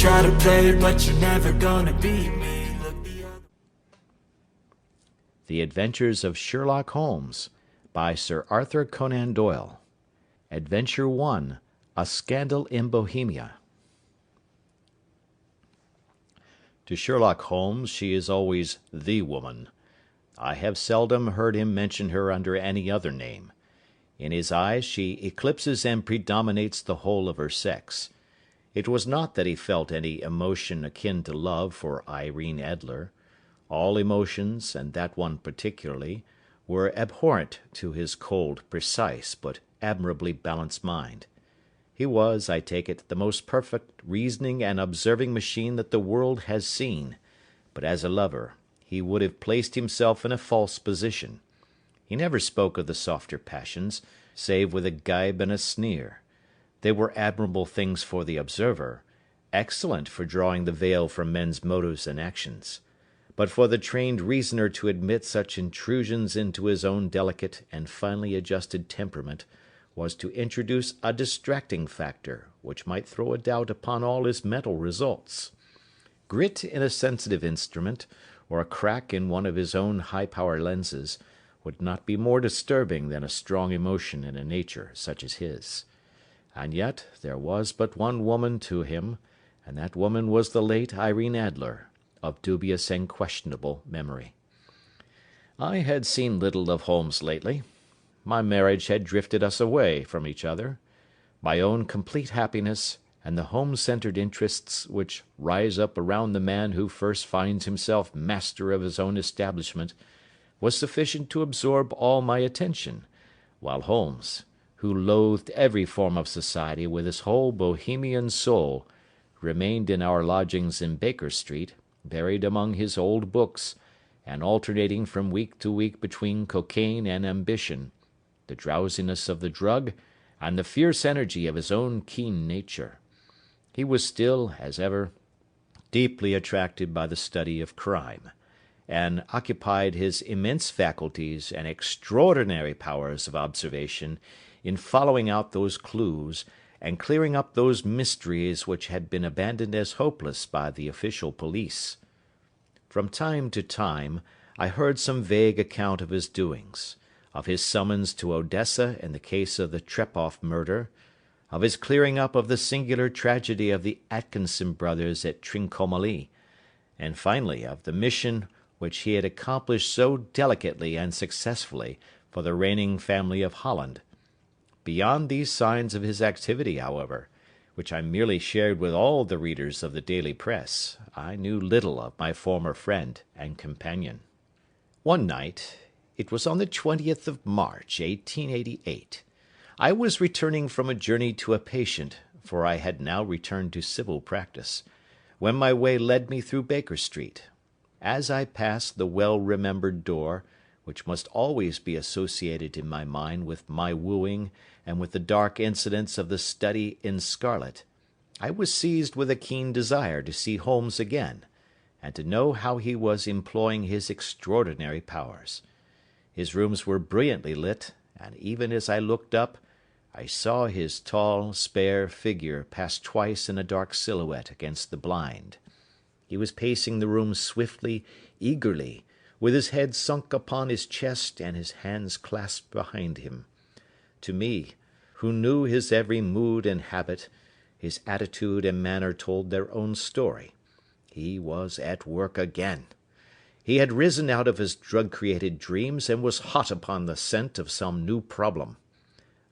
try to play it, but you're never gonna beat me. The Adventures of Sherlock Holmes by Sir Arthur Conan Doyle. Adventure 1. A Scandal in Bohemia. To Sherlock Holmes she is always the woman. I have seldom heard him mention her under any other name. In his eyes she eclipses and predominates the whole of her sex. It was not that he felt any emotion akin to love for Irene Adler. All emotions, and that one particularly, were abhorrent to his cold, precise, but admirably balanced mind. He was, I take it, the most perfect reasoning and observing machine that the world has seen, but as a lover he would have placed himself in a false position. He never spoke of the softer passions, save with a gibe and a sneer. They were admirable things for the observer, excellent for drawing the veil from men's motives and actions. But for the trained reasoner to admit such intrusions into his own delicate and finely adjusted temperament was to introduce a distracting factor which might throw a doubt upon all his mental results. Grit in a sensitive instrument, or a crack in one of his own high-power lenses, would not be more disturbing than a strong emotion in a nature such as his. And yet there was but one woman to him, and that woman was the late Irene Adler, of dubious and questionable memory. I had seen little of Holmes lately. My marriage had drifted us away from each other. My own complete happiness, and the home-centred interests which rise up around the man who first finds himself master of his own establishment, was sufficient to absorb all my attention, while Holmes, who loathed every form of society with his whole Bohemian soul, remained in our lodgings in Baker Street, buried among his old books, and alternating from week to week between cocaine and ambition, the drowsiness of the drug, and the fierce energy of his own keen nature. He was still, as ever, deeply attracted by the study of crime, and occupied his immense faculties and extraordinary powers of observation in following out those clues, and clearing up those mysteries which had been abandoned as hopeless by the official police. From time to time I heard some vague account of his doings, of his summons to Odessa in the case of the Trepoff murder, of his clearing up of the singular tragedy of the Atkinson brothers at Trincomalee, and finally of the mission which he had accomplished so delicately and successfully for the reigning family of Holland. Beyond these signs of his activity, however, which I merely shared with all the readers of the daily press, I knew little of my former friend and companion. One night, it was on the 20th of March, 1888, I was returning from a journey to a patient, for I had now returned to civil practice, when my way led me through Baker Street. As I passed the well-remembered door, which must always be associated in my mind with my wooing and with the dark incidents of the study in scarlet, I was seized with a keen desire to see Holmes again, and to know how he was employing his extraordinary powers. His rooms were brilliantly lit, and even as I looked up, I saw his tall, spare figure pass twice in a dark silhouette against the blind. He was pacing the room swiftly, eagerly, with his head sunk upon his chest and his hands clasped behind him. To me, who knew his every mood and habit, his attitude and manner told their own story. He was at work again. He had risen out of his drug-created dreams and was hot upon the scent of some new problem.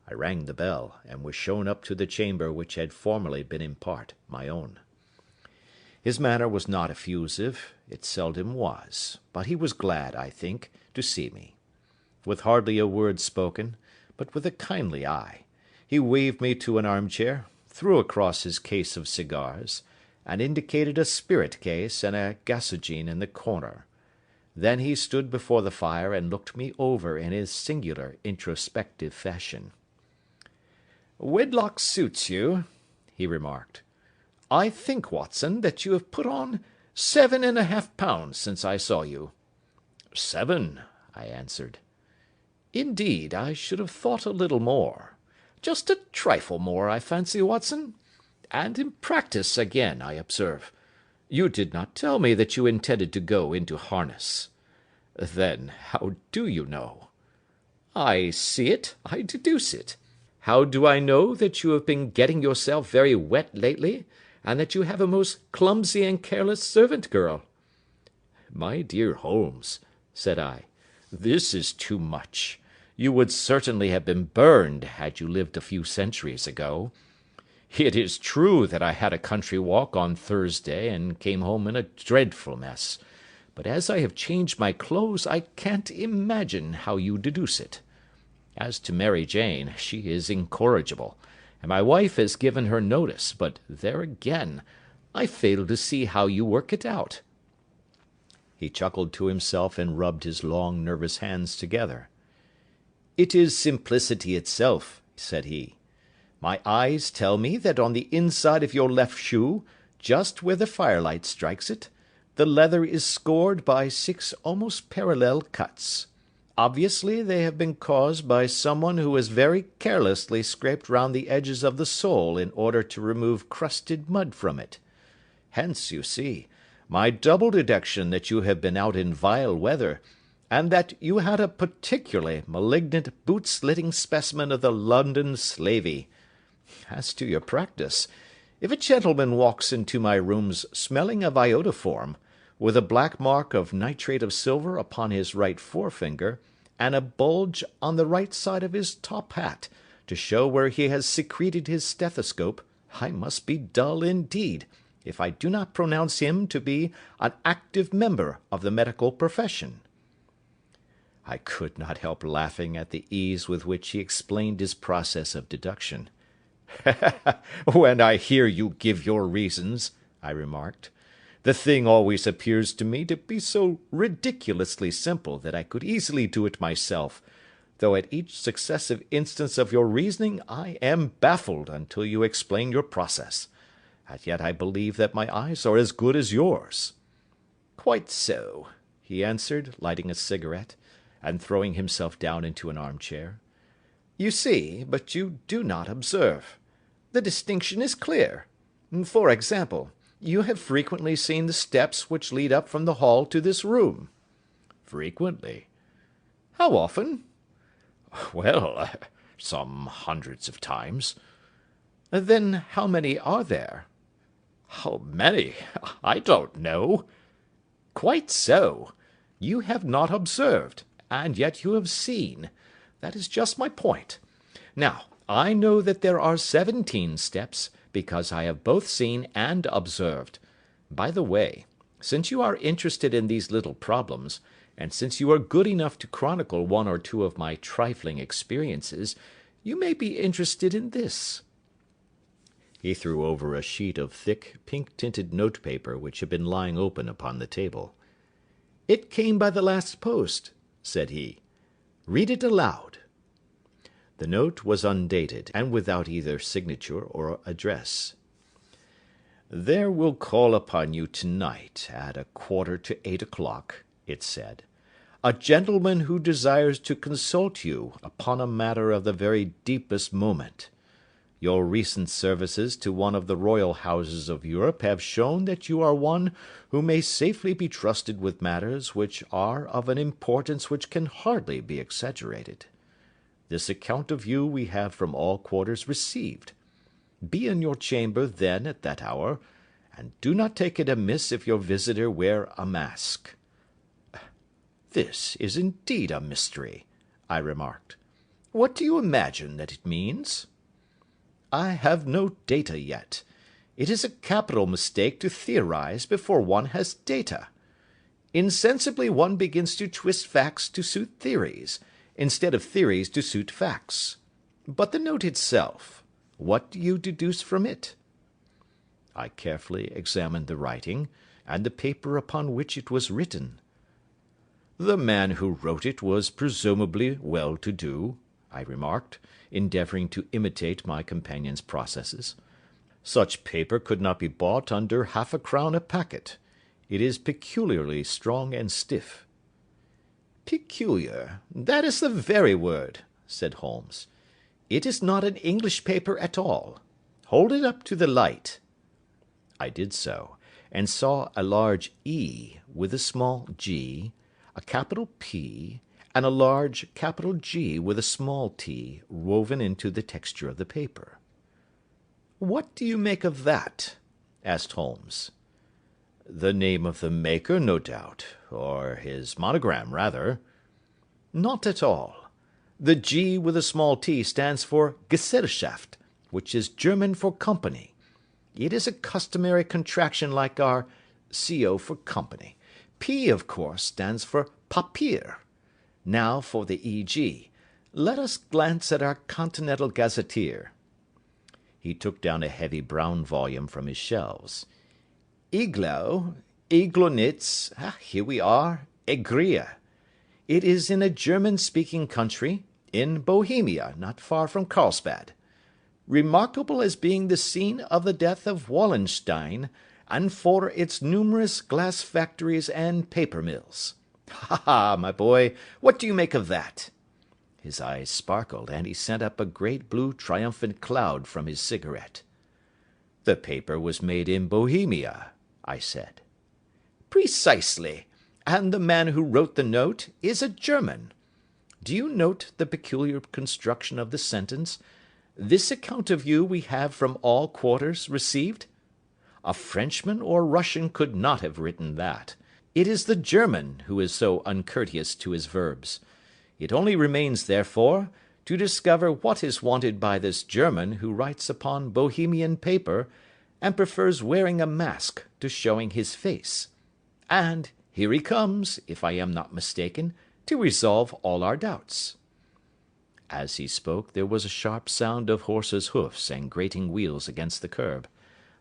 I rang the bell, and was shown up to the chamber which had formerly been in part my own. His manner was not effusive, it seldom was, but he was glad, I think, to see me. With hardly a word spoken, but with a kindly eye, he waved me to an armchair, threw across his case of cigars, and indicated a spirit case and a gasogene in the corner. Then he stood before the fire and looked me over in his singular introspective fashion. "Wedlock suits you," he remarked. "I think, Watson, that you have put on 7½ pounds since I saw you." "7," I answered. "Indeed, I should have thought a little more. Just a trifle more, I fancy, Watson. and in practice again, I observe. You did not tell me that you intended to go into harness. Then how do you know? I see it, I deduce it. How do I know that you have been getting yourself very wet lately, and that you have a most clumsy and careless servant girl? My dear Holmes, said I, this is too much. You would certainly have been burned had you lived a few centuries ago. It is true that I had a country walk on Thursday and came home in a dreadful mess, but as I have changed my clothes, I can't imagine how you deduce it. As to Mary Jane, she is incorrigible, and my wife has given her notice, but there again, I fail to see how you work it out. He chuckled to himself and rubbed his long, nervous hands together. It is simplicity itself, said he. My eyes tell me that on the inside of your left shoe, just where the firelight strikes it, the leather is scored by 6 almost parallel cuts. Obviously they have been caused by someone who has very carelessly scraped round the edges of the sole in order to remove crusted mud from it. Hence, you see, my double deduction that you have been out in vile weather, and that you had a particularly malignant boot-slitting specimen of the London slavey. As to your practice, if a gentleman walks into my rooms smelling of iodoform, with a black mark of nitrate of silver upon his right forefinger, and a bulge on the right side of his top hat, to show where he has secreted his stethoscope, I must be dull indeed, if I do not pronounce him to be an active member of the medical profession. I could not help laughing at the ease with which he explained his process of deduction. When I hear you give your reasons, I remarked, the thing always appears to me to be so ridiculously simple that I could easily do it myself, though at each successive instance of your reasoning I am baffled until you explain your process. And yet I believe that my eyes are as good as yours. Quite so, he answered, lighting a cigarette, and throwing himself down into an armchair. You see, but you do not observe. The distinction is clear. For example, you have frequently seen the steps which lead up from the hall to this room. Frequently. How often? Well, some hundreds of times. Then how many are there? How many? I don't know. Quite so. You have not observed, and yet you have seen. That is just my point. Now, I know that there are 17 steps, because I have both seen and observed. By the way, since you are interested in these little problems, and since you are good enough to chronicle one or two of my trifling experiences, you may be interested in this. He threw over a sheet of thick, pink-tinted notepaper which had been lying open upon the table. It came by the last post, said he. Read it aloud. The note was undated, and without either signature or address. There will call upon you tonight at 7:45, it said, a gentleman who desires to consult you upon a matter of the very deepest moment. Your recent services to one of the royal houses of Europe have shown that you are one who may safely be trusted with matters which are of an importance which can hardly be exaggerated. This account of you we have from all quarters received. Be in your chamber then at that hour, and do not take it amiss if your visitor wear a mask. This is indeed a mystery, I remarked. What do you imagine that it means? I have no data yet. It is a capital mistake to theorize before one has data. Insensibly one begins to twist facts to suit theories, instead of theories to suit facts. But the note itself, what do you deduce from it? I carefully examined the writing, and the paper upon which it was written. The man who wrote it was presumably well-to-do, I remarked, endeavouring to imitate my companion's processes. Such paper could not be bought under 1/2 crown a packet. It is peculiarly strong and stiff. Peculiar, that is the very word, said Holmes. It is not an English paper at all. Hold it up to the light." I did so, and saw a large E with a small g, a capital P, and a large capital G with a small t woven into the texture of the paper. "What do you make of that?" asked Holmes. "The name of the maker, no doubt, or his monogram, rather." "Not at all. The G with a small t stands for Gesellschaft, which is German for company. It is a customary contraction like our CO for company. P, of course, stands for Papier. Now for the EG. Let us glance at our Continental Gazetteer." He took down a heavy brown volume from his shelves. Iglonitz, here we are, Egria. It is in a German-speaking country, in Bohemia, not far from Carlsbad. Remarkable as being the scene of the death of Wallenstein, and for its numerous glass factories and paper mills. Ha, my boy, what do you make of that?" His eyes sparkled, and he sent up a great blue triumphant cloud from his cigarette. "The paper was made in Bohemia," I said. "Precisely, and the man who wrote the note is a German. Do you note the peculiar construction of the sentence? 'This account of you we have from all quarters received'? A Frenchman or Russian could not have written that. It is the German who is so uncourteous to his verbs. It only remains, therefore, to discover what is wanted by this German who writes upon Bohemian paper, and prefers wearing a mask to showing his face. And here he comes, if I am not mistaken, to resolve all our doubts." As he spoke, there was a sharp sound of horses' hoofs and grating wheels against the curb,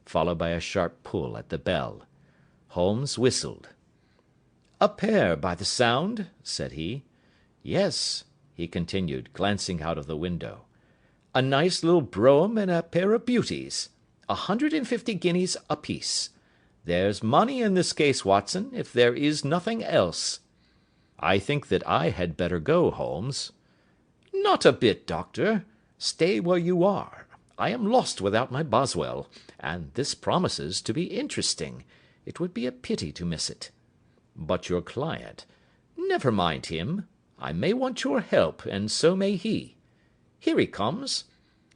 followed by a sharp pull at the bell. Holmes whistled. "A pair, by the sound," said he. "Yes," he continued, glancing out of the window. "A nice little brougham and a pair of beauties. 150 guineas apiece. There's money in this case, Watson, if there is nothing else." "I think that I had better go, Holmes." "Not a bit, Doctor. Stay where you are. I am lost without my Boswell, and this promises to be interesting. It would be a pity to miss it." "But your client—" "Never mind him. I may want your help, and so may he. Here he comes.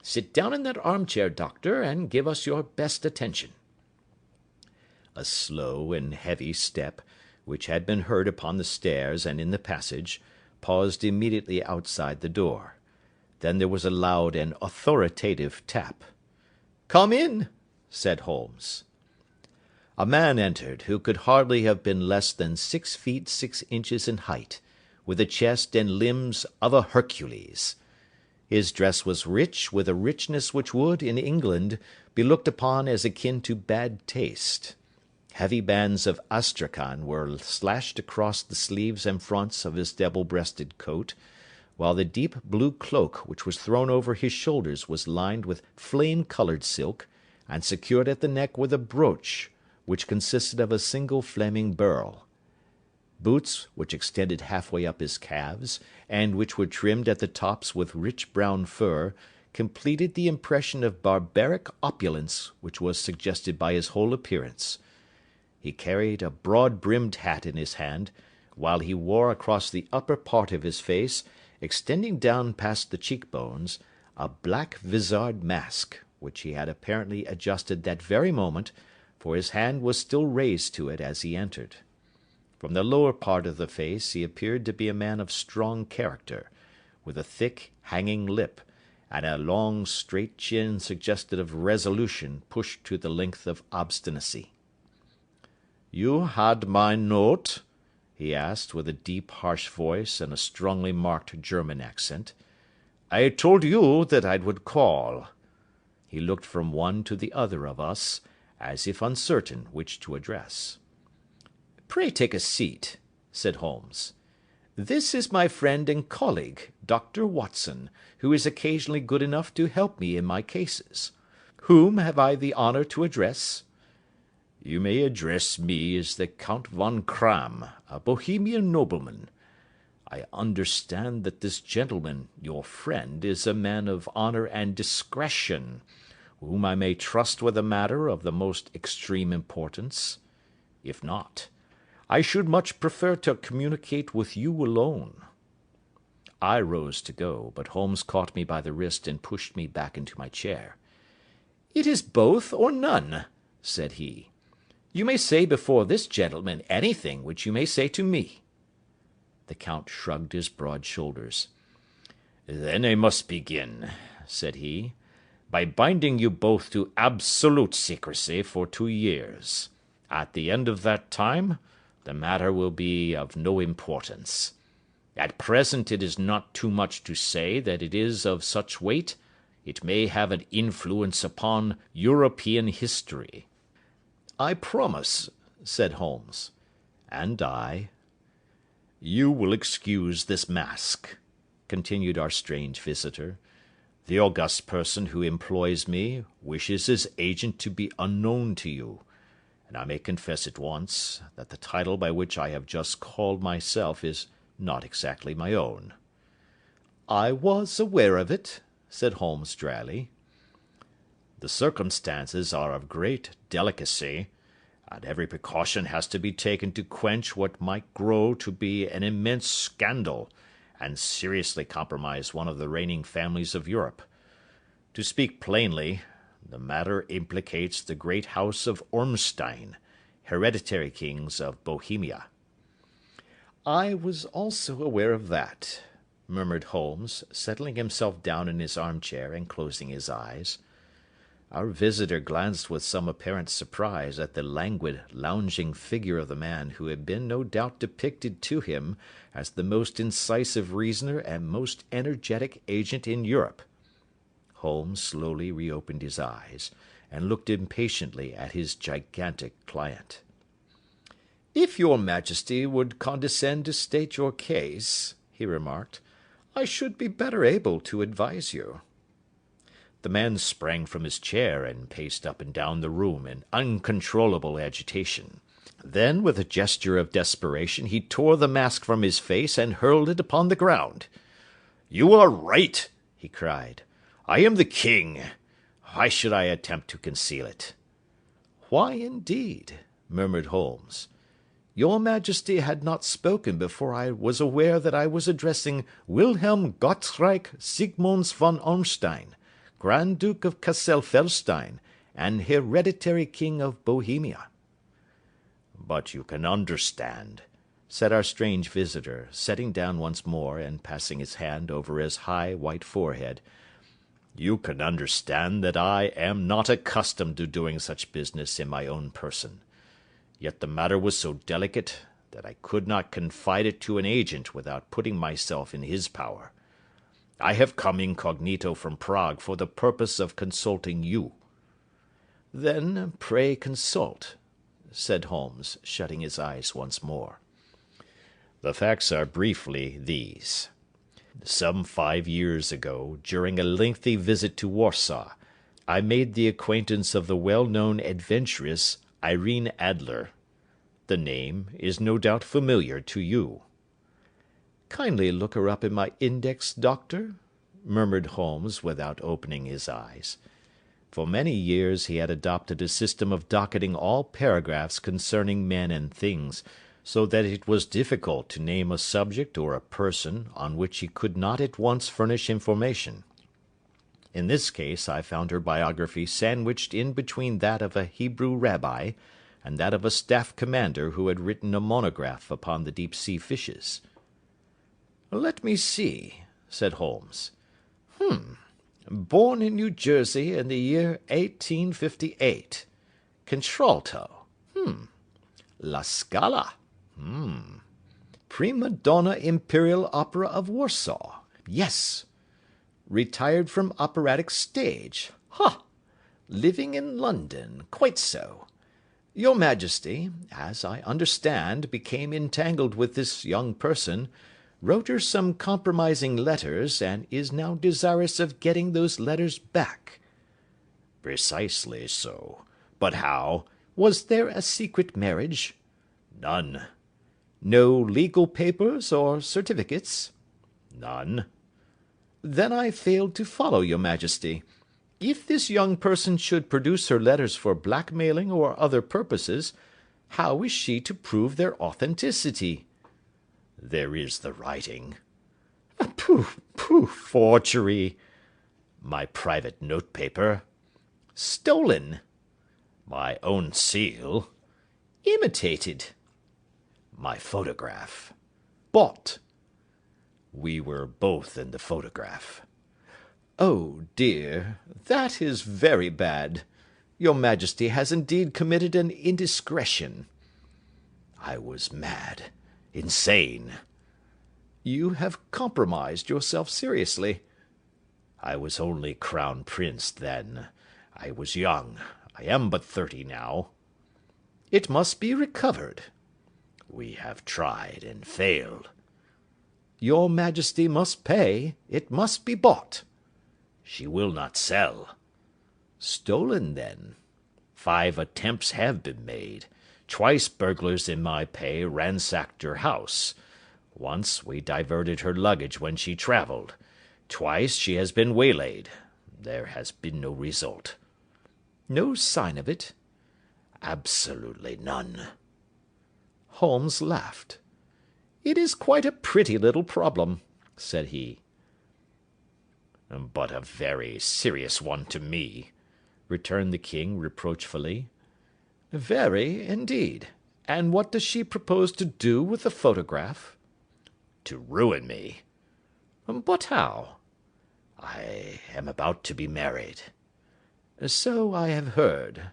Sit down in that armchair, Doctor, and give us your best attention." A slow and heavy step, which had been heard upon the stairs and in the passage, paused immediately outside the door. Then there was a loud and authoritative tap. "Come in," said Holmes. A man entered, who could hardly have been less than 6 feet 6 inches in height, with the chest and limbs of a Hercules. His dress was rich, with a richness which would, in England, be looked upon as akin to bad taste. Heavy bands of astrakhan were slashed across the sleeves and fronts of his double-breasted coat, while the deep blue cloak which was thrown over his shoulders was lined with flame-coloured silk, and secured at the neck with a brooch, which consisted of a single flaming beryl. Boots, which extended halfway up his calves, and which were trimmed at the tops with rich brown fur, completed the impression of barbaric opulence which was suggested by his whole appearance. He carried a broad-brimmed hat in his hand, while he wore across the upper part of his face, extending down past the cheek-bones, a black vizard mask, which he had apparently adjusted that very moment, for his hand was still raised to it as he entered. From the lower part of the face he appeared to be a man of strong character, with a thick, hanging lip, and a long, straight chin suggestive of resolution pushed to the length of obstinacy. "You had my note?" he asked, with a deep, harsh voice and a strongly marked German accent. "I told you that I would call." He looked from one to the other of us, as if uncertain which to address. "Pray take a seat," said Holmes. "This is my friend and colleague, Dr. Watson, who is occasionally good enough to help me in my cases. Whom have I the honour to address?" "You may address me as the Count von Kramm, a Bohemian nobleman. I understand that this gentleman, your friend, is a man of honour and discretion. whom I may trust with a matter of the most extreme importance? If not, I should much prefer to communicate with you alone." I rose to go, but Holmes caught me by the wrist and pushed me back into my chair. "It is both or none," said he. "You may say before this gentleman anything which you may say to me." The Count shrugged his broad shoulders. "Then I must begin," said he, "by binding you both to absolute secrecy for 2 years. At the end of that time, the matter will be of no importance. At present it is not too much to say that it is of such weight, it may have an influence upon European history." "I promise," said Holmes. "And I." "You will excuse this mask," continued our strange visitor. "The august person who employs me wishes his agent to be unknown to you, and I may confess at once that the title by which I have just called myself is not exactly my own." "I was aware of it," said Holmes dryly. "The circumstances are of great delicacy, and every precaution has to be taken to quench what might grow to be an immense scandal, and seriously compromise one of the reigning families of Europe. To speak plainly, the matter implicates the great house of Ormstein, hereditary kings of Bohemia." "I was also aware of that," murmured Holmes, settling himself down in his armchair and closing his eyes. Our visitor glanced with some apparent surprise at the languid, lounging figure of the man who had been no doubt depicted to him as the most incisive reasoner and most energetic agent in Europe. Holmes slowly reopened his eyes, and looked impatiently at his gigantic client. "If your Majesty would condescend to state your case," he remarked, "I should be better able to advise you." The man sprang from his chair and paced up and down the room in uncontrollable agitation. Then, with a gesture of desperation, he tore the mask from his face and hurled it upon the ground. "You are right," he cried. "I am the king. Why should I attempt to conceal it?" "Why, indeed?" murmured Holmes. "Your Majesty had not spoken before I was aware that I was addressing Wilhelm Gottschalk Sigmunds von Ormstein, Grand Duke of Cassel-Felstein, and hereditary king of Bohemia." "But you can understand," said our strange visitor, sitting down once more and passing his hand over his high white forehead, "you can understand that I am not accustomed to doing such business in my own person. Yet the matter was so delicate that I could not confide it to an agent without putting myself in his power. I have come incognito from Prague for the purpose of consulting you." "Then pray consult," said Holmes, shutting his eyes once more. "The facts are briefly these. Some 5 years ago, during a lengthy visit to Warsaw, I made the acquaintance of the well-known adventuress Irene Adler. The name is no doubt familiar to you." "Kindly look her up in my index, Doctor," murmured Holmes, without opening his eyes. For many years he had adopted a system of docketing all paragraphs concerning men and things, so that it was difficult to name a subject or a person on which he could not at once furnish information. In this case I found her biography sandwiched in between that of a Hebrew rabbi and that of a staff commander who had written a monograph upon the deep-sea fishes. "Let me see," said Holmes. Born in New Jersey in the year 1858. Contralto. La Scala. Prima donna Imperial Opera of Warsaw. Yes. Retired from operatic stage. Ha! Living in London. Quite so. Your Majesty, as I understand, became entangled with this young person, wrote her some compromising letters, and is now desirous of getting those letters back." "Precisely so. But how? Was there a secret marriage?" "None." "No legal papers or certificates?" "None." "Then I failed to follow your Majesty. If this young person should produce her letters for blackmailing or other purposes, how is she to prove their authenticity?" "There is the writing." "Pooh, pooh, forgery." "My private notepaper." "Stolen." "My own seal." "Imitated." "My photograph." "Bought." "We were both in the photograph." "Oh, dear, that is very bad. Your Majesty has indeed committed an indiscretion." "I was mad, insane." "You have compromised yourself seriously." "I was only crown prince then. I was young. I am but 30 now." "It must be recovered." "We have tried and failed." "Your Majesty must pay. It must be bought." "She will not sell." "Stolen, then." "5 attempts have been made. Twice burglars in my pay ransacked her house. Once we diverted her luggage when she travelled. Twice she has been waylaid. There has been no result." "No sign of it?" "Absolutely none." Holmes laughed. "It is quite a pretty little problem," said he. "But a very serious one to me," returned the king reproachfully. "Very, indeed. And what does she propose to do with the photograph?" "To ruin me." "But how?" "I am about to be married." "So I have heard."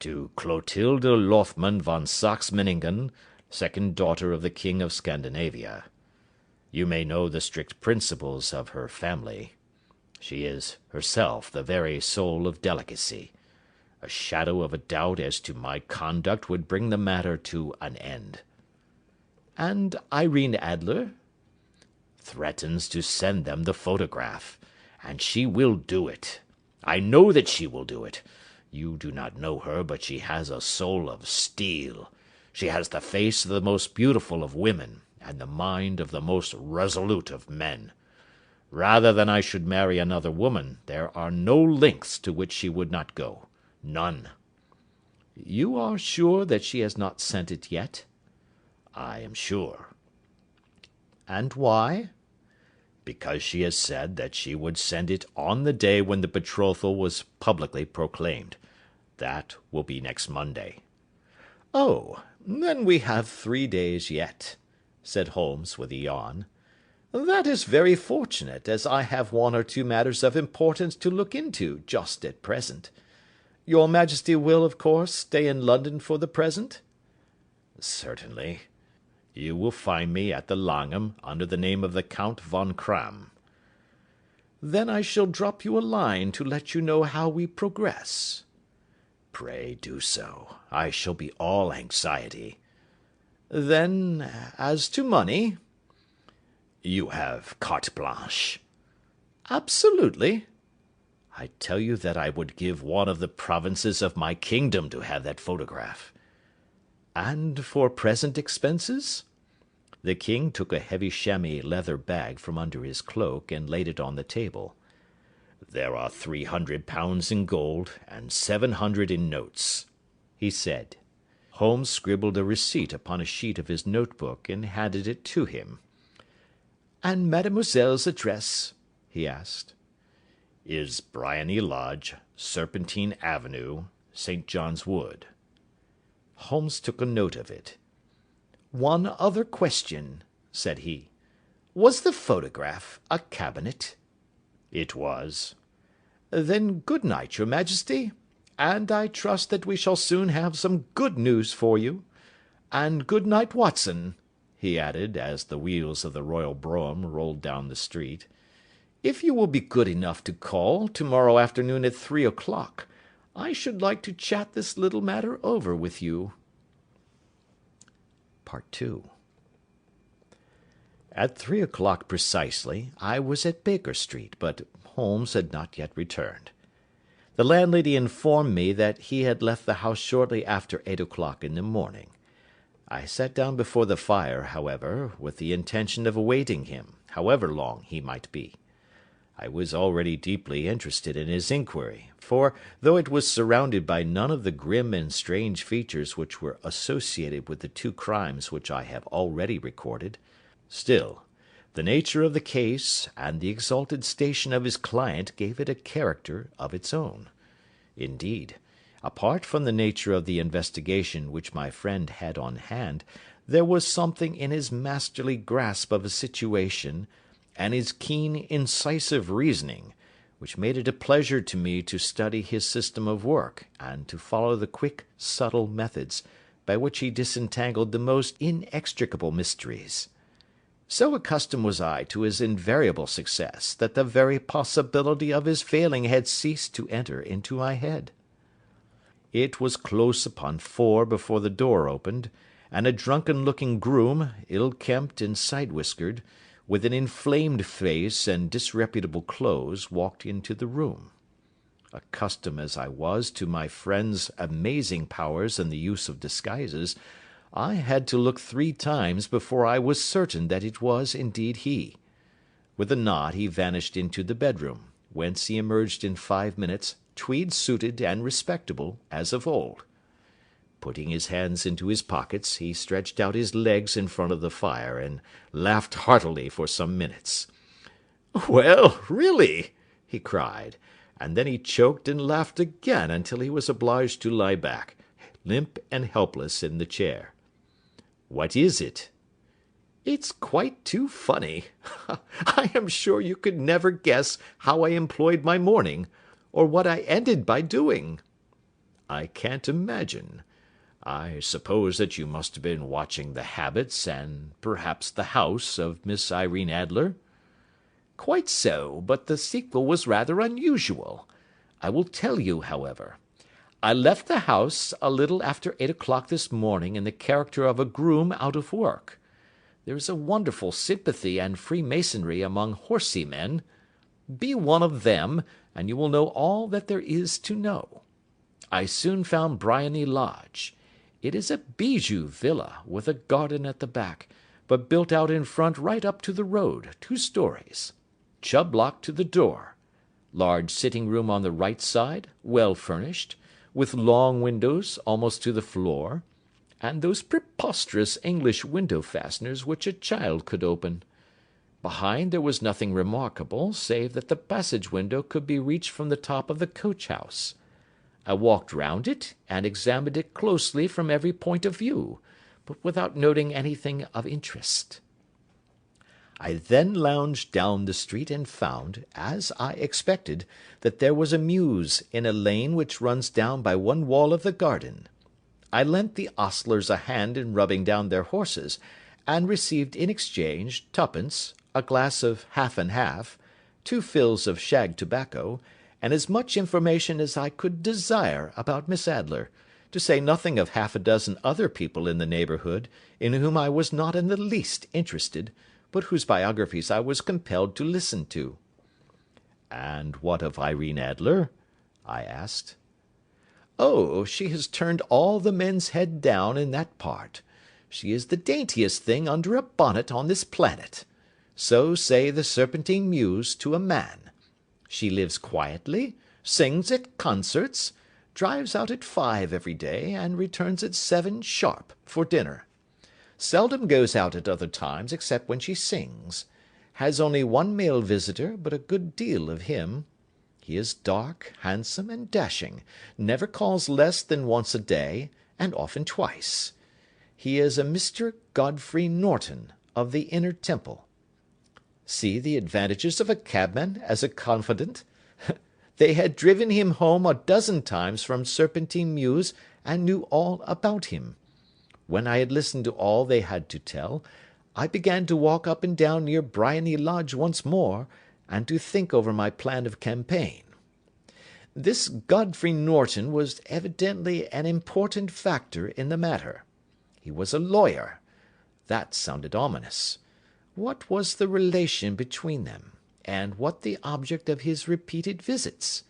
"To Clotilde Lothman von Saxe-Meiningen, second daughter of the King of Scandinavia. You may know the strict principles of her family. She is herself the very soul of delicacy. A shadow of a doubt as to my conduct would bring the matter to an end." "And Irene Adler?" "Threatens to send them the photograph. And she will do it. I know that she will do it. You do not know her, but she has a soul of steel. She has the face of the most beautiful of women, and the mind of the most resolute of men. Rather than I should marry another woman, there are no lengths to which she would not go. None." "You are sure that she has not sent it yet?" "I am sure." "And why?" "Because she has said that she would send it on the day when the betrothal was publicly proclaimed. That will be next Monday." "Oh, then we have 3 days yet," said Holmes with a yawn. "That is very fortunate, as I have 1 or 2 matters of importance to look into just at present. Your Majesty will, of course, stay in London for the present?" "Certainly. You will find me at the Langham under the name of the Count von Cram." "Then I shall drop you a line to let you know how we progress." "Pray do so. I shall be all anxiety." "Then, as to money?" "You have carte blanche." "Absolutely." "I tell you that I would give 1 of the provinces of my kingdom to have that photograph." "And for present expenses?" The king took a heavy chamois leather bag from under his cloak and laid it on the table. "There are £300 in gold and 700 in notes," he said. Holmes scribbled a receipt upon a sheet of his notebook and handed it to him. "And mademoiselle's address?" he asked. "Is Briony Lodge, Serpentine Avenue, St. John's Wood." Holmes took a note of it. "One other question," said he. "Was the photograph a cabinet?" "It was." "Then good night, your Majesty, and I trust that we shall soon have some good news for you. And good night, Watson," he added, as the wheels of the royal brougham rolled down the street. "If you will be good enough to call to-morrow afternoon at 3 o'clock, I should like to chat this little matter over with you." Part 2. At 3 o'clock precisely, I was at Baker Street, but Holmes had not yet returned. The landlady informed me that he had left the house shortly after 8 o'clock in the morning. I sat down before the fire, however, with the intention of awaiting him, however long he might be. I was already deeply interested in his inquiry, for, though it was surrounded by none of the grim and strange features which were associated with the two crimes which I have already recorded, still, the nature of the case and the exalted station of his client gave it a character of its own. Indeed, apart from the nature of the investigation which my friend had on hand, there was something in his masterly grasp of a situation, and his keen, incisive reasoning, which made it a pleasure to me to study his system of work, and to follow the quick, subtle methods by which he disentangled the most inextricable mysteries. So accustomed was I to his invariable success, that the very possibility of his failing had ceased to enter into my head. It was close upon 4 before the door opened, and a drunken-looking groom, ill-kempt and side-whiskered, with an inflamed face and disreputable clothes, walked into the room. Accustomed as I was to my friend's amazing powers in the use of disguises, I had to look 3 times before I was certain that it was indeed he. With a nod he vanished into the bedroom, whence he emerged in 5 minutes, tweed-suited and respectable as of old. Putting his hands into his pockets, he stretched out his legs in front of the fire, and laughed heartily for some minutes. "Well, really!" he cried, and then he choked and laughed again until he was obliged to lie back, limp and helpless, in the chair. "What is it?" "It's quite too funny. I am sure you could never guess how I employed my morning, or what I ended by doing." "I can't imagine. I suppose that you must have been watching the habits, and perhaps the house, of Miss Irene Adler?" "Quite so, but the sequel was rather unusual. I will tell you, however. I left the house a little after 8 o'clock this morning in the character of a groom out of work. There is a wonderful sympathy and freemasonry among horsey men. Be one of them, and you will know all that there is to know. I soon found Briony Lodge. It is a bijou villa, with a garden at the back, but built out in front right up to the road, 2 stories. Chubb lock to the door. Large sitting room on the right side, well furnished, with long windows almost to the floor, and those preposterous English window fasteners which a child could open. Behind there was nothing remarkable, save that the passage window could be reached from the top of the coach-house. I walked round it, and examined it closely from every point of view, but without noting anything of interest. I then lounged down the street, and found, as I expected, that there was a mews in a lane which runs down by one wall of the garden. I lent the ostlers a hand in rubbing down their horses, and received in exchange 2d, a glass of half and half, 2 fills of shag tobacco, and as much information as I could desire about Miss Adler, to say nothing of half a dozen other people in the neighbourhood, in whom I was not in the least interested, but whose biographies I was compelled to listen to. "And what of Irene Adler?" I asked. "Oh, she has turned all the men's head down in that part. She is the daintiest thing under a bonnet on this planet. So say the Serpentine Mews to a man. She lives quietly, sings at concerts, drives out at 5 every day, and returns at 7 sharp for dinner. Seldom goes out at other times except when she sings. Has only 1 male visitor, but a good deal of him. He is dark, handsome, and dashing, never calls less than once a day, and often twice. He is a Mr. Godfrey Norton, of the Inner Temple. See the advantages of a cabman as a confidant. They had driven him home a dozen times from Serpentine Mews, and knew all about him. When I had listened to all they had to tell, I began to walk up and down near Briony Lodge once more, and to think over my plan of campaign. This Godfrey Norton was evidently an important factor in the matter. He was a lawyer. That sounded ominous. What was the relation between them, and what the object of his repeated visits?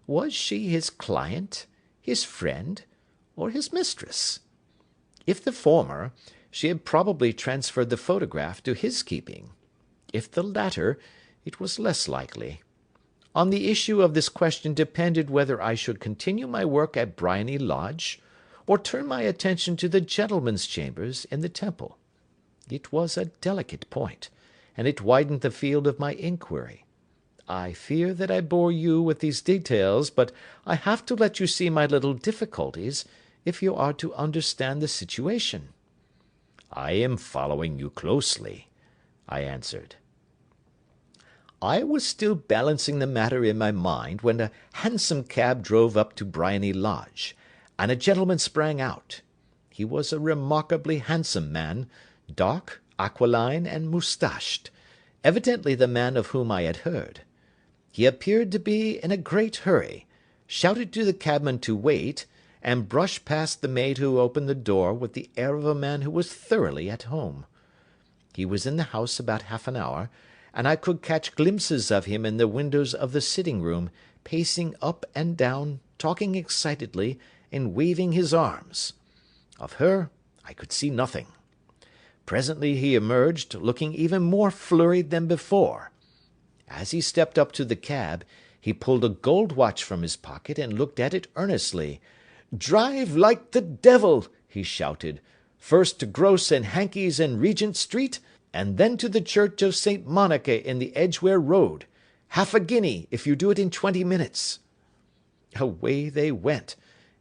Was she his client, his friend, or his mistress? If the former, she had probably transferred the photograph to his keeping. If the latter, it was less likely. On the issue of this question depended whether I should continue my work at Briony Lodge, or turn my attention to the gentlemen's chambers in the Temple. It was a delicate point, and it widened the field of my inquiry. I fear that I bore you with these details, but I have to let you see my little difficulties, if you are to understand the situation. I am following you closely, I answered. I was still balancing the matter in my mind when a hansom cab drove up to Briony Lodge, and a gentleman sprang out. He was a remarkably handsome man, dark, aquiline, and moustached, evidently the man of whom I had heard. He appeared to be in a great hurry, shouted to the cabman to wait, and brushed past the maid who opened the door with the air of a man who was thoroughly at home. He was in the house about half an hour, and I could catch glimpses of him in the windows of the sitting-room, pacing up and down, talking excitedly, and waving his arms. Of her I could see nothing. Presently he emerged, looking even more flurried than before. As he stepped up to the cab, he pulled a gold watch from his pocket and looked at it earnestly. "Drive like the devil!" he shouted. "First to Gross and Hankey's in Regent Street, and then to the Church of St. Monica in the Edgware Road. Half a guinea if you do it in 20 minutes. Away they went,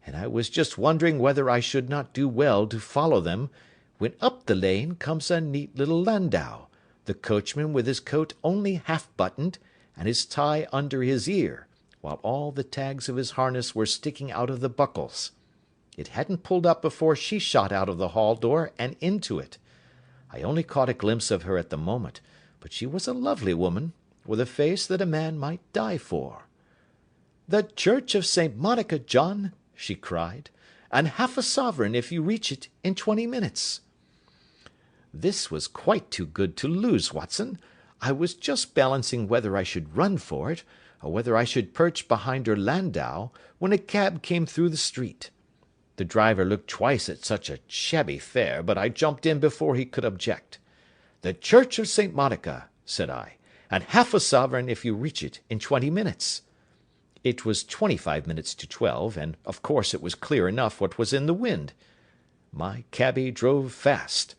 and I was just wondering whether I should not do well to follow them, when up the lane comes a neat little landau, the coachman with his coat only half buttoned, and his tie under his ear, while all the tags of his harness were sticking out of the buckles. It hadn't pulled up before she shot out of the hall door and into it. I only caught a glimpse of her at the moment, but she was a lovely woman, with a face that a man might die for. "The Church of St. Monica, John," she cried, "and half a sovereign if you reach it in 20 minutes." This was quite too good to lose, Watson. I was just balancing whether I should run for it, or whether I should perch behind her landau, when a cab came through the street. The driver looked twice at such a shabby fare, but I jumped in before he could object. "The Church of St. Monica," said I, "and half a sovereign if you reach it in 20 minutes. It was 25 minutes to 12, and of course it was clear enough what was in the wind. My cabby drove fast.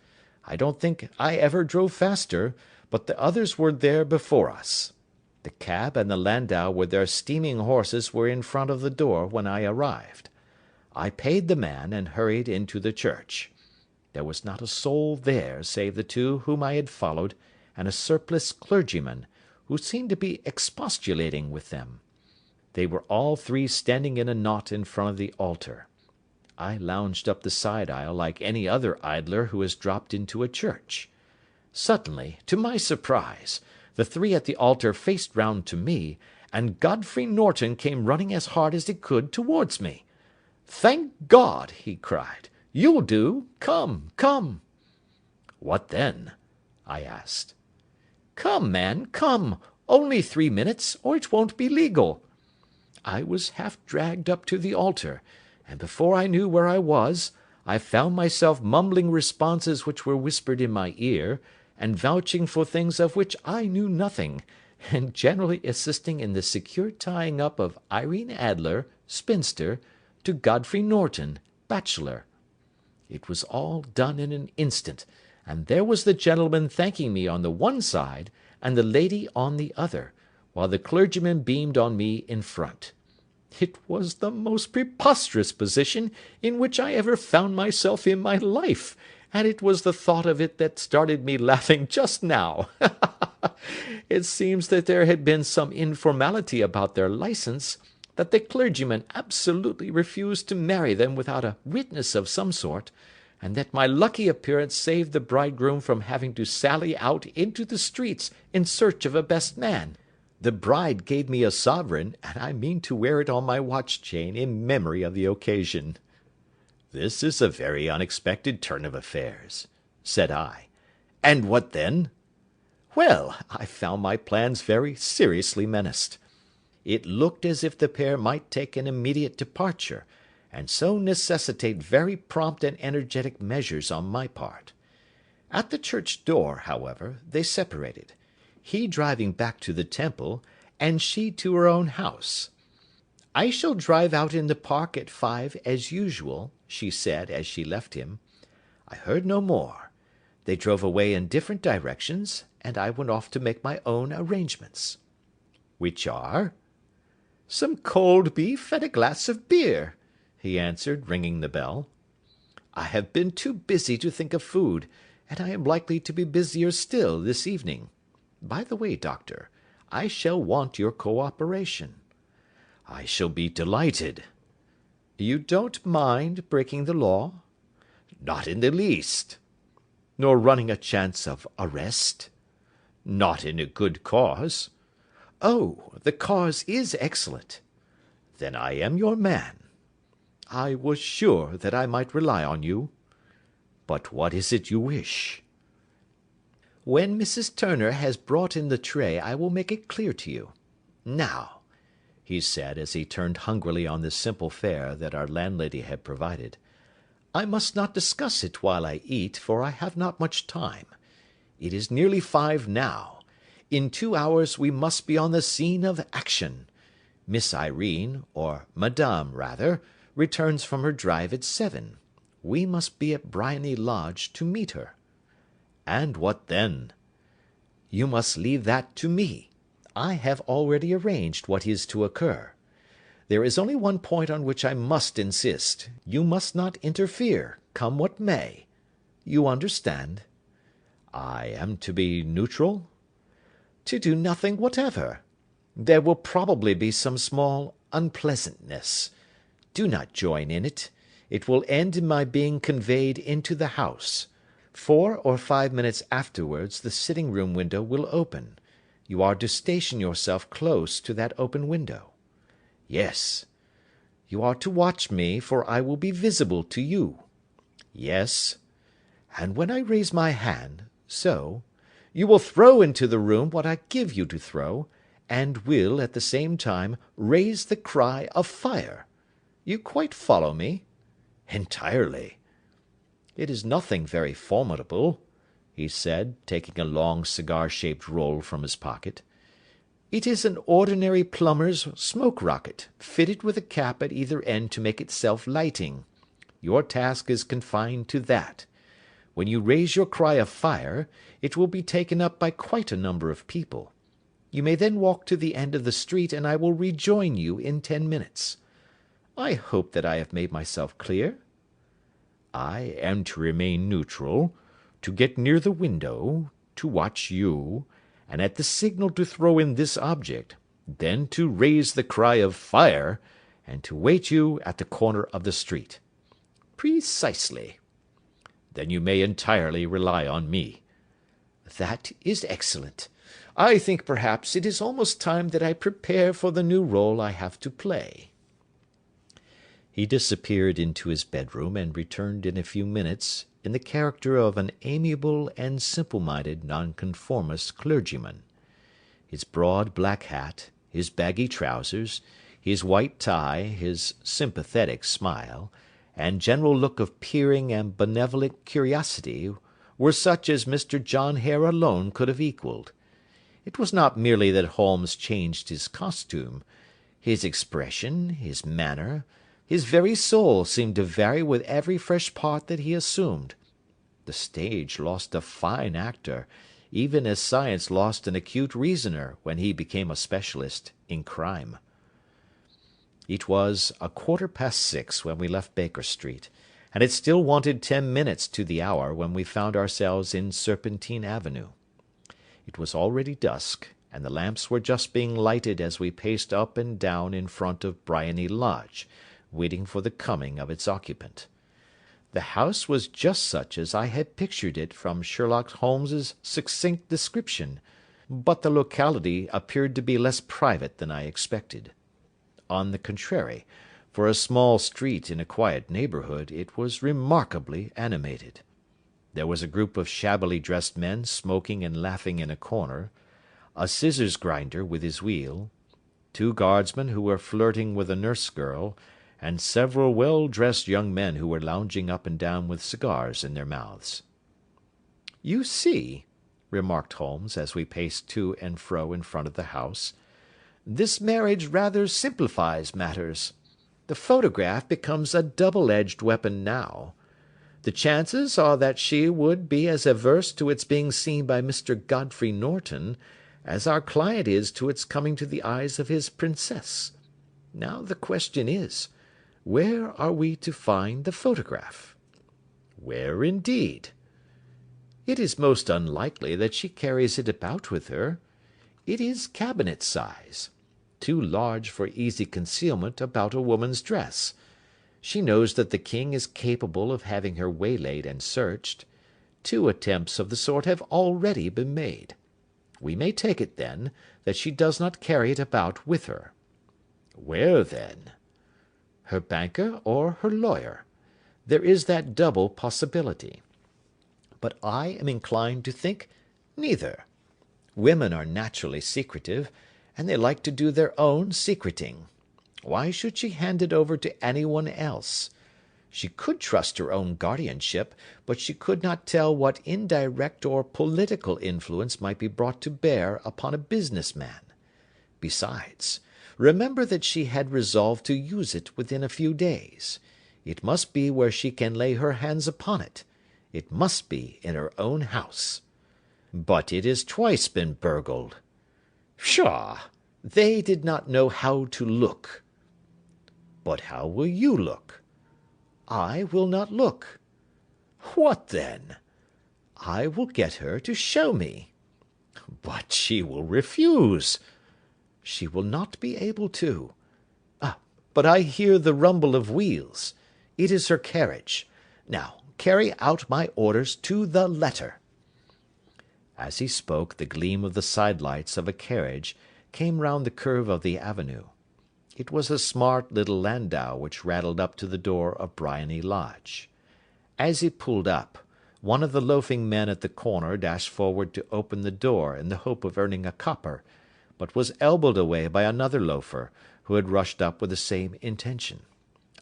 I don't think I ever drove faster, but the others were there before us. The cab and the landau with their steaming horses were in front of the door when I arrived. I paid the man and hurried into the church. There was not a soul there save the two whom I had followed, and a surpliced clergyman, who seemed to be expostulating with them. They were all three standing in a knot in front of the altar. I lounged up the side aisle like any other idler who has dropped into a church. Suddenly, to my surprise, the three at the altar faced round to me, and Godfrey Norton came running as hard as he could towards me. "Thank God!" he cried. "You'll do. Come, come." "What then?" I asked. "Come, man, come. Only 3 minutes, or it won't be legal." I was half dragged up to the altar, and before I knew where I was, I found myself mumbling responses which were whispered in my ear, and vouching for things of which I knew nothing, and generally assisting in the secure tying up of Irene Adler, spinster, to Godfrey Norton, bachelor. It was all done in an instant, and there was the gentleman thanking me on the one side, and the lady on the other, while the clergyman beamed on me in front. It was the most preposterous position in which I ever found myself in my life, and it was the thought of it that started me laughing just now. It seems that there had been some informality about their licence, that the clergyman absolutely refused to marry them without a witness of some sort, and that my lucky appearance saved the bridegroom from having to sally out into the streets in search of a best man. The bride gave me a sovereign, and I mean to wear it on my watch chain in memory of the occasion." "This is a very unexpected turn of affairs," said I. "And what then?" Well, I found my plans very seriously menaced. It looked as if the pair might take an immediate departure, and so necessitate very prompt and energetic measures on my part. At the church door, however, they separated, he driving back to the Temple, and she to her own house. "I shall drive out in the park at 5 as usual," she said as she left him. I heard no more. They drove away in different directions, and I went off to make my own arrangements. "Which are?" "Some cold beef and a glass of beer," he answered, ringing the bell. "I have been too busy to think of food, and I am likely to be busier still this evening. By the way, Doctor, I shall want your co-operation." "I shall be delighted." "You don't mind breaking the law?" "Not in the least." "Nor running a chance of arrest?" "Not in a good cause." "Oh, the cause is excellent." "Then I am your man." "I was sure that I might rely on you." "But what is it you wish?" "When Mrs. Turner has brought in the tray I will make it clear to you. Now," he said, as he turned hungrily on the simple fare that our landlady had provided, "I must not discuss it while I eat, for I have not much time. It is nearly 5 now. In 2 hours we must be on the scene of action. Miss Irene, or Madame rather, returns from her drive at 7. We must be at Briony Lodge to meet her." "And what then?" "You must leave that to me. I have already arranged what is to occur. There is only one point on which I must insist. You must not interfere, come what may. You understand?" "I am to be neutral?" "To do nothing whatever. There will probably be some small unpleasantness. Do not join in it. It will end in my being conveyed into the house. 4 or 5 minutes afterwards the sitting-room window will open. You are to station yourself close to that open window." "Yes." "You are to watch me, for I will be visible to you." "Yes." "And when I raise my hand, so, you will throw into the room what I give you to throw, and will, at the same time, raise the cry of fire. You quite follow me?" "Entirely." "It is nothing very formidable," he said, taking a long cigar-shaped roll from his pocket. "It is an ordinary plumber's smoke rocket, fitted with a cap at either end to make it self-lighting. Your task is confined to that. When you raise your cry of fire, it will be taken up by quite a number of people. You may then walk to the end of the street, and I will rejoin you in 10 minutes. I hope that I have made myself clear?" "I am to remain neutral, to get near the window, to watch you, and at the signal to throw in this object, then to raise the cry of fire, and to wait you at the corner of the street." "Precisely." "Then you may entirely rely on me." "That is excellent. I think perhaps it is almost time that I prepare for the new role I have to play." He disappeared into his bedroom, and returned in a few minutes in the character of an amiable and simple-minded nonconformist clergyman. His broad black hat, his baggy trousers, his white tie, his sympathetic smile, and general look of peering and benevolent curiosity were such as Mr. John Hare alone could have equalled. It was not merely that Holmes changed his costume. His expression, his manner, his very soul seemed to vary with every fresh part that he assumed. The stage lost a fine actor, even as science lost an acute reasoner when he became a specialist in crime. It was 6:15 when we left Baker Street, and it still wanted 10 minutes to the hour when we found ourselves in Serpentine Avenue. It was already dusk, and the lamps were just being lighted as we paced up and down in front of Briony Lodge, waiting for the coming of its occupant. The house was just such as I had pictured it from Sherlock Holmes's succinct description, but the locality appeared to be less private than I expected. On the contrary, for a small street in a quiet neighbourhood, it was remarkably animated. There was a group of shabbily dressed men smoking and laughing in a corner, a scissors grinder with his wheel, 2 guardsmen who were flirting with a nurse girl, and several well-dressed young men who were lounging up and down with cigars in their mouths. "You see," remarked Holmes, as we paced to and fro in front of the house, This marriage rather simplifies matters. The photograph becomes a double-edged weapon now. The chances are that she would be as averse to its being seen by Mr. Godfrey Norton as our client is to its coming to the eyes of his princess. Now the question is, where are we to find the photograph? Where indeed? It is most unlikely that she carries it about with her. It is cabinet size, too large for easy concealment about a woman's dress. She knows that the king is capable of having her waylaid and searched. 2 attempts of the sort have already been made. We may take it, then, that she does not carry it about with her. Where, then? Her banker or her lawyer. There is that double possibility. But I am inclined to think neither. Women are naturally secretive, and they like to do their own secreting. Why should she hand it over to any one else? She could trust her own guardianship, but she could not tell what indirect or political influence might be brought to bear upon a business man. Besides, remember that she had resolved to use it within a few days. It must be where she can lay her hands upon it. It must be in her own house. But it has twice been burgled. Pshaw! They did not know how to look. But how will you look? I will not look. What then? I will get her to show me. But she will refuse. She will not be able to. But I hear the rumble of wheels. It is her carriage. Now, carry out my orders to the letter. As he spoke, the gleam of the side-lights of a carriage came round the curve of the avenue. It was a smart little landau which rattled up to the door of Briony Lodge. As he pulled up, one of the loafing men at the corner dashed forward to open the door in the hope of earning a copper, but was elbowed away by another loafer, who had rushed up with the same intention.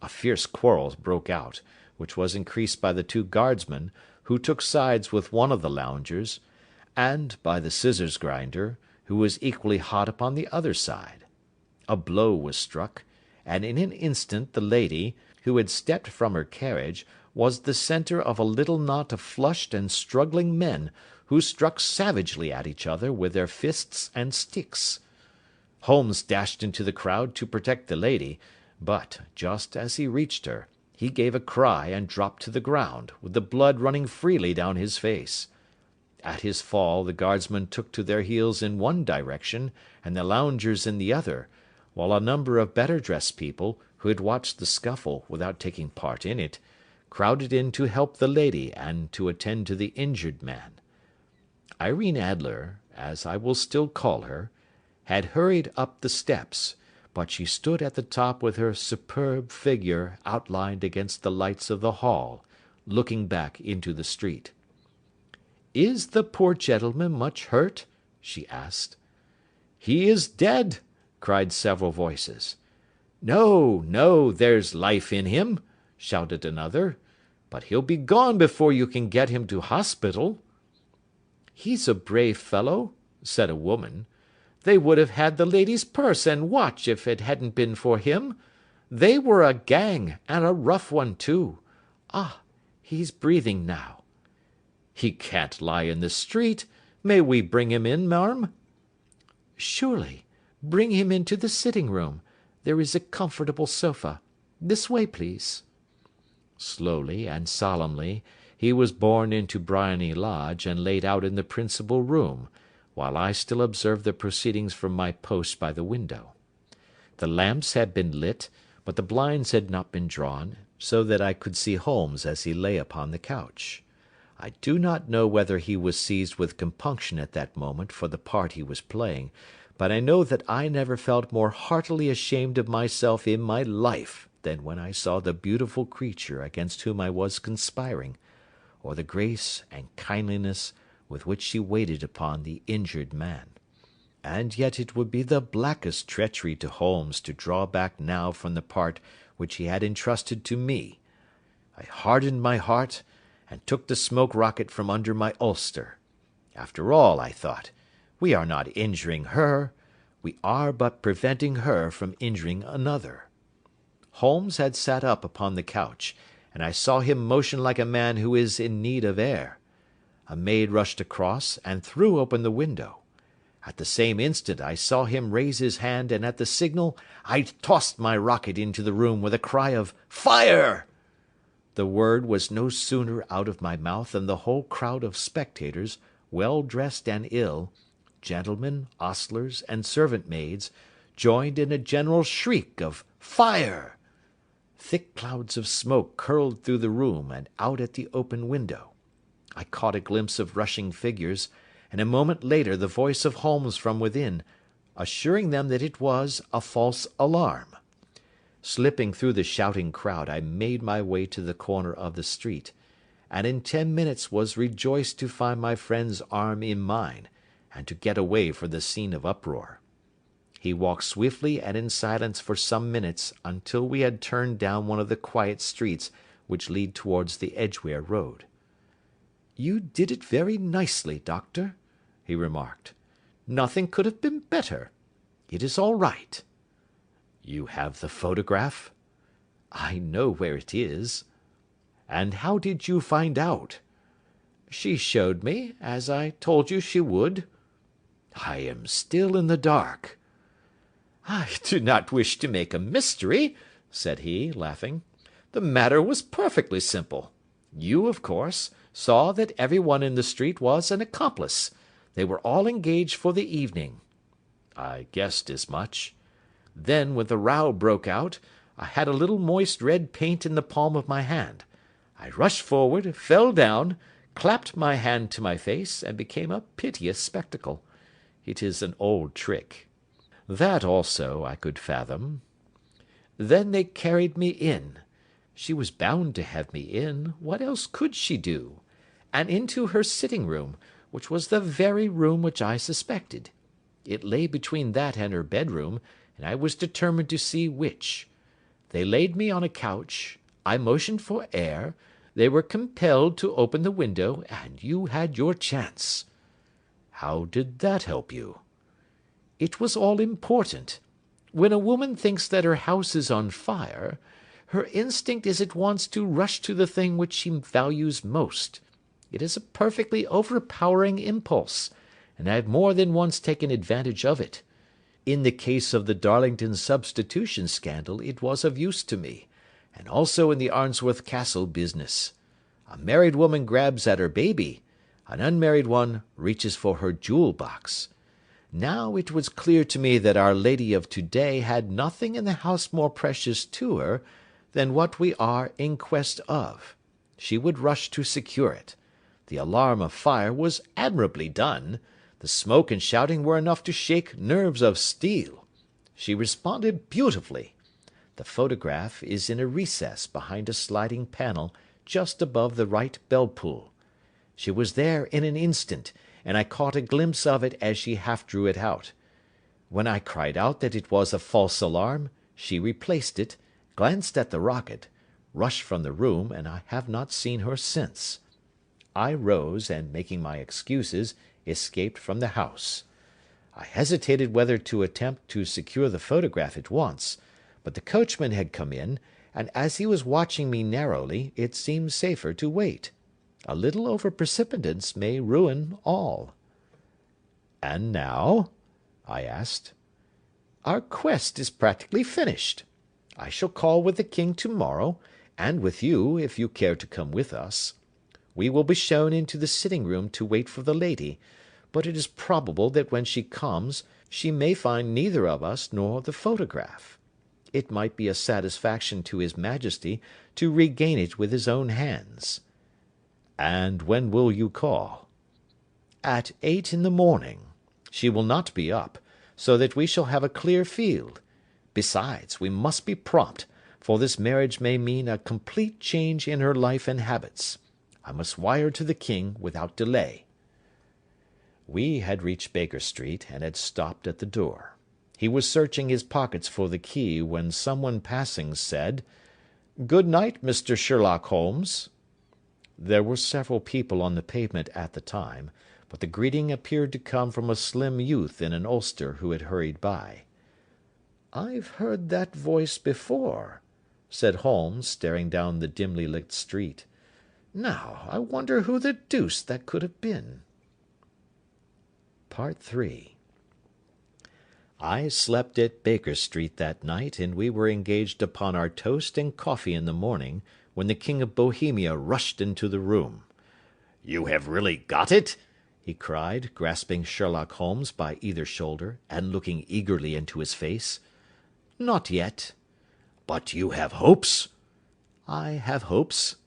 A fierce quarrel broke out, which was increased by the 2 guardsmen, who took sides with one of the loungers, and by the scissors grinder, who was equally hot upon the other side. A blow was struck, and in an instant the lady, who had stepped from her carriage, was the centre of a little knot of flushed and struggling men, who struck savagely at each other with their fists and sticks. Holmes dashed into the crowd to protect the lady, but, just as he reached her, he gave a cry and dropped to the ground, with the blood running freely down his face. At his fall the guardsmen took to their heels in one direction, and the loungers in the other, while a number of better-dressed people, who had watched the scuffle without taking part in it, crowded in to help the lady and to attend to the injured man. Irene Adler, as I will still call her, had hurried up the steps, but she stood at the top with her superb figure outlined against the lights of the hall, looking back into the street. "Is the poor gentleman much hurt?" she asked. "He is dead," cried several voices. "No, no, there's life in him," shouted another, "but he'll be gone before you can get him to hospital." "He's a brave fellow," said a woman. "They would have had the lady's purse and watch if it hadn't been for him. They were a gang, and a rough one too. Ah, he's breathing now." "He can't lie in the street. May we bring him in, marm?" "Surely. Bring him into the sitting-room. There is a comfortable sofa. This way, please." Slowly and solemnly he was borne into Briony Lodge and laid out in the principal room, while I still observed the proceedings from my post by the window. The lamps had been lit, but the blinds had not been drawn, so that I could see Holmes as he lay upon the couch. I do not know whether he was seized with compunction at that moment for the part he was playing, but I know that I never felt more heartily ashamed of myself in my life than when I saw the beautiful creature against whom I was conspiring, or the grace and kindliness with which she waited upon the injured man. And yet it would be the blackest treachery to Holmes to draw back now from the part which he had entrusted to me. I hardened my heart, and took the smoke rocket from under my ulster. After all, I thought, we are not injuring her. we are but preventing her from injuring another." Holmes had sat up upon the couch, and I saw him motion like a man who is in need of air. A maid rushed across and threw open the window. At the same instant I saw him raise his hand, and at the signal I tossed my rocket into the room with a cry of "Fire!" The word was no sooner out of my mouth than the whole crowd of spectators, well dressed and ill, gentlemen, ostlers, and servant maids, joined in a general shriek of "Fire!" Thick clouds of smoke curled through the room and out at the open window. I caught a glimpse of rushing figures, and a moment later the voice of Holmes from within, assuring them that it was a false alarm. Slipping through the shouting crowd, I made my way to the corner of the street, and in 10 minutes was rejoiced to find my friend's arm in mine, and to get away from the scene of uproar. He walked swiftly and in silence for some minutes until we had turned down one of the quiet streets which lead towards the Edgware Road. "You did it very nicely, Doctor," he remarked. "Nothing could have been better. It is all right." "You have the photograph?" "I know where it is." "And how did you find out?" "She showed me, as I told you she would." "I am still in the dark." "I do not wish to make a mystery," said he, laughing. "The matter was perfectly simple. You, of course, saw that everyone in the street was an accomplice. They were all engaged for the evening." "I guessed as much." "Then, when the row broke out, I had a little moist red paint in the palm of my hand. I rushed forward, fell down, clapped my hand to my face, and became a piteous spectacle. It is an old trick." "That also I could fathom." "Then they carried me in. She was bound to have me in. What else could she do? And into her sitting room, which was the very room which I suspected. It lay between that and her bedroom, and I was determined to see which. They laid me on a couch. I motioned for air. They were compelled to open the window, and you had your chance." "How did that help you?" "It was all important. When a woman thinks that her house is on fire, her instinct is at once to rush to the thing which she values most. It is a perfectly overpowering impulse, and I have more than once taken advantage of it. In the case of the Darlington substitution scandal it was of use to me, and also in the Arnsworth Castle business. A married woman grabs at her baby, an unmarried one reaches for her jewel box. Now it was clear to me that our lady of to-day had nothing in the house more precious to her than what we are in quest of. She would rush to secure it. The alarm of fire was admirably done. The smoke and shouting were enough to shake nerves of steel. She responded beautifully. The photograph is in a recess behind a sliding panel just above the right bell-pull. She was there in an instant, and I caught a glimpse of it as she half drew it out. When I cried out that it was a false alarm, she replaced it, glanced at the rocket, rushed from the room, and I have not seen her since. I rose, and making my excuses, escaped from the house. I hesitated whether to attempt to secure the photograph at once, but the coachman had come in, and as he was watching me narrowly, it seemed safer to wait. A little over-precipitance may ruin all." "And now?" I asked. "Our quest is practically finished. I shall call with the king to-morrow, and with you, if you care to come with us. We will be shown into the sitting-room to wait for the lady, but it is probable that when she comes she may find neither of us nor the photograph. It might be a satisfaction to his majesty to regain it with his own hands." "And when will you call?" "At 8 in the morning. She will not be up, so that we shall have a clear field. Besides, we must be prompt, for this marriage may mean a complete change in her life and habits. I must wire to the king without delay." We had reached Baker Street, and had stopped at the door. He was searching his pockets for the key, when someone passing said, "Good night, Mr. Sherlock Holmes." There were several people on the pavement at the time, but the greeting appeared to come from a slim youth in an ulster who had hurried by. "I've heard that voice before," said Holmes, staring down the dimly lit street. "Now, I wonder who the deuce that could have been." Part 3. I slept at Baker Street that night, and we were engaged upon our toast and coffee in the morning, when the King of Bohemia rushed into the room. "You have really got it?" he cried, grasping Sherlock Holmes by either shoulder, and looking eagerly into his face. "Not yet." "But you have hopes?" "I have hopes."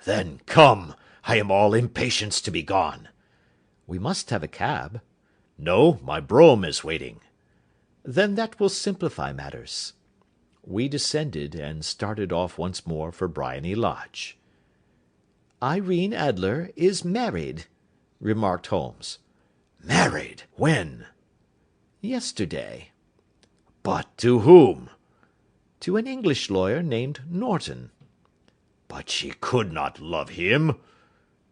"Then come, I am all impatience to be gone." "We must have a cab." "No, my brougham is waiting." "Then that will simplify matters." We descended, and started off once more for Briony Lodge. "Irene Adler is married," remarked Holmes. "Married? When?" "Yesterday." "But to whom?" "To an English lawyer named Norton." "But she could not love him."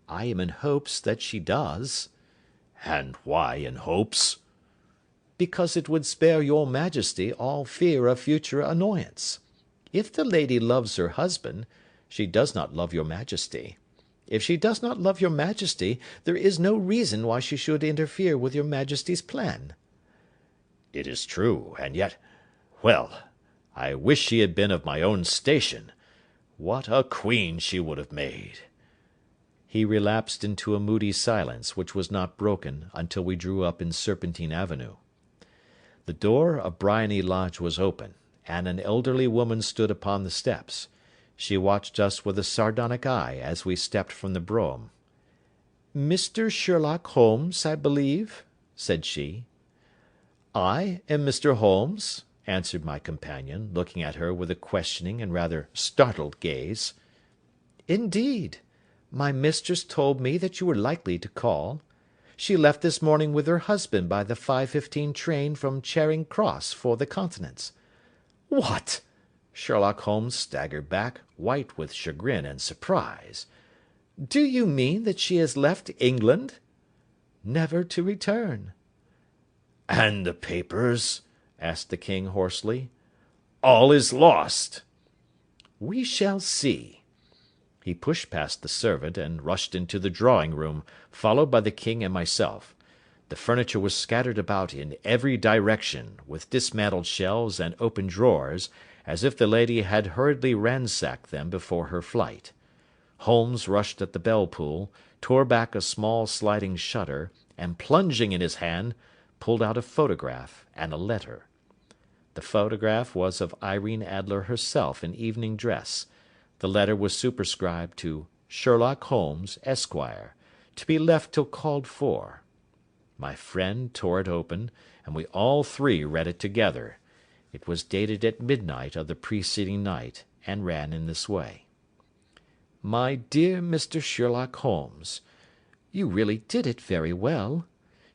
"I am in hopes that she does." "And why in hopes?" "Because it would spare your majesty all fear of future annoyance. If the lady loves her husband, she does not love your majesty. If she does not love your majesty, there is no reason why she should interfere with your majesty's plan." "It is true, and yet, well, I wish she had been of my own station. What a queen she would have made!" He relapsed into a moody silence, which was not broken until we drew up in Serpentine Avenue. The door of Briony Lodge was open, and an elderly woman stood upon the steps. She watched us with a sardonic eye as we stepped from the brougham. "Mr. Sherlock Holmes, I believe?" said she. "I am Mr. Holmes," answered my companion, looking at her with a questioning and rather startled gaze. "Indeed! My mistress told me that you were likely to call. She left this morning with her husband by the 5:15 train from Charing Cross for the Continent." "What!" Sherlock Holmes staggered back, white with chagrin and surprise. "Do you mean that she has left England?" "Never to return." "And the papers?" asked the king hoarsely. "All is lost." "We shall see." He pushed past the servant, and rushed into the drawing-room, followed by the king and myself. The furniture was scattered about in every direction, with dismantled shelves and open drawers, as if the lady had hurriedly ransacked them before her flight. Holmes rushed at the bell-pull, tore back a small sliding shutter, and, plunging in his hand, pulled out a photograph and a letter. The photograph was of Irene Adler herself in evening dress. The letter was superscribed to Sherlock Holmes, Esquire, to be left till called for. My friend tore it open, and we all three read it together. It was dated at midnight of the preceding night, and ran in this way: "My dear Mr. Sherlock Holmes, you really did it very well.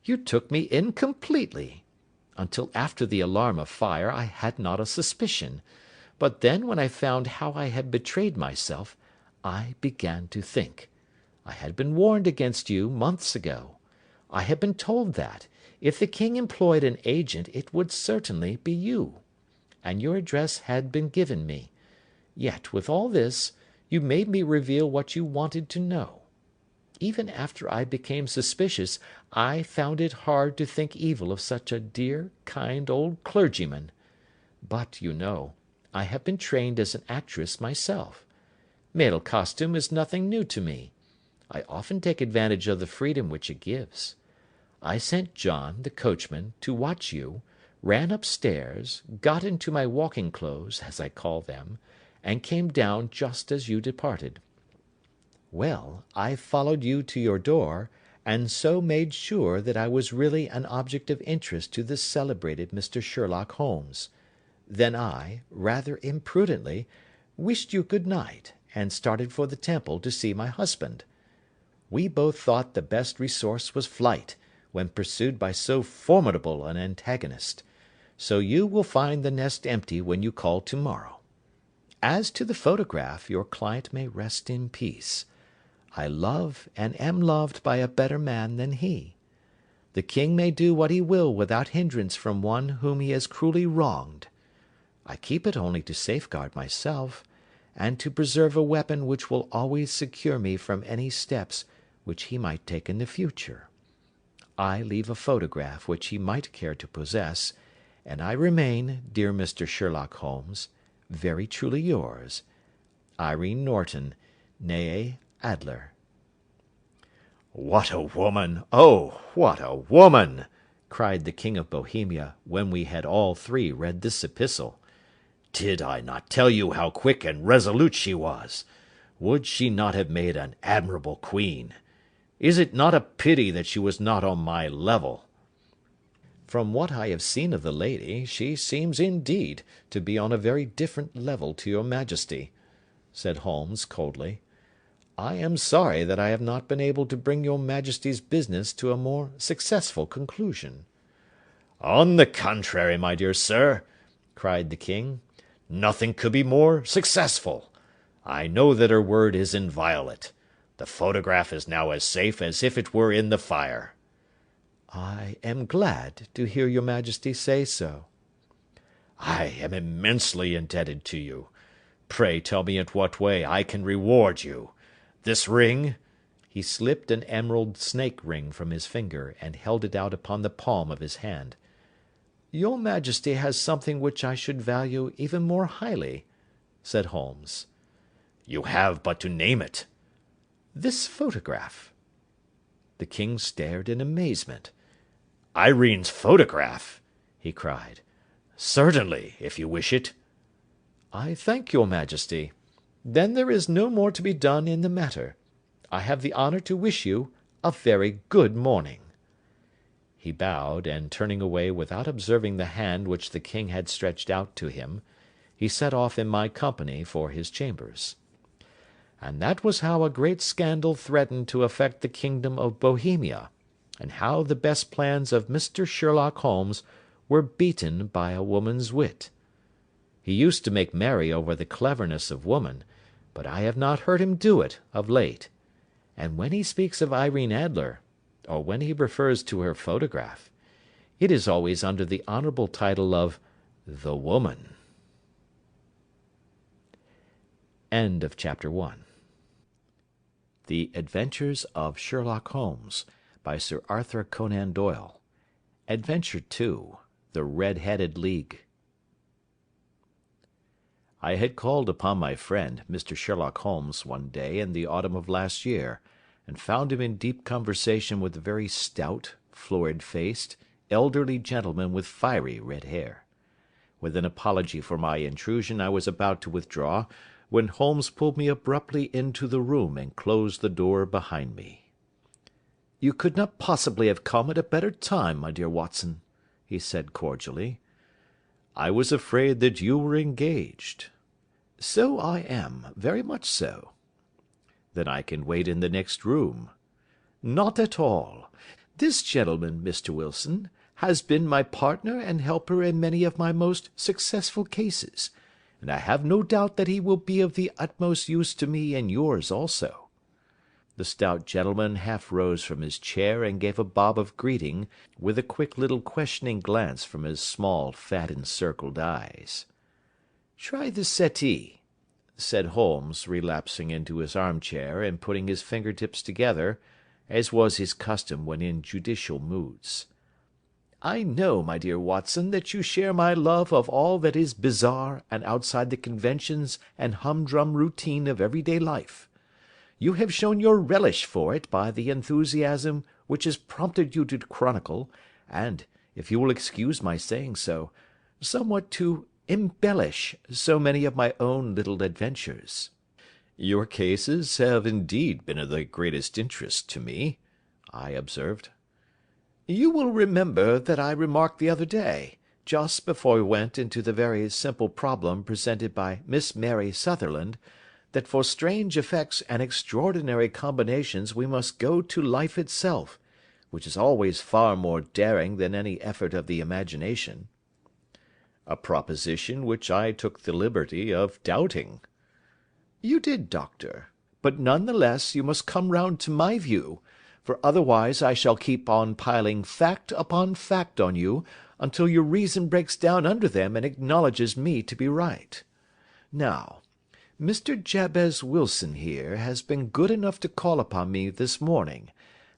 You took me in completely. Until after the alarm of fire I had not a suspicion, but then when I found how I had betrayed myself, I began to think. I had been warned against you months ago. I had been told that, if the king employed an agent, it would certainly be you. And your address had been given me. Yet, with all this, you made me reveal what you wanted to know. Even after I became suspicious, I found it hard to think evil of such a dear, kind old clergyman. But, you know, I have been trained as an actress myself. Male costume is nothing new to me. I often take advantage of the freedom which it gives. I sent John, the coachman, to watch you, ran upstairs, got into my walking clothes, as I call them, and came down just as you departed. Well, I followed you to your door, and so made sure that I was really an object of interest to the celebrated Mr. Sherlock Holmes. Then I, rather imprudently, wished you good night, and started for the Temple to see my husband. We both thought the best resource was flight, when pursued by so formidable an antagonist. So you will find the nest empty when you call to-morrow. As to the photograph, your client may rest in peace. I love and am loved by a better man than he. The king may do what he will without hindrance from one whom he has cruelly wronged. I keep it only to safeguard myself, and to preserve a weapon which will always secure me from any steps which he might take in the future. I leave a photograph which he might care to possess, and I remain, dear Mr. Sherlock Holmes, very truly yours, Irene Norton, née Adler. What a woman! Oh, what a woman! cried the King of Bohemia, when we had all three read this epistle. Did I not tell you how quick and resolute she was? Would she not have made an admirable queen? Is it not a pity that she was not on my level? From what I have seen of the lady, she seems indeed to be on a very different level to your majesty, said Holmes coldly. I am sorry that I have not been able to bring your majesty's business to a more successful conclusion. On the contrary, my dear sir, cried the king, nothing could be more successful. I know that her word is inviolate. The photograph is now as safe as if it were in the fire. I am glad to hear your majesty say so. I am immensely indebted to you. Pray tell me in what way I can reward you. This ring—" He slipped an emerald snake ring from his finger, and held it out upon the palm of his hand. "Your majesty has something which I should value even more highly," said Holmes. "You have but to name it." "This photograph." The king stared in amazement. "Irene's photograph!" he cried. "Certainly, if you wish it." "I thank your majesty. Then there is no more to be done in the matter. I have the honour to wish you a very good morning." He bowed, and turning away without observing the hand which the king had stretched out to him, he set off in my company for his chambers. And that was how a great scandal threatened to affect the kingdom of Bohemia, and how the best plans of Mr. Sherlock Holmes were beaten by a woman's wit. He used to make merry over the cleverness of woman, but I have not heard him do it of late, and when he speaks of Irene Adler, or when he refers to her photograph, it is always under the honourable title of the woman. End of Chapter 1. The Adventures of Sherlock Holmes, by Sir Arthur Conan Doyle. Adventure 2. The Red-Headed League. I had called upon my friend, Mr. Sherlock Holmes, one day in the autumn of last year, and found him in deep conversation with a very stout, florid-faced, elderly gentleman with fiery red hair. With an apology for my intrusion I was about to withdraw, when Holmes pulled me abruptly into the room and closed the door behind me. "You could not possibly have come at a better time, my dear Watson," he said cordially. "I was afraid that you were engaged." "So I am, very much so." "Then I can wait in the next room." "Not at all. This gentleman, Mr. Wilson, has been my partner and helper in many of my most successful cases, and I have no doubt that he will be of the utmost use to me and yours also." The stout gentleman half rose from his chair and gave a bob of greeting, with a quick little questioning glance from his small, fat encircled eyes. "Try the settee," said Holmes, relapsing into his armchair and putting his fingertips together, as was his custom when in judicial moods. "I know, my dear Watson, that you share my love of all that is bizarre and outside the conventions and humdrum routine of everyday life. You have shown your relish for it by the enthusiasm which has prompted you to chronicle, and, if you will excuse my saying so, somewhat to embellish so many of my own little adventures." "Your cases have indeed been of the greatest interest to me," I observed. "You will remember that I remarked the other day, just before we went into the very simple problem presented by Miss Mary Sutherland, that for strange effects and extraordinary combinations we must go to life itself, which is always far more daring than any effort of the imagination." "A proposition which I took the liberty of doubting." "You did, doctor, but none the less you must come round to my view, for otherwise I shall keep on piling fact upon fact on you until your reason breaks down under them and acknowledges me to be right. Now, Mr. Jabez Wilson here has been good enough to call upon me this morning,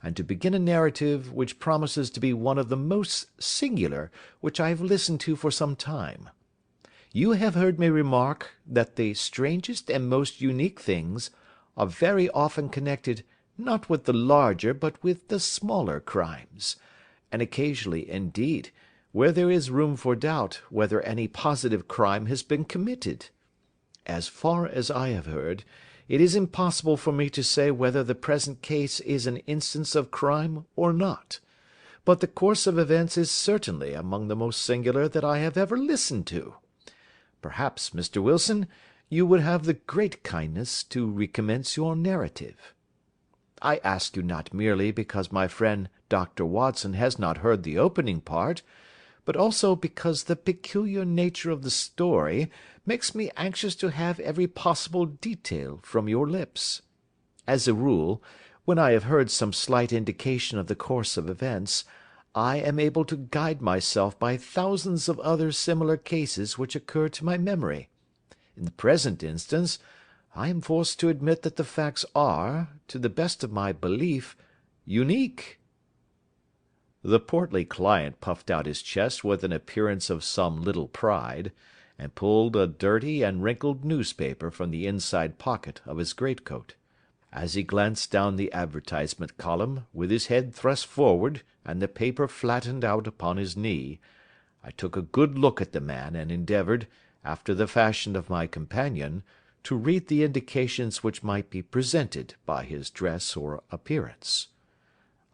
and to begin a narrative which promises to be one of the most singular which I have listened to for some time. You have heard me remark that the strangest and most unique things are very often connected not with the larger but with the smaller crimes, and occasionally, indeed, where there is room for doubt whether any positive crime has been committed. As far as I have heard, it is impossible for me to say whether the present case is an instance of crime or not, but the course of events is certainly among the most singular that I have ever listened to. Perhaps, Mr. Wilson, you would have the great kindness to recommence your narrative. I ask you not merely because my friend Dr. Watson has not heard the opening part, but also because the peculiar nature of the story makes me anxious to have every possible detail from your lips. As a rule, when I have heard some slight indication of the course of events, I am able to guide myself by thousands of other similar cases which occur to my memory. In the present instance, I am forced to admit that the facts are, to the best of my belief, unique." The portly client puffed out his chest with an appearance of some little pride, and pulled a dirty and wrinkled newspaper from the inside pocket of his greatcoat. As he glanced down the advertisement column, with his head thrust forward and the paper flattened out upon his knee, I took a good look at the man and endeavoured, after the fashion of my companion, to read the indications which might be presented by his dress or appearance.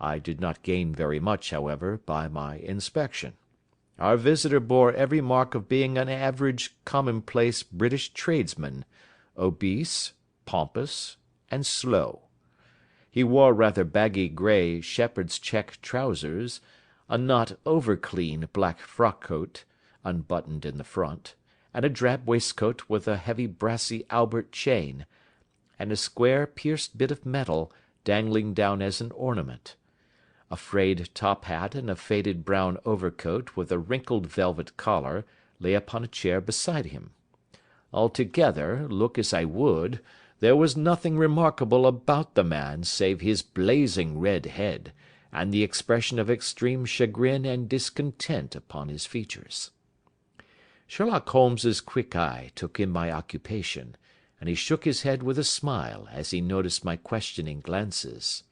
I did not gain very much, however, by my inspection. Our visitor bore every mark of being an average commonplace British tradesman, obese, pompous, and slow. He wore rather baggy grey shepherd's check trousers, a not over-clean black frock-coat, unbuttoned in the front, and a drab waistcoat with a heavy brassy Albert chain, and a square pierced bit of metal dangling down as an ornament. A frayed top hat and a faded brown overcoat with a wrinkled velvet collar lay upon a chair beside him. Altogether, look as I would, there was nothing remarkable about the man save his blazing red head, and the expression of extreme chagrin and discontent upon his features. Sherlock Holmes's quick eye took in my occupation, and he shook his head with a smile as he noticed my questioning glances.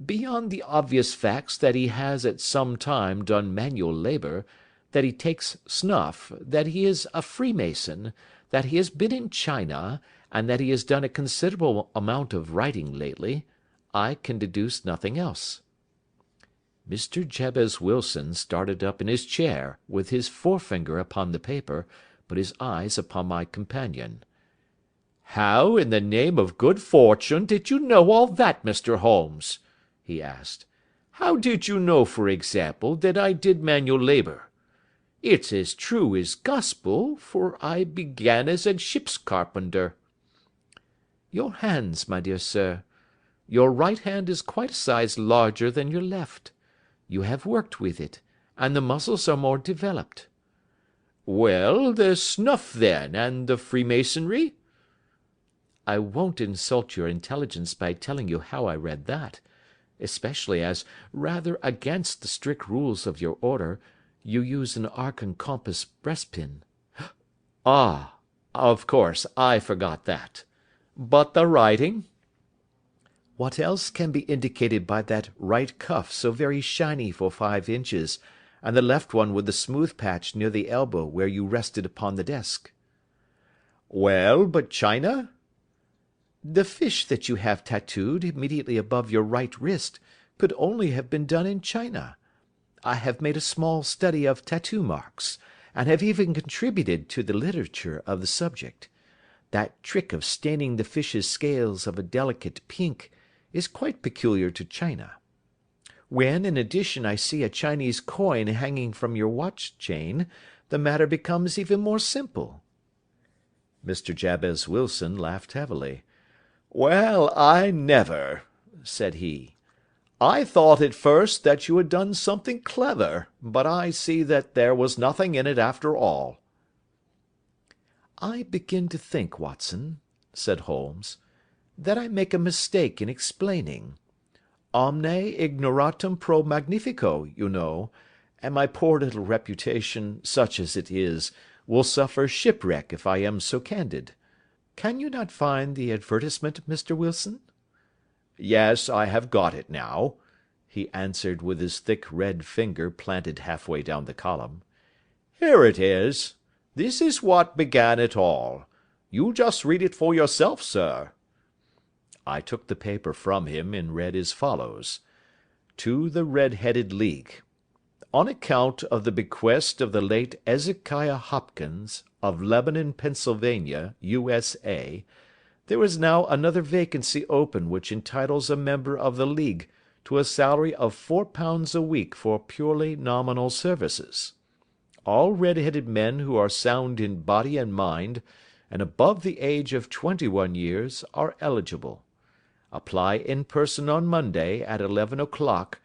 "Beyond the obvious facts that he has at some time done manual labour, that he takes snuff, that he is a Freemason, that he has been in China, and that he has done a considerable amount of writing lately, I can deduce nothing else." Mr. Jabez Wilson started up in his chair, with his forefinger upon the paper, but his eyes upon my companion. "How, in the name of good fortune, did you know all that, Mr. Holmes?" he asked. "How did you know, for example, that I did manual labour? It's as true as gospel, for I began as a ship's carpenter." "Your hands, my dear sir. Your right hand is quite a size larger than your left. You have worked with it, and the muscles are more developed." "Well, the snuff, then, and the Freemasonry?" "I won't insult your intelligence by telling you how I read that, especially as, rather against the strict rules of your order, you use an arc and compass breastpin." "Ah, of course, I forgot that. But the writing?" "What else can be indicated by that right cuff so very shiny for 5 inches, and the left one with the smooth patch near the elbow where you rested upon the desk?" "Well, but China?" "The fish that you have tattooed immediately above your right wrist could only have been done in China. I have made a small study of tattoo marks, and have even contributed to the literature of the subject. That trick of staining the fish's scales of a delicate pink is quite peculiar to China. When, in addition, I see a Chinese coin hanging from your watch chain, the matter becomes even more simple." Mr. Jabez Wilson laughed heavily. "Well, I never," said he. I thought at first that you had done something clever, but I see that there was nothing in it after all." "I begin to think, Watson," said Holmes, "that I make a mistake in explaining. Omne ignoratum pro magnifico, you know, and my poor little reputation, such as it is, will suffer shipwreck if I am so candid. Can you not find the advertisement, Mr. Wilson?" "Yes, I have got it now," he answered with his thick red finger planted halfway down the column. "Here it is. This is what began it all. You just read it for yourself, sir." I took the paper from him and read as follows: "To the Red-Headed League. On account of the bequest of the late Ezekiah Hopkins, of Lebanon, Pennsylvania, U.S.A., there is now another vacancy open which entitles a member of the League to a salary of £4 a week for purely nominal services. All red-headed men who are sound in body and mind, and above the age of 21 years, are eligible. Apply in person on Monday at 11 o'clock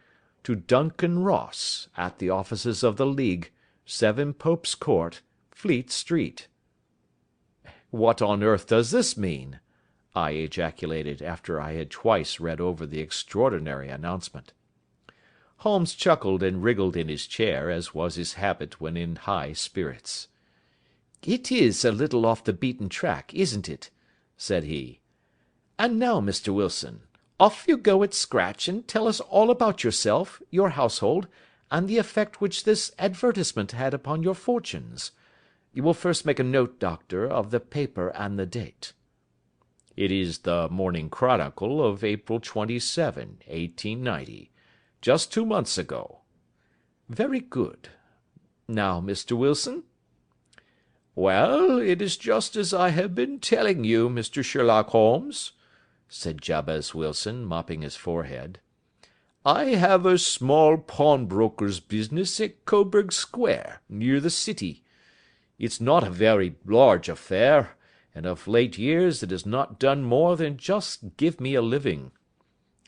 to Duncan Ross, at the offices of the League, 7 Pope's Court, Fleet Street." "What on earth does this mean?" I ejaculated after I had twice read over the extraordinary announcement. Holmes chuckled and wriggled in his chair, as was his habit when in high spirits. "It is a little off the beaten track, isn't it?" said he. "And now, Mr. Wilson, off you go at scratch and tell us all about yourself, your household, and the effect which this advertisement had upon your fortunes. You will first make a note, Doctor, of the paper and the date." "It is the Morning Chronicle of April 27, 1890, just 2 months ago." "Very good. Now, Mr. Wilson?" "Well, it is just as I have been telling you, Mr. Sherlock Holmes," said Jabez Wilson, mopping his forehead. "I have a small pawnbroker's business at Coburg Square, near the city. It's not a very large affair, and of late years it has not done more than just give me a living.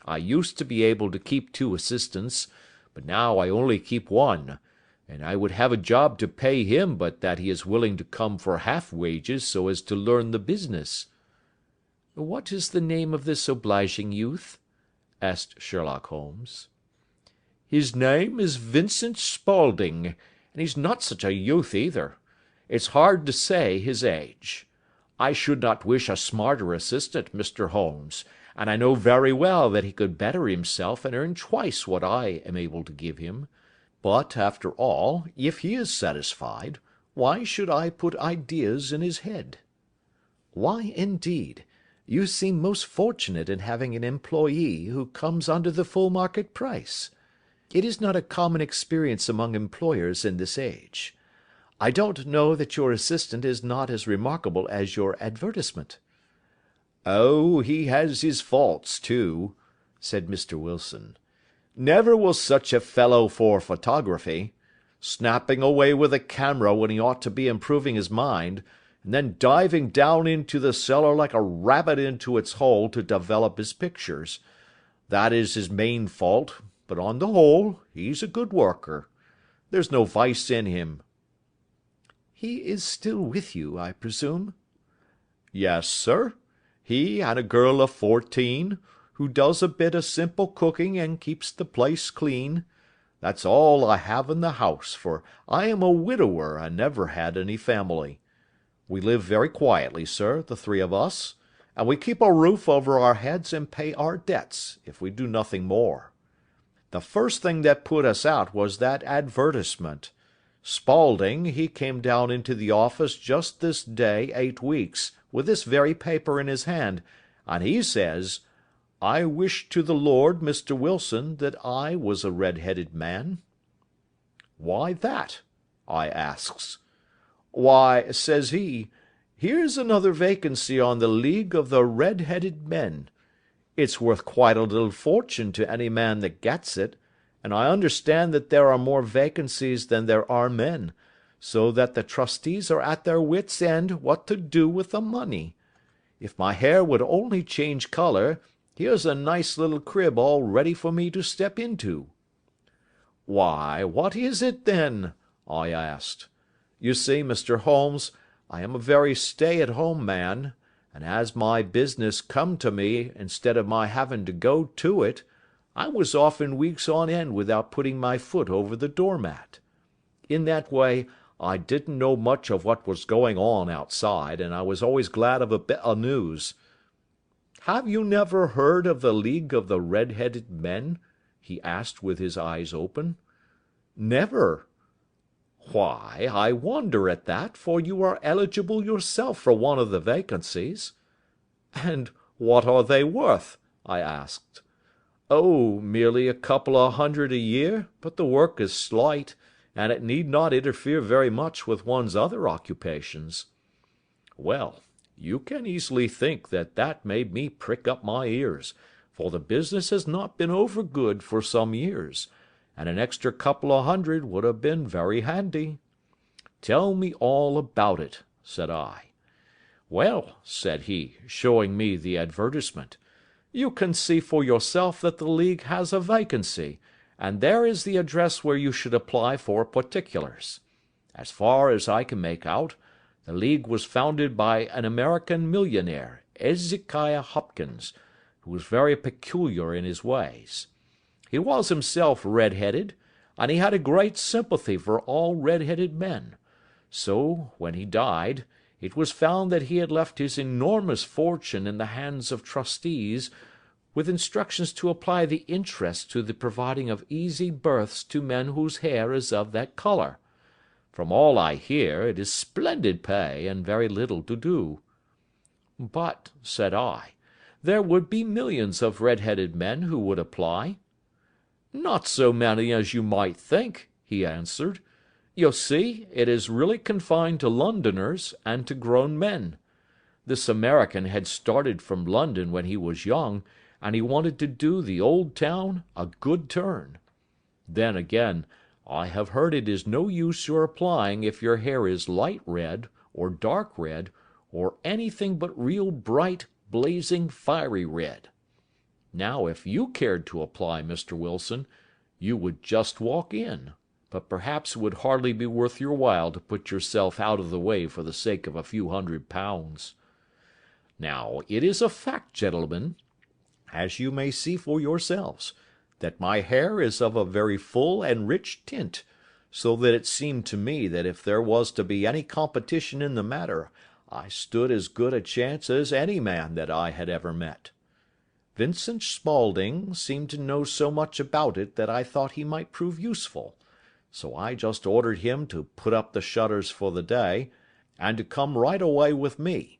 I used to be able to keep 2 assistants, but now I only keep 1, and I would have a job to pay him but that he is willing to come for half wages so as to learn the business." "What is the name of this obliging youth?" asked Sherlock Holmes. "His name is Vincent Spaulding, and he's not such a youth either. It's hard to say his age. I should not wish a smarter assistant, Mr. Holmes, and I know very well that he could better himself and earn twice what I am able to give him. But, after all, if he is satisfied, why should I put ideas in his head?" "Why, indeed? You seem most fortunate in having an employee who comes under the full market price. It is not a common experience among employers in this age. I don't know that your assistant is not as remarkable as your advertisement." "Oh, he has his faults, too," said Mr. Wilson. "Never was such a fellow for photography. Snapping away with a camera when he ought to be improving his mind, and then diving down into the cellar like a rabbit into its hole to develop his pictures. That is his main fault, but on the whole he's a good worker. There's no vice in him." "He is still with you, I presume?" "Yes, sir. He and a girl of 14, who does a bit of simple cooking and keeps the place clean. That's all I have in the house, for I am a widower and never had any family. We live very quietly, sir, the 3 of us, and we keep a roof over our heads and pay our debts, if we do nothing more. The first thing that put us out was that advertisement. Spaulding, he came down into the office just this day 8 weeks, with this very paper in his hand, and he says, 'I wish to the Lord, Mr. Wilson, that I was a red-headed man.' 'Why that?' I asks. 'Why,' says he, 'here's another vacancy on the League of the Red-headed Men. It's worth quite a little fortune to any man that gets it, and I understand that there are more vacancies than there are men, so that the trustees are at their wits' end what to do with the money. If my hair would only change colour, Here's a nice little crib all ready for me to step into." "Why, what is it, then?" I asked. "You see, Mr. Holmes, I am a very stay-at-home man, and as my business come to me instead of my having to go to it, I was often weeks on end without putting my foot over the doormat. In that way, I didn't know much of what was going on outside, and I was always glad of a bit of news. Have you never heard of the League of the Red-Headed Men?" he asked with his eyes open. "Never." "Why, I wonder at that, for you are eligible yourself for one of the vacancies." "And what are they worth?" I asked. "Oh, merely a couple of hundred a year, but the work is slight, and it need not interfere very much with one's other occupations." Well, you can easily think that that made me prick up my ears, for the business has not been over good for some years, and an extra couple of hundred would have been very handy. "Tell me all about it," said I. "Well," said he, showing me the advertisement, "you can see for yourself that the League has a vacancy, and there is the address where you should apply for particulars. As far as I can make out, the League was founded by an American millionaire, Ezekiah Hopkins, who was very peculiar in his ways. He was himself red-headed, and he had a great sympathy for all red-headed men. So, when he died, it was found that he had left his enormous fortune in the hands of trustees, with instructions to apply the interest to the providing of easy berths to men whose hair is of that colour. From all I hear, it is splendid pay, and very little to do." "But," said I, "there would be millions of red-headed men who would apply." "Not so many as you might think," he answered. "You see, it is really confined to Londoners, and to grown men. This American had started from London when he was young, and he wanted to do the old town a good turn. Then, again, I have heard it is no use your applying if your hair is light red, or dark red, or anything but real bright, blazing, fiery red. Now, if you cared to apply, Mr. Wilson, you would just walk in, but perhaps it would hardly be worth your while to put yourself out of the way for the sake of a few £100. Now, it is a fact, gentlemen, as you may see for yourselves, that my hair is of a very full and rich tint, so that it seemed to me that if there was to be any competition in the matter, I stood as good a chance as any man that I had ever met. Vincent Spaulding seemed to know so much about it that I thought he might prove useful, so I just ordered him to put up the shutters for the day, and to come right away with me.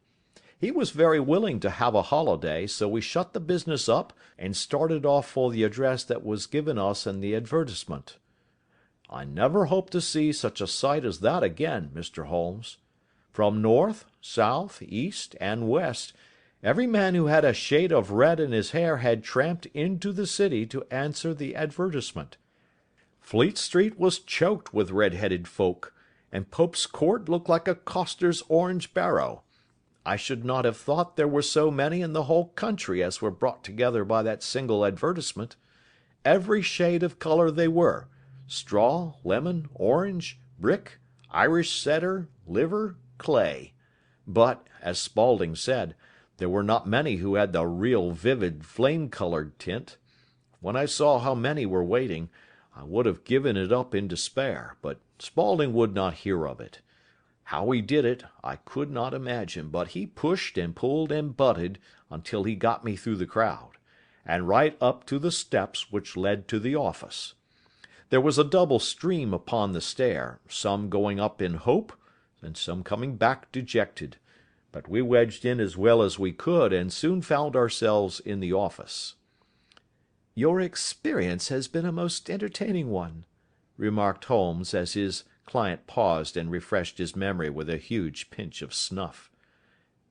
He was very willing to have a holiday, so we shut the business up and started off for the address that was given us in the advertisement. I never hope to see such a sight as that again, Mr. Holmes. From north, south, east, and west, every man who had a shade of red in his hair had tramped into the city to answer the advertisement. Fleet Street was choked with red-headed folk, and Pope's Court looked like a coster's orange barrow. I should not have thought there were so many in the whole country as were brought together by that single advertisement. Every shade of colour they were, straw, lemon, orange, brick, Irish setter, liver, clay. But, as Spaulding said, there were not many who had the real vivid flame-coloured tint. When I saw how many were waiting, I would have given it up in despair, but Spaulding would not hear of it. How he did it, I could not imagine, but he pushed and pulled and butted until he got me through the crowd, and right up to the steps which led to the office. There was a double stream upon the stair, some going up in hope, and some coming back dejected, but we wedged in as well as we could, and soon found ourselves in the office. "Your experience has been a most entertaining one," remarked Holmes, as his client paused and refreshed his memory with a huge pinch of snuff.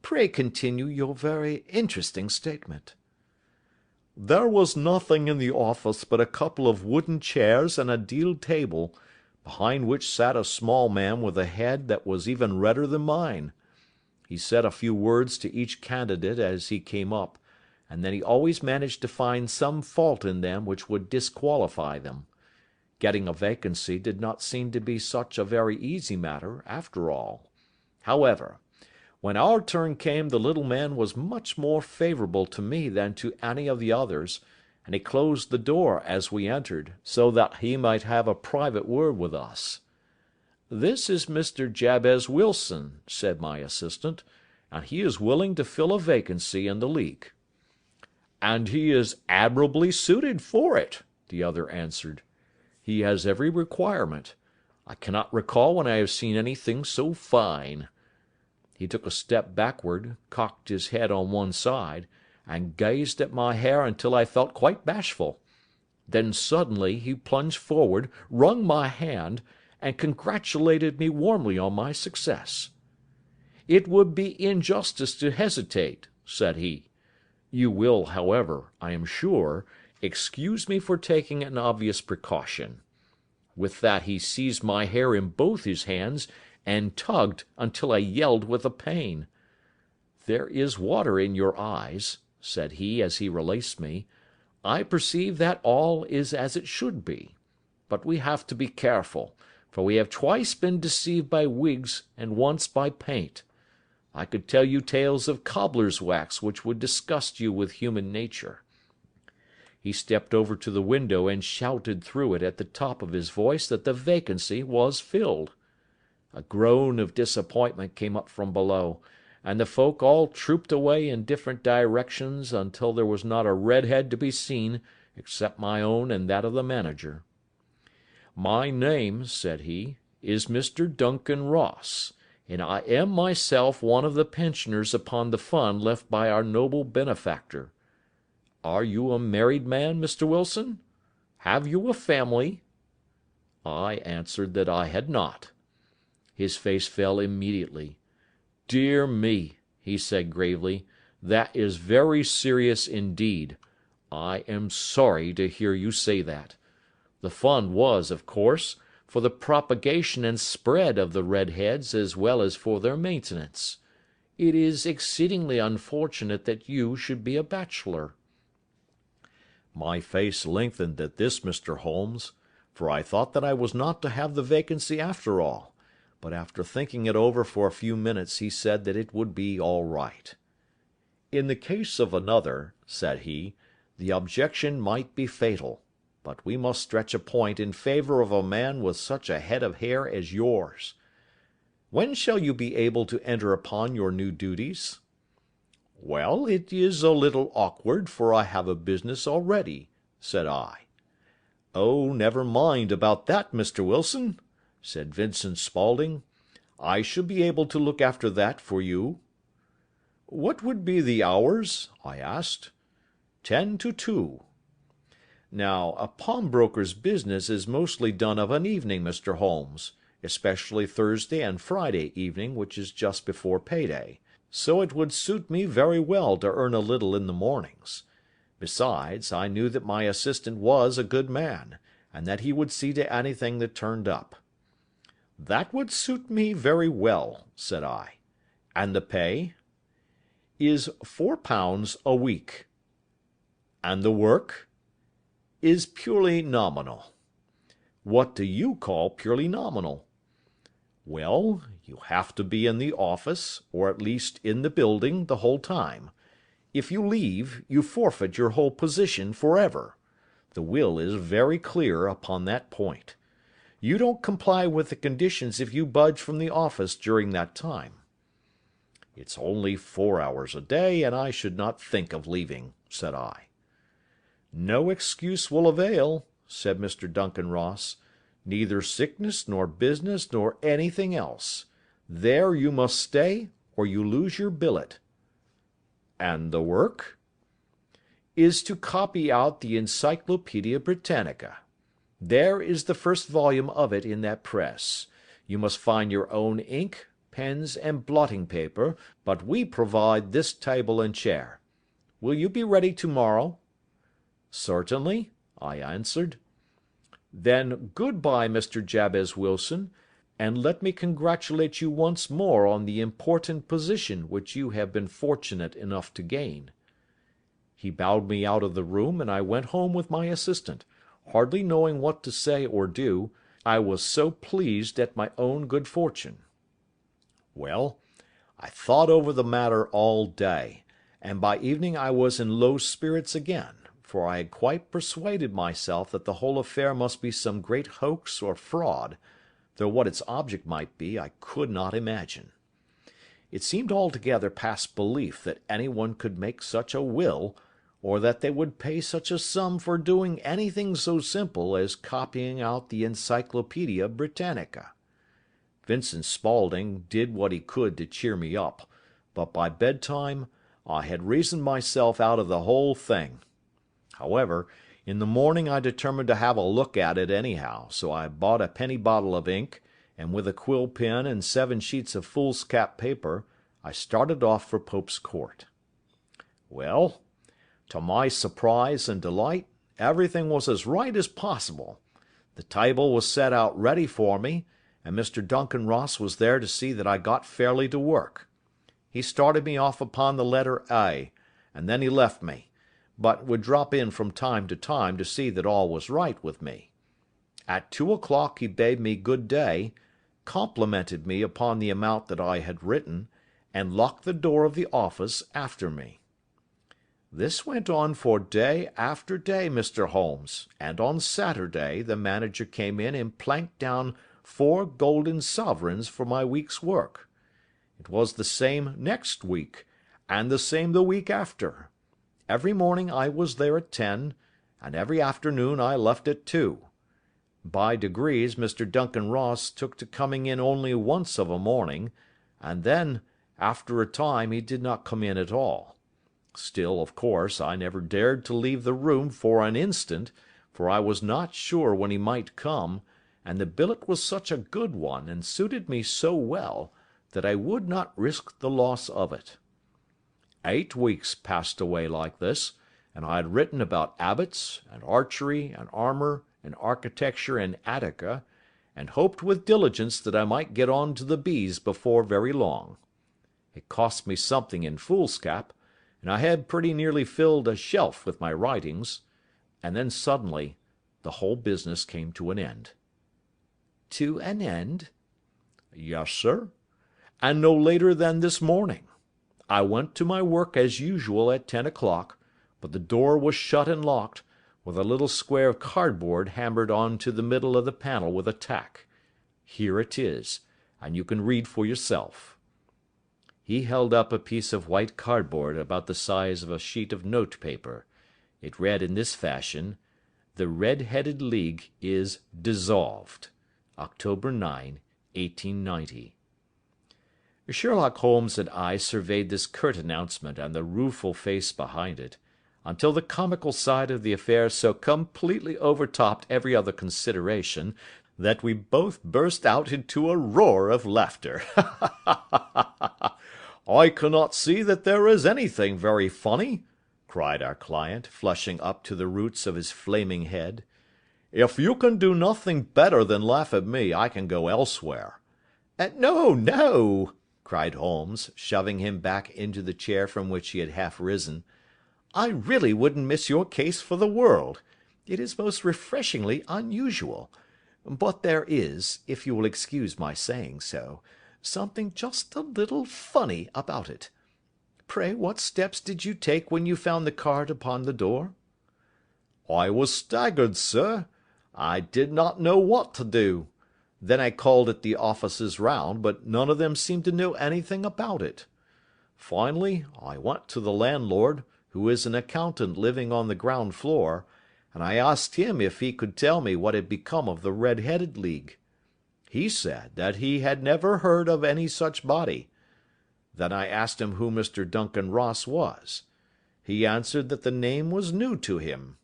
"Pray continue your very interesting statement." "There was nothing in the office but a couple of wooden chairs and a deal table, behind which sat a small man with a head that was even redder than mine. He said a few words to each candidate as he came up, and then he always managed to find some fault in them which would disqualify them. Getting a vacancy did not seem to be such a very easy matter, after all. However, when our turn came, the little man was much more favourable to me than to any of the others, and he closed the door as we entered, so that he might have a private word with us. "This is Mr. Jabez Wilson," said my assistant, "and he is willing to fill a vacancy in the league." "And he is admirably suited for it," the other answered. "He has every requirement. I cannot recall when I have seen anything so fine." He took a step backward, cocked his head on one side, and gazed at my hair until I felt quite bashful. Then suddenly he plunged forward, wrung my hand, and congratulated me warmly on my success. "It would be injustice to hesitate," said he. "You will, however, I am sure, excuse me for taking an obvious precaution." With that he seized my hair in both his hands and tugged until I yelled with the pain. "There is water in your eyes," said he as he released me. "I perceive that all is as it should be. But we have to be careful, for we have twice been deceived by wigs and once by paint. I could tell you tales of cobbler's wax which would disgust you with human nature." He stepped over to the window and shouted through it at the top of his voice that the vacancy was filled. A groan of disappointment came up from below, and the folk all trooped away in different directions until there was not a red head to be seen except my own and that of the manager. "My name," said he, "is Mr. Duncan Ross, and I am myself one of the pensioners upon the fund left by our noble benefactor. Are you a married man, Mr. Wilson? Have you a family?" I answered that I had not. His face fell immediately. "Dear me," he said gravely, "that is very serious indeed. I am sorry to hear you say that. The fund was, of course, for the propagation and spread of the red heads as well as for their maintenance. It is exceedingly unfortunate that you should be a bachelor." My face lengthened at this, Mr. Holmes, for I thought that I was not to have the vacancy after all, but after thinking it over for a few minutes he said that it would be all right. "In the case of another," said he, "the objection might be fatal, but we must stretch a point in favour of a man with such a head of hair as yours. When shall you be able to enter upon your new duties?" "Well, it is a little awkward, for I have a business already," said I. "Oh, never mind about that, Mr. Wilson," said Vincent Spaulding. "I shall be able to look after that for you." "What would be the hours?" I asked. 10 to 2. Now, a pawnbroker's business is mostly done of an evening, Mr. Holmes, especially Thursday and Friday evening, which is just before payday. So it would suit me very well to earn a little in the mornings. Besides, I knew that my assistant was a good man, and that he would see to anything that turned up. "That would suit me very well," said I. "And the pay?" "Is £4 a week." "And the work?" "Is purely nominal." "What do you call purely nominal?" "Well, you have to be in the office, or at least in the building, the whole time. If you leave, you forfeit your whole position forever. The will is very clear upon that point. You don't comply with the conditions if you budge from the office during that time." "It's only 4 hours a day, and I should not think of leaving," said I. "No excuse will avail," said Mr. Duncan Ross. "Neither sickness nor business nor anything else. There you must stay, or you lose your billet." "And the work?" "Is to copy out the Encyclopaedia Britannica. There is the first volume of it in that press. You must find your own ink, pens, and blotting paper, but we provide this table and chair. Will you be ready tomorrow?" "Certainly," I answered. "Then good-bye, Mr. Jabez Wilson, and let me congratulate you once more on the important position which you have been fortunate enough to gain." He bowed me out of the room, and I went home with my assistant, hardly knowing what to say or do, I was so pleased at my own good fortune. Well, I thought over the matter all day, and by evening I was in low spirits again, for I had quite persuaded myself that the whole affair must be some great hoax or fraud, though what its object might be I could not imagine. It seemed altogether past belief that anyone could make such a will, or that they would pay such a sum for doing anything so simple as copying out the Encyclopaedia Britannica. Vincent Spaulding did what he could to cheer me up, but by bedtime I had reasoned myself out of the whole thing. However, in the morning I determined to have a look at it anyhow, so I bought a penny bottle of ink, and with a quill pen and 7 sheets of foolscap paper, I started off for Pope's Court. Well, to my surprise and delight, everything was as right as possible. The table was set out ready for me, and Mr. Duncan Ross was there to see that I got fairly to work. He started me off upon the letter A, and then he left me, but would drop in from time to see that all was right with me. At 2 o'clock he bade me good day, complimented me upon the amount that I had written, and locked the door of the office after me. This went on for day after day, Mr. Holmes, and on Saturday the manager came in and planked down 4 golden sovereigns for my week's work. It was the same next week, and the same the week after. Every morning I was there at 10, and every afternoon I left at 2. By degrees Mr. Duncan Ross took to coming in only once of a morning, and then, after a time, he did not come in at all. Still, of course, I never dared to leave the room for an instant, for I was not sure when he might come, and the billet was such a good one, and suited me so well, that I would not risk the loss of it. 8 weeks passed away like this, and I had written about abbots, and archery, and armour, and architecture in Attica, and hoped with diligence that I might get on to the bees before very long. It cost me something in foolscap, and I had pretty nearly filled a shelf with my writings, and then suddenly the whole business came to an end. To an end? Yes, sir, and no later than this morning. I went to my work as usual at 10 o'clock, but the door was shut and locked, with a little square of cardboard hammered on to the middle of the panel with a tack. Here it is, and you can read for yourself. He held up a piece of white cardboard about the size of a sheet of note-paper. It read in this fashion: "The Red-Headed League is dissolved. October 9, 1890. Sherlock Holmes and I surveyed this curt announcement and the rueful face behind it, until the comical side of the affair so completely overtopped every other consideration that we both burst out into a roar of laughter. "I cannot see that there is anything very funny," cried our client, flushing up to the roots of his flaming head. "If you can do nothing better than laugh at me, I can go elsewhere." "No, no," cried Holmes, shoving him back into the chair from which he had half risen. "I really wouldn't miss your case for the world. It is most refreshingly unusual. But there is, if you will excuse my saying so, something just a little funny about it. Pray, what steps did you take when you found the card upon the door?" "I was staggered, sir. I did not know what to do. Then I called at the offices round, but none of them seemed to know anything about it. Finally, I went to the landlord, who is an accountant living on the ground floor, and I asked him if he could tell me what had become of the Red-Headed League. He said that he had never heard of any such body. Then I asked him who Mr. Duncan Ross was. He answered that the name was new to him.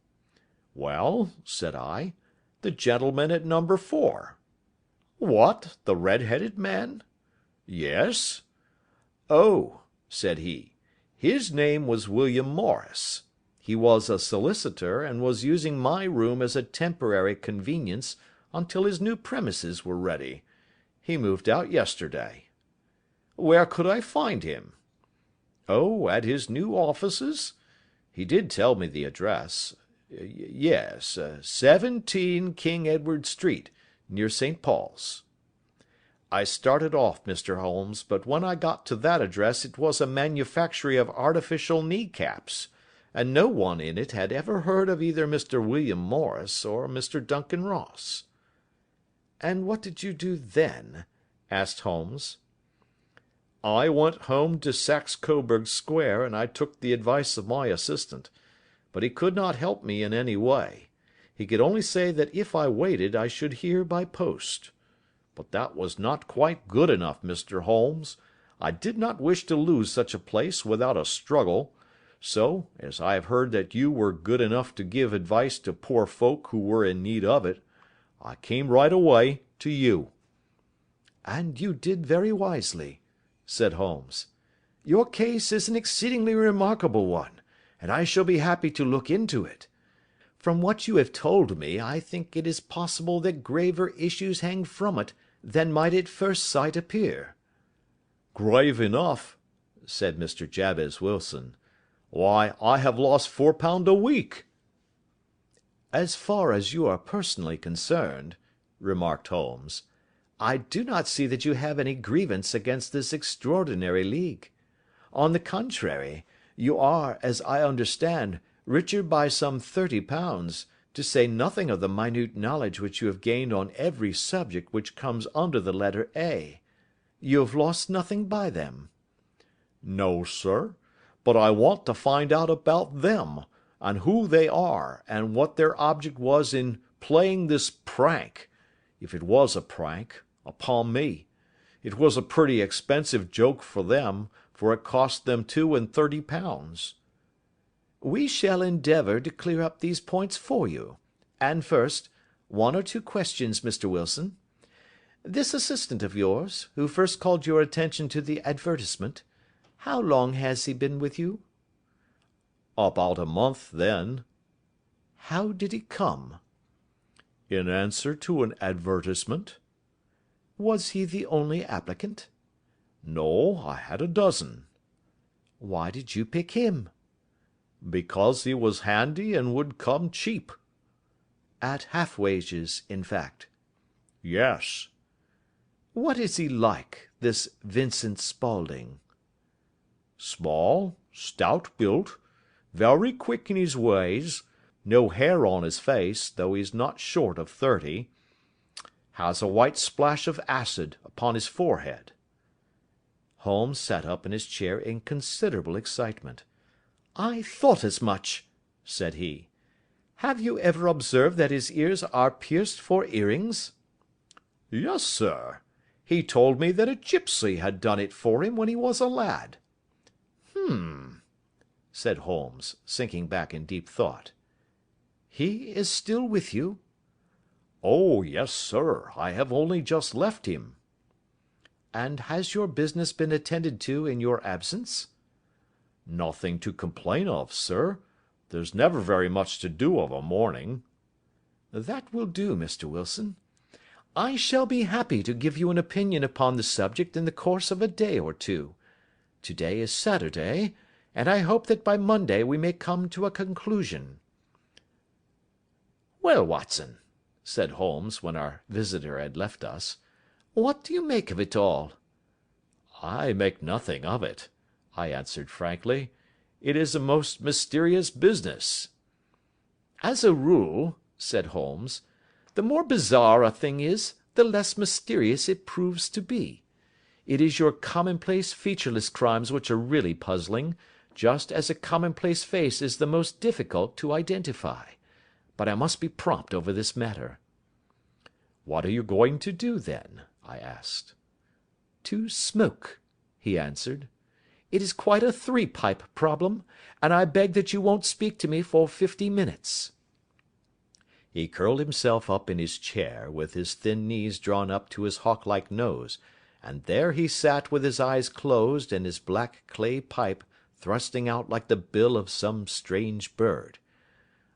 "Well," said I, "the gentleman at number 4. "What, the red-headed man?" "Yes." "Oh," said he, "his name was William Morris. He was a solicitor, and was using my room as a temporary convenience until his new premises were ready. He moved out yesterday." "Where could I find him?" "Oh, at his new offices. He did tell me the address. Yes, 17 King Edward Street, near St. Paul's. I started off, Mr. Holmes, but when I got to that address it was a manufactory of artificial knee-caps, and no one in it had ever heard of either Mr. William Morris or Mr. Duncan Ross. And what did you do then? Asked Holmes. I went home to Saxe Coburg Square, and I took the advice of my assistant, but he could not help me in any way. He could only say that if I waited I should hear by post. But that was not quite good enough, Mr. Holmes. I did not wish to lose such a place without a struggle, so, as I have heard that you were good enough to give advice to poor folk who were in need of it, I came right away to you. And you did very wisely, said Holmes. Your case is an exceedingly remarkable one, and I shall be happy to look into it. From what you have told me, I think it is possible that graver issues hang from it than might at first sight appear. Grave enough, said Mr. Jabez Wilson. Why, I have lost £4 a week. As far as you are personally concerned, remarked Holmes, I do not see that you have any grievance against this extraordinary league. On the contrary, you are, as I understand, richer by some £30, to say nothing of the minute knowledge which you have gained on every subject which comes under the letter A. You have lost nothing by them. No, sir, but I want to find out about them, and who they are, and what their object was in playing this prank, if it was a prank, upon me. It was a pretty expensive joke for them, for it cost them £32. We shall endeavour to clear up these points for you. And first, one or two questions, Mr. Wilson. This assistant of yours, who first called your attention to the advertisement, how long has he been with you? About a month, then. How did he come? In answer to an advertisement. Was he the only applicant? No, I had a dozen. Why did you pick him? Because he was handy and would come cheap. At half wages, in fact. Yes. What is he like, this Vincent Spaulding? Small, stout built, very quick in his ways, no hair on his face, though he's not short of 30, has a white splash of acid upon his forehead. Holmes sat up in his chair in considerable excitement. I thought as much, said he. Have you ever observed that his ears are pierced for earrings? Yes, sir. He told me that a gipsy had done it for him when he was a lad. Said Holmes, sinking back in deep thought. He is still with you? Oh, yes, sir. I have only just left him. And has your business been attended to in your absence? Nothing to complain of, sir. There's never very much to do of a morning. That will do, Mr. Wilson. I shall be happy to give you an opinion upon the subject in the course of a day or two. To-day is Saturday, and I hope that by Monday we may come to a conclusion. Well, Watson, said Holmes, when our visitor had left us, what do you make of it all? I make nothing of it, I answered frankly. It is a most mysterious business. As a rule, said Holmes, the more bizarre a thing is, the less mysterious it proves to be. It is your commonplace featureless crimes which are really puzzling, just as a commonplace face is the most difficult to identify. But I must be prompt over this matter. What are you going to do, then? I asked. To smoke, he answered. It is quite a three-pipe problem, and I beg that you won't speak to me for 50 minutes. He curled himself up in his chair, with his thin knees drawn up to his hawk-like nose, and there he sat with his eyes closed and his black clay pipe thrusting out like the bill of some strange bird.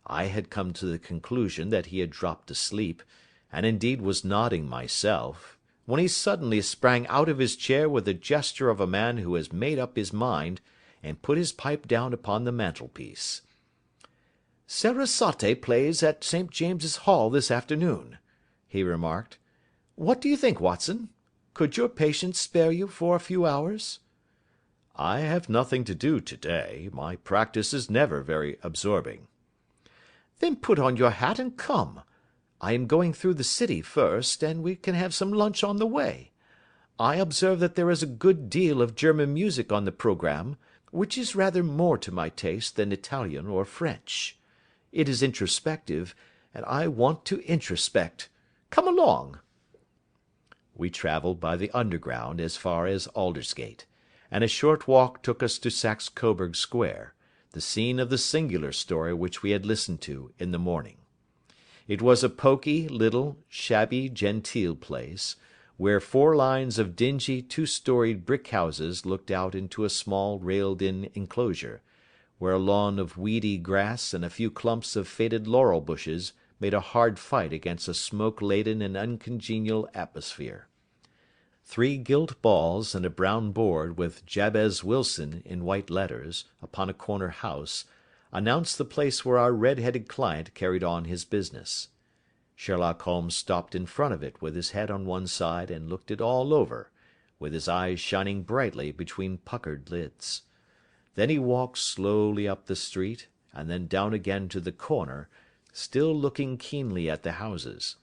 I had come to the conclusion that he had dropped asleep, and indeed was nodding myself, when he suddenly sprang out of his chair with the gesture of a man who has made up his mind, and put his pipe down upon the mantelpiece. "Sarasate plays at St. James's Hall this afternoon," he remarked. "What do you think, Watson? Could your patient spare you for a few hours?" "I have nothing to do to-day. My practice is never very absorbing." "Then put on your hat and come. I am going through the city first, and we can have some lunch on the way. I observe that there is a good deal of German music on the programme, which is rather more to my taste than Italian or French. It is introspective, and I want to introspect. Come along." We travelled by the Underground as far as Aldersgate, and a short walk took us to Saxe Coburg Square, the scene of the singular story which we had listened to in the morning. It was a poky, little, shabby genteel place, where 4 lines of dingy 2-storied brick houses looked out into a small railed-in enclosure, where a lawn of weedy grass and a few clumps of faded laurel bushes made a hard fight against a smoke-laden and uncongenial atmosphere. 3 gilt balls and a brown board with Jabez Wilson in white letters upon a corner house announced the place where our red-headed client carried on his business. Sherlock Holmes stopped in front of it with his head on one side and looked it all over, with his eyes shining brightly between puckered lids. Then he walked slowly up the street, and then down again to the corner, still looking keenly at the houses.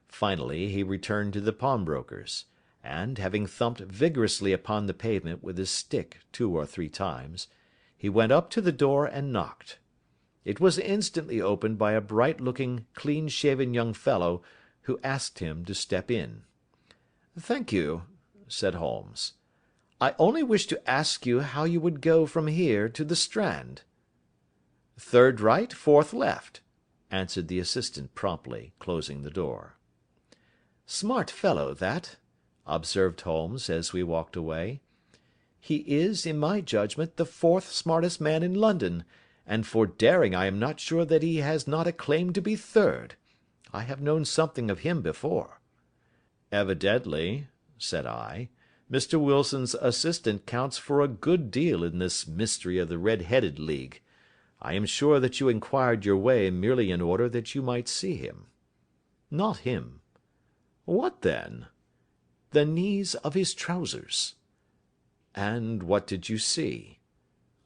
Finally he returned to the pawnbroker's, and, having thumped vigorously upon the pavement with his stick 2 or 3 times, he went up to the door and knocked. It was instantly opened by a bright-looking, clean-shaven young fellow, who asked him to step in. "Thank you," said Holmes. "I only wished to ask you how you would go from here to the Strand." "Third right, fourth left," answered the assistant promptly, closing the door. "Smart fellow, that," observed Holmes as we walked away. "He is, in my judgment, the 4th smartest man in London, and for daring I am not sure that he has not a claim to be 3rd. I have known something of him before." "Evidently," said I, "Mr. Wilson's assistant counts for a good deal in this mystery of the Red-Headed League. I am sure that you inquired your way merely in order that you might see him." "Not him." "What then?" "The knees of his trousers." "And what did you see?"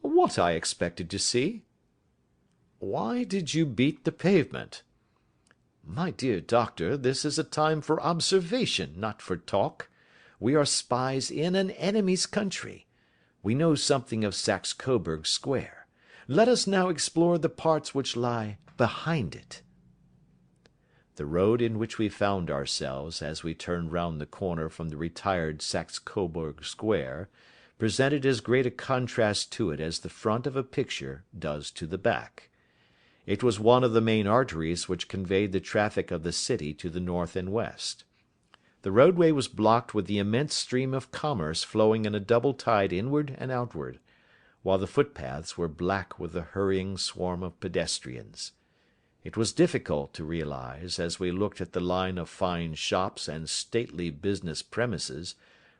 "What I expected to see." "Why did you beat the pavement?" "My dear doctor, this is a time for observation, not for talk. We are spies in an enemy's country. We know something of Saxe Coburg Square. Let us now explore the parts which lie behind it." The road in which we found ourselves, as we turned round the corner from the retired Saxe Coburg Square, presented as great a contrast to it as the front of a picture does to the back. It was one of the main arteries which conveyed the traffic of the city to the north and west. The roadway was blocked with the immense stream of commerce flowing in a double tide inward and outward, while the footpaths were black with the hurrying swarm of pedestrians. It was difficult to realise, as we looked at the line of fine shops and stately business premises,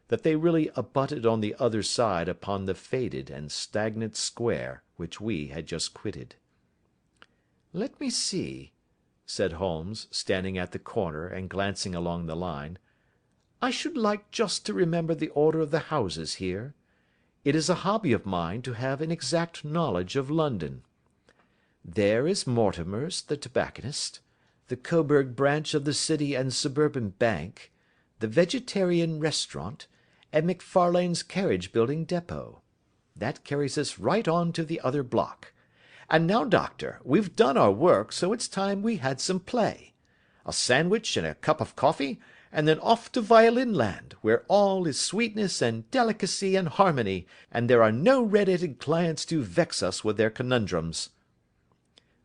that they really abutted on the other side upon the faded and stagnant square which we had just quitted. "Let me see," said Holmes, standing at the corner and glancing along the line. "I should like just to remember the order of the houses here. It is a hobby of mine to have an exact knowledge of London. There is Mortimer's, the tobacconist, the Coburg branch of the City and Suburban Bank, the Vegetarian Restaurant, and McFarlane's Carriage Building Depot. That carries us right on to the other block. And now, doctor, we've done our work, so it's time we had some play. A sandwich and a cup of coffee, and then off to Violin Land, where all is sweetness and delicacy and harmony, and there are no red-headed clients to vex us with their conundrums."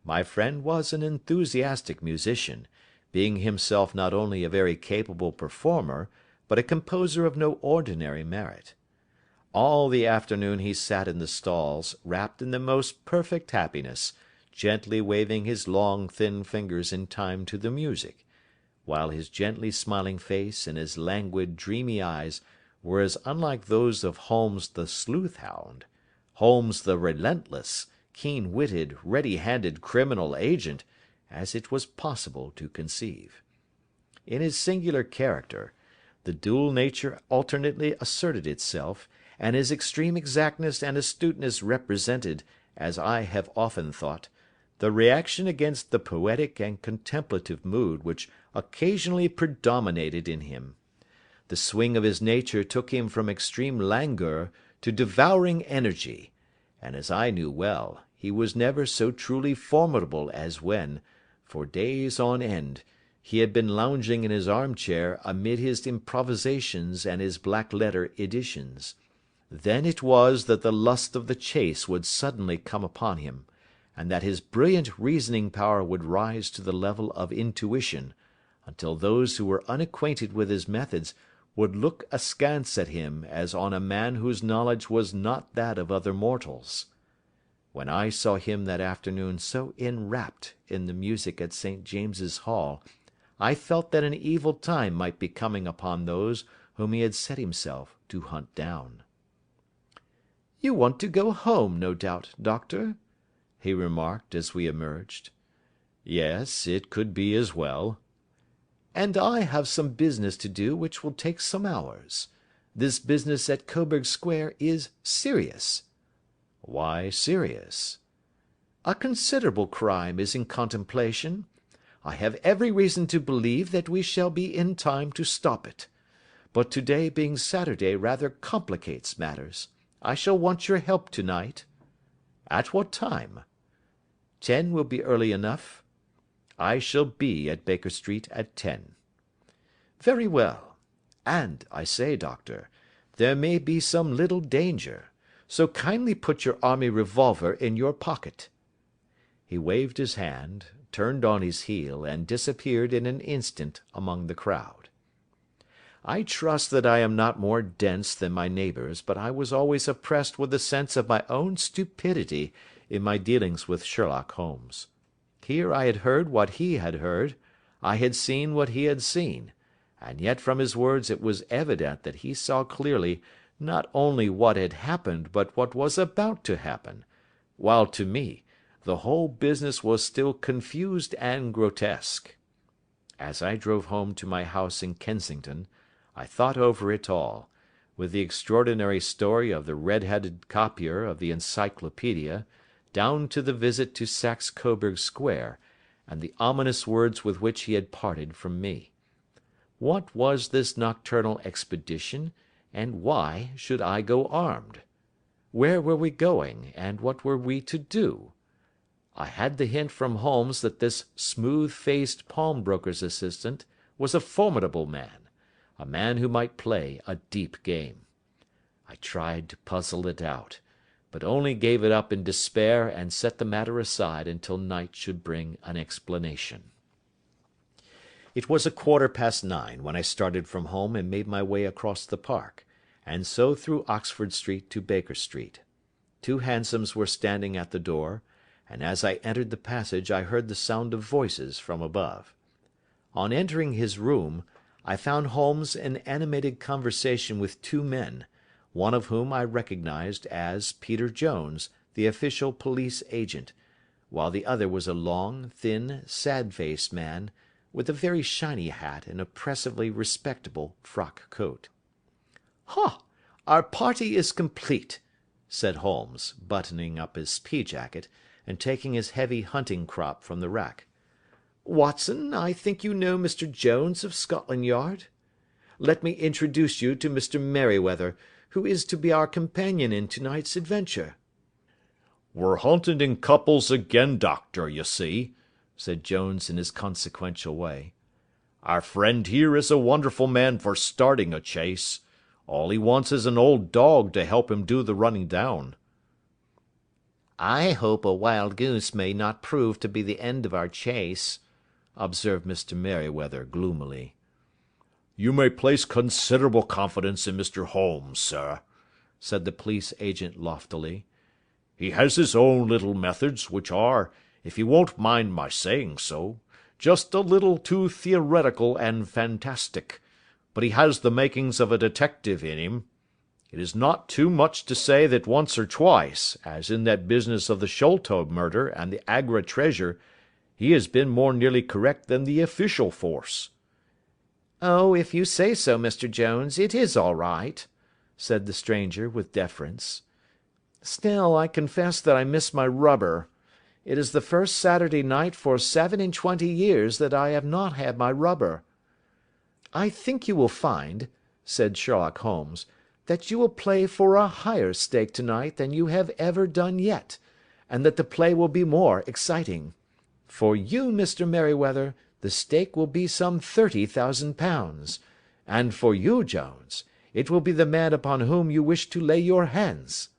My friend was an enthusiastic musician, being himself not only a very capable performer, but a composer of no ordinary merit. All the afternoon he sat in the stalls, wrapped in the most perfect happiness, gently waving his long thin fingers in time to the music, while his gently smiling face and his languid dreamy eyes were as unlike those of Holmes the sleuth hound, Holmes the relentless, keen-witted, ready-handed criminal agent as it was possible to conceive. In his singular character, the dual nature alternately asserted itself, and his extreme exactness and astuteness represented, as I have often thought, the reaction against the poetic and contemplative mood which occasionally predominated in him. The swing of his nature took him from extreme languor to devouring energy, and as I knew well, he was never so truly formidable as when, for days on end, he had been lounging in his armchair amid his improvisations and his black-letter editions. Then it was that the lust of the chase would suddenly come upon him, and that his brilliant reasoning power would rise to the level of intuition, until those who were unacquainted with his methods would look askance at him as on a man whose knowledge was not that of other mortals. When I saw him that afternoon so enwrapped in the music at St. James's Hall, I felt that an evil time might be coming upon those whom he had set himself to hunt down. "You want to go home, no doubt, Doctor?" he remarked as we emerged. "Yes, it could be as well." "And I have some business to do which will take some hours. This business at Coburg Square is serious." "Why serious?" "A considerable crime is in contemplation. I have every reason to believe that we shall be in time to stop it. But to-day being Saturday rather complicates matters. I shall want your help to-night." "At what time?" 10 will be early enough. I shall be at Baker Street at 10. "Very well. And, I say, Doctor, there may be some little danger, so kindly put your army revolver in your pocket." He waved his hand, turned on his heel, and disappeared in an instant among the crowd. I trust that I am not more dense than my neighbours, but I was always oppressed with a sense of my own stupidity in my dealings with Sherlock Holmes. Here I had heard what he had heard, I had seen what he had seen, and yet from his words it was evident that he saw clearly not only what had happened but what was about to happen, while to me the whole business was still confused and grotesque. As I drove home to my house in Kensington, I thought over it all, with the extraordinary story of the red-headed copier of the Encyclopaedia, down to the visit to Saxe Coburg Square, and the ominous words with which he had parted from me. What was this nocturnal expedition, and why should I go armed? Where were we going, and what were we to do? I had the hint from Holmes that this smooth-faced pawnbroker's assistant was a formidable man, a man who might play a deep game. I tried to puzzle it out, but only gave it up in despair and set the matter aside until night should bring an explanation. It was 9:15 when I started from home and made my way across the park, and so through Oxford Street to Baker Street. 2 hansoms were standing at the door, and as I entered the passage I heard the sound of voices from above. On entering his room, I found Holmes in animated conversation with 2 men, one of whom I recognised as Peter Jones, the official police agent, while the other was a long, thin, sad-faced man, with a very shiny hat and oppressively respectable frock coat. "Ha! Our party is complete," said Holmes, buttoning up his pea-jacket, and taking his heavy hunting crop from the rack. "Watson, I think you know Mr. Jones of Scotland Yard? Let me introduce you to Mr. Merryweather, who is to be our companion in to-night's adventure." "We're hunting in couples again, Doctor, you see," said Jones in his consequential way. "Our friend here is a wonderful man for starting a chase. All he wants is an old dog to help him do the running down." "I hope a wild goose may not prove to be the end of our chase," observed Mr. Merryweather gloomily. "You may place considerable confidence in Mr. Holmes, sir," said the police agent loftily. "He has his own little methods, which are, if you won't mind my saying so, just a little too theoretical and fantastic, but he has the makings of a detective in him. It is not too much to say that once or twice, as in that business of the Sholto murder and the Agra treasure, he has been more nearly correct than the official force." "Oh, if you say so, Mr. Jones, it is all right," said the stranger, with deference. "Still, I confess that I miss my rubber. It is the first Saturday night for 27 years that I have not had my rubber." "I think you will find," said Sherlock Holmes, "that you will play for a higher stake tonight than you have ever done yet, and that the play will be more exciting. For you, Mr. Merryweather, the stake will be some £30,000, and for you, Jones, it will be the man upon whom you wish to lay your hands."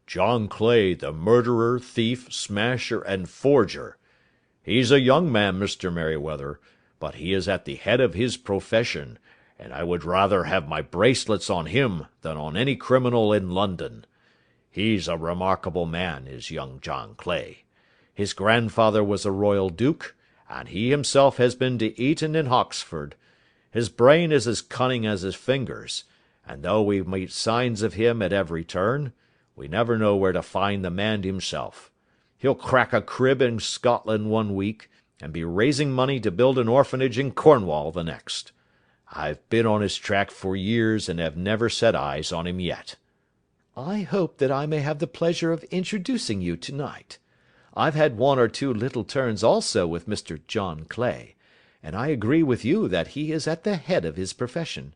"John Clay, the murderer, thief, smasher, and forger. He's a young man, Mr. Merryweather, but he is at the head of his profession, and I would rather have my bracelets on him than on any criminal in London. He's a remarkable man, is young John Clay. His grandfather was a royal duke, and he himself has been to Eton and Oxford. His brain is as cunning as his fingers, and though we meet signs of him at every turn, we never know where to find the man himself. He'll crack a crib in Scotland one week, and be raising money to build an orphanage in Cornwall the next. I've been on his track for years and have never set eyes on him yet." "I hope that I may have the pleasure of introducing you tonight. I've had one or two little turns also with Mr. John Clay, and I agree with you that he is at the head of his profession.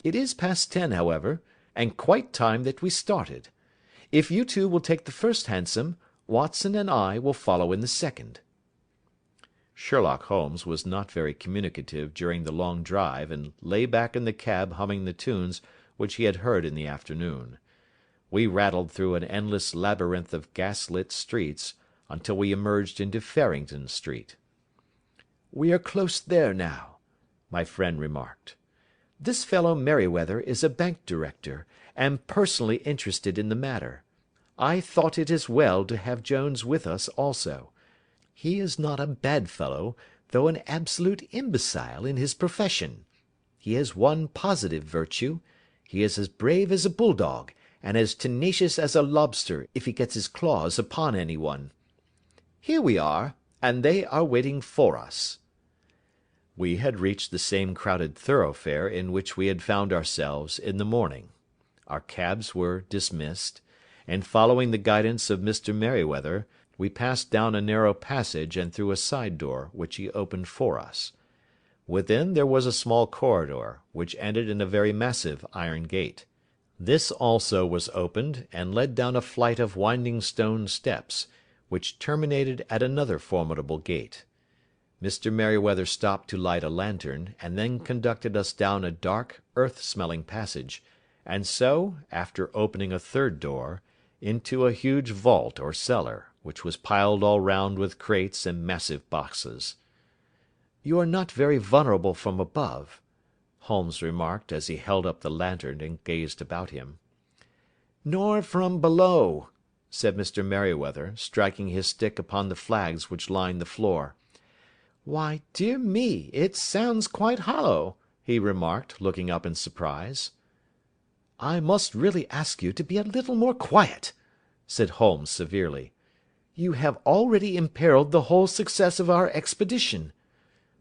It is past 10, however, and quite time that we started. If you two will take the first hansom, Watson and I will follow in the second." Sherlock Holmes was not very communicative during the long drive, and lay back in the cab humming the tunes which he had heard in the afternoon. We rattled through an endless labyrinth of gas-lit streets until we emerged into Farrington Street. "We are close there now," my friend remarked. "This fellow Merryweather is a bank director, and personally interested in the matter. I thought it as well to have Jones with us also. He is not a bad fellow, though an absolute imbecile in his profession. He has one positive virtue: he is as brave as a bulldog, and as tenacious as a lobster if he gets his claws upon any one. Here we are, and they are waiting for us." We had reached the same crowded thoroughfare in which we had found ourselves in the morning. Our cabs were dismissed, and following the guidance of Mr. Merryweather, we passed down a narrow passage and through a side door, which he opened for us. Within there was a small corridor, which ended in a very massive iron gate. This also was opened, and led down a flight of winding stone steps, which terminated at another formidable gate. Mr. Merryweather stopped to light a lantern, and then conducted us down a dark, earth-smelling passage, and so, after opening a third door, into a huge vault or cellar, which was piled all round with crates and massive boxes. "You are not very vulnerable from above," Holmes remarked as he held up the lantern and gazed about him. "Nor from below," said Mr. Merryweather, striking his stick upon the flags which lined the floor. "Why, dear me, it sounds quite hollow," he remarked, looking up in surprise. "I must really ask you to be a little more quiet," said Holmes severely. "You have already imperilled the whole success of our expedition.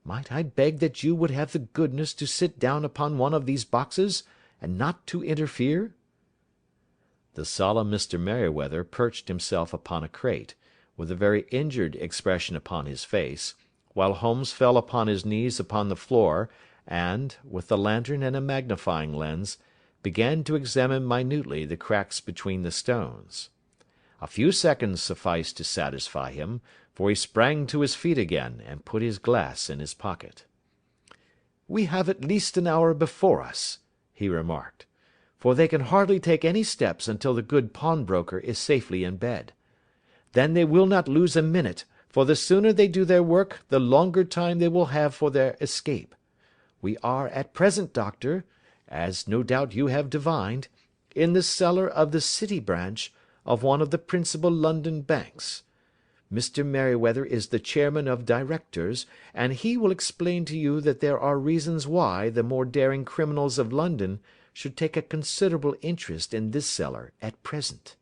Might I beg that you would have the goodness to sit down upon one of these boxes, and not to interfere?" The solemn Mr. Merryweather perched himself upon a crate, with a very injured expression upon his face, while Holmes fell upon his knees upon the floor, and, with the lantern and a magnifying lens, began to examine minutely the cracks between the stones. A few seconds sufficed to satisfy him, for he sprang to his feet again, and put his glass in his pocket. "We have at least an hour before us," he remarked, "for they can hardly take any steps until the good pawnbroker is safely in bed. Then they will not lose a minute, for the sooner they do their work the longer time they will have for their escape. We are at present, Doctor, as no doubt you have divined, in the cellar of the City branch of one of the principal London banks. Mr. Merryweather is the chairman of directors, and he will explain to you that there are reasons why the more daring criminals of London should take a considerable interest in this cellar at present."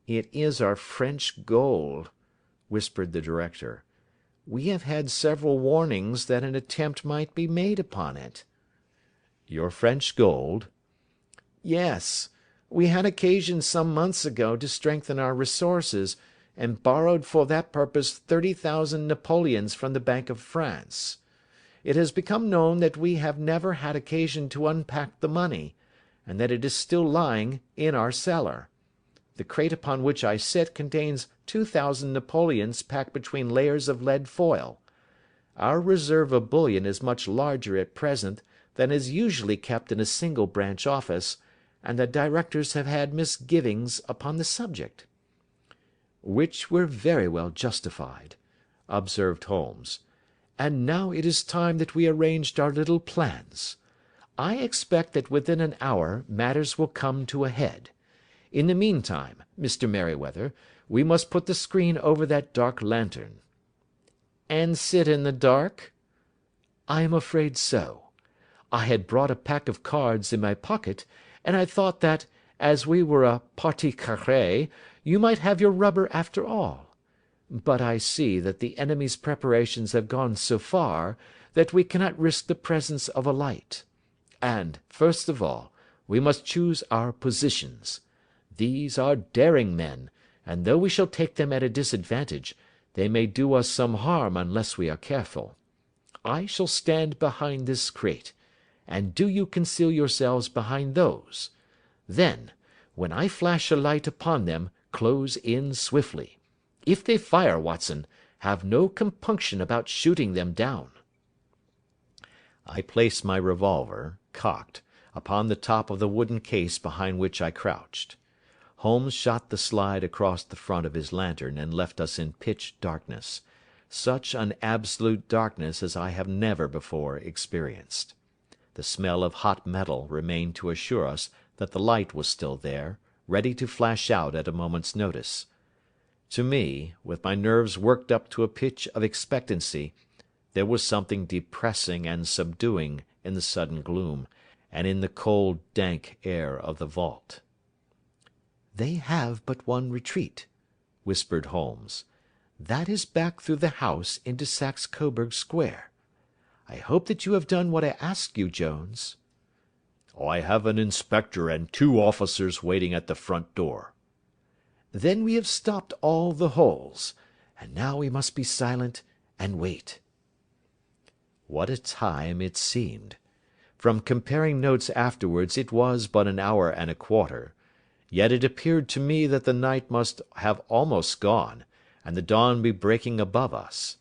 "It is our French gold," whispered the director. "We have had several warnings that an attempt might be made upon it." "Your French gold?" "Yes. We had occasion some months ago to strengthen our resources, and borrowed for that purpose 30,000 napoleons from the Bank of France. It has become known that we have never had occasion to unpack the money, and that it is still lying in our cellar. The crate upon which I sit contains 2,000 napoleons packed between layers of lead foil. Our reserve of bullion is much larger at present than is usually kept in a single branch office, and the directors have had misgivings upon the subject." "Which were very well justified," observed Holmes. "And now it is time that we arranged our little plans. I expect that within an hour matters will come to a head. In the meantime, Mr. Merryweather, we must put the screen over that dark lantern." "And sit in the dark?" "I am afraid so. I had brought a pack of cards in my pocket, and I thought that, as we were a partie carrée, you might have your rubber after all. But I see that the enemy's preparations have gone so far that we cannot risk the presence of a light. And, first of all, we must choose our positions. These are daring men, and though we shall take them at a disadvantage, they may do us some harm unless we are careful. I shall stand behind this crate, and do you conceal yourselves behind those. Then, when I flash a light upon them, close in swiftly. If they fire, Watson, have no compunction about shooting them down." I placed my revolver, cocked, upon the top of the wooden case behind which I crouched. Holmes shot the slide across the front of his lantern and left us in pitch darkness, such an absolute darkness as I have never before experienced. The smell of hot metal remained to assure us that the light was still there, ready to flash out at a moment's notice. To me, with my nerves worked up to a pitch of expectancy, there was something depressing and subduing in the sudden gloom, and in the cold, dank air of the vault. "They have but one retreat," whispered Holmes. "That is back through the house into Saxe Coburg Square. I hope that you have done what I asked you, Jones." "I have an inspector and 2 officers waiting at the front door." "Then we have stopped all the holes, and now we must be silent and wait." What a time it seemed! From comparing notes afterwards it was but an hour and a quarter, yet it appeared to me that the night must have almost gone, and the dawn be breaking above us.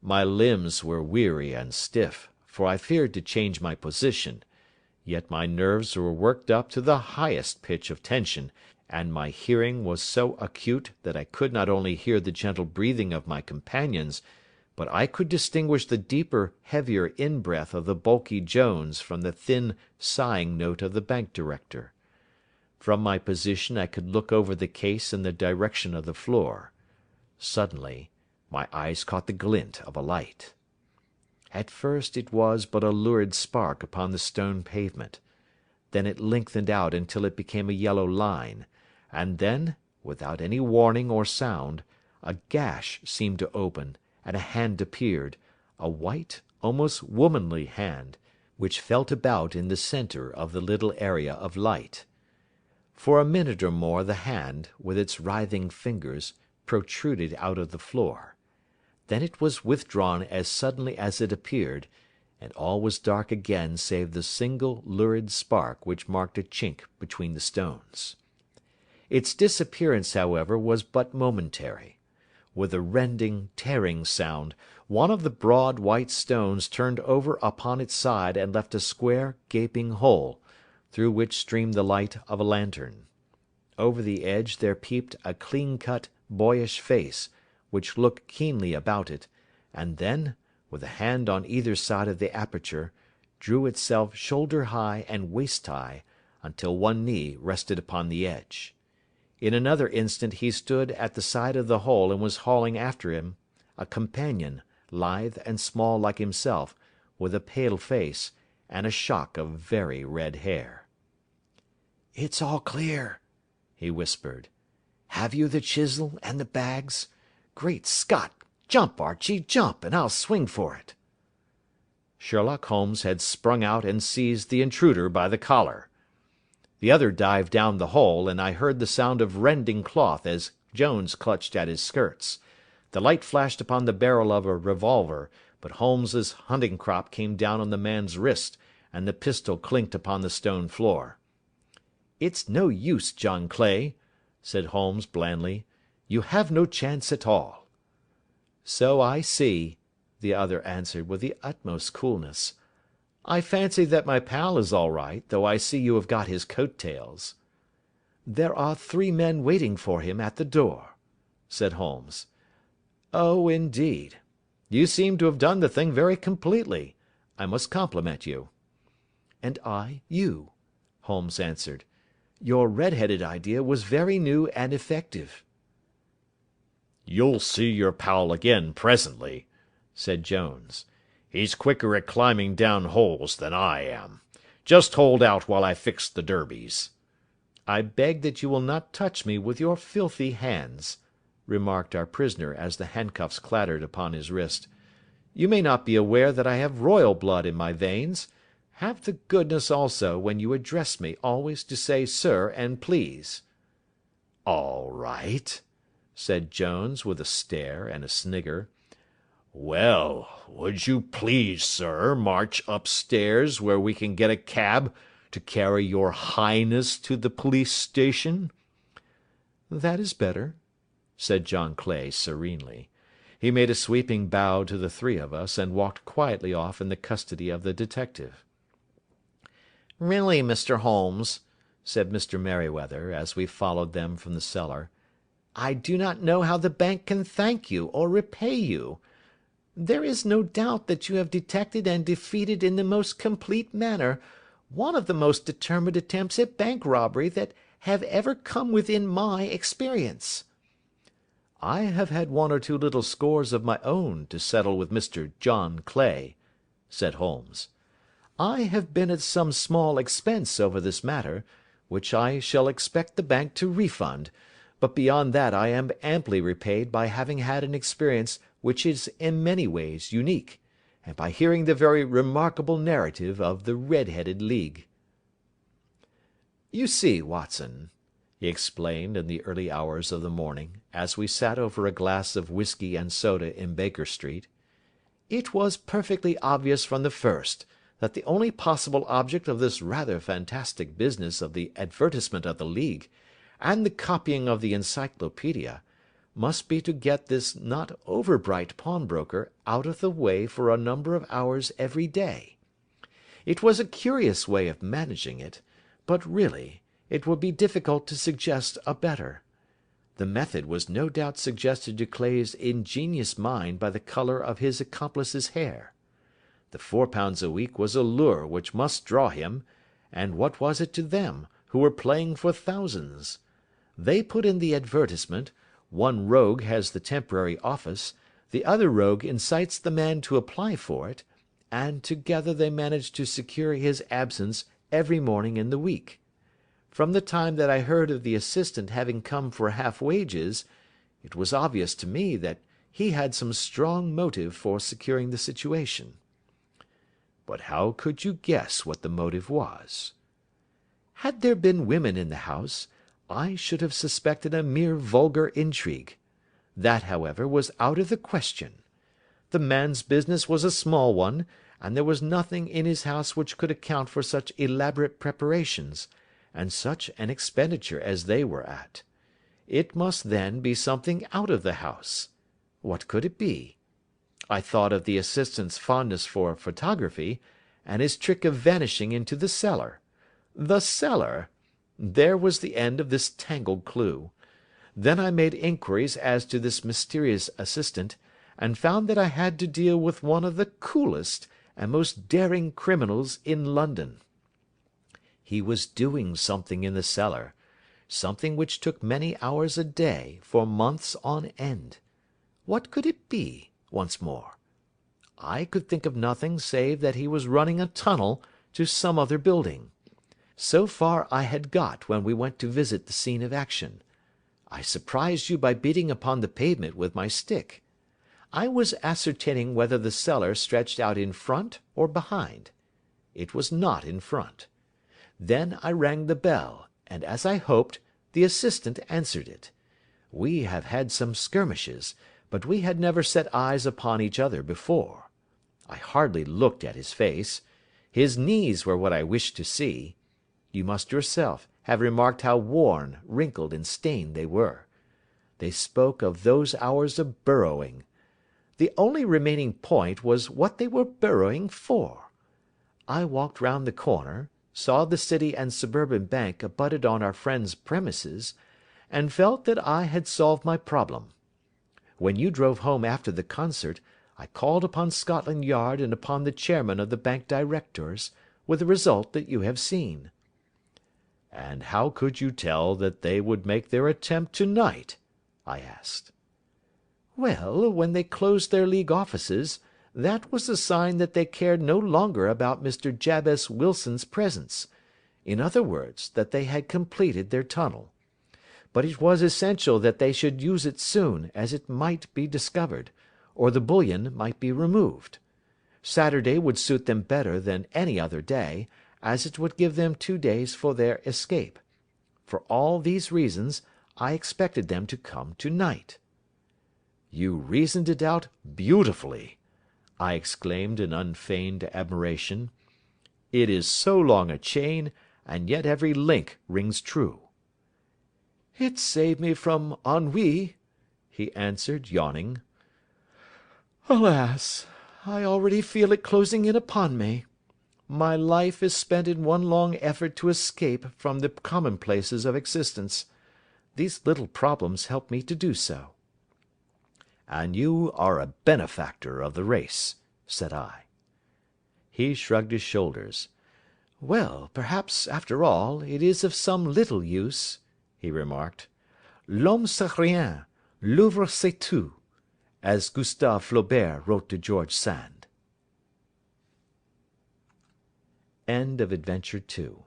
My limbs were weary and stiff, for I feared to change my position, yet my nerves were worked up to the highest pitch of tension, and my hearing was so acute that I could not only hear the gentle breathing of my companions, but I could distinguish the deeper, heavier in-breath of the bulky Jones from the thin, sighing note of the bank director. From my position I could look over the case in the direction of the floor. Suddenly my eyes caught the glint of a light. At first it was but a lurid spark upon the stone pavement. Then it lengthened out until it became a yellow line, and then, without any warning or sound, a gash seemed to open, and a hand appeared, a white, almost womanly hand, which felt about in the centre of the little area of light. For a minute or more the hand, with its writhing fingers, protruded out of the floor. Then it was withdrawn as suddenly as it appeared, and all was dark again save the single lurid spark which marked a chink between the stones. Its disappearance, however, was but momentary. With a rending, tearing sound, one of the broad white stones turned over upon its side and left a square, gaping hole, through which streamed the light of a lantern. Over the edge there peeped a clean-cut, boyish face, which looked keenly about it, and then, with a hand on either side of the aperture, drew itself shoulder-high and waist-high, until one knee rested upon the edge. In another instant he stood at the side of the hole and was hauling after him a companion, lithe and small like himself, with a pale face, and a shock of very red hair. "It's all clear," he whispered. "Have you the chisel and the bags? Great Scott! Jump, Archie, jump, and I'll swing for it." Sherlock Holmes had sprung out and seized the intruder by the collar. The other dived down the hole, and I heard the sound of rending cloth as Jones clutched at his skirts. The light flashed upon the barrel of a revolver, but Holmes's hunting crop came down on the man's wrist, and the pistol clinked upon the stone floor. "It's no use, John Clay," said Holmes blandly. "You have no chance at all." "So I see," the other answered with the utmost coolness. "I fancy that my pal is all right, though I see you have got his coat-tails." "There are 3 men waiting for him at the door," said Holmes. "Oh, indeed. You seem to have done the thing very completely. I must compliment you." "And I you," Holmes answered. "Your red-headed idea was very new and effective." "You'll see your pal again presently," said Jones. "He's quicker at climbing down holes than I am. Just hold out while I fix the derbies." "I beg that you will not touch me with your filthy hands," remarked our prisoner as the handcuffs clattered upon his wrist. "You may not be aware that I have royal blood in my veins. Have the goodness also, when you address me, always to say sir and please." "All right," said Jones, with a stare and a snigger. "Well, would you please, sir, march upstairs where we can get a cab to carry your highness to the police station?" "That is better," said John Clay serenely. He made a sweeping bow to the 3 of us, and walked quietly off in the custody of the detective. "Really, Mr. Holmes," said Mr. Merryweather, as we followed them from the cellar, "I do not know how the bank can thank you or repay you. There is no doubt that you have detected and defeated in the most complete manner one of the most determined attempts at bank robbery that have ever come within my experience." "I have had 1 or 2 little scores of my own to settle with Mr. John Clay," said Holmes. "I have been at some small expense over this matter, which I shall expect the bank to refund, but beyond that I am amply repaid by having had an experience which is in many ways unique, and by hearing the very remarkable narrative of the Red-headed League. You see, Watson," he explained in the early hours of the morning, as we sat over a glass of whisky and soda in Baker Street, "it was perfectly obvious from the first that the only possible object of this rather fantastic business of the advertisement of the League, and the copying of the Encyclopaedia, must be to get this not over-bright pawnbroker out of the way for a number of hours every day. It was a curious way of managing it, but really it would be difficult to suggest a better. The method was no doubt suggested to Clay's ingenious mind by the colour of his accomplice's hair. The £4 a week was a lure which must draw him, and what was it to them, who were playing for thousands? They put in the advertisement, one rogue has the temporary office, the other rogue incites the man to apply for it, and together they manage to secure his absence every morning in the week. From the time that I heard of the assistant having come for half wages, it was obvious to me that he had some strong motive for securing the situation." "But how could you guess what the motive was?" "Had there been women in the house, I should have suspected a mere vulgar intrigue. That, however, was out of the question. The man's business was a small one, and there was nothing in his house which could account for such elaborate preparations, and such an expenditure as they were at. It must, then, be something out of the house. What could it be? I thought of the assistant's fondness for photography, and his trick of vanishing into the cellar. The cellar! There was the end of this tangled clue. Then I made inquiries as to this mysterious assistant, and found that I had to deal with one of the coolest and most daring criminals in London. He was doing something in the cellar, something which took many hours a day for months on end. What could it be, once more? I could think of nothing save that he was running a tunnel to some other building. So far I had got when we went to visit the scene of action. I surprised you by beating upon the pavement with my stick. I was ascertaining whether the cellar stretched out in front or behind. It was not in front. Then I rang the bell, and, as I hoped, the assistant answered it. We have had some skirmishes, but we had never set eyes upon each other before. I hardly looked at his face. His knees were what I wished to see. You must yourself have remarked how worn, wrinkled, and stained they were. They spoke of those hours of burrowing. The only remaining point was what they were burrowing for. I walked round the corner, saw the City and Suburban Bank abutted on our friend's premises, and felt that I had solved my problem. When you drove home after the concert, I called upon Scotland Yard and upon the chairman of the bank directors, with the result that you have seen." "And how could you tell that they would make their attempt to-night?" I asked. "Well, when they closed their League offices, that was a sign that they cared no longer about Mr. Jabez Wilson's presence. In other words, that they had completed their tunnel. But it was essential that they should use it soon, as it might be discovered, or the bullion might be removed. Saturday would suit them better than any other day, as it would give them 2 days for their escape. For all these reasons, I expected them to come to-night." "You reasoned it out beautifully," I exclaimed in unfeigned admiration. "It is so long a chain, and yet every link rings true." "It saved me from ennui," he answered, yawning. "Alas! I already feel it closing in upon me. My life is spent in one long effort to escape from the commonplaces of existence. These little problems help me to do so." "And you are a benefactor of the race," said I. He shrugged his shoulders. "Well, perhaps, after all, it is of some little use," he remarked. "L'homme c'est rien, l'œuvre c'est tout," as Gustave Flaubert wrote to George Sand. End of Adventure 2.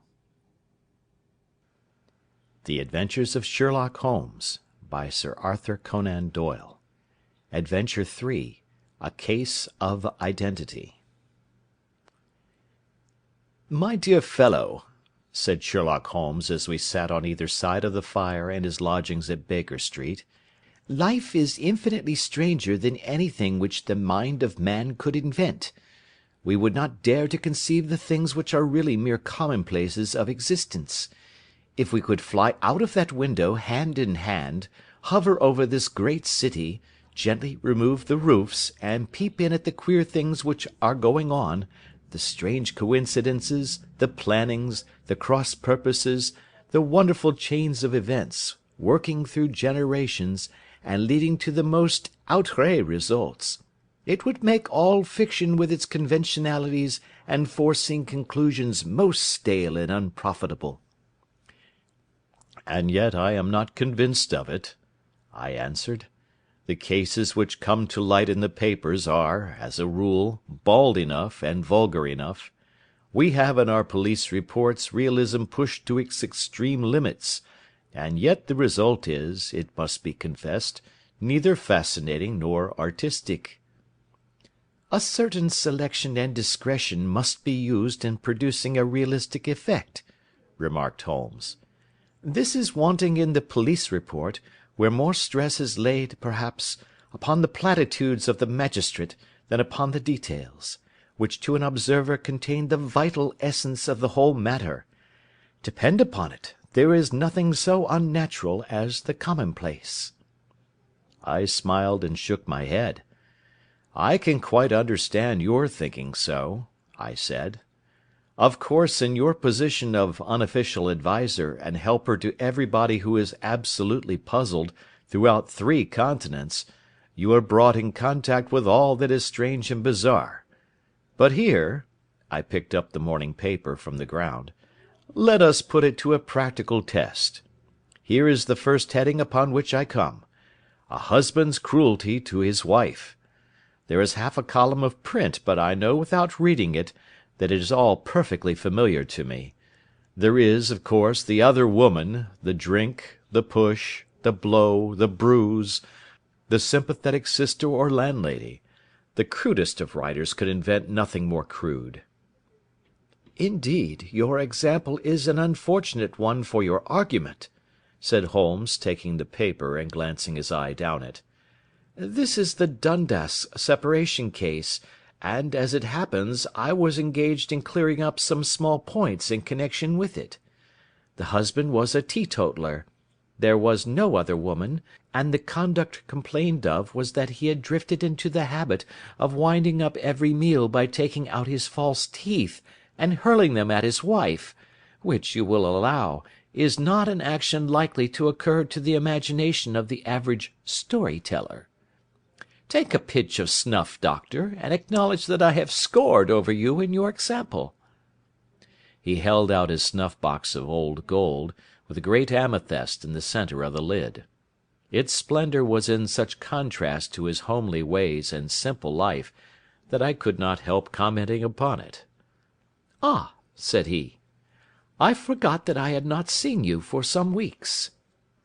The Adventures of Sherlock Holmes, by Sir Arthur Conan Doyle. Adventure 3. A Case of Identity. "My dear fellow," said Sherlock Holmes as we sat on either side of the fire in his lodgings at Baker Street, "life is infinitely stranger than anything which the mind of man could invent. We would not dare to conceive the things which are really mere commonplaces of existence. If we could fly out of that window hand in hand, hover over this great city, gently remove the roofs, and peep in at the queer things which are going on, the strange coincidences, the plannings, the cross purposes, the wonderful chains of events, working through generations, and leading to the most outré results, it would make all fiction with its conventionalities and foreseen conclusions most stale and unprofitable." "And yet I am not convinced of it," I answered. "The cases which come to light in the papers are, as a rule, bald enough and vulgar enough. We have in our police reports realism pushed to its extreme limits, and yet the result is, it must be confessed, neither fascinating nor artistic." "A certain selection and discretion must be used in producing a realistic effect," remarked Holmes. "This is wanting in the police report, where more stress is laid, perhaps, upon the platitudes of the magistrate than upon the details, which to an observer contain the vital essence of the whole matter. Depend upon it, there is nothing so unnatural as the commonplace." I smiled and shook my head. "I can quite understand your thinking so," I said. "Of course, in your position of unofficial adviser and helper to everybody who is absolutely puzzled throughout 3 continents, you are brought in contact with all that is strange and bizarre. But here," I picked up the morning paper from the ground, "let us put it to a practical test. Here is the first heading upon which I come: A husband's cruelty to his wife. There is half a column of print, but I know without reading it that it is all perfectly familiar to me. There is, of course, the other woman, the drink, the push, the blow, the bruise, the sympathetic sister or landlady. The crudest of writers could invent nothing more crude. "Indeed, your example is an unfortunate one for your argument," said Holmes, taking the paper and glancing his eye down it. "This is the Dundas separation case, and, as it happens, I was engaged in clearing up some small points in connection with it. The husband was a teetotaler. There was no other woman, and the conduct complained of was that he had drifted into the habit of winding up every meal by taking out his false teeth and hurling them at his wife, which, you will allow, is not an action likely to occur to the imagination of the average story-teller. Take a pinch of snuff, doctor, and acknowledge that I have scored over you in your example." He held out his snuff-box of old gold, with a great amethyst in the centre of the lid. Its splendour was in such contrast to his homely ways and simple life, that I could not help commenting upon it. "Ah," said he, "I forgot that I had not seen you for some weeks.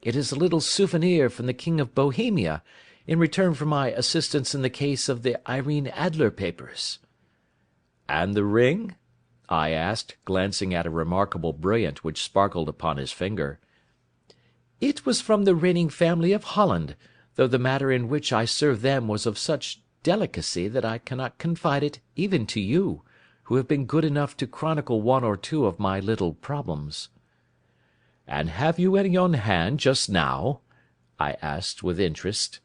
It is a little souvenir from the King of Bohemia, in return for my assistance in the case of the Irene Adler papers." "And the ring?" I asked, glancing at a remarkable brilliant which sparkled upon his finger. "It was from the reigning family of Holland, though the matter in which I served them was of such delicacy that I cannot confide it even to you, who have been good enough to chronicle one or two of my little problems." "And have you any on hand just now?" I asked with interest.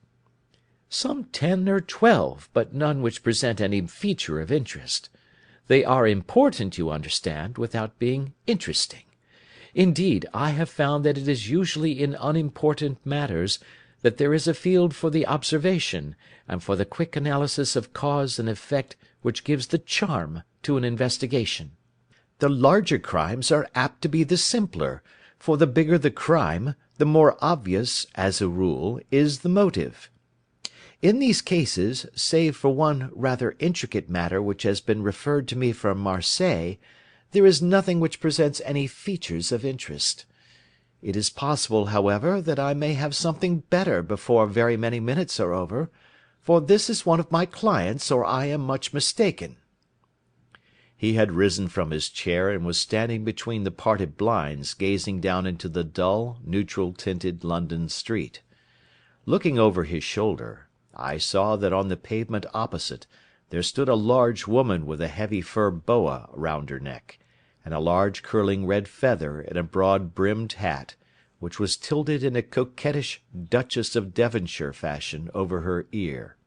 "Some 10 or 12, but none which present any feature of interest. They are important, you understand, without being interesting. Indeed, I have found that it is usually in unimportant matters that there is a field for the observation, and for the quick analysis of cause and effect which gives the charm to an investigation. The larger crimes are apt to be the simpler, for the bigger the crime, the more obvious, as a rule, is the motive. In these cases, save for one rather intricate matter which has been referred to me from Marseilles, there is nothing which presents any features of interest. It is possible, however, that I may have something better before very many minutes are over, for this is one of my clients, or I am much mistaken." He had risen from his chair and was standing between the parted blinds, gazing down into the dull, neutral-tinted London street. Looking over his shoulder, I saw that on the pavement opposite there stood a large woman with a heavy fur boa round her neck, and a large curling red feather in a broad-brimmed hat, which was tilted in a coquettish Duchess of Devonshire fashion over her ear.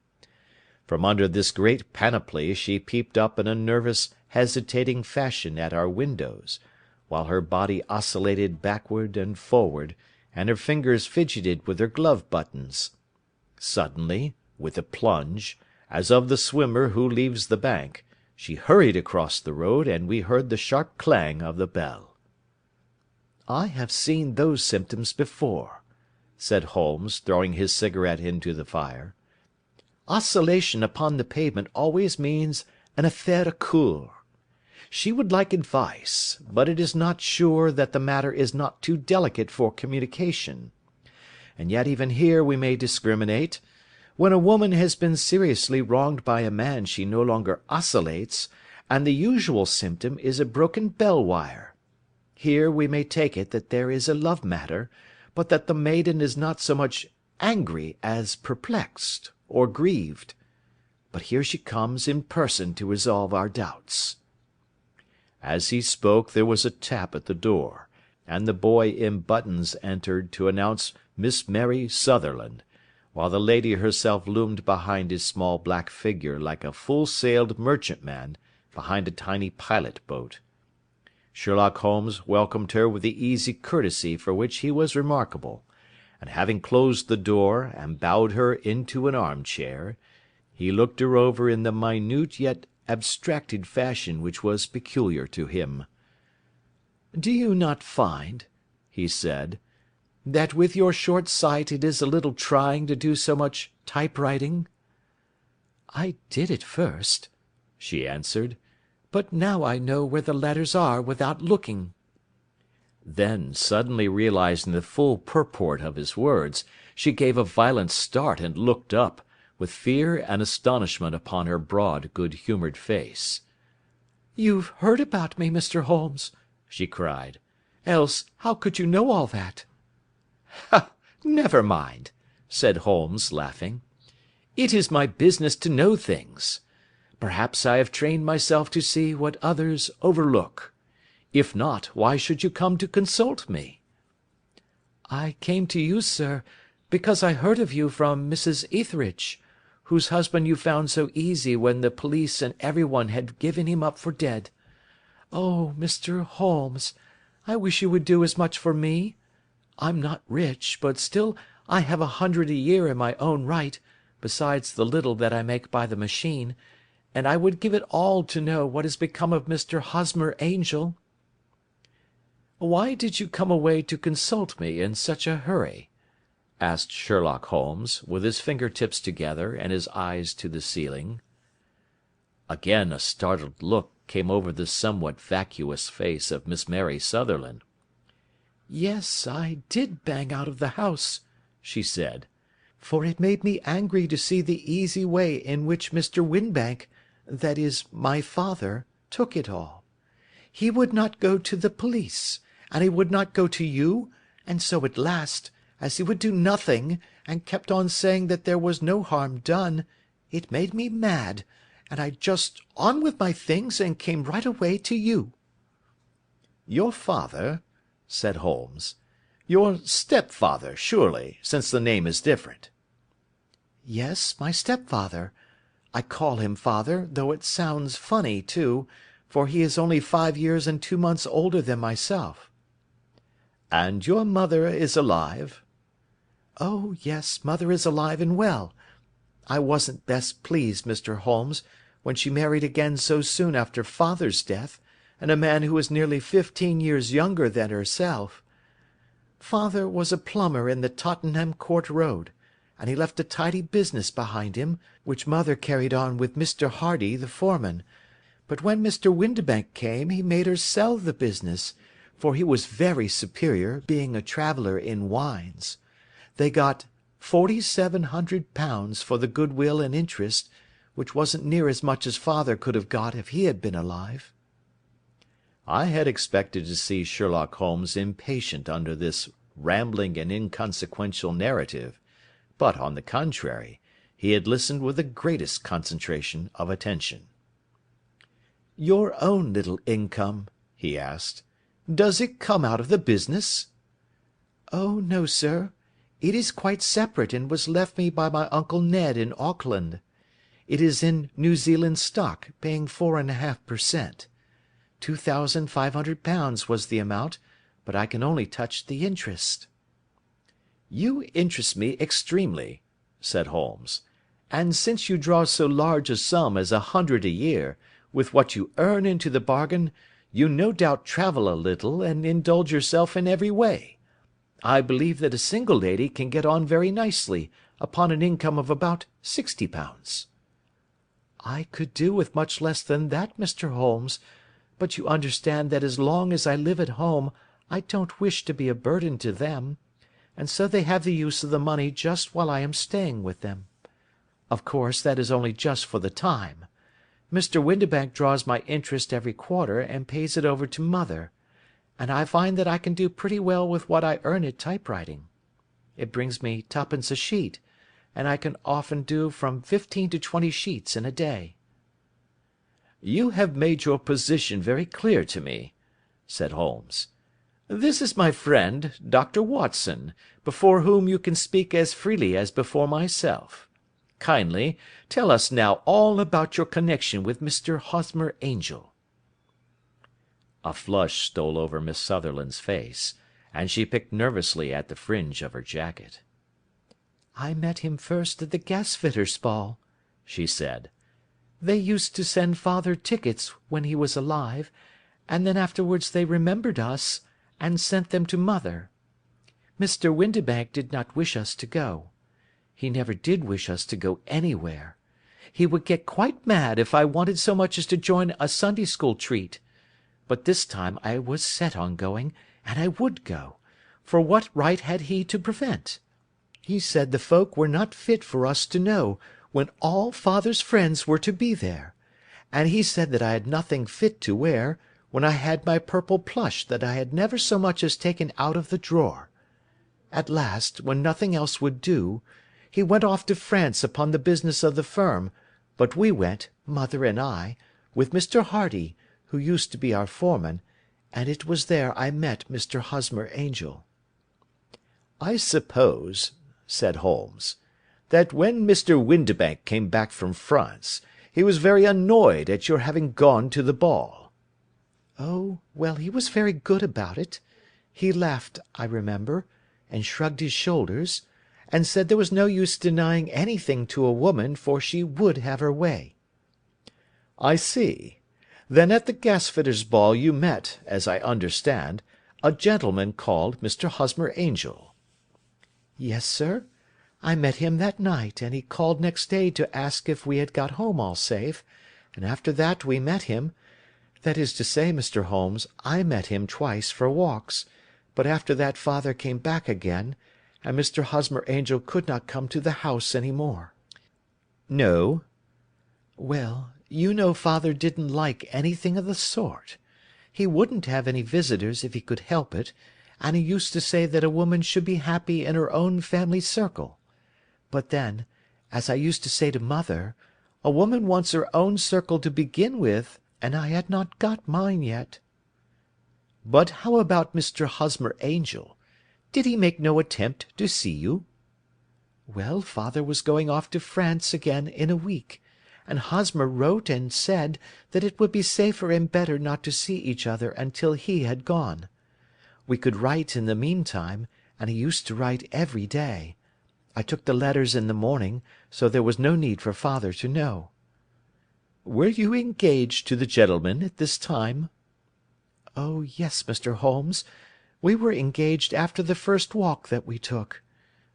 From under this great panoply she peeped up in a nervous, hesitating fashion at our windows, while her body oscillated backward and forward, and her fingers fidgeted with her glove-buttons. Suddenly, with a plunge, as of the swimmer who leaves the bank, she hurried across the road, and we heard the sharp clang of the bell. "I have seen those symptoms before," said Holmes, throwing his cigarette into the fire. "Oscillation upon the pavement always means an affaire à coeur. She would like advice, but it is not sure that the matter is not too delicate for communication. And yet even here we may discriminate. When a woman has been seriously wronged by a man she no longer oscillates, and the usual symptom is a broken bell wire. Here we may take it that there is a love matter, but that the maiden is not so much angry as perplexed or grieved. But here she comes in person to resolve our doubts." As he spoke there was a tap at the door, and the boy in buttons entered to announce Miss Mary Sutherland, while the lady herself loomed behind his small black figure like a full-sailed merchantman behind a tiny pilot-boat. Sherlock Holmes welcomed her with the easy courtesy for which he was remarkable, and having closed the door and bowed her into an arm-chair, he looked her over in the minute yet abstracted fashion which was peculiar to him. "Do you not find," he said, "that with your short sight it is a little trying to do so much typewriting?" "I did at first," she answered, "but now I know where the letters are without looking." Then, suddenly realizing the full purport of his words, she gave a violent start and looked up, with fear and astonishment upon her broad, good-humoured face. "You've heard about me, Mr. Holmes," she cried. "Else how could you know all that?" "Ha! Never mind," said Holmes, laughing. "It is my business to know things. Perhaps I have trained myself to see what others overlook. If not, why should you come to consult me?" "I came to you, sir, because I heard of you from Mrs. Etheridge, whose husband you found so easy when the police and everyone had given him up for dead. Oh, Mr. Holmes, I wish you would do as much for me. I'm not rich, but still I have 100 a year in my own right, besides the little that I make by the machine, and I would give it all to know what has become of Mr. Hosmer Angel." "Why did you come away to consult me in such a hurry?" asked Sherlock Holmes, with his finger-tips together and his eyes to the ceiling. Again a startled look came over the somewhat vacuous face of Miss Mary Sutherland. "Yes, I did bang out of the house," she said, "for it made me angry to see the easy way in which Mr. Winbank, that is, my father, took it all. He would not go to the police, and he would not go to you, and so at last, as he would do nothing, and kept on saying that there was no harm done, it made me mad, and I just on with my things and came right away to you." "Your father?" said Holmes. "Your stepfather, surely, since the name is different." "Yes, my stepfather. I call him father, though it sounds funny, too, for he is only 5 years and 2 months older than myself." "And your mother is alive?" "Oh, yes, mother is alive and well. I wasn't best pleased, Mr. Holmes, when she married again so soon after father's death, and a man who was nearly 15 years younger than herself. Father was a plumber in the Tottenham Court Road, and he left a tidy business behind him, which mother carried on with Mr. Hardy, the foreman, but when Mr. Windibank came he made her sell the business, for he was very superior, being a traveller in wines. They got £4,700 for the goodwill and interest, which wasn't near as much as father could have got if he had been alive." I had expected to see Sherlock Holmes impatient under this rambling and inconsequential narrative, but, on the contrary, he had listened with the greatest concentration of attention. "Your own little income," he asked, "does it come out of the business?" "Oh, no, sir. It is quite separate and was left me by my Uncle Ned in Auckland. It is in New Zealand stock, paying 4.5%. £2,500 was the amount, but I can only touch the interest." "You interest me extremely," said Holmes, "and since you draw so large a sum as 100 a year, with what you earn into the bargain, you no doubt travel a little and indulge yourself in every way. I believe that a single lady can get on very nicely upon an income of about £60. "I could do with much less than that, Mr. Holmes, but you understand that as long as I live at home I don't wish to be a burden to them, and so they have the use of the money just while I am staying with them. Of course, that is only just for the time. Mr. Windibank draws my interest every quarter and pays it over to mother, and I find that I can do pretty well with what I earn at typewriting. It brings me 2d. a sheet, and I can often do from 15 to 20 sheets in a day." "You have made your position very clear to me," said Holmes. "This is my friend, Dr. Watson, before whom you can speak as freely as before myself. Kindly tell us now all about your connection with Mr. Hosmer Angel." A flush stole over Miss Sutherland's face, and she picked nervously at the fringe of her jacket. "I met him first at the gasfitters' ball," she said. "They used to send father tickets when he was alive, and then afterwards they remembered us, and sent them to mother. Mr. Windibank did not wish us to go. He never did wish us to go anywhere. He would get quite mad if I wanted so much as to join a Sunday school treat. But this time I was set on going, and I would go, for what right had he to prevent? He said the folk were not fit for us to know, when all father's friends were to be there, and he said that I had nothing fit to wear, when I had my purple plush that I had never so much as taken out of the drawer. At last, when nothing else would do, he went off to France upon the business of the firm, but we went, mother and I, with Mr. Hardy, who used to be our foreman, and it was there I met Mr. Hosmer Angel." "I suppose," said Holmes, "that when Mr. Windibank came back from France, he was very annoyed at your having gone to the ball." "Oh, well, he was very good about it. He laughed, I remember, and shrugged his shoulders, and said there was no use denying anything to a woman, for she would have her way." "I see. Then at the gasfitters' ball you met, as I understand, a gentleman called Mr. Hosmer Angel." "Yes, sir. I met him that night, and he called next day to ask if we had got home all safe, and after that we met him. That is to say, Mr. Holmes, I met him twice for walks, but after that father came back again, and Mr. Hosmer Angel could not come to the house any more." "No." "Well, you know father didn't like anything of the sort. He wouldn't have any visitors if he could help it, and he used to say that a woman should be happy in her own family circle. But then, as I used to say to mother, a woman wants her own circle to begin with, and I had not got mine yet." "But how about Mr. Hosmer Angel? Did he make no attempt to see you?" "Well, father was going off to France again in a week, and Hosmer wrote and said that it would be safer and better not to see each other until he had gone. We could write in the meantime, and he used to write every day. I took the letters in the morning, so there was no need for father to know." "Were you engaged to the gentleman at this time?" "Oh, yes, Mr. Holmes, we were engaged after the first walk that we took.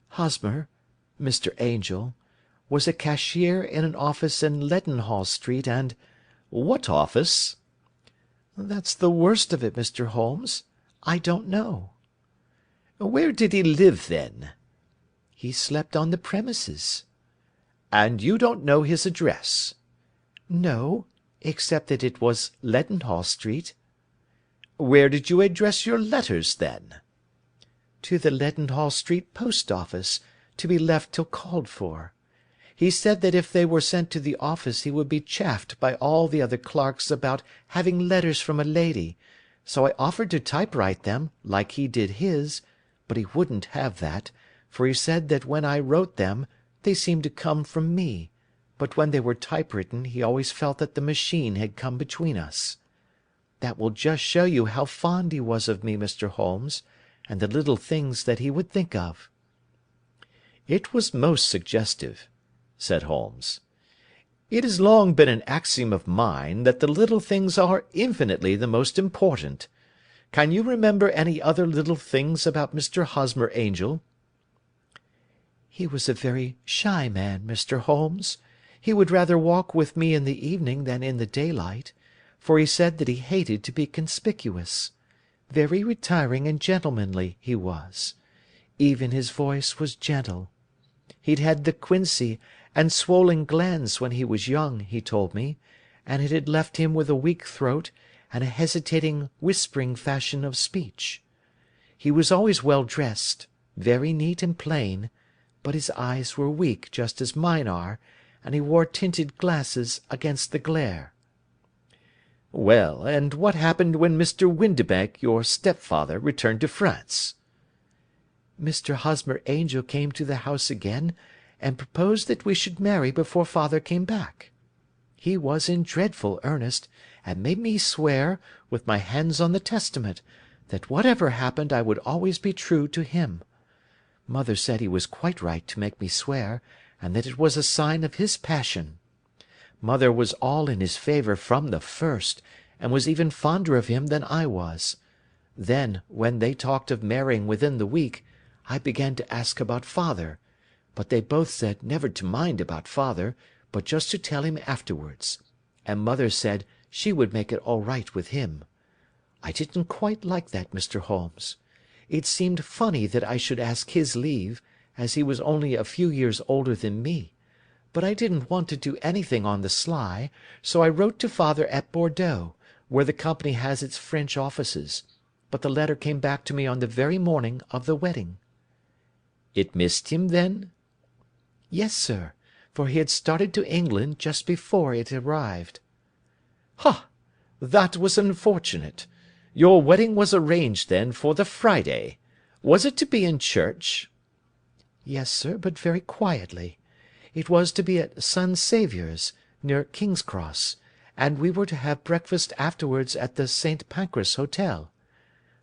Hosmer—Mr. Angel—was a cashier in an office in Leadenhall Street, and—" "What office?" "That's the worst of it, Mr. Holmes. I don't know." "Where did he live, then?" "He slept on the premises." "And you don't know his address?" "No, except that it was Leadenhall Street." "Where did you address your letters, then?" "To the Leadenhall Street post office, to be left till called for. He said that if they were sent to the office he would be chaffed by all the other clerks about having letters from a lady, so I offered to typewrite them, like he did his, but he wouldn't have that, for he said that when I wrote them they seemed to come from me, but when they were typewritten he always felt that the machine had come between us. That will just show you how fond he was of me, Mr. Holmes, and the little things that he would think of." "It was most suggestive," said Holmes. "It has long been an axiom of mine that the little things are infinitely the most important. Can you remember any other little things about Mr. Hosmer Angel?" "He was a very shy man, Mr. Holmes. He would rather walk with me in the evening than in the daylight, for he said that he hated to be conspicuous. Very retiring and gentlemanly he was. Even his voice was gentle. He'd had the quinsy and swollen glands when he was young, he told me, and it had left him with a weak throat and a hesitating, whispering fashion of speech. He was always well dressed, very neat and plain, but his eyes were weak just as mine are, and he wore tinted glasses against the glare." "Well, and what happened when Mr. Windibank, your stepfather, returned to France?" "Mr. Hosmer Angel came to the house again, and proposed that we should marry before father came back. He was in dreadful earnest, and made me swear, with my hands on the Testament, that whatever happened I would always be true to him. Mother said he was quite right to make me swear, and that it was a sign of his passion. Mother was all in his favour from the first, and was even fonder of him than I was. Then, when they talked of marrying within the week, I began to ask about father, but they both said never to mind about father, but just to tell him afterwards, and mother said she would make it all right with him. I didn't quite like that, Mr. Holmes. It seemed funny that I should ask his leave, as he was only a few years older than me, but I didn't want to do anything on the sly, so I wrote to father at Bordeaux, where the company has its French offices, but the letter came back to me on the very morning of the wedding." "It missed him, then?" "Yes, sir, for he had started to England just before it arrived." "Ha! That was unfortunate. Your wedding was arranged, then, for the Friday. Was it to be in church?" "Yes, sir, but very quietly. It was to be at St. Saviour's, near King's Cross, and we were to have breakfast afterwards at the St. Pancras Hotel.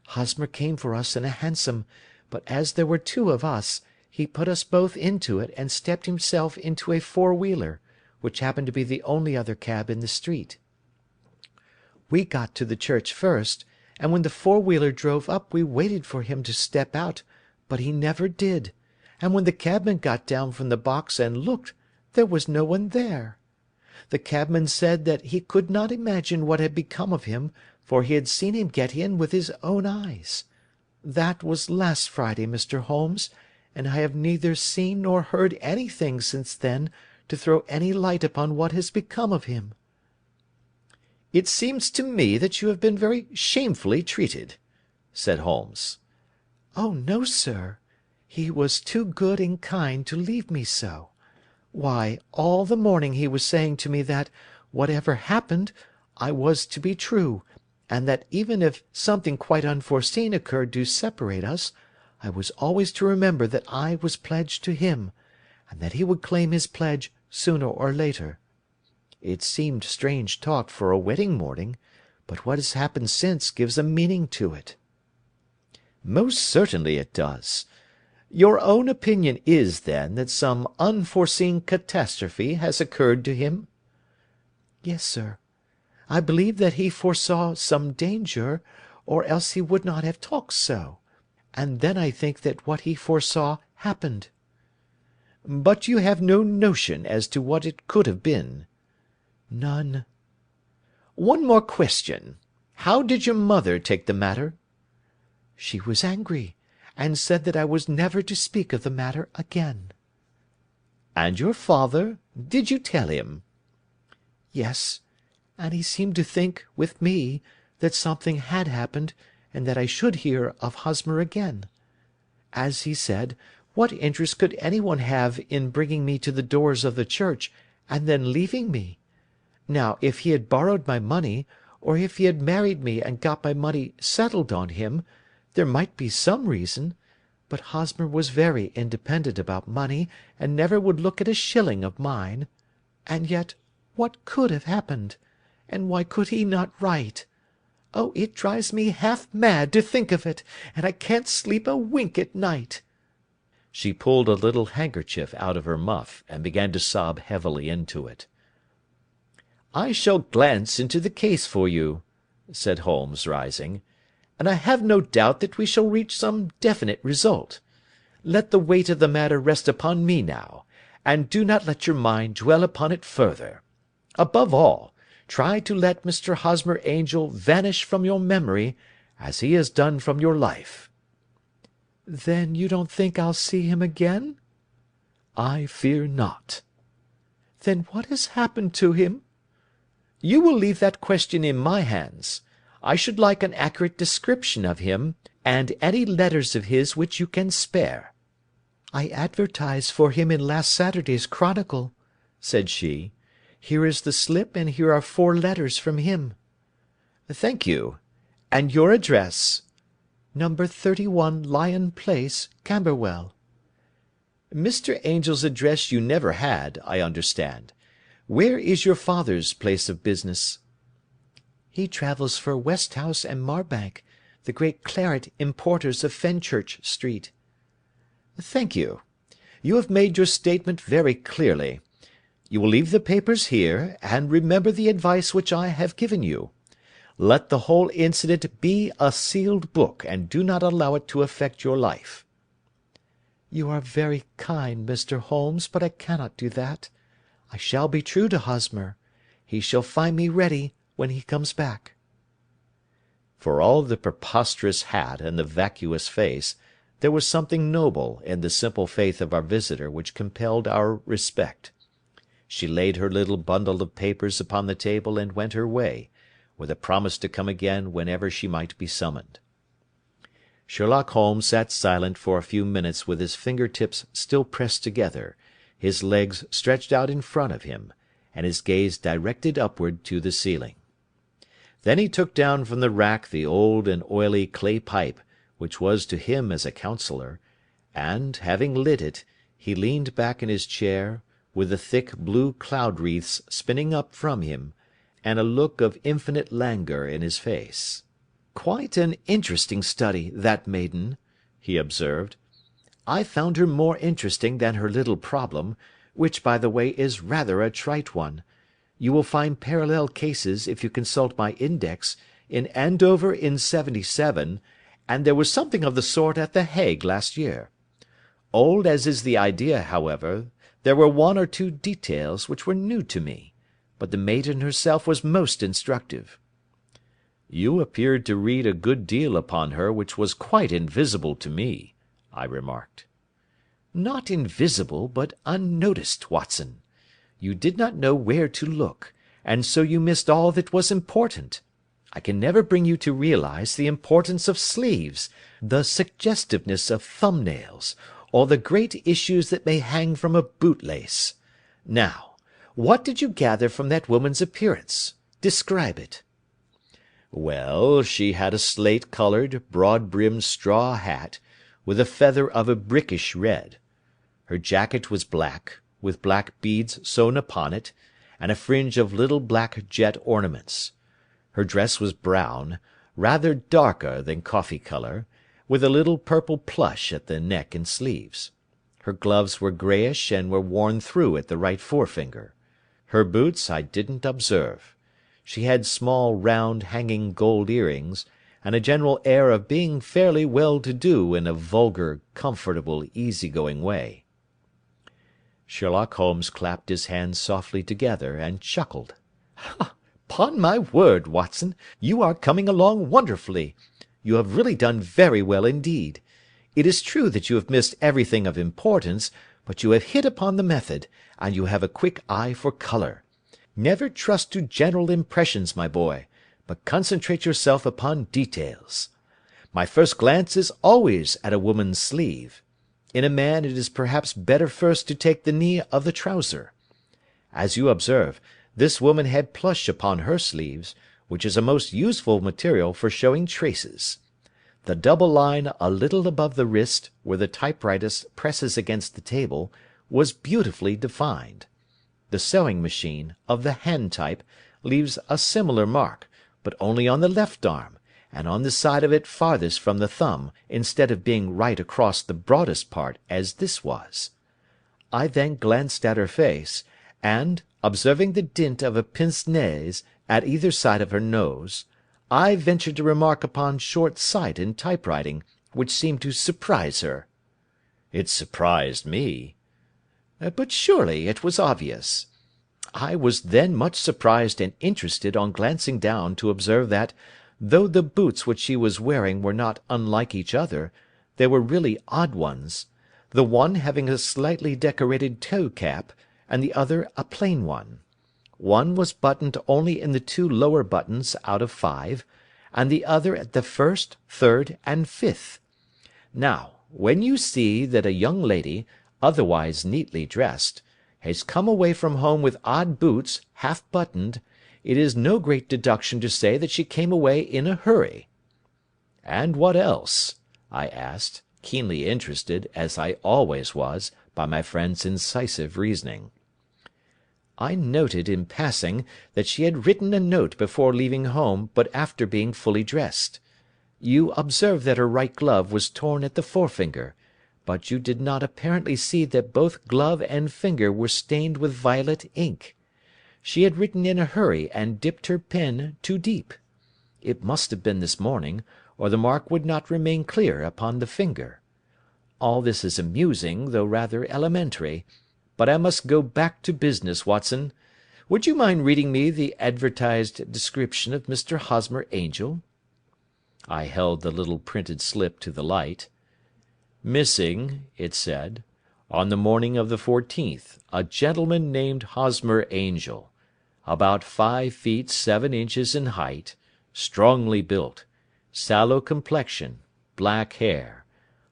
Hosmer came for us in a hansom, but as there were two of us, he put us both into it and stepped himself into a four-wheeler, which happened to be the only other cab in the street. We got to the church first, and when the four-wheeler drove up we waited for him to step out, but he never did, and when the cabman got down from the box and looked, there was no one there. The cabman said that he could not imagine what had become of him, for he had seen him get in with his own eyes. That was last Friday, Mr. Holmes, and I have neither seen nor heard anything since then to throw any light upon what has become of him." "It seems to me that you have been very shamefully treated," said Holmes. "Oh, no, sir. He was too good and kind to leave me so. Why, all the morning he was saying to me that, whatever happened, I was to be true, and that even if something quite unforeseen occurred to separate us, I was always to remember that I was pledged to him, and that he would claim his pledge sooner or later. It seemed strange talk for a wedding morning, but what has happened since gives a meaning to it." "Most certainly it does. Your own opinion is, then, that some unforeseen catastrophe has occurred to him?" "Yes, sir. I believe that he foresaw some danger, or else he would not have talked so, and then I think that what he foresaw happened." "But you have no notion as to what it could have been?" "None." "One more question. How did your mother take the matter?" "She was angry, and said that I was never to speak of the matter again." "And your father? Did you tell him?" "Yes, and he seemed to think, with me, that something had happened, and that I should hear of Hosmer again. As he said, what interest could any one have in bringing me to the doors of the church, and then leaving me? Now, if he had borrowed my money, or if he had married me and got my money settled on him, there might be some reason, but Hosmer was very independent about money, and never would look at a shilling of mine. And yet, what could have happened? And why could he not write? Oh, it drives me half mad to think of it, and I can't sleep a wink at night." She pulled a little handkerchief out of her muff, and began to sob heavily into it. "I shall glance into the case for you," said Holmes, rising, "and I have no doubt that we shall reach some definite result. Let the weight of the matter rest upon me now, and do not let your mind dwell upon it further. Above all, try to let Mr. Hosmer Angel vanish from your memory, as he has done from your life." "Then you don't think I'll see him again?" "I fear not." "Then what has happened to him?" "You will leave that question in my hands. I should like an accurate description of him, and any letters of his which you can spare." "I advertised for him in last Saturday's Chronicle," said she. "Here is the slip, and here are 4 letters from him." "Thank you. And your address?" "Number 31 Lion Place, Camberwell." "Mr. Angel's address you never had, I understand. Where is your father's place of business?" "He travels for Westhouse and Marbank, the great claret importers of Fenchurch Street." "Thank you. You have made your statement very clearly. You will leave the papers here, and remember the advice which I have given you. Let the whole incident be a sealed book, and do not allow it to affect your life." "You are very kind, Mr. Holmes, but I cannot do that. I shall be true to Hosmer. He shall find me ready when he comes back." For all the preposterous hat and the vacuous face, there was something noble in the simple faith of our visitor which compelled our respect. She laid her little bundle of papers upon the table and went her way, with a promise to come again whenever she might be summoned. Sherlock Holmes sat silent for a few minutes with his finger-tips still pressed together, his legs stretched out in front of him, and his gaze directed upward to the ceiling. Then he took down from the rack the old and oily clay pipe, which was to him as a counsellor, and, having lit it, he leaned back in his chair, with the thick blue cloud-wreaths spinning up from him, and a look of infinite languor in his face. "Quite an interesting study, that maiden," he observed. "I found her more interesting than her little problem, which, by the way, is rather a trite one. You will find parallel cases, if you consult my index, in Andover in '77, and there was something of the sort at The Hague last year. Old as is the idea, however, there were one or two details which were new to me, but the maiden herself was most instructive." "You appeared to read a good deal upon her which was quite invisible to me," I remarked. "Not invisible, but unnoticed, Watson. You did not know where to look, and so you missed all that was important. I can never bring you to realise the importance of sleeves, the suggestiveness of thumb-nails, or the great issues that may hang from a bootlace. Now, what did you gather from that woman's appearance? Describe it." "Well, she had a slate-coloured, broad-brimmed straw hat, with a feather of a brickish red. Her jacket was black, with black beads sewn upon it, and a fringe of little black jet ornaments. Her dress was brown, rather darker than coffee colour, with a little purple plush at the neck and sleeves. Her gloves were greyish and were worn through at the right forefinger. Her boots I didn't observe. She had small round hanging gold earrings, and a general air of being fairly well-to-do in a vulgar, comfortable, easy-going way." Sherlock Holmes clapped his hands softly together, and chuckled. "'Pon my word, Watson, you are coming along wonderfully. You have really done very well indeed. It is true that you have missed everything of importance, but you have hit upon the method, and you have a quick eye for colour. Never trust to general impressions, my boy, but concentrate yourself upon details. My first glance is always at a woman's sleeve. In a man it is perhaps better first to take the knee of the trouser. As you observe, this woman had plush upon her sleeves, which is a most useful material for showing traces. The double line a little above the wrist, where the typewriter presses against the table, was beautifully defined. The sewing machine, of the hand type, leaves a similar mark, but only on the left arm, and on the side of it farthest from the thumb, instead of being right across the broadest part, as this was. I then glanced at her face, and, observing the dint of a pince-nez at either side of her nose, I ventured to remark upon short sight in typewriting, which seemed to surprise her." "It surprised me." "But surely it was obvious. I was then much surprised and interested on glancing down to observe that, though the boots which she was wearing were not unlike each other, they were really odd ones, the one having a slightly decorated toe-cap, and the other a plain one. One was buttoned only in the 2 lower buttons out of 5, and the other at the 1st, 3rd, and 5th. Now, when you see that a young lady, otherwise neatly dressed, has come away from home with odd boots, half buttoned, it is no great deduction to say that she came away in a hurry." "And what else?" I asked, keenly interested, as I always was, by my friend's incisive reasoning. "I noted, in passing, that she had written a note before leaving home, but after being fully dressed. You observed that her right glove was torn at the forefinger, but you did not apparently see that both glove and finger were stained with violet ink. She had written in a hurry and dipped her pen too deep. It must have been this morning, or the mark would not remain clear upon the finger. All this is amusing, though rather elementary, but I must go back to business, Watson. Would you mind reading me the advertised description of Mr. Hosmer Angel?" I held the little printed slip to the light. Missing, it said, on the morning of the 14th, a gentleman named Hosmer Angel, about 5 feet 7 inches in height, strongly built, sallow complexion, black hair,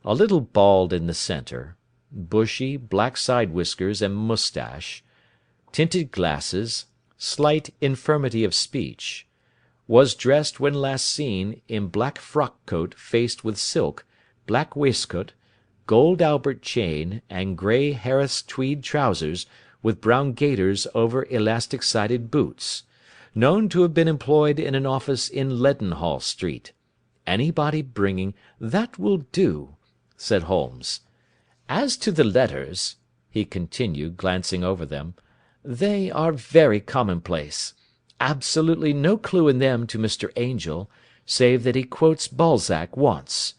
a little bald in the centre, bushy, black side whiskers and moustache, tinted glasses, slight infirmity of speech, was dressed when last seen in black frock-coat faced with silk, black waistcoat, gold Albert chain, and grey Harris tweed trousers, with brown gaiters over elastic-sided boots, known to have been employed in an office in Leadenhall Street. Anybody bringing— "That will do," said Holmes. "As to the letters," he continued, glancing over them, "they are very commonplace. Absolutely no clue in them to Mr. Angel, save that he quotes Balzac once.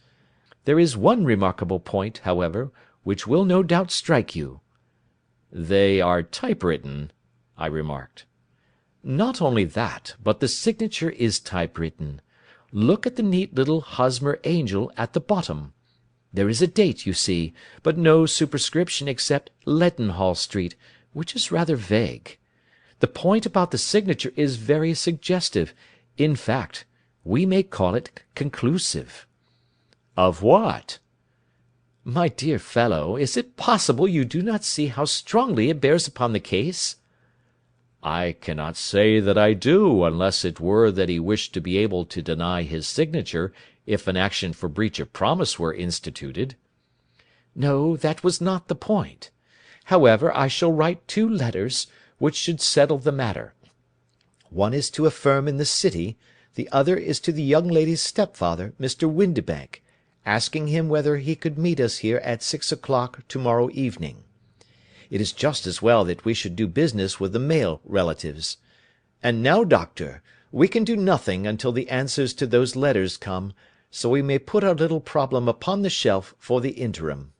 There is one remarkable point, however, which will no doubt strike you." "They are typewritten," I remarked. "Not only that, but the signature is typewritten. Look at the neat little Hosmer Angel at the bottom. There is a date, you see, but no superscription except Leadenhall Street, which is rather vague. The point about the signature is very suggestive. In fact, we may call it conclusive." "Of what?" "My dear fellow, is it possible you do not see how strongly it bears upon the case?" "I cannot say that I do, unless it were that he wished to be able to deny his signature if an action for breach of promise were instituted." "No, that was not the point. However, I shall write 2 letters, which should settle the matter. One is to a firm in the City, the other is to the young lady's stepfather, Mr. Windibank, asking him whether he could meet us here at 6 o'clock to-morrow evening. It is just as well that we should do business with the male relatives. And now, Doctor, we can do nothing until the answers to those letters come, so we may put our little problem upon the shelf for the interim."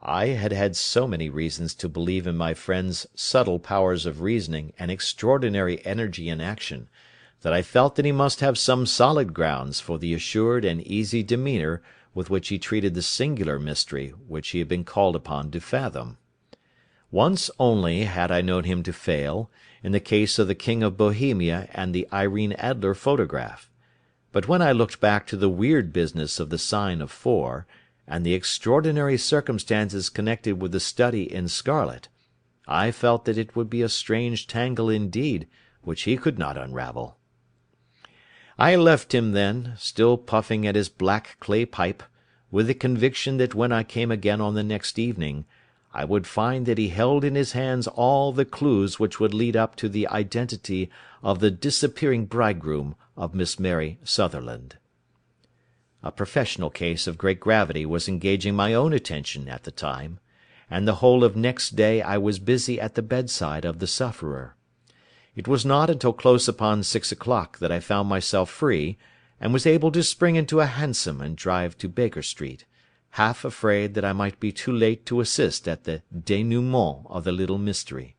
I had had so many reasons to believe in my friend's subtle powers of reasoning and extraordinary energy in action, that I felt that he must have some solid grounds for the assured and easy demeanour with which he treated the singular mystery which he had been called upon to fathom. Once only had I known him to fail, in the case of the King of Bohemia and the Irene Adler photograph; but when I looked back to the weird business of the sign of 4, and the extraordinary circumstances connected with the study in scarlet, I felt that it would be a strange tangle indeed which he could not unravel. I left him then, still puffing at his black clay pipe, with the conviction that when I came again on the next evening, I would find that he held in his hands all the clues which would lead up to the identity of the disappearing bridegroom of Miss Mary Sutherland. A professional case of great gravity was engaging my own attention at the time, and the whole of next day I was busy at the bedside of the sufferer. It was not until close upon 6 o'clock that I found myself free, and was able to spring into a hansom and drive to Baker Street, half afraid that I might be too late to assist at the dénouement of the little mystery.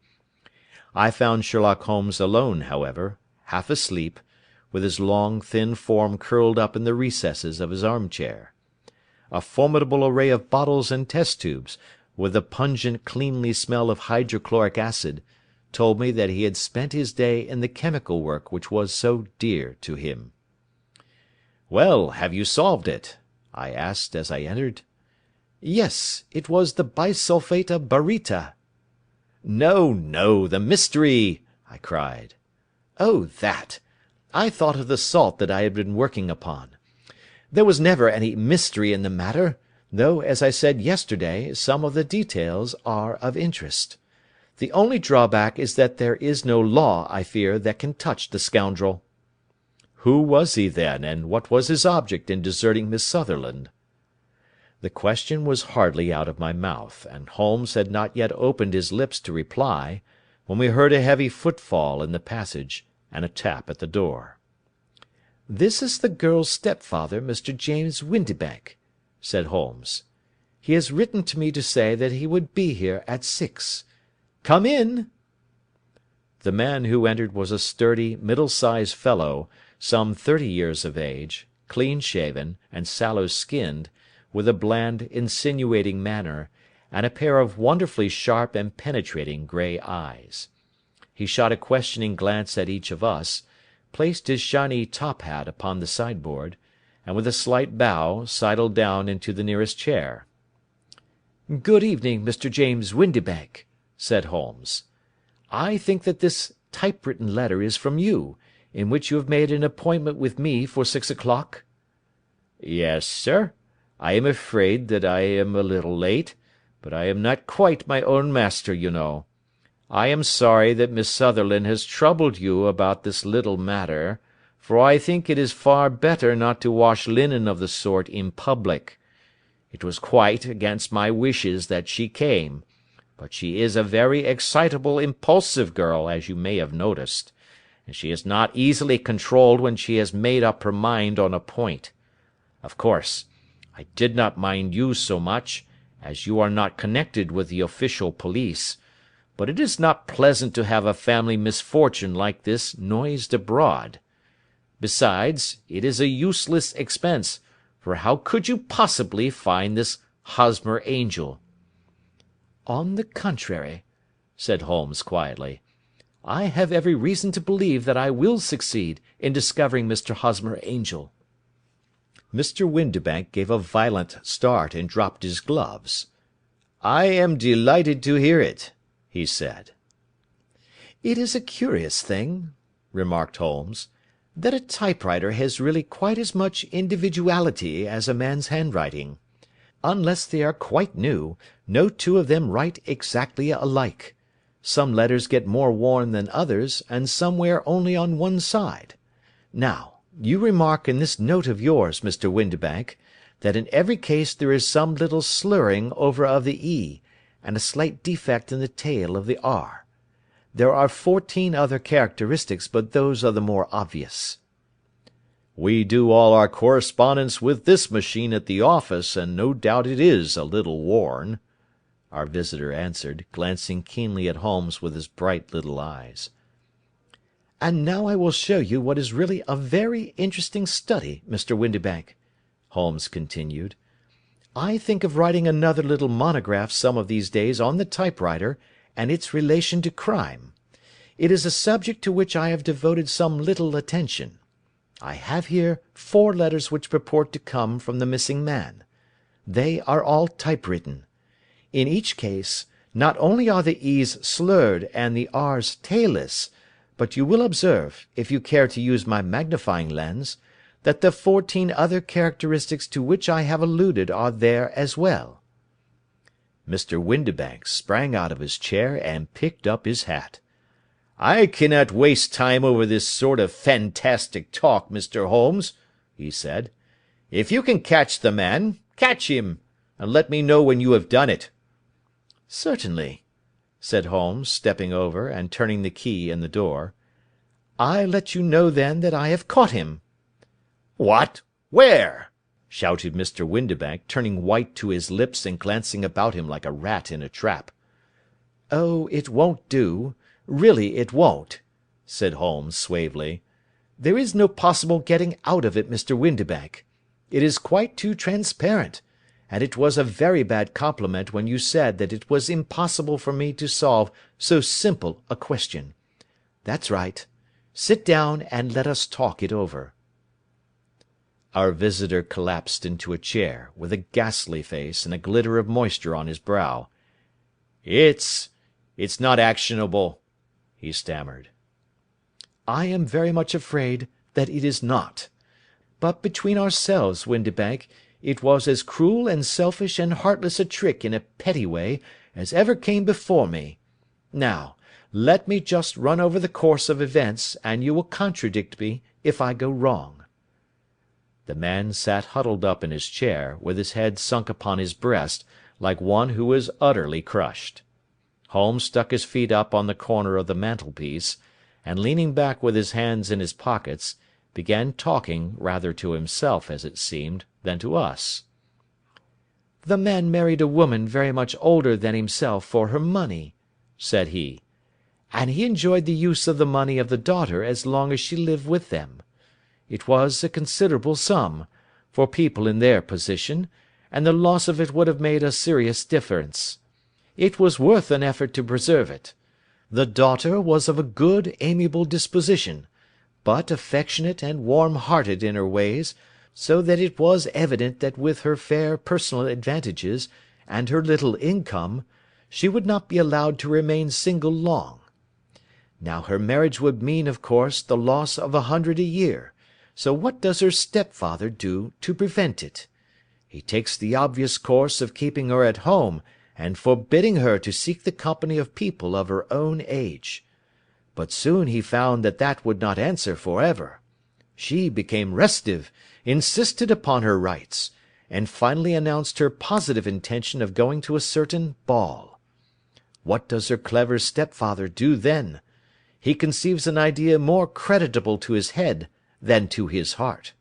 I found Sherlock Holmes alone, however, half asleep, with his long, thin form curled up in the recesses of his arm-chair. A formidable array of bottles and test-tubes, with the pungent cleanly smell of hydrochloric acid, told me that he had spent his day in the chemical work which was so dear to him. "Well, have you solved it?" I asked as I entered. "Yes, it was the bisulphate of baryta." "No, no, the mystery!" I cried. "Oh, that! I thought of the salt that I had been working upon. There was never any mystery in the matter, though, as I said yesterday, some of the details are of interest. The only drawback is that there is no law, I fear, that can touch the scoundrel." "Who was he, then, and what was his object in deserting Miss Sutherland?" The question was hardly out of my mouth, and Holmes had not yet opened his lips to reply, when we heard a heavy footfall in the passage, and a tap at the door. "This is the girl's stepfather, Mr. James Windibank," said Holmes. "He has written to me to say that he would be here at 6. Come in." The man who entered was a sturdy, middle-sized fellow, some 30 years of age, clean-shaven, and sallow-skinned, with a bland, insinuating manner, and a pair of wonderfully sharp and penetrating grey eyes. He shot a questioning glance at each of us, placed his shiny top-hat upon the sideboard, and with a slight bow sidled down into the nearest chair. "Good evening, Mr. James Windibank," said Holmes. "I think that this typewritten letter is from you, in which you have made an appointment with me for 6 o'clock?" "Yes, sir. I am afraid that I am a little late, but I am not quite my own master, you know. I am sorry that Miss Sutherland has troubled you about this little matter, for I think it is far better not to wash linen of the sort in public. It was quite against my wishes that she came, but she is a very excitable, impulsive girl, as you may have noticed, and she is not easily controlled when she has made up her mind on a point. Of course, I did not mind you so much, as you are not connected with the official police, but it is not pleasant to have a family misfortune like this noised abroad. Besides, it is a useless expense, for how could you possibly find this Hosmer Angel?" "On the contrary," said Holmes quietly, "I have every reason to believe that I will succeed in discovering Mr. Hosmer Angel." Mr. Windibank gave a violent start and dropped his gloves. "I am delighted to hear it," he said. "It is a curious thing," remarked Holmes, "that a typewriter has really quite as much individuality as a man's handwriting. Unless they are quite new, no two of them write exactly alike. Some letters get more worn than others, and some wear only on one side. Now, you remark in this note of yours, Mr. Windibank, that in every case there is some little slurring over of the E, and a slight defect in the tail of the R. There are 14 other characteristics, but those are the more obvious." "We do all our correspondence with this machine at the office, and no doubt it is a little worn," our visitor answered, glancing keenly at Holmes with his bright little eyes. "And now I will show you what is really a very interesting study, Mr. Windibank," Holmes continued. "I think of writing another little monograph some of these days on the typewriter and its relation to crime. It is a subject to which I have devoted some little attention. I have here 4 letters which purport to come from the missing man. They are all typewritten. In each case, not only are the E's slurred and the R's tailless, but you will observe, if you care to use my magnifying lens, that the 14 other characteristics to which I have alluded are there as well." Mr. Windibank sprang out of his chair and picked up his hat. "I cannot waste time over this sort of fantastic talk, Mr. Holmes," he said. "If you can catch the man, catch him, and let me know when you have done it." "Certainly," said Holmes, stepping over and turning the key in the door. "I let you know then that I have caught him." "What? Where?" shouted Mr. Windibank, turning white to his lips and glancing about him like a rat in a trap. "Oh, it won't do. Really it won't," said Holmes suavely. "There is no possible getting out of it, Mr. Windibank. It is quite too transparent, and it was a very bad compliment when you said that it was impossible for me to solve so simple a question. That's right. Sit down and let us talk it over." Our visitor collapsed into a chair, with a ghastly face and a glitter of moisture on his brow. It's not actionable," he stammered. "I am very much afraid that it is not. But between ourselves, Windibank, it was as cruel and selfish and heartless a trick in a petty way as ever came before me. Now, let me just run over the course of events, and you will contradict me if I go wrong." The man sat huddled up in his chair, with his head sunk upon his breast, like one who is utterly crushed. Holmes stuck his feet up on the corner of the mantelpiece, and leaning back with his hands in his pockets, began talking, rather to himself, as it seemed, than to us. "The man married a woman very much older than himself for her money," said he, "and he enjoyed the use of the money of the daughter as long as she lived with them. It was a considerable sum, for people in their position, and the loss of it would have made a serious difference. It was worth an effort to preserve it. The daughter was of a good, amiable disposition, but affectionate and warm-hearted in her ways, so that it was evident that with her fair personal advantages, and her little income, she would not be allowed to remain single long. Now her marriage would mean, of course, the loss of 100 a year, so what does her stepfather do to prevent it? He takes the obvious course of keeping her at home, and forbidding her to seek the company of people of her own age. But soon he found that that would not answer for ever. She became restive, insisted upon her rights, and finally announced her positive intention of going to a certain ball. What does her clever stepfather do then? He conceives an idea more creditable to his head than to his heart.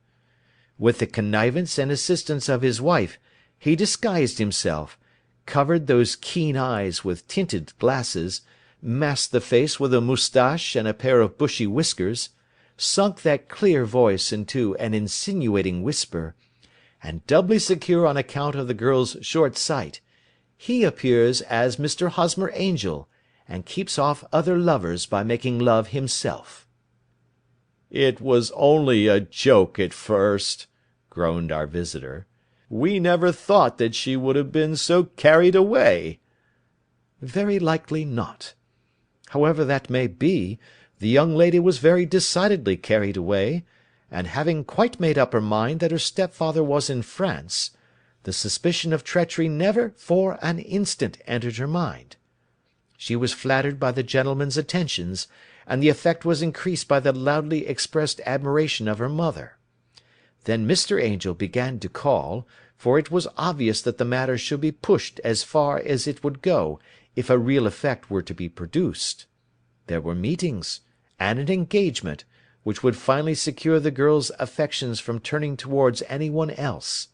With the connivance and assistance of his wife, he disguised himself, covered those keen eyes with tinted glasses, masked the face with a moustache and a pair of bushy whiskers, sunk that clear voice into an insinuating whisper, and doubly secure on account of the girl's short sight, he appears as Mr. Hosmer Angel, and keeps off other lovers by making love himself." "It was only a joke at first," groaned our visitor. "We never thought that she would have been so carried away." "Very likely not. However that may be, the young lady was very decidedly carried away, and having quite made up her mind that her stepfather was in France, the suspicion of treachery never for an instant entered her mind. She was flattered by the gentleman's attentions, and the effect was increased by the loudly expressed admiration of her mother. Then Mr. Angel began to call, for it was obvious that the matter should be pushed as far as it would go, if a real effect were to be produced. There were meetings, and an engagement, which would finally secure the girl's affections from turning towards any one else.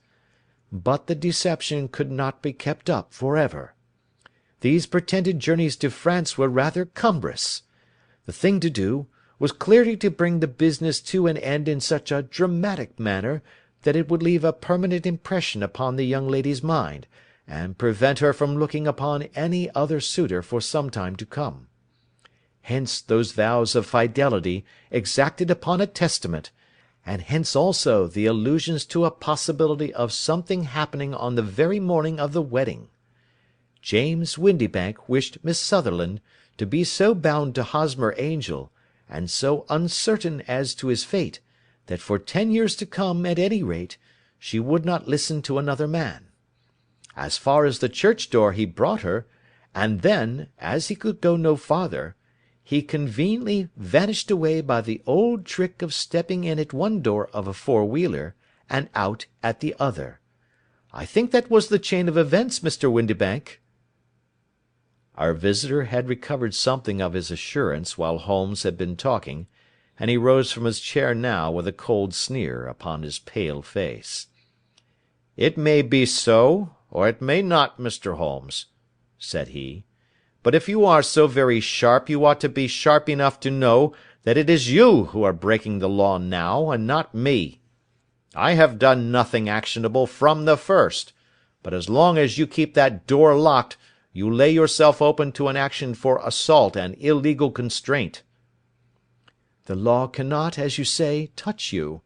But the deception could not be kept up for ever. These pretended journeys to France were rather cumbrous. The thing to do was clearly to bring the business to an end in such a dramatic manner that it would leave a permanent impression upon the young lady's mind, and prevent her from looking upon any other suitor for some time to come. Hence those vows of fidelity exacted upon a testament, and hence also the allusions to a possibility of something happening on the very morning of the wedding. James Windibank wished Miss Sutherland to be so bound to Hosmer Angel, and so uncertain as to his fate, that for 10 years to come, at any rate, she would not listen to another man. As far as the church door he brought her, and then, as he could go no farther, he conveniently vanished away by the old trick of stepping in at one door of a four-wheeler, and out at the other. I think that was the chain of events, Mr. Windibank." Our visitor had recovered something of his assurance while Holmes had been talking, and he rose from his chair now with a cold sneer upon his pale face. "It may be so, or it may not, Mr. Holmes," said he. "But if you are so very sharp, you ought to be sharp enough to know that it is you who are breaking the law now, and not me. I have done nothing actionable from the first, but as long as you keep that door locked, you lay yourself open to an action for assault and illegal constraint." "The law cannot, as you say, touch you,"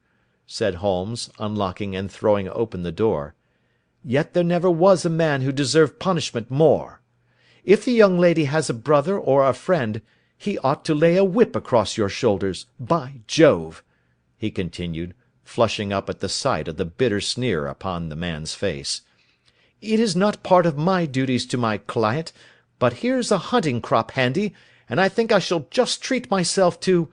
said Holmes, unlocking and throwing open the door. "Yet there never was a man who deserved punishment more. If the young lady has a brother or a friend, he ought to lay a whip across your shoulders, by Jove!" he continued, flushing up at the sight of the bitter sneer upon the man's face. "It is not part of my duties to my client, but here's a hunting crop handy, and I think I shall just treat myself to—"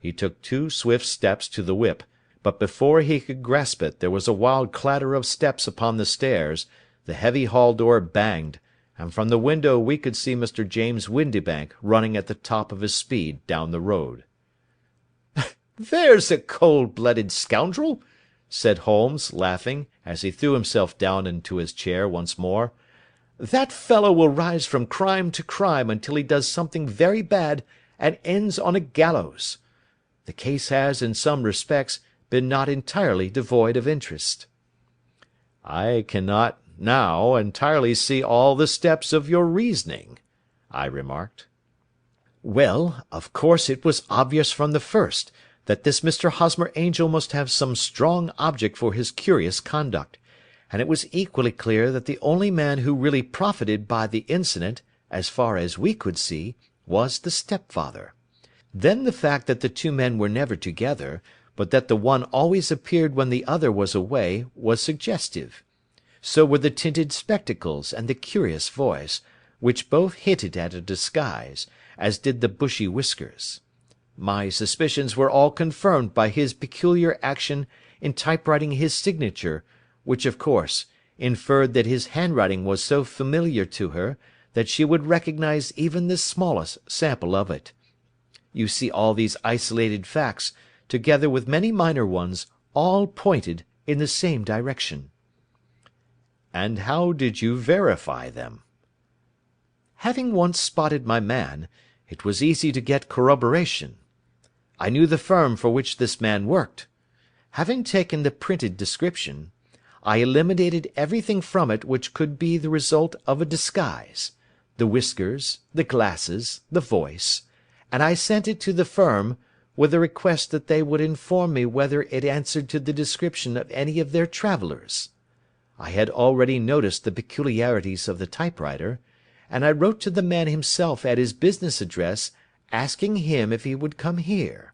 He took 2 swift steps to the whip, but before he could grasp it there was a wild clatter of steps upon the stairs, the heavy hall door banged, and from the window we could see Mr. James Windibank running at the top of his speed down the road. "There's a cold-blooded scoundrel!" said Holmes, laughing, as he threw himself down into his chair once more. "That fellow will rise from crime to crime until he does something very bad and ends on a gallows. The case has, in some respects, been not entirely devoid of interest." "I cannot now entirely see all the steps of your reasoning," I remarked. "Well, of course it was obvious from the first that this Mr. Hosmer Angel must have some strong object for his curious conduct, and it was equally clear that the only man who really profited by the incident, as far as we could see, was the stepfather. Then the fact that the two men were never together, but that the one always appeared when the other was away, was suggestive. So were the tinted spectacles and the curious voice, which both hinted at a disguise, as did the bushy whiskers. My suspicions were all confirmed by his peculiar action in typewriting his signature, which, of course, inferred that his handwriting was so familiar to her that she would recognise even the smallest sample of it. You see, all these isolated facts, together with many minor ones, all pointed in the same direction." "And how did you verify them?" "Having once spotted my man, it was easy to get corroboration. I knew the firm for which this man worked. Having taken the printed description, I eliminated everything from it which could be the result of a disguise, the whiskers, the glasses, the voice, and I sent it to the firm, with a request that they would inform me whether it answered to the description of any of their travellers. I had already noticed the peculiarities of the typewriter, and I wrote to the man himself at his business address, asking him if he would come here.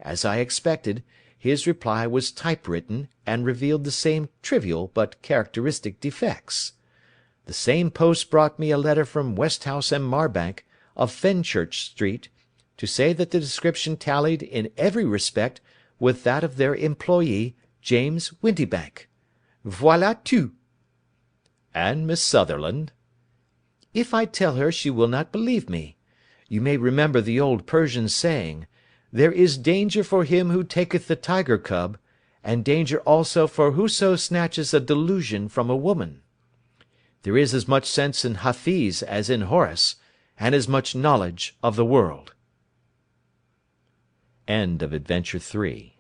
As I expected, his reply was typewritten, and revealed the same trivial but characteristic defects. The same post brought me a letter from Westhouse and Marbank, of Fenchurch Street, to say that the description tallied in every respect with that of their employee, James Windibank. Voilà tout." "And Miss Sutherland?" "If I tell her she will not believe me. You may remember the old Persian saying, 'There is danger for him who taketh the tiger cub, and danger also for whoso snatches a delusion from a woman.' There is as much sense in Hafiz as in Horace, and as much knowledge of the world." End of Adventure 3.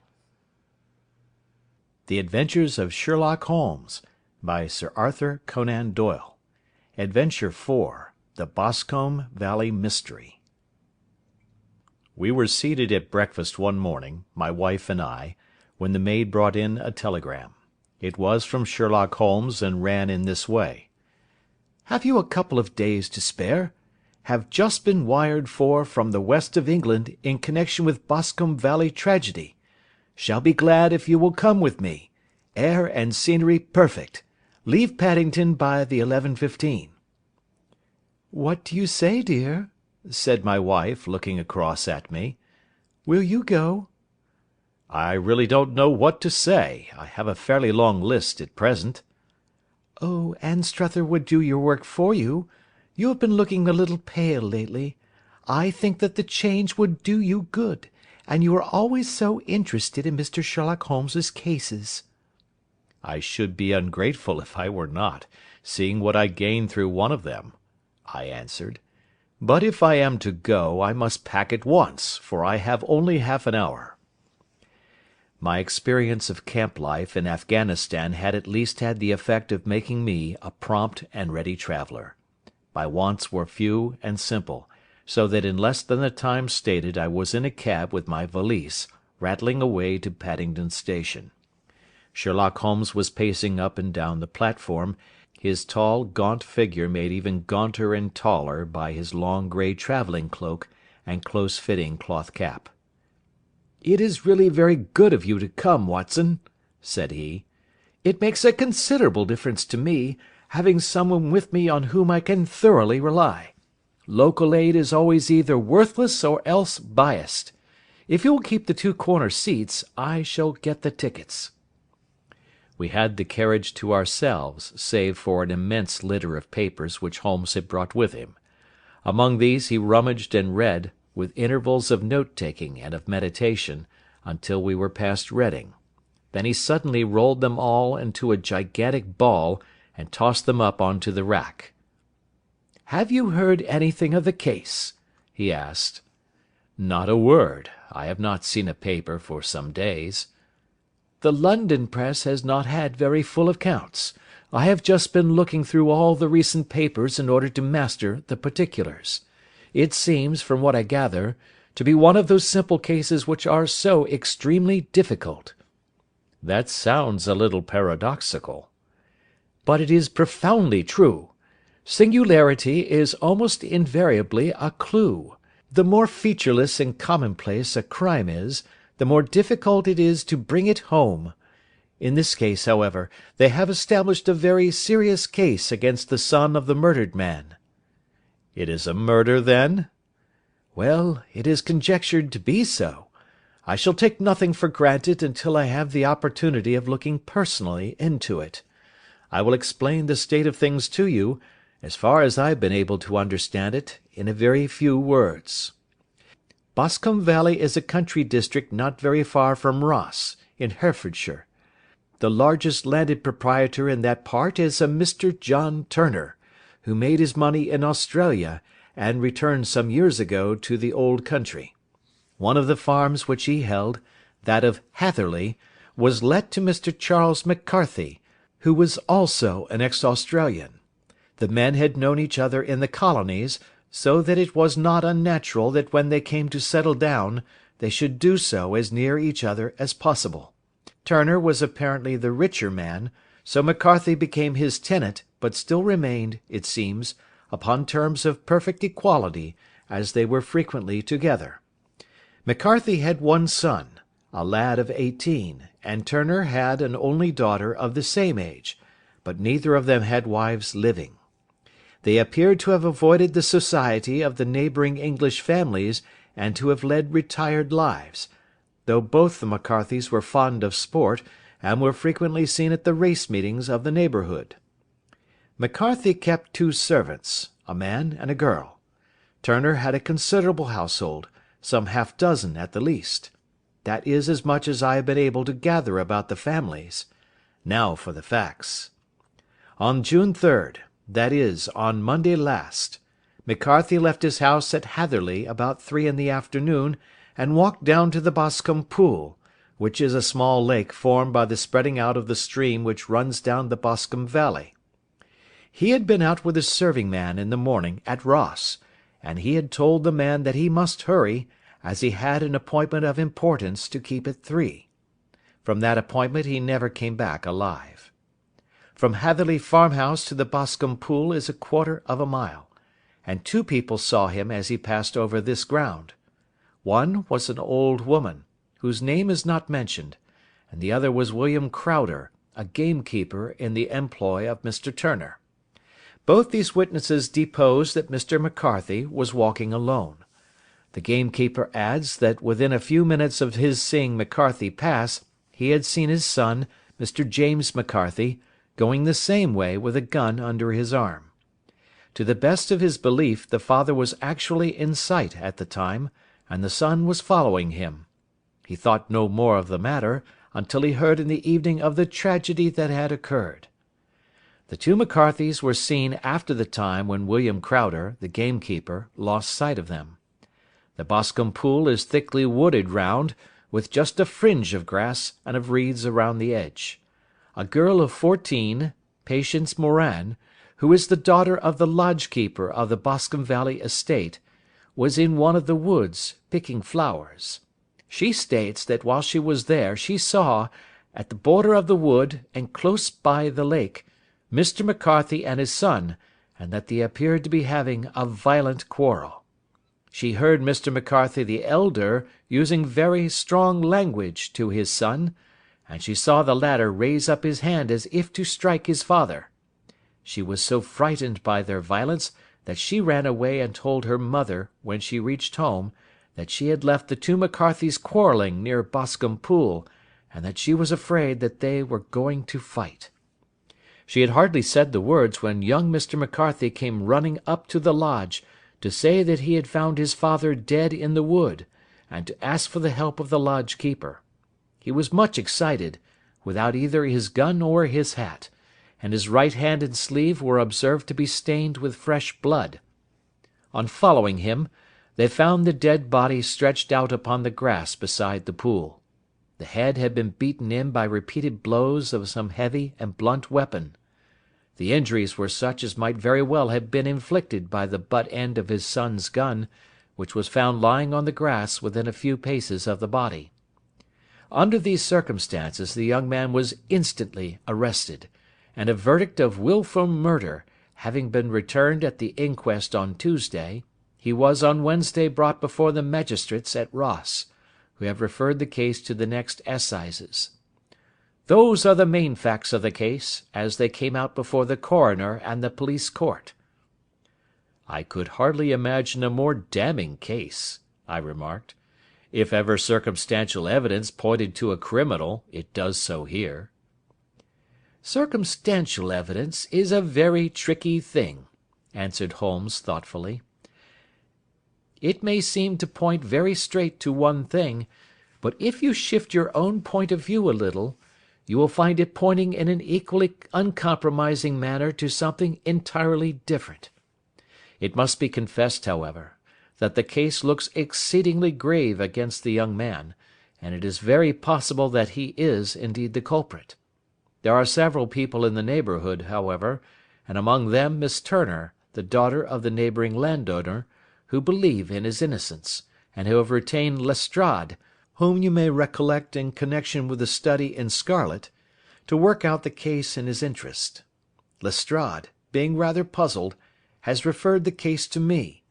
The Adventures of Sherlock Holmes, by Sir Arthur Conan Doyle. Adventure 4. The Boscombe Valley Mystery. We were seated at breakfast one morning, my wife and I, when the maid brought in a telegram. It was from Sherlock Holmes, and ran in this way: "Have you a couple of days to spare? Have just been wired for from the west of England in connection with Boscombe Valley tragedy. Shall be glad if you will come with me. Air and scenery perfect. Leave Paddington by the 11:15. "What do you say, dear?" said my wife, looking across at me. "Will you go?" "I really don't know what to say. I have a fairly long list at present." "Oh, Anstruther would do your work for you. You have been looking a little pale lately. I think that the change would do you good, and you are always so interested in Mr. Sherlock Holmes's cases." "I should be ungrateful if I were not, seeing what I gained through one of them," I answered. "But if I am to go, I must pack at once, for I have only half an hour." My experience of camp life in Afghanistan had at least had the effect of making me a prompt and ready traveller. My wants were few and simple, so that in less than the time stated I was in a cab with my valise, rattling away to Paddington Station. Sherlock Holmes was pacing up and down the platform, his tall, gaunt figure made even gaunter and taller by his long grey travelling cloak and close-fitting cloth cap. "It is really very good of you to come, Watson," said he. "It makes a considerable difference to me, having someone with me on whom I can thoroughly rely. Local aid is always either worthless or else biased. If you will keep the two corner seats, I shall get the tickets." We had the carriage to ourselves, save for an immense litter of papers which Holmes had brought with him. Among these he rummaged and read, with intervals of note-taking and of meditation, until we were past Reading. Then he suddenly rolled them all into a gigantic ball, and tossed them up on to the rack. "Have you heard anything of the case?" he asked. "Not a word. I have not seen a paper for some days." The London press has not had very full accounts. I have just been looking through all the recent papers in order to master the particulars. It seems, from what I gather, to be one of those simple cases which are so extremely difficult." That sounds a little paradoxical. But it is profoundly true. Singularity is almost invariably a clue. The more featureless and commonplace a crime is, the more difficult it is to bring it home. In this case, however, they have established a very serious case against the son of the murdered man." It is a murder, then? Well, it is conjectured to be so. I shall take nothing for granted until I have the opportunity of looking personally into it. I will explain the state of things to you, as far as I have been able to understand it, in a very few words. Boscombe Valley is a country district not very far from Ross, in Herefordshire. The largest landed proprietor in that part is a Mr. John Turner, who made his money in Australia, and returned some years ago to the old country. One of the farms which he held, that of Hatherley, was let to Mr. Charles McCarthy, who was also an ex-Australian. The men had known each other in the colonies, so that it was not unnatural that when they came to settle down, they should do so as near each other as possible. Turner was apparently the richer man, so McCarthy became his tenant, but still remained, it seems, upon terms of perfect equality, as they were frequently together. McCarthy had one son, a lad of 18, and Turner had an only daughter of the same age, but neither of them had wives living. They appeared to have avoided the society of the neighbouring English families and to have led retired lives, though both the McCarthys were fond of sport, and were frequently seen at the race meetings of the neighbourhood. McCarthy kept 2 servants, a man and a girl. Turner had a considerable household, some half-dozen at the least. That is as much as I have been able to gather about the families. Now for the facts. On June 3rd, that is, on Monday last, McCarthy left his house at Hatherley about 3 in the afternoon, and walked down to the Boscombe Pool, which is a small lake formed by the spreading out of the stream which runs down the Boscombe valley. He had been out with his serving man in the morning at Ross, and he had told the man that he must hurry, as he had an appointment of importance to keep at 3. From that appointment he never came back alive. From Hatherley farmhouse to the Boscombe Pool is a quarter of a mile, and 2 people saw him as he passed over this ground. One was an old woman, whose name is not mentioned, and the other was William Crowder, a gamekeeper in the employ of Mr. Turner. Both these witnesses depose that Mr. McCarthy was walking alone. The gamekeeper adds that within a few minutes of his seeing McCarthy pass, he had seen his son, Mr. James McCarthy, going the same way with a gun under his arm. To the best of his belief, the father was actually in sight at the time, and the son was following him. He thought no more of the matter until he heard in the evening of the tragedy that had occurred. The 2 McCarthys were seen after the time when William Crowder, the gamekeeper, lost sight of them. The Boscombe Pool is thickly wooded round, with just a fringe of grass and of reeds around the edge. A girl of 14, Patience Moran, who is the daughter of the lodge-keeper of the Boscombe Valley estate, was in one of the woods, picking flowers. She states that while she was there she saw, at the border of the wood, and close by the lake, Mr. McCarthy and his son, and that they appeared to be having a violent quarrel. She heard Mr. McCarthy the elder using very strong language to his son, and she saw the latter raise up his hand as if to strike his father. She was so frightened by their violence that she ran away and told her mother, when she reached home, that she had left the 2 McCarthys quarrelling near Boscombe Pool, and that she was afraid that they were going to fight. She had hardly said the words when young Mr. McCarthy came running up to the lodge to say that he had found his father dead in the wood, and to ask for the help of the lodge-keeper. He was much excited, without either his gun or his hat, and his right hand and sleeve were observed to be stained with fresh blood. On following him, they found the dead body stretched out upon the grass beside the pool. The head had been beaten in by repeated blows of some heavy and blunt weapon. The injuries were such as might very well have been inflicted by the butt end of his son's gun, which was found lying on the grass within a few paces of the body. Under these circumstances the young man was instantly arrested, and a verdict of wilful murder having been returned at the inquest on Tuesday, he was on Wednesday brought before the magistrates at Ross, who have referred the case to the next assizes. Those are the main facts of the case, as they came out before the coroner and the police court." "I could hardly imagine a more damning case," I remarked. "If ever circumstantial evidence pointed to a criminal, it does so here." "Circumstantial evidence is a very tricky thing," answered Holmes thoughtfully. "It may seem to point very straight to one thing, but if you shift your own point of view a little, you will find it pointing in an equally uncompromising manner to something entirely different. It must be confessed, however, that the case looks exceedingly grave against the young man, and it is very possible that he is indeed the culprit. There are several people in the neighbourhood, however, and among them Miss Turner, the daughter of the neighbouring landowner, who believe in his innocence, and who have retained Lestrade, whom you may recollect in connection with the study in scarlet, to work out the case in his interest. Lestrade, being rather puzzled, has referred the case to me,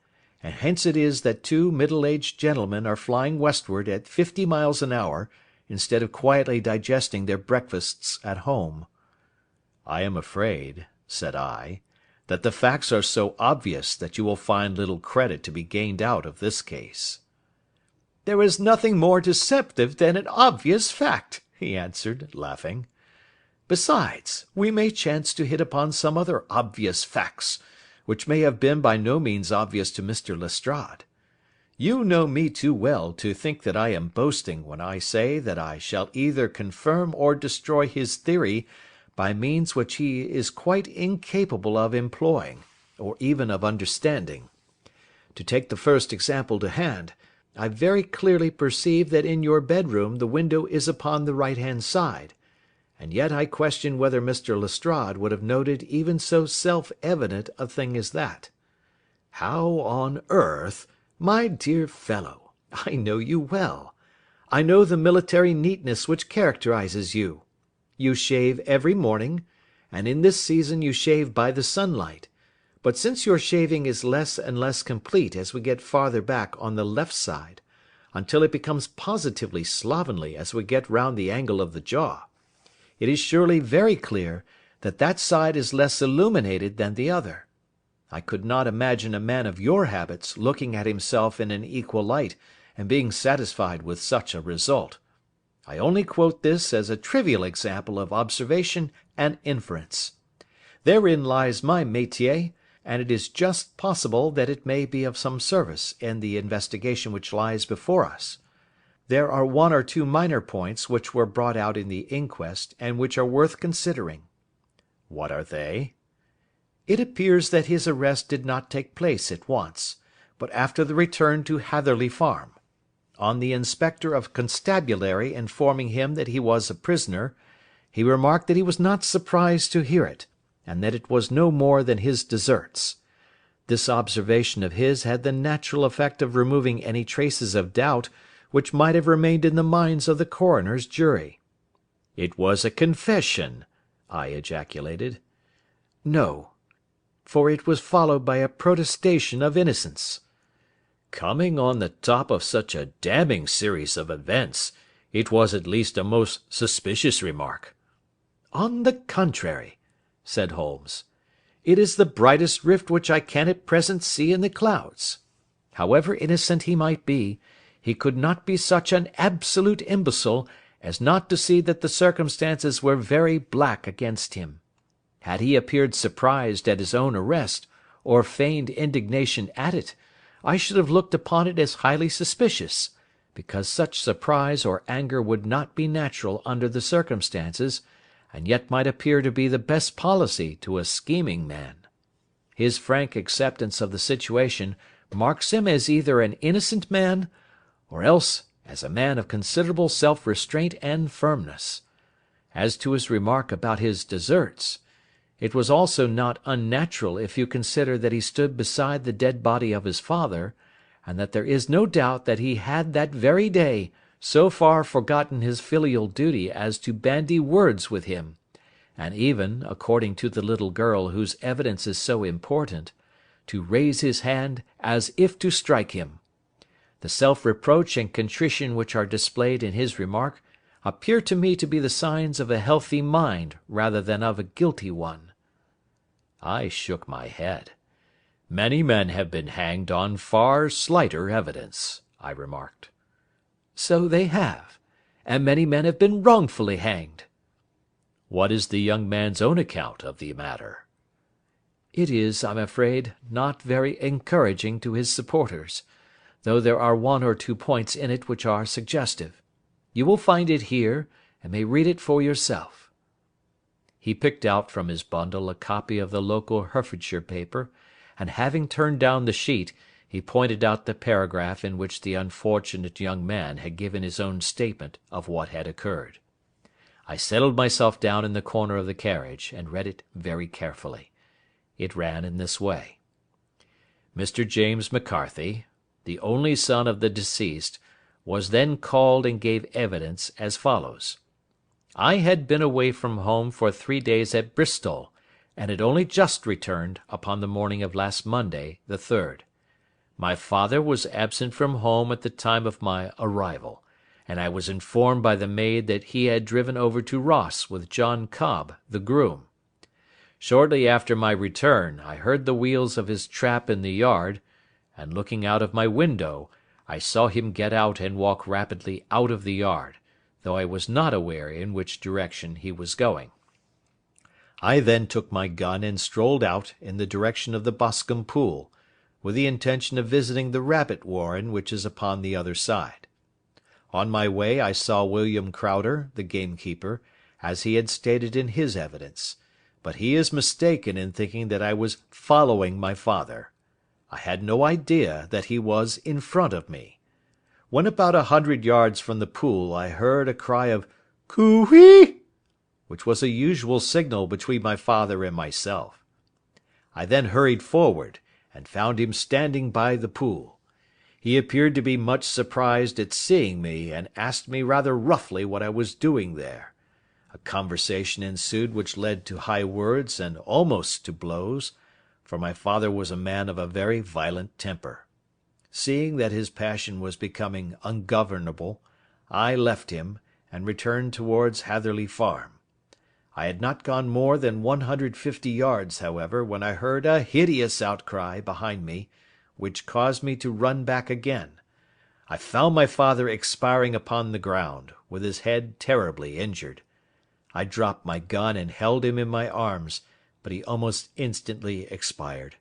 and hence it is that two middle-aged gentlemen are flying westward at 50 miles an hour, instead of quietly digesting their breakfasts at home." "I am afraid," said I, "that the facts are so obvious that you will find little credit to be gained out of this case." "There is nothing more deceptive than an obvious fact," he answered, laughing. "Besides, we may chance to hit upon some other obvious facts, which may have been by no means obvious to Mr. Lestrade. You know me too well to think that I am boasting when I say that I shall either confirm or destroy his theory by means which he is quite incapable of employing, or even of understanding. To take the first example to hand, I very clearly perceive that in your bedroom the window is upon the right-hand side, and yet I question whether Mr. Lestrade would have noted even so self-evident a thing as that. How on earth, my dear fellow, I know you well. I know the military neatness which characterises you. You shave every morning, and in this season you shave by the sunlight, but since your shaving is less and less complete as we get farther back on the left side, until it becomes positively slovenly as we get round the angle of the jaw, it is surely very clear that that side is less illuminated than the other. I could not imagine a man of your habits looking at himself in an equal light and being satisfied with such a result. I only quote this as a trivial example of observation and inference. Therein lies my métier, and it is just possible that it may be of some service in the investigation which lies before us. There are one or two minor points which were brought out in the inquest, and which are worth considering. What are they? It appears that his arrest did not take place at once, but after the return to Hatherley Farm. On the inspector of constabulary informing him that he was a prisoner, he remarked that he was not surprised to hear it, and that it was no more than his deserts. This observation of his had the natural effect of removing any traces of doubt which might have remained in the minds of the coroner's jury. "It was a confession," I ejaculated. "No, for it was followed by a protestation of innocence." "Coming on the top of such a damning series of events, it was at least a most suspicious remark." "On the contrary," said Holmes, "it is the brightest rift which I can at present see in the clouds. However innocent he might be, he could not be such an absolute imbecile as not to see that the circumstances were very black against him. Had he appeared surprised at his own arrest, or feigned indignation at it, I should have looked upon it as highly suspicious, because such surprise or anger would not be natural under the circumstances, and yet might appear to be the best policy to a scheming man. His frank acceptance of the situation marks him as either an innocent man, or else as a man of considerable self-restraint and firmness. As to his remark about his deserts, it was also not unnatural if you consider that he stood beside the dead body of his father, and that there is no doubt that he had that very day so far forgotten his filial duty as to bandy words with him, and even, according to the little girl whose evidence is so important, to raise his hand as if to strike him. The self-reproach and contrition which are displayed in his remark appear to me to be the signs of a healthy mind rather than of a guilty one. I shook my head. Many men have been hanged on far slighter evidence, I remarked. So they have, and many men have been wrongfully hanged. What is the young man's own account of the matter? It is, I'm afraid, not very encouraging to his supporters, though there are one or two points in it which are suggestive. You will find it here, and may read it for yourself. He picked out from his bundle a copy of the local Herefordshire paper, and having turned down the sheet, he pointed out the paragraph in which the unfortunate young man had given his own statement of what had occurred. I settled myself down in the corner of the carriage, and read it very carefully. It ran in this way: Mr. James McCarthy, the only son of the deceased, was then called and gave evidence as follows. I had been away from home for 3 days at Bristol, and had only just returned upon the morning of last Monday, the 3rd. My father was absent from home at the time of my arrival, and I was informed by the maid that he had driven over to Ross with John Cobb, the groom. Shortly after my return I heard the wheels of his trap in the yard, and looking out of my window, I saw him get out and walk rapidly out of the yard, though I was not aware in which direction he was going. I then took my gun and strolled out in the direction of the Boscombe pool, with the intention of visiting the rabbit warren which is upon the other side. On my way I saw William Crowder, the gamekeeper, as he had stated in his evidence, but he is mistaken in thinking that I was following my father. I had no idea that he was in front of me. When about 100 yards from the pool I heard a cry of "Coo-ee!" which was a usual signal between my father and myself. I then hurried forward, and found him standing by the pool. He appeared to be much surprised at seeing me, and asked me rather roughly what I was doing there. A conversation ensued which led to high words and almost to blows, for my father was a man of a very violent temper. Seeing that his passion was becoming ungovernable, I left him, and returned towards Hatherley Farm. I had not gone more than 150 yards, however, when I heard a hideous outcry behind me, which caused me to run back again. I found my father expiring upon the ground, with his head terribly injured. I dropped my gun and held him in my arms, but he almost instantly expired.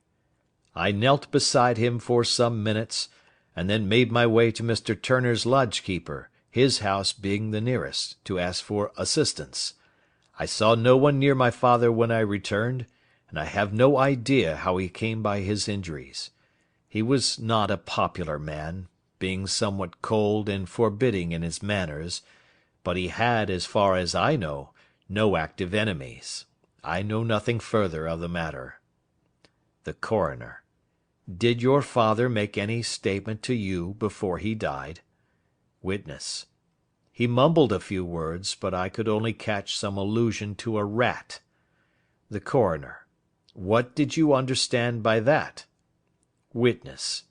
I knelt beside him for some minutes, and then made my way to Mr. Turner's lodge-keeper, his house being the nearest, to ask for assistance. I saw no one near my father when I returned, and I have no idea how he came by his injuries. He was not a popular man, being somewhat cold and forbidding in his manners, but he had, as far as I know, no active enemies. I know nothing further of the matter. The Coroner: Did your father make any statement to you before he died? Witness: He mumbled a few words, but I could only catch some allusion to a rat. The Coroner: What did you understand by that? Witness: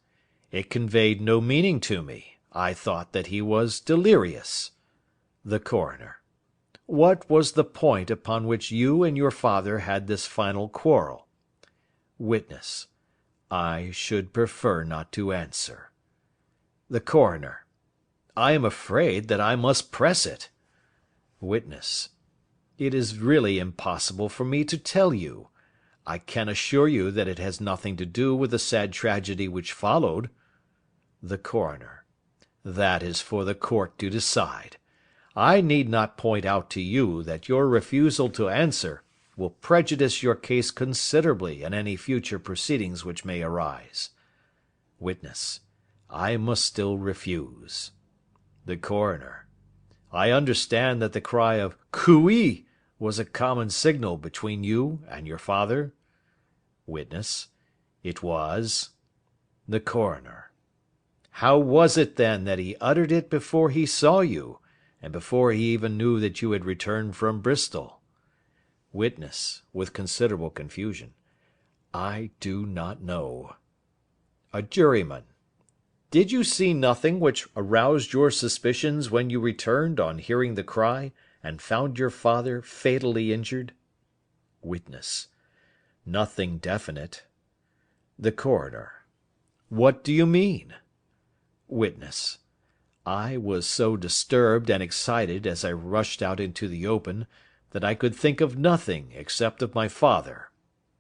It conveyed no meaning to me. I thought that he was delirious. The Coroner: What was the point upon which you and your father had this final quarrel? Witness: I should prefer not to answer. The Coroner: I am afraid that I must press it. Witness: It is really impossible for me to tell you. I can assure you that it has nothing to do with the sad tragedy which followed. The Coroner: That is for the court to decide. I need not point out to you that your refusal to answer will prejudice your case considerably in any future proceedings which may arise. Witness: I must still refuse. The coroner. I understand that the cry of "Cooee" was a common signal between you and your father? Witness. It was. The coroner. How was it then that he uttered it before he saw you, and before he even knew that you had returned from Bristol? Witness, with considerable confusion. I do not know. A juryman. Did you see nothing which aroused your suspicions when you returned on hearing the cry, and found your father fatally injured? Witness. Nothing definite. The coroner. What do you mean? Witness. I was so disturbed and excited as I rushed out into the open, that I could think of nothing except of my father.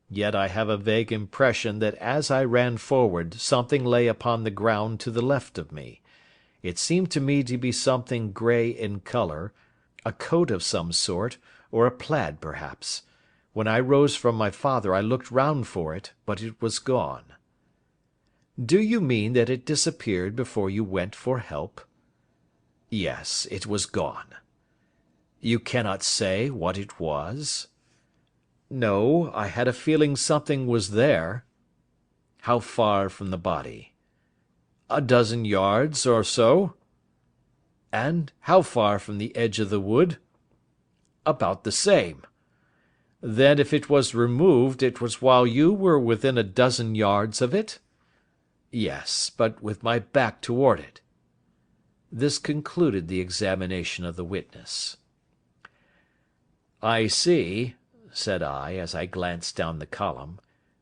Yet I have a vague impression that as I ran forward something lay upon the ground to the left of me. It seemed to me to be something grey in colour, a coat of some sort, or a plaid perhaps. When I rose from my father I looked round for it, but it was gone. Do you mean that it disappeared before you went for help? Yes, it was gone. You cannot say what it was? No, I had a feeling something was there. How far from the body? A dozen yards or so. And how far from the edge of the wood? About the same. Then if it was removed, it was while you were within a dozen yards of it? Yes, but with my back toward it. This concluded the examination of the witness. I see, said I, as I glanced down the column,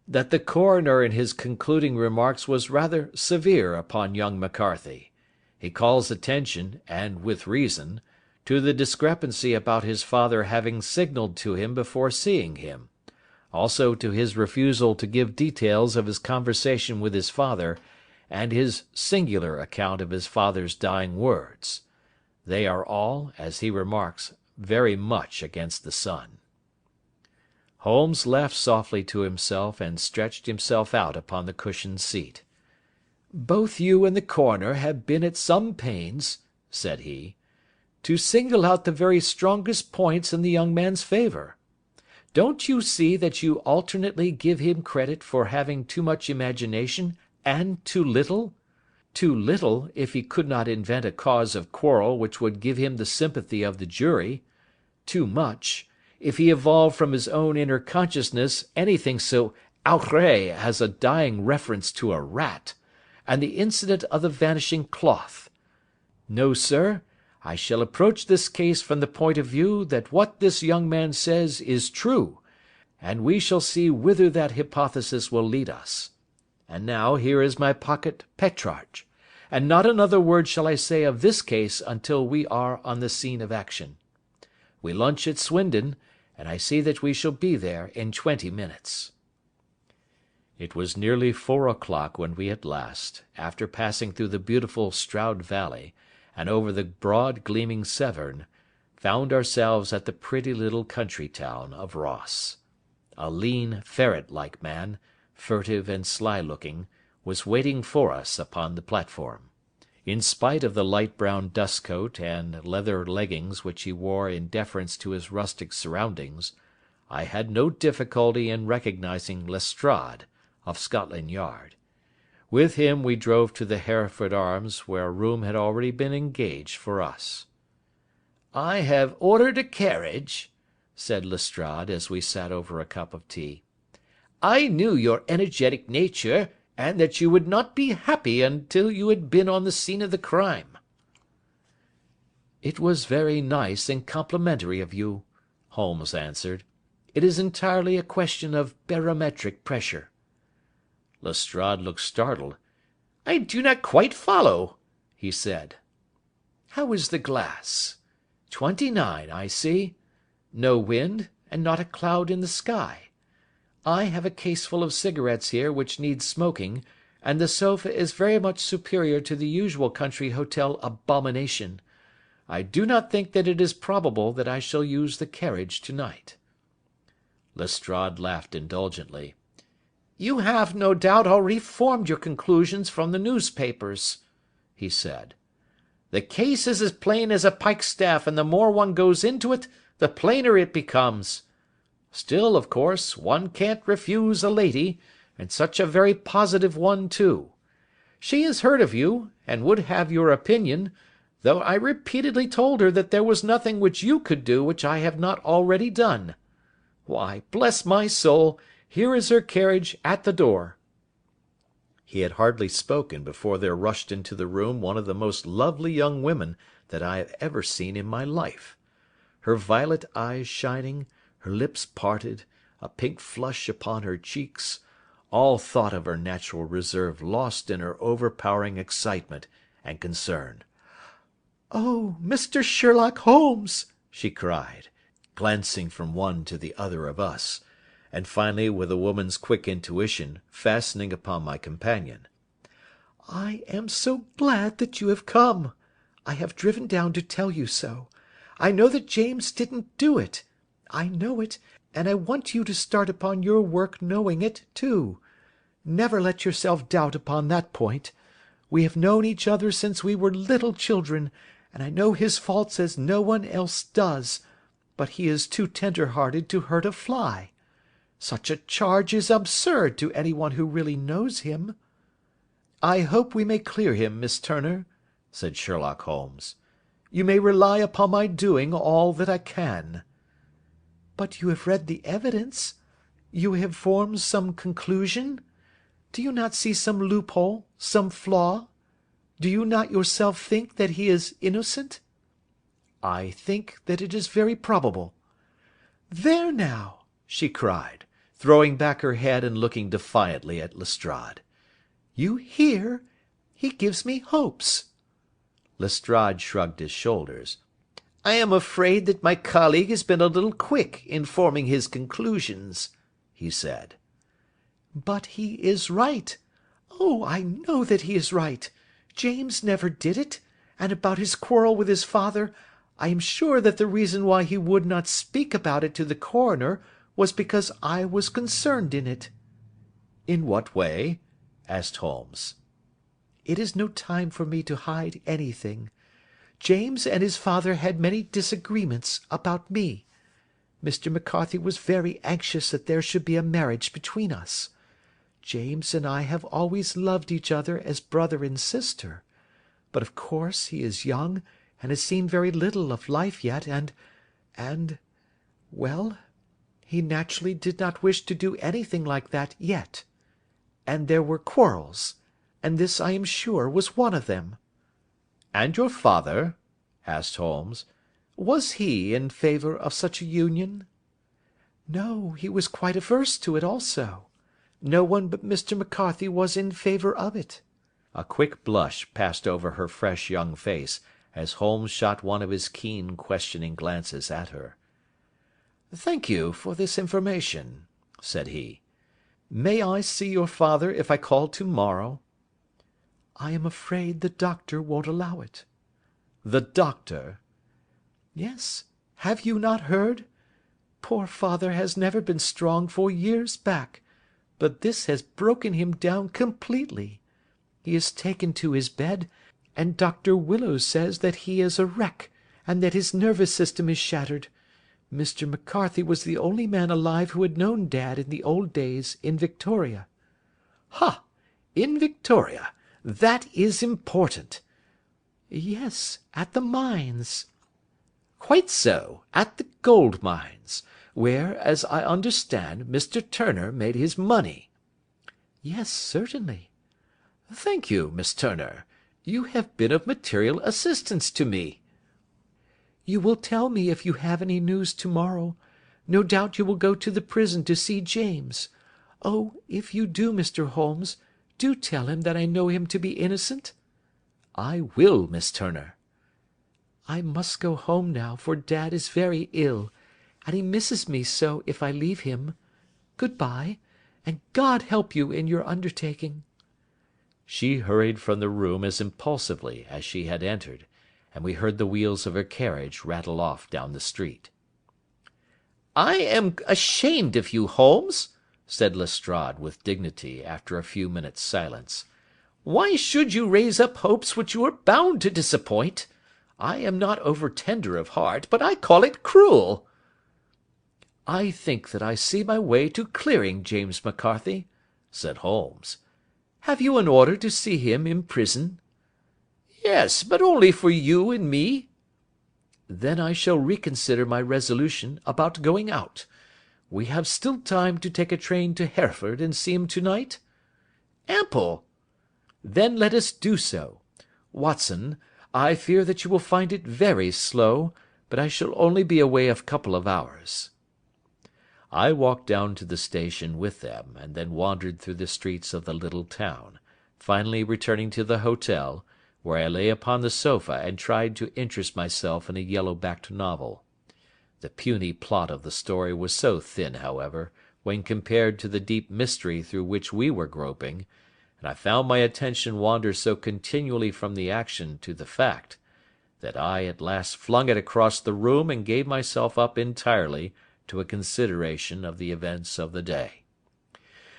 that the coroner in his concluding remarks was rather severe upon young McCarthy. He calls attention, and with reason, to the discrepancy about his father having signalled to him before seeing him, also to his refusal to give details of his conversation with his father, and his singular account of his father's dying words. They are all, as he remarks, very much against the son. Holmes laughed softly to himself and stretched himself out upon the cushioned seat. "Both you and the coroner have been at some pains," said he, "to single out the very strongest points in the young man's favour. Don't you see that you alternately give him credit for having too much imagination and too little? Too little, if he could not invent a cause of quarrel which would give him the sympathy of the jury; too much, if he evolved from his own inner consciousness anything so outré as a dying reference to a rat, and the incident of the vanishing cloth. No, sir, I shall approach this case from the point of view that what this young man says is true, and we shall see whither that hypothesis will lead us. And now here is my pocket Petrarch, and not another word shall I say of this case until we are on the scene of action. We lunch at Swindon, and I see that we shall be there in 20 minutes. It was nearly 4 o'clock when we at last, after passing through the beautiful Stroud Valley, and over the broad gleaming Severn, found ourselves at the pretty little country town of Ross. A lean, ferret-like man, furtive and sly-looking, was waiting for us upon the platform. In spite of the light brown dust-coat and leather leggings which he wore in deference to his rustic surroundings, I had no difficulty in recognising Lestrade, of Scotland Yard. With him we drove to the Hereford Arms, where a room had already been engaged for us. "I have ordered a carriage," said Lestrade, as we sat over a cup of tea. "I knew your energetic nature, and that you would not be happy until you had been on the scene of the crime." "It was very nice and complimentary of you," Holmes answered. "It is entirely a question of barometric pressure." Lestrade looked startled. "I do not quite follow," he said. "How is the glass? 29, I see. No wind, and not a cloud in the sky. I have a caseful of cigarettes here which need smoking, and the sofa is very much superior to the usual country hotel abomination. I do not think that it is probable that I shall use the carriage to-night." Lestrade laughed indulgently. "You have, no doubt, already formed your conclusions from the newspapers," he said. The case is as plain as a pikestaff, and the more one goes into it, the plainer it becomes. Still, of course, one can't refuse a lady, and such a very positive one too. She has heard of you, and would have your opinion, though I repeatedly told her that there was nothing which you could do which I have not already done. Why, bless my soul, here is her carriage at the door." He had hardly spoken before there rushed into the room one of the most lovely young women that I have ever seen in my life. Her violet eyes shining, her lips parted, a pink flush upon her cheeks, all thought of her natural reserve lost in her overpowering excitement and concern. "Oh, Mr. Sherlock Holmes!" she cried, glancing from one to the other of us, and finally, with a woman's quick intuition, fastening upon my companion. "I am so glad that you have come. I have driven down to tell you so. I know that James didn't do it. I know it, and I want you to start upon your work knowing it, too. Never let yourself doubt upon that point. We have known each other since we were little children, and I know his faults as no one else does, but he is too tender-hearted to hurt a fly. Such a charge is absurd to anyone who really knows him." "I hope we may clear him, Miss Turner," said Sherlock Holmes. "You may rely upon my doing all that I can." "But you have read the evidence? You have formed some conclusion? Do you not see some loophole, some flaw? Do you not yourself think that he is innocent?" "I think that it is very probable." "There now!" she cried, throwing back her head and looking defiantly at Lestrade. "You hear? He gives me hopes." Lestrade shrugged his shoulders. "I am afraid that my colleague has been a little quick in forming his conclusions," he said. "But he is right. Oh, I know that he is right. James never did it, and about his quarrel with his father, I am sure that the reason why he would not speak about it to the coroner was because I was concerned in it." "In what way?" asked Holmes. "It is no time for me to hide anything. James and his father had many disagreements about me. Mr. McCarthy was very anxious that there should be a marriage between us. James and I have always loved each other as brother and sister, but of course he is young and has seen very little of life yet, well, he naturally did not wish to do anything like that yet. And there were quarrels, and this I am sure was one of them." "And your father?" asked Holmes. "Was he in favour of such a union?" "No, he was quite averse to it also. No one but Mr. McCarthy was in favour of it." A quick blush passed over her fresh young face as Holmes shot one of his keen questioning glances at her. "Thank you for this information," said he. "May I see your father if I call to-morrow?" "I am afraid the doctor won't allow it." "The doctor?" "Yes. Have you not heard? Poor father has never been strong for years back, but this has broken him down completely. He is taken to his bed, and Dr. Willows says that he is a wreck, and that his nervous system is shattered. Mr. McCarthy was the only man alive who had known Dad in the old days in Victoria." "Ha! In Victoria! That is important." "Yes, at the mines." "Quite so, at the gold mines, where, as I understand, Mr. Turner made his money." "Yes, certainly." "Thank you, Miss Turner. You have been of material assistance to me." "You will tell me if you have any news to-morrow. No doubt you will go to the prison to see James. Oh, if you do, Mr. Holmes, do tell him that I know him to be innocent." "I will, Miss Turner." "I must go home now, for Dad is very ill, and he misses me so if I leave him. Good-bye, and God help you in your undertaking." She hurried from the room as impulsively as she had entered, and we heard the wheels of her carriage rattle off down the street. "I am ashamed of you, Holmes," said Lestrade with dignity after a few minutes' silence. Why should you raise up hopes which you are bound to disappoint? I am not over tender of heart, but I call it cruel." "I think that I see my way to clearing James McCarthy," said Holmes. "Have you an order to see him in prison?" "Yes, but only for you and me." "Then I shall reconsider my resolution about going out. We have still time to take a train to Hereford and see him to-night?" "Ample." "Then let us do so. Watson, I fear that you will find it very slow, but I shall only be away a couple of hours." I walked down to the station with them, and then wandered through the streets of the little town, finally returning to the hotel, where I lay upon the sofa and tried to interest myself in a yellow-backed novel. The puny plot of the story was so thin, however, when compared to the deep mystery through which we were groping, and I found my attention wander so continually from the action to the fact, that I at last flung it across the room and gave myself up entirely to a consideration of the events of the day.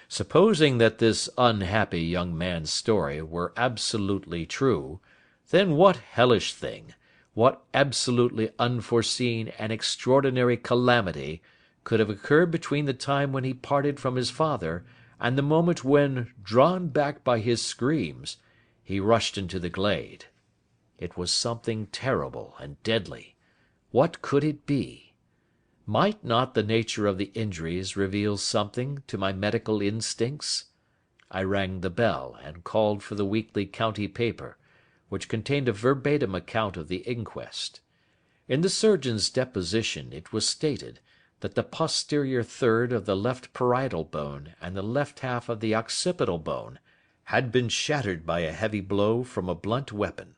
Supposing that this unhappy young man's story were absolutely true, then what hellish thing, what absolutely unforeseen and extraordinary calamity, could have occurred between the time when he parted from his father and the moment when, drawn back by his screams, he rushed into the glade? It was something terrible and deadly. What could it be? Might not the nature of the injuries reveal something to my medical instincts? I rang the bell, and called for the weekly county paper, which contained a verbatim account of the inquest. In the surgeon's deposition it was stated that the posterior third of the left parietal bone and the left half of the occipital bone had been shattered by a heavy blow from a blunt weapon.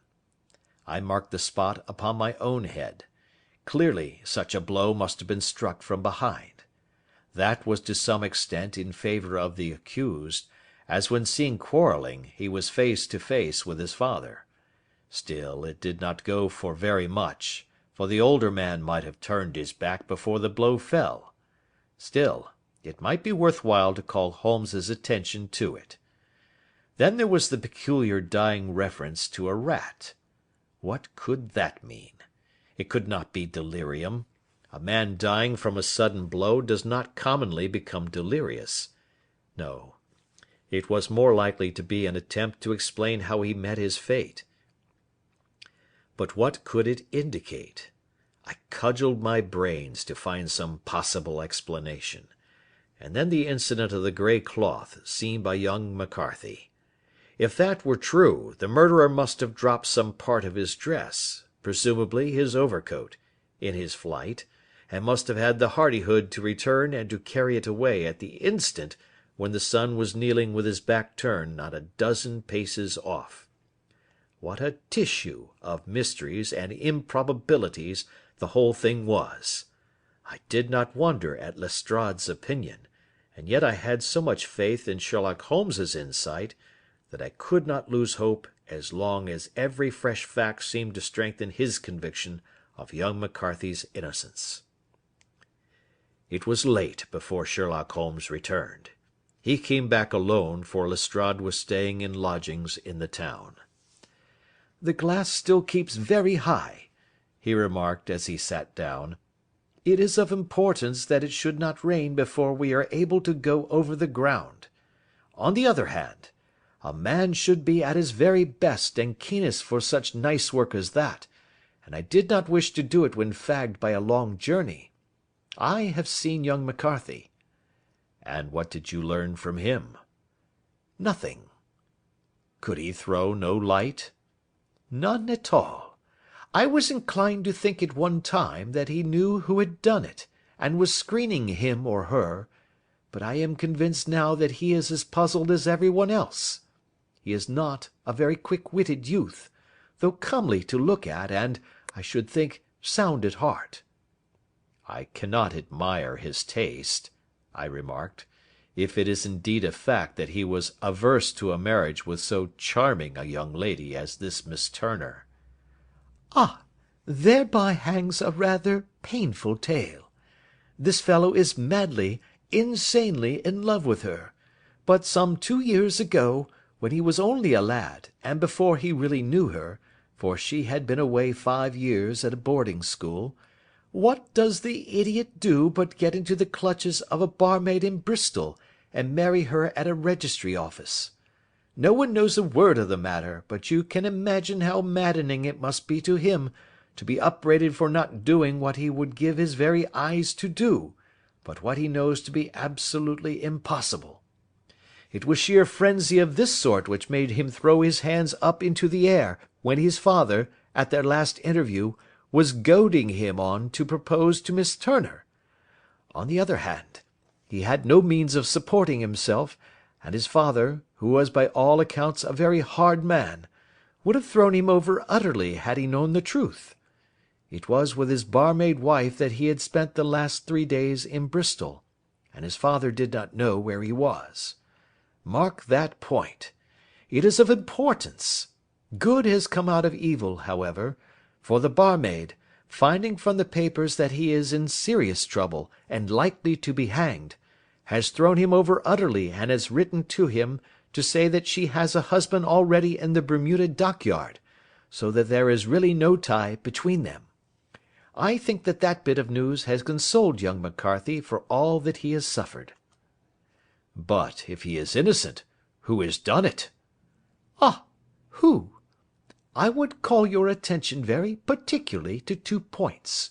I marked the spot upon my own head. Clearly such a blow must have been struck from behind. That was to some extent in favour of the accused, as when seen quarrelling he was face to face with his father. Still it did not go for very much, for the older man might have turned his back before the blow fell. Still, it might be worth while to call Holmes's attention to it. Then there was the peculiar dying reference to a rat. What could that mean? It could not be delirium. A man dying from a sudden blow does not commonly become delirious. No, it was more likely to be an attempt to explain how he met his fate. But what could it indicate? I cudgelled my brains to find some possible explanation. And then the incident of the grey cloth seen by young McCarthy. If that were true, the murderer must have dropped some part of his dress, presumably his overcoat, in his flight, and must have had the hardihood to return and to carry it away at the instant when the son was kneeling with his back turned not a dozen paces off. What a tissue of mysteries and improbabilities the whole thing was! I did not wonder at Lestrade's opinion, and yet I had so much faith in Sherlock Holmes's insight that I could not lose hope as long as every fresh fact seemed to strengthen his conviction of young McCarthy's innocence. It was late before Sherlock Holmes returned. He came back alone, for Lestrade was staying in lodgings in the town. "The glass still keeps very high," he remarked as he sat down. "It is of importance that it should not rain before we are able to go over the ground. On the other hand, a man should be at his very best and keenest for such nice work as that, and I did not wish to do it when fagged by a long journey. I have seen young McCarthy." "And what did you learn from him?" "Nothing." "Could he throw no light?" "None at all. I was inclined to think at one time that he knew who had done it, and was screening him or her, but I am convinced now that he is as puzzled as every one else. He is not a very quick-witted youth, though comely to look at and, I should think, sound at heart." "I cannot admire his taste," I remarked, "if it is indeed a fact that he was averse to a marriage with so charming a young lady as this Miss Turner." "Ah, thereby hangs a rather painful tale. This fellow is madly, insanely in love with her, but some 2 years ago, when he was only a lad, and before he really knew her, for she had been away 5 years at a boarding school, what does the idiot do but get into the clutches of a barmaid in Bristol, and marry her at a registry office? No one knows a word of the matter, but you can imagine how maddening it must be to him to be upbraided for not doing what he would give his very eyes to do, but what he knows to be absolutely impossible. It was sheer frenzy of this sort which made him throw his hands up into the air when his father, at their last interview, was goading him on to propose to Miss Turner. On the other hand, he had no means of supporting himself, and his father, who was by all accounts a very hard man, would have thrown him over utterly had he known the truth. It was with his barmaid wife that he had spent the last 3 days in Bristol, and his father did not know where he was. Mark that point. It is of importance. Good has come out of evil, however, for the barmaid, finding from the papers that he is in serious trouble and likely to be hanged, has thrown him over utterly and has written to him to say that she has a husband already in the Bermuda dockyard, so that there is really no tie between them. I think that that bit of news has consoled young McCarthy for all that he has suffered. But if he is innocent, who has done it? Ah, who? I would call your attention very particularly to 2 points.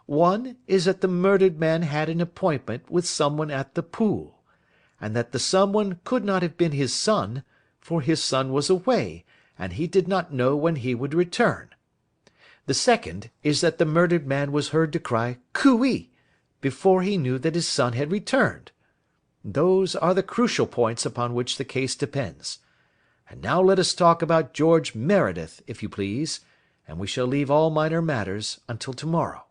One is that the murdered man had an appointment with someone at the pool, and that the someone could not have been his son, for his son was away, and he did not know when he would return. The second is that the murdered man was heard to cry "Cooee" before he knew that his son had returned. Those are the crucial points upon which the case depends. And now let us talk about George Meredith, if you please, and we shall leave all minor matters until to-morrow.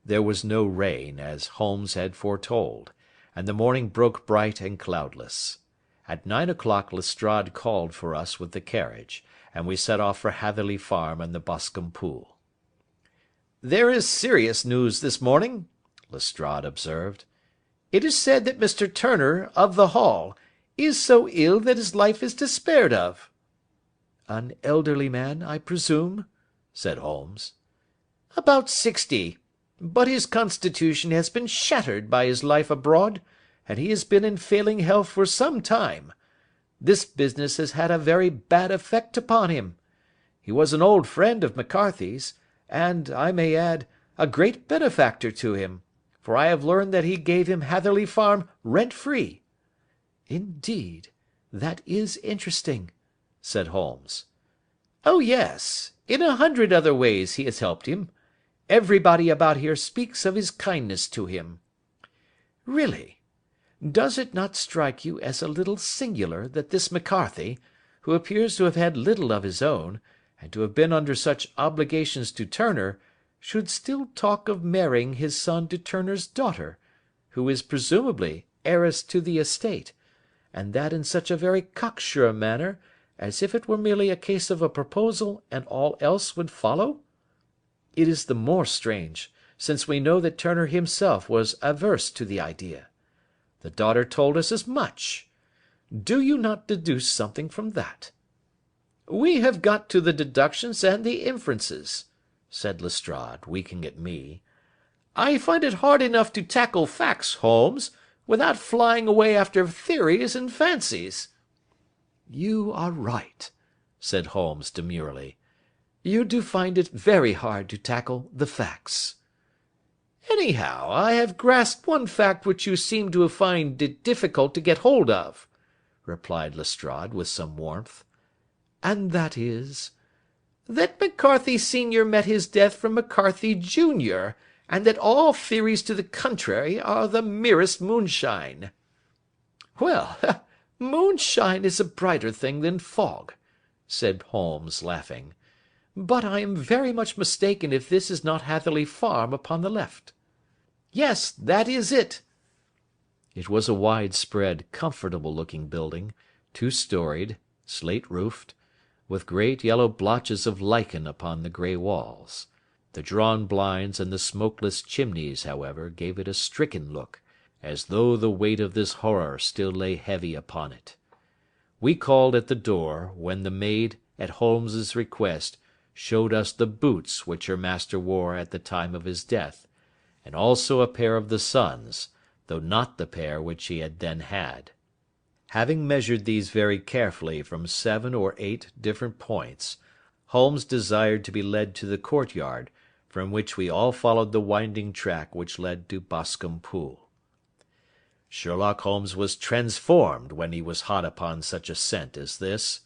There was no rain, as Holmes had foretold, and the morning broke bright and cloudless. At 9 o'clock Lestrade called for us with the carriage, and we set off for Hatherley Farm and the Boscombe Pool. "There is serious news this morning," Lestrade observed. "It is said that Mr. Turner, of the Hall, is so ill that his life is despaired of." "An elderly man, I presume?" said Holmes. "About 60. But his constitution has been shattered by his life abroad, and he has been in failing health for some time. This business has had a very bad effect upon him. He was an old friend of McCarthy's, and, I may add, a great benefactor to him, for I have learned that he gave him Hatherley Farm rent-free." "Indeed, that is interesting," said Holmes. "Oh yes, in 100 other ways he has helped him. Everybody about here speaks of his kindness to him. Really, does it not strike you as a little singular that this McCarthy, who appears to have had little of his own, and to have been under such obligations to Turner, should still talk of marrying his son to Turner's daughter, who is presumably heiress to the estate, and that in such a very cocksure manner, as if it were merely a case of a proposal and all else would follow? It is the more strange, since we know that Turner himself was averse to the idea. The daughter told us as much. Do you not deduce something from that?" "We have got to the deductions and the inferences," said Lestrade, winking at me. "I find it hard enough to tackle facts, Holmes, without flying away after theories and fancies." "You are right," said Holmes demurely. "You do find it very hard to tackle the facts." "Anyhow, I have grasped one fact which you seem to find it difficult to get hold of," replied Lestrade with some warmth. "And that is?" "That McCarthy senior met his death from McCarthy junior, and that all theories to the contrary are the merest moonshine." "Well, moonshine is a brighter thing than fog," said Holmes, laughing. "But I am very much mistaken if this is not Hatherley Farm upon the left." "Yes, that is it." It was a wide-spread, comfortable-looking building, 2-storied, slate-roofed, with great yellow blotches of lichen upon the grey walls. The drawn blinds and the smokeless chimneys, however, gave it a stricken look, as though the weight of this horror still lay heavy upon it. We called at the door, when the maid, at Holmes's request, showed us the boots which her master wore at the time of his death, and also a pair of the son's, though not the pair which he had then had. Having measured these very carefully from 7 or 8 different points, Holmes desired to be led to the courtyard, from which we all followed the winding track which led to Boscombe Pool. Sherlock Holmes was transformed when he was hot upon such a scent as this.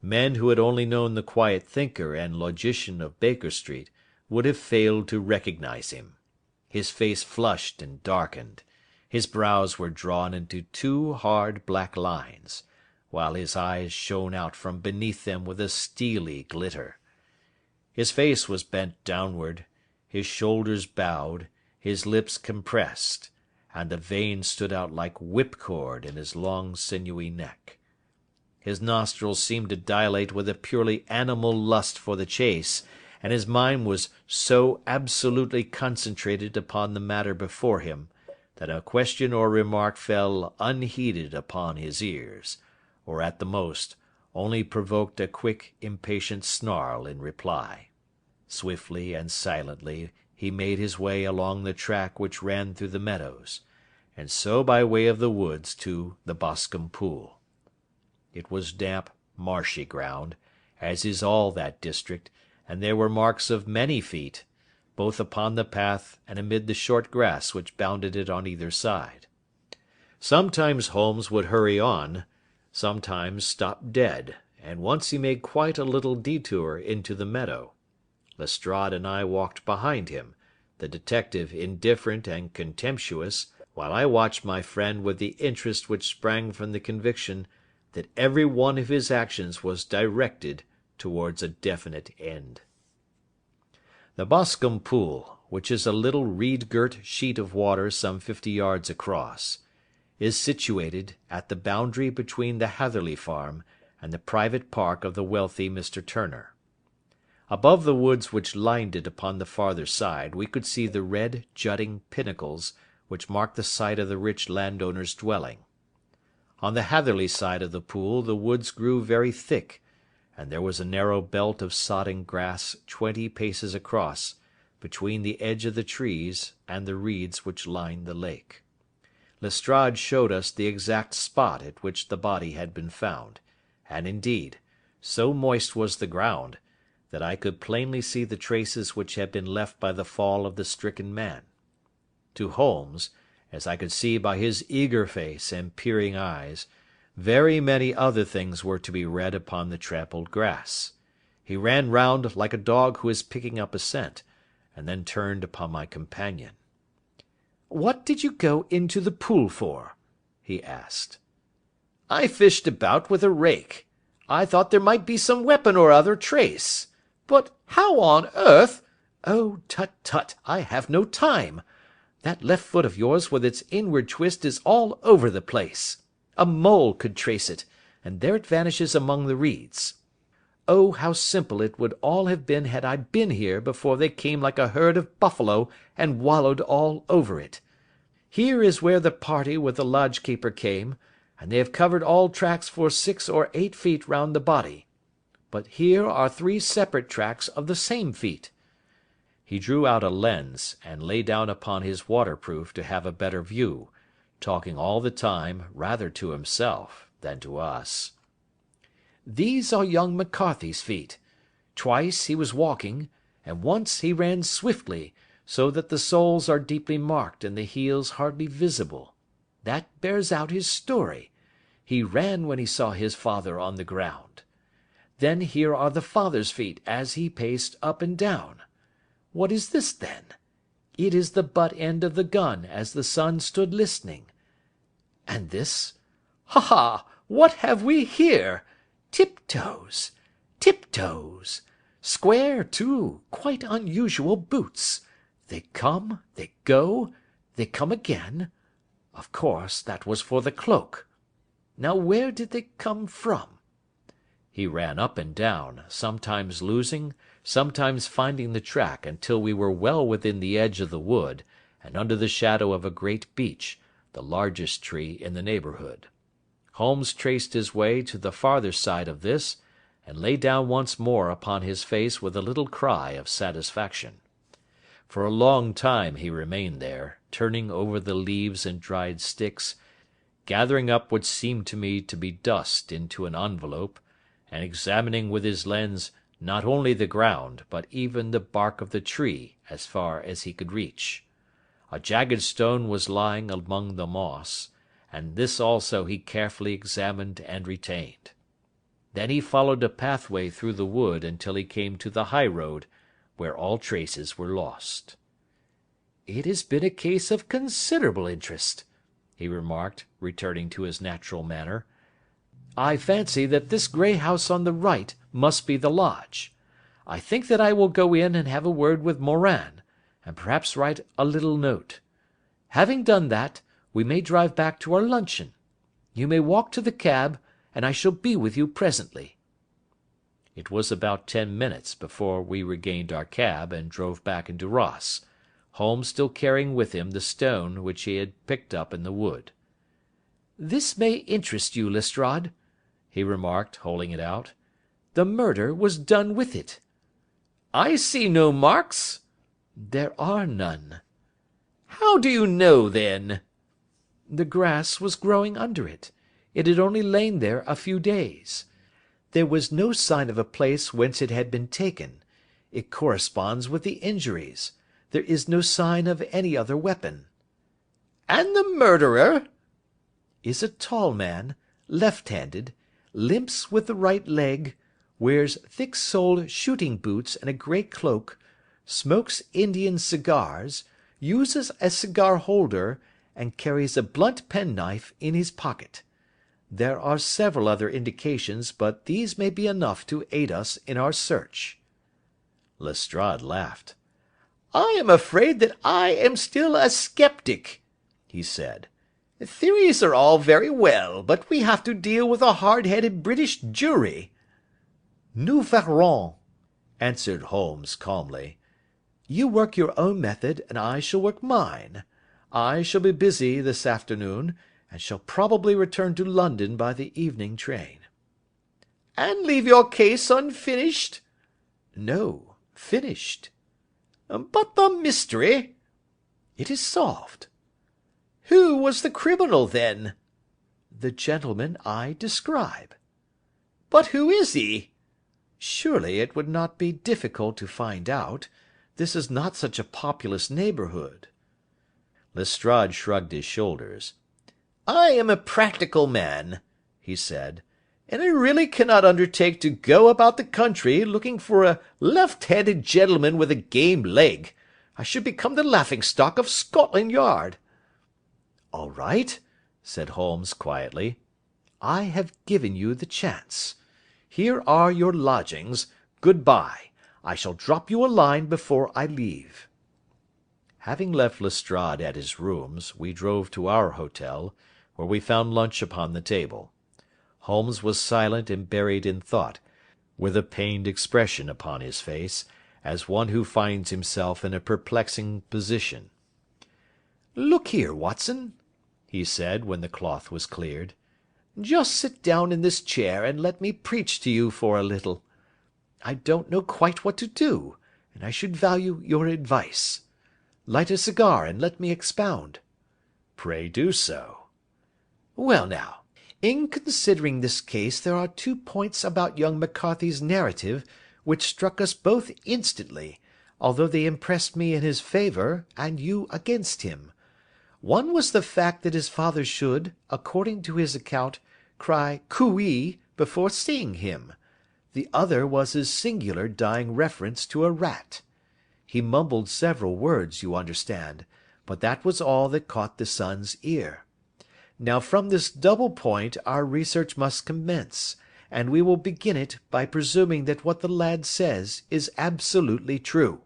Men who had only known the quiet thinker and logician of Baker Street would have failed to recognize him. His face flushed and darkened. His brows were drawn into 2 hard black lines, while his eyes shone out from beneath them with a steely glitter. His face was bent downward, his shoulders bowed, his lips compressed, and a vein stood out like whipcord in his long sinewy neck. His nostrils seemed to dilate with a purely animal lust for the chase, and his mind was so absolutely concentrated upon the matter before him, that a question or remark fell unheeded upon his ears, or at the most only provoked a quick, impatient snarl in reply. Swiftly and silently he made his way along the track which ran through the meadows, and so by way of the woods to the Boscombe Pool. It was damp, marshy ground, as is all that district, and there were marks of many feet, both upon the path and amid the short grass which bounded it on either side. Sometimes Holmes would hurry on, sometimes stop dead, and once he made quite a little detour into the meadow. Lestrade and I walked behind him, the detective indifferent and contemptuous, while I watched my friend with the interest which sprang from the conviction that every one of his actions was directed towards a definite end. The Boscombe Pool, which is a little reed-girt sheet of water some 50 yards across, is situated at the boundary between the Hatherley farm and the private park of the wealthy Mr. Turner. Above the woods which lined it upon the farther side we could see the red jutting pinnacles which marked the site of the rich landowner's dwelling. On the Hatherley side of the pool the woods grew very thick, and there was a narrow belt of sodden grass 20 paces across, between the edge of the trees and the reeds which lined the lake. Lestrade showed us the exact spot at which the body had been found, and indeed, so moist was the ground, that I could plainly see the traces which had been left by the fall of the stricken man. To Holmes, as I could see by his eager face and peering eyes, very many other things were to be read upon the trampled grass. He ran round like a dog who is picking up a scent, and then turned upon my companion. "What did you go into the pool for?" he asked. "I fished about with a rake. I thought there might be some weapon or other trace. But how on earth—" "Oh, tut, tut, I have no time. That left foot of yours with its inward twist is all over the place. A mole could trace it, and there it vanishes among the reeds. Oh, how simple it would all have been had I been here before they came like a herd of buffalo and wallowed all over it. Here is where the party with the lodge-keeper came, and they have covered all tracks for 6 or 8 feet round the body. But here are 3 separate tracks of the same feet." He drew out a lens, and lay down upon his waterproof to have a better view, talking all the time rather to himself than to us. "These are young McCarthy's feet. Twice he was walking, and once he ran swiftly, so that the soles are deeply marked and the heels hardly visible. That bears out his story. He ran when he saw his father on the ground. Then here are the father's feet as he paced up and down. What is this, then? It is the butt end of the gun as the son stood listening. And this? Ha ha! What have we here? Tiptoes! Tiptoes! Square, too, quite unusual boots. They come, they go, they come again. Of course, that was for the cloak. Now where did they come from?" He ran up and down, sometimes losing, sometimes finding the track until we were well within the edge of the wood, and under the shadow of a great beech, the largest tree in the neighbourhood. Holmes traced his way to the farther side of this, and lay down once more upon his face with a little cry of satisfaction. For a long time he remained there, turning over the leaves and dried sticks, gathering up what seemed to me to be dust into an envelope, and examining with his lens not only the ground, but even the bark of the tree as far as he could reach. A jagged stone was lying among the moss, and this also he carefully examined and retained. Then he followed a pathway through the wood until he came to the high road, where all traces were lost. "It has been a case of considerable interest," he remarked, returning to his natural manner. "I fancy that this grey house on the right must be the lodge. I think that I will go in and have a word with Morin, and perhaps write a little note. Having done that, we may drive back to our luncheon. You may walk to the cab, and I shall be with you presently." It was about 10 minutes before we regained our cab and drove back into Ross, Holmes still carrying with him the stone which he had picked up in the wood. "This may interest you, Lestrade," he remarked, holding it out. "The murder was done with it." "I see no marks." "There are none." "How do you know, then?" "The grass was growing under it. It had only lain there a few days. There was no sign of a place whence it had been taken. It corresponds with the injuries. There is no sign of any other weapon." "And the murderer?" "Is a tall man, left-handed, limps with the right leg, wears thick-soled shooting boots and a grey cloak, smokes Indian cigars, uses a cigar holder, and carries a blunt penknife in his pocket. There are several other indications, but these may be enough to aid us in our search." Lestrade laughed. "I am afraid that I am still a sceptic," he said. "Theories are all very well, but we have to deal with a hard-headed British jury." "Nous verrons," answered Holmes calmly. "You work your own method, and I shall work mine. I shall be busy this afternoon, and shall probably return to London by the evening train." "And leave your case unfinished?" "No, finished." "But the mystery?" "It is solved." "Who was the criminal, then?" "The gentleman I describe." "But who is he?" "Surely it would not be difficult to find out. This is not such a populous neighbourhood." Lestrade shrugged his shoulders. "I am a practical man," he said, "and I really cannot undertake to go about the country looking for a left-handed gentleman with a game leg. I should become the laughing-stock of Scotland Yard." "All right," said Holmes quietly. "I have given you the chance. Here are your lodgings. Good-bye. I shall drop you a line before I leave." Having left Lestrade at his rooms, we drove to our hotel, where we found lunch upon the table. Holmes was silent and buried in thought, with a pained expression upon his face, as one who finds himself in a perplexing position. "Look here, Watson," he said, when the cloth was cleared. "Just sit down in this chair and let me preach to you for a little. I don't know quite what to do, and I should value your advice. Light a cigar and let me expound." "Pray do so." "Well now, in considering this case there are 2 points about young McCarthy's narrative which struck us both instantly, although they impressed me in his favour and you against him. One was the fact that his father should, according to his account, cry cooee before seeing him. The other was his singular dying reference to a rat. He mumbled several words, you understand, but that was all that caught the son's ear. Now from this double point our research must commence, and we will begin it by presuming that what the lad says is absolutely true."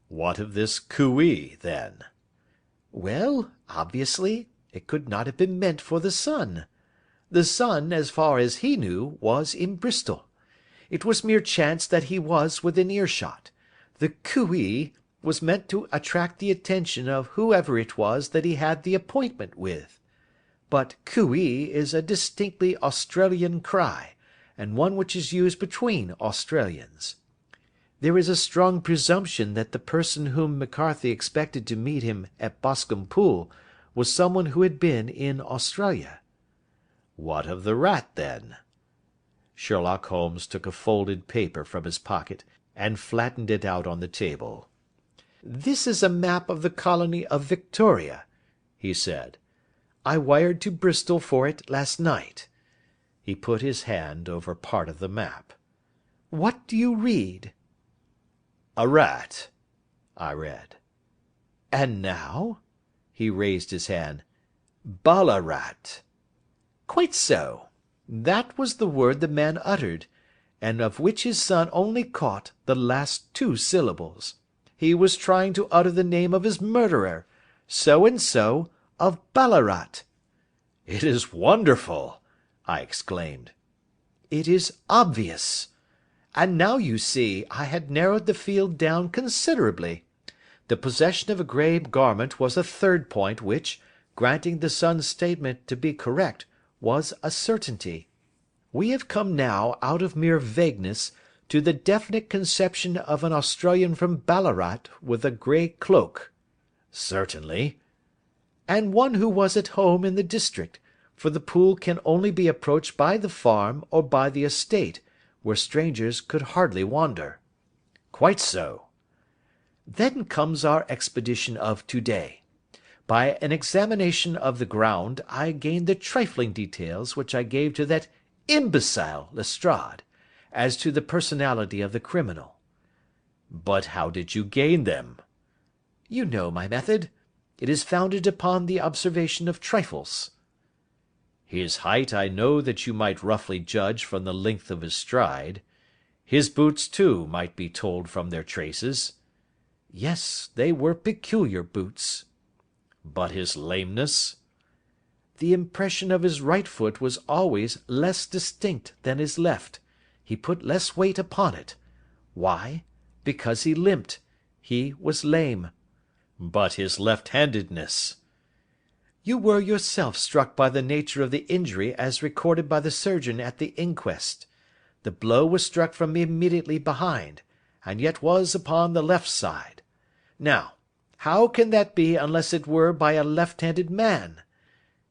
"What of this cooee, then?" "Well, obviously, it could not have been meant for the son. The son, as far as he knew, was in Bristol. It was mere chance that he was within earshot. The cooee was meant to attract the attention of whoever it was that he had the appointment with. but cooee is a distinctly Australian cry, and one which is used between Australians. There is a strong presumption that the person whom McCarthy expected to meet him at Boscombe Pool was someone who had been in Australia." "What of the rat, then?" Sherlock Holmes took a folded paper from his pocket, and flattened it out on the table. "This is a map of the colony of Victoria," he said. "I wired to Bristol for it last night." He put his hand over part of the map. "What do you read?" "A rat," I read. "And now?" He raised his hand. "Ballarat." "Quite so. That was the word the man uttered, and of which his son only caught the last 2 syllables. He was trying to utter the name of his murderer, so and so of Ballarat." "It is wonderful!" I exclaimed. "It is obvious. And now you see I had narrowed the field down considerably. The possession of a grey garment was a third point which, granting the son's statement to be correct, was a certainty. We have come now out of mere vagueness to the definite conception of an Australian from Ballarat with a grey cloak." "Certainly." "And one who was at home in the district, for the pool can only be approached by the farm or by the estate, where strangers could hardly wander." "Quite so." "Then comes our expedition of to-day. By an examination of the ground I gained the trifling details which I gave to that imbecile Lestrade, as to the personality of the criminal." "But how did you gain them?" "You know my method. It is founded upon the observation of trifles." "His height I know that you might roughly judge from the length of his stride. His boots, too, might be told from their traces." "Yes, they were peculiar boots." "But his lameness?" "The impression of his right foot was always less distinct than his left. He put less weight upon it. Why? Because he limped. He was lame." "But his left-handedness?" "You were yourself struck by the nature of the injury as recorded by the surgeon at the inquest. The blow was struck from immediately behind, and yet was upon the left side. Now, how can that be unless it were by a left-handed man?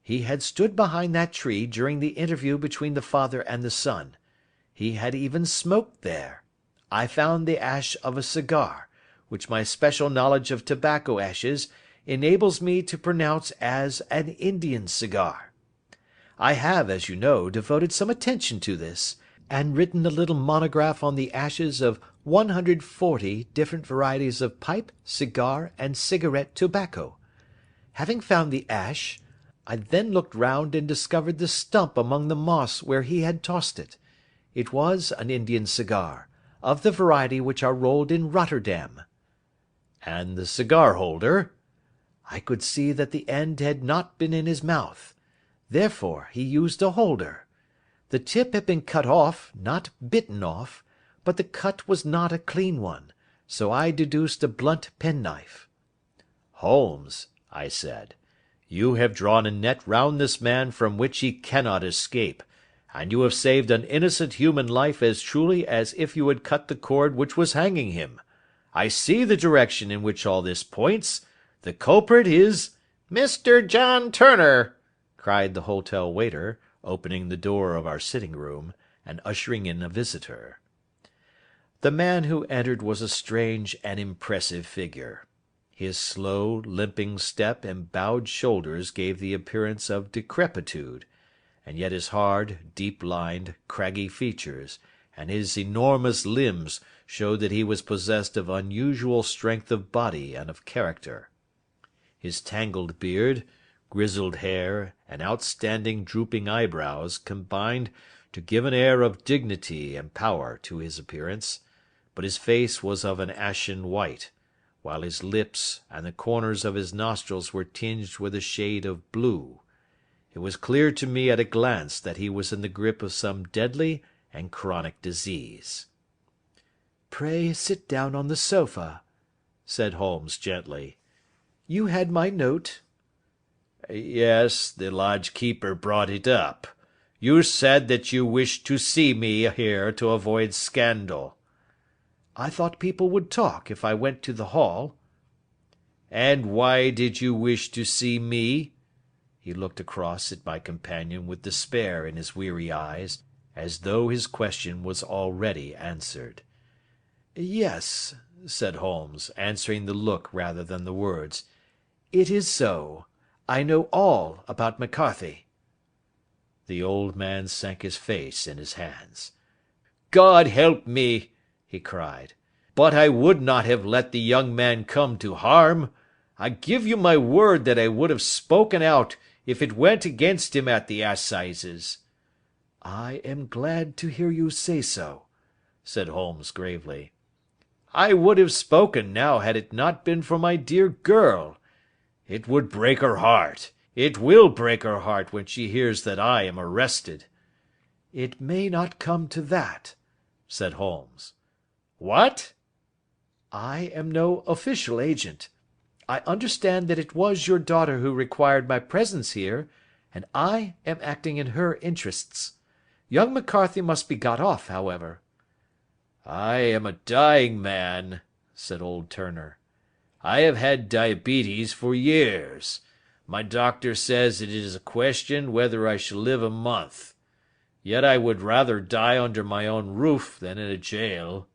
He had stood behind that tree during the interview between the father and the son. He had even smoked there. I found the ash of a cigar, which my special knowledge of tobacco ashes enables me to pronounce as an Indian cigar. I have, as you know, devoted some attention to this, and written a little monograph on the ashes of 140 different varieties of pipe, cigar, and cigarette tobacco. Having found the ash, I then looked round and discovered the stump among the moss where he had tossed it. It was an Indian cigar, of the variety which are rolled in Rotterdam." "And the cigar holder?" "I could see that the end had not been in his mouth. Therefore he used a holder. The tip had been cut off, not bitten off, but the cut was not a clean one, so I deduced a blunt penknife." "Holmes," I said, "you have drawn a net round this man from which he cannot escape, and you have saved an innocent human life as truly as if you had cut the cord which was hanging him. I see the direction in which all this points. The culprit is—" "Mr. John Turner!" cried the hotel waiter, opening the door of our sitting room, and ushering in a visitor. The man who entered was a strange and impressive figure. His slow, limping step and bowed shoulders gave the appearance of decrepitude, and yet his hard, deep-lined, craggy features, and his enormous limbs showed that he was possessed of unusual strength of body and of character. His tangled beard, grizzled hair, and outstanding drooping eyebrows combined to give an air of dignity and power to his appearance, but his face was of an ashen white, while his lips and the corners of his nostrils were tinged with a shade of blue. It was clear to me at a glance that he was in the grip of some deadly and chronic disease. "Pray sit down on the sofa," said Holmes gently. "You had my note?" Yes, the lodge-keeper brought it up. You said that you wished to see me here to avoid scandal. I thought people would talk if I went to the hall. And why did you wish to see me? He looked across at my companion with despair in his weary eyes, as though his question was already answered. Yes, said Holmes, answering the look rather than the words. It is so. I know all about McCarthy. The old man sank his face in his hands. God help me, he cried. But I would not have let the young man come to harm. I give you my word that I would have spoken out if it went against him at the assizes. I am glad to hear you say so, said Holmes gravely. I would have spoken now had it not been for my dear girl. It would break her heart. It will break her heart when she hears that I am arrested. It may not come to that, said Holmes. What? I am no official agent. I understand that it was your daughter who required my presence here, and I am acting in her interests. Young McCarthy must be got off, however. I am a dying man, said old Turner. I have had diabetes for years. My doctor says it is a question whether I shall live a month. Yet I would rather die under my own roof than in a jail.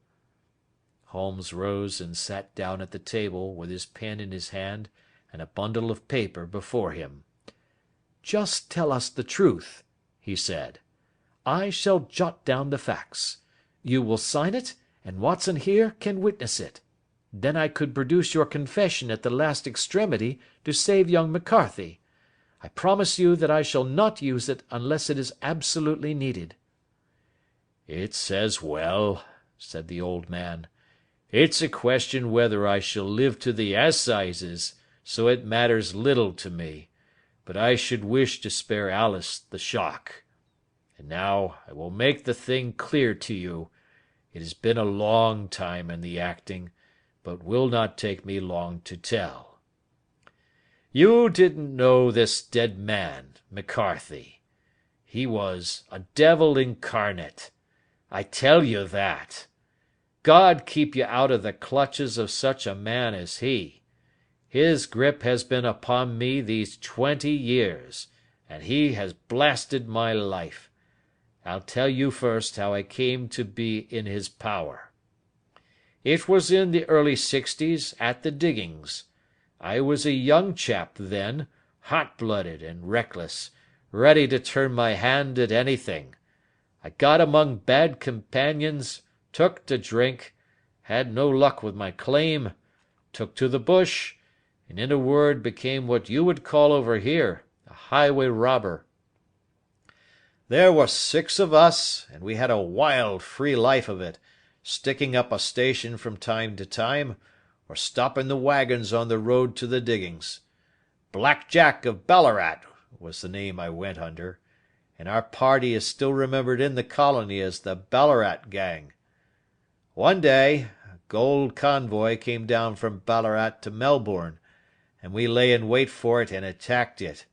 Holmes rose and sat down at the table with his pen in his hand and a bundle of paper before him. Just tell us the truth, he said. I shall jot down the facts. You will sign it, and Watson here can witness it. Then I could produce your confession at the last extremity to save young McCarthy. I promise you that I shall not use it unless it is absolutely needed. It's as well, said the old man. It's a question whether I shall live to the assizes, so it matters little to me, but I should wish to spare Alice the shock. And now I will make the thing clear to you. It has been a long time in the acting, but will not take me long to tell. You didn't know this dead man, McCarthy. He was a devil incarnate. I tell you that. God keep you out of the clutches of such a man as he. His grip has been upon me these 20 years, and he has blasted my life. I'll tell you first how I came to be in his power. It was in the early 60s at the diggings. I was a young chap then, hot-blooded and reckless, ready to turn my hand at anything. I got among bad companions, took to drink, had no luck with my claim, took to the bush, and in a word became what you would call over here a highway robber. There were 6 of us, and we had a wild, free life of it, sticking up a station from time to time, or stopping the wagons on the road to the diggings. Black Jack of Ballarat was the name I went under, and our party is still remembered in the colony as the Ballarat Gang. One day, a gold convoy came down from Ballarat to Melbourne, and we lay in wait for it and attacked it.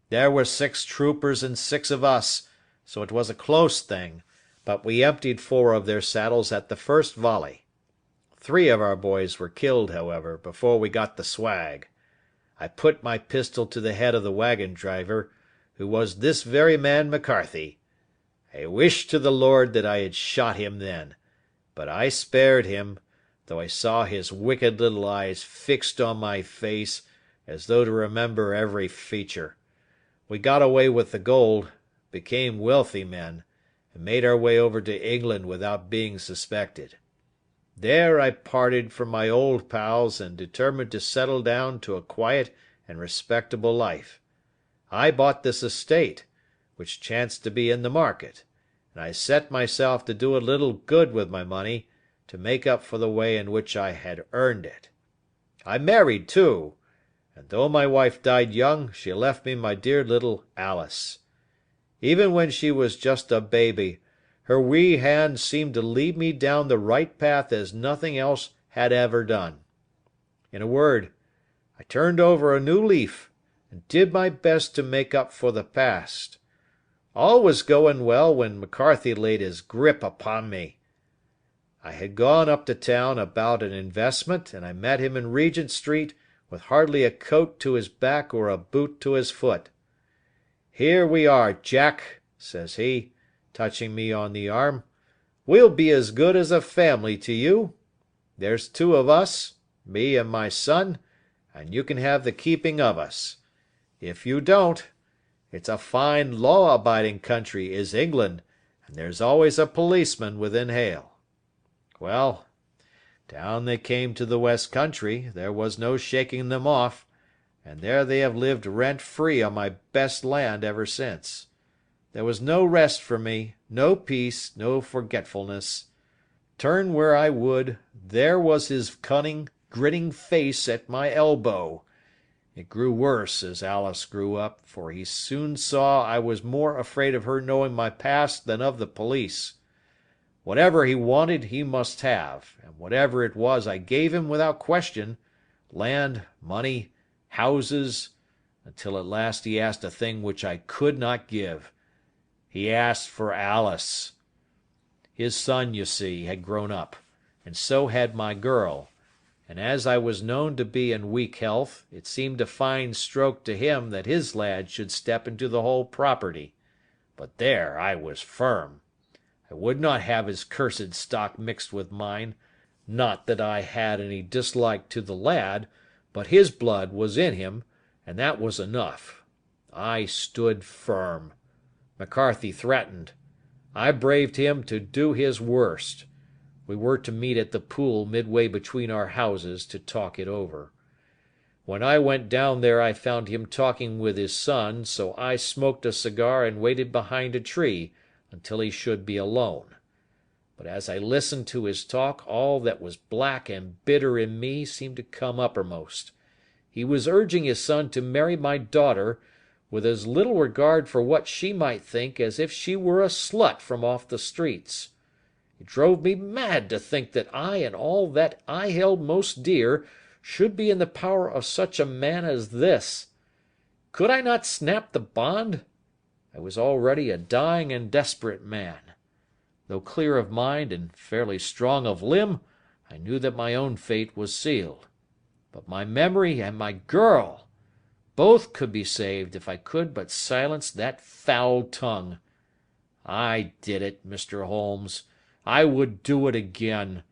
There were 6 troopers and 6 of us, so it was a close thing, but we emptied 4 of their saddles at the first volley. 3 of our boys were killed, however, before we got the swag. I put my pistol to the head of the wagon driver, who was this very man McCarthy. I wished to the Lord that I had shot him then, but I spared him, though I saw his wicked little eyes fixed on my face, as though to remember every feature. We got away with the gold, became wealthy men, and made our way over to England without being suspected. There I parted from my old pals and determined to settle down to a quiet and respectable life. I bought this estate, which chanced to be in the market, and I set myself to do a little good with my money, to make up for the way in which I had earned it. I married, too, and though my wife died young, she left me my dear little Alice. Even when she was just a baby, her wee hand seemed to lead me down the right path as nothing else had ever done. In a word, I turned over a new leaf, and did my best to make up for the past. All was going well when McCarthy laid his grip upon me. I had gone up to town about an investment, and I met him in Regent Street with hardly a coat to his back or a boot to his foot. "Here we are, Jack," says he, touching me on the arm. "We'll be as good as a family to you. There's two of us, me and my son, and you can have the keeping of us. If you don't, it's a fine law-abiding country is England, and there's always a policeman within hail." Well, down they came to the West Country, there was no shaking them off, and there they have lived rent-free on my best land ever since. There was no rest for me, no peace, no forgetfulness. Turn where I would, there was his cunning, grinning face at my elbow. It grew worse as Alice grew up, for he soon saw I was more afraid of her knowing my past than of the police. Whatever he wanted he must have, and whatever it was I gave him without question, land, money, houses, until at last he asked a thing which I could not give. He asked for Alice. His son, you see, had grown up, and so had my girl, and as I was known to be in weak health, it seemed a fine stroke to him that his lad should step into the whole property. But there I was firm. I would not have his cursed stock mixed with mine. Not that I had any dislike to the lad, but his blood was in him, and that was enough. I stood firm. McCarthy threatened. I braved him to do his worst. We were to meet at the pool midway between our houses to talk it over. When I went down there I found him talking with his son, so I smoked a cigar and waited behind a tree until he should be alone. But as I listened to his talk, all that was black and bitter in me seemed to come uppermost. He was urging his son to marry my daughter, with as little regard for what she might think as if she were a slut from off the streets. It drove me mad to think that I and all that I held most dear should be in the power of such a man as this. Could I not snap the bond? I was already a dying and desperate man. Though clear of mind and fairly strong of limb, I knew that my own fate was sealed. But my memory and my girl, both could be saved if I could but silence that foul tongue. I did it, Mr. Holmes. I would do it again.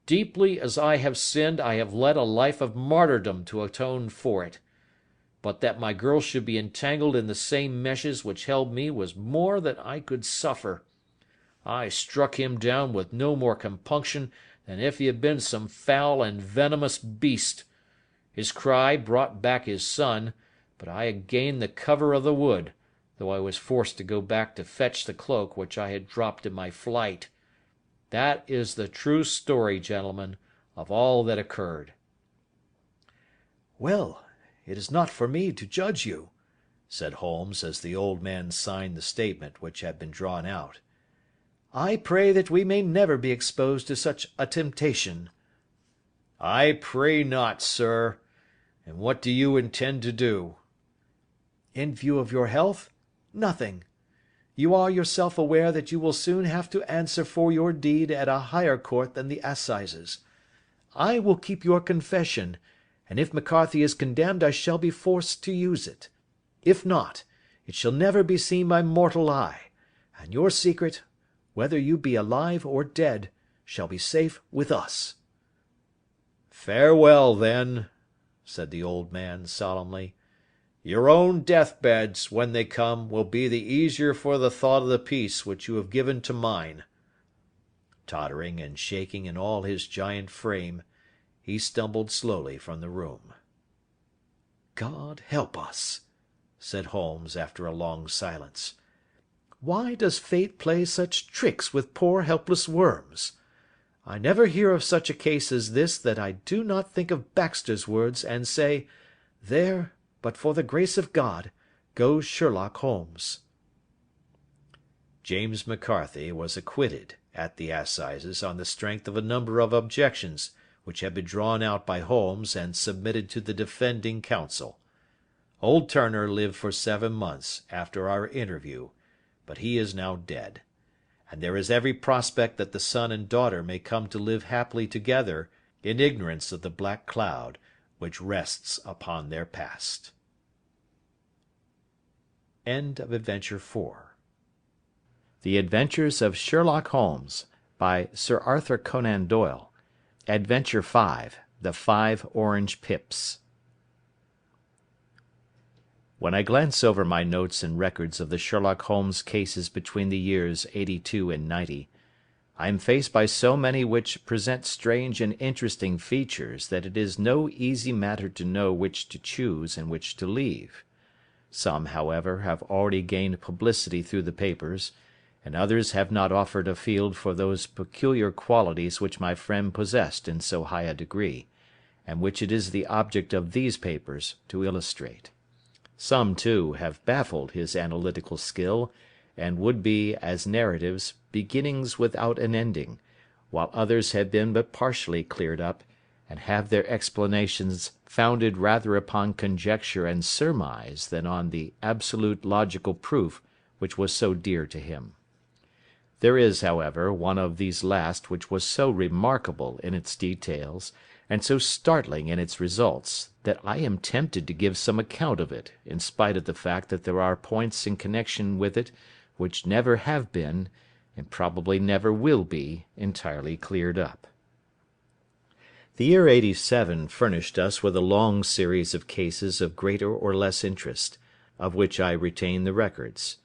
Deeply as I have sinned, I have led a life of martyrdom to atone for it. But that my girl should be entangled in the same meshes which held me was more than I could suffer. I struck him down with no more compunction than if he had been some foul and venomous beast. His cry brought back his son, but I had gained the cover of the wood, though I was forced to go back to fetch the cloak which I had dropped in my flight. That is the true story, gentlemen, of all that occurred. "Well, it is not for me to judge you," said Holmes, as the old man signed the statement which had been drawn out. "I pray that we may never be exposed to such a temptation." "I pray not, sir. And what do you intend to do?" "In view of your health, nothing. You are yourself aware that you will soon have to answer for your deed at a higher court than the assizes. I will keep your confession, and if McCarthy is condemned I shall be forced to use it. If not, it shall never be seen by mortal eye, and your secret, whether you be alive or dead, shall be safe with us." "Farewell, then," said the old man solemnly. "Your own deathbeds, when they come, will be the easier for the thought of the peace which you have given to mine." Tottering and shaking in all his giant frame, he stumbled slowly from the room. "God help us," said Holmes after a long silence. "Why does fate play such tricks with poor helpless worms? I never hear of such a case as this that I do not think of Baxter's words and say, 'There, but for the grace of God, goes Sherlock Holmes.'" James McCarthy was acquitted at the assizes on the strength of a number of objections which had been drawn out by Holmes and submitted to the defending counsel. Old Turner lived for 7 months after our interview, but he is now dead, and there is every prospect that the son and daughter may come to live happily together in ignorance of the black cloud which rests upon their past. End of Adventure 4. The Adventures of Sherlock Holmes, by Sir Arthur Conan Doyle. Adventure 5. The 5 Orange Pips. When I glance over my notes and records of the Sherlock Holmes cases between the years '82 and '90, I am faced by so many which present strange and interesting features that it is no easy matter to know which to choose and which to leave. Some, however, have already gained publicity through the papers, and others have not offered a field for those peculiar qualities which my friend possessed in so high a degree, and which it is the object of these papers to illustrate. Some, too, have baffled his analytical skill, and would be, as narratives, beginnings without an ending, while others have been but partially cleared up, and have their explanations founded rather upon conjecture and surmise than on the absolute logical proof which was so dear to him. There is, however, one of these last which was so remarkable in its details, and so startling in its results, that I am tempted to give some account of it, in spite of the fact that there are points in connection with it which never have been, and probably never will be, entirely cleared up. The year '87 furnished us with a long series of cases of greater or less interest, of which I retain the records.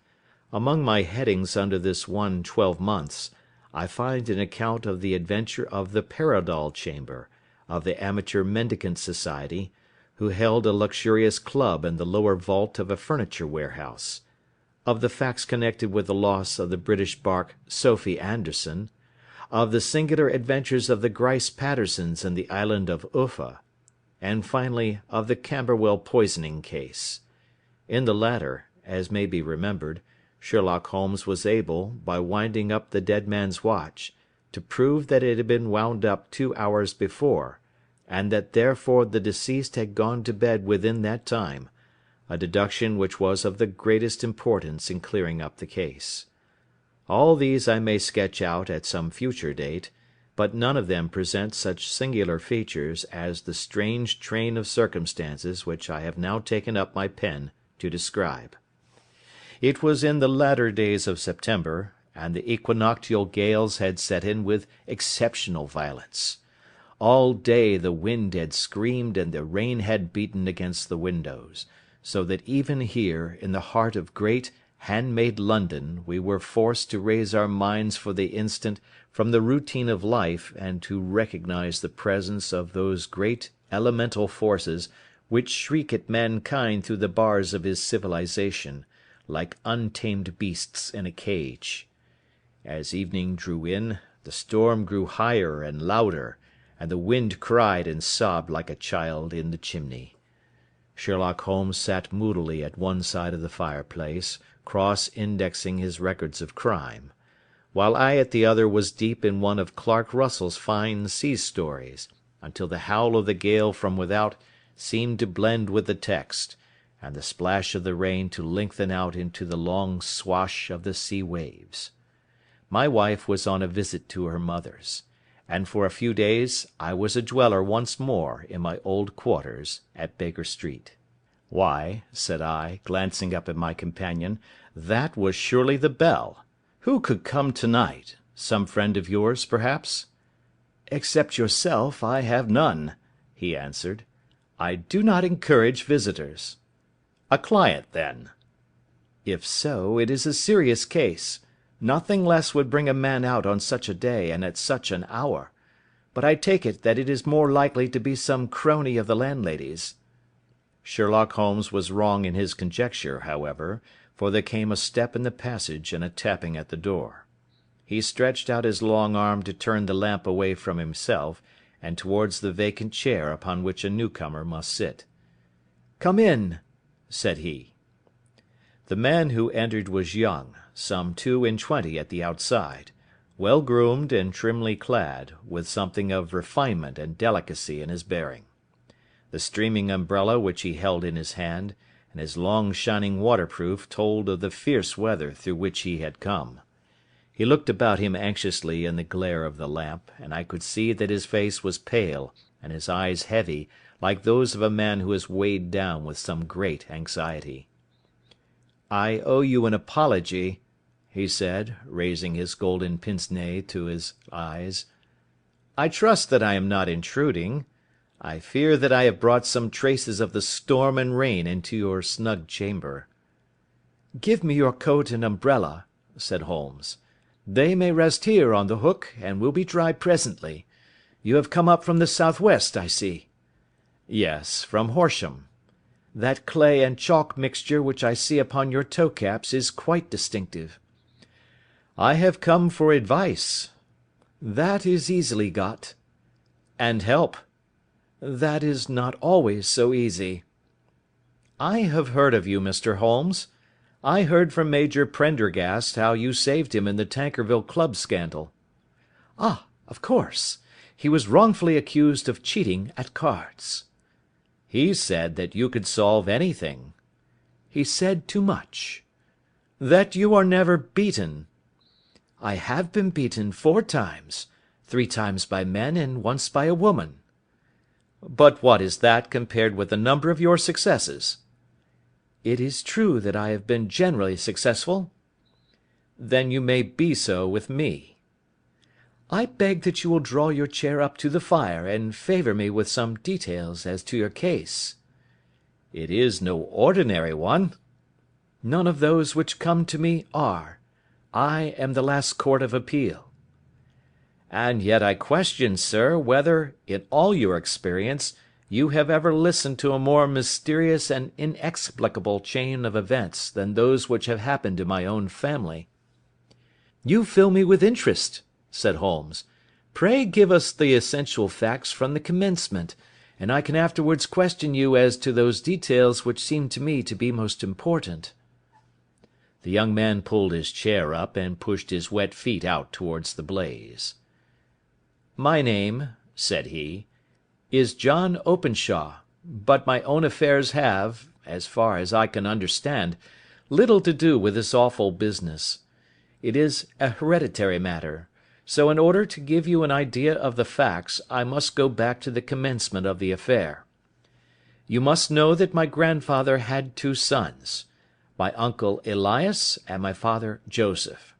Among my headings under this one 12 months, I find an account of the adventure of the Paradol Chamber, of the Amateur Mendicant Society, who held a luxurious club in the lower vault of a furniture warehouse; of the facts connected with the loss of the British bark Sophie Anderson; of the singular adventures of the Grice Pattersons in the island of Uffa; and finally of the Camberwell poisoning case. In the latter, as may be remembered, Sherlock Holmes was able, by winding up the dead man's watch, to prove that it had been wound up 2 hours before, and that therefore the deceased had gone to bed within that time, a deduction which was of the greatest importance in clearing up the case. All these I may sketch out at some future date, but none of them present such singular features as the strange train of circumstances which I have now taken up my pen to describe. It was in the latter days of September, and the equinoctial gales had set in with exceptional violence. All day the wind had screamed and the rain had beaten against the windows, so that even here, in the heart of great, hand-made London, we were forced to raise our minds for the instant from the routine of life and to recognize the presence of those great elemental forces which shriek at mankind through the bars of his civilization, like untamed beasts in a cage. As evening drew in, the storm grew higher and louder, and the wind cried and sobbed like a child in the chimney. Sherlock Holmes sat moodily at one side of the fireplace, cross-indexing his records of crime, while I at the other was deep in one of Clark Russell's fine sea stories, until the howl of the gale from without seemed to blend with the text, and the splash of the rain to lengthen out into the long swash of the sea waves. My wife was on a visit to her mother's, and for a few days I was a dweller once more in my old quarters at Baker Street. "Why," said I, glancing up at my companion, "that was surely the bell. Who could come to-night? Some friend of yours, perhaps?" "Except yourself, I have none," he answered. "I do not encourage visitors." "A client, then?" "If so, it is a serious case. Nothing less would bring a man out on such a day and at such an hour. But I take it that it is more likely to be some crony of the landlady's." Sherlock Holmes was wrong in his conjecture, however, for there came a step in the passage and a tapping at the door. He stretched out his long arm to turn the lamp away from himself, and towards the vacant chair upon which a newcomer must sit. "Come in," said he. The man who entered was young, some 22 at the outside, well groomed and trimly clad, with something of refinement and delicacy in his bearing. The streaming umbrella which he held in his hand, and his long shining waterproof told of the fierce weather through which he had come. He looked about him anxiously in the glare of the lamp, and I could see that his face was pale and his eyes heavy, like those of a man who is weighed down with some great anxiety. "I owe you an apology," he said, raising his golden pince-nez to his eyes. "I trust that I am not intruding. I fear that I have brought some traces of the storm and rain into your snug chamber." "Give me your coat and umbrella," said Holmes. "They may rest here on the hook, and will be dry presently. You have come up from the southwest, I see." "Yes, from Horsham." "That clay and chalk mixture which I see upon your toe-caps is quite distinctive." "I have come for advice." "That is easily got." "And help." "That is not always so easy." "I have heard of you, Mr. Holmes. I heard from Major Prendergast how you saved him in the Tankerville Club scandal." "Ah, of course. He was wrongfully accused of cheating at cards." "He said that you could solve anything." "He said too much." "That you are never beaten." "I have been beaten 4 times, 3 times by men and once by a woman." "But what is that compared with the number of your successes?" "It is true that I have been generally successful." "Then you may be so with me." "I beg that you will draw your chair up to the fire and favour me with some details as to your case." "It is no ordinary one." "None of those which come to me are. I am the last court of appeal." "And yet I question, sir, whether, in all your experience, you have ever listened to a more mysterious and inexplicable chain of events than those which have happened to my own family." "You fill me with interest," said Holmes. "Pray give us the essential facts from the commencement, and I can afterwards question you as to those details which seem to me to be most important." The young man pulled his chair up and pushed his wet feet out towards the blaze. "My name," said he, "is John Openshaw, but my own affairs have, as far as I can understand, little to do with this awful business. It is a hereditary matter, so in order to give you an idea of the facts I must go back to the commencement of the affair. You must know that my grandfather had 2 sons, my uncle Elias and my father Joseph.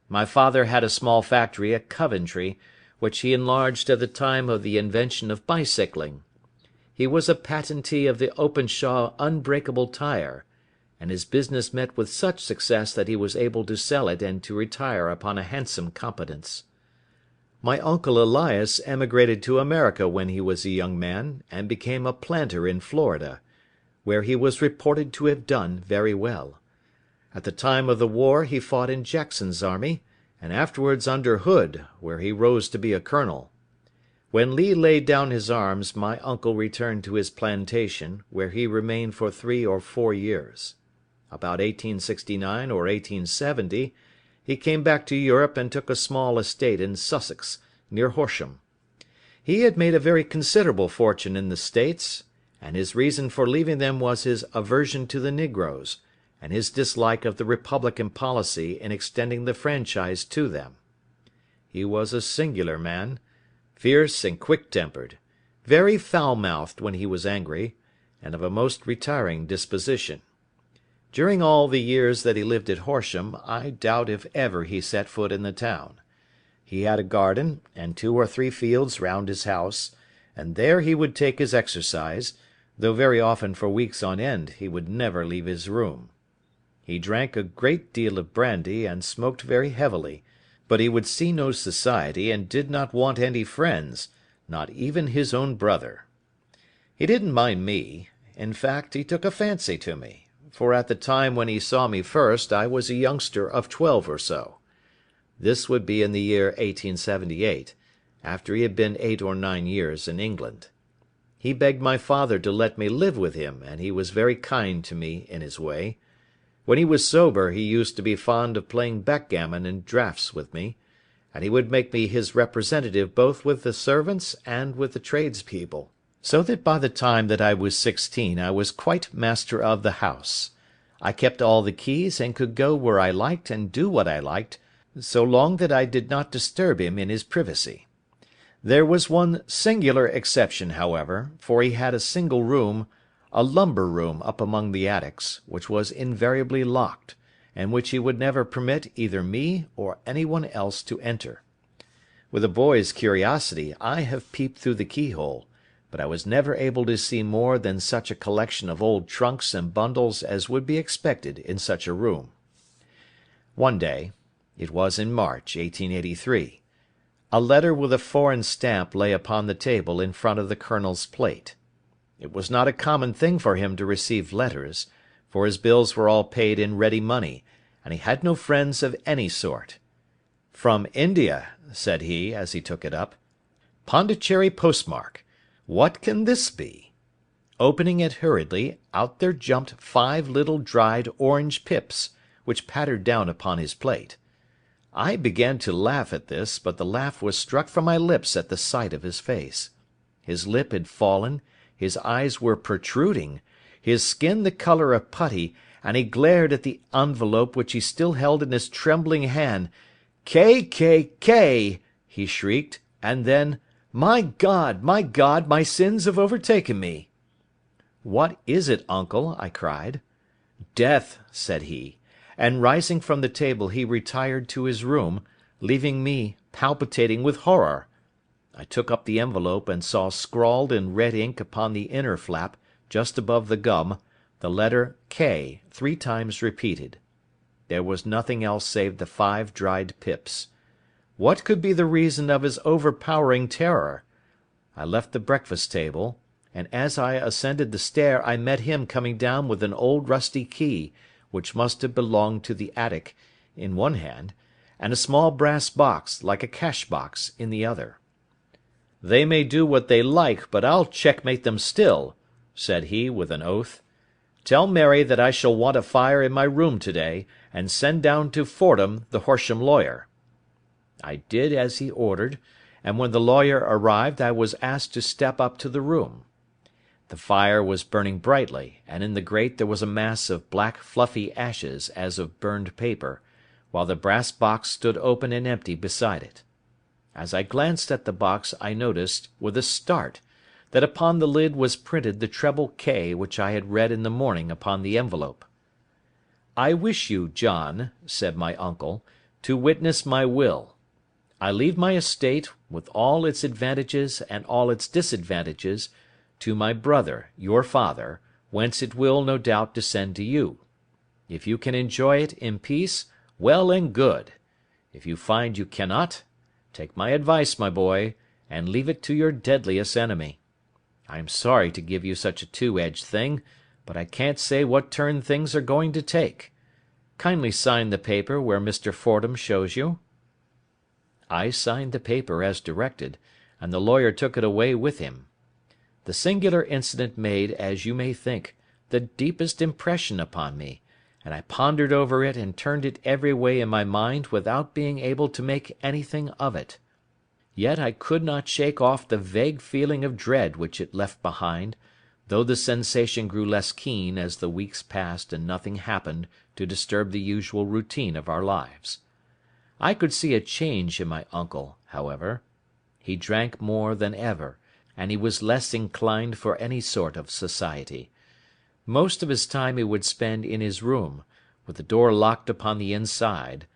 My father had a small factory at Coventry, which he enlarged at the time of the invention of bicycling. He was a patentee of the Openshaw unbreakable tire, and his business met with such success that he was able to sell it and to retire upon a handsome competence. My uncle Elias emigrated to America when he was a young man, and became a planter in Florida, where he was reported to have done very well. At the time of the war he fought in Jackson's army, and afterwards under Hood, where he rose to be a colonel. When Lee laid down his arms, my uncle returned to his plantation, where he remained for 3 or 4 years. About 1869 or 1870, he came back to Europe and took a small estate in Sussex, near Horsham. He had made a very considerable fortune in the States, and his reason for leaving them was his aversion to the negroes, and his dislike of the Republican policy in extending the franchise to them. He was a singular man, fierce and quick-tempered, very foul-mouthed when he was angry, and of a most retiring disposition. During all the years that he lived at Horsham, I doubt if ever he set foot in the town. He had a garden, and 2 or 3 fields round his house, and there he would take his exercise, though very often for weeks on end he would never leave his room. He drank a great deal of brandy, and smoked very heavily, but he would see no society, and did not want any friends, not even his own brother. He didn't mind me. In fact, he took a fancy to me, for at the time when he saw me first I was a youngster of 12 or so. This would be in the year 1878, after he had been 8 or 9 years in England. He begged my father to let me live with him, and he was very kind to me in his way. When he was sober he used to be fond of playing backgammon and draughts with me, and he would make me his representative both with the servants and with the tradespeople. So that by the time that I was 16 I was quite master of the house. I kept all the keys and could go where I liked and do what I liked, so long that I did not disturb him in his privacy. There was one singular exception, however, for he had a single room, a lumber room up among the attics, which was invariably locked, and which he would never permit either me or any one else to enter. With a boy's curiosity I have peeped through the keyhole, but I was never able to see more than such a collection of old trunks and bundles as would be expected in such a room. One day, it was in March, 1883, a letter with a foreign stamp lay upon the table in front of the Colonel's plate. It was not a common thing for him to receive letters, for his bills were all paid in ready money, and he had no friends of any sort. "From India," said he, as he took it up. "Pondicherry postmark. What can this be?" Opening it hurriedly, out there jumped 5 little dried orange pips, which pattered down upon his plate. I began to laugh at this, but the laugh was struck from my lips at the sight of his face. His lip had fallen, his eyes were protruding, his skin the colour of putty, and he glared at the envelope which he still held in his trembling hand. "K," he shrieked, and then, my God, my sins have overtaken me." "What is it, uncle?" I cried. "Death," said he, and rising from the table he retired to his room, leaving me palpitating with horror. I took up the envelope and saw scrawled in red ink upon the inner flap, just above the gum, the letter K 3 times repeated. There was nothing else save the 5 dried pips. What could be the reason of his overpowering terror? I left the breakfast table, and as I ascended the stair I met him coming down with an old rusty key, which must have belonged to the attic, in one hand, and a small brass box, like a cash box, in the other. "They may do what they like, but I'll checkmate them still," said he with an oath. "Tell Mary that I shall want a fire in my room to-day, and send down to Fordham the Horsham lawyer." I did as he ordered, and when the lawyer arrived I was asked to step up to the room. The fire was burning brightly, and in the grate there was a mass of black fluffy ashes as of burned paper, while the brass box stood open and empty beside it. As I glanced at the box I noticed, with a start, that upon the lid was printed the treble K which I had read in the morning upon the envelope. "I wish you, John," said my uncle, "to witness my will. I leave my estate, with all its advantages and all its disadvantages, to my brother, your father, whence it will, no doubt, descend to you. If you can enjoy it in peace, well and good. If you find you cannot, take my advice, my boy, and leave it to your deadliest enemy. I am sorry to give you such a two-edged thing, but I can't say what turn things are going to take. Kindly sign the paper where Mr. Fordham shows you." I signed the paper as directed, and the lawyer took it away with him. The singular incident made, as you may think, the deepest impression upon me, and I pondered over it and turned it every way in my mind without being able to make anything of it. Yet I could not shake off the vague feeling of dread which it left behind, though the sensation grew less keen as the weeks passed and nothing happened to disturb the usual routine of our lives. I could see a change in my uncle, however. He drank more than ever, and he was less inclined for any sort of society. Most of his time he would spend in his room, with the door locked upon the inside,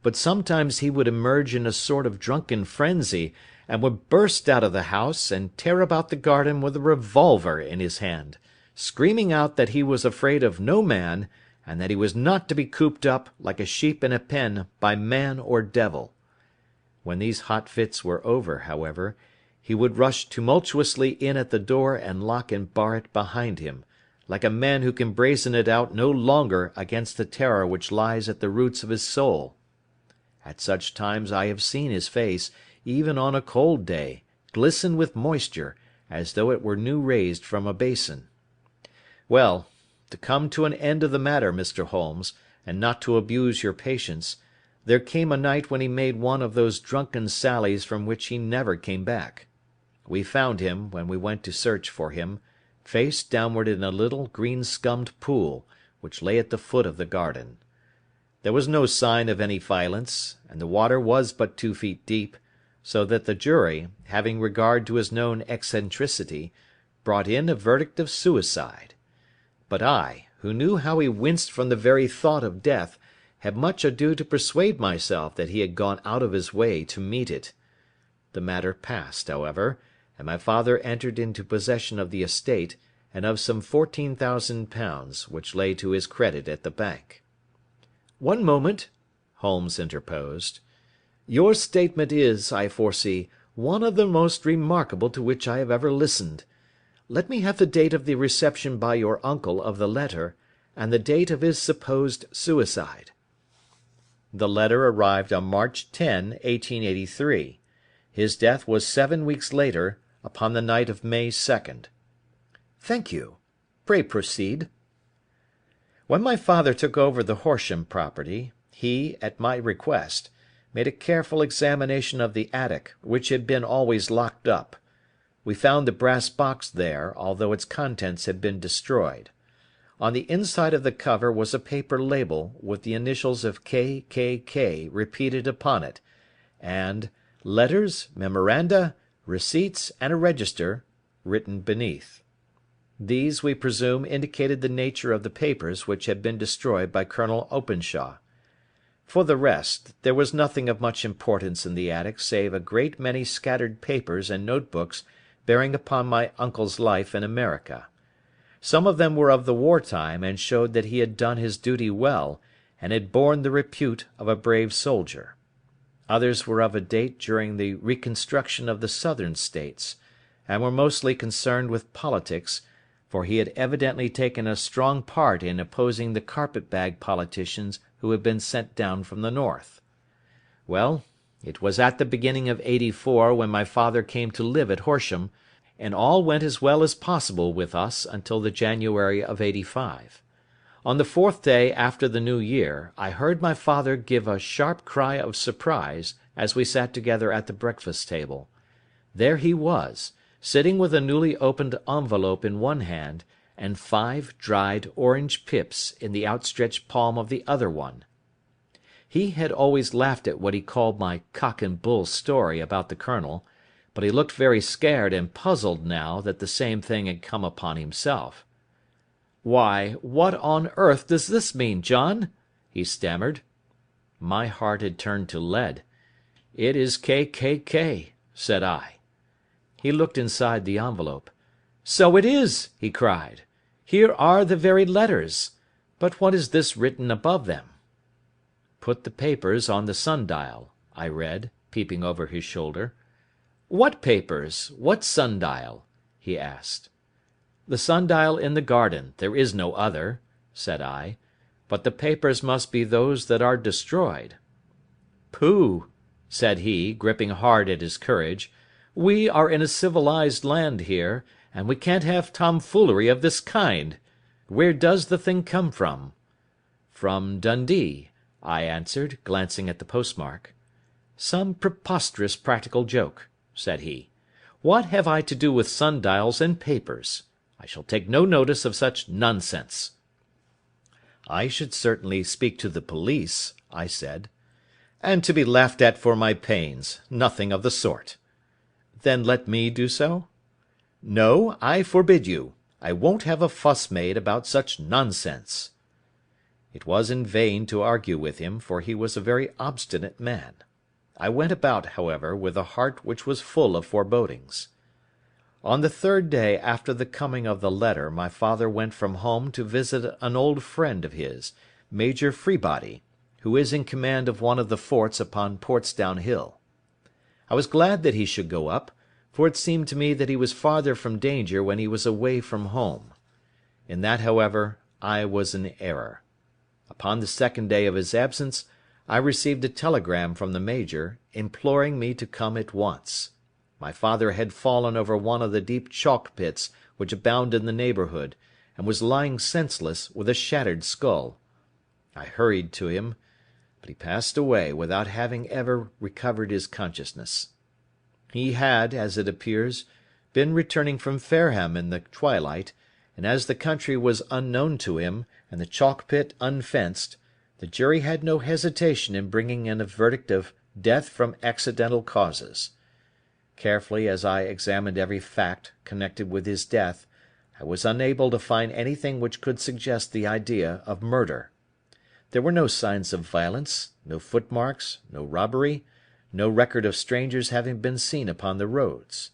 but sometimes he would emerge in a sort of drunken frenzy, and would burst out of the house, and tear about the garden with a revolver in his hand, screaming out that he was afraid of no man, and that he was not to be cooped up, like a sheep in a pen, by man or devil. When these hot fits were over, however, he would rush tumultuously in at the door and lock and bar it behind him, like a man who can brazen it out no longer against the terror which lies at the roots of his soul. At such times I have seen his face, even on a cold day, glisten with moisture, as though it were new raised from a basin. Well, to come to an end of the matter, Mr. Holmes, and not to abuse your patience, there came a night when he made one of those drunken sallies from which he never came back. We found him, when we went to search for him, face downward in a little green-scummed pool, which lay at the foot of the garden. There was no sign of any violence, and the water was but 2 feet deep, so that the jury, having regard to his known eccentricity, brought in a verdict of suicide. But I, who knew how he winced from the very thought of death, had much ado to persuade myself that he had gone out of his way to meet it. The matter passed, however, and my father entered into possession of the estate, and of some £14,000, which lay to his credit at the bank. "One moment," Holmes interposed. "Your statement is, I foresee, one of the most remarkable to which I have ever listened. Let me have the date of the reception by your uncle of the letter, and the date of his supposed suicide." The letter arrived on March 10, 1883. His death was 7 weeks later, upon the night of May 2nd. "Thank you. Pray proceed." When my father took over the Horsham property, he, at my request, made a careful examination of the attic, which had been always locked up. We found the brass box there, although its contents had been destroyed. On the inside of the cover was a paper label with the initials of K.K.K. repeated upon it, and "Letters, Memoranda, Receipts, and a Register" written beneath. These, we presume, indicated the nature of the papers which had been destroyed by Colonel Openshaw. For the rest, there was nothing of much importance in the attic save a great many scattered papers and notebooks bearing upon my uncle's life in America. Some of them were of the war time, and showed that he had done his duty well, and had borne the repute of a brave soldier. Others were of a date during the reconstruction of the Southern States, and were mostly concerned with politics, for he had evidently taken a strong part in opposing the carpet-bag politicians who had been sent down from the north. Well, it was at the beginning of '84 when my father came to live at Horsham, and all went as well as possible with us until the January of '85. On the 4th day after the New Year, I heard my father give a sharp cry of surprise as we sat together at the breakfast table. There he was, sitting with a newly opened envelope in one hand, and 5 dried orange pips in the outstretched palm of the other one. He had always laughed at what he called my cock and bull story about the colonel, but he looked very scared and puzzled now that the same thing had come upon himself. "Why, what on earth does this mean, John?" he stammered. My heart had turned to lead. "It is K.K.K.," said I. He looked inside the envelope. "So it is!" he cried. "Here are the very letters. But what is this written above them?" "Put the papers on the sundial," I read, peeping over his shoulder. "What papers? What sundial?" he asked. "The sundial in the garden. There is no other," said I. "But the papers must be those that are destroyed." "Pooh!" said he, gripping hard at his courage. "We are in a civilised land here, and we can't have tomfoolery of this kind. Where does the thing come from?" "From Dundee," I answered, glancing at the postmark. "Some preposterous practical joke," said he. "What have I to do with sundials and papers? I shall take no notice of such nonsense." "I should certainly speak to the police," I said. "And to be laughed at for my pains. Nothing of the sort." "Then let me do so?" "No, I forbid you. I won't have a fuss made about such nonsense." It was in vain to argue with him, for he was a very obstinate man. I went about, however, with a heart which was full of forebodings. On the 3rd day after the coming of the letter my father went from home to visit an old friend of his, Major Freebody, who is in command of one of the forts upon Portsdown Hill. I was glad that he should go up, for it seemed to me that he was farther from danger when he was away from home. In that, however, I was in error. Upon the 2nd day of his absence I received a telegram from the Major, imploring me to come at once. My father had fallen over one of the deep chalk pits which abound in the neighbourhood, and was lying senseless, with a shattered skull. I hurried to him, but he passed away without having ever recovered his consciousness. He had, as it appears, been returning from Fareham in the twilight, and as the country was unknown to him, and the chalk pit unfenced, the jury had no hesitation in bringing in a verdict of death from accidental causes. Carefully as I examined every fact connected with his death, I was unable to find anything which could suggest the idea of murder. There were no signs of violence, no footmarks, no robbery, no record of strangers having been seen upon the roads.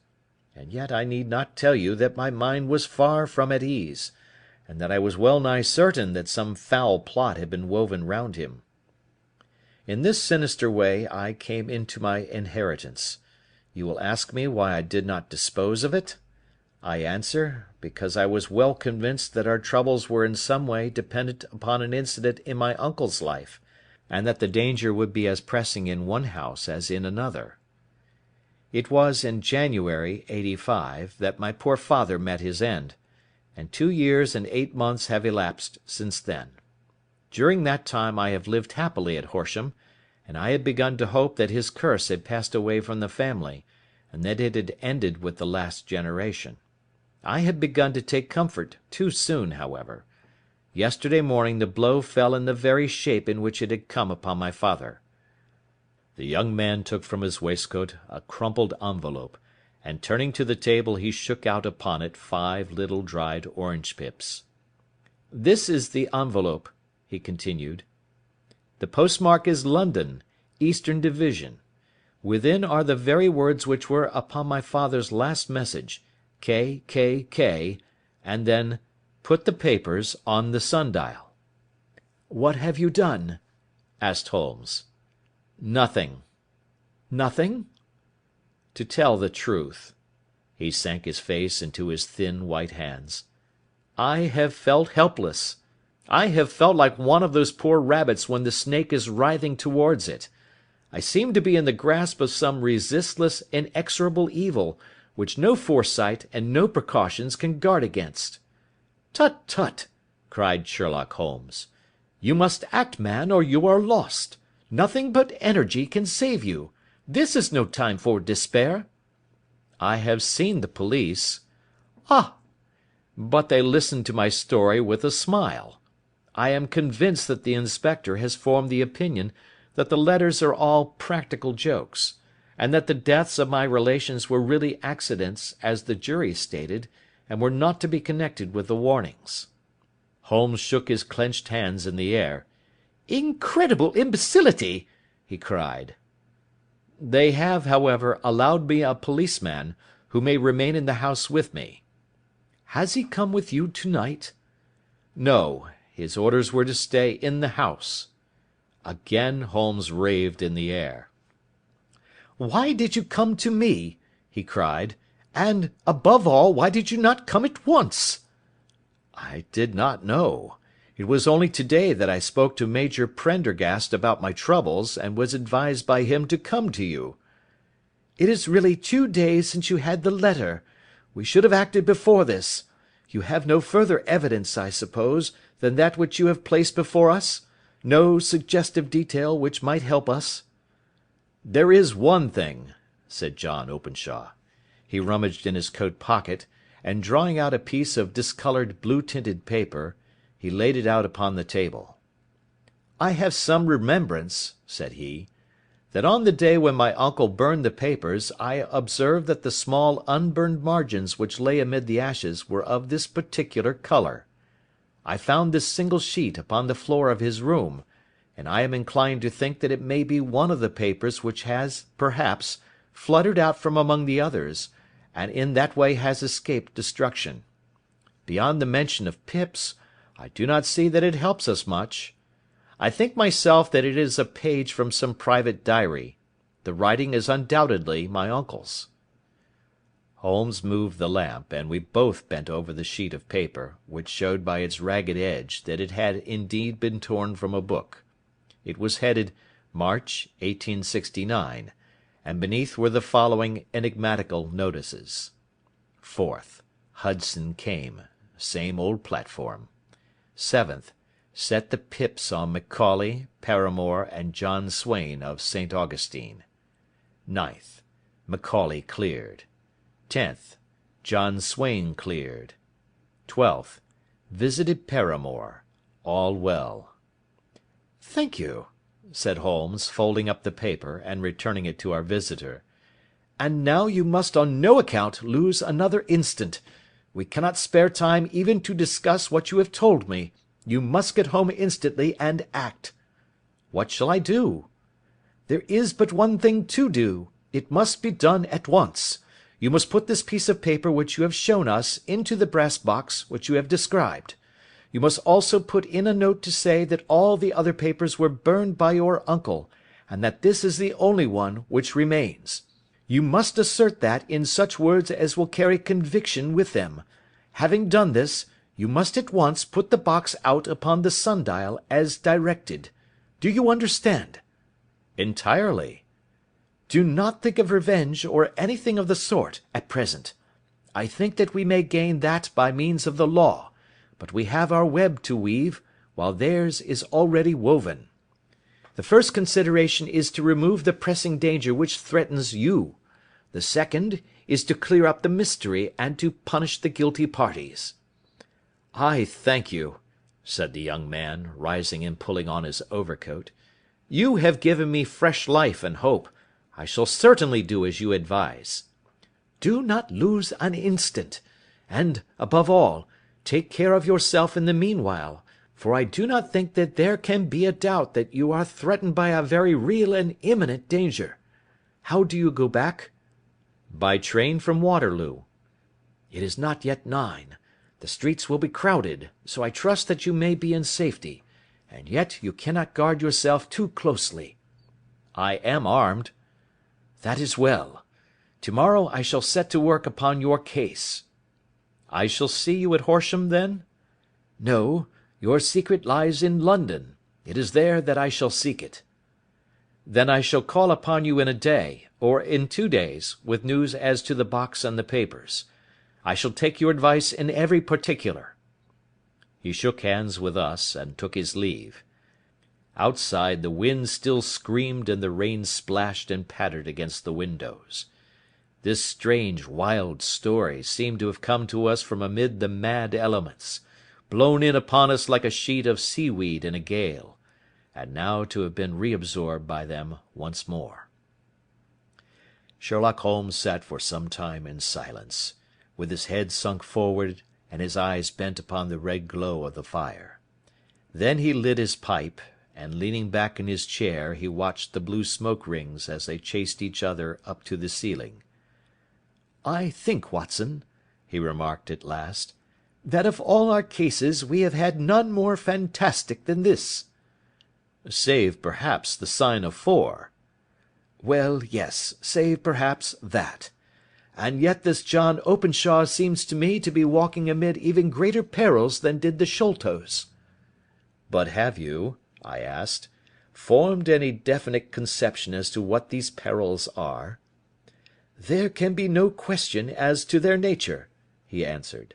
And yet I need not tell you that my mind was far from at ease, and that I was well nigh certain that some foul plot had been woven round him. In this sinister way I came into my inheritance. You will ask me why I did not dispose of it? I answer, because I was well convinced that our troubles were in some way dependent upon an incident in my uncle's life, and that the danger would be as pressing in one house as in another. It was in January, '85, that my poor father met his end, and 2 years and 8 months have elapsed since then. During that time I have lived happily at Horsham, and I had begun to hope that his curse had passed away from the family, and that it had ended with the last generation. I had begun to take comfort too soon, however. Yesterday morning the blow fell in the very shape in which it had come upon my father. The young man took from his waistcoat a crumpled envelope, and turning to the table he shook out upon it 5 little dried orange pips. "This is the envelope," he continued. "The postmark is London, Eastern Division. Within are the very words which were upon my father's last message, K, K, K, and then, 'Put the papers on the sundial.'" "What have you done?" asked Holmes. "Nothing." "Nothing?" "To tell the truth," he sank his face into his thin white hands, "I have felt helpless. I have felt like one of those poor rabbits when the snake is writhing towards it. I seem to be in the grasp of some resistless, inexorable evil, which no foresight and no precautions can guard against." "Tut, tut!" cried Sherlock Holmes. "You must act, man, or you are lost. Nothing but energy can save you. This is no time for despair." "I have seen the police." "Ah! But they listened to my story with a smile. I am convinced that the inspector has formed the opinion that the letters are all practical jokes, and that the deaths of my relations were really accidents, as the jury stated, and were not to be connected with the warnings." Holmes shook his clenched hands in the air. "Incredible imbecility!" he cried. "They have, however, allowed me a policeman, who may remain in the house with me." "Has he come with you to-night?" "No, his orders were to stay in the house." Again Holmes raved in the air. "Why did you come to me?" he cried, "and, above all, why did you not come at once?" "I did not know. It was only today that I spoke to Major Prendergast about my troubles, and was advised by him to come to you." "It is really 2 days since you had the letter. We should have acted before this. You have no further evidence, I suppose, than that which you have placed before us? No suggestive detail which might help us?" "There is one thing," said John Openshaw. He rummaged in his coat pocket, and drawing out a piece of discoloured blue-tinted paper, he laid it out upon the table. "I have some remembrance," said he, "that on the day when my uncle burned the papers I observed that the small unburned margins which lay amid the ashes were of this particular colour. I found this single sheet upon the floor of his room, and I am inclined to think that it may be one of the papers which has, perhaps, fluttered out from among the others, and in that way has escaped destruction. Beyond the mention of pips, I do not see that it helps us much. I think myself that it is a page from some private diary. The writing is undoubtedly my uncle's." Holmes moved the lamp, and we both bent over the sheet of paper, which showed by its ragged edge that it had indeed been torn from a book. It was headed March, 1869, and beneath were the following enigmatical notices: 4th. Hudson came. Same old platform. 7th. Set the pips on Macaulay, Paramore, and John Swain of St. Augustine. 9th. Macaulay cleared. 10th. John Swain cleared. 12th. Visited Paramore. All well. "Thank you," said Holmes, folding up the paper, and returning it to our visitor. "And now you must on no account lose another instant. We cannot spare time even to discuss what you have told me. You must get home instantly and act." "What shall I do?" "There is but one thing to do. It must be done at once. You must put this piece of paper which you have shown us into the brass box which you have described. You must also put in a note to say that all the other papers were burned by your uncle, and that this is the only one which remains. You must assert that in such words as will carry conviction with them. Having done this, you must at once put the box out upon the sundial as directed. Do you understand?" "Entirely." "Do not think of revenge, or anything of the sort, at present. I think that we may gain that by means of the law, but we have our web to weave, while theirs is already woven. The first consideration is to remove the pressing danger which threatens you. The second is to clear up the mystery, and to punish the guilty parties." "I thank you," said the young man, rising and pulling on his overcoat. "You have given me fresh life and hope. I shall certainly do as you advise." "Do not lose an instant. And, above all, take care of yourself in the meanwhile, for I do not think that there can be a doubt that you are threatened by a very real and imminent danger. How do you go back?" "By train from Waterloo." "It is not yet 9. The streets will be crowded, so I trust that you may be in safety, and yet you cannot guard yourself too closely." "I am armed." "That is well. Tomorrow I shall set to work upon your case." "I shall see you at Horsham, then?" "No, your secret lies in London. It is there that I shall seek it." "Then I shall call upon you in a day, or in 2 days, with news as to the box and the papers. I shall take your advice in every particular." He shook hands with us, and took his leave. Outside the wind still screamed and the rain splashed and pattered against the windows. This strange, wild story seemed to have come to us from amid the mad elements, blown in upon us like a sheet of seaweed in a gale, and now to have been reabsorbed by them once more. Sherlock Holmes sat for some time in silence, with his head sunk forward and his eyes bent upon the red glow of the fire. Then he lit his pipe, and leaning back in his chair he watched the blue smoke rings as they chased each other up to the ceiling. "I think, Watson," he remarked at last, "that of all our cases we have had none more fantastic than this." "Save, perhaps, the sign of 4. "Well, yes, save, perhaps, that. And yet this John Openshaw seems to me to be walking amid even greater perils than did the Sholtos." "But have you," I asked, "formed any definite conception as to what these perils are?" "There can be no question as to their nature," he answered.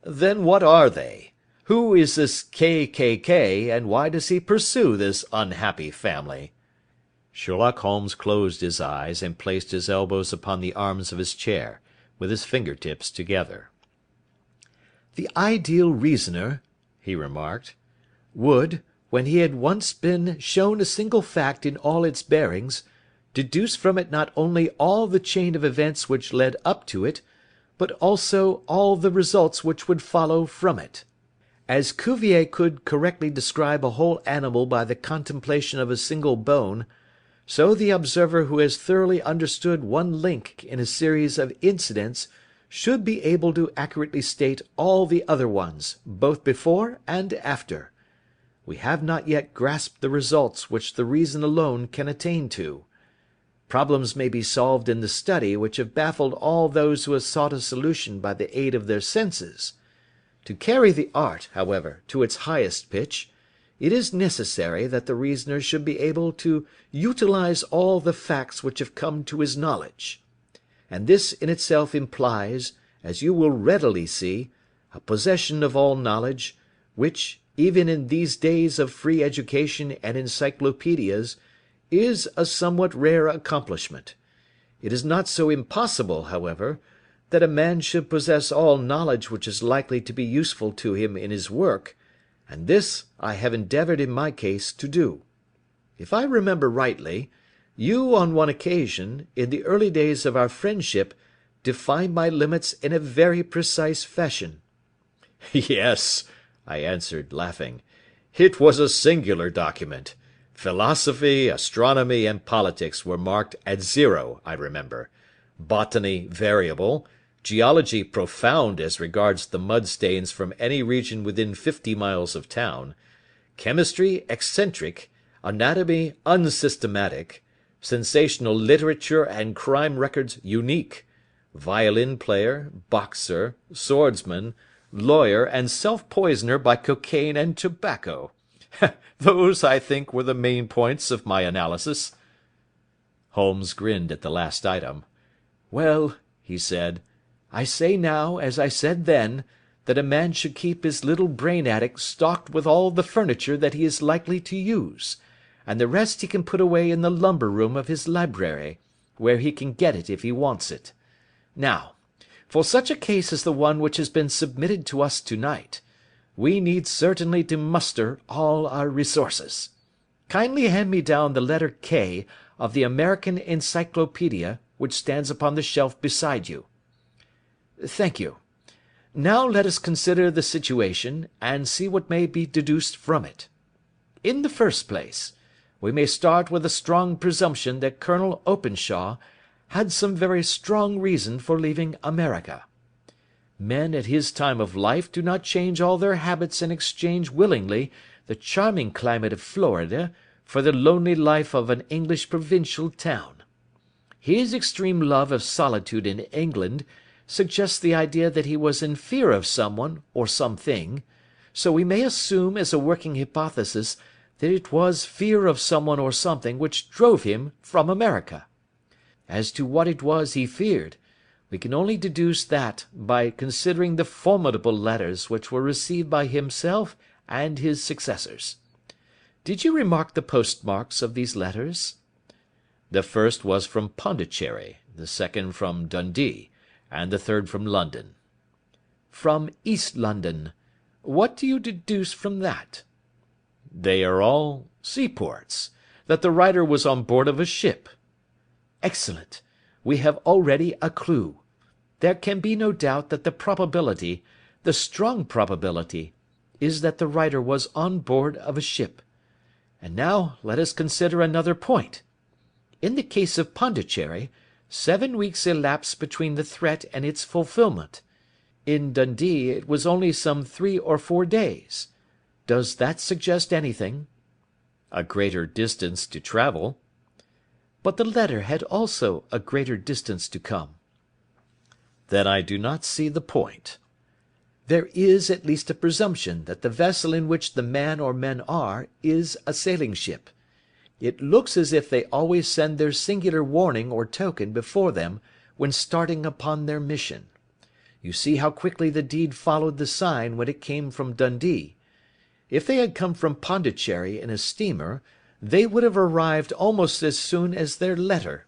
"Then what are they? Who is this K., and why does he pursue this unhappy family?" Sherlock Holmes closed his eyes and placed his elbows upon the arms of his chair, with his fingertips together. "The ideal reasoner," he remarked, "would, when he had once been shown a single fact in all its bearings, deduce from it not only all the chain of events which led up to it, but also all the results which would follow from it. As Cuvier could correctly describe a whole animal by the contemplation of a single bone, so the observer who has thoroughly understood one link in a series of incidents should be able to accurately state all the other ones, both before and after. We have not yet grasped the results which the reason alone can attain to. Problems may be solved in the study which have baffled all those who have sought a solution by the aid of their senses. To carry the art, however, to its highest pitch, it is necessary that the reasoner should be able to utilize all the facts which have come to his knowledge. And this in itself implies, as you will readily see, a possession of all knowledge, which, even in these days of free education and encyclopedias, is a somewhat rare accomplishment. It is not so impossible, however, that a man should possess all knowledge which is likely to be useful to him in his work, and this I have endeavoured in my case to do. If I remember rightly, you on one occasion, in the early days of our friendship, defined my limits in a very precise fashion." "Yes," I answered, laughing. "It was a singular document. Philosophy, astronomy, and politics were marked at 0, I remember. Botany variable, geology profound as regards the mud stains from any region within 50 miles of town, chemistry eccentric, anatomy unsystematic, sensational literature and crime records unique, violin player, boxer, swordsman, lawyer, and self-poisoner by cocaine and tobacco. Those, I think, were the main points of my analysis." Holmes grinned at the last item. "Well," he said, "I say now, as I said then, that a man should keep his little brain attic stocked with all the furniture that he is likely to use, and the rest he can put away in the lumber room of his library, where he can get it if he wants it. Now, for such a case as the one which has been submitted to us to-night, we need certainly to muster all our resources. Kindly hand me down the letter K of the American Encyclopedia which stands upon the shelf beside you. Thank you. Now let us consider the situation, and see what may be deduced from it. In the first place, we may start with a strong presumption that Colonel Openshaw had some very strong reason for leaving America. Men at his time of life do not change all their habits and exchange willingly the charming climate of Florida for the lonely life of an English provincial town. His extreme love of solitude in England suggests the idea that he was in fear of someone or something, so we may assume as a working hypothesis that it was fear of someone or something which drove him from America. As to what it was he feared, we can only deduce that by considering the formidable letters which were received by himself and his successors. Did you remark the postmarks of these letters? The first was from Pondicherry, the second from Dundee, and the third from London. From East London. What do you deduce from that? They are all seaports. That the writer was on board of a ship. Excellent. We have already a clue. There can be no doubt that the probability, the strong probability, is that the writer was on board of a ship. And now let us consider another point. In the case of Pondicherry, 7 weeks elapsed between the threat and its fulfilment. In Dundee it was only some 3 or 4 days. Does that suggest anything? A greater distance to travel. But the letter had also a greater distance to come. Then I do not see the point. There is at least a presumption that the vessel in which the man or men are is a sailing ship. It looks as if they always send their singular warning or token before them when starting upon their mission. You see how quickly the deed followed the sign when it came from Dundee. If they had come from Pondicherry in a steamer, they would have arrived almost as soon as their letter.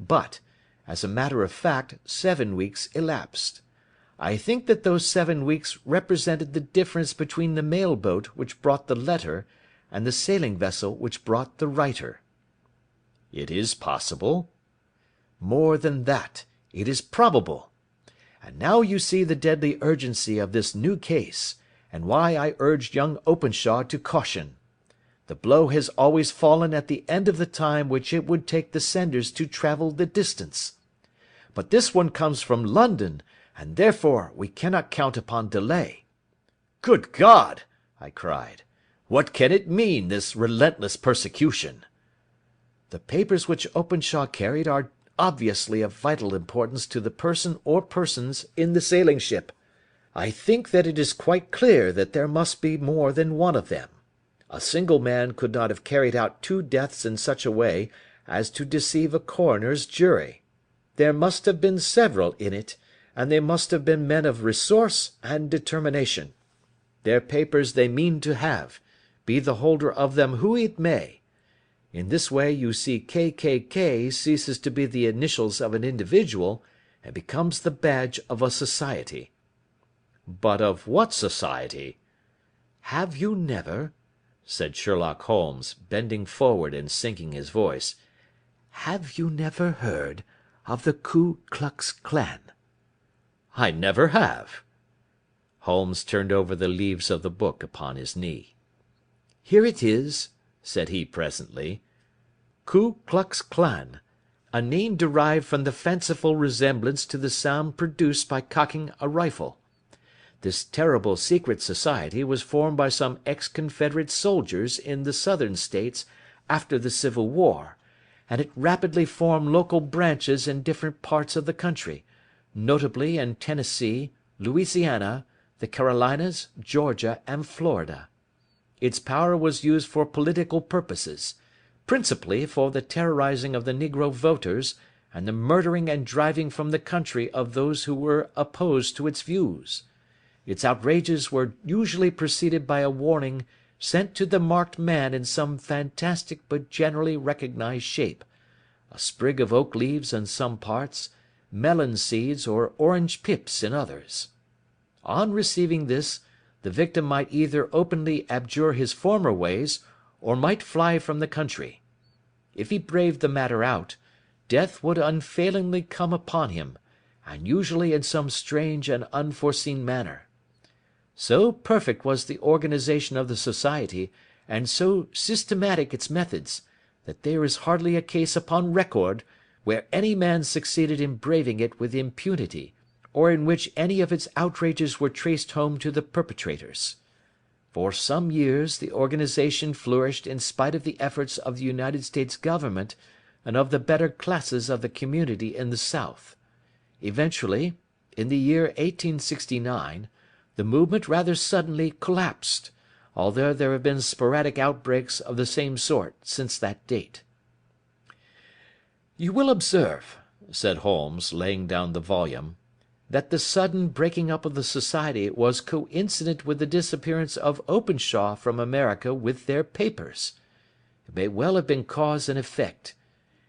But, as a matter of fact, 7 weeks elapsed. I think that those 7 weeks represented the difference between the mail boat which brought the letter and the sailing vessel which brought the writer. It is possible. More than that, it is probable. And now you see the deadly urgency of this new case, and why I urged young Openshaw to caution. The blow has always fallen at the end of the time which it would take the senders to travel the distance. But this one comes from London, and therefore we cannot count upon delay. Good God! I cried. What can it mean, this relentless persecution? The papers which Openshaw carried are obviously of vital importance to the person or persons in the sailing ship. I think that it is quite clear that there must be more than one of them. A single man could not have carried out 2 deaths in such a way as to deceive a coroner's jury. There must have been several in it, and they must have been men of resource and determination. Their papers they mean to have, be the holder of them who it may. In this way you see KKK ceases to be the initials of an individual, and becomes the badge of a society." "But of what society?" "Have you never," said Sherlock Holmes, bending forward and sinking his voice, "have you never heard of the Ku Klux Klan?" "I never have." Holmes turned over the leaves of the book upon his knee. "Here it is," said he presently. "Ku Klux Klan, a name derived from the fanciful resemblance to the sound produced by cocking a rifle. This terrible secret society was formed by some ex-Confederate soldiers in the Southern States after the Civil War, and it rapidly formed local branches in different parts of the country, notably in Tennessee, Louisiana, the Carolinas, Georgia, and Florida. Its power was used for political purposes, principally for the terrorizing of the negro voters and the murdering and driving from the country of those who were opposed to its views. Its outrages were usually preceded by a warning sent to the marked man in some fantastic but generally recognized shape, a sprig of oak leaves in some parts, melon seeds or orange pips in others. On receiving this, the victim might either openly abjure his former ways, or might fly from the country. If he braved the matter out, death would unfailingly come upon him, and usually in some strange and unforeseen manner. So perfect was the organization of the society, and so systematic its methods, that there is hardly a case upon record where any man succeeded in braving it with impunity, or in which any of its outrages were traced home to the perpetrators. For some years the organization flourished in spite of the efforts of the United States government and of the better classes of the community in the South. Eventually, in the year 1869, the movement rather suddenly collapsed, although there have been sporadic outbreaks of the same sort since that date. "You will observe," said Holmes, laying down the volume, "that the sudden breaking up of the society was coincident with the disappearance of Openshaw from America with their papers. It may well have been cause and effect.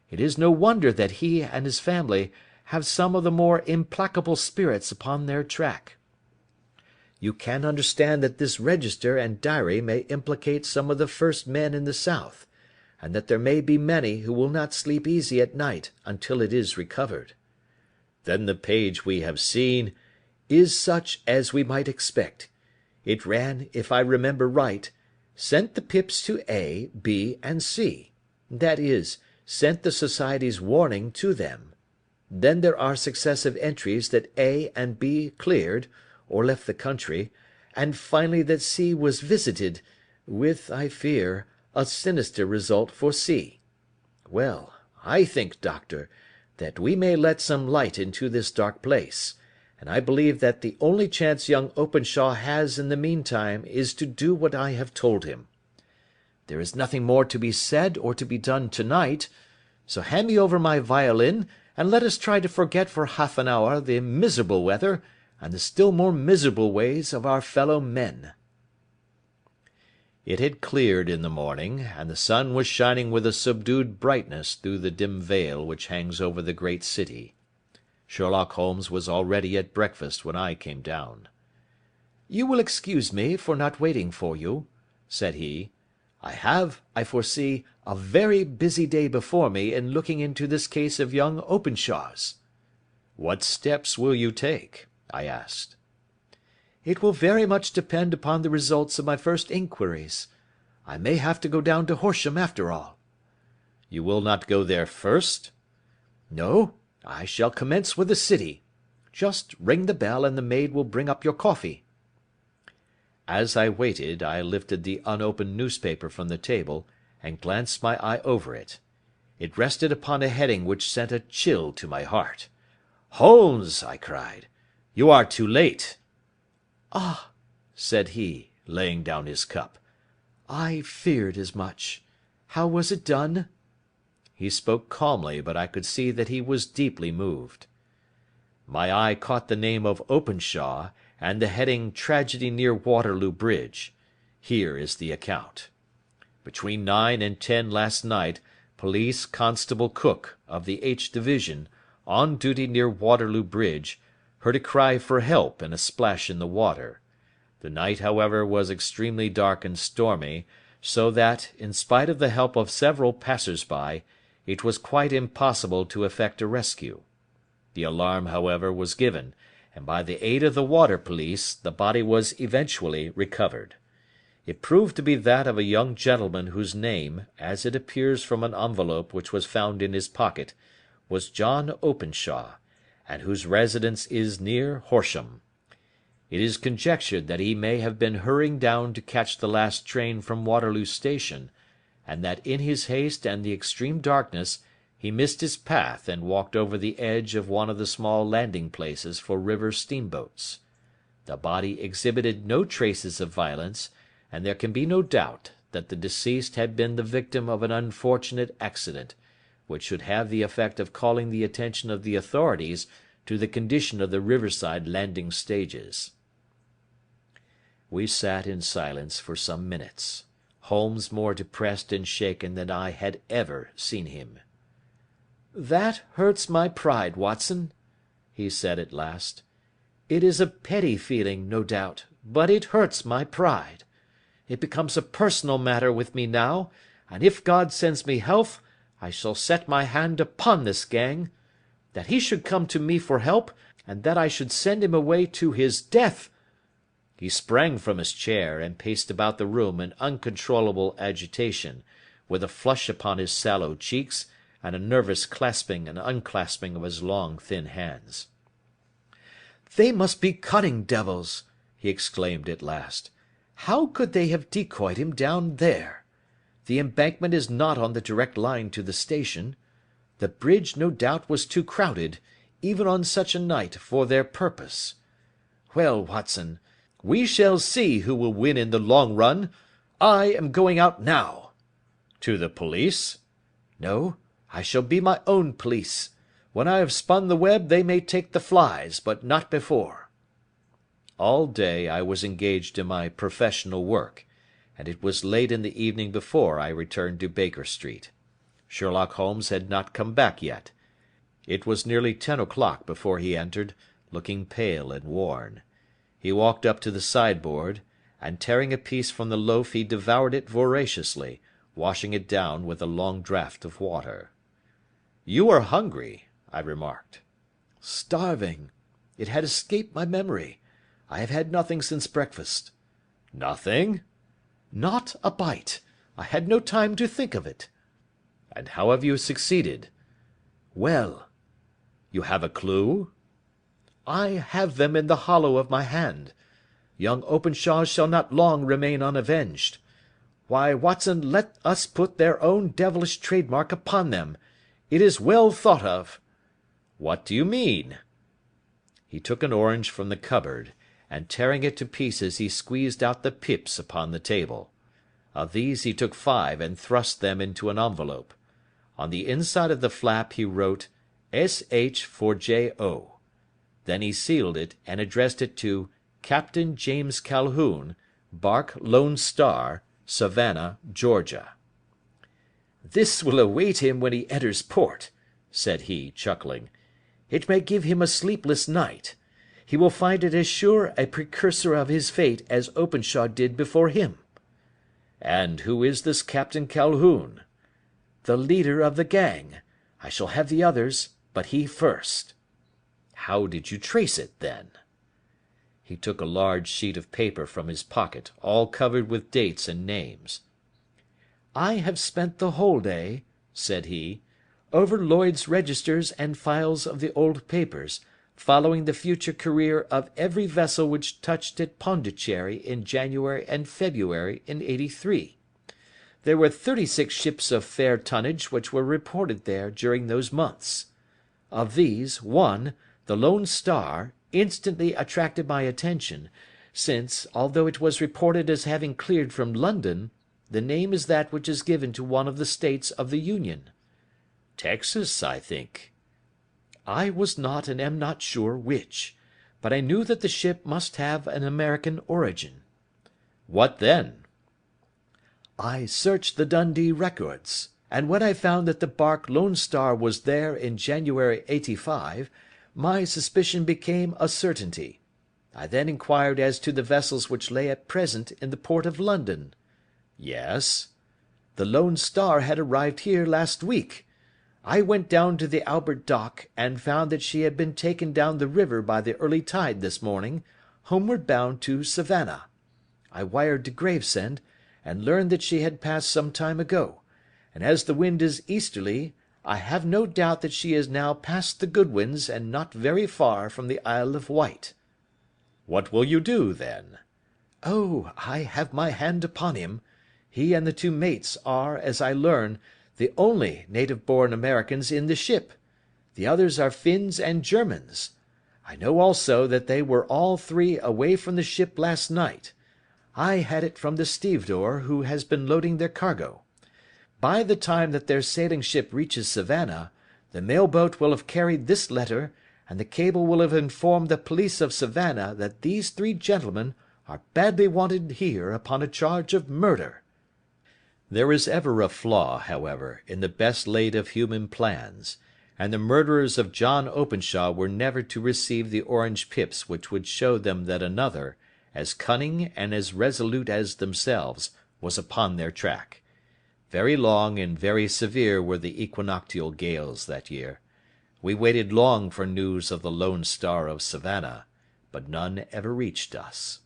It is no wonder that he and his family have some of the more implacable spirits upon their track. You can understand that this register and diary may implicate some of the first men in the South, and that there may be many who will not sleep easy at night until it is recovered. "Then the page we have seen—" "Is such as we might expect. It ran, if I remember right, 'Sent the pips to A, B, and C'. That is, sent the society's warning to them. Then there are successive entries that A and B cleared, or left the country, and finally that C was visited, with, I fear, a sinister result for C. Well, I think, Doctor, that we may let some light into this dark place, and I believe that the only chance young Openshaw has in the meantime is to do what I have told him. There is nothing more to be said or to be done to-night, so hand me over my violin, and let us try to forget for half an hour the miserable weather and the still more miserable ways of our fellow men." It had cleared in the morning, and the sun was shining with a subdued brightness through the dim veil which hangs over the great city. Sherlock Holmes was already at breakfast when I came down. "You will excuse me for not waiting for you," said he. "I have, I foresee, a very busy day before me in looking into this case of young Openshaw's." "What steps will you take?" I asked. "It will very much depend upon the results of my first inquiries. I may have to go down to Horsham after all." "You will not go there first?" "No, I shall commence with the city. Just ring the bell and the maid will bring up your coffee." As I waited, I lifted the unopened newspaper from the table and glanced my eye over it. It rested upon a heading which sent a chill to my heart. "Holmes!" I cried. "You are too late." "Ah!" said he, laying down his cup. "I feared as much. How was it done?" He spoke calmly, but I could see that he was deeply moved. My eye caught the name of Openshaw, and the heading "Tragedy near Waterloo Bridge." Here is the account. Between 9 and 10 last night, Police Constable Cook, of the H Division, on duty near Waterloo Bridge, heard a cry for help and a splash in the water. The night, however, was extremely dark and stormy, so that, in spite of the help of several passers-by, it was quite impossible to effect a rescue. The alarm, however, was given, and by the aid of the water police the body was eventually recovered. It proved to be that of a young gentleman whose name, as it appears from an envelope which was found in his pocket, was John Openshaw, and whose residence is near Horsham. It is conjectured that he may have been hurrying down to catch the last train from Waterloo Station, and that in his haste and the extreme darkness he missed his path and walked over the edge of one of the small landing places for river steamboats. The body exhibited no traces of violence, and there can be no doubt that the deceased had been the victim of an unfortunate accident, which should have the effect of calling the attention of the authorities to the condition of the riverside landing stages. We sat in silence for some minutes, Holmes more depressed and shaken than I had ever seen him. "That hurts my pride, Watson," he said at last. "It is a petty feeling, no doubt, but it hurts my pride. It becomes a personal matter with me now, and if God sends me health, I shall set my hand upon this gang. That he should come to me for help, and that I should send him away to his death—" He sprang from his chair, and paced about the room in uncontrollable agitation, with a flush upon his sallow cheeks, and a nervous clasping and unclasping of his long thin hands. "They must be cunning devils," he exclaimed at last. "How could they have decoyed him down there? The embankment is not on the direct line to the station. The bridge no doubt was too crowded, even on such a night, for their purpose. Well, Watson, we shall see who will win in the long run. I am going out now." "To the police?" "No, I shall be my own police. When I have spun the web they may take the flies, but not before." All day I was engaged in my professional work, and it was late in the evening before I returned to Baker Street. Sherlock Holmes had not come back yet. It was nearly 10 o'clock before he entered, looking pale and worn. He walked up to the sideboard, and tearing a piece from the loaf he devoured it voraciously, washing it down with a long draught of water. "You are hungry," I remarked. "Starving. It had escaped my memory. I have had nothing since breakfast." "Nothing?" "Not a bite. I had no time to think of it." "And how have you succeeded?" "Well." "You have a clue?" "I have them in the hollow of my hand. Young Openshaw shall not long remain unavenged. Why, Watson, let us put their own devilish trademark upon them. It is well thought of." "What do you mean?" He took an orange from the cupboard, and tearing it to pieces he squeezed out the pips upon the table. Of these he took 5 and thrust them into an envelope. On the inside of the flap he wrote S.H. for J.O. Then he sealed it and addressed it to Captain James Calhoun, Bark Lone Star, Savannah, Georgia. "This will await him when he enters port," said he, chuckling. "It may give him a sleepless night. He will find it as sure a precursor of his fate as Openshaw did before him." "And who is this Captain Calhoun?" "The leader of the gang. I shall have the others, but he first." "How did you trace it, then?" He took a large sheet of paper from his pocket, all covered with dates and names. "I have spent the whole day," said he, "over Lloyd's registers and files of the old papers, following the future career of every vessel which touched at Pondicherry in January and February in '83. There were 36 ships of fair tonnage which were reported there during those months. Of these, one, the Lone Star, instantly attracted my attention, since, although it was reported as having cleared from London, the name is that which is given to one of the states of the Union." "Texas, I think." "I was not and am not sure which, but I knew that the ship must have an American origin." "What then?" "I searched the Dundee records, and when I found that the bark Lone Star was there in January '85, my suspicion became a certainty. I then inquired as to the vessels which lay at present in the port of London. Yes. The Lone Star had arrived here last week. I went down to the Albert Dock, and found that she had been taken down the river by the early tide this morning, homeward bound to Savannah. I wired to Gravesend, and learned that she had passed some time ago, and as the wind is easterly, I have no doubt that she is now past the Goodwins and not very far from the Isle of Wight. What will you do, then? Oh, I have my hand upon him. He and the 2 mates are, as I learn, the only native-born Americans in the ship. The others are Finns and Germans. I know also that they were all 3 away from the ship last night. I had it from the stevedore who has been loading their cargo. By the time that their sailing ship reaches Savannah, the mail boat will have carried this letter, and the cable will have informed the police of Savannah that these 3 gentlemen are badly wanted here upon a charge of murder. There is ever a flaw, however, in the best laid of human plans, and the murderers of John Openshaw were never to receive the orange pips which would show them that another, as cunning and as resolute as themselves, was upon their track. Very long and very severe were the equinoctial gales that year. We waited long for news of the Lone Star of Savannah, but none ever reached us.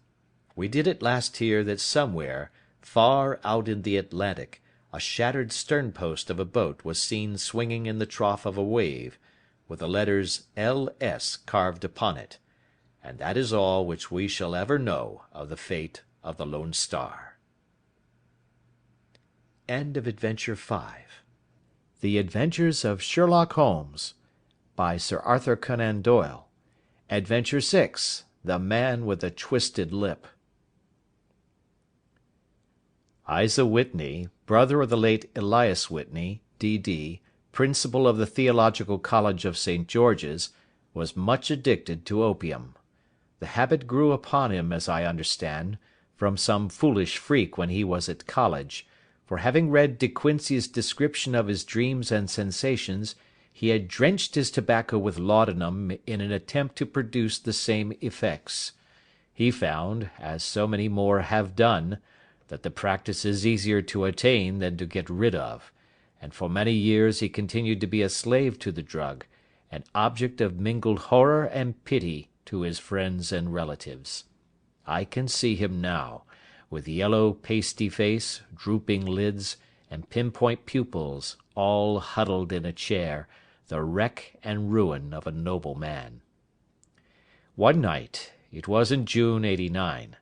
We did at last hear that somewhere, far out in the Atlantic, a shattered sternpost of a boat was seen swinging in the trough of a wave, with the letters L.S. carved upon it, and that is all which we shall ever know of the fate of the Lone Star. End of Adventure 5. The Adventures of Sherlock Holmes, by Sir Arthur Conan Doyle. Adventure 6, The Man with the Twisted Lip. Isa Whitney, brother of the late Elias Whitney, D.D., principal of the Theological College of St. George's, was much addicted to opium. The habit grew upon him, as I understand, from some foolish freak when he was at college, for having read De Quincey's description of his dreams and sensations, he had drenched his tobacco with laudanum in an attempt to produce the same effects. He found, as so many more have done, that the practice is easier to attain than to get rid of, and for many years he continued to be a slave to the drug, an object of mingled horror and pity to his friends and relatives. I can see him now, with yellow pasty face, drooping lids, and pinpoint pupils, all huddled in a chair, the wreck and ruin of a noble man. One night, it was in June '89,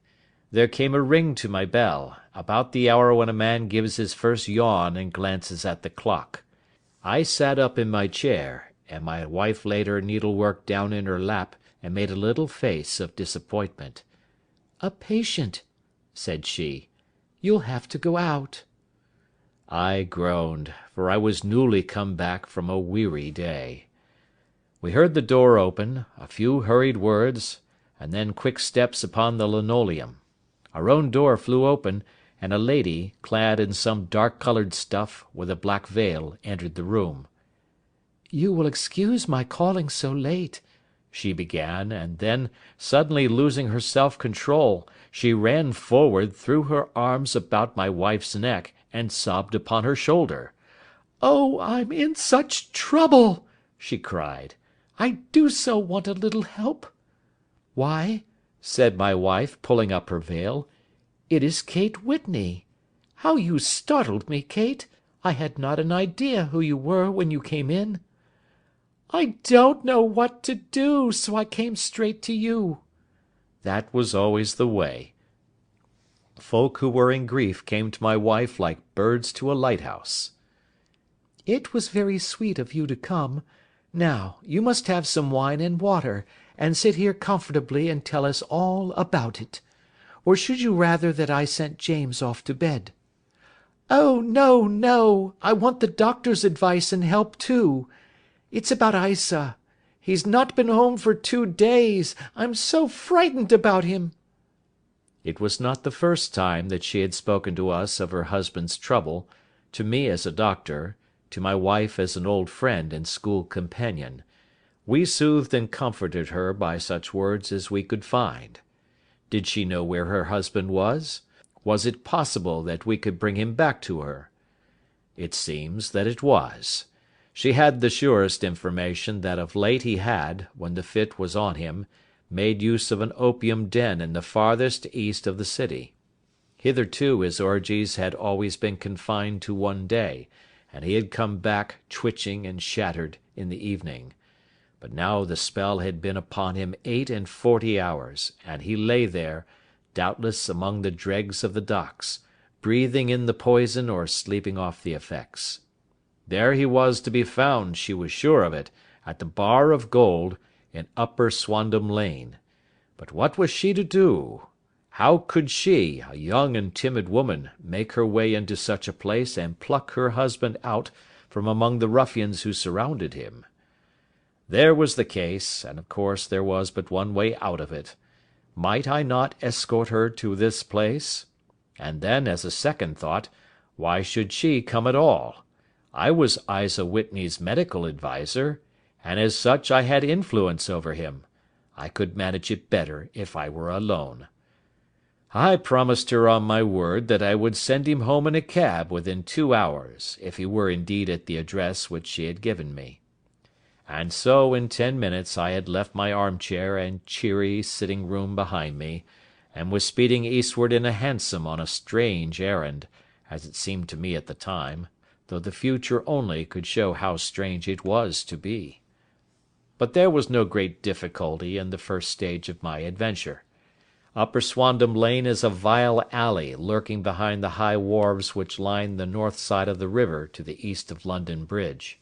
there came a ring to my bell, about the hour when a man gives his first yawn and glances at the clock. I sat up in my chair, and my wife laid her needlework down in her lap and made a little face of disappointment. "A patient," said she. "You'll have to go out." I groaned, for I was newly come back from a weary day. We heard the door open, a few hurried words, and then quick steps upon the linoleum. Our own door flew open, and a lady, clad in some dark-coloured stuff, with a black veil, entered the room. "You will excuse my calling so late," she began, and then, suddenly losing her self-control, she ran forward, threw her arms about my wife's neck, and sobbed upon her shoulder. "Oh, I'm in such trouble!" she cried. "I do so want a little help." "Why," said my wife, pulling up her veil, "it is Kate Whitney. How you startled me, Kate! I had not an idea who you were when you came in." "I don't know what to do, so I came straight to you." That was always the way. Folk who were in grief came to my wife like birds to a lighthouse. "It was very sweet of you to come. Now, you must have some wine and water, and sit here comfortably and tell us all about it. Or should you rather that I sent James off to bed?" "Oh, no, no! I want the doctor's advice and help too. It's about Isa. He's not been home for 2 days. I'm so frightened about him." It was not the first time that she had spoken to us of her husband's trouble, to me as a doctor, to my wife as an old friend and school companion. We soothed and comforted her by such words as we could find. Did she know where her husband was? Was it possible that we could bring him back to her? It seems that it was. She had the surest information that of late he had, when the fit was on him, made use of an opium den in the farthest east of the city. Hitherto his orgies had always been confined to one day, and he had come back twitching and shattered in the evening. But now the spell had been upon him 48 hours, and he lay there, doubtless among the dregs of the docks, breathing in the poison or sleeping off the effects. There he was to be found, she was sure of it, at the Bar of Gold, in Upper Swandam Lane. But what was she to do? How could she, a young and timid woman, make her way into such a place and pluck her husband out from among the ruffians who surrounded him? There was the case, and of course there was but one way out of it. Might I not escort her to this place? And then, as a second thought, why should she come at all? I was Isa Whitney's medical adviser, and as such I had influence over him. I could manage it better if I were alone. I promised her on my word that I would send him home in a cab within 2 hours, if he were indeed at the address which she had given me. And so in 10 minutes I had left my armchair and cheery sitting-room behind me, and was speeding eastward in a hansom on a strange errand, as it seemed to me at the time, though the future only could show how strange it was to be. But there was no great difficulty in the first stage of my adventure. Upper Swandam Lane is a vile alley lurking behind the high wharves which line the north side of the river to the east of London Bridge.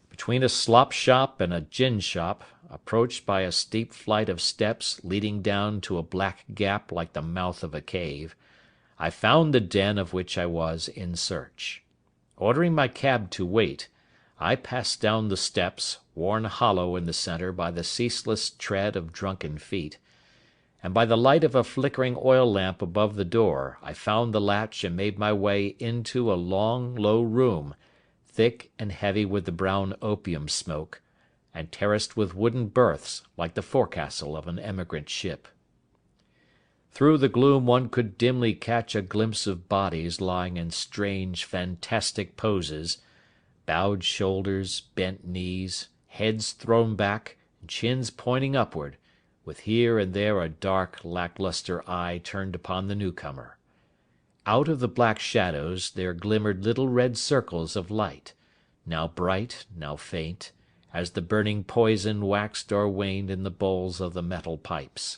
Between a slop shop and a gin shop, approached by a steep flight of steps leading down to a black gap like the mouth of a cave, I found the den of which I was in search. Ordering my cab to wait, I passed down the steps, worn hollow in the centre by the ceaseless tread of drunken feet, and by the light of a flickering oil lamp above the door I found the latch and made my way into a long, low room, thick and heavy with the brown opium smoke, and terraced with wooden berths like the forecastle of an emigrant ship. Through the gloom one could dimly catch a glimpse of bodies lying in strange, fantastic poses, bowed shoulders, bent knees, heads thrown back, and chins pointing upward, with here and there a dark, lack-lustre eye turned upon the newcomer. Out of the black shadows there glimmered little red circles of light, now bright, now faint, as the burning poison waxed or waned in the bowls of the metal pipes.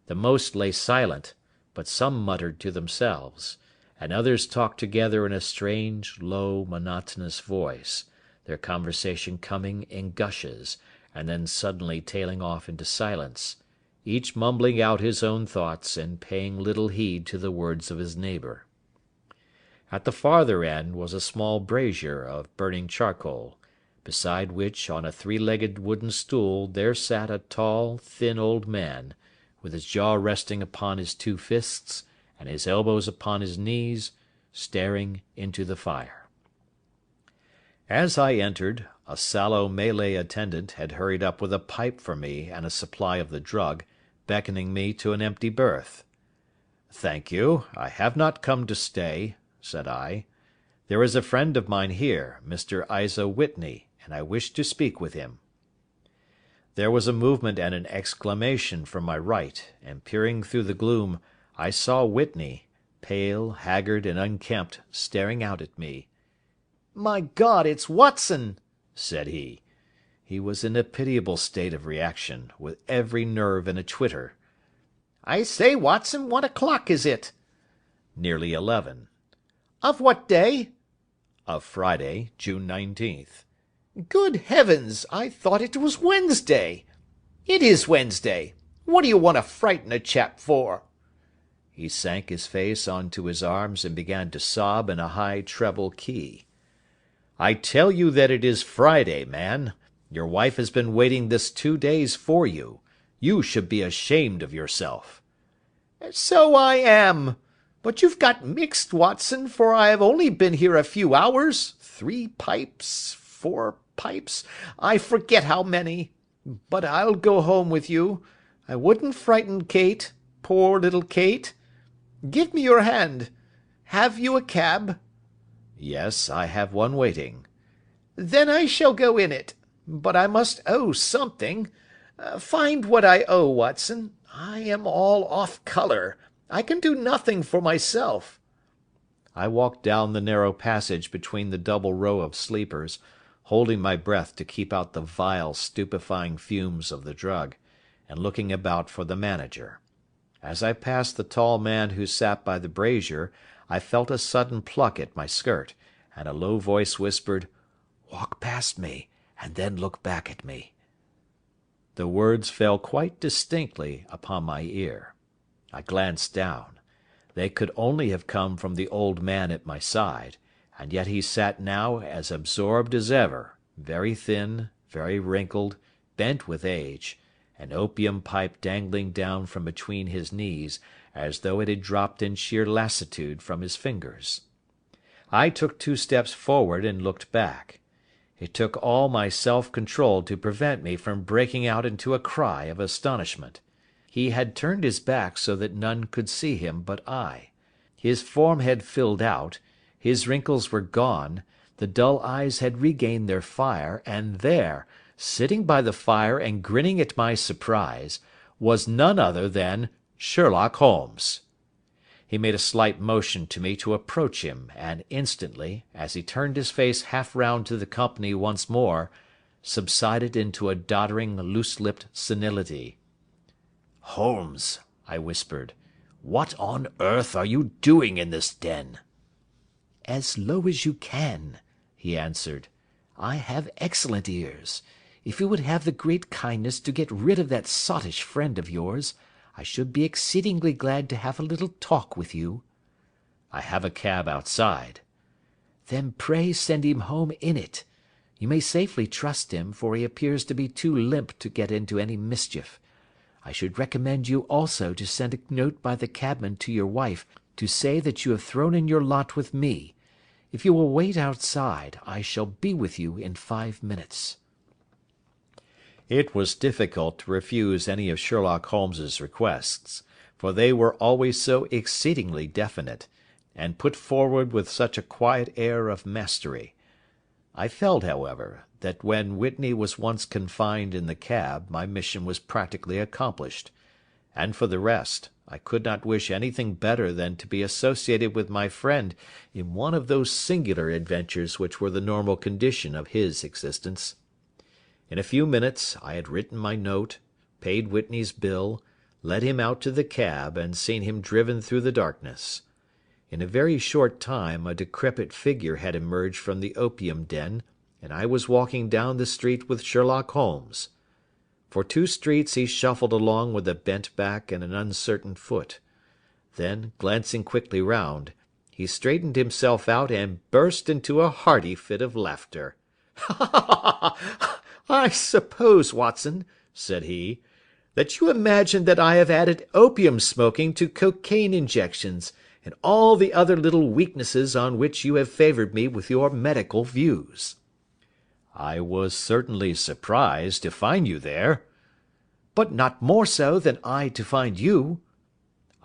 The most lay silent, but some muttered to themselves, and others talked together in a strange, low, monotonous voice, their conversation coming in gushes, and then suddenly tailing off into silence, each mumbling out his own thoughts and paying little heed to the words of his neighbour. At the farther end was a small brazier of burning charcoal, beside which on a 3-legged wooden stool there sat a tall, thin old man, with his jaw resting upon his 2 fists, and his elbows upon his knees, staring into the fire. As I entered, a sallow Malay attendant had hurried up with a pipe for me and a supply of the drug, beckoning me to an empty berth. "Thank you, I have not come to stay," said I. "There is a friend of mine here, Mr. Isa Whitney, and I wish to speak with him." There was a movement and an exclamation from my right, and peering through the gloom, I saw Whitney, pale, haggard, and unkempt, staring out at me. "My God, it's Watson!" said he. He was in a pitiable state of reaction, with every nerve in a twitter. "I say, Watson, what o'clock is it?" "Nearly 11. "Of what day?" "Of Friday, June 19th. "Good heavens, I thought it was Wednesday." "It is Wednesday. What do you want to frighten a chap for?" He sank his face on to his arms and began to sob in a high treble key. "I tell you that it is Friday, man. Your wife has been waiting this 2 days for you. You should be ashamed of yourself." "So I am," But you've got mixed, Watson, for I have only been here a few hours. 3 pipes, 4 pipes, I forget how many. But I'll go home with you. I wouldn't frighten Kate, poor little Kate. Give me your hand. Have you a cab?" "Yes, I have one waiting." "Then I shall go in it. But I must owe something. Find what I owe, Watson. I am all off colour. I can do nothing for myself." I walked down the narrow passage between the double row of sleepers, holding my breath to keep out the vile, stupefying fumes of the drug, and looking about for the manager. As I passed the tall man who sat by the brazier, I felt a sudden pluck at my skirt, and a low voice whispered, "Walk past me, and then look back at me." The words fell quite distinctly upon my ear. I glanced down. They could only have come from the old man at my side, and yet he sat now as absorbed as ever, very thin, very wrinkled, bent with age, an opium pipe dangling down from between his knees as though it had dropped in sheer lassitude from his fingers. I took 2 steps forward and looked back. It took all my self-control to prevent me from breaking out into a cry of astonishment. He had turned his back so that none could see him but I. His form had filled out, his wrinkles were gone, the dull eyes had regained their fire, and there, sitting by the fire and grinning at my surprise, was none other than Sherlock Holmes. He made a slight motion to me to approach him, and instantly, as he turned his face half round to the company once more, subsided into a doddering, loose-lipped senility. "Holmes," I whispered, "what on earth are you doing in this den?" "As low as you can," he answered. "I have excellent ears. If you would have the great kindness to get rid of that sottish friend of yours, I should be exceedingly glad to have a little talk with you." "I have a cab outside." "Then pray send him home in it. You may safely trust him, for he appears to be too limp to get into any mischief. I should recommend you also to send a note by the cabman to your wife to say that you have thrown in your lot with me. If you will wait outside, I shall be with you in 5 minutes." It was difficult to refuse any of Sherlock Holmes's requests, for they were always so exceedingly definite, and put forward with such a quiet air of mastery. I felt, however, that when Whitney was once confined in the cab my mission was practically accomplished, and for the rest, I could not wish anything better than to be associated with my friend in one of those singular adventures which were the normal condition of his existence. In a few minutes I had written my note, paid Whitney's bill, led him out to the cab, and seen him driven through the darkness. In a very short time a decrepit figure had emerged from the opium den, and I was walking down the street with Sherlock Holmes. For 2 streets he shuffled along with a bent back and an uncertain foot. Then, glancing quickly round, he straightened himself out and burst into a hearty fit of laughter. "I suppose, Watson," said he, "that you imagine that I have added opium smoking to cocaine injections, and all the other little weaknesses on which you have favoured me with your medical views." "I was certainly surprised to find you there." "But not more so than I to find you."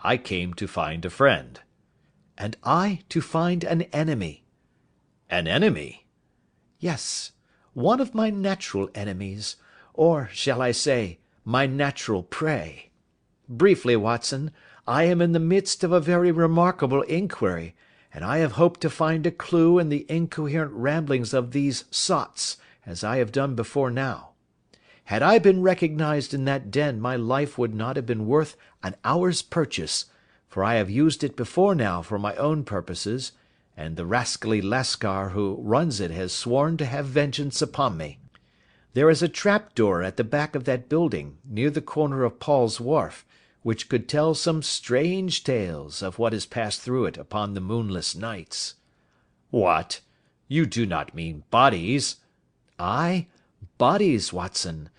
"I came to find a friend." "And I to find an enemy." "An enemy?" "Yes, one of my natural enemies, or, shall I say, my natural prey. Briefly, Watson, I am in the midst of a very remarkable inquiry, and I have hoped to find a clue in the incoherent ramblings of these sots, as I have done before now. Had I been recognised in that den my life would not have been worth an hour's purchase, for I have used it before now for my own purposes, and the rascally Lascar who runs it has sworn to have vengeance upon me. There is a trap-door at the back of that building, near the corner of Paul's Wharf, which could tell some strange tales of what has passed through it upon the moonless nights." "What? You do not mean bodies?" "Ay, bodies, Watson.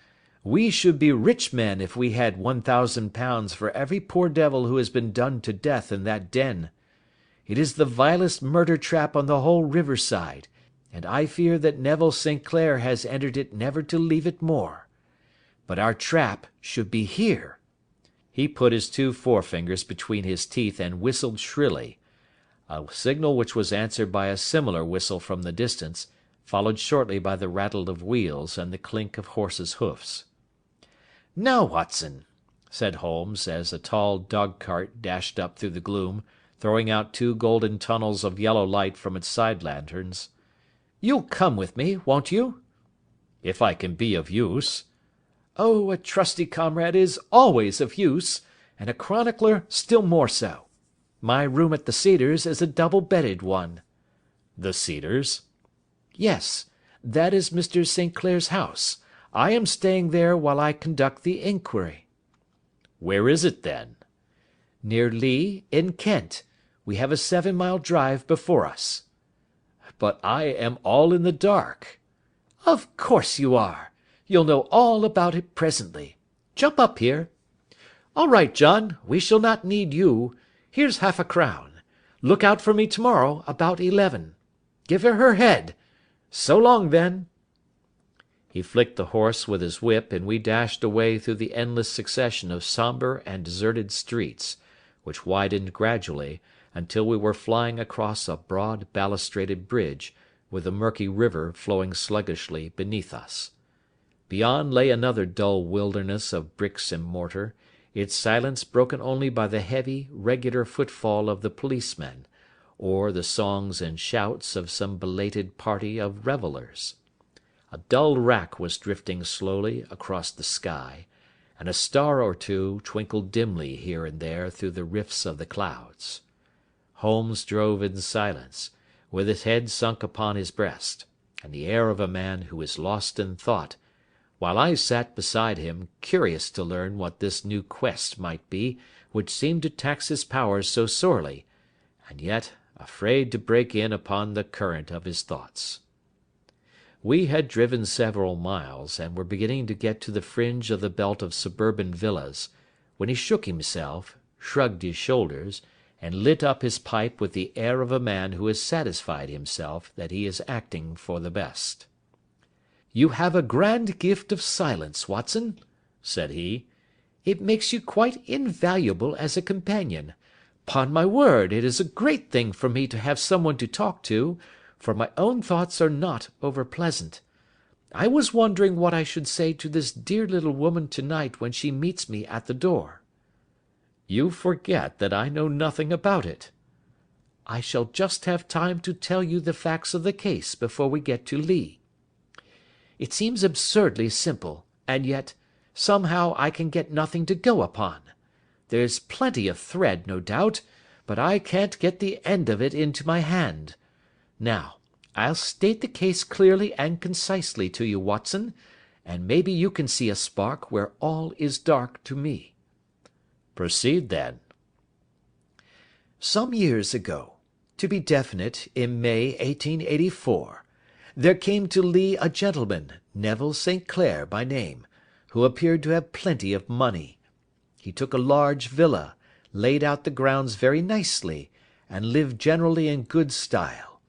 We should be rich men if we had £1,000 for every poor devil who has been done to death in that den. It is the vilest murder trap on the whole river side, and I fear that Neville St. Clair has entered it never to leave it more. But our trap should be here." He put his two forefingers between his teeth and whistled shrilly, a signal which was answered by a similar whistle from the distance, followed shortly by the rattle of wheels and the clink of horses' hoofs. "Now, Watson," said Holmes, as a tall dog-cart dashed up through the gloom, throwing out two golden tunnels of yellow light from its side lanterns, "you'll come with me, won't you?" "If I can be of use." "Oh, a trusty comrade is always of use, and a chronicler still more so. My room at the Cedars is a double-bedded one." "The Cedars?" "Yes, that is Mr. St. Clair's house. I am staying there while I conduct the inquiry." "Where is it, then?" "Near Lee, in Kent. We have a 7-mile drive before us." "But I am all in the dark." "Of course you are. You'll know all about it presently. Jump up here. All right, John, we shall not need you. Here's half-a-crown. Look out for me tomorrow about 11. Give her head. So long, then." He flicked the horse with his whip, and we dashed away through the endless succession of sombre and deserted streets, which widened gradually, until we were flying across a broad balustraded bridge, with the murky river flowing sluggishly beneath us. Beyond lay another dull wilderness of bricks and mortar, its silence broken only by the heavy, regular footfall of the policemen, or the songs and shouts of some belated party of revellers. A dull wrack was drifting slowly across the sky, and a star or two twinkled dimly here and there through the rifts of the clouds. Holmes drove in silence, with his head sunk upon his breast, and the air of a man who is lost in thought, while I sat beside him, curious to learn what this new quest might be which seemed to tax his powers so sorely, and yet afraid to break in upon the current of his thoughts. We had driven several miles, and were beginning to get to the fringe of the belt of suburban villas, when he shook himself, shrugged his shoulders, and lit up his pipe with the air of a man who has satisfied himself that he is acting for the best. "You have a grand gift of silence, Watson," said he. "It makes you quite invaluable as a companion. 'Pon my word, it is a great thing for me to have someone to talk to, for my own thoughts are not over pleasant. I was wondering what I should say to this dear little woman to-night when she meets me at the door." "You forget that I know nothing about it." "I shall just have time to tell you the facts of the case before we get to Lee. It seems absurdly simple, and yet, somehow I can get nothing to go upon. There's plenty of thread, no doubt, but I can't get the end of it into my hand. Now, I'll state the case clearly and concisely to you, Watson, and maybe you can see a spark where all is dark to me." "Proceed, then." "Some years ago, to be definite, in May 1884, there came to Lee a gentleman, Neville St. Clair by name, who appeared to have plenty of money. He took a large villa, laid out the grounds very nicely, and lived generally in good style.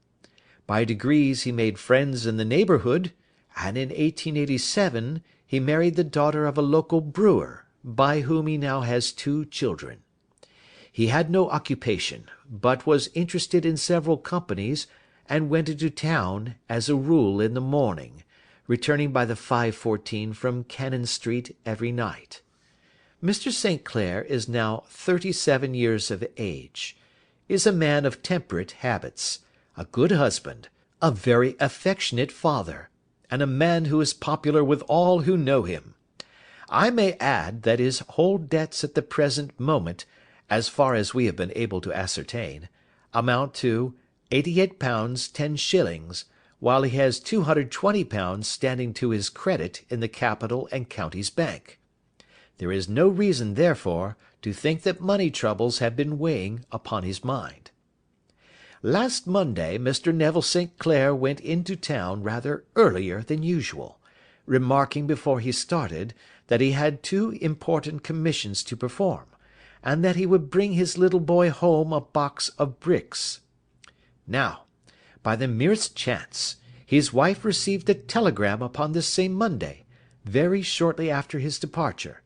By degrees he made friends in the neighbourhood, and in 1887 he married the daughter of a local brewer, by whom he now has 2 children. He had no occupation, but was interested in several companies, and went into town, as a rule, in the morning, returning by the 5:14 from Cannon Street every night. Mr. St. Clair is now 37 years of age, is a man of temperate habits, a good husband, a very affectionate father, and a man who is popular with all who know him. I may add that his whole debts at the present moment, as far as we have been able to ascertain, amount to £88 10s, while he has £220 standing to his credit in the Capital and Counties Bank. There is no reason, therefore, to think that money troubles have been weighing upon his mind. Last Monday Mr. Neville St. Clair went into town rather earlier than usual, remarking before he started that he had 2 important commissions to perform, and that he would bring his little boy home a box of bricks. Now, by the merest chance, his wife received a telegram upon this same Monday, very shortly after his departure,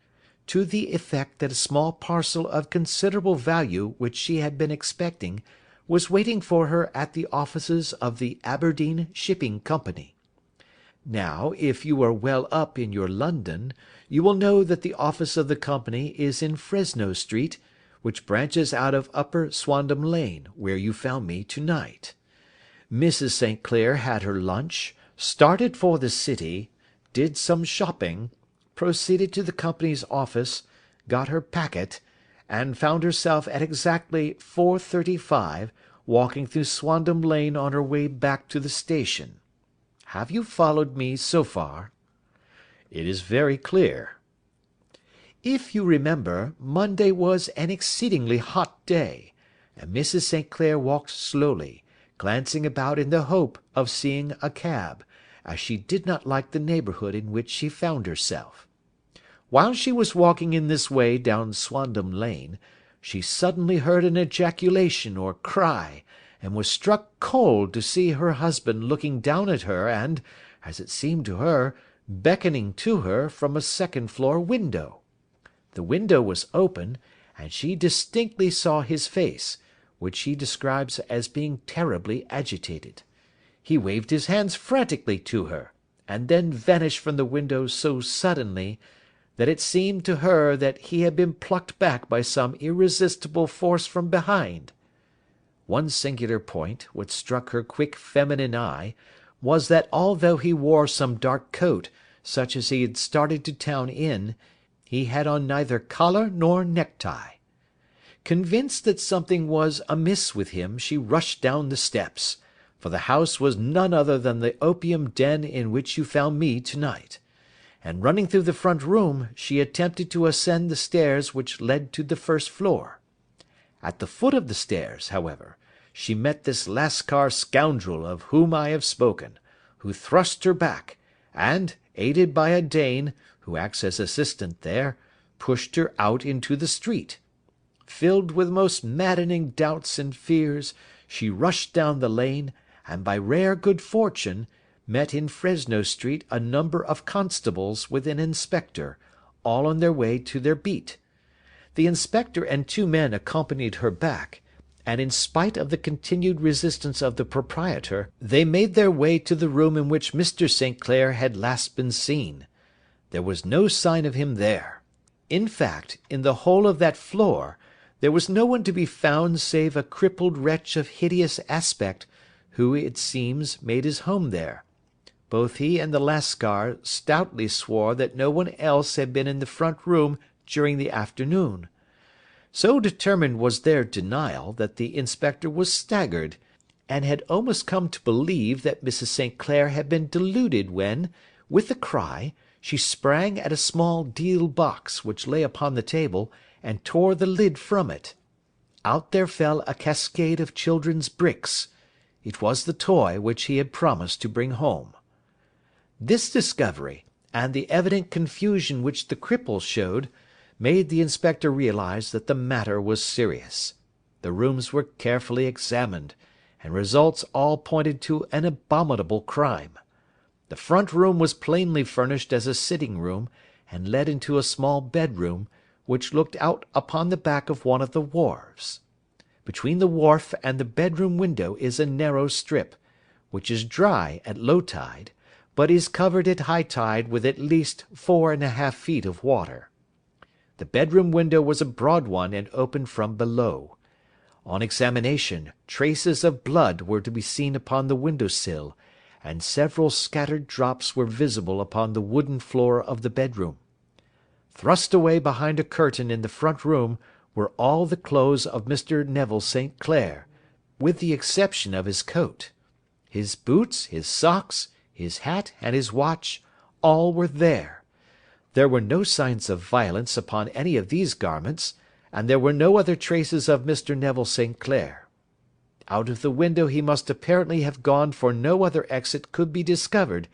to the effect that a small parcel of considerable value which she had been expecting was waiting for her at the offices of the Aberdeen Shipping Company. Now, if you are well up in your London, you will know that the office of the company is in Fresno Street, which branches out of Upper Swandam Lane, where you found me to-night. Mrs. St. Clair had her lunch, started for the city, did some shopping, proceeded to the company's office, got her packet, and found herself at exactly 4:35 walking through Swandam Lane on her way back to the station. Have you followed me so far? It is very clear. If you remember, Monday was an exceedingly hot day, and Mrs. St. Clair walked slowly, glancing about in the hope of seeing a cab, as she did not like the neighbourhood in which she found herself. While she was walking in this way down Swandam Lane, she suddenly heard an ejaculation or cry, and was struck cold to see her husband looking down at her and, as it seemed to her, beckoning to her from a second-floor window. The window was open, and she distinctly saw his face, which she describes as being terribly agitated. He waved his hands frantically to her, and then vanished from the window so suddenly that it seemed to her that he had been plucked back by some irresistible force from behind. One singular point, which struck her quick feminine eye, was that although he wore some dark coat, such as he had started to town in, he had on neither collar nor necktie. Convinced that something was amiss with him, she rushed down the steps, for the house was none other than the opium den in which you found me to-night, and running through the front room, she attempted to ascend the stairs which led to the first floor. At the foot of the stairs, however, she met this Lascar scoundrel of whom I have spoken, who thrust her back, and, aided by a Dane, who acts as assistant there, pushed her out into the street. Filled with most maddening doubts and fears, she rushed down the lane, and by rare good fortune, met in Fresno Street a number of constables with an inspector, all on their way to their beat. The inspector and two men accompanied her back, and in spite of the continued resistance of the proprietor, they made their way to the room in which Mr. St. Clair had last been seen. There was no sign of him there. In fact, in the whole of that floor, there was no one to be found save a crippled wretch of hideous aspect, who, it seems, made his home there. Both he and the Lascar stoutly swore that no one else had been in the front room during the afternoon. So determined was their denial, that the inspector was staggered, and had almost come to believe that Mrs. St. Clair had been deluded when, with a cry, she sprang at a small deal box which lay upon the table, and tore the lid from it. Out there fell a cascade of children's bricks. It was the toy which he had promised to bring home. This discovery, and the evident confusion which the cripple showed, made the inspector realise that the matter was serious. The rooms were carefully examined, and results all pointed to an abominable crime. The front room was plainly furnished as a sitting-room, and led into a small bedroom, which looked out upon the back of one of the wharves. Between the wharf and the bedroom window is a narrow strip, which is dry at low tide, but is covered at high tide with at least 4½ feet of water. The bedroom window was a broad one and opened from below. On examination, traces of blood were to be seen upon the window-sill, and several scattered drops were visible upon the wooden floor of the bedroom. Thrust away behind a curtain in the front room were all the clothes of Mr. Neville St. Clair, with the exception of his coat. His boots, his socks, his hat, and his watch, all were there. There were no signs of violence upon any of these garments, and there were no other traces of Mr. Neville St. Clair. Out of the window he must apparently have gone, for no other exit could be discovered,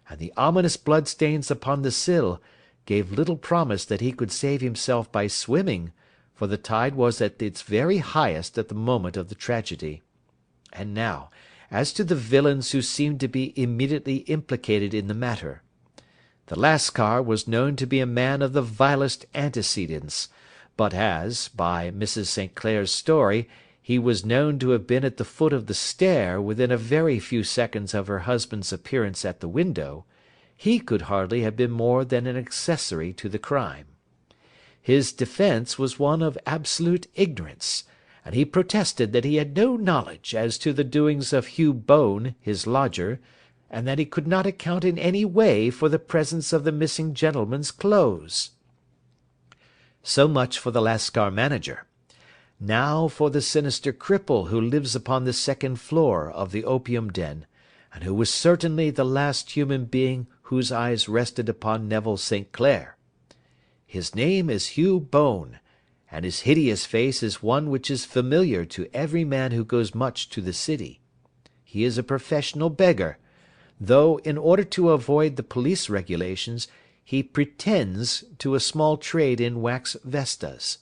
and the ominous bloodstains upon the sill gave little promise that he could save himself by swimming, for the tide was at its very highest at the moment of the tragedy. And now, as to the villains who seemed to be immediately implicated in the matter. The Lascar was known to be a man of the vilest antecedents, but as, by Mrs. St. Clair's story, he was known to have been at the foot of the stair within a very few seconds of her husband's appearance at the window, he could hardly have been more than an accessory to the crime. His defence was one of absolute ignorance, and he protested that he had no knowledge as to the doings of Hugh Bone, his lodger, and that he could not account in any way for the presence of the missing gentleman's clothes. So much for the Lascar manager. Now for the sinister cripple who lives upon the second floor of the opium den, and who was certainly the last human being whose eyes rested upon Neville St. Clair. His name is Hugh Bone, and his hideous face is one which is familiar to every man who goes much to the city. He is a professional beggar, though, in order to avoid the police regulations, he pretends to a small trade in wax vestas.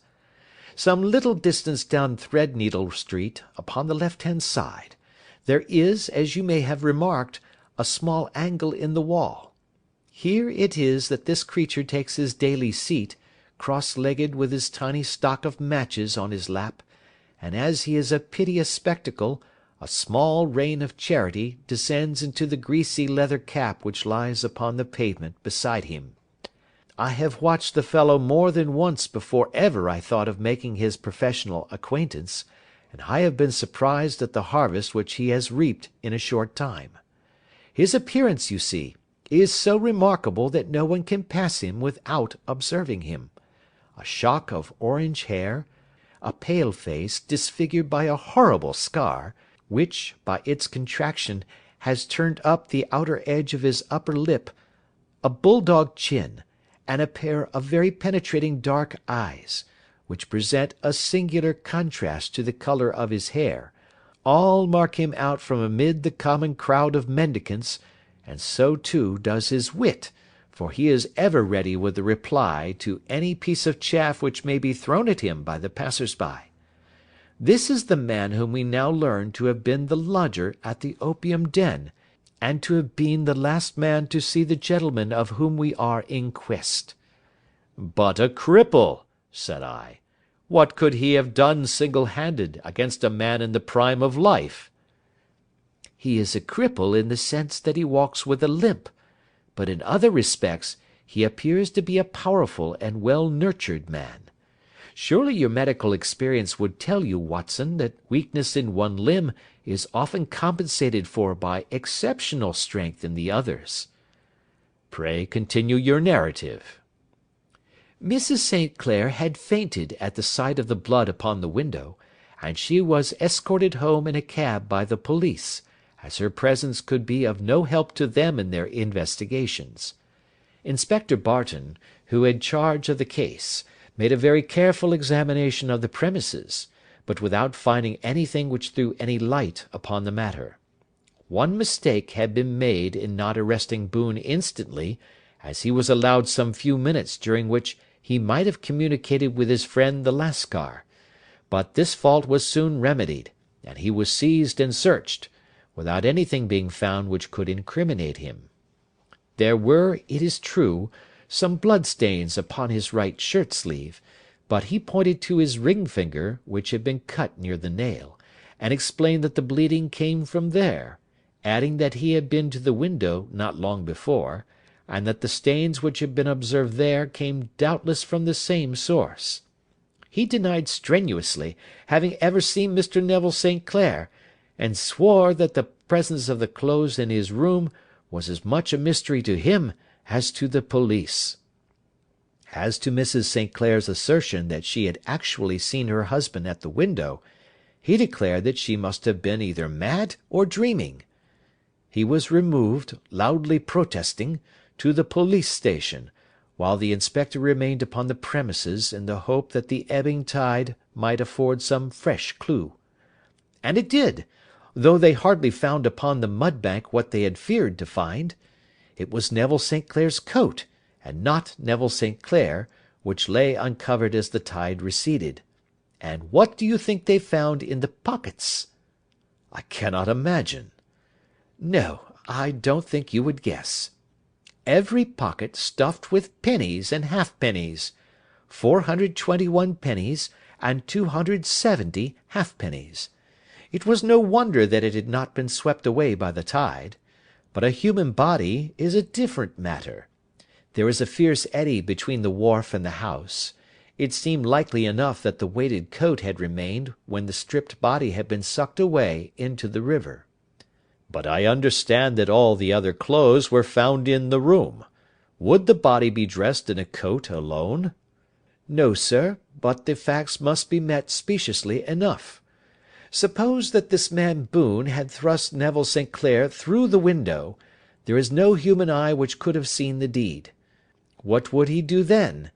Some little distance down Threadneedle Street, upon the left-hand side, there is, as you may have remarked, a small angle in the wall. Here it is that this creature takes his daily seat, cross-legged with his tiny stock of matches on his lap, and as he is a piteous spectacle, a small rain of charity descends into the greasy leather cap which lies upon the pavement beside him. I have watched the fellow more than once before ever I thought of making his professional acquaintance, and I have been surprised at the harvest which he has reaped in a short time. His appearance, you see, is so remarkable that no one can pass him without observing him. A shock of orange hair, a pale face disfigured by a horrible scar, which, by its contraction, has turned up the outer edge of his upper lip, a bulldog chin, and a pair of very penetrating dark eyes, which present a singular contrast to the colour of his hair, all mark him out from amid the common crowd of mendicants, and so too does his wit, for he is ever ready with a reply to any piece of chaff which may be thrown at him by the passers-by. This is the man whom we now learn to have been the lodger at the opium den, and to have been the last man to see the gentleman of whom we are in quest. "But a cripple," said I. "What could he have done single-handed against a man in the prime of life?" "He is a cripple in the sense that he walks with a limp, but in other respects he appears to be a powerful and well-nurtured man. Surely your medical experience would tell you, Watson, that weakness in one limb is often compensated for by exceptional strength in the others." "Pray continue your narrative." "Mrs. St. Clair had fainted at the sight of the blood upon the window, and she was escorted home in a cab by the police, as her presence could be of no help to them in their investigations. Inspector Barton, who had charge of the case, made a very careful examination of the premises, but without finding anything which threw any light upon the matter. One mistake had been made in not arresting Boone instantly, as he was allowed some few minutes during which he might have communicated with his friend the Lascar, but this fault was soon remedied, and he was seized and searched, without anything being found which could incriminate him. There were, it is true, some blood-stains upon his right shirt-sleeve, but he pointed to his ring-finger, which had been cut near the nail, and explained that the bleeding came from there, adding that he had been to the window not long before, and that the stains which had been observed there came doubtless from the same source. He denied strenuously having ever seen Mr. Neville St. Clair, and swore that the presence of the clothes in his room was as much a mystery to him as to the police. As to Mrs. St. Clair's assertion that she had actually seen her husband at the window, he declared that she must have been either mad or dreaming. He was removed, loudly protesting, to the police station, while the inspector remained upon the premises in the hope that the ebbing tide might afford some fresh clue. And it did, though they hardly found upon the mud-bank what they had feared to find. It was Neville St. Clair's coat, and not Neville St. Clair, which lay uncovered as the tide receded. And what do you think they found in the pockets? I cannot imagine. No, I don't think you would guess. Every pocket stuffed with pennies and halfpennies, 421 pennies and 270 halfpennies. It was no wonder that it had not been swept away by the tide. But a human body is a different matter. There is a fierce eddy between the wharf and the house. It seemed likely enough that the weighted coat had remained when the stripped body had been sucked away into the river. But I understand that all the other clothes were found in the room. Would the body be dressed in a coat alone? No, sir, but the facts must be met speciously enough. Suppose that this man Boone had thrust Neville St. Clair through the window, there is no human eye which could have seen the deed. What would he do then?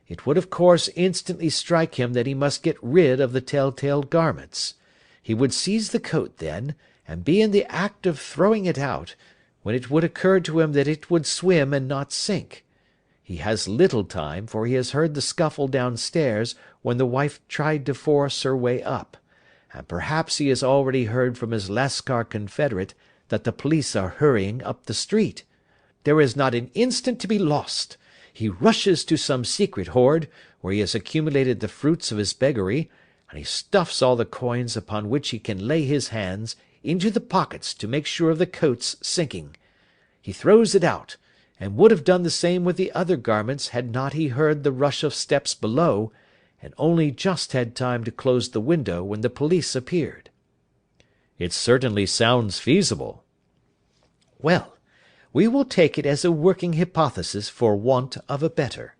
It would of course instantly strike him that he must get rid of the tell-tale garments. He would seize the coat then, and be in the act of throwing it out, when it would occur to him that it would swim and not sink. He has little time, for he has heard the scuffle downstairs when the wife tried to force her way up, and perhaps he has already heard from his Lascar confederate that the police are hurrying up the street. There is not an instant to be lost. He rushes to some secret hoard, where he has accumulated the fruits of his beggary, and he stuffs all the coins upon which he can lay his hands into the pockets to make sure of the coat's sinking. He throws it out, and would have done the same with the other garments had not he heard the rush of steps below, and only just had time to close the window when the police appeared. It certainly sounds feasible. Well, we will take it as a working hypothesis for want of a better.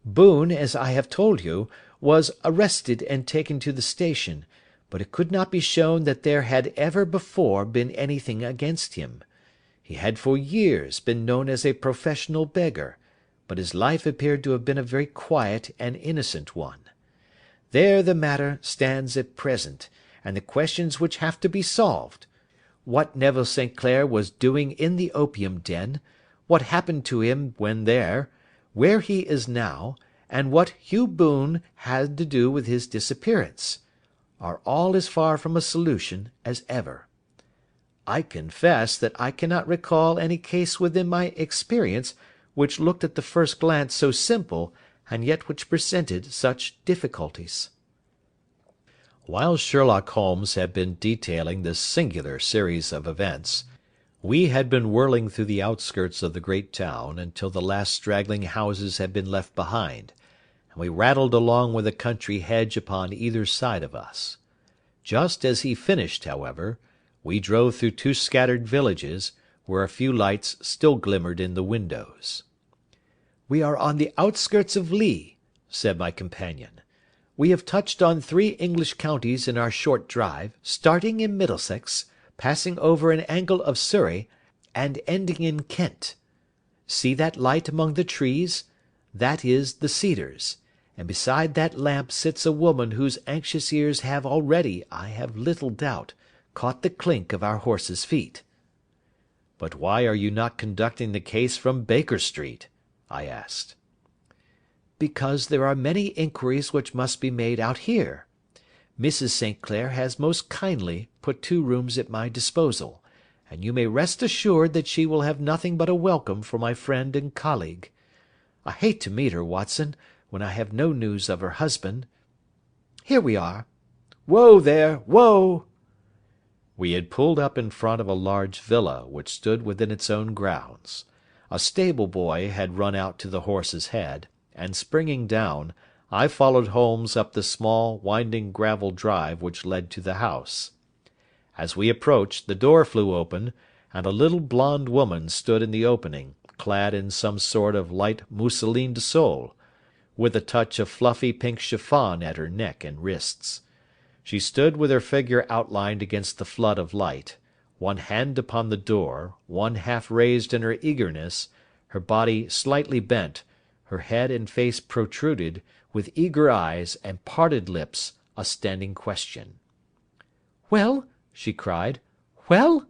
Boone, as I have told you, was arrested and taken to the station, but it could not be shown that there had ever before been anything against him. He had for years been known as a professional beggar, but his life appeared to have been a very quiet and innocent one. There the matter stands at present, and the questions which have to be solved: what Neville St. Clair was doing in the opium den, what happened to him when there, where he is now, and what Hugh Boone had to do with his disappearance, are all as far from a solution as ever. I confess that I cannot recall any case within my experience which looked at the first glance so simple, and yet which presented such difficulties. While Sherlock Holmes had been detailing this singular series of events, we had been whirling through the outskirts of the great town until the last straggling houses had been left behind, and we rattled along with a country hedge upon either side of us. Just as he finished, however, we drove through two scattered villages, where a few lights still glimmered in the windows. "We are on the outskirts of Lee," said my companion. "We have touched on 3 English counties in our short drive, starting in Middlesex, passing over an angle of Surrey, and ending in Kent. See that light among the trees? That is the Cedars, and beside that lamp sits a woman whose anxious ears have already, I have little doubt, caught the clink of our horses' feet." "But why are you not conducting the case from Baker Street?" I asked. "Because there are many inquiries which must be made out here. Mrs. St. Clair has most kindly put 2 rooms at my disposal, and you may rest assured that she will have nothing but a welcome for my friend and colleague. I hate to meet her, Watson, when I have no news of her husband. Here we are. Whoa there, whoa!" We had pulled up in front of a large villa which stood within its own grounds. A stable boy had run out to the horse's head, and springing down, I followed Holmes up the small, winding gravel drive which led to the house. As we approached, the door flew open, and a little blonde woman stood in the opening, clad in some sort of light mousseline de Sole, with a touch of fluffy pink chiffon at her neck and wrists. She stood with her figure outlined against the flood of light, one hand upon the door, one half raised in her eagerness, her body slightly bent, her head and face protruded, with eager eyes and parted lips, a standing question. "Well?" she cried. "Well?"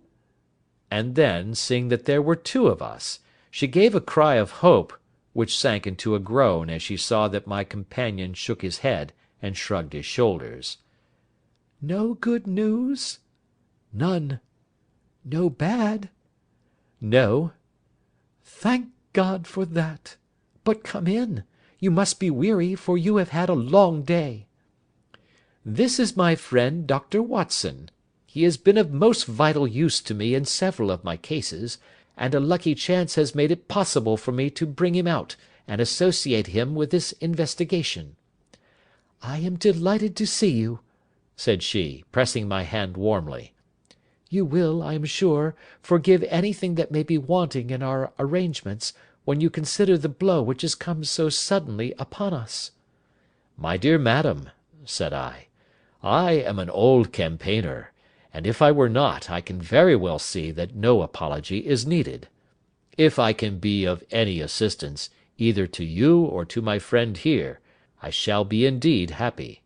And then, seeing that there were 2 of us, she gave a cry of hope, which sank into a groan as she saw that my companion shook his head and shrugged his shoulders. "No good news?" "None." "No bad?" "No." "Thank God for that. But come in. You must be weary, for you have had a long day. This is my friend Dr. Watson. He has been of most vital use to me in several of my cases, and a lucky chance has made it possible for me to bring him out and associate him with this investigation. I am delighted to see you," said she, pressing my hand warmly. "You will, I am sure, forgive anything that may be wanting in our arrangements, when you consider the blow which has come so suddenly upon us." "My dear madam," said I am an old campaigner, and if I were not, I can very well see that no apology is needed. If I can be of any assistance, either to you or to my friend here, I shall be indeed happy."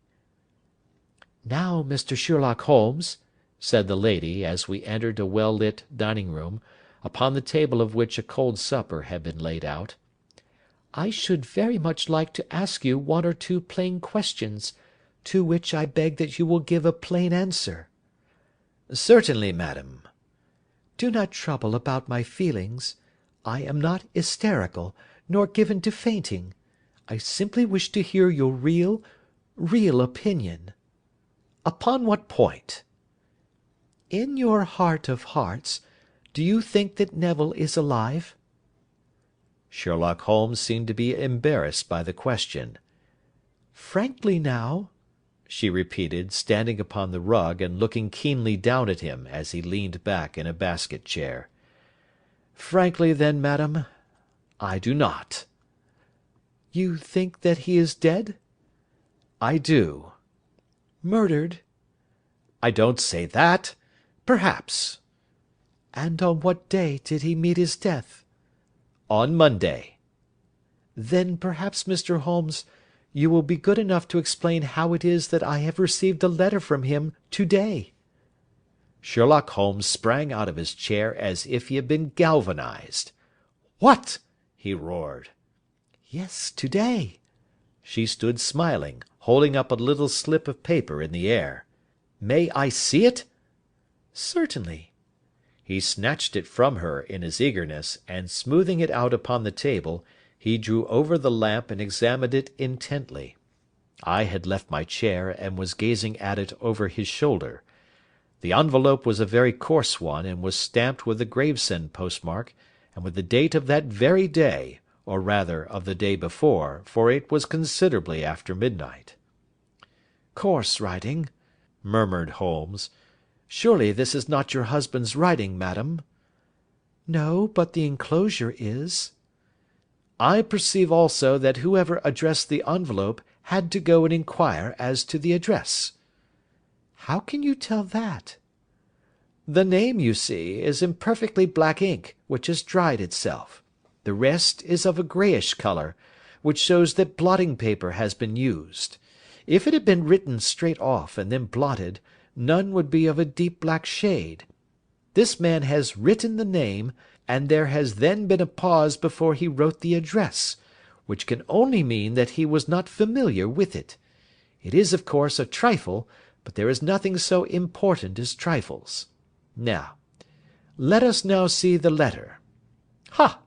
"Now, Mr. Sherlock Holmes," said the lady, as we entered a well-lit dining-room, upon the table of which a cold supper had been laid out, "I should very much like to ask you one or two plain questions, to which I beg that you will give a plain answer." "Certainly, madam." "Do not trouble about my feelings. I am not hysterical, nor given to fainting. I simply wish to hear your real opinion." "Upon what point?" "In your heart of hearts, do you think that Neville is alive?" Sherlock Holmes seemed to be embarrassed by the question. "Frankly now," she repeated, standing upon the rug and looking keenly down at him as he leaned back in a basket chair. "Frankly, then, madam, I do not." "You think that he is dead?" "I do." "Murdered?" "I don't say that. Perhaps." "And on what day did he meet his death?" "On Monday." "Then perhaps, Mr. Holmes, you will be good enough to explain how it is that I have received a letter from him to day." Sherlock Holmes sprang out of his chair as if he had been galvanized. "What?" he roared. "Yes, to day." She stood smiling, holding up a little slip of paper in the air. "May I see it?" "Certainly." He snatched it from her in his eagerness, and smoothing it out upon the table, he drew over the lamp and examined it intently. I had left my chair, and was gazing at it over his shoulder. The envelope was a very coarse one, and was stamped with the Gravesend postmark, and with the date of that very day, or rather of the day before, for it was considerably after midnight. "Coarse writing," murmured Holmes. "Surely this is not your husband's writing, madam?" "No, but the enclosure is." "I perceive also that whoever addressed the envelope had to go and inquire as to the address." "How can you tell that?" "The name, you see, is in perfectly black ink, which has dried itself. The rest is of a greyish colour, which shows that blotting paper has been used. If it had been written straight off and then blotted, none would be of a deep black shade. This man has written the name, and there has then been a pause before he wrote the address, which can only mean that he was not familiar with it. It is, of course, a trifle, but there is nothing so important as trifles. Now, let us now see the letter. Ha!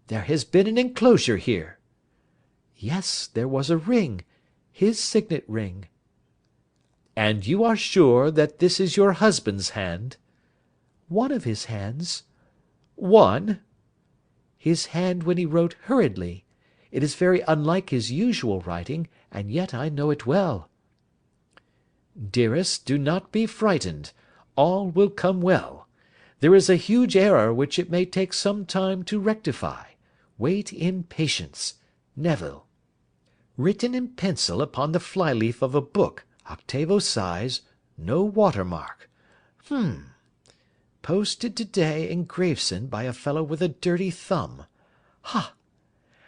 There has been an enclosure here." "Yes, there was a ring, his signet ring." "And you are sure that this is your husband's hand?" "One of his hands." "One?" "His hand when he wrote hurriedly. It is very unlike his usual writing, and yet I know it well." "Dearest, do not be frightened. All will come well. There is a huge error which it may take some time to rectify. Wait in patience. Neville. Written in pencil upon the flyleaf of a book, octavo size, no watermark. Posted to-day in Gravesend by a fellow with a dirty thumb. Ha!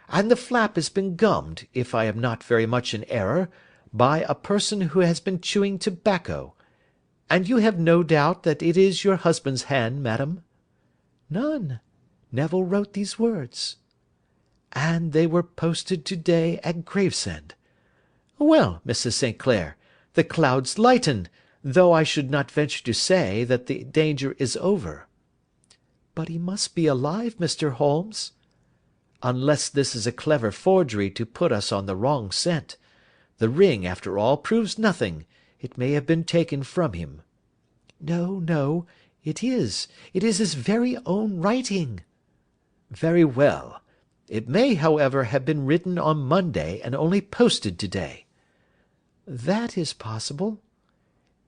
And the flap has been gummed, if I am not very much in error, by a person who has been chewing tobacco. And you have no doubt that it is your husband's hand, madam?" "None. Neville wrote these words." "And they were posted to-day at Gravesend. Well, Mrs. St. Clair, the clouds lighten, though I should not venture to say that the danger is over. But he must be alive, Mr. Holmes. Unless this is a clever forgery to put us on the wrong scent. The ring, after all, proves nothing. It may have been taken from him. No, no, it is. It is his very own writing. Very well. It may, however, have been written on Monday and only posted to-day. That is possible.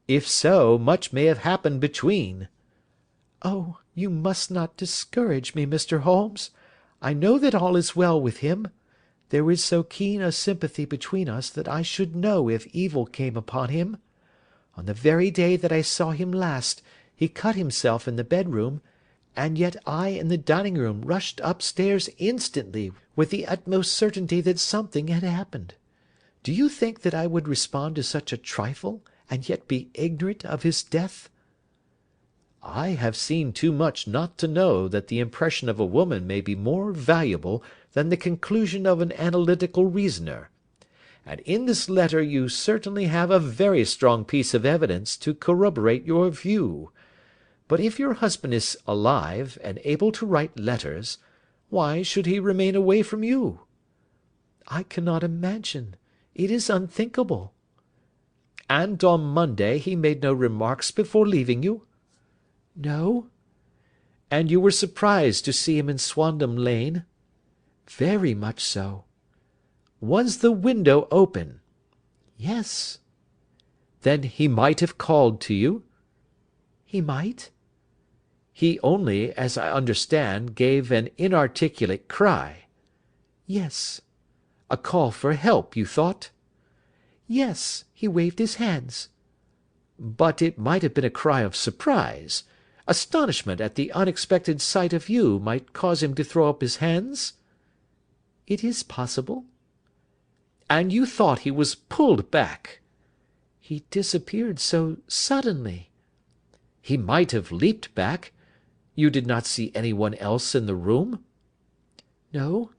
If so, much may have happened between. Oh, you must not discourage me, Mr. Holmes. I know that all is well with him. There is so keen a sympathy between us that I should know if evil came upon him. On the very day that I saw him last, he cut himself in the bedroom, and yet I in the dining-room rushed upstairs instantly with the utmost certainty that something had happened. Do you think that I would respond to such a trifle, and yet be ignorant of his death? I have seen too much not to know that the impression of a woman may be more valuable than the conclusion of an analytical reasoner. And in this letter you certainly have a very strong piece of evidence to corroborate your view. But if your husband is alive, and able to write letters, why should he remain away from you? I cannot imagine. It is unthinkable. And on Monday he made no remarks before leaving you? No. And you were surprised to see him in Swandam Lane? Very much so. Was the window open? Yes. Then he might have called to you? He might. He only, as I understand, gave an inarticulate cry. Yes. A call for help, you thought? Yes, he waved his hands. But it might have been a cry of surprise. Astonishment at the unexpected sight of you might cause him to throw up his hands? It is possible. And you thought he was pulled back? He disappeared so suddenly. He might have leaped back. You did not see any one else in the room? No,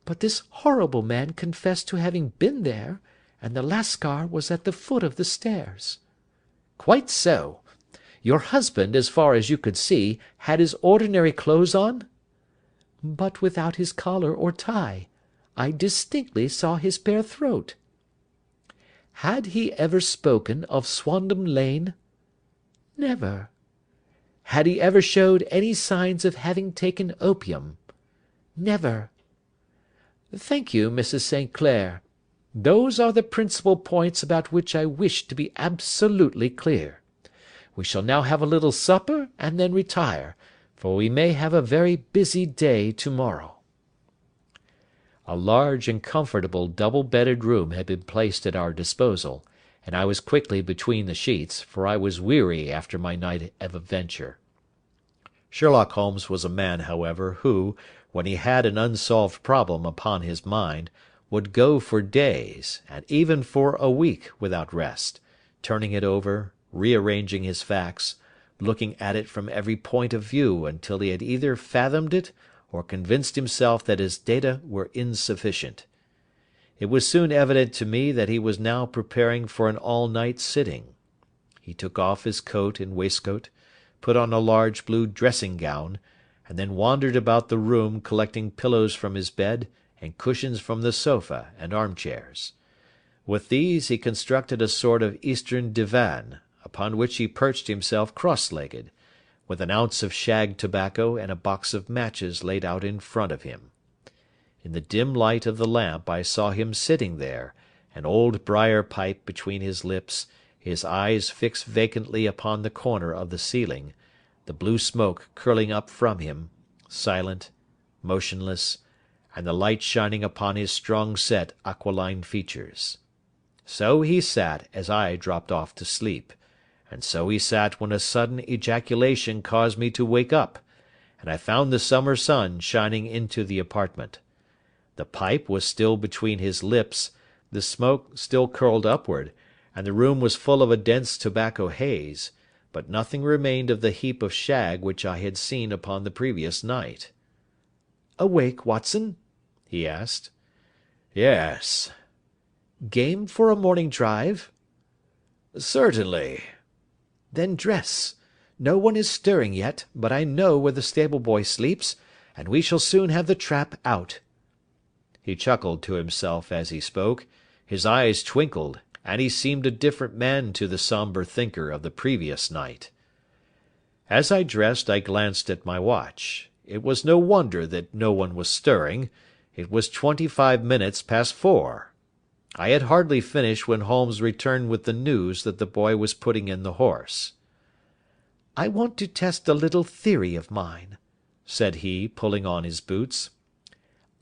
but this horrible man confessed to having been there, and the Lascar was at the foot of the stairs. Quite so. Your husband, as far as you could see, had his ordinary clothes on? But without his collar or tie. I distinctly saw his bare throat. Had he ever spoken of Swandam Lane? Never. Had he ever showed any signs of having taken opium? Never. Thank you, Mrs. St. Clair. Those are the principal points about which I wish to be absolutely clear. We shall now have a little supper, and then retire, for we may have a very busy day to-morrow. A large and comfortable double-bedded room had been placed at our disposal, and I was quickly between the sheets, for I was weary after my night of adventure. Sherlock Holmes was a man, however, who, when he had an unsolved problem upon his mind, would go for days, and even for a week, without rest, turning it over, rearranging his facts, looking at it from every point of view until he had either fathomed it or convinced himself that his data were insufficient. It was soon evident to me that he was now preparing for an all-night sitting. He took off his coat and waistcoat, put on a large blue dressing-gown, and then wandered about the room collecting pillows from his bed and cushions from the sofa and armchairs. With these he constructed a sort of Eastern divan, upon which he perched himself cross-legged, with an ounce of shag tobacco and a box of matches laid out in front of him. In the dim light of the lamp I saw him sitting there, an old briar pipe between his lips, his eyes fixed vacantly upon the corner of the ceiling, the blue smoke curling up from him, silent, motionless, and the light shining upon his strong-set aquiline features. So he sat as I dropped off to sleep, and so he sat when a sudden ejaculation caused me to wake up, and I found the summer sun shining into the apartment. The pipe was still between his lips, the smoke still curled upward, and the room was full of a dense tobacco haze, but nothing remained of the heap of shag which I had seen upon the previous night. "Awake, Watson?" he asked. "Yes." Game for a morning drive?" "Certainly." "Then dress. No one is stirring yet, but I know where the stable boy sleeps, and we shall soon have the trap out." He chuckled to himself as he spoke, his eyes twinkled, and he seemed a different man to the sombre thinker of the previous night. As I dressed I glanced at my watch. It was no wonder that no one was stirring. It was 25 minutes past 4. I had hardly finished when Holmes returned with the news that the boy was putting in the horse. "I want to test a little theory of mine," said he, pulling on his boots.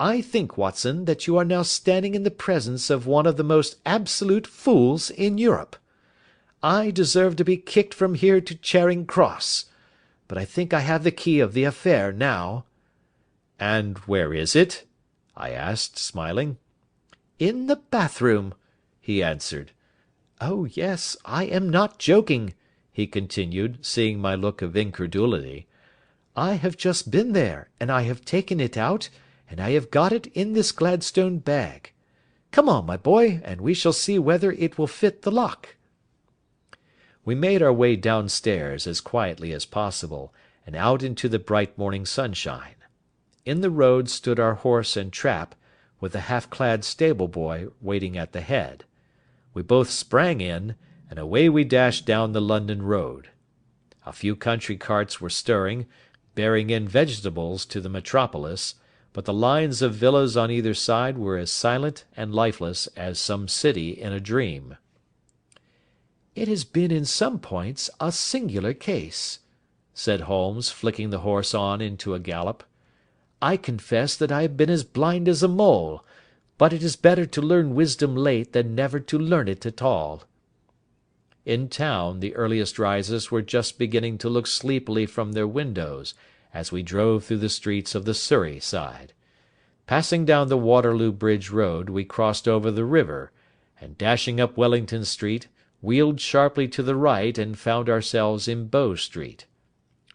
"I think, Watson, that you are now standing in the presence of one of the most absolute fools in Europe. I deserve to be kicked from here to Charing Cross. But I think I have the key of the affair now." "And where is it?" I asked, smiling. "In the bathroom," he answered. "Oh, yes, I am not joking," he continued, seeing my look of incredulity. "I have just been there, and I have taken it out, and I have got it in this Gladstone bag. Come on, my boy, and we shall see whether it will fit the lock." We made our way downstairs as quietly as possible, and out into the bright morning sunshine. In the road stood our horse and trap, with the half-clad stable-boy waiting at the head. We both sprang in, and away we dashed down the London road. A few country carts were stirring, bearing in vegetables to the metropolis, but the lines of villas on either side were as silent and lifeless as some city in a dream. "It has been in some points a singular case," said Holmes, flicking the horse on into a gallop. "I confess that I have been as blind as a mole, but it is better to learn wisdom late than never to learn it at all." In town the earliest risers were just beginning to look sleepily from their windows as we drove through the streets of the Surrey side. Passing down the Waterloo Bridge Road we crossed over the river, and dashing up Wellington Street, wheeled sharply to the right and found ourselves in Bow Street.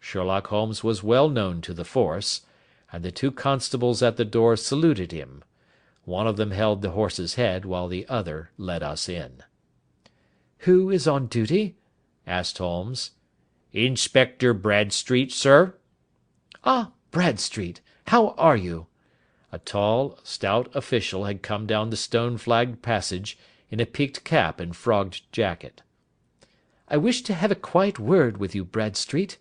Sherlock Holmes was well known to the force, and the two constables at the door saluted him. One of them held the horse's head while the other led us in. "Who is on duty?" asked Holmes. "Inspector Bradstreet, sir." "Ah, Bradstreet, how are you?" A tall, stout official had come down the stone-flagged passage in a peaked cap and frogged jacket. "I wish to have a quiet word with you, Bradstreet."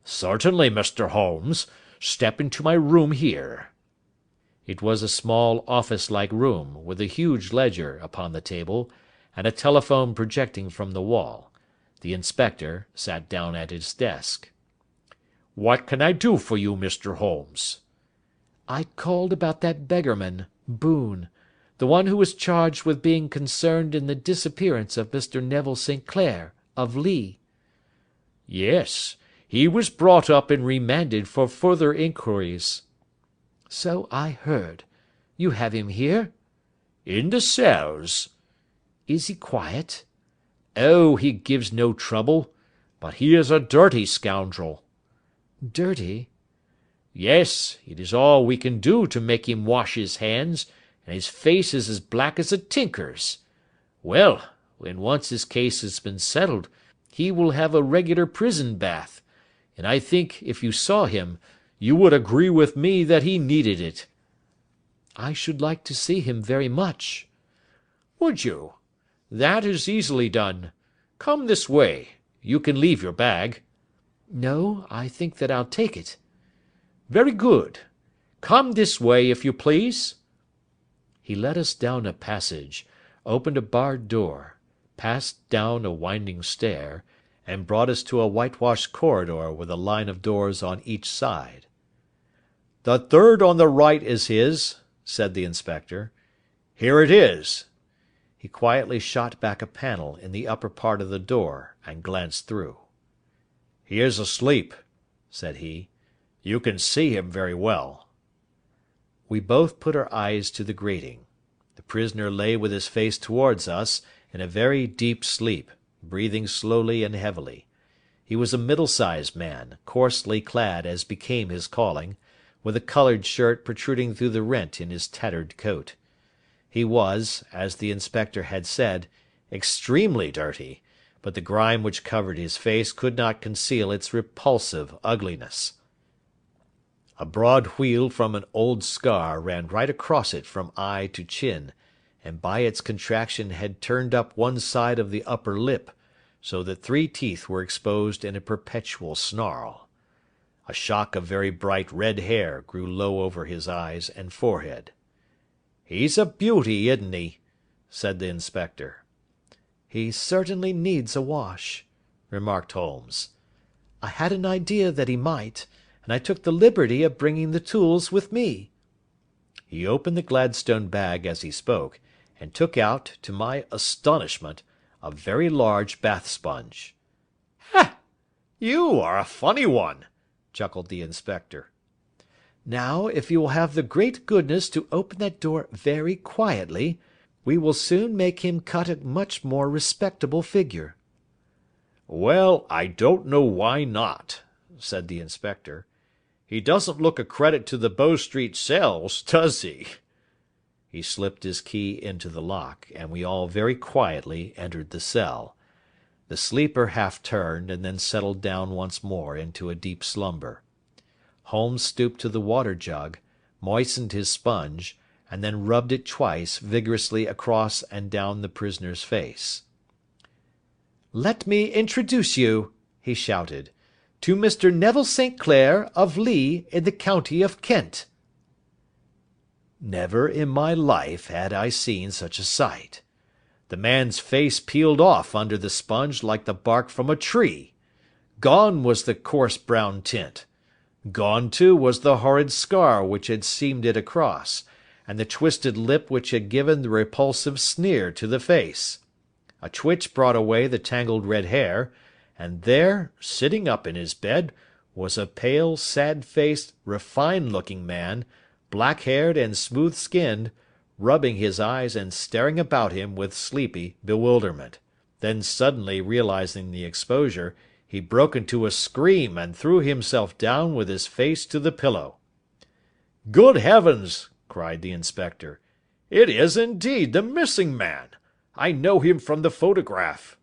"Certainly, Mr. Holmes. Step into my room here." It was a small office-like room, with a huge ledger upon the table, and a telephone projecting from the wall. The inspector sat down at his desk. "What can I do for you, Mr. Holmes?" "I called about that beggarman, Boone, the one who was charged with being concerned in the disappearance of Mr. Neville St. Clair, of Lee." "Yes, he was brought up and remanded for further inquiries." "So I heard. You have him here?" "In the cells." "Is he quiet?" "Oh, he gives no trouble, but he is a dirty scoundrel." "Dirty?" "Yes, it is all we can do to make him wash his hands, and his face is as black as a tinker's. Well, when once his case has been settled, he will have a regular prison bath, and I think, if you saw him, you would agree with me that he needed it." "I should like to see him very much." "Would you? That is easily done. Come this way. You can leave your bag." "No, I think that I'll take it." "Very good. Come this way, if you please." He led us down a passage, opened a barred door, passed down a winding stair, and brought us to a whitewashed corridor with a line of doors on each side. "The third on the right is his," said the inspector. "Here it is." He quietly shot back a panel in the upper part of the door and glanced through. "He is asleep," said he. "You can see him very well." We both put our eyes to the grating. The prisoner lay with his face towards us, in a very deep sleep, breathing slowly and heavily. He was a middle-sized man, coarsely clad as became his calling, with a coloured shirt protruding through the rent in his tattered coat. He was, as the inspector had said, extremely dirty, but the grime which covered his face could not conceal its repulsive ugliness. A broad wheal from an old scar ran right across it from eye to chin, and by its contraction had turned up one side of the upper lip, so that 3 teeth were exposed in a perpetual snarl. A shock of very bright red hair grew low over his eyes and forehead. "He's a beauty, isn't he?" said the inspector. "He certainly needs a wash," remarked Holmes. "I had an idea that he might, and I took the liberty of bringing the tools with me." He opened the Gladstone bag as he spoke, and took out, to my astonishment, a very large bath sponge. "Ha! You are a funny one," chuckled the inspector. "Now, if you will have the great goodness to open that door very quietly, we will soon make him cut a much more respectable figure." "Well, I don't know why not," said the inspector. "He doesn't look a credit to the Bow Street cells, does he?" He slipped his key into the lock, and we all very quietly entered the cell. The sleeper half turned, and then settled down once more into a deep slumber. Holmes stooped to the water jug, moistened his sponge, and then rubbed it twice vigorously across and down the prisoner's face. "Let me introduce you," he shouted, "to Mr. Neville St. Clair, of Lee, in the county of Kent." Never in my life had I seen such a sight. The man's face peeled off under the sponge like the bark from a tree. Gone was the coarse brown tint. Gone, too, was the horrid scar which had seamed it across, and the twisted lip which had given the repulsive sneer to the face. A twitch brought away the tangled red hair, and there, sitting up in his bed, was a pale, sad-faced, refined-looking man, black-haired and smooth-skinned, rubbing his eyes and staring about him with sleepy bewilderment. Then suddenly realizing the exposure, he broke into a scream and threw himself down with his face to the pillow. "Good heavens!" cried the inspector. "It is indeed the missing man! I know him from the photograph."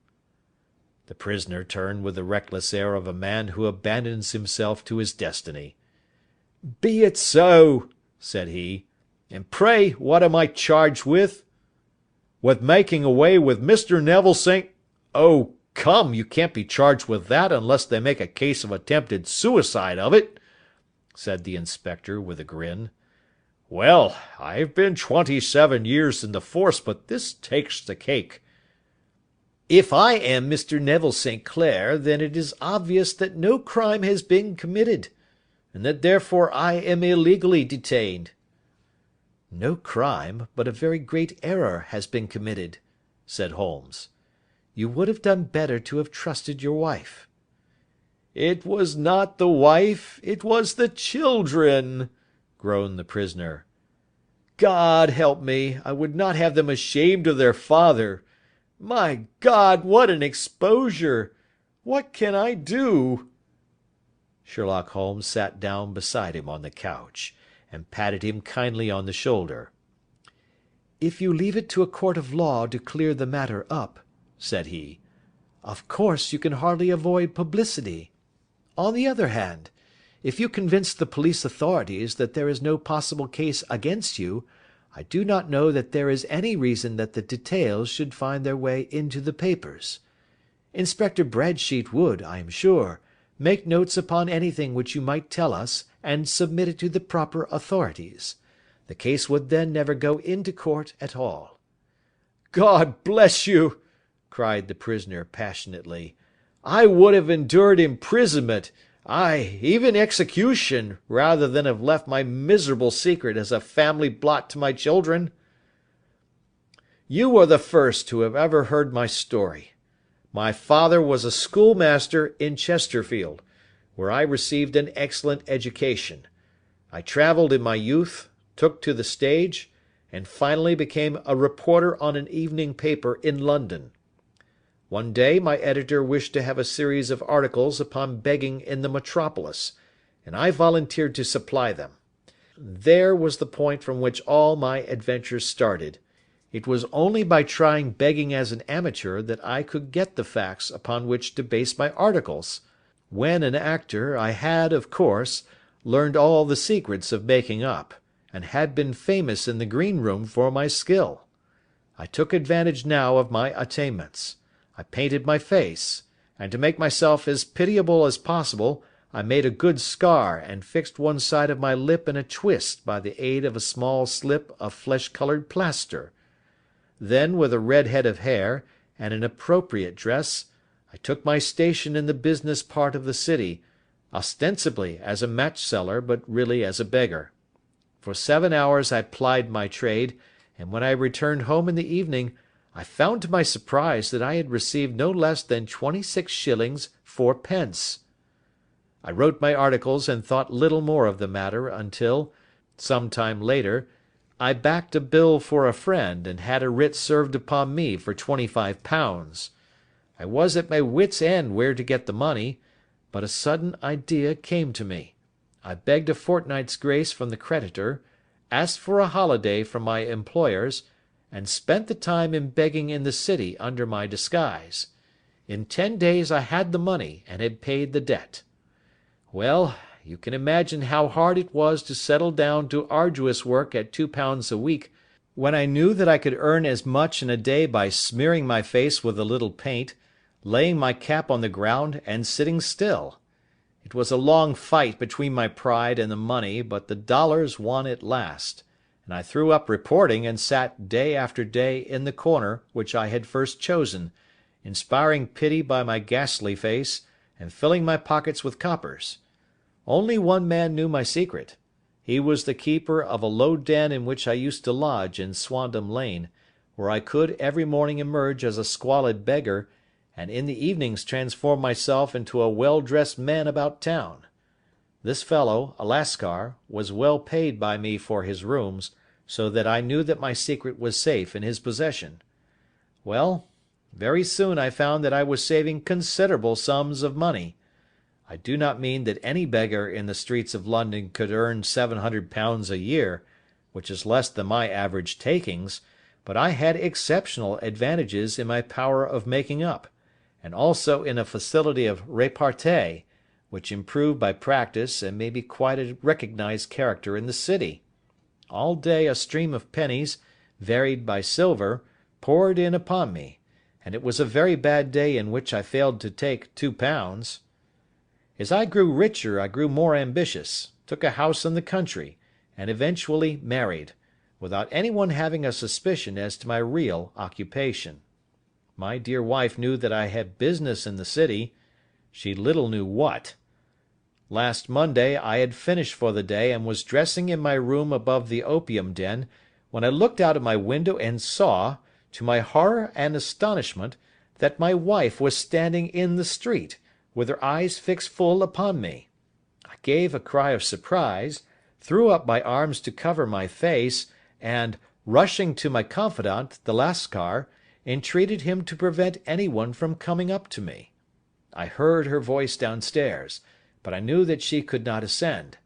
The prisoner turned with the reckless air of a man who abandons himself to his destiny. "Be it so," said he. "And pray what am I charged with?" "With making away with Mr. Neville St. Oh, come, you can't be charged with that unless they make a case of attempted suicide of it," said the inspector with a grin. "Well, I've been 27 years in the force, but this takes the cake." "If I am Mr. Neville St. Clair, then it is obvious that no crime has been committed, and that therefore I am illegally detained." "No crime, but a very great error has been committed," said Holmes. "You would have done better to have trusted your wife." "It was not the wife, it was the children," groaned the prisoner. "God help me, I would not have them ashamed of their father. My God, what an exposure! What can I do?" Sherlock Holmes sat down beside him on the couch, and patted him kindly on the shoulder. "If you leave it to a court of law to clear the matter up," said he, "of course you can hardly avoid publicity. On the other hand, if you convince the police authorities that there is no possible case against you, I do not know that there is any reason that the details should find their way into the papers. Inspector Bradsheet would, I am sure, make notes upon anything which you might tell us and submit it to the proper authorities. The case would then never go into court at all." "God bless you!" cried the prisoner passionately. "I would have endured imprisonment, aye, even execution, rather than have left my miserable secret as a family blot to my children. You are the first who have ever heard my story. My father was a schoolmaster in Chesterfield, where I received an excellent education. I travelled in my youth, took to the stage, and finally became a reporter on an evening paper in London. One day my editor wished to have a series of articles upon begging in the metropolis, and I volunteered to supply them. There was the point from which all my adventures started, It was only by trying begging as an amateur that I could get the facts upon which to base my articles. When an actor, I had, of course, learned all the secrets of making up, and had been famous in the green room for my skill. I took advantage now of my attainments. I painted my face, and to make myself as pitiable as possible, I made a good scar and fixed one side of my lip in a twist by the aid of a small slip of flesh-coloured plaster. Then, with a red head of hair, and an appropriate dress, I took my station in the business part of the city, ostensibly as a match-seller, but really as a beggar. For 7 hours I plied my trade, and when I returned home in the evening, I found to my surprise that I had received no less than 26 shillings 4 pence. I wrote my articles and thought little more of the matter until, some time later, I backed a bill for a friend and had a writ served upon me for £25. I was at my wits' end where to get the money, but a sudden idea came to me. I begged a fortnight's grace from the creditor, asked for a holiday from my employers, and spent the time in begging in the city under my disguise. In 10 days I had the money, and had paid the debt. Well, you can imagine how hard it was to settle down to arduous work at £2 a week, when I knew that I could earn as much in a day by smearing my face with a little paint, laying my cap on the ground, and sitting still. It was a long fight between my pride and the money, but the dollars won at last, and I threw up reporting and sat day after day in the corner which I had first chosen, inspiring pity by my ghastly face, and filling my pockets with coppers. Only one man knew my secret. He was the keeper of a low den in which I used to lodge in Swandam Lane, where I could every morning emerge as a squalid beggar, and in the evenings transform myself into a well-dressed man about town. This fellow, a Lascar, was well paid by me for his rooms, so that I knew that my secret was safe in his possession. Well, very soon I found that I was saving considerable sums of money. I do not mean that any beggar in the streets of London could earn £700 a year, which is less than my average takings, but I had exceptional advantages in my power of making up, and also in a facility of repartee, which improved by practice and made me quite a recognised character in the city. All day a stream of pennies, varied by silver, poured in upon me, and it was a very bad day in which I failed to take £2. As I grew richer I grew more ambitious, took a house in the country, and eventually married, without anyone having a suspicion as to my real occupation. My dear wife knew that I had business in the city. She little knew what. Last Monday I had finished for the day and was dressing in my room above the opium den, when I looked out of my window and saw, to my horror and astonishment, that my wife was standing in the street, with her eyes fixed full upon me. I gave a cry of surprise, threw up my arms to cover my face, and, rushing to my confidant, the Lascar, entreated him to prevent anyone from coming up to me. I heard her voice downstairs, but I knew that she could not ascend.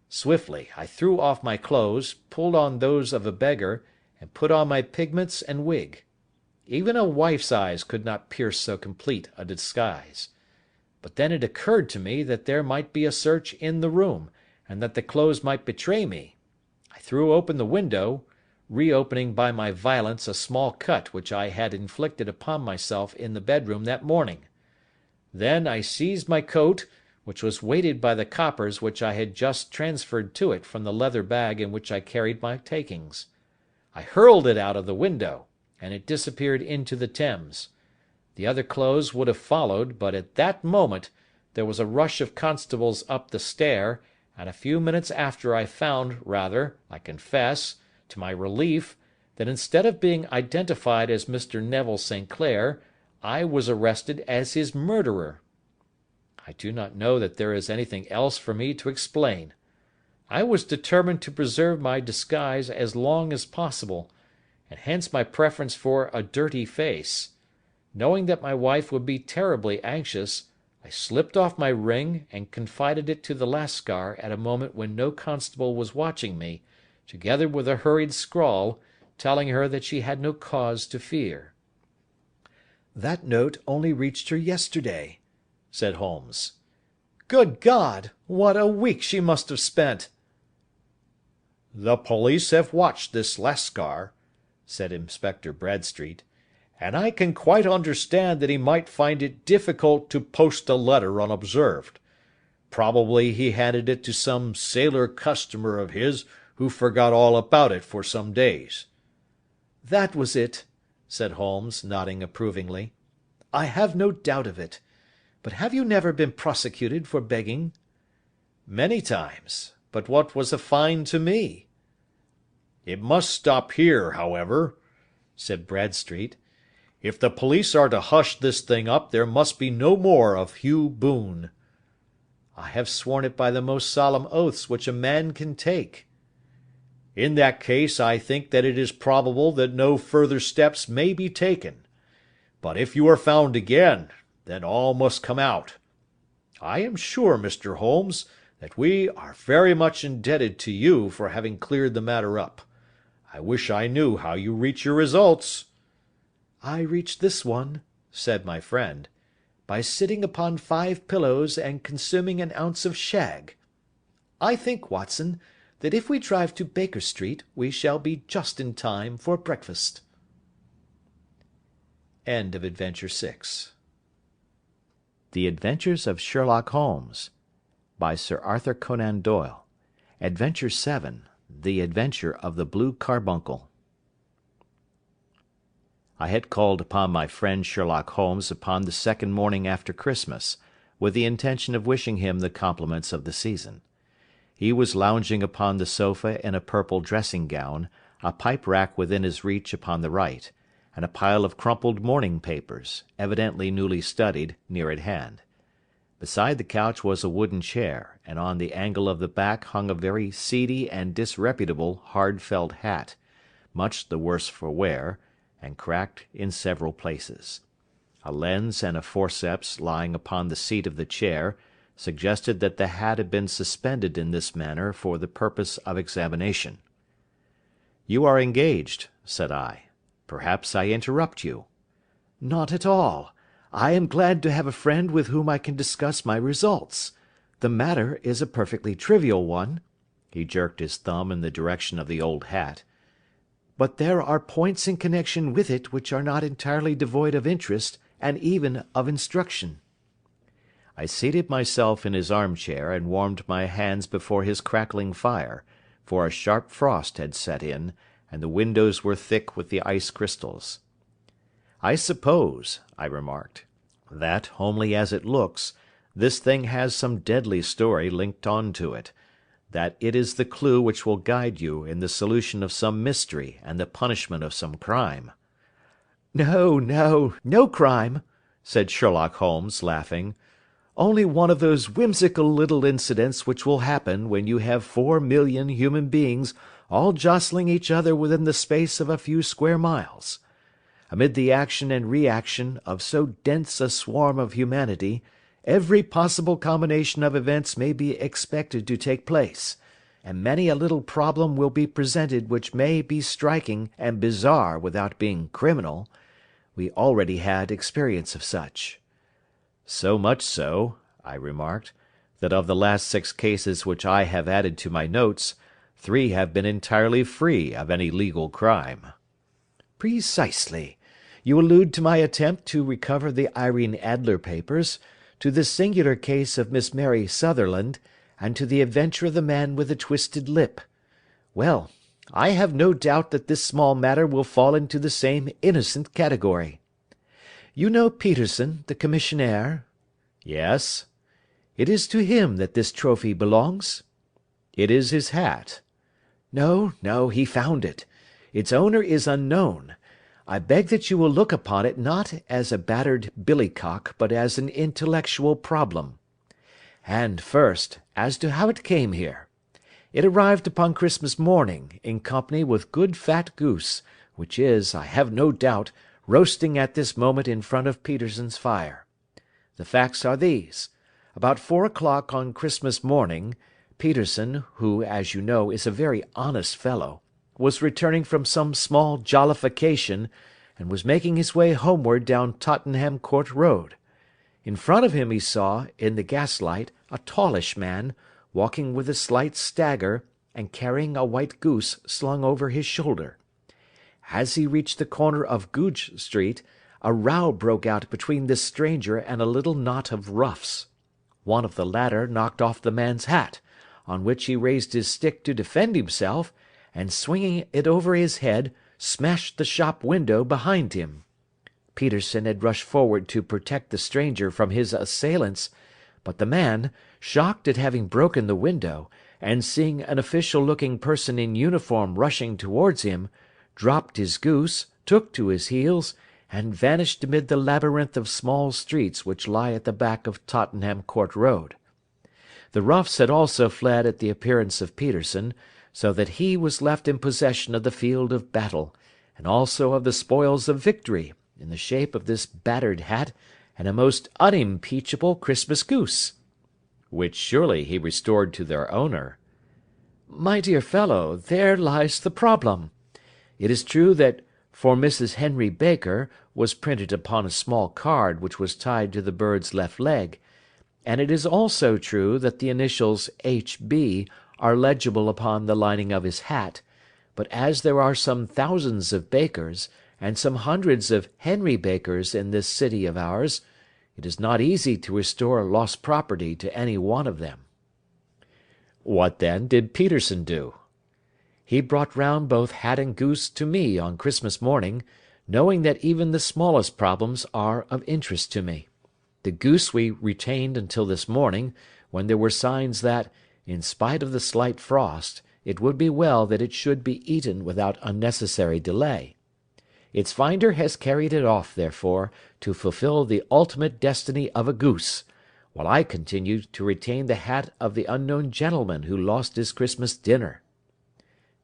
Swiftly I threw off my clothes, pulled on those of a beggar, and put on my pigments and wig. Even a wife's eyes could not pierce so complete a disguise. But then it occurred to me that there might be a search in the room, and that the clothes might betray me. I threw open the window, reopening by my violence a small cut which I had inflicted upon myself in the bedroom that morning. Then I seized my coat, which was weighted by the coppers which I had just transferred to it from the leather bag in which I carried my takings. I hurled it out of the window, and it disappeared into the Thames. The other clothes would have followed, but at that moment there was a rush of constables up the stair, and a few minutes after I found, rather, I confess, to my relief, that instead of being identified as Mr. Neville St. Clair, I was arrested as his murderer. I do not know that there is anything else for me to explain. I was determined to preserve my disguise as long as possible, and hence my preference for a dirty face. Knowing that my wife would be terribly anxious, I slipped off my ring and confided it to the Lascar at a moment when no constable was watching me, together with a hurried scrawl, telling her that she had no cause to fear. "That note only reached her yesterday," said Holmes. "Good God! What a week she must have spent!" "The police have watched this Lascar," said Inspector Bradstreet, "and I can quite understand that he might find it difficult to post a letter unobserved. Probably he handed it to some sailor customer of his who forgot all about it for some days." "That was it," said Holmes, nodding approvingly. "I have no doubt of it. But have you never been prosecuted for begging?" "Many times. But what was a fine to me?" "It must stop here, however," said Bradstreet. "If the police are to hush this thing up, there must be no more of Hugh Boone." "I have sworn it by the most solemn oaths which a man can take." "In that case, I think that it is probable that no further steps may be taken. But if you are found again, then all must come out. I am sure, Mr. Holmes, that we are very much indebted to you for having cleared the matter up. I wish I knew how you reach your results." "I reached this one," said my friend, "by sitting upon 5 pillows and consuming an ounce of shag. I think, Watson, that if we drive to Baker Street we shall be just in time for breakfast." End of Adventure 6. The Adventures of Sherlock Holmes, by Sir Arthur Conan Doyle. Adventure 7. The Adventure of the Blue Carbuncle. I had called upon my friend Sherlock Holmes upon the second morning after Christmas, with the intention of wishing him the compliments of the season. He was lounging upon the sofa in a purple dressing-gown, a pipe-rack within his reach upon the right, and a pile of crumpled morning papers, evidently newly studied, near at hand. Beside the couch was a wooden chair, and on the angle of the back hung a very seedy and disreputable hard felt hat, much the worse for wear, and cracked in several places. A lens and a forceps lying upon the seat of the chair suggested that the hat had been suspended in this manner for the purpose of examination. "You are engaged," said I. "Perhaps I interrupt you." "Not at all. I am glad to have a friend with whom I can discuss my results. The matter is a perfectly trivial one." He jerked his thumb in the direction of the old hat. "But there are points in connection with it which are not entirely devoid of interest and even of instruction." I seated myself in his armchair and warmed my hands before his crackling fire, for a sharp frost had set in, and the windows were thick with the ice crystals. "I suppose," I remarked, "that, homely as it looks, this thing has some deadly story linked on to it, that it is the clue which will guide you in the solution of some mystery and the punishment of some crime." "No, no, no crime," said Sherlock Holmes, laughing. "Only one of those whimsical little incidents which will happen when you have 4,000,000 human beings all jostling each other within the space of a few square miles. Amid the action and reaction of so dense a swarm of humanity, every possible combination of events may be expected to take place, and many a little problem will be presented which may be striking and bizarre without being criminal. We already had experience of such." "So much so," I remarked, "that of the last 6 cases which I have added to my notes, 3 have been entirely free of any legal crime." "Precisely. You allude to my attempt to recover the Irene Adler papers, to the singular case of Miss Mary Sutherland, and to the adventure of the man with the twisted lip. Well, I have no doubt that this small matter will fall into the same innocent category. You know Peterson, the commissionaire?" "Yes." "It is to him that this trophy belongs?" "It is his hat." "No, no, he found it. Its owner is unknown. I beg that you will look upon it not as a battered billycock, but as an intellectual problem. And, first, as to how it came here. It arrived upon Christmas morning, in company with good fat goose, which is, I have no doubt, roasting at this moment in front of Peterson's fire. The facts are these. About 4 o'clock on Christmas morning, Peterson, who, as you know, is a very honest fellow, was returning from some small jollification, and was making his way homeward down Tottenham Court Road. In front of him he saw, in the gaslight, a tallish man, walking with a slight stagger, and carrying a white goose slung over his shoulder. As he reached the corner of Goodge Street, a row broke out between this stranger and a little knot of roughs. One of the latter knocked off the man's hat, on which he raised his stick to defend himself, and swinging it over his head, smashed the shop window behind him. Peterson had rushed forward to protect the stranger from his assailants, but the man, shocked at having broken the window, and seeing an official-looking person in uniform rushing towards him, dropped his goose, took to his heels, and vanished amid the labyrinth of small streets which lie at the back of Tottenham Court Road. The roughs had also fled at the appearance of Peterson, so that he was left in possession of the field of battle, and also of the spoils of victory, in the shape of this battered hat and a most unimpeachable Christmas goose. Which surely he restored to their owner. My dear fellow, there lies the problem. It is true that "For Mrs. Henry Baker" was printed upon a small card which was tied to the bird's left leg, and it is also true that the initials H.B. are legible upon the lining of his hat, but as there are some thousands of Bakers, and some hundreds of Henry Bakers in this city of ours, it is not easy to restore lost property to any one of them. What, then, did Peterson do? He brought round both hat and goose to me on Christmas morning, knowing that even the smallest problems are of interest to me. The goose we retained until this morning, when there were signs that, in spite of the slight frost, it would be well that it should be eaten without unnecessary delay. Its finder has carried it off, therefore, to fulfil the ultimate destiny of a goose, while I continue to retain the hat of the unknown gentleman who lost his Christmas dinner.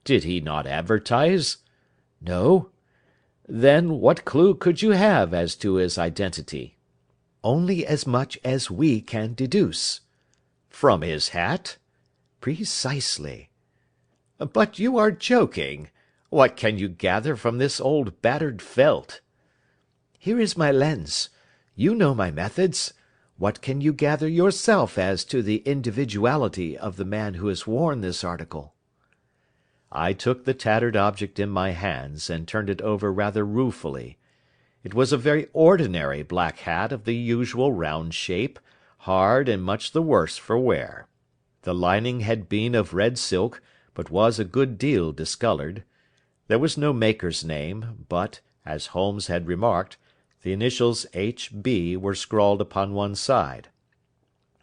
Did he not advertise? No. Then what clue could you have as to his identity? Only as much as we can deduce. From his hat? Precisely. But you are joking. What can you gather from this old battered felt? Here is my lens. You know my methods. What can you gather yourself as to the individuality of the man who has worn this article? I took the tattered object in my hands, and turned it over rather ruefully. It was a very ordinary black hat of the usual round shape, hard and much the worse for wear. The lining had been of red silk, but was a good deal discoloured. There was no maker's name, but, as Holmes had remarked, the initials H.B. were scrawled upon one side.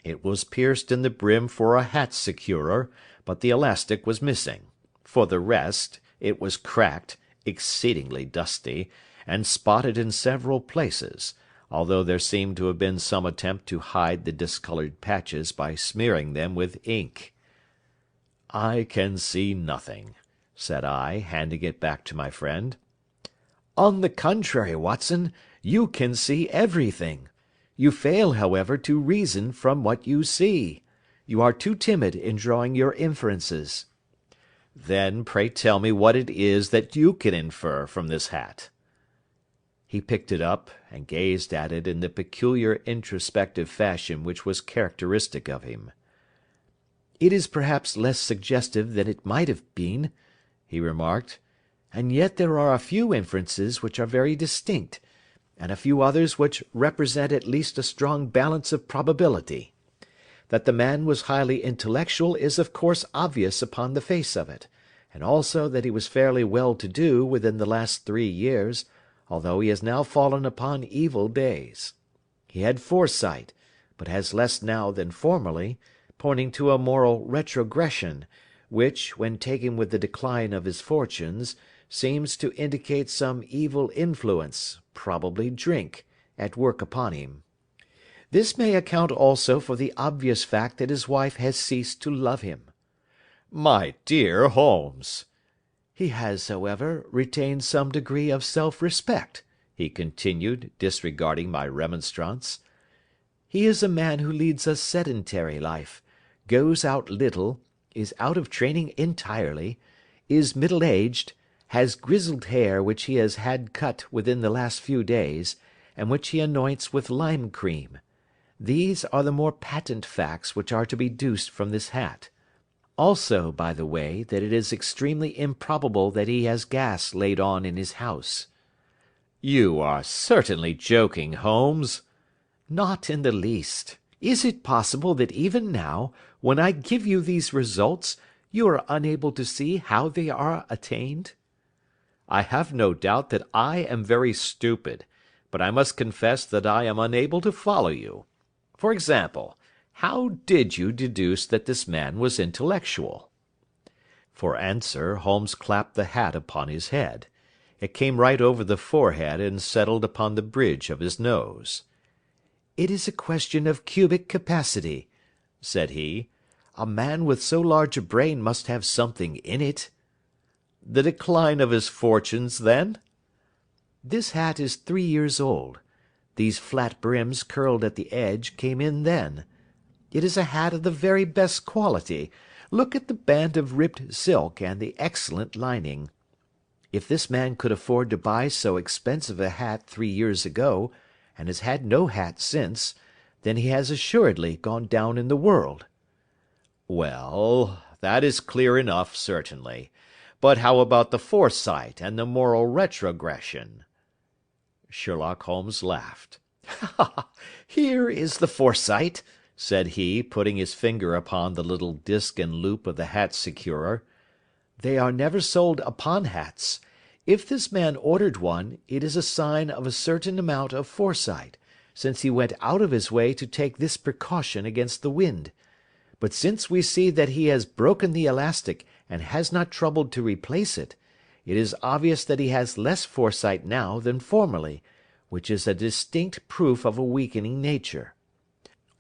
It was pierced in the brim for a hat securer, but the elastic was missing. For the rest, it was cracked, exceedingly dusty, and spotted in several places, although there seemed to have been some attempt to hide the discoloured patches by smearing them with ink. "I can see nothing," said I, handing it back to my friend. On the contrary, Watson, you can see everything. You fail, however, to reason from what you see. You are too timid in drawing your inferences. Then pray tell me what it is that you can infer from this hat. He picked it up, and gazed at it in the peculiar introspective fashion which was characteristic of him. It is perhaps less suggestive than it might have been, he remarked, and yet there are a few inferences which are very distinct, and a few others which represent at least a strong balance of probability. That the man was highly intellectual is of course obvious upon the face of it, and also that he was fairly well-to-do within the last 3 years, although he has now fallen upon evil days. He had foresight, but has less now than formerly, pointing to a moral retrogression, which, when taken with the decline of his fortunes, seems to indicate some evil influence, probably drink, at work upon him. This may account also for the obvious fact that his wife has ceased to love him. My dear Holmes! He has, however, retained some degree of self-respect, he continued, disregarding my remonstrance. He is a man who leads a sedentary life, goes out little, is out of training entirely, is middle-aged, has grizzled hair which he has had cut within the last few days, and which he anoints with lime cream. These are the more patent facts which are to be deduced from this hat. Also, by the way, that it is extremely improbable that he has gas laid on in his house." "You are certainly joking, Holmes." "Not in the least. Is it possible that even now, when I give you these results, you are unable to see how they are attained?" "I have no doubt that I am very stupid, but I must confess that I am unable to follow you. For example, how did you deduce that this man was intellectual?" For answer Holmes clapped the hat upon his head. It came right over the forehead and settled upon the bridge of his nose. "It is a question of cubic capacity," said he. "A man with so large a brain must have something in it." "The decline of his fortunes, then?" "This hat is 3 years old. These flat brims curled at the edge came in then. It is a hat of the very best quality. Look at the band of ribbed silk and the excellent lining. If this man could afford to buy so expensive a hat 3 years ago, and has had no hat since, then he has assuredly gone down in the world." "Well, that is clear enough, certainly. But how about the foresight and the moral retrogression?" Sherlock Holmes laughed. "Here is the foresight," said he, putting his finger upon the little disc and loop of the hat securer. "They are never sold upon hats. If this man ordered one, it is a sign of a certain amount of foresight, since he went out of his way to take this precaution against the wind. But since we see that he has broken the elastic and has not troubled to replace it, it is obvious that he has less foresight now than formerly, which is a distinct proof of a weakening nature.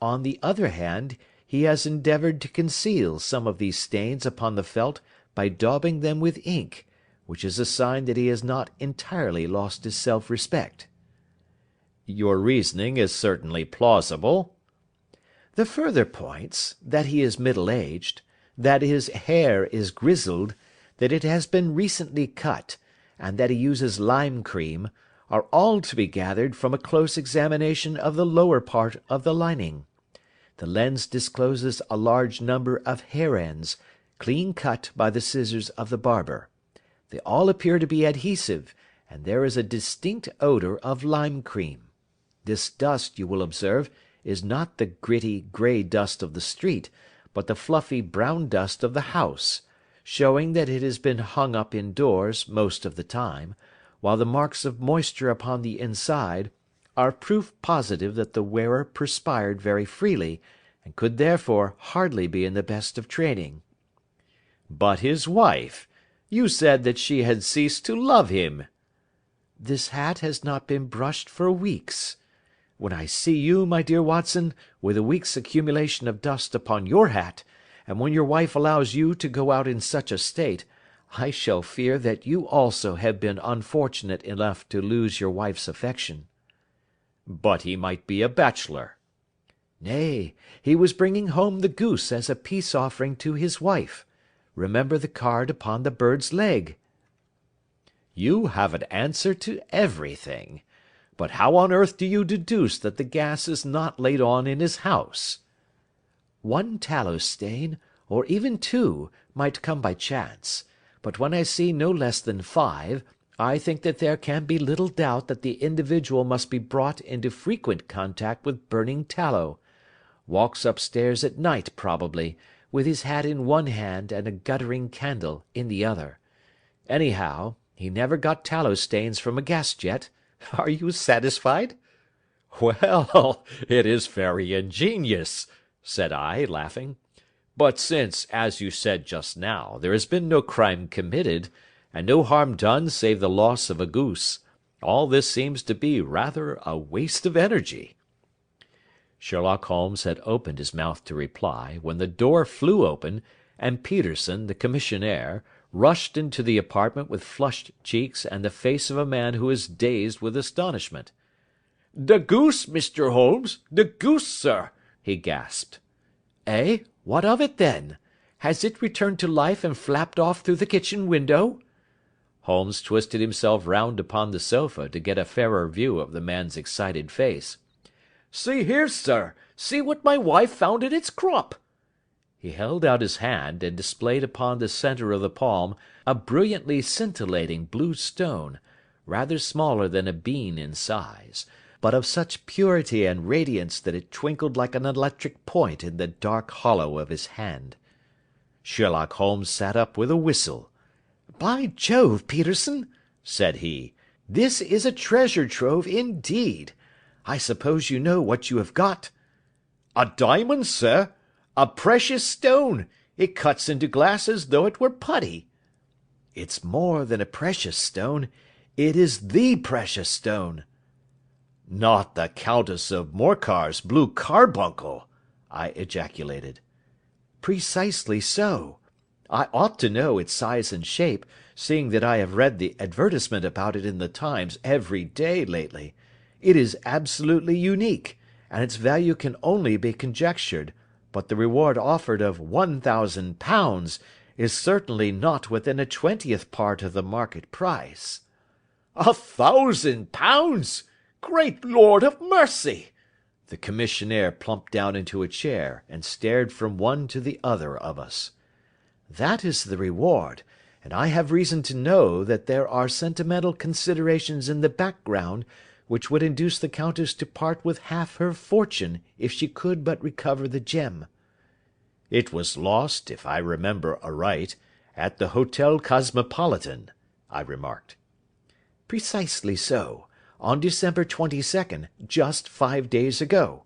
On the other hand, he has endeavoured to conceal some of these stains upon the felt by daubing them with ink, which is a sign that he has not entirely lost his self-respect." "Your reasoning is certainly plausible." "The further points, that he is middle-aged, that his hair is grizzled, that it has been recently cut, and that he uses lime cream, are all to be gathered from a close examination of the lower part of the lining. The lens discloses a large number of hair ends, clean cut by the scissors of the barber. They all appear to be adhesive, and there is a distinct odour of lime cream. This dust, you will observe, is not the gritty grey dust of the street, but the fluffy brown dust of the house, showing that it has been hung up indoors most of the time, while the marks of moisture upon the inside are proof positive that the wearer perspired very freely, and could therefore hardly be in the best of training." "But his wife? You said that she had ceased to love him." "This hat has not been brushed for weeks. When I see you, my dear Watson, with a week's accumulation of dust upon your hat, and when your wife allows you to go out in such a state, I shall fear that you also have been unfortunate enough to lose your wife's affection." "But he might be a bachelor." "Nay, he was bringing home the goose as a peace offering to his wife. Remember the card upon the bird's leg." "You have an answer to everything. But how on earth do you deduce that the gas is not laid on in his house?" "One tallow stain, or even 2, might come by chance, but when I see no less than 5, I think that there can be little doubt that the individual must be brought into frequent contact with burning tallow. Walks upstairs at night probably, with his hat in one hand and a guttering candle in the other. Anyhow, he never got tallow stains from a gas jet. Are you satisfied?" "Well, it is very ingenious," said I, laughing. "But since, as you said just now, there has been no crime committed, and no harm done save the loss of a goose, all this seems to be rather a waste of energy." Sherlock Holmes had opened his mouth to reply, when the door flew open, and Peterson, the commissionaire, rushed into the apartment with flushed cheeks and the face of a man who is dazed with astonishment. "The goose, Mr. Holmes, the goose, sir," he gasped. "Eh? What of it then? Has it returned to life and flapped off through the kitchen window?" Holmes twisted himself round upon the sofa to get a fairer view of the man's excited face. "See here, sir, see what my wife found in its crop." He held out his hand, and displayed upon the centre of the palm a brilliantly scintillating blue stone, rather smaller than a bean in size, but of such purity and radiance that it twinkled like an electric point in the dark hollow of his hand. Sherlock Holmes sat up with a whistle. "By Jove, Peterson," said he, "this is a treasure trove indeed. I suppose you know what you have got?" "A diamond, sir? A precious stone. It cuts into glass as though it were putty." "It's more than a precious stone. It is the precious stone." "Not the Countess of Morcar's blue carbuncle!" I ejaculated. "Precisely so. I ought to know its size and shape, seeing that I have read the advertisement about it in the Times every day lately. It is absolutely unique, and its value can only be conjectured, but the reward offered of £1,000 is certainly not within a 20th part of the market price." "£1,000! Great Lord of mercy!" The commissionaire plumped down into a chair, and stared from one to the other of us. "That is the reward, and I have reason to know that there are sentimental considerations in the background which would induce the Countess to part with half her fortune if she could but recover the gem." "It was lost, if I remember aright, at the Hotel Cosmopolitan," I remarked. "Precisely so, on December 22nd, just 5 days ago.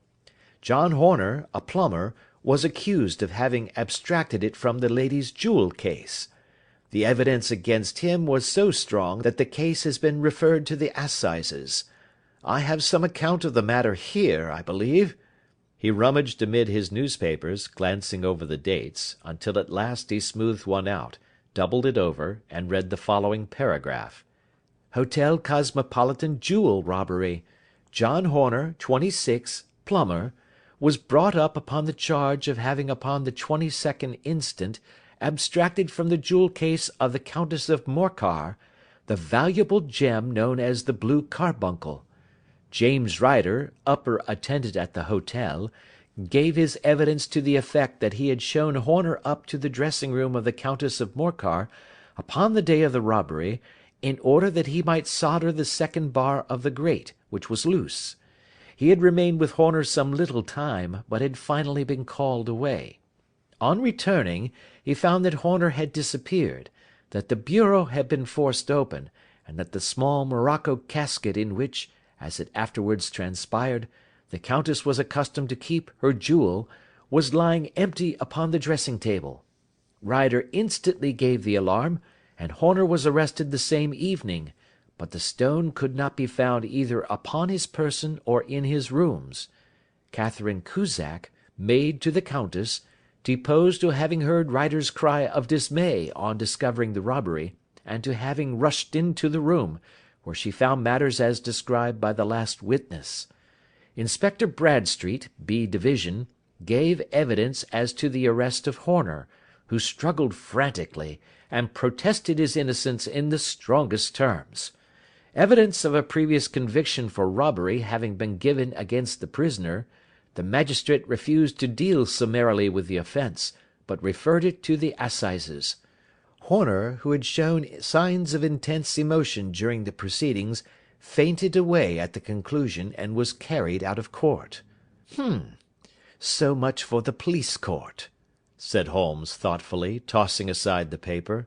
John Horner, a plumber, was accused of having abstracted it from the lady's jewel case. The evidence against him was so strong that the case has been referred to the assizes. I have some account of the matter here, I believe." He rummaged amid his newspapers, glancing over the dates, until at last he smoothed one out, doubled it over, and read the following paragraph: "Hotel Cosmopolitan jewel robbery. John Horner, 26, plumber, was brought up upon the charge of having upon the 22nd instant abstracted from the jewel case of the Countess of Morcar the valuable gem known as the blue carbuncle. James Ryder, upper attendant at the hotel, gave his evidence to the effect that he had shown Horner up to the dressing room of the Countess of Morcar upon the day of the robbery, in order that he might solder the second bar of the grate, which was loose. He had remained with Horner some little time, but had finally been called away. On returning, he found that Horner had disappeared, that the bureau had been forced open, and that the small morocco casket in which, as it afterwards transpired, the Countess was accustomed to keep her jewel, was lying empty upon the dressing-table. Ryder instantly gave the alarm, and Horner was arrested the same evening, but the stone could not be found either upon his person or in his rooms. Catherine Cusack, maid to the Countess, deposed to having heard Ryder's cry of dismay on discovering the robbery, and to having rushed into the room, where she found matters as described by the last witness. Inspector Bradstreet, B Division, gave evidence as to the arrest of Horner, who struggled frantically, and protested his innocence in the strongest terms. Evidence of a previous conviction for robbery having been given against the prisoner, the magistrate refused to deal summarily with the offence, but referred it to the assizes. Horner, who had shown signs of intense emotion during the proceedings, fainted away at the conclusion, and was carried out of court. So much for the police court," said Holmes thoughtfully, tossing aside the paper.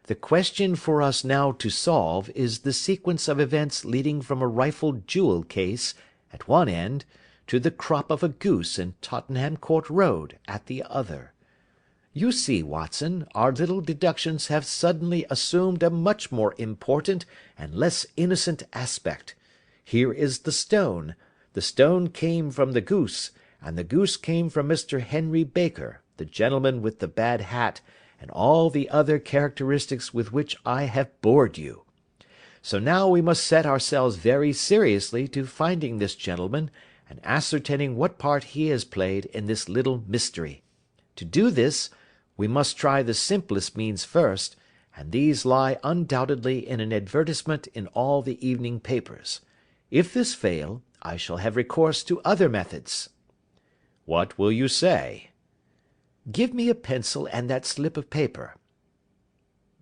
"The question for us now to solve is the sequence of events leading from a rifled jewel case, at one end, to the crop of a goose in Tottenham Court Road, at the other. You see, Watson, our little deductions have suddenly assumed a much more important and less innocent aspect. Here is the stone came from the goose, and the goose came from Mr. Henry Baker, the gentleman with the bad hat, and all the other characteristics with which I have bored you. So now we must set ourselves very seriously to finding this gentleman, and ascertaining what part he has played in this little mystery. To do this, We must try the simplest means first, and these lie undoubtedly in an advertisement in all the evening papers. If this fail, I shall have recourse to other methods." "What will you say?" "Give me a pencil and that slip of paper.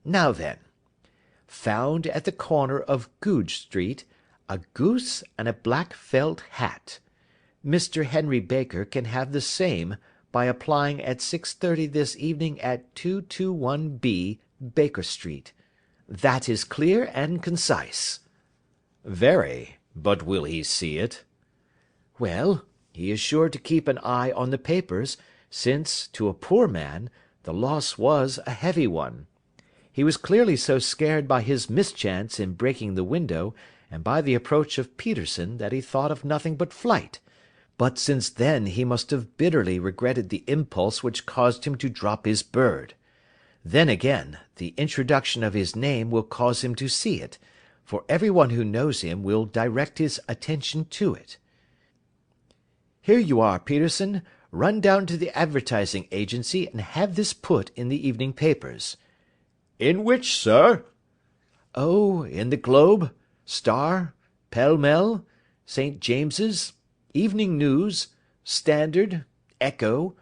Now then, found at the corner of Goodge Street, a goose and a black felt hat. Mr. Henry Baker can have the same by applying at 6:30 this evening at 221B, Baker Street. That is clear and concise." "Very. But will he see it?" "Well, he is sure to keep an eye on the papers, since, to a poor man, the loss was a heavy one. He was clearly so scared by his mischance in breaking the window, and by the approach of Peterson, that he thought of nothing but flight. But since then he must have bitterly regretted the impulse which caused him to drop his bird. Then again, the introduction of his name will cause him to see it, for every one who knows him will direct his attention to it. Here you are, Peterson. Run down to the advertising agency and have this put in the evening papers." "In which, sir?" "Oh, in the Globe, Star, Pell Mell, St. James's, Evening News, Standard, Echo,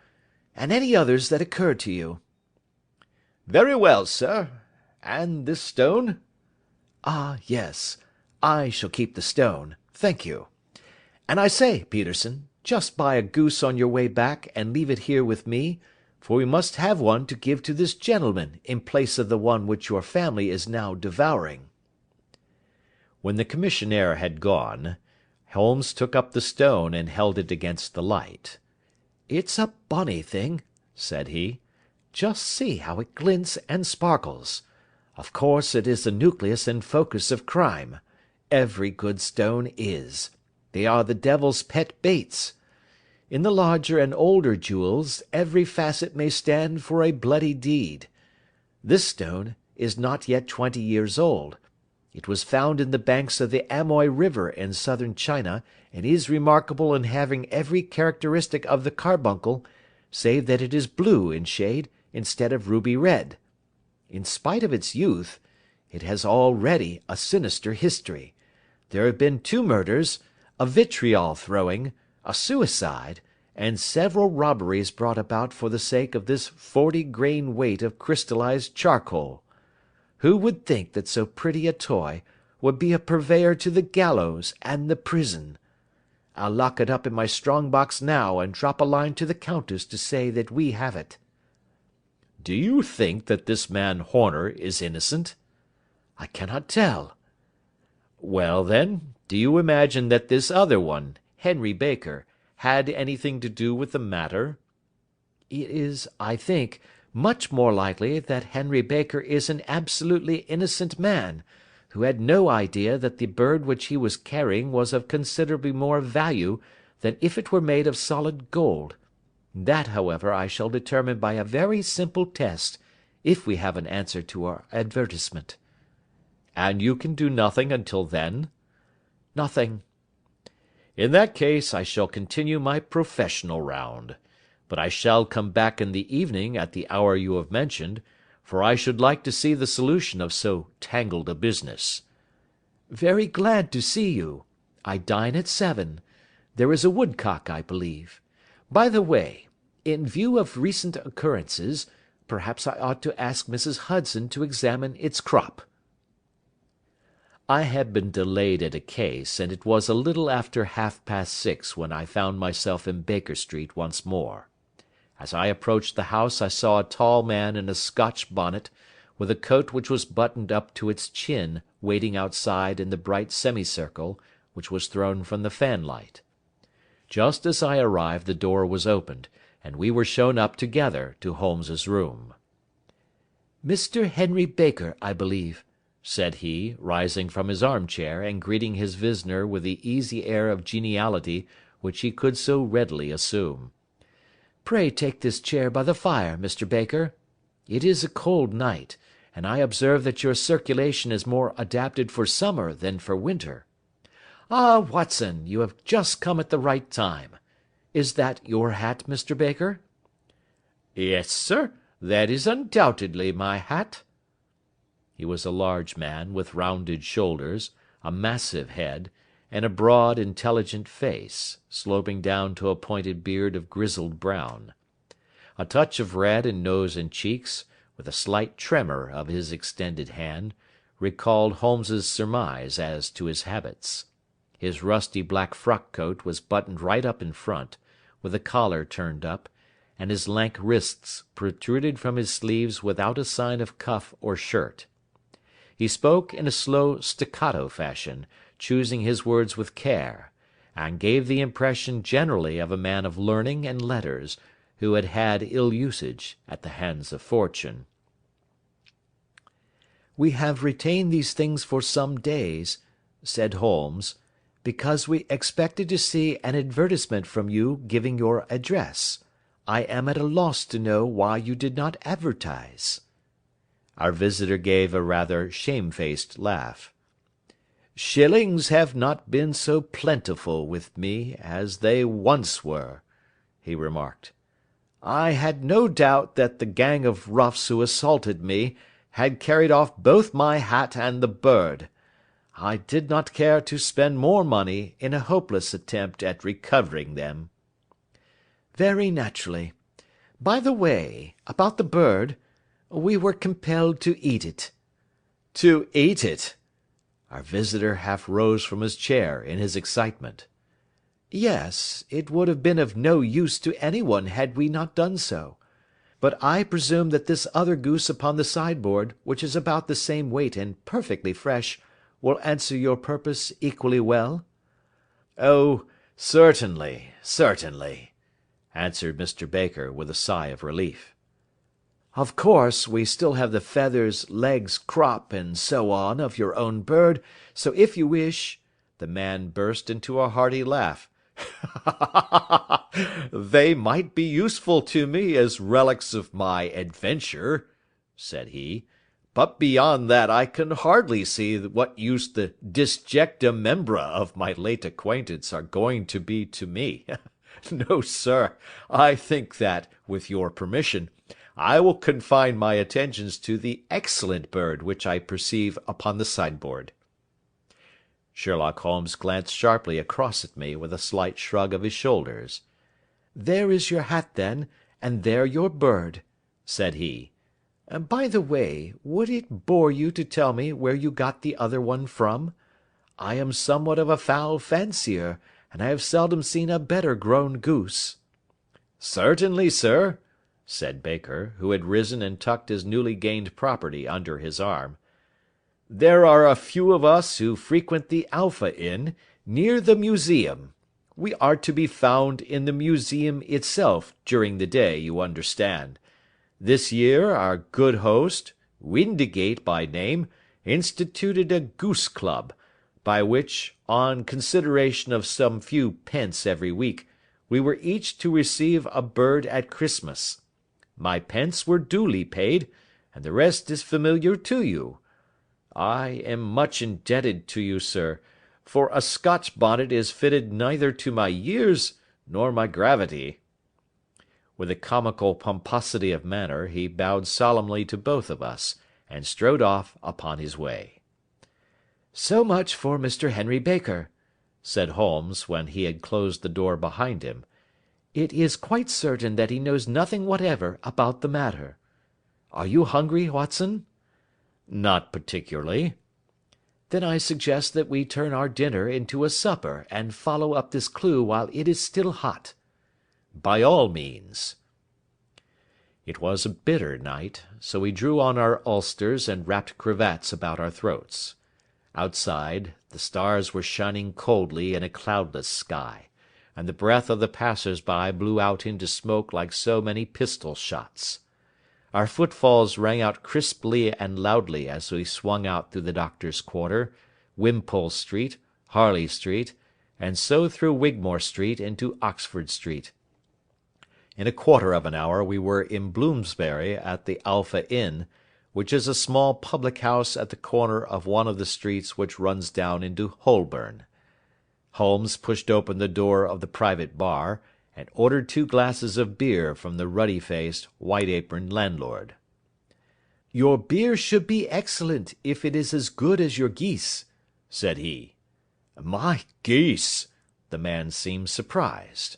and any others that occur to you." "Very well, sir. And this stone?" "Ah, yes. I shall keep the stone. Thank you. And I say, Peterson, just buy a goose on your way back and leave it here with me, for we must have one to give to this gentleman in place of the one which your family is now devouring." When the commissionaire had gone, Holmes took up the stone and held it against the light. "It's a bonny thing," said he. "Just see how it glints and sparkles. Of course it is the nucleus and focus of crime. Every good stone is. They are the devil's pet baits. In the larger and older jewels every facet may stand for a bloody deed. This stone is not yet 20 years old. It was found in the banks of the Amoy River in southern China, and is remarkable in having every characteristic of the carbuncle, save that it is blue in shade instead of ruby red. In spite of its youth, it has already a sinister history. There have been 2 murders, a vitriol throwing, a suicide, and several robberies brought about for the sake of this 40-grain weight of crystallized charcoal. Who would think that so pretty a toy would be a purveyor to the gallows and the prison? I'll lock it up in my strong box now and drop a line to the Countess to say that we have it." "Do you think that this man Horner is innocent?" "I cannot tell." "Well, then, do you imagine that this other one, Henry Baker, had anything to do with the matter?" "It is, I think, much more likely that Henry Baker is an absolutely innocent man, who had no idea that the bird which he was carrying was of considerably more value than if it were made of solid gold. That, however, I shall determine by a very simple test, if we have an answer to our advertisement." "And you can do nothing until then?" "Nothing." "In that case I shall continue my professional round. But I shall come back in the evening at the hour you have mentioned, for I should like to see the solution of so tangled a business." "Very glad to see you. I dine at 7. There is a woodcock, I believe. By the way, in view of recent occurrences, perhaps I ought to ask Mrs. Hudson to examine its crop." I had been delayed at a case, and it was a little after 6:30 when I found myself in Baker Street once more. As I approached the house I saw a tall man in a Scotch bonnet, with a coat which was buttoned up to its chin, waiting outside in the bright semicircle which was thrown from the fanlight. Just as I arrived the door was opened, and we were shown up together to Holmes's room. "Mr. Henry Baker, I believe," said he, rising from his armchair and greeting his visitor with the easy air of geniality which he could so readily assume. "Pray take this chair by the fire, Mr. Baker. It is a cold night, and I observe that your circulation is more adapted for summer than for winter. Ah, Watson, you have just come at the right time. Is that your hat, Mr. Baker?" "Yes, sir, That is undoubtedly my hat." He was a large man, with rounded shoulders, a massive head, and a broad, intelligent face, sloping down to a pointed beard of grizzled brown. A touch of red in nose and cheeks, with a slight tremor of his extended hand, recalled Holmes's surmise as to his habits. His rusty black frock-coat was buttoned right up in front, with the collar turned up, and his lank wrists protruded from his sleeves without a sign of cuff or shirt. He spoke in a slow staccato fashion, choosing his words with care, and gave the impression generally of a man of learning and letters, who had had ill usage at the hands of fortune. "We have retained these things for some days," said Holmes, "because we expected to see an advertisement from you giving your address. I am at a loss to know why you did not advertise." Our visitor gave a rather shamefaced laugh. "Shillings have not been so plentiful with me as they once were," he remarked. "I had no doubt that the gang of roughs who assaulted me had carried off both my hat and the bird. I did not care to spend more money in a hopeless attempt at recovering them." "Very naturally. By the way, about the bird, we were compelled to eat it." "To eat it!" Our visitor half rose from his chair in his excitement. "Yes, it would have been of no use to any one had we not done so. But I presume that this other goose upon the sideboard, which is about the same weight and perfectly fresh, will answer your purpose equally well?" "Oh, certainly, certainly," answered Mr. Baker, with a sigh of relief. "Of course, we still have the feathers, legs, crop, and so on of your own bird, so if you wish—" The man burst into a hearty laugh. "They might be useful to me as relics of my adventure," said he, "but beyond that I can hardly see what use the disjecta membra of my late acquaintance are going to be to me. No, sir, I think that, with your permission, I will confine my attentions to the excellent bird which I perceive upon the sideboard." Sherlock Holmes glanced sharply across at me with a slight shrug of his shoulders. "There is your hat, then, and there your bird," said he. "By the way, would it bore you to tell me where you got the other one from? I am somewhat of a fowl fancier, and I have seldom seen a better grown goose." "Certainly, sir," said Baker, who had risen and tucked his newly gained property under his arm. "There are a few of us who frequent the Alpha Inn, near the Museum. We are to be found in the Museum itself during the day, you understand. This year our good host, Windigate by name, instituted a goose club, by which, on consideration of some few pence every week, we were each to receive a bird at Christmas. My pence were duly paid, and the rest is familiar to you. I am much indebted to you, sir, for a Scotch bonnet is fitted neither to my years nor my gravity." With a comical pomposity of manner, he bowed solemnly to both of us, and strode off upon his way. "So much for Mr. Henry Baker," said Holmes, when he had closed the door behind him. "It is quite certain that he knows nothing whatever about the matter. Are you hungry, Watson?" "Not particularly." "Then I suggest that we turn our dinner into a supper, and follow up this clue while it is still hot." "By all means." It was a bitter night, so we drew on our ulsters and wrapped cravats about our throats. Outside, the stars were shining coldly in a cloudless sky, and the breath of the passers-by blew out into smoke like so many pistol shots. Our footfalls rang out crisply and loudly as we swung out through the Doctor's Quarter, Wimpole Street, Harley Street, and so through Wigmore Street into Oxford Street. In a quarter of an hour we were in Bloomsbury at the Alpha Inn, which is a small public house at the corner of one of the streets which runs down into Holborn. Holmes pushed open the door of the private bar, and ordered 2 glasses of beer from the ruddy-faced, white-aproned landlord. "Your beer should be excellent if it is as good as your geese," said he. My geese! The man seemed surprised.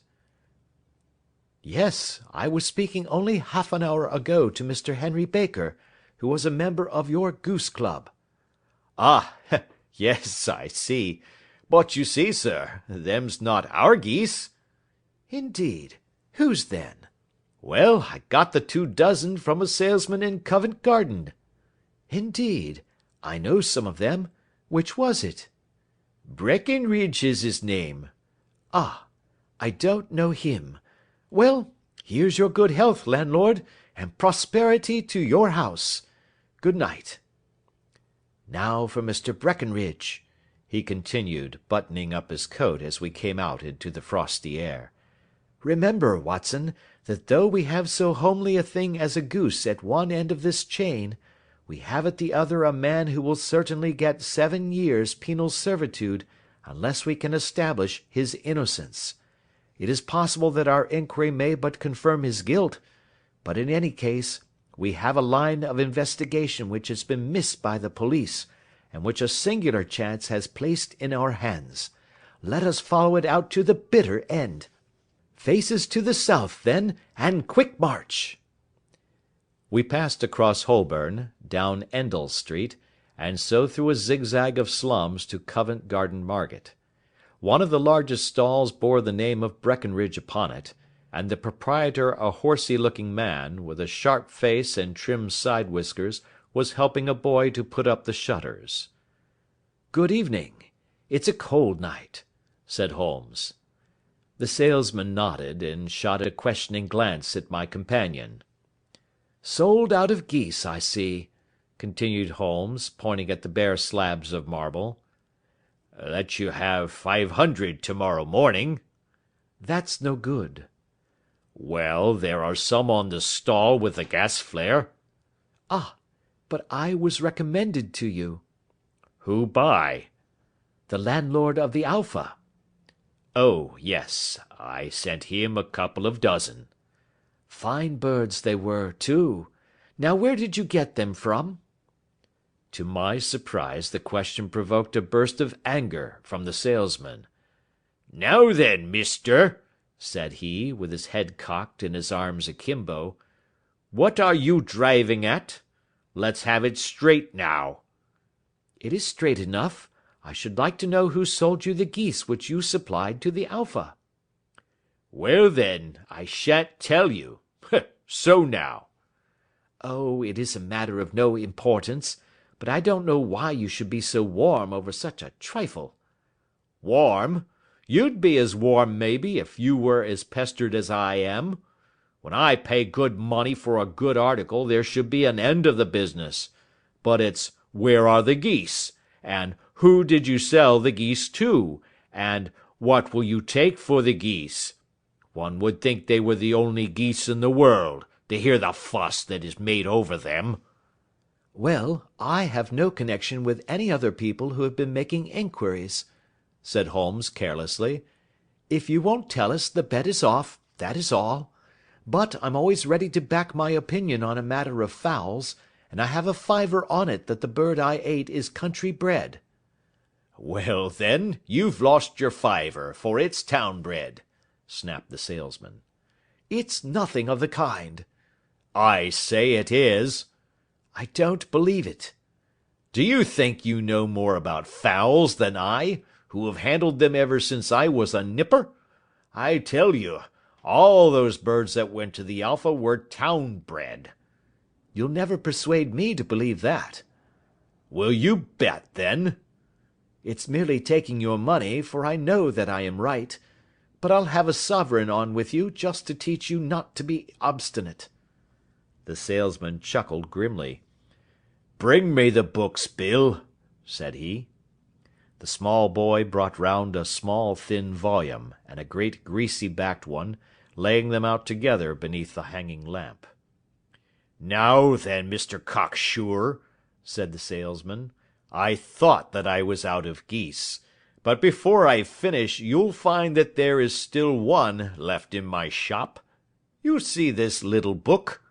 "Yes, I was speaking only half an hour ago to Mr. Henry Baker, who was a member of your goose club." Ah, yes, I see. But you see, sir, them's not our geese. "Indeed. Whose then?" Well, I got the 2 dozen from a salesman in Covent Garden. "Indeed. I know some of them. Which was it?" Breckenridge is his name. "Ah, I don't know him. Well, here's your good health, landlord, and prosperity to your house. Good night. Now for Mr. Breckenridge," he continued, buttoning up his coat as we came out into the frosty air. "Remember, Watson, that though we have so homely a thing as a goose at one end of this chain, we have at the other a man who will certainly get 7 years' penal servitude unless we can establish his innocence. It is possible that our inquiry may but confirm his guilt, but in any case, we have a line of investigation which has been missed by the police, and which a singular chance has placed in our hands. Let us follow it out to the bitter end. Faces to the south, then, and quick march." We passed across Holborn, down Endell Street, and so through a zigzag of slums to Covent Garden Market. One of the largest stalls bore the name of Breckenridge upon it, and the proprietor, a horsey-looking man, with a sharp face and trim side whiskers, was helping a boy to put up the shutters. "Good evening. It's a cold night," said Holmes. The salesman nodded, and shot a questioning glance at my companion. "Sold out of geese, I see," continued Holmes, pointing at the bare slabs of marble. "Let you have 500 tomorrow morning." "That's no good." "Well, there are some on the stall with the gas flare." "Ah, but I was recommended to you." "Who by?" "The landlord of the Alpha." "Oh, yes, I sent him a couple of dozen." "Fine birds they were, too. Now where did you get them from?" To my surprise, the question provoked a burst of anger from the salesman. "Now then, mister," said he, with his head cocked and his arms akimbo, "what are you driving at? Let's have it straight now." "It is straight enough. I should like to know who sold you the geese which you supplied to the Alpha." "Well then, I shan't tell you. So now." "Oh, it is a matter of no importance, but I don't know why you should be so warm over such a trifle." "Warm? You'd be as warm, maybe, if you were as pestered as I am. When I pay good money for a good article there should be an end of the business. But it's 'Where are the geese?' and 'Who did you sell the geese to?' and 'What will you take for the geese?' One would think they were the only geese in the world, to hear the fuss that is made over them." "Well, I have no connection with any other people who have been making inquiries," said Holmes carelessly. "If you won't tell us, the bet is off, that is all. But I'm always ready to back my opinion on a matter of fowls, and I have a fiver on it that the bird I ate is country bred." "Well, then, you've lost your fiver, for it's town bred," snapped the salesman. "It's nothing of the kind." "I say it is." "I don't believe it." "Do you think you know more about fowls than I, who have handled them ever since I was a nipper? I tell you, all those birds that went to the Alpha were town bred." "You'll never persuade me to believe that." "Will you bet, then?" "It's merely taking your money, for I know that I am right. But I'll have a sovereign on with you just to teach you not to be obstinate." The salesman chuckled grimly. "Bring me the books, Bill," said he. The small boy brought round a small thin volume, and a great greasy-backed one, laying them out together beneath the hanging lamp. "Now then, Mr. Cocksure," said the salesman, "I thought that I was out of geese, But before I finish, you'll find that there is still one left in my shop. You see this little book?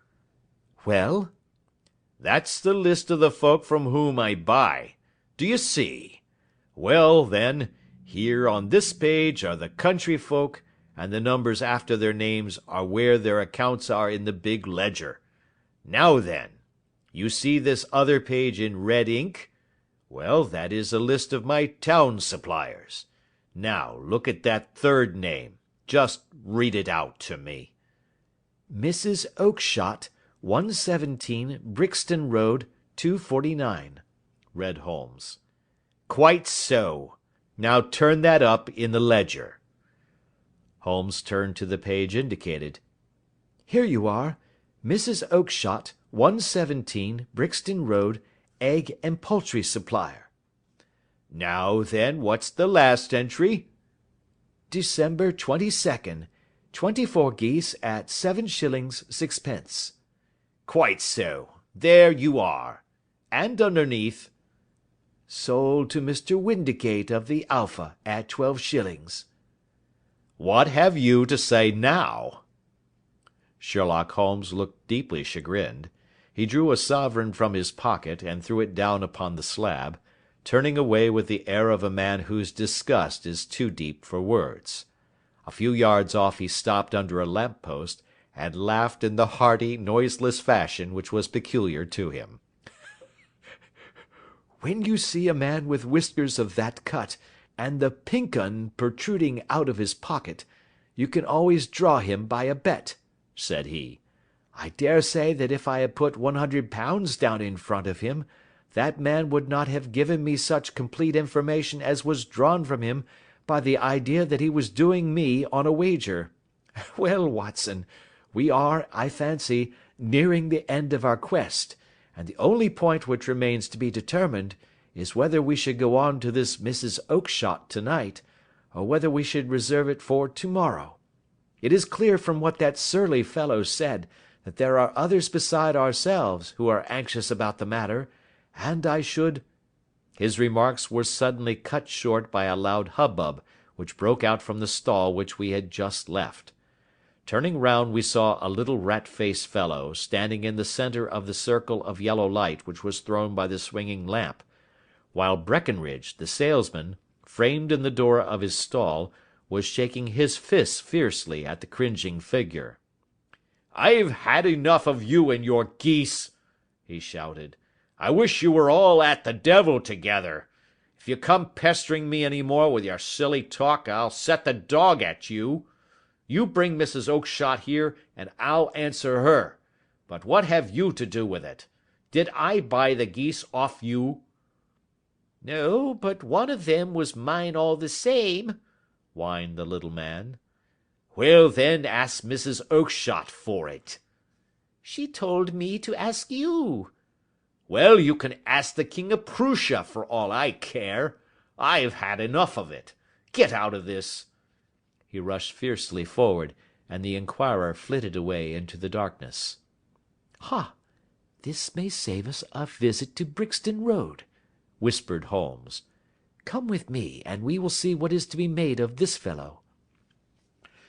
Well? That's the list of the folk from whom I buy. Do you see? Well, then, here on this page are the country folk, and the numbers after their names are where their accounts are in the big ledger. Now then, you see this other page in red ink? Well, that is a list of my town suppliers. Now, look at that third name. Just read it out to me. Mrs. Oakshott, 117 Brixton Road, 249, read Holmes. Quite so. Now turn that up in the ledger. Holmes turned to the page indicated. Here you are. Mrs. Oakshott, 117 Brixton Road, egg and poultry supplier. Now then, what's the last entry? December 22nd, 24 geese at 7 shillings 6 pence. Quite so. There you are. And underneath, sold to Mr. Windicate of the Alpha at 12 shillings. What have you to say now? Sherlock Holmes looked deeply chagrined. He drew a sovereign from his pocket and threw it down upon the slab, turning away with the air of a man whose disgust is too deep for words. A few yards off he stopped under a lamp-post, and laughed in the hearty, noiseless fashion which was peculiar to him. When you see a man with whiskers of that cut, and the pink 'un protruding out of his pocket, you can always draw him by a bet, said he. I dare say that if I had put £100 down in front of him, that man would not have given me such complete information as was drawn from him by the idea that he was doing me on a wager. Well, Watson, we are, I fancy, nearing the end of our quest, and the only point which remains to be determined is whether we should go on to this Mrs. Oakshott to-night, or whether we should reserve it for to-morrow. It is clear from what that surly fellow said that there are others beside ourselves who are anxious about the matter, and I should—" His remarks were suddenly cut short by a loud hubbub which broke out from the stall which we had just left. Turning round we saw a little rat-faced fellow standing in the centre of the circle of yellow light which was thrown by the swinging lamp, while Breckenridge, the salesman, framed in the door of his stall, was shaking his fists fiercely at the cringing figure. "I've had enough of you and your geese," he shouted. "I wish you were all at the devil together. If you come pestering me any more with your silly talk, I'll set the dog at you. You bring Mrs. Oakshott here, and I'll answer her. But what have you to do with it? Did I buy the geese off you?" "No, but one of them was mine all the same," whined the little man. "Well, then, ask Mrs. Oakshott for it." "She told me to ask you." "Well, you can ask the King of Prussia for all I care. I've had enough of it. Get out of this." He rushed fiercely forward, and the inquirer flitted away into the darkness. "Ha! This may save us a visit to Brixton Road," whispered Holmes. "Come with me, and we will see what is to be made of this fellow."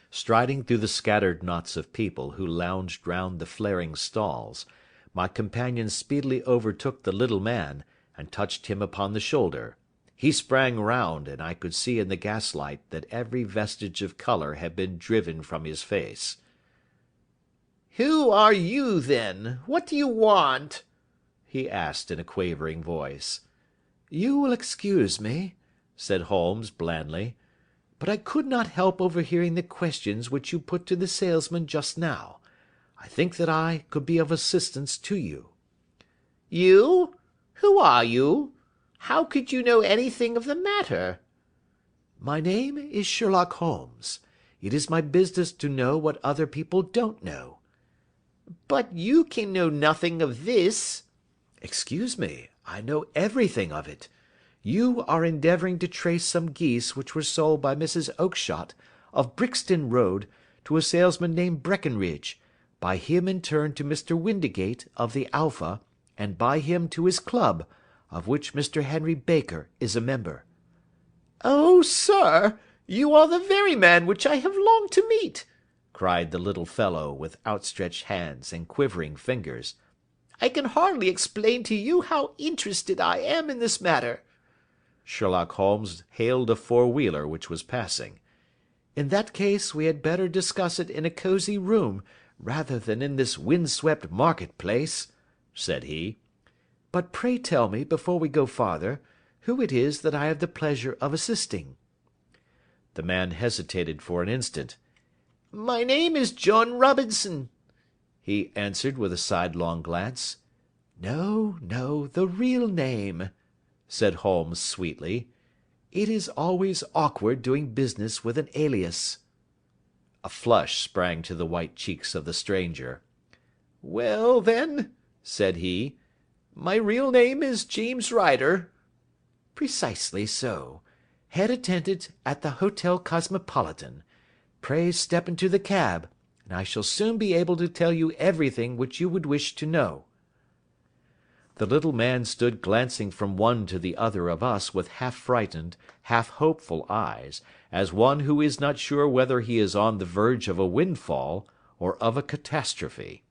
Striding through the scattered knots of people who lounged round the flaring stalls, my companion speedily overtook the little man, and touched him upon the shoulder. He sprang round, and I could see in the gaslight that every vestige of colour had been driven from his face. "Who are you, then? What do you want?" he asked in a quavering voice. "You will excuse me," said Holmes blandly, "but I could not help overhearing the questions which you put to the salesman just now. I think that I could be of assistance to you." "You? Who are you? How could you know anything of the matter?" "My name is Sherlock Holmes. It is my business to know what other people don't know." "But you can know nothing of this." "Excuse me, I know everything of it. You are endeavouring to trace some geese which were sold by Mrs. Oakshott, of Brixton Road, to a salesman named Breckenridge, by him in turn to Mr. Windigate, of the Alpha, and by him to his club, of which Mr. Henry Baker is a member." "Oh, sir, you are the very man which I have longed to meet," cried the little fellow, with outstretched hands and quivering fingers. "I can hardly explain to you how interested I am in this matter." Sherlock Holmes hailed a four-wheeler which was passing. In that case we had better discuss it in a cosy room rather than in this wind-swept market-place, said he. But pray tell me, before we go farther, who it is that I have the pleasure of assisting. The man hesitated for an instant. "My name is John Robinson," he answered with a sidelong glance. No, no, the real name, said Holmes sweetly. It is always awkward doing business with an alias. A flush sprang to the white cheeks of the stranger. "Well, then," said he, "my real name is James Ryder." Precisely so. Head attendant at the Hotel Cosmopolitan. Pray step into the cab, and I shall soon be able to tell you everything which you would wish to know. The little man stood glancing from one to the other of us with half-frightened, half-hopeful eyes, as one who is not sure whether he is on the verge of a windfall or of a catastrophe.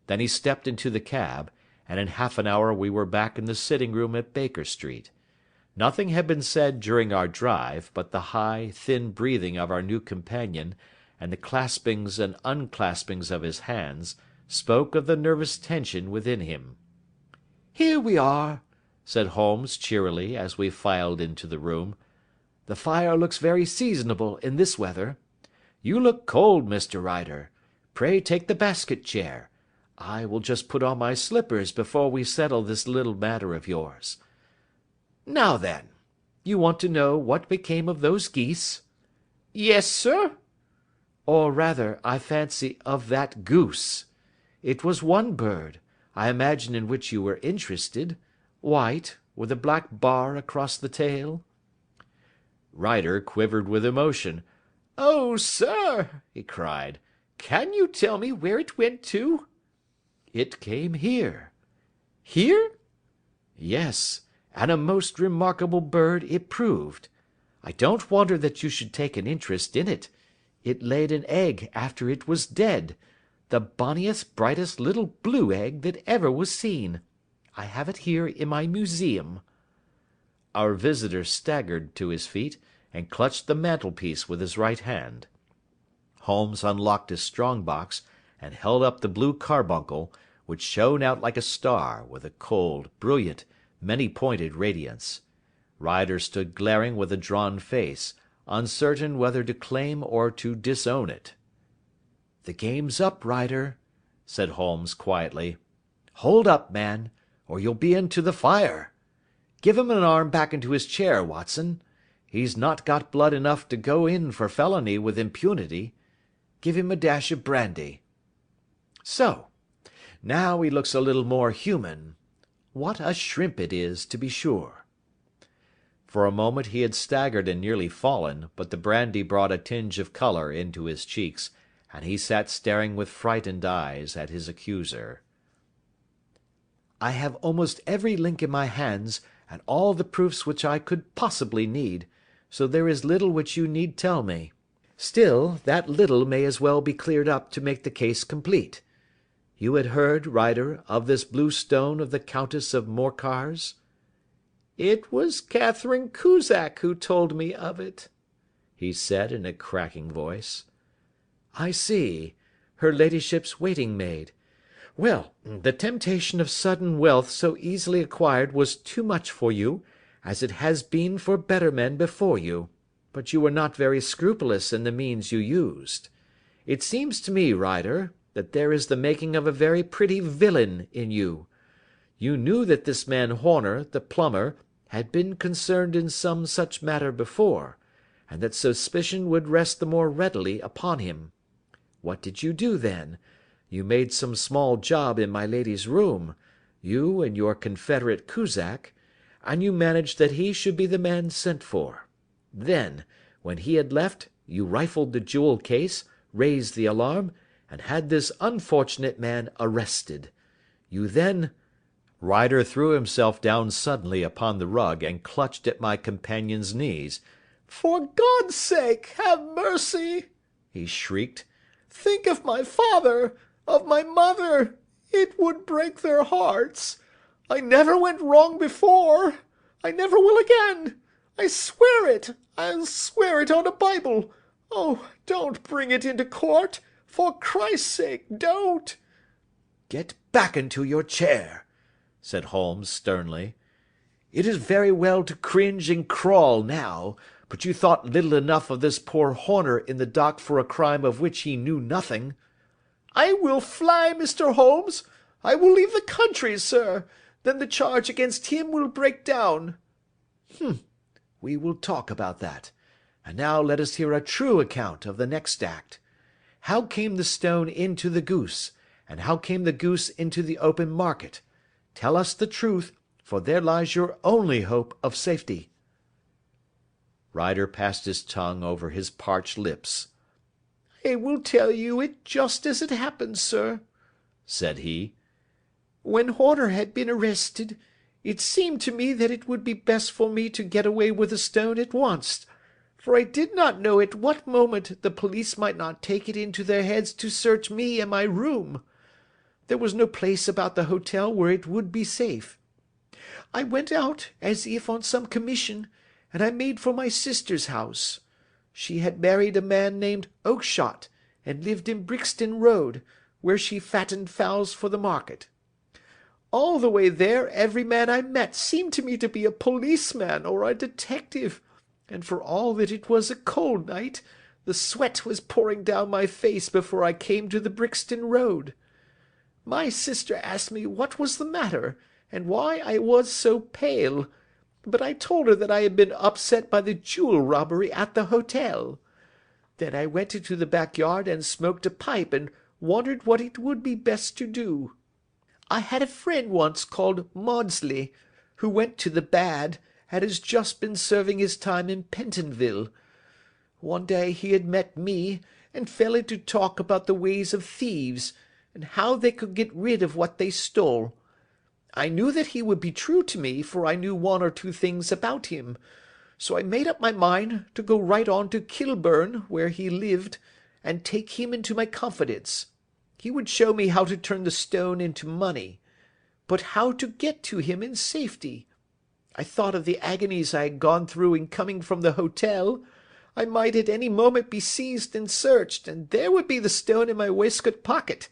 Then he stepped into the cab, and in half an hour we were back in the sitting-room at Baker Street. Nothing had been said during our drive, but the high, thin breathing of our new companion, and the claspings and unclaspings of his hands, spoke of the nervous tension within him. Here we are, said Holmes cheerily as we filed into the room. The fire looks very seasonable in this weather. You look cold, Mr. Ryder. Pray take the basket chair. I will just put on my slippers before we settle this little matter of yours. Now then, you want to know what became of those geese? "Yes, sir." Or rather, I fancy, of that goose. It was one bird, I imagine, in which you were interested, white, with a black bar across the tail. Ryder quivered with emotion. "Oh, sir," he cried, "can you tell me where it went to?" It came here. "Here?" Yes, and a most remarkable bird it proved. I don't wonder that you should take an interest in it. It laid an egg after it was dead. The bonniest, brightest little blue egg that ever was seen. I have it here in my museum. Our visitor staggered to his feet, and clutched the mantelpiece with his right hand. Holmes unlocked his strong-box, and held up the blue carbuncle, which shone out like a star, with a cold, brilliant, many-pointed radiance. Ryder stood glaring with a drawn face, uncertain whether to claim or to disown it. The game's up, Ryder, said Holmes quietly. Hold up, man, or you'll be into the fire. Give him an arm back into his chair, Watson. He's not got blood enough to go in for felony with impunity. Give him a dash of brandy. So, now he looks a little more human. What a shrimp it is, to be sure. For a moment he had staggered and nearly fallen, but the brandy brought a tinge of colour into his cheeks, and he sat staring with frightened eyes at his accuser. I have almost every link in my hands, and all the proofs which I could possibly need, so there is little which you need tell me. Still, that little may as well be cleared up to make the case complete. You had heard, Ryder, of this blue stone of the Countess of Morcar's? "It was Catherine Cusack who told me of it," he said in a cracking voice. I see. Her ladyship's waiting-maid. Well, the temptation of sudden wealth so easily acquired was too much for you, as it has been for better men before you, but you were not very scrupulous in the means you used. It seems to me, Ryder, that there is the making of a very pretty villain in you. You knew that this man Horner, the plumber, had been concerned in some such matter before, and that suspicion would rest the more readily upon him. What did you do then? You made some small job in my lady's room, you and your confederate Cusack, and you managed that he should be the man sent for. Then, when he had left, you rifled the jewel case, raised the alarm, and had this unfortunate man arrested. You then— Ryder threw himself down suddenly upon the rug and clutched at my companion's knees, For God's sake, have mercy!" he shrieked. "Think of my father, of my mother. It would break their hearts. I never went wrong before. I never will again. I swear it. I'll swear it on a Bible. Oh, don't bring it into court. For Christ's sake, don't!" "Get back into your chair," said Holmes sternly. "It is very well to cringe and crawl now, but you thought little enough of this poor Horner in the dock for a crime of which he knew nothing." "I will fly, Mr. Holmes. I will leave the country, sir. Then the charge against him will break down." "We will talk about that. And now let us hear a true account of the next act. How came the stone into the goose, and how came the goose into the open market? Tell us the truth, for there lies your only hope of safety." Ryder passed his tongue over his parched lips. "I will tell you it just as it happened, sir," said he. "When Horner had been arrested, it seemed to me that it would be best for me to get away with the stone at once, for I did not know at what moment the police might not take it into their heads to search me and my room. There was no place about the hotel where it would be safe. I went out as if on some commission, and I made for my sister's house. She had married a man named Oakshott, and lived in Brixton Road, where she fattened fowls for the market. All the way there every man I met seemed to me to be a policeman or a detective, and for all that it was a cold night, the sweat was pouring down my face before I came to the Brixton Road. My sister asked me what was the matter, and why I was so pale, but I told her that I had been upset by the jewel robbery at the hotel. Then I went into the backyard and smoked a pipe and wondered what it would be best to do. I had a friend once called Maudsley, who went to the bad, and has just been serving his time in Pentonville. One day he had met me, and fell into talk about the ways of thieves, and how they could get rid of what they stole. I knew that he would be true to me, for I knew one or two things about him, so I made up my mind to go right on to Kilburn, where he lived, and take him into my confidence. He would show me how to turn the stone into money, but how to get to him in safety. I thought of the agonies I had gone through in coming from the hotel. I might at any moment be seized and searched, and there would be the stone in my waistcoat pocket.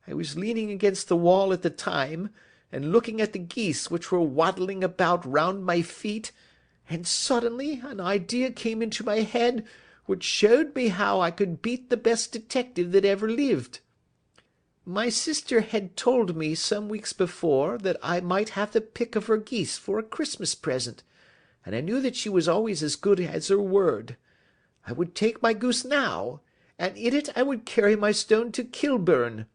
I was leaning against the wall at the time, and looking at the geese which were waddling about round my feet, and suddenly an idea came into my head which showed me how I could beat the best detective that ever lived. My sister had told me some weeks before that I might have the pick of her geese for a Christmas present, and I knew that she was always as good as her word. I would take my goose now, and in it I would carry my stone to Kilburn.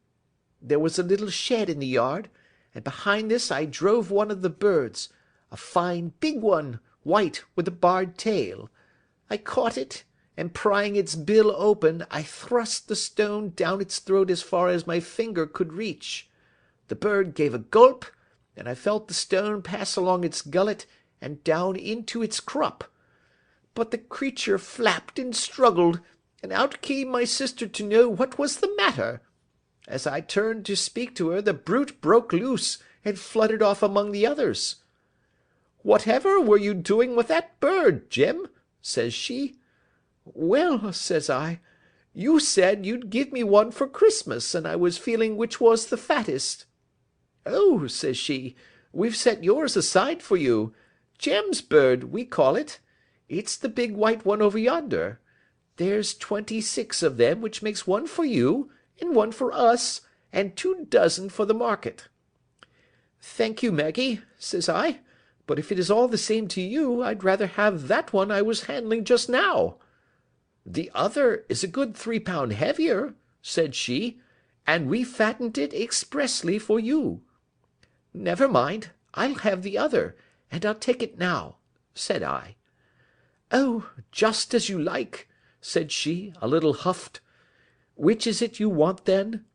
There was a little shed in the yard, and behind this I drove one of the birds, a fine big one, white, with a barred tail. I caught it, and prying its bill open, I thrust the stone down its throat as far as my finger could reach. The bird gave a gulp, and I felt the stone pass along its gullet and down into its crop. But the creature flapped and struggled, and out came my sister to know what was the matter. As I turned to speak to her, the brute broke loose and fluttered off among the others. 'Whatever were you doing with that bird, Jim?' says she. 'Well,' says I, 'you said you'd give me one for Christmas, and I was feeling which was the fattest.' 'Oh,' says she, 'we've set yours aside for you. Jem's bird, we call it. It's the big white one over yonder. There's 26 of them, which makes one for you, and one for us, and 24 for the market.' 'Thank you, Maggie,' says I, 'but if it is all the same to you, I'd rather have that one I was handling just now.' 'The other is a good 3 pound heavier,' said she, 'and we fattened it expressly for you.' 'Never mind, I'll have the other, and I'll take it now,' said I. 'Oh, just as you like,' said she, a little huffed. 'Which is it you want, then?'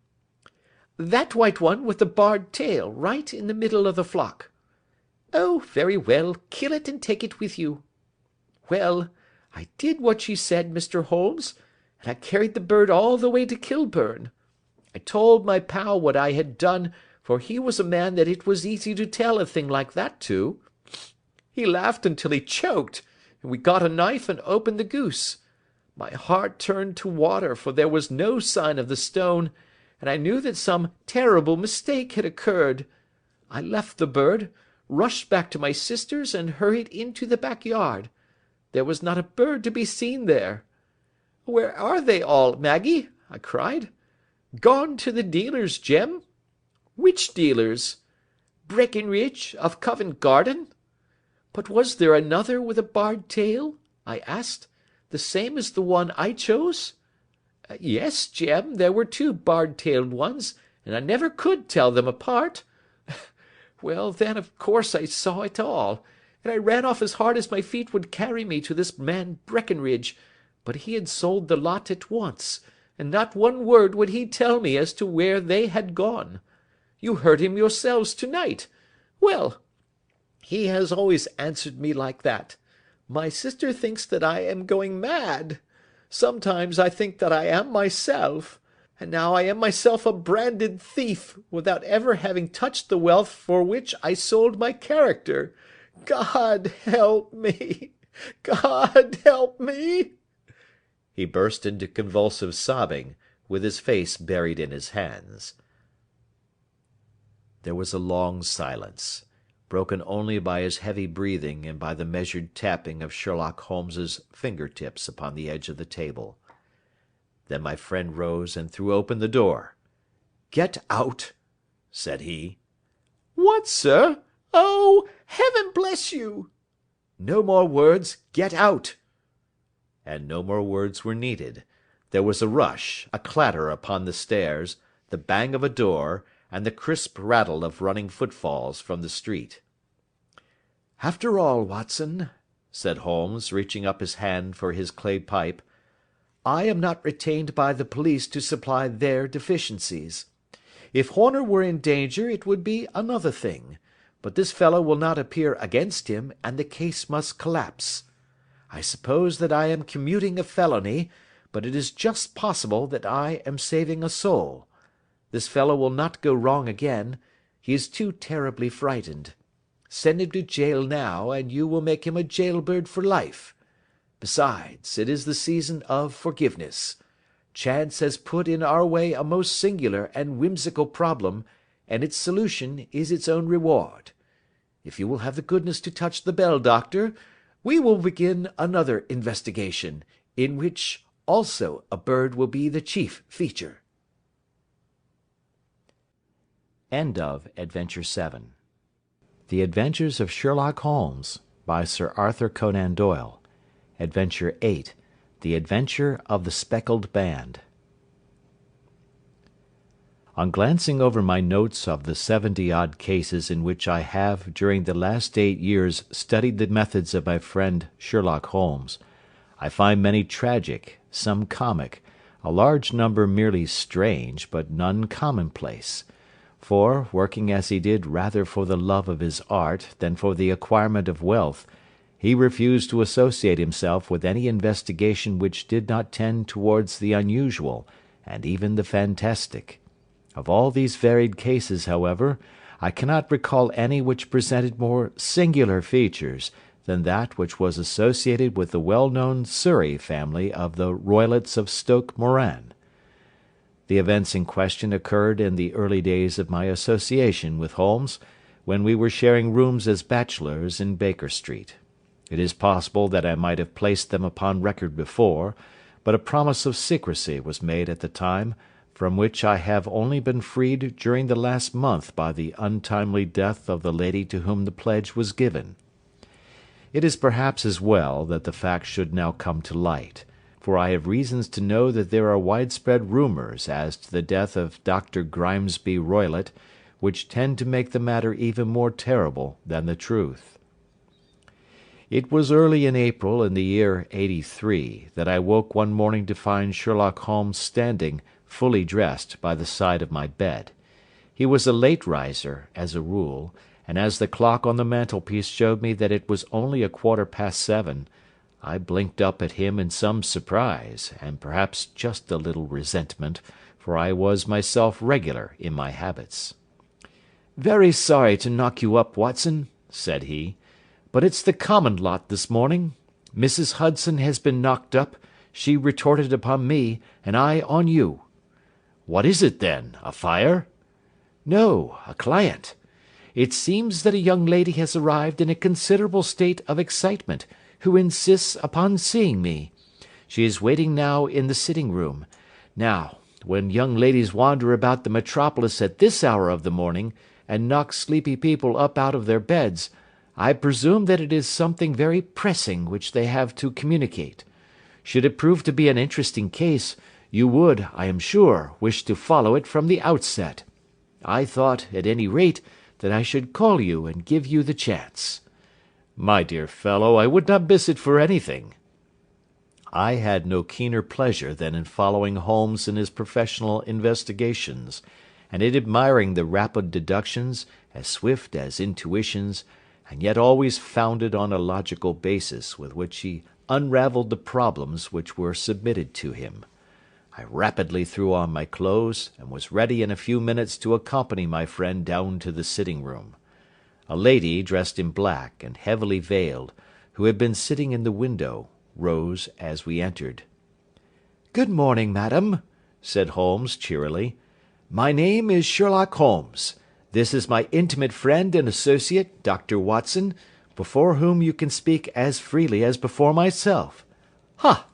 'That white one with the barred tail, right in the middle of the flock.' 'Oh, very well, kill it and take it with you.' Well, I did what she said, Mr. Holmes, and I carried the bird all the way to Kilburn. I told my pal what I had done, for he was a man that it was easy to tell a thing like that to. He laughed until he choked, and we got a knife and opened the goose. My heart turned to water, for there was no sign of the stone, and I knew that some terrible mistake had occurred. I left the bird, rushed back to my sister's, and hurried into the backyard. There was not a bird to be seen there. "Where are they all, Maggie?" I cried. "Gone to the dealers, Jem." "Which dealers?" "Breckenridge, of Covent Garden." "But was there another with a barred tail?" I asked. "The same as the one I chose?" "Yes, Jem, there were two barred-tailed ones, and I never could tell them apart." "Well, then, of course I saw it all, and I ran off as hard as my feet would carry me to this man Breckenridge, but he had sold the lot at once, and not one word would he tell me as to where they had gone. You heard him yourselves to-night. Well, he has always answered me like that. My sister thinks that I am going mad. Sometimes I think that I am myself, and now I am myself a branded thief, without ever having touched the wealth for which I sold my character. God help me! God help me!" He burst into convulsive sobbing, with his face buried in his hands. There was a long silence, broken only by his heavy breathing and by the measured tapping of Sherlock Holmes's finger-tips upon the edge of the table. Then my friend rose and threw open the door. "Get out," said he. "What, sir? Oh, heaven bless you!" "No more words. Get out." And no more words were needed. There was a rush, a clatter upon the stairs, the bang of a door, and the crisp rattle of running footfalls from the street. "After all, Watson," said Holmes, reaching up his hand for his clay pipe, "I am not retained by the police to supply their deficiencies. If Horner were in danger it would be another thing, but this fellow will not appear against him, and the case must collapse. I suppose that I am commuting a felony, but it is just possible that I am saving a soul. This fellow will not go wrong again. He is too terribly frightened. Send him to jail now, and you will make him a jailbird for life. Besides, it is the season of forgiveness. Chance has put in our way a most singular and whimsical problem, and its solution is its own reward. If you will have the goodness to touch the bell, doctor, we will begin another investigation, in which also a bird will be the chief feature." End of Adventure 7. The Adventures of Sherlock Holmes, by Sir Arthur Conan Doyle. Adventure 8. The Adventure of the Speckled Band. On glancing over my notes of the 70-odd cases in which I have during the last 8 years studied the methods of my friend Sherlock Holmes, I find many tragic, some comic, a large number merely strange, but none commonplace; for, working as he did rather for the love of his art than for the acquirement of wealth, he refused to associate himself with any investigation which did not tend towards the unusual, and even the fantastic. Of all these varied cases, however, I cannot recall any which presented more singular features than that which was associated with the well-known Surrey family of the Roylotts of Stoke Moran. The events in question occurred in the early days of my association with Holmes, when we were sharing rooms as bachelors in Baker Street. It is possible that I might have placed them upon record before, but a promise of secrecy was made at the time, from which I have only been freed during the last month by the untimely death of the lady to whom the pledge was given. It is perhaps as well that the fact should now come to light, for I have reasons to know that there are widespread rumours as to the death of Dr. Grimesby Roylott, which tend to make the matter even more terrible than the truth. It was early in April in the year '83 that I woke one morning to find Sherlock Holmes standing, fully dressed, by the side of my bed. He was a late riser, as a rule, and as the clock on the mantelpiece showed me that it was only 7:15, I blinked up at him in some surprise, and perhaps just a little resentment, for I was myself regular in my habits. "Very sorry to knock you up, Watson," said he, "but it's the common lot this morning. Mrs. Hudson has been knocked up, she retorted upon me, and I on you." "What is it, then? A fire?" "No, a client. It seems that a young lady has arrived in a considerable state of excitement, who insists upon seeing me. She is waiting now in the sitting-room. Now, when young ladies wander about the metropolis at this hour of the morning, and knock sleepy people up out of their beds, I presume that it is something very pressing which they have to communicate. Should it prove to be an interesting case, you would, I am sure, wish to follow it from the outset. I thought, at any rate, that I should call you and give you the chance." "My dear fellow, I would not miss it for anything." I had no keener pleasure than in following Holmes in his professional investigations, and in admiring the rapid deductions, as swift as intuitions, and yet always founded on a logical basis with which he unravelled the problems which were submitted to him. I rapidly threw on my clothes, and was ready in a few minutes to accompany my friend down to the sitting-room. A lady, dressed in black, and heavily veiled, who had been sitting in the window, rose as we entered. "Good morning, madam," said Holmes cheerily. "My name is Sherlock Holmes. This is my intimate friend and associate, Dr. Watson, before whom you can speak as freely as before myself. Ha!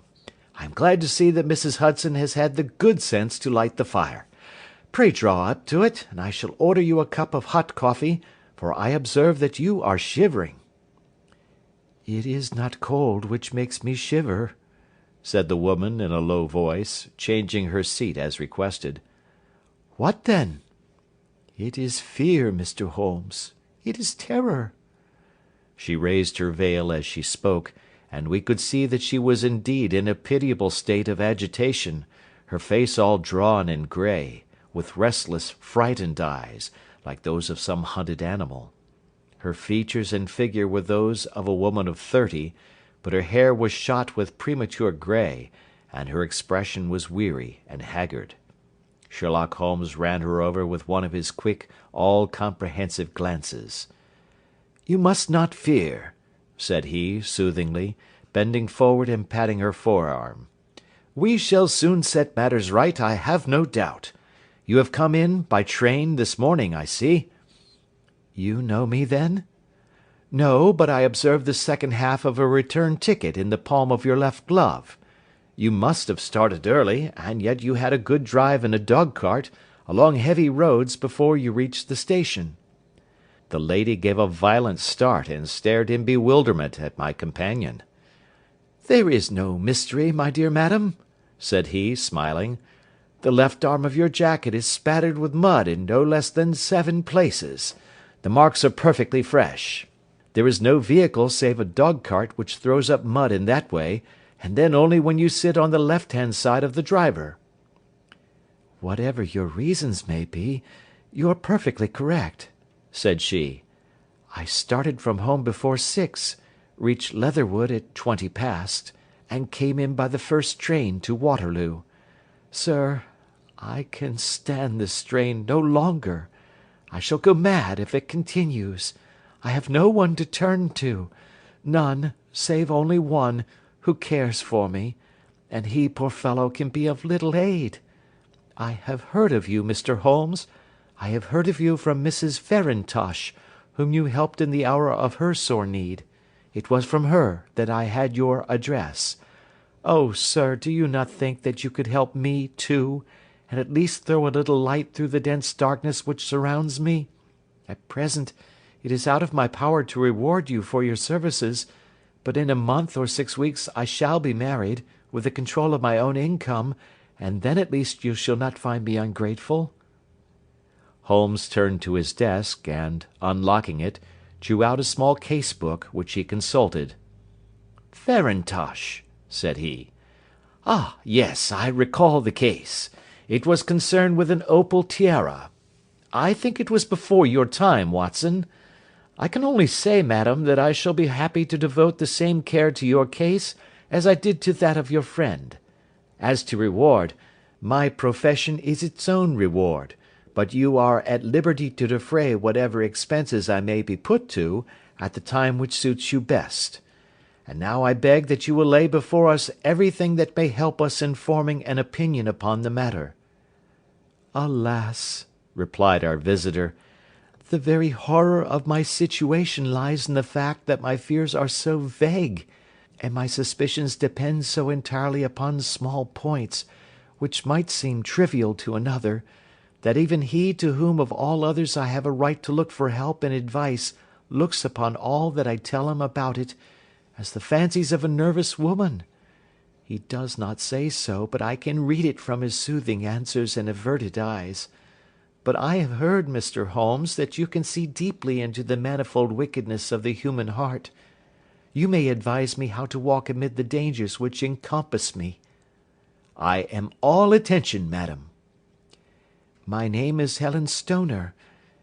I am glad to see that Mrs. Hudson has had the good sense to light the fire. Pray draw up to it, and I shall order you a cup of hot coffee, for I observe that you are shivering." "It is not cold which makes me shiver," said the woman in a low voice, changing her seat as requested. "What then?" "It is fear, Mr. Holmes. It is terror." She raised her veil as she spoke, and we could see that she was indeed in a pitiable state of agitation, her face all drawn and grey, with restless, frightened eyes, like those of some hunted animal. Her features and figure were those of a woman of 30, but her hair was shot with premature grey, and her expression was weary and haggard. Sherlock Holmes ran her over with one of his quick, all-comprehensive glances. "You must not fear," said he, soothingly, bending forward and patting her forearm. "We shall soon set matters right, I have no doubt. You have come in by train this morning, I see." "You know me, then?" "No, but I observed the second half of a return ticket in the palm of your left glove. You must have started early, and yet you had a good drive in a dog-cart, along heavy roads, before you reached the station." The lady gave a violent start and stared in bewilderment at my companion. "There is no mystery, my dear madam," said he, smiling. "The left arm of your jacket is spattered with mud in no less than 7 places. The marks are perfectly fresh. There is no vehicle save a dog-cart which throws up mud in that way, and then only when you sit on the left-hand side of the driver." "Whatever your reasons may be, you are perfectly correct," said she. "I started from home before 6, reached Leatherwood at 20 past, and came in by the first train to Waterloo. Sir, I can stand this strain no longer. I shall go mad if it continues. I have no one to turn to, none, save only one, who cares for me, and he, poor fellow, can be of little aid. I have heard of you, Mr. Holmes. I have heard of you from Mrs. Farintosh, whom you helped in the hour of her sore need. It was from her that I had your address. Oh, sir, do you not think that you could help me, too, and at least throw a little light through the dense darkness which surrounds me? At present, it is out of my power to reward you for your services, but in a month or 6 weeks I shall be married, with the control of my own income, and then at least you shall not find me ungrateful." Holmes turned to his desk, and, unlocking it, drew out a small case-book, which he consulted. "Farintosh," said he. "Ah, yes, I recall the case. It was concerned with an opal tiara. I think it was before your time, Watson. I can only say, madam, that I shall be happy to devote the same care to your case as I did to that of your friend. As to reward, my profession is its own reward, but you are at liberty to defray whatever expenses I may be put to at the time which suits you best. And now I beg that you will lay before us everything that may help us in forming an opinion upon the matter." "Alas," replied our visitor, "the very horror of my situation lies in the fact that my fears are so vague, and my suspicions depend so entirely upon small points, which might seem trivial to another, that even he to whom of all others I have a right to look for help and advice looks upon all that I tell him about it as the fancies of a nervous woman. He does not say so, but I can read it from his soothing answers and averted eyes. But I have heard, Mr. Holmes, that you can see deeply into the manifold wickedness of the human heart. You may advise me how to walk amid the dangers which encompass me." "I am all attention, madam." "My name is Helen Stoner,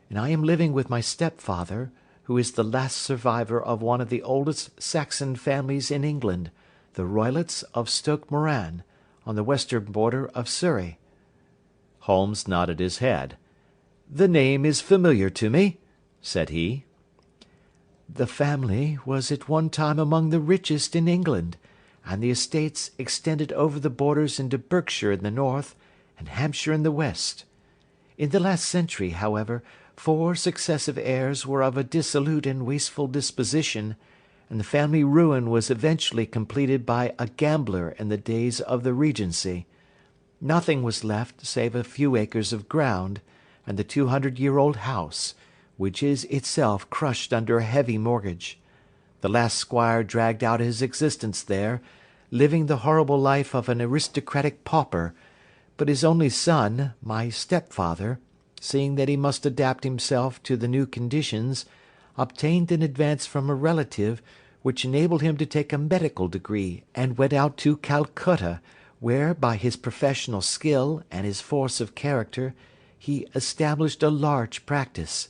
and I am living with my stepfather, who is the last survivor of one of the oldest Saxon families in England, the Roylotts of Stoke Moran, on the western border of Surrey." Holmes nodded his head. "The name is familiar to me," said he. "The family was at one time among the richest in England, and the estates extended over the borders into Berkshire in the north, and Hampshire in the west. In the last century, however, 4 successive heirs were of a dissolute and wasteful disposition, and the family ruin was eventually completed by a gambler in the days of the Regency. Nothing was left save a few acres of ground, and the 200-year-old house, which is itself crushed under a heavy mortgage. The last squire dragged out his existence there, living the horrible life of an aristocratic pauper, but his only son, my stepfather, seeing that he must adapt himself to the new conditions, obtained an advance from a relative, which enabled him to take a medical degree, and went out to Calcutta, where, by his professional skill and his force of character, he established a large practice.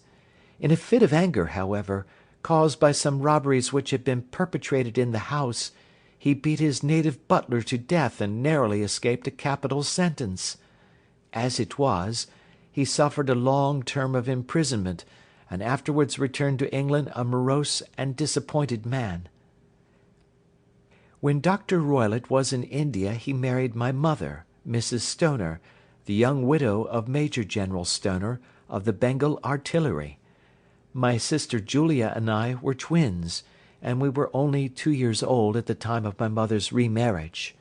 In a fit of anger, however, caused by some robberies which had been perpetrated in the house, he beat his native butler to death and narrowly escaped a capital sentence. As it was, he suffered a long term of imprisonment, and afterwards returned to England a morose and disappointed man. When Dr. Roylott was in India he married my mother, Mrs. Stoner, the young widow of Major General Stoner, of the Bengal Artillery. My sister Julia and I were twins, and we were only 2 years old at the time of my mother's remarriage.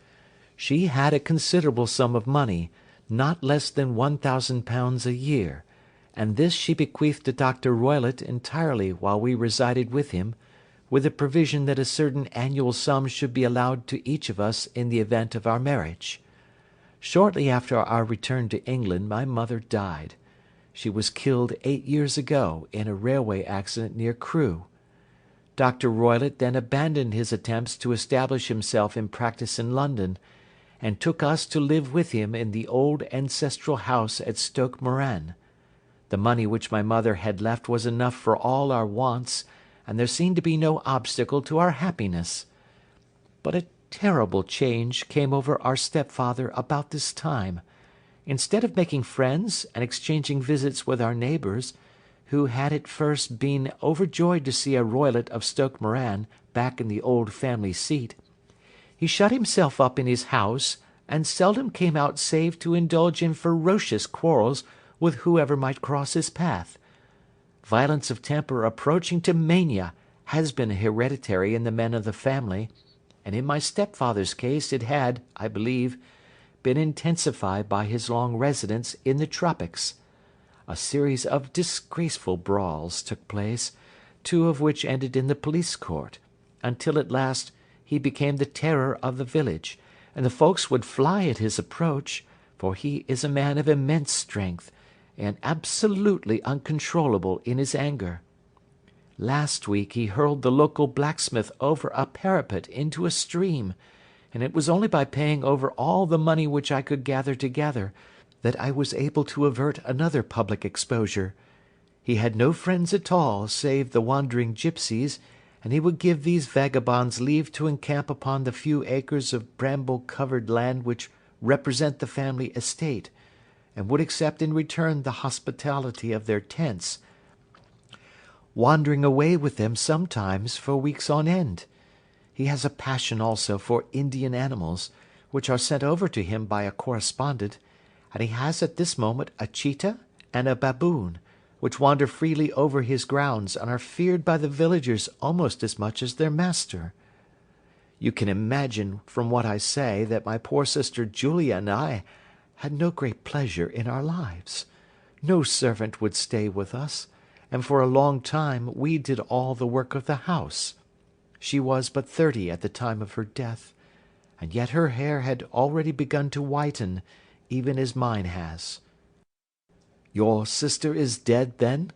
She had a considerable sum of money, not less than £1,000 a year, and this she bequeathed to Dr. Roylott entirely while we resided with him, with the provision that a certain annual sum should be allowed to each of us in the event of our marriage. Shortly after our return to England my mother died. She was killed 8 years ago in a railway accident near Crewe. Dr. Roylott then abandoned his attempts to establish himself in practice in London, and took us to live with him in the old ancestral house at Stoke Moran. The money which my mother had left was enough for all our wants, and there seemed to be no obstacle to our happiness. But a terrible change came over our stepfather about this time. Instead of making friends and exchanging visits with our neighbours, who had at first been overjoyed to see a Roylott of Stoke Moran back in the old family seat, he shut himself up in his house, and seldom came out save to indulge in ferocious quarrels with whoever might cross his path. Violence of temper approaching to mania has been hereditary in the men of the family, and in my stepfather's case it had, I believe, been intensified by his long residence in the tropics. A series of disgraceful brawls took place, 2 of which ended in the police court, until at last he became the terror of the village, and the folks would fly at his approach, for he is a man of immense strength, and absolutely uncontrollable in his anger. Last week he hurled the local blacksmith over a parapet into a stream, and it was only by paying over all the money which I could gather together that I was able to avert another public exposure. He had no friends at all, save the wandering gipsies, and he would give these vagabonds leave to encamp upon the few acres of bramble-covered land which represent the family estate, and would accept in return the hospitality of their tents, wandering away with them sometimes for weeks on end. He has a passion also for Indian animals, which are sent over to him by a correspondent, and he has at this moment a cheetah and a baboon, which wander freely over his grounds and are feared by the villagers almost as much as their master. You can imagine from what I say that my poor sister Julia and I had no great pleasure in our lives. No servant would stay with us, and for a long time we did all the work of the house. She was but 30 at the time of her death, and yet her hair had already begun to whiten, even as mine has. Your sister is dead, then?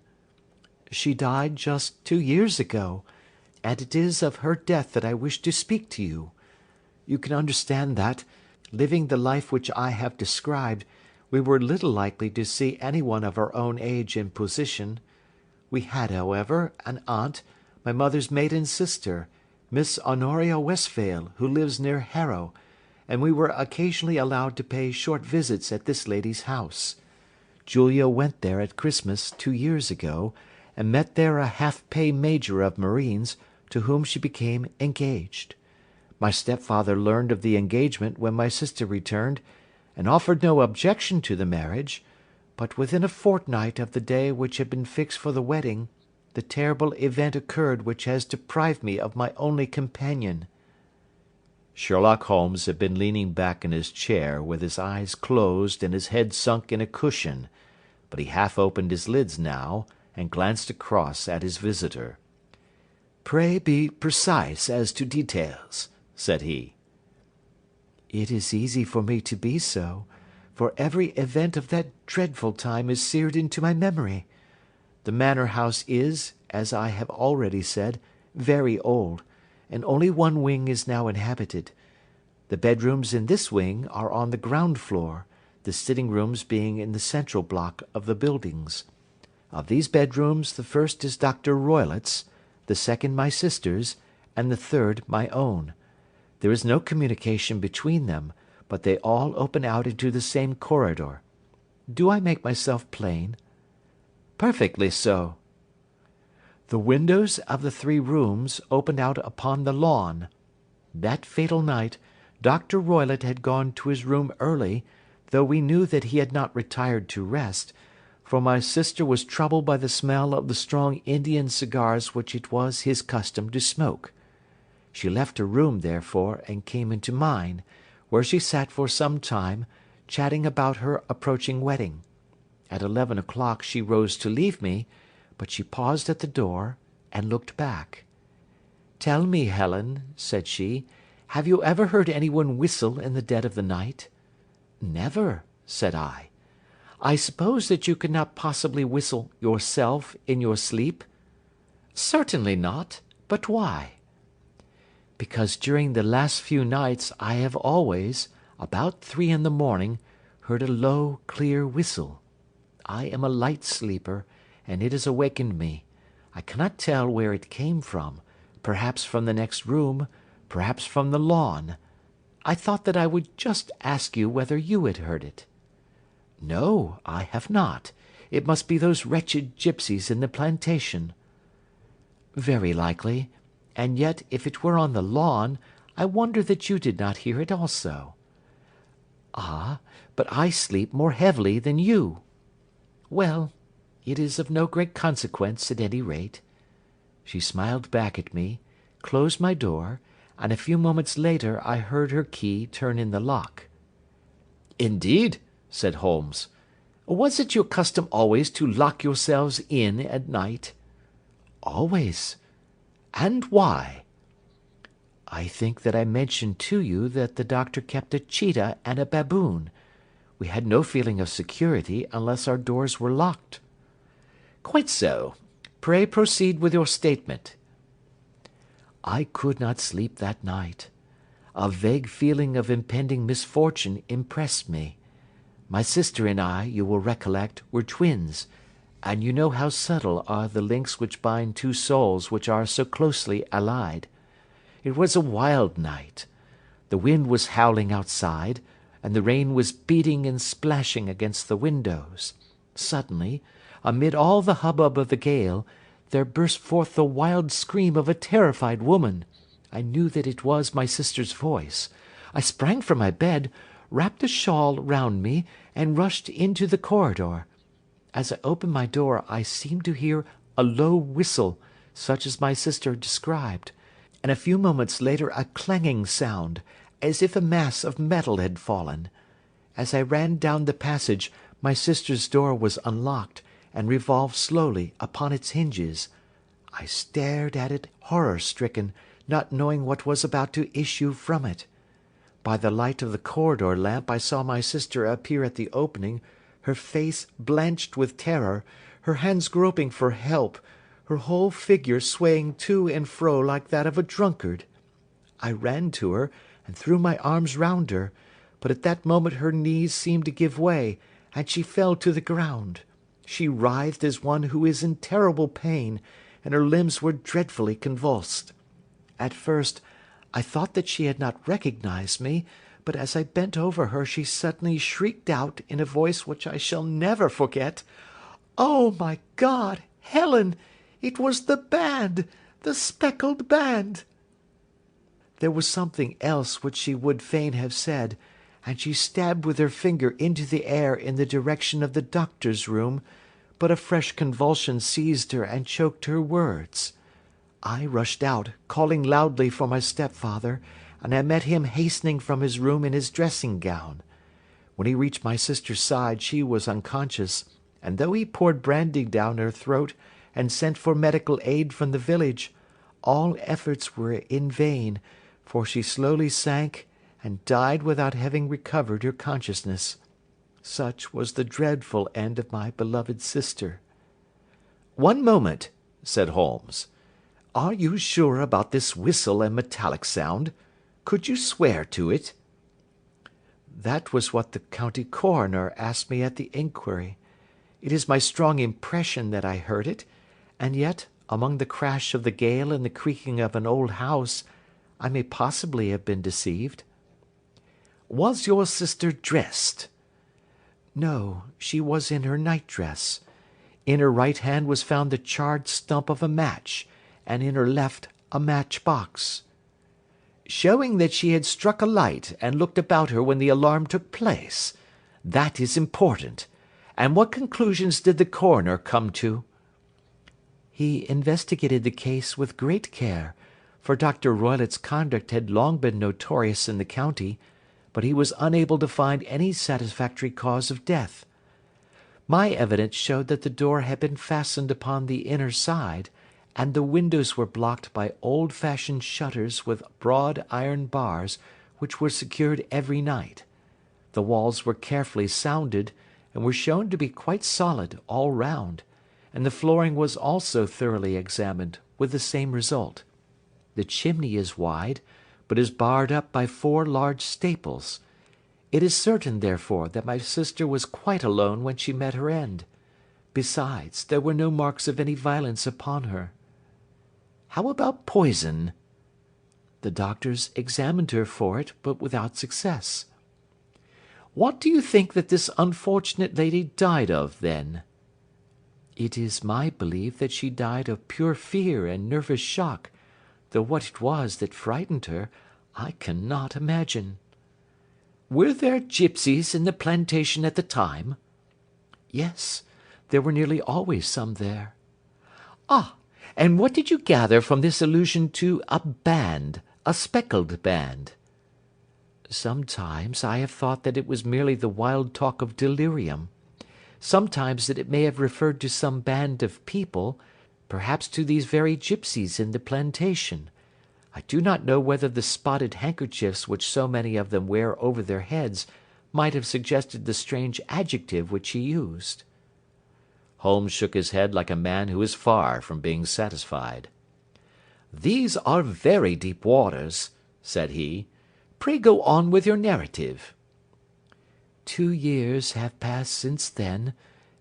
She died just 2 years ago, and it is of her death that I wish to speak to you. You can understand that, living the life which I have described, we were little likely to see any one of our own age and position. We had, however, an aunt, my mother's maiden sister, Miss Honoria Westphail, who lives near Harrow, and we were occasionally allowed to pay short visits at this lady's house. Julia went there at Christmas 2 years ago, and met there a half-pay major of marines, to whom she became engaged. My stepfather learned of the engagement when my sister returned, and offered no objection to the marriage, but within a fortnight of the day which had been fixed for the wedding, the terrible event occurred which has deprived me of my only companion." Sherlock Holmes had been leaning back in his chair with his eyes closed and his head sunk in a cushion, but he half opened his lids now and glanced across at his visitor. "Pray be precise as to details," said he. "It is easy for me to be so, for every event of that dreadful time is seared into my memory. The manor house is, as I have already said, very old, and only one wing is now inhabited. The bedrooms in this wing are on the ground floor, the sitting rooms being in the central block of the buildings. Of these bedrooms the first is Dr. Roylott's, the second my sister's, and the third my own. There is no communication between them, but they all open out into the same corridor. Do I make myself plain?" "Perfectly so." "The windows of the 3 rooms opened out upon the lawn. That fatal night, Dr. Roylott had gone to his room early, though we knew that he had not retired to rest, for my sister was troubled by the smell of the strong Indian cigars which it was his custom to smoke. She left her room, therefore, and came into mine, where she sat for some time, chatting about her approaching wedding. At 11 o'clock she rose to leave me, but she paused at the door, and looked back. 'Tell me, Helen,' said she, 'have you ever heard any one whistle in the dead of the night?' 'Never,' said I. 'I suppose that you could not possibly whistle yourself in your sleep?' 'Certainly not. But why?' 'Because during the last few nights I have always, about 3 in the morning, heard a low, clear whistle. I am a light sleeper, and it has awakened me. I cannot tell where it came from, perhaps from the next room, perhaps from the lawn. I thought that I would just ask you whether you had heard it.' 'No, I have not. It must be those wretched gipsies in the plantation.' 'Very likely, and yet if it were on the lawn, I wonder that you did not hear it also.' 'Ah, but I sleep more heavily than you.' 'Well, it is of no great consequence at any rate.' She smiled back at me, closed my door, and a few moments later I heard her key turn in the lock. 'Indeed?' said Holmes. 'Was it your custom always to lock yourselves in at night?' 'Always.' 'And why?' 'I think that I mentioned to you that the doctor kept a cheetah and a baboon. We had no feeling of security unless our doors were locked.' 'Quite so. Pray proceed with your statement.' 'I could not sleep that night. A vague feeling of impending misfortune impressed me. My sister and I, you will recollect, were twins, and you know how subtle are the links which bind two souls which are so closely allied. It was a wild night. The wind was howling outside, and the rain was beating and splashing against the windows. Suddenly, amid all the hubbub of the gale, there burst forth the wild scream of a terrified woman. I knew that it was my sister's voice. I sprang from my bed, wrapped a shawl round me, and rushed into the corridor. As I opened my door, I seemed to hear a low whistle, such as my sister described, and a few moments later a clanging sound, as if a mass of metal had fallen. As I ran down the passage, my sister's door was unlocked, and revolved slowly upon its hinges. I stared at it horror-stricken, not knowing what was about to issue from it. By the light of the corridor lamp I saw my sister appear at the opening, her face blanched with terror, her hands groping for help, her whole figure swaying to and fro like that of a drunkard. I ran to her, and threw my arms round her, but at that moment her knees seemed to give way, and she fell to the ground. She writhed as one who is in terrible pain, and her limbs were dreadfully convulsed. At first, I thought that she had not recognised me, but as I bent over her she suddenly shrieked out in a voice which I shall never forget, "Oh, my God, Helen! It was the band! The speckled band!" There was something else which she would fain have said, and she stabbed with her finger into the air in the direction of the doctor's room, but a fresh convulsion seized her and choked her words. I rushed out, calling loudly for my stepfather, and I met him hastening from his room in his dressing-gown. When he reached my sister's side she was unconscious, and though he poured brandy down her throat and sent for medical aid from the village, all efforts were in vain, for she slowly sank and died without having recovered her consciousness. Such was the dreadful end of my beloved sister. "One moment," said Holmes. "Are you sure about this whistle and metallic sound? Could you swear to it?" "That was what the county coroner asked me at the inquiry. It is my strong impression that I heard it, and yet, among the crash of the gale and the creaking of an old house, I may possibly have been deceived." "Was your sister dressed?" "No, she was in her night-dress. In her right hand was found the charred stump of a match, and in her left a match-box." "Showing that she had struck a light and looked about her when the alarm took place. That is important. And what conclusions did the coroner come to?" "He investigated the case with great care, for Dr. Roylott's conduct had long been notorious in the county, but he was unable to find any satisfactory cause of death. My evidence showed that the door had been fastened upon the inner side, and the windows were blocked by old-fashioned shutters with broad iron bars, which were secured every night. The walls were carefully sounded, and were shown to be quite solid all round, and the flooring was also thoroughly examined, with the same result. The chimney is wide, but is barred up by 4 large staples. It is certain, therefore, that my sister was quite alone when she met her end. Besides, there were no marks of any violence upon her." "How about poison?" "The doctors examined her for it, but without success." "What do you think that this unfortunate lady died of, then?" "It is my belief that she died of pure fear and nervous shock, though what it was that frightened her, I cannot imagine." "Were there gipsies in the plantation at the time?" "Yes, there were nearly always some there." "Ah, and what did you gather from this allusion to a band, a speckled band?" "Sometimes I have thought that it was merely the wild talk of delirium. Sometimes that it may have referred to some band of people, perhaps to these very gipsies in the plantation. I do not know whether the spotted handkerchiefs which so many of them wear over their heads might have suggested the strange adjective which he used." Holmes shook his head like a man who is far from being satisfied. "These are very deep waters," said he. "Pray go on with your narrative." 2 years have passed since then,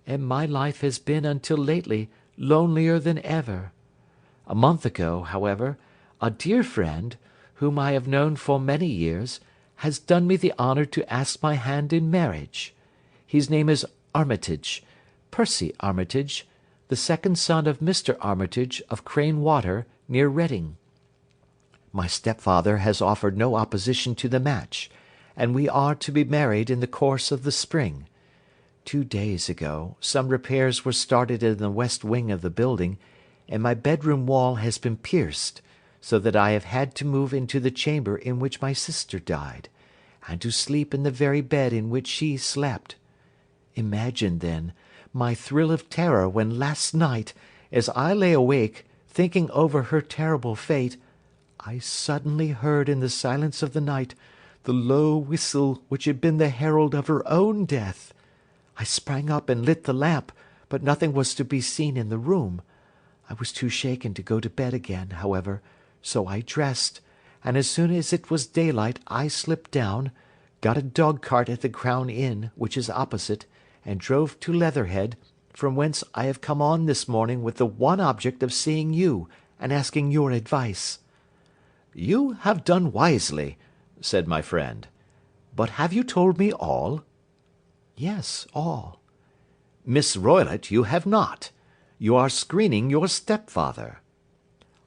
and my life has been until lately lonelier than ever. A month ago, however, a dear friend, whom I have known for many years, has done me the honour to ask my hand in marriage. His name is Armitage, Percy Armitage, the second son of Mr. Armitage of Crane Water, near Reading. My stepfather has offered no opposition to the match, and we are to be married in the course of the spring. 2 days ago, some repairs were started in the west wing of the building, and my bedroom wall has been pierced, so that I have had to move into the chamber in which my sister died, and to sleep in the very bed in which she slept. Imagine, then, my thrill of terror when last night, as I lay awake, thinking over her terrible fate, I suddenly heard in the silence of the night the low whistle which had been the herald of her own death. I sprang up and lit the lamp, but nothing was to be seen in the room. I was too shaken to go to bed again, however, so I dressed, and as soon as it was daylight I slipped down, got a dog-cart at the Crown Inn, which is opposite, and drove to Leatherhead, from whence I have come on this morning with the one object of seeing you, and asking your advice." "You have done wisely," said my friend. "But have you told me all?" "Yes, all." "Miss Roylott, you have not. You are screening your stepfather."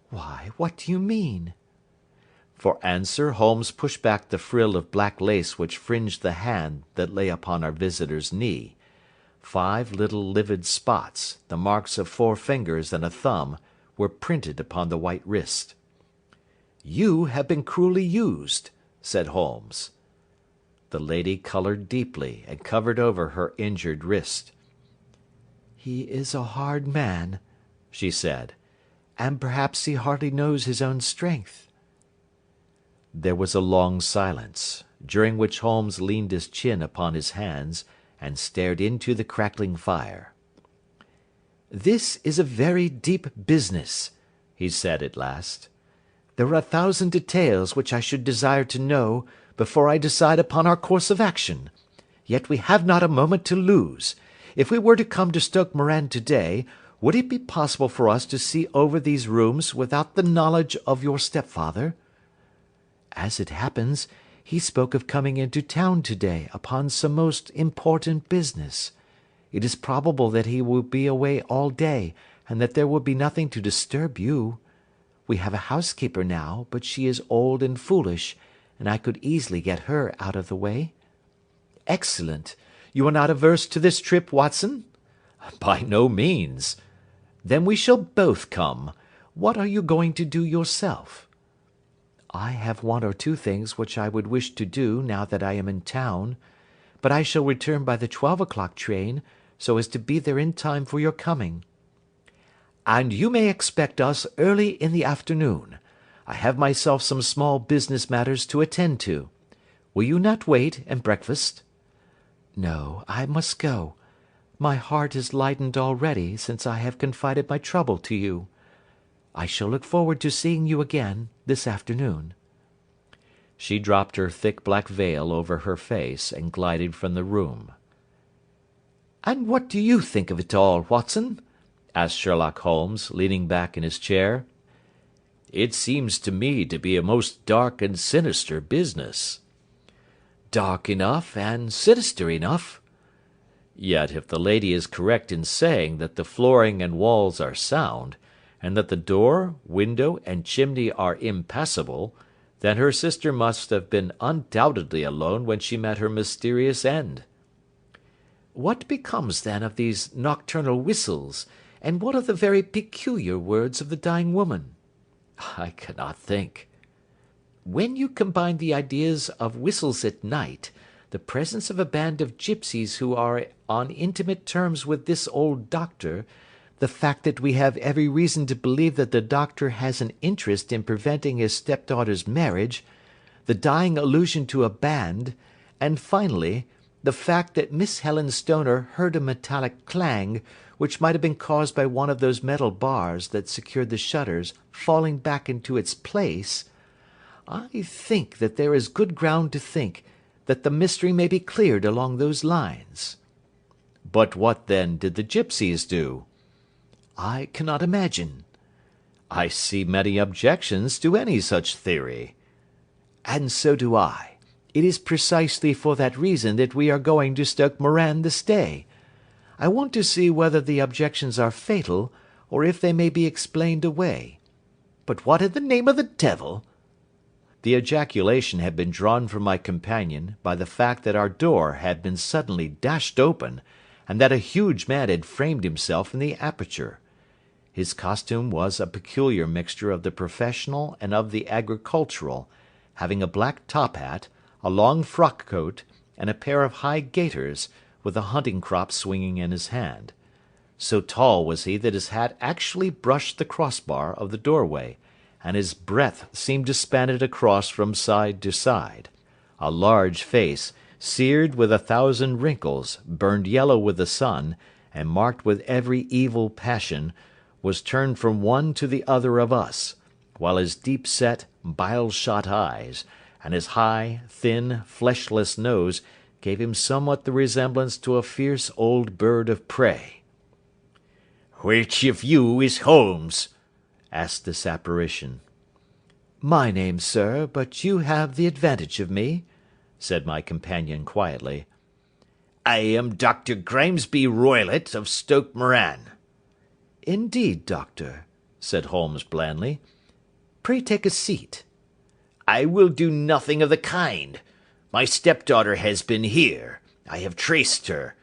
"Why, what do you mean?" For answer Holmes pushed back the frill of black lace which fringed the hand that lay upon our visitor's knee. 5 little livid spots, the marks of 4 fingers and a thumb, were printed upon the white wrist. "You have been cruelly used," said Holmes. The lady coloured deeply, and covered over her injured wrist. "He is a hard man," she said, "and perhaps he hardly knows his own strength." There was a long silence, during which Holmes leaned his chin upon his hands, and stared into the crackling fire. "This is a very deep business," he said at last. "There are 1,000 details which I should desire to know before I decide upon our course of action. Yet we have not a moment to lose. If we were to come to Stoke Moran to-day, would it be possible for us to see over these rooms without the knowledge of your stepfather?" "As it happens, he spoke of coming into town to-day upon some most important business. It is probable that he will be away all day, and that there will be nothing to disturb you. We have a housekeeper now, but she is old and foolish, and I could easily get her out of the way." "Excellent. You are not averse to this trip, Watson?" "By no means." "Then we shall both come. What are you going to do yourself?" "I have 1 or 2 things which I would wish to do now that I am in town, but I shall return by the 12 o'clock train, so as to be there in time for your coming." "And you may expect us early in the afternoon. I have myself some small business matters to attend to. Will you not wait and breakfast?" "No, I must go. My heart is lightened already since I have confided my trouble to you. I shall look forward to seeing you again this afternoon." She dropped her thick black veil over her face and glided from the room. "And what do you think of it all, Watson?" asked Sherlock Holmes, leaning back in his chair. "It seems to me to be a most dark and sinister business." "Dark enough and sinister enough." "Yet if the lady is correct in saying that the flooring and walls are sound, and that the door, window, and chimney are impassable, then her sister must have been undoubtedly alone when she met her mysterious end." "What becomes then of these nocturnal whistles, and what of the very peculiar words of the dying woman?" "I cannot think." "When you combine the ideas of whistles at night, the presence of a band of gipsies who are on intimate terms with this old doctor, the fact that we have every reason to believe that the doctor has an interest in preventing his stepdaughter's marriage, the dying allusion to a band, and finally, the fact that Miss Helen Stoner heard a metallic clang, which might have been caused by one of those metal bars that secured the shutters falling back into its place, I think that there is good ground to think that the mystery may be cleared along those lines." But what, then, did the gipsies do? I cannot imagine. I see many objections to any such theory. And so do I. It is precisely for that reason that we are going to Stoke Moran this day. I want to see whether the objections are fatal, or if they may be explained away. But what in the name of the devil—" The ejaculation had been drawn from my companion by the fact that our door had been suddenly dashed open, and that a huge man had framed himself in the aperture. His costume was a peculiar mixture of the professional and of the agricultural, having a black top hat, a long frock coat, and a pair of high gaiters, with a hunting crop swinging in his hand. So tall was he that his hat actually brushed the crossbar of the doorway, and his breadth seemed to span it across from side to side. A large face, seared with 1,000 wrinkles, burned yellow with the sun, and marked with every evil passion, was turned from one to the other of us, while his deep-set, bile-shot eyes, and his high, thin, fleshless nose gave him somewhat the resemblance to a fierce old bird of prey. "Which of you is Holmes?" asked this apparition. "My name, sir, but you have the advantage of me," said my companion quietly. "I am Dr. Grimesby Roylott of Stoke Moran." "Indeed, doctor," said Holmes blandly. "Pray take a seat." "I will do nothing of the kind. My stepdaughter has been here. I have traced her.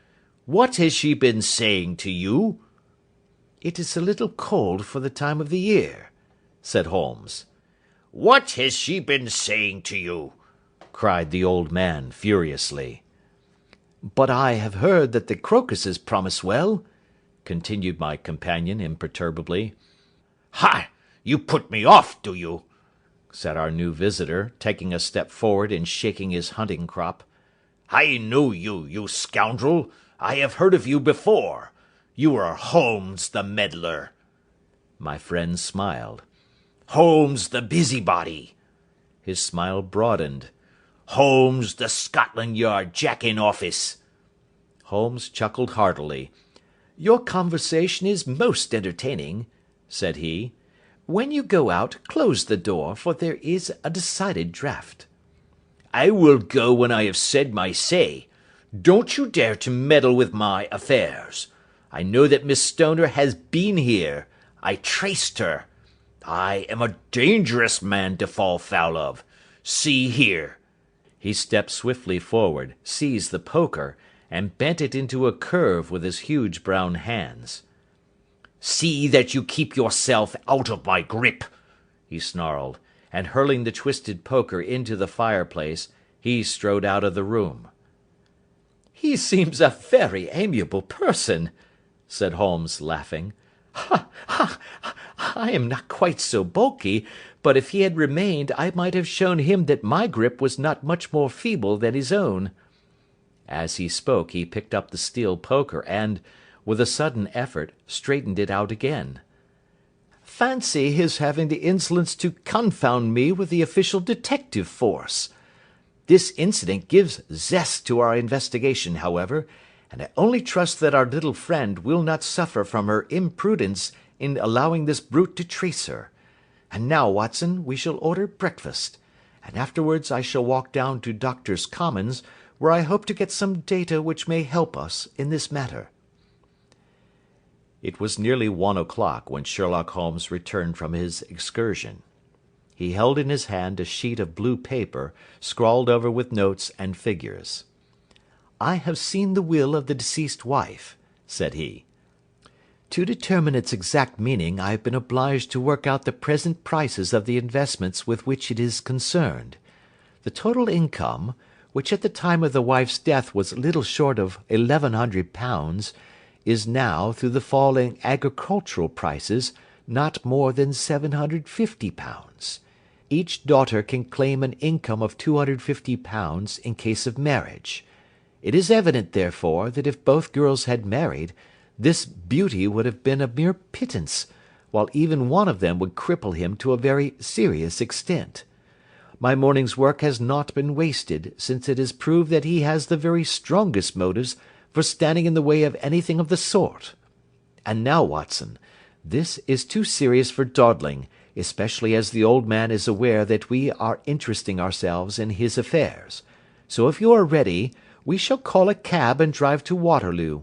What has she been saying to you?" "It is a little cold for the time of the year," said Holmes. "What has she been saying to you?" cried the old man furiously. "But I have heard that the crocuses promise well," continued my companion imperturbably. "Ha! You put me off, do you?" said our new visitor, taking a step forward and shaking his hunting crop. "I know you, you scoundrel. I have heard of you before. You are Holmes the meddler." My friend smiled. "Holmes the busybody." His smile broadened. "Holmes the Scotland Yard Jack-in-office." Holmes chuckled heartily. "Your conversation is most entertaining," said he. "When you go out, close the door, for there is a decided draught." "I will go when I have said my say. Don't you dare to meddle with my affairs. I know that Miss Stoner has been here. I traced her. I am a dangerous man to fall foul of. See here." He stepped swiftly forward, seized the poker, and bent it into a curve with his huge brown hands. "See that you keep yourself out of my grip," he snarled, and hurling the twisted poker into the fireplace, he strode out of the room. "He seems a very amiable person," said Holmes, laughing. "Ha, ha! I am not quite so bulky, but if he had remained I might have shown him that my grip was not much more feeble than his own." As he spoke he picked up the steel poker and, with a sudden effort, straightened it out again. "Fancy his having the insolence to confound me with the official detective force! This incident gives zest to our investigation, however, and I only trust that our little friend will not suffer from her imprudence in allowing this brute to trace her. And now, Watson, we shall order breakfast, and afterwards I shall walk down to Doctors' Commons, where I hope to get some data which may help us in this matter." It was nearly 1 o'clock when Sherlock Holmes returned from his excursion. He held in his hand a sheet of blue paper, scrawled over with notes and figures. "I have seen the will of the deceased wife," said he. "To determine its exact meaning I have been obliged to work out the present prices of the investments with which it is concerned. The total income, which at the time of the wife's death was little short of £1,100, is now, through the fall in agricultural prices, not more than £750. Each daughter can claim an income of £250 in case of marriage. It is evident, therefore, that if both girls had married, this beauty would have been a mere pittance, while even one of them would cripple him to a very serious extent. My morning's work has not been wasted, since it has proved that he has the very strongest motives for standing in the way of anything of the sort. And now, Watson, this is too serious for dawdling, especially as the old man is aware that we are interesting ourselves in his affairs. So if you are ready, we shall call a cab and drive to Waterloo.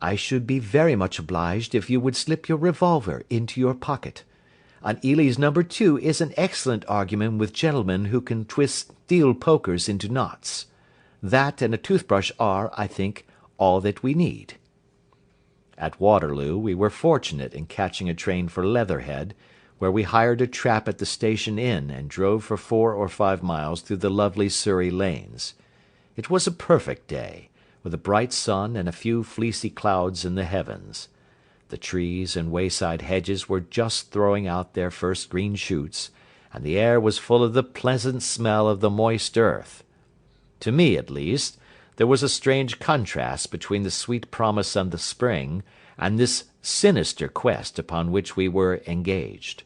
I should be very much obliged if you would slip your revolver into your pocket. An Ely's No. 2 is an excellent argument with gentlemen who can twist steel pokers into knots. That and a toothbrush are, I think, all that we need. At Waterloo we were fortunate in catching a train for Leatherhead, where we hired a trap at the station inn and drove for 4 or 5 miles through the lovely Surrey lanes. It was a perfect day, with a bright sun and a few fleecy clouds in the heavens. The trees and wayside hedges were just throwing out their first green shoots, and the air was full of the pleasant smell of the moist earth. To me, at least, there was a strange contrast between the sweet promise of the spring and this sinister quest upon which we were engaged.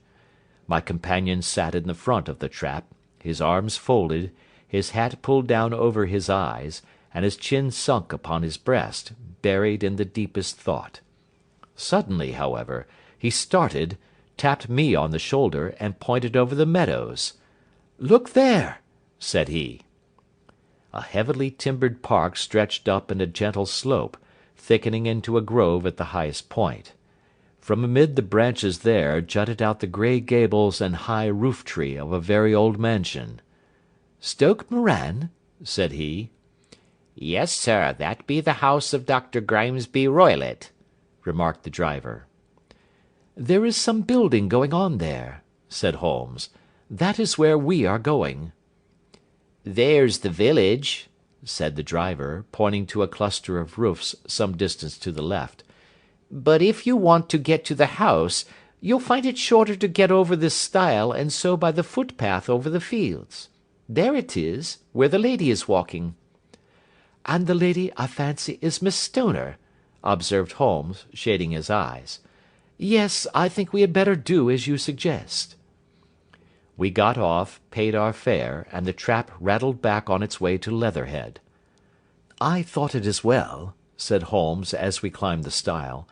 My companion sat in the front of the trap, his arms folded, his hat pulled down over his eyes, and his chin sunk upon his breast, buried in the deepest thought. Suddenly, however, he started, tapped me on the shoulder, and pointed over the meadows. "Look there!" said he. A heavily timbered park stretched up in a gentle slope, thickening into a grove at the highest point. From amid the branches there jutted out the grey gables and high roof-tree of a very old mansion. "Stoke Moran?" said he. "Yes, sir, that be the house of Dr. Grimesby Roylott," remarked the driver. "There is some building going on there," said Holmes. "That is where we are going." "There's the village," said the driver, pointing to a cluster of roofs some distance to the left. "But if you want to get to the house, you'll find it shorter to get over this stile and so by the footpath over the fields. There it is, where the lady is walking." "And the lady, I fancy, is Miss Stoner," observed Holmes, shading his eyes. "Yes, I think we had better do as you suggest." We got off, paid our fare, and the trap rattled back on its way to Leatherhead. "I thought it as well," said Holmes as we climbed the stile,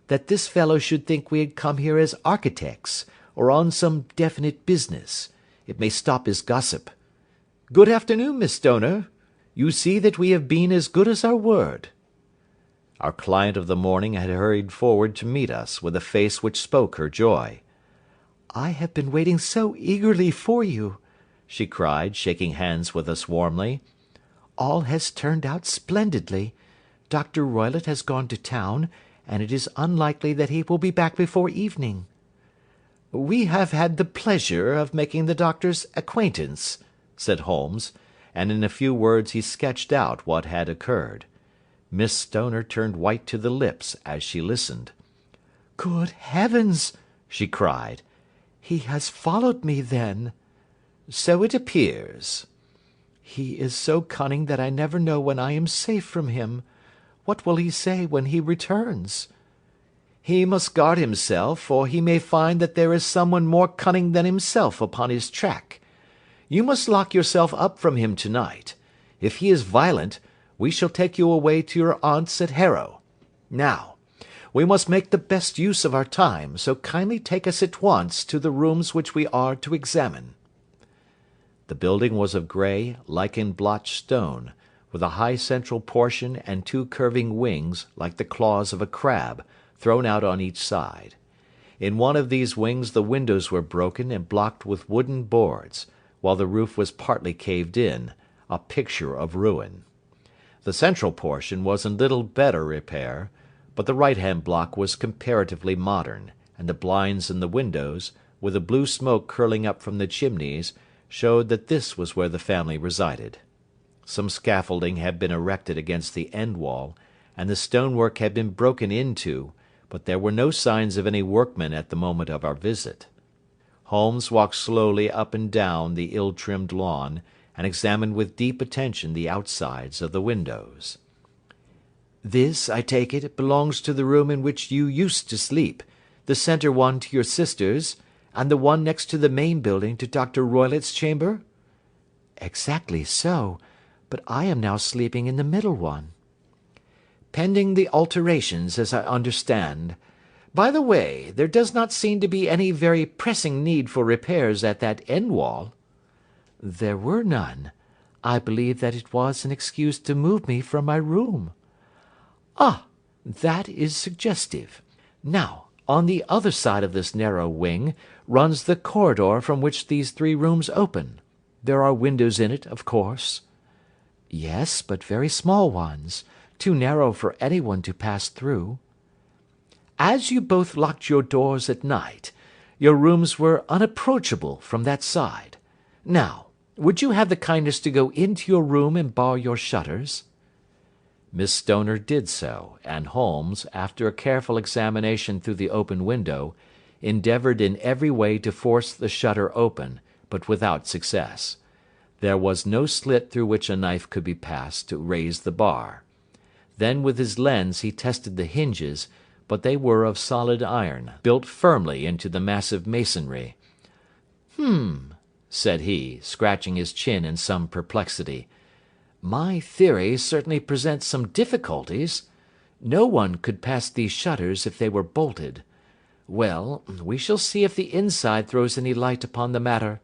"that this fellow should think we had come here as architects, or on some definite business. It may stop his gossip. Good afternoon, Miss Stoner. You see that we have been as good as our word." Our client of the morning had hurried forward to meet us with a face which spoke her joy. "I have been waiting so eagerly for you," she cried, shaking hands with us warmly. "All has turned out splendidly. Dr. Roylott has gone to town, and it is unlikely that he will be back before evening." "We have had the pleasure of making the doctor's acquaintance," said Holmes, and in a few words he sketched out what had occurred. Miss Stoner turned white to the lips as she listened. "Good heavens!" she cried. "He has followed me, then?" "So it appears." "He is so cunning that I never know when I am safe from him. What will he say when he returns?" "He must guard himself, for he may find that there is someone more cunning than himself upon his track. You must lock yourself up from him to-night. If he is violent, we shall take you away to your aunt's at Harrow. Now, we must make the best use of our time, so kindly take us at once to the rooms which we are to examine." The building was of grey, lichen-blotched stone, with a high central portion and 2 curving wings like the claws of a crab, thrown out on each side. In one of these wings the windows were broken and blocked with wooden boards, while the roof was partly caved in, a picture of ruin. The central portion was in little better repair, but the right-hand block was comparatively modern, and the blinds in the windows, with the blue smoke curling up from the chimneys, showed that this was where the family resided. Some scaffolding had been erected against the end wall, and the stonework had been broken into, but there were no signs of any workmen at the moment of our visit. Holmes walked slowly up and down the ill-trimmed lawn, and examined with deep attention the outsides of the windows. "This, I take it, belongs to the room in which you used to sleep, the centre one to your sister's, and the one next to the main building to Dr. Roylott's chamber?" "Exactly so, but I am now sleeping in the middle one." pending the alterations, as I understand. By the way, there does not seem to be any very pressing need for repairs at that end wall." "There were none. I believe that it was an excuse to move me from my room." "Ah, that is suggestive. Now, on the other side of this narrow wing runs the corridor from which these 3 rooms open. There are windows in it, of course." "Yes, but very small ones, too narrow for anyone to pass through." "As you both locked your doors at night, your rooms were unapproachable from that side. Now, would you have the kindness to go into your room and bar your shutters?" Miss Stoner did so, and Holmes, after a careful examination through the open window, endeavoured in every way to force the shutter open, but without success. There was no slit through which a knife could be passed to raise the bar. Then with his lens he tested the hinges, but they were of solid iron, built firmly into the massive masonry. Said he, scratching his chin in some perplexity. "My theory certainly presents some difficulties. No one could pass these shutters if they were bolted. Well, we shall see if the inside throws any light upon the matter."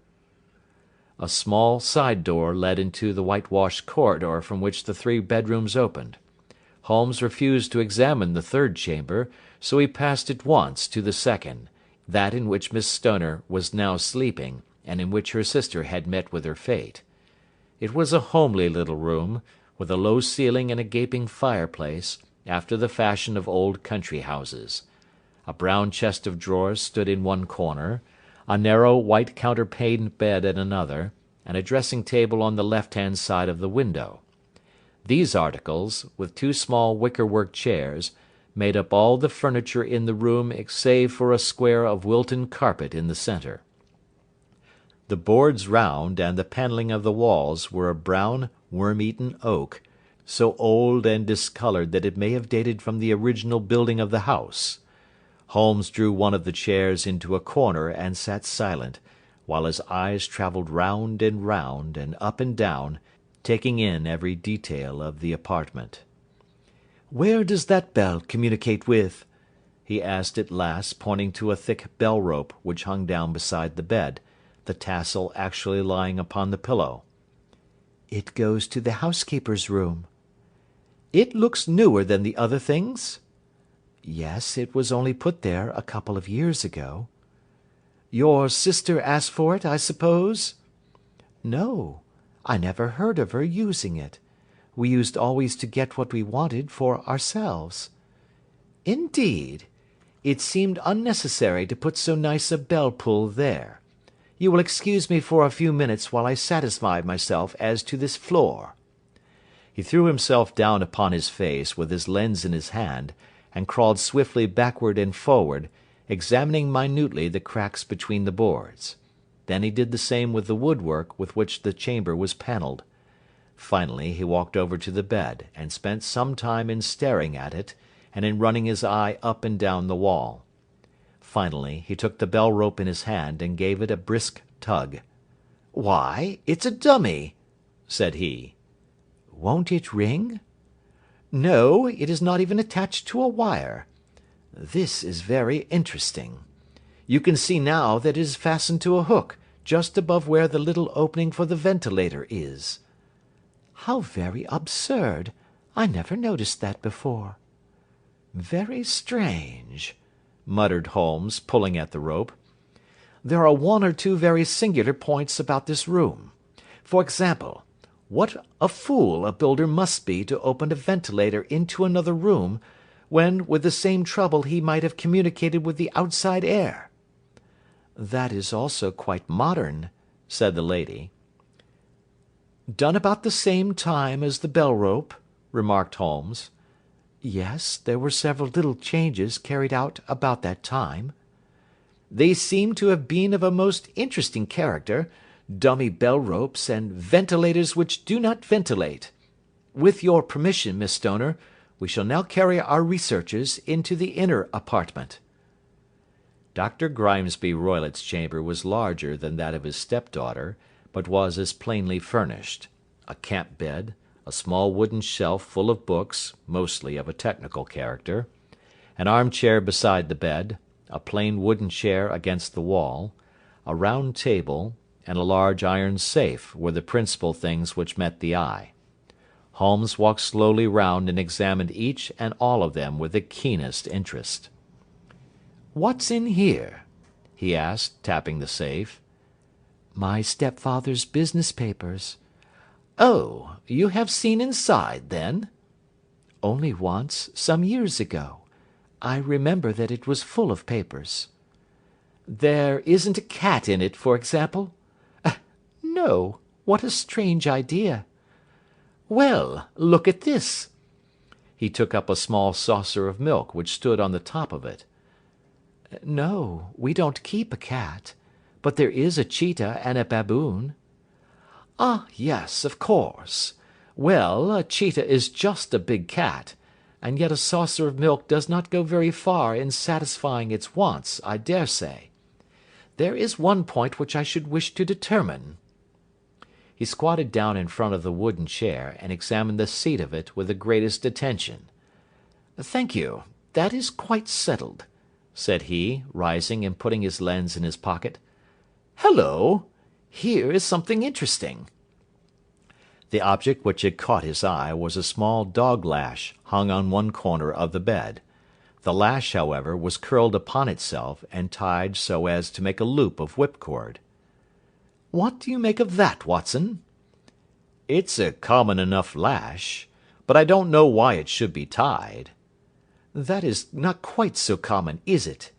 A small side door led into the whitewashed corridor from which the 3 bedrooms opened. Holmes refused to examine the 3rd chamber, so he passed at once to the 2nd, that in which Miss Stoner was now sleeping, and in which her sister had met with her fate. It was a homely little room, with a low ceiling and a gaping fireplace, after the fashion of old country houses. A brown chest of drawers stood in one corner, a narrow white counterpaned bed in another, and a dressing table on the left-hand side of the window. These articles, with 2 small wicker-work chairs, made up all the furniture in the room save for a square of Wilton carpet in the centre. The boards round and the panelling of the walls were of brown, worm-eaten oak, so old and discoloured that it may have dated from the original building of the house. Holmes drew one of the chairs into a corner and sat silent, while his eyes travelled round and up and down, taking in every detail of the apartment. "Where does that bell communicate with?" he asked at last, pointing to a thick bell-rope which hung down beside the bed, the tassel actually lying upon the pillow. "It goes to the housekeeper's room." "It looks newer than the other things?" "Yes, it was only put there a couple of years ago." "Your sister asked for it, I suppose?" "No, I never heard of her using it. We used always to get what we wanted for ourselves." "Indeed! It seemed unnecessary to put so nice a bell-pull there. You will excuse me for a few minutes while I satisfy myself as to this floor." He threw himself down upon his face with his lens in his hand, and crawled swiftly backward and forward, examining minutely the cracks between the boards. Then he did the same with the woodwork with which the chamber was panelled. Finally he walked over to the bed, and spent some time in staring at it, and in running his eye up and down the wall. Finally he took the bell-rope in his hand, and gave it a brisk tug. "Why, it's a dummy," said he. "Won't it ring?" "No, it is not even attached to a wire. This is very interesting. You can see now that it is fastened to a hook, just above where the little opening for the ventilator is." "How very absurd! I never noticed that before." "Very strange," muttered Holmes, pulling at the rope. "There are 1 or 2 very singular points about this room. For example, what a fool a builder must be to open a ventilator into another room, when with the same trouble he might have communicated with the outside air." "That is also quite modern," said the lady. "Done about the same time as the bell-rope," remarked Holmes. "Yes, there were several little changes carried out about that time." "They seem to have been of a most interesting character, dummy bell-ropes, and ventilators which do not ventilate. With your permission, Miss Stoner, we shall now carry our researches into the inner apartment." Dr. Grimesby Roylott's chamber was larger than that of his stepdaughter, but was as plainly furnished. A camp bed, a small wooden shelf full of books, mostly of a technical character, an armchair beside the bed, a plain wooden chair against the wall, a round table, and a large iron safe were the principal things which met the eye. Holmes walked slowly round and examined each and all of them with the keenest interest. "What's in here?" he asked, tapping the safe. "My stepfather's business papers." "Oh, you have seen inside, then?" "Only once, some years ago. I remember that it was full of papers." "There isn't a cat in it, for example?" "No. What a strange idea." "Well, look at this." He took up a small saucer of milk which stood on the top of it. "No, we don't keep a cat, but there is a cheetah and a baboon." "Ah, yes, of course. Well, a cheetah is just a big cat, and yet a saucer of milk does not go very far in satisfying its wants, I dare say. There is one point which I should wish to determine." He squatted down in front of the wooden chair, and examined the seat of it with the greatest attention. "Thank you. That is quite settled," said he, rising and putting his lens in his pocket. "Hullo! Here is something interesting." The object which had caught his eye was a small dog lash hung on one corner of the bed. The lash, however, was curled upon itself, and tied so as to make a loop of whipcord. "What do you make of that, Watson?" "It's a common enough lash, but I don't know why it should be tied." "That is not quite so common, is it?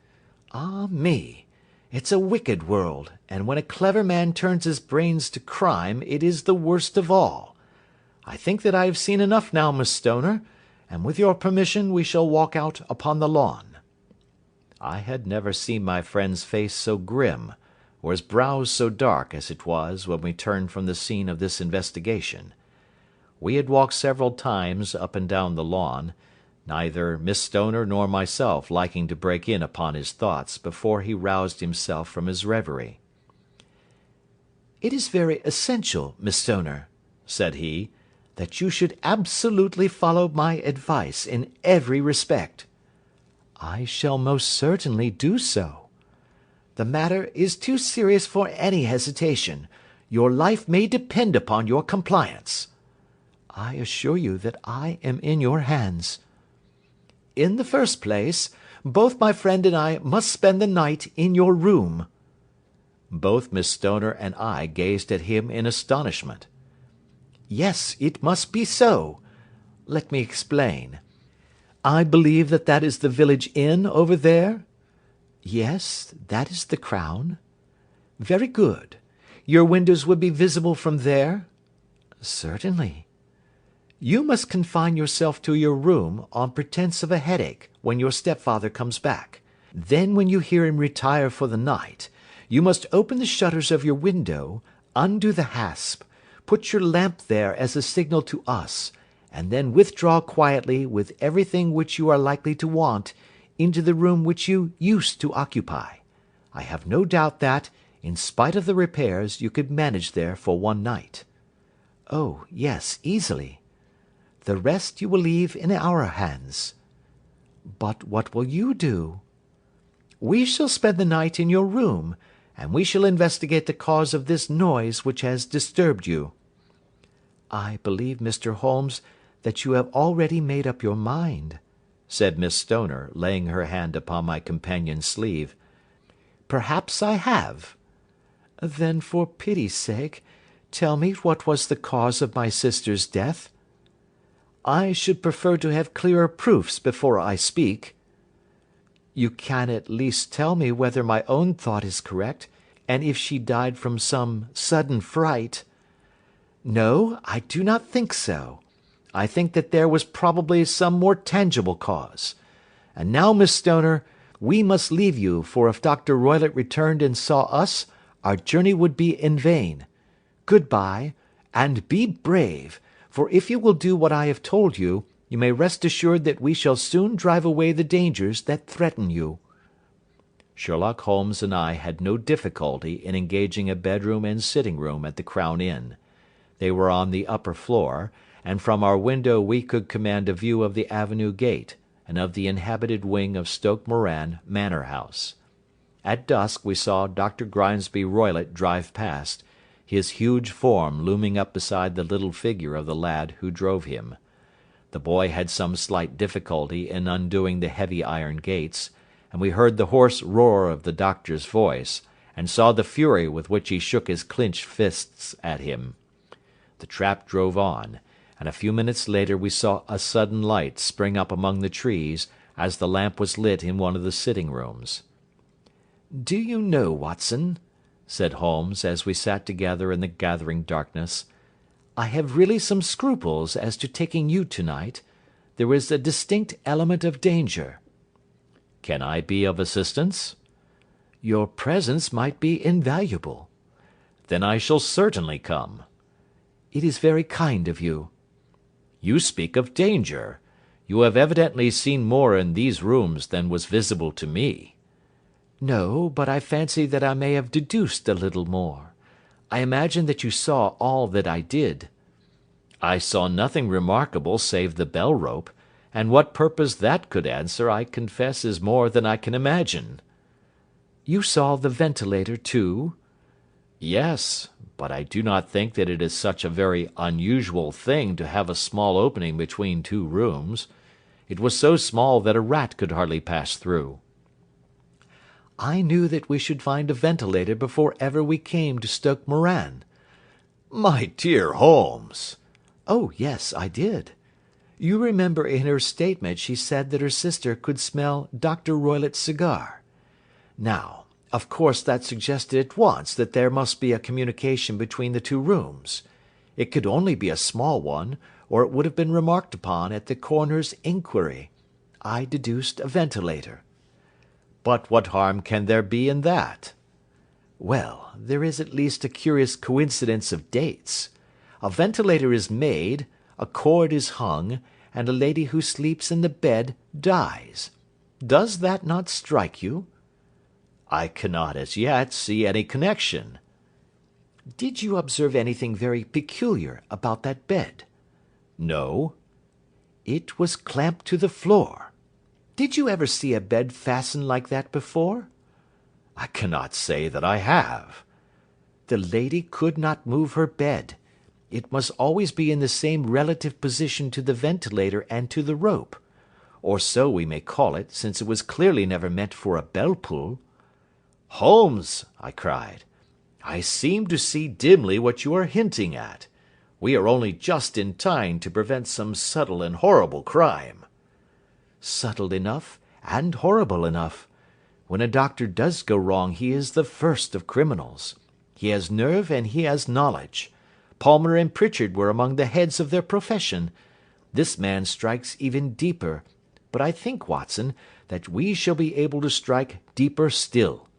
Ah me! It's a wicked world, and when a clever man turns his brains to crime it is the worst of all. I think that I have seen enough now, Miss Stoner, and with your permission we shall walk out upon the lawn." I had never seen my friend's face so grim, or his brows so dark as it was when we turned from the scene of this investigation. We had walked several times up and down the lawn, neither Miss Stoner nor myself liking to break in upon his thoughts before he roused himself from his reverie. "It is very essential, Miss Stoner," said he, "that you should absolutely follow my advice in every respect." "I shall most certainly do so." "The matter is too serious for any hesitation. Your life may depend upon your compliance." "I assure you that I am in your hands." "In the first place, both my friend and I must spend the night in your room." Both Miss Stoner and I gazed at him in astonishment. "Yes, it must be so. Let me explain. I believe that that is the village inn over there?" "Yes, that is the Crown." "Very good. Your windows would be visible from there?" "Certainly." "You must confine yourself to your room, on pretence of a headache, when your stepfather comes back. Then when you hear him retire for the night, you must open the shutters of your window, undo the hasp, put your lamp there as a signal to us, and then withdraw quietly with everything which you are likely to want into the room which you used to occupy. I have no doubt that, in spite of the repairs, you could manage there for one night." "Oh, yes, easily." "The rest you will leave in our hands." "But what will you do?" "We shall spend the night in your room, and we shall investigate the cause of this noise which has disturbed you." "I believe, Mr. Holmes, that you have already made up your mind," said Miss Stoner, laying her hand upon my companion's sleeve. "Perhaps I have." "Then, for pity's sake, tell me what was the cause of my sister's death." "I should prefer to have clearer proofs before I speak." "You can at least tell me whether my own thought is correct, and if she died from some sudden fright." "No, I do not think so. I think that there was probably some more tangible cause. And now, Miss Stoner, we must leave you, for if Dr. Roylott returned and saw us, our journey would be in vain. Good-bye, and be brave, for if you will do what I have told you, you may rest assured that we shall soon drive away the dangers that threaten you." Sherlock Holmes and I had no difficulty in engaging a bedroom and sitting room at the Crown Inn. They were on the upper floor, and from our window we could command a view of the avenue gate, and of the inhabited wing of Stoke Moran Manor House. At dusk we saw Dr. Grimesby Roylott drive past, his huge form looming up beside the little figure of the lad who drove him. The boy had some slight difficulty in undoing the heavy iron gates, and we heard the hoarse roar of the doctor's voice, and saw the fury with which he shook his clenched fists at him. The trap drove on, and a few minutes later we saw a sudden light spring up among the trees as the lamp was lit in one of the sitting-rooms. "Do you know, Watson," said Holmes, as we sat together in the gathering darkness, "I have really some scruples as to taking you to-night. There is a distinct element of danger." "Can I be of assistance?" "Your presence might be invaluable." "Then I shall certainly come." "It is very kind of you." "You speak of danger. You have evidently seen more in these rooms than was visible to me." "No, but I fancy that I may have deduced a little more. I imagine that you saw all that I did." "I saw nothing remarkable save the bell rope, and what purpose that could answer I confess is more than I can imagine." "You saw the ventilator too?" "Yes, but I do not think that it is such a very unusual thing to have a small opening between two rooms. It was so small that a rat could hardly pass through." "I knew that we should find a ventilator before ever we came to Stoke Moran." "My dear Holmes!" "Oh, yes, I did. You remember in her statement she said that her sister could smell Dr. Roylott's cigar. Now, of course that suggested at once that there must be a communication between the two rooms. It could only be a small one, or it would have been remarked upon at the coroner's inquiry. I deduced a ventilator." "But what harm can there be in that?" "Well, there is at least a curious coincidence of dates. A ventilator is made, a cord is hung, and a lady who sleeps in the bed dies. Does that not strike you?" "I cannot as yet see any connection." "Did you observe anything very peculiar about that bed?" "No." "It was clamped to the floor. Did you ever see a bed fastened like that before?" "I cannot say that I have." "The lady could not move her bed. It must always be in the same relative position to the ventilator and to the rope. Or so we may call it, since it was clearly never meant for a bell pull." "Holmes," I cried, "I seem to see dimly what you are hinting at. We are only just in time to prevent some subtle and horrible crime." "Subtle enough, and horrible enough. When a doctor does go wrong he is the first of criminals. He has nerve and he has knowledge. Palmer and Pritchard were among the heads of their profession. This man strikes even deeper, but I think, Watson, that we shall be able to strike deeper still.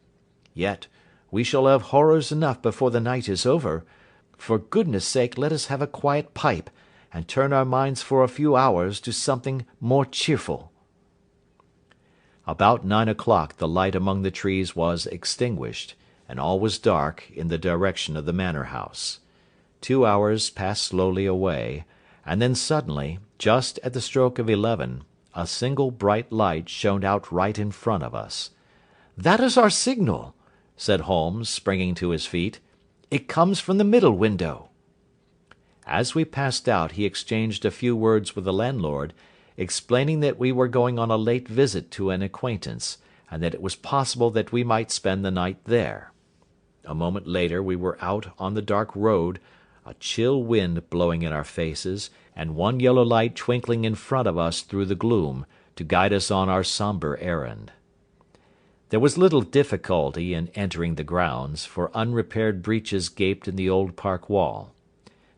Yet, we shall have horrors enough before the night is over. For goodness' sake let us have a quiet pipe, and turn our minds for a few hours to something more cheerful." About 9 o'clock the light among the trees was extinguished, and all was dark in the direction of the manor house. 2 hours passed slowly away, and then suddenly, just at the stroke of 11, a single bright light shone out right in front of us. "That is our signal," said Holmes, springing to his feet. "It comes from the middle window." As we passed out he exchanged a few words with the landlord, explaining that we were going on a late visit to an acquaintance, and that it was possible that we might spend the night there. A moment later we were out on the dark road, a chill wind blowing in our faces, and one yellow light twinkling in front of us through the gloom, to guide us on our sombre errand. There was little difficulty in entering the grounds, for unrepaired breaches gaped in the old park wall.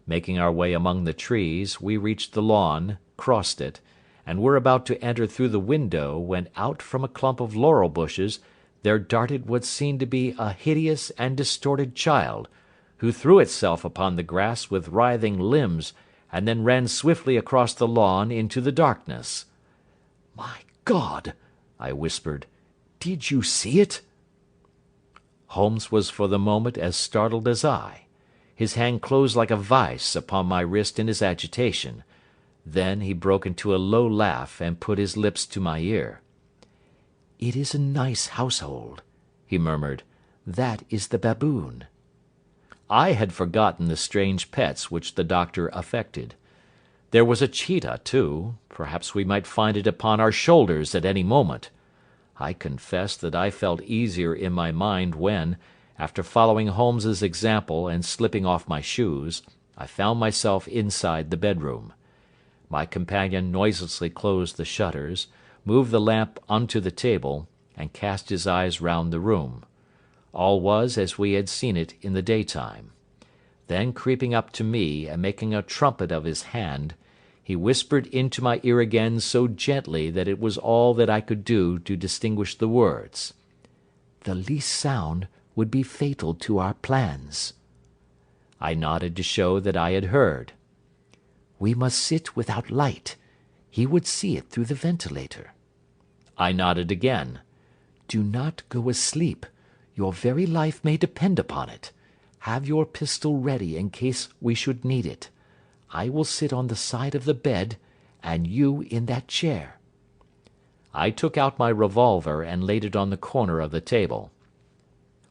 Making our way among the trees, we reached the lawn, crossed it, and were about to enter through the window, when out from a clump of laurel bushes there darted what seemed to be a hideous and distorted child, who threw itself upon the grass with writhing limbs, and then ran swiftly across the lawn into the darkness. "My God!" I whispered. "Did you see it?" Holmes was for the moment as startled as I. His hand closed like a vice upon my wrist in his agitation. Then he broke into a low laugh and put his lips to my ear. "It is a nice household," he murmured. "That is the baboon." I had forgotten the strange pets which the doctor affected. There was a cheetah, too. Perhaps we might find it upon our shoulders at any moment. I confess that I felt easier in my mind when, after following Holmes's example and slipping off my shoes, I found myself inside the bedroom. My companion noiselessly closed the shutters, moved the lamp onto the table, and cast his eyes round the room. All was as we had seen it in the daytime. Then creeping up to me and making a trumpet of his hand, he whispered into my ear again so gently that it was all that I could do to distinguish the words. "The least sound would be fatal to our plans." I nodded to show that I had heard. "We must sit without light. He would see it through the ventilator." I nodded again. "Do not go asleep. Your very life may depend upon it. Have your pistol ready in case we should need it. I will sit on the side of the bed, and you in that chair." I took out my revolver and laid it on the corner of the table.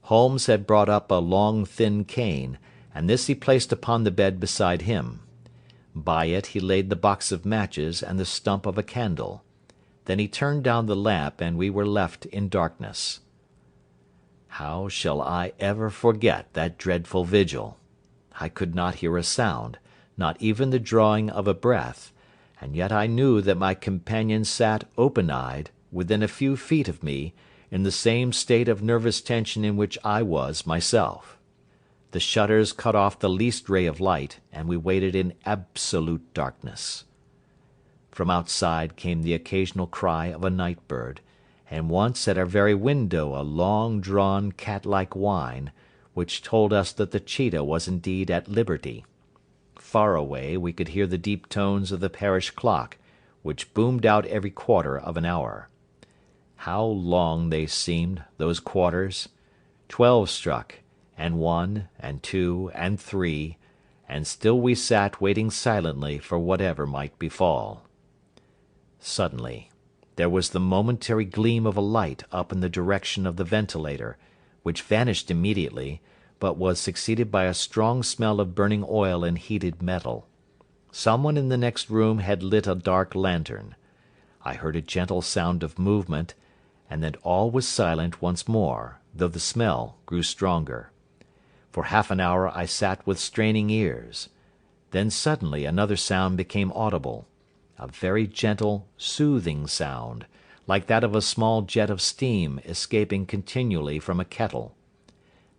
Holmes had brought up a long thin cane, and this he placed upon the bed beside him. By it he laid the box of matches and the stump of a candle. Then he turned down the lamp, and we were left in darkness. How shall I ever forget that dreadful vigil? I could not hear a sound, not even the drawing of a breath, and yet I knew that my companion sat open-eyed, within a few feet of me, in the same state of nervous tension in which I was myself. The shutters cut off the least ray of light, and we waited in absolute darkness. From outside came the occasional cry of a night bird, and once at our very window a long-drawn cat-like whine, which told us that the cheetah was indeed at liberty. Far away we could hear the deep tones of the parish clock, which boomed out every quarter of an hour. How long they seemed, those quarters! 12 struck, and 1, and 2, and 3, and still we sat waiting silently for whatever might befall. Suddenly there was the momentary gleam of a light up in the direction of the ventilator, which vanished immediately, but was succeeded by a strong smell of burning oil and heated metal. Someone in the next room had lit a dark lantern. I heard a gentle sound of movement, and then all was silent once more, though the smell grew stronger. For half an hour I sat with straining ears. Then suddenly another sound became audible, a very gentle, soothing sound, like that of a small jet of steam escaping continually from a kettle.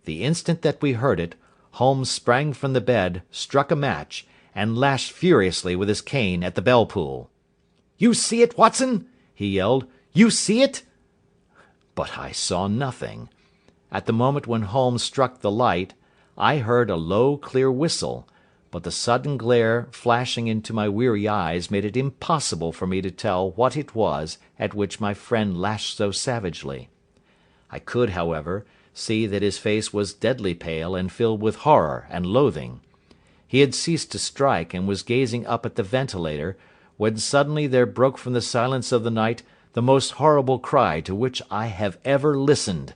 The instant that we heard it, Holmes sprang from the bed, struck a match, and lashed furiously with his cane at the bell-pull. "You see it, Watson?" he yelled. "You see it?" But I saw nothing. At the moment when Holmes struck the light, I heard a low, clear whistle, but the sudden glare flashing into my weary eyes made it impossible for me to tell what it was at which my friend lashed so savagely. I could, however, see that his face was deadly pale and filled with horror and loathing. He had ceased to strike and was gazing up at the ventilator, when suddenly there broke from the silence of the night the most horrible cry to which I have ever listened.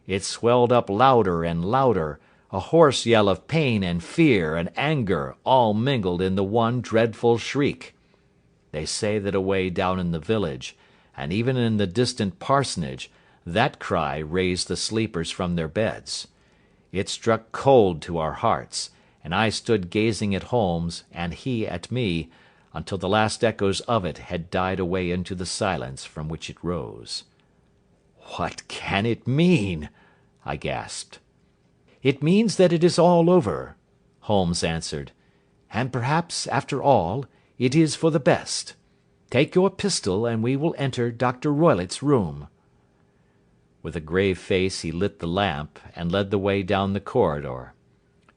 It swelled up louder and louder, a hoarse yell of pain and fear and anger all mingled in the one dreadful shriek. They say that away down in the village, and even in the distant parsonage, that cry raised the sleepers from their beds. It struck cold to our hearts, and I stood gazing at Holmes, and he at me, until the last echoes of it had died away into the silence from which it rose. "What can it mean?" I gasped. "It means that it is all over," Holmes answered, "and perhaps, after all, it is for the best. Take your pistol and we will enter Dr. Roylott's room." With a grave face he lit the lamp and led the way down the corridor.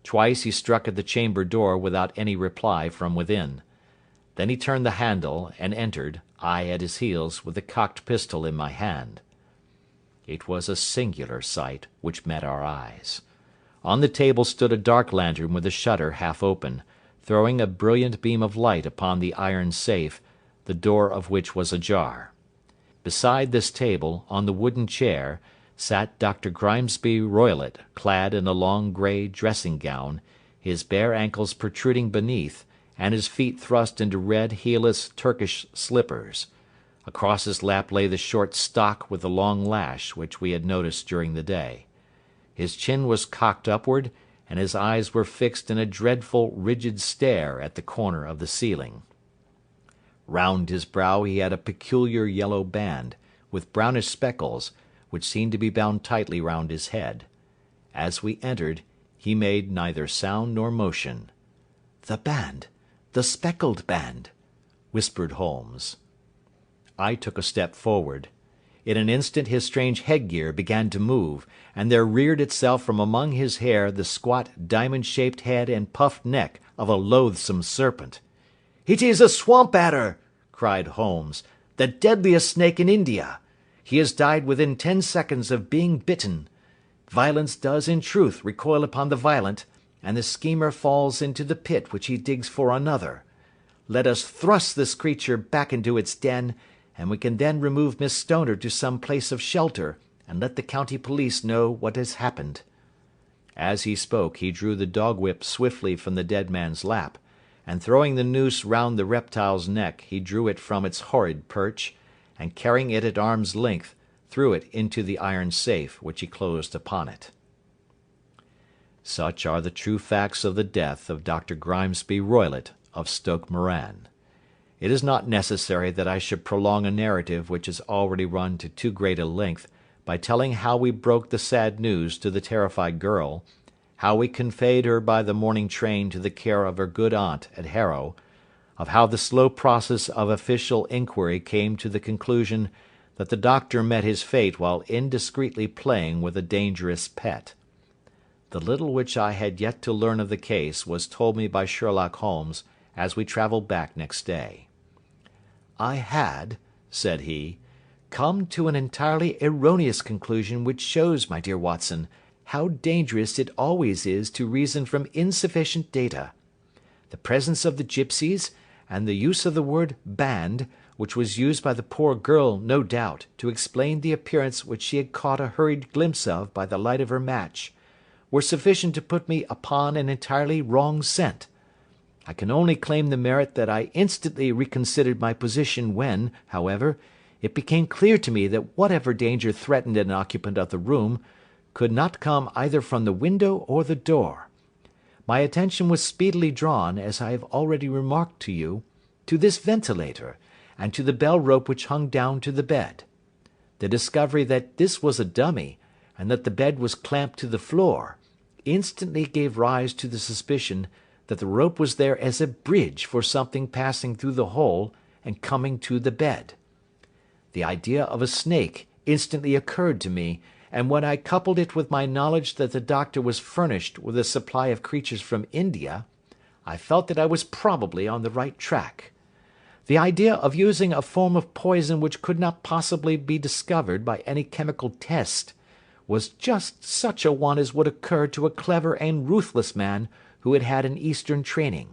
Twice he struck at the chamber door without any reply from within. Then he turned the handle and entered, I at his heels, with the cocked pistol in my hand. It was a singular sight which met our eyes. On the table stood a dark lantern with the shutter half open, throwing a brilliant beam of light upon the iron safe, the door of which was ajar. Beside this table, on the wooden chair, sat Dr. Grimesby Roylott, clad in a long grey dressing-gown, his bare ankles protruding beneath, and his feet thrust into red heelless Turkish slippers. Across his lap lay the short stock with the long lash which we had noticed during the day. His chin was cocked upward, and his eyes were fixed in a dreadful, rigid stare at the corner of the ceiling. Round his brow he had a peculiar yellow band, with brownish speckles, which seemed to be bound tightly round his head. As we entered, he made neither sound nor motion. "The band! The speckled band!" whispered Holmes. I took a step forward. In an instant his strange headgear began to move, and there reared itself from among his hair the squat diamond-shaped head and puffed neck of a loathsome serpent. "It is a swamp adder!" cried Holmes. "The deadliest snake in India. He has died within 10 seconds of being bitten. Violence does in truth recoil upon the violent, and the schemer falls into the pit which he digs for another. Let us thrust this creature back into its den, and we can then remove Miss Stoner to some place of shelter, and let the county police know what has happened." As he spoke he drew the dog-whip swiftly from the dead man's lap, and throwing the noose round the reptile's neck he drew it from its horrid perch, and carrying it at arm's length, threw it into the iron safe, which he closed upon it. Such are the true facts of the death of Dr. Grimesby Roylott of Stoke Moran. It is not necessary that I should prolong a narrative which has already run to too great a length by telling how we broke the sad news to the terrified girl, how we conveyed her by the morning train to the care of her good aunt at Harrow, of how the slow process of official inquiry came to the conclusion that the doctor met his fate while indiscreetly playing with a dangerous pet. The little which I had yet to learn of the case was told me by Sherlock Holmes as we travelled back next day. "I had," said he, "come to an entirely erroneous conclusion which shows, my dear Watson, how dangerous it always is to reason from insufficient data. The presence of the gipsies, and the use of the word band, which was used by the poor girl, no doubt, to explain the appearance which she had caught a hurried glimpse of by the light of her match, were sufficient to put me upon an entirely wrong scent. I can only claim the merit that I instantly reconsidered my position when, however, it became clear to me that whatever danger threatened an occupant of the room could not come either from the window or the door. My attention was speedily drawn, as I have already remarked to you, to this ventilator, and to the bell rope which hung down to the bed. The discovery that this was a dummy, and that the bed was clamped to the floor, instantly gave rise to the suspicion that the rope was there as a bridge for something passing through the hole and coming to the bed. The idea of a snake instantly occurred to me, and when I coupled it with my knowledge that the doctor was furnished with a supply of creatures from India, I felt that I was probably on the right track. The idea of using a form of poison which could not possibly be discovered by any chemical test was just such a one as would occur to a clever and ruthless man who had had an Eastern training.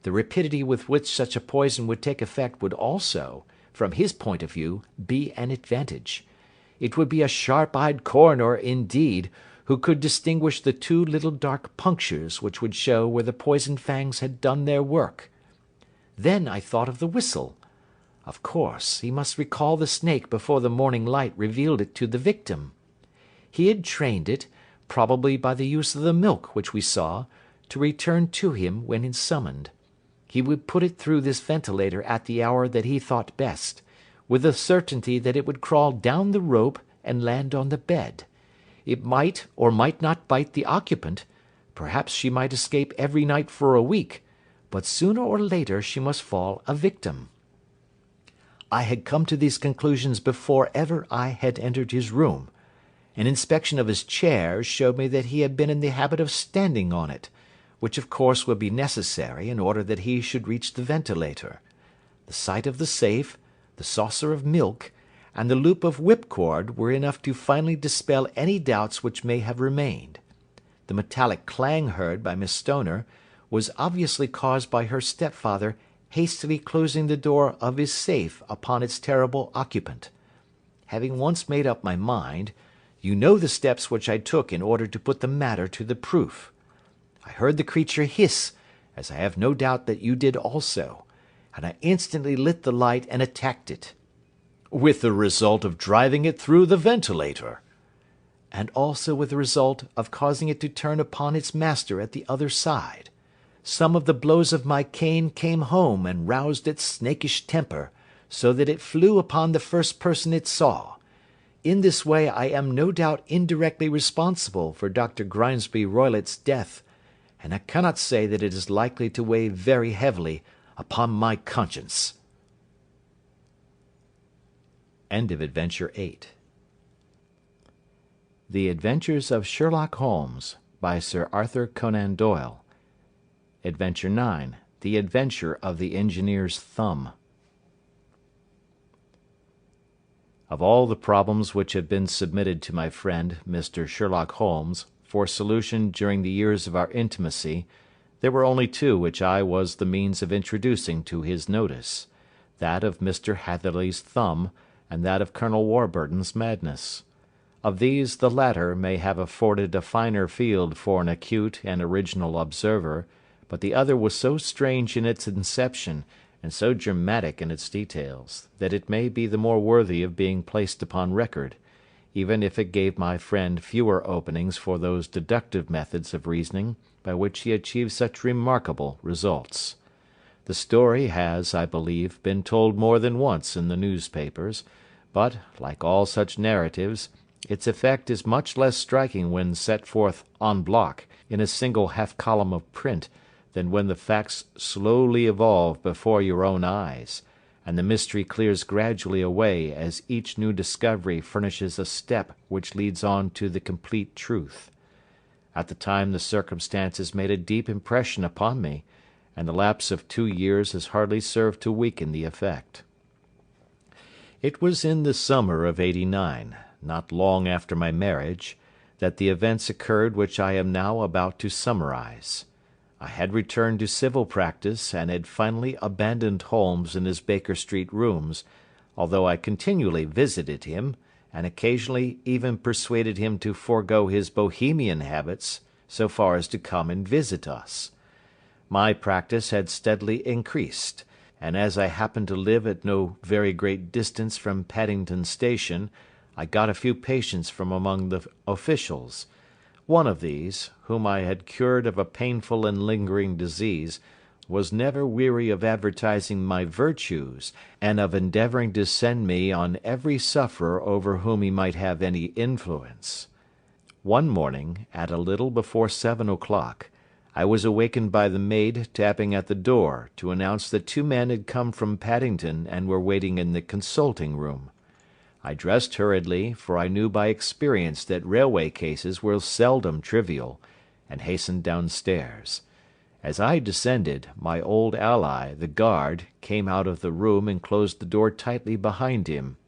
The rapidity with which such a poison would take effect would also, from his point of view, be an advantage. It would be a sharp-eyed coroner, indeed, who could distinguish the 2 little dark punctures which would show where the poisoned fangs had done their work. Then I thought of the whistle. Of course, he must recall the snake before the morning light revealed it to the victim. He had trained it, probably by the use of the milk which we saw, to return to him when summoned. He would put it through this ventilator at the hour that he thought best, with the certainty that it would crawl down the rope and land on the bed. It might or might not bite the occupant, perhaps she might escape every night for a week, but sooner or later she must fall a victim. I had come to these conclusions before ever I had entered his room. An inspection of his chair showed me that he had been in the habit of standing on it, which of course would be necessary in order that he should reach the ventilator. The sight of the safe, the saucer of milk, and the loop of whipcord were enough to finally dispel any doubts which may have remained. the metallic clang heard by Miss Stoner, was obviously caused by her stepfather hastily closing the door of his safe upon its terrible occupant. Having once made up my mind, you know the steps which I took in order to put the matter to the proof. I heard the creature hiss, as I have no doubt that you did also, and I instantly lit the light and attacked it. With the result of driving it through the ventilator. And also with the result of causing it to turn upon its master at the other side. Some of the blows of my cane came home and roused its snakish temper, so that it flew upon the first person it saw. In this way I am no doubt indirectly responsible for Dr. Grimesby Roylott's death, and I cannot say that it is likely to weigh very heavily upon my conscience. End of Adventure 8. The Adventures of Sherlock Holmes, by Sir Arthur Conan Doyle. Adventure 9. The Adventure of the Engineer's Thumb. Of all the problems which have been submitted to my friend, Mr. Sherlock Holmes, for solution during the years of our intimacy, there were only two which I was the means of introducing to his notice, that of Mr. Hatherley's thumb, and that of Colonel Warburton's madness. Of these the latter may have afforded a finer field for an acute and original observer, but the other was so strange in its inception, and so dramatic in its details, that it may be the more worthy of being placed upon record, even if it gave my friend fewer openings for those deductive methods of reasoning by which he achieved such remarkable results. The story has, I believe, been told more than once in the newspapers, but, like all such narratives, its effect is much less striking when set forth en bloc in a single half-column of print than when the facts slowly evolve before your own eyes, and the mystery clears gradually away as each new discovery furnishes a step which leads on to the complete truth. At the time the circumstances made a deep impression upon me, and the lapse of 2 years has hardly served to weaken the effect. It was in the summer of '89, not long after my marriage, that the events occurred which I am now about to summarize. I had returned to civil practice, and had finally abandoned Holmes in his Baker Street rooms, although I continually visited him, and occasionally even persuaded him to forego his Bohemian habits so far as to come and visit us. My practice had steadily increased, and as I happened to live at no very great distance from Paddington Station, I got a few patients from among the officials. One of these, whom I had cured of a painful and lingering disease, was never weary of advertising my virtues, and of endeavouring to send me on every sufferer over whom he might have any influence. One morning, at a little before 7 o'clock, I was awakened by the maid tapping at the door to announce that 2 men had come from Paddington and were waiting in the consulting room. I dressed hurriedly, for I knew by experience that railway cases were seldom trivial, and hastened downstairs. As I descended, my old ally, the guard, came out of the room and closed the door tightly behind him.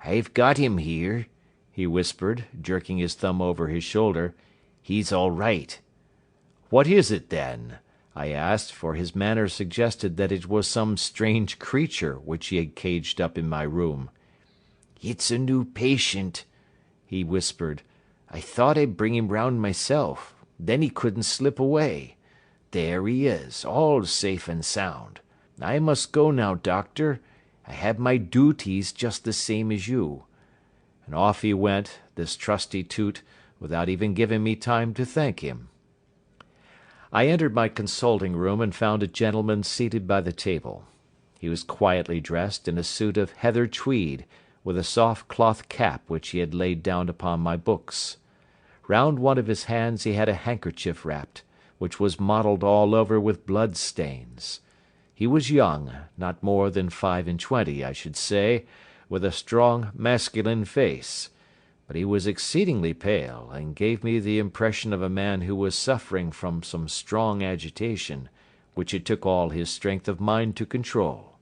"I've got him here," he whispered, jerking his thumb over his shoulder. "He's all right." "What is it, then?" I asked, for his manner suggested that it was some strange creature which he had caged up in my room. "It's a new patient," he whispered. "I thought I'd bring him round myself. Then he couldn't slip away. There he is, all safe and sound. I must go now, doctor. I have my duties just the same as you." And off he went, this trusty Toot, without even giving me time to thank him. I entered my consulting room and found a gentleman seated by the table. He was quietly dressed in a suit of heather tweed, with a soft cloth cap which he had laid down upon my books. Round one of his hands he had a handkerchief wrapped, which was mottled all over with blood stains. He was young, not more than 25, I should say, with a strong masculine face, but he was exceedingly pale, and gave me the impression of a man who was suffering from some strong agitation, which it took all his strength of mind to control.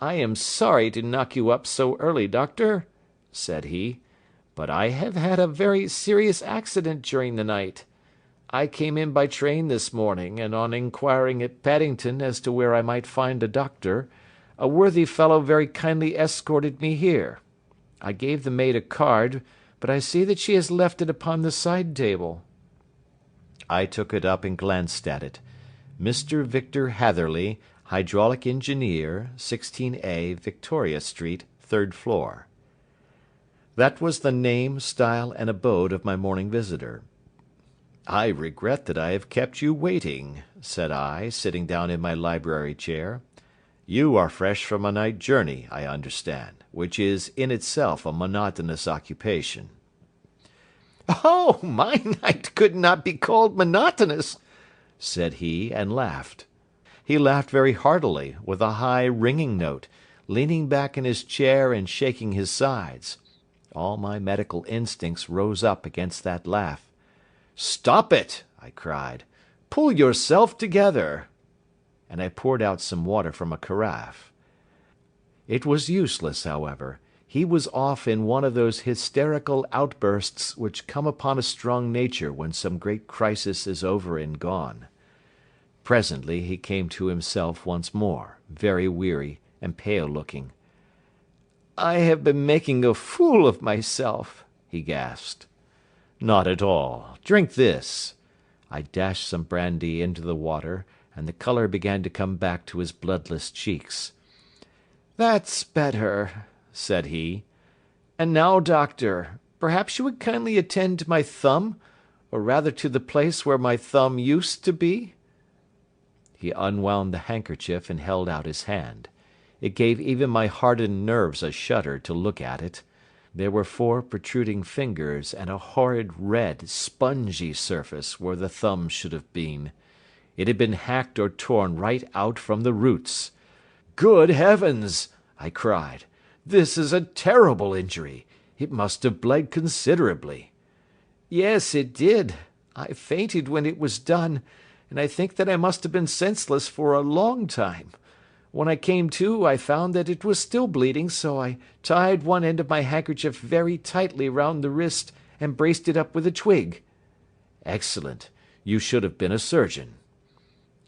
"I am sorry to knock you up so early, doctor," said he, but I have had a very serious accident during the night. I came in by train this morning, and on inquiring at Paddington as to where I might find a doctor, a worthy fellow very kindly escorted me here. I gave the maid a card, but I see that she has left it upon the side table." I took it up and glanced at it. Mr. Victor Hatherley, Hydraulic Engineer, 16A, Victoria Street, 3rd floor. That was the name, style, and abode of my morning visitor. "I regret that I have kept you waiting," said I, sitting down in my library chair. "You are fresh from a night journey, I understand, which is in itself a monotonous occupation." "Oh, my night could not be called monotonous," said he, and laughed. He laughed very heartily, with a high, ringing note, leaning back in his chair and shaking his sides. All my medical instincts rose up against that laugh. "Stop it!" I cried. "Pull yourself together!" And I poured out some water from a carafe. It was useless, however. He was off in one of those hysterical outbursts which come upon a strong nature when some great crisis is over and gone. Presently he came to himself once more, very weary and pale-looking. "I have been making a fool of myself," he gasped. "Not at all. Drink this." I dashed some brandy into the water, and the colour began to come back to his bloodless cheeks. "That's better," said he. "And now, doctor, perhaps you would kindly attend to my thumb, or rather to the place where my thumb used to be?" He unwound the handkerchief and held out his hand. It gave even my hardened nerves a shudder to look at it. There were 4 protruding fingers and a horrid red, spongy surface where the thumb should have been. It had been hacked or torn right out from the roots. "Good heavens!" I cried. "This is a terrible injury. It must have bled considerably." "Yes, it did. I fainted when it was done, and I think that I must have been senseless for a long time. When I came to, I found that it was still bleeding, so I tied one end of my handkerchief very tightly round the wrist and braced it up with a twig." "Excellent. You should have been a surgeon."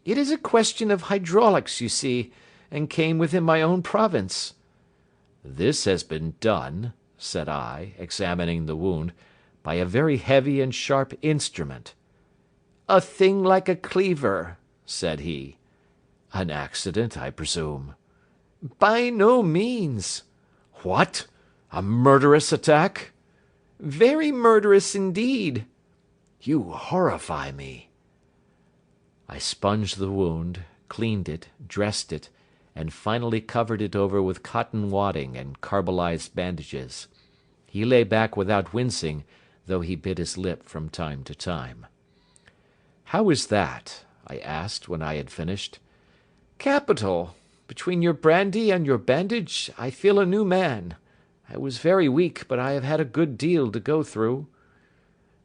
"It is a question of hydraulics, you see, and came within my own province." "This has been done," said I, examining the wound, "by a very heavy and sharp instrument." "A thing like a cleaver," said he. "An accident, I presume?" "By no means." "What? A murderous attack?" "Very murderous indeed." "You horrify me." I sponged the wound, cleaned it, dressed it, and finally covered it over with cotton wadding and carbolized bandages. He lay back without wincing, though he bit his lip from time to time. "How is that?" I asked when I had finished. "Capital. Between your brandy and your bandage, I feel a new man. I was very weak, but I have had a good deal to go through."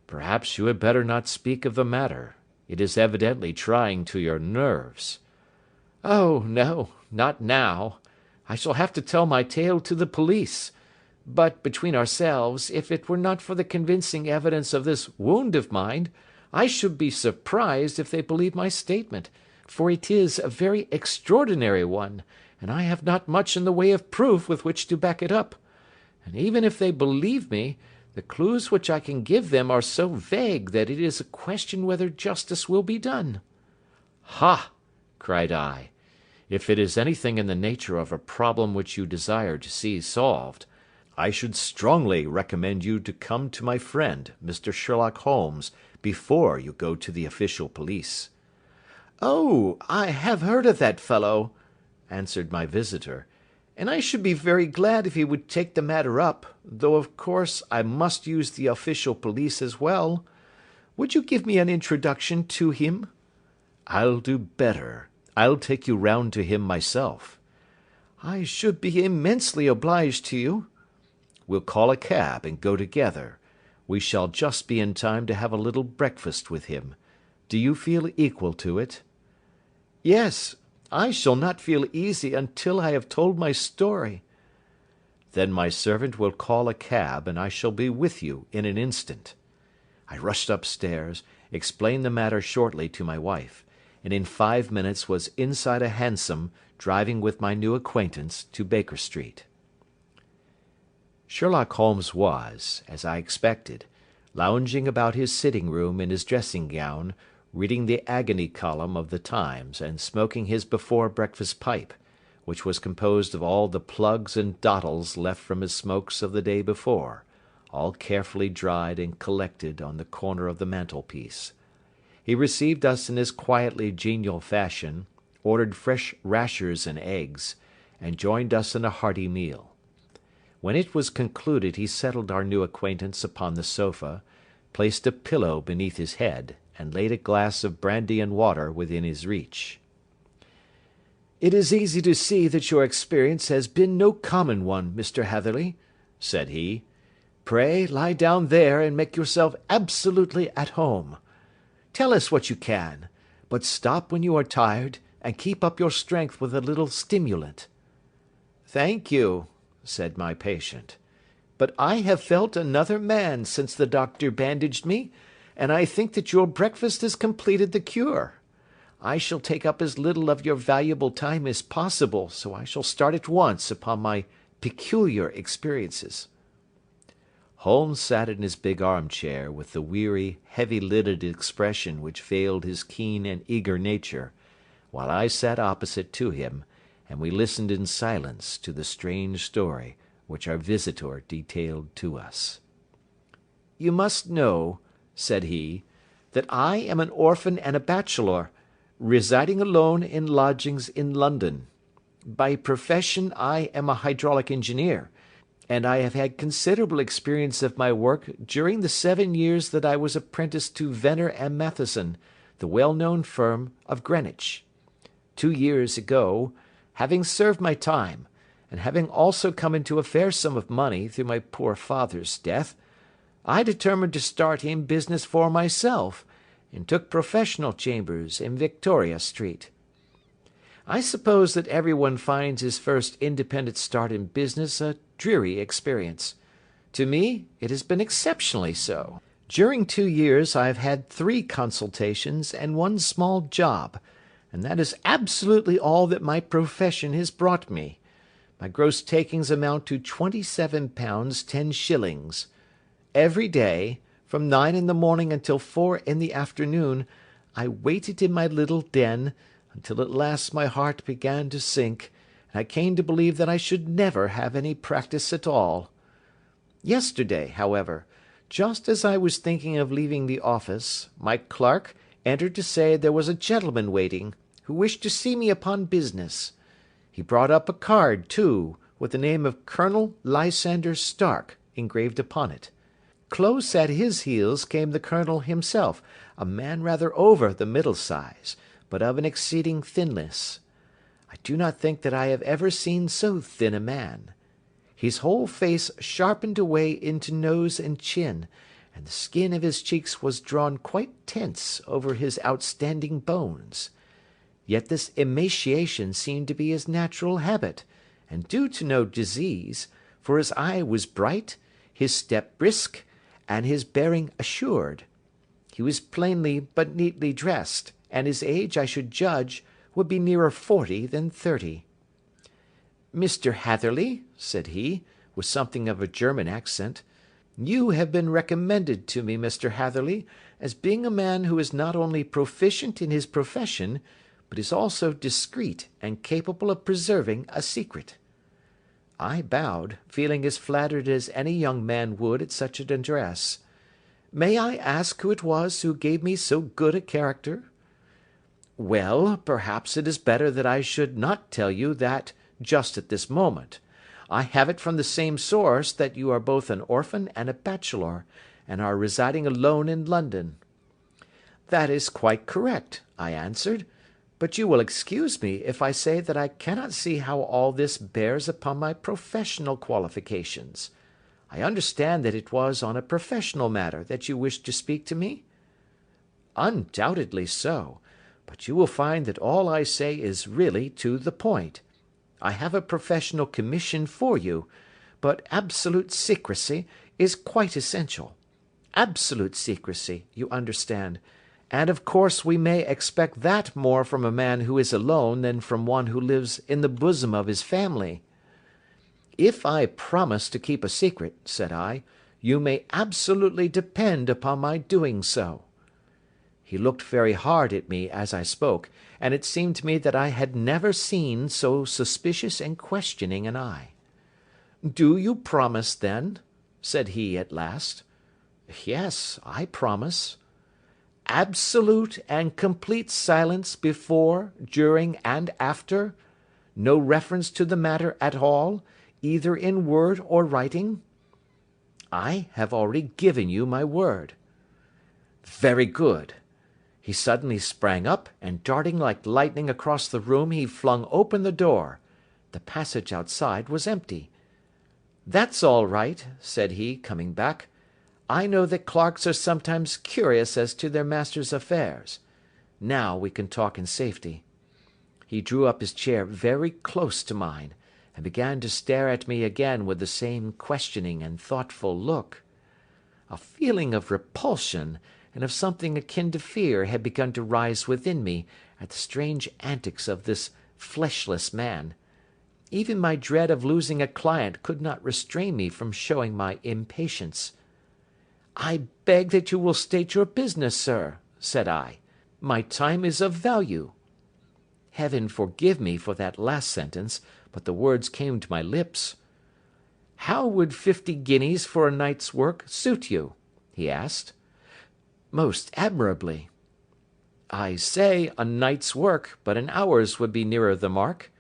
"Perhaps you had better not speak of the matter. It is evidently trying to your nerves." "Oh, no, not now. I shall have to tell my tale to the police. But, between ourselves, if it were not for the convincing evidence of this wound of mine, I should be surprised if they believed my statement, for it is a very extraordinary one, and I have not much in the way of proof with which to back it up. And even if they believe me, the clues which I can give them are so vague that it is a question whether justice will be done." "Ha!" cried I. "If it is anything in the nature of a problem which you desire to see solved, I should strongly recommend you to come to my friend, Mr. Sherlock Holmes, before you go to the official police." "Oh, I have heard of that fellow," answered my visitor, "and I should be very glad if he would take the matter up, though of course I must use the official police as well. Would you give me an introduction to him?" "I'll do better. I'll take you round to him myself." "I should be immensely obliged to you." "We'll call a cab and go together. We shall just be in time to have a little breakfast with him. Do you feel equal to it?" "Yes, I shall not feel easy until I have told my story." Then my servant will call a cab, and I shall be with you in an instant." I rushed upstairs, explained the matter shortly to my wife, and in 5 minutes was inside a hansom driving with my new acquaintance to Baker Street. Sherlock Holmes was, as I expected, lounging about his sitting room in his dressing gown, reading the agony column of the Times and smoking his before breakfast pipe, which was composed of all the plugs and dottles left from his smokes of the day before, all carefully dried and collected on the corner of the mantelpiece. He received us in his quietly genial fashion, ordered fresh rashers and eggs, and joined us in a hearty meal. When it was concluded he settled our new acquaintance upon the sofa, placed a pillow beneath his head, and laid a glass of brandy and water within his reach. "It is easy to see that your experience has been no common one, Mr. Hatherley," said he. "Pray lie down there and make yourself absolutely at home. Tell us what you can, but stop when you are tired, and keep up your strength with a little stimulant." "Thank you," said my patient, "but I have felt another man since the doctor bandaged me, and I think that your breakfast has completed the cure. I shall take up as little of your valuable time as possible, so I shall start at once upon my peculiar experiences." Holmes sat in his big armchair with the weary, heavy-lidded expression which veiled his keen and eager nature, while I sat opposite to him, and we listened in silence to the strange story which our visitor detailed to us. "You must know," said he, "that I am an orphan and a bachelor, residing alone in lodgings in London. By profession I am a hydraulic engineer, and I have had considerable experience of my work during the 7 years that I was apprenticed to Venner and Matheson, the well-known firm of Greenwich. 2 years ago, having served my time, and having also come into a fair sum of money through my poor father's death, I determined to start in business for myself, and took professional chambers in Victoria Street. I suppose that everyone finds his first independent start in business a dreary experience. To me it has been exceptionally so. During 2 years I have had 3 consultations and 1 small job, and that is absolutely all that my profession has brought me. My gross takings amount to £27 10s. Every day, from 9 in the morning until 4 in the afternoon, I waited in my little den, until at last my heart began to sink, and I came to believe that I should never have any practice at all. Yesterday, however, just as I was thinking of leaving the office, my clerk entered to say there was a gentleman waiting, who wished to see me upon business. He brought up a card, too, with the name of Colonel Lysander Stark engraved upon it. Close at his heels came the colonel himself, a man rather over the middle size, but of an exceeding thinness. I do not think that I have ever seen so thin a man. His whole face sharpened away into nose and chin, and the skin of his cheeks was drawn quite tense over his outstanding bones. Yet this emaciation seemed to be his natural habit, and due to no disease, for his eye was bright, his step brisk, and his bearing assured. He was plainly but neatly dressed, and his age, I should judge, would be nearer 40 than 30. "Mr. Hatherley," said he, with something of a German accent, "you have been recommended to me, Mr. Hatherley, as being a man who is not only proficient in his profession, but is also discreet and capable of preserving a secret." I bowed, feeling as flattered as any young man would at such an address. "May I ask who it was who gave me so good a character?" "Well, perhaps it is better that I should not tell you that just at this moment. I have it from the same source that you are both an orphan and a bachelor, and are residing alone in London." "That is quite correct," I answered, "but you will excuse me if I say that I cannot see how all this bears upon my professional qualifications. I understand that it was on a professional matter that you wished to speak to me?" "Undoubtedly so, but you will find that all I say is really to the point. I have a professional commission for you, but absolute secrecy is quite essential. Absolute secrecy, you understand, and of course we may expect that more from a man who is alone than from one who lives in the bosom of his family." "If I promise to keep a secret," said I, "you may absolutely depend upon my doing so." He looked very hard at me as I spoke, and it seemed to me that I had never seen so suspicious and questioning an eye. "Do you promise, then?" said he at last. "Yes, I promise." "Absolute and complete silence before, during, and after? No reference to the matter at all, either in word or writing?" "I have already given you my word." "Very good." He suddenly sprang up, and darting like lightning across the room, he flung open the door. The passage outside was empty. "That's all right," said he, coming back. "I know that clerks are sometimes curious as to their master's affairs. Now we can talk in safety." He drew up his chair very close to mine, and began to stare at me again with the same questioning and thoughtful look. A feeling of repulsion, and of something akin to fear, had begun to rise within me at the strange antics of this fleshless man. Even my dread of losing a client could not restrain me from showing my impatience. "I beg that you will state your business, sir," said I. "My time is of value." Heaven forgive me for that last sentence, but the words came to my lips. "How would 50 guineas for a night's work suit you?" he asked. "Most admirably." "I say a night's work, but an hour's would be nearer the mark.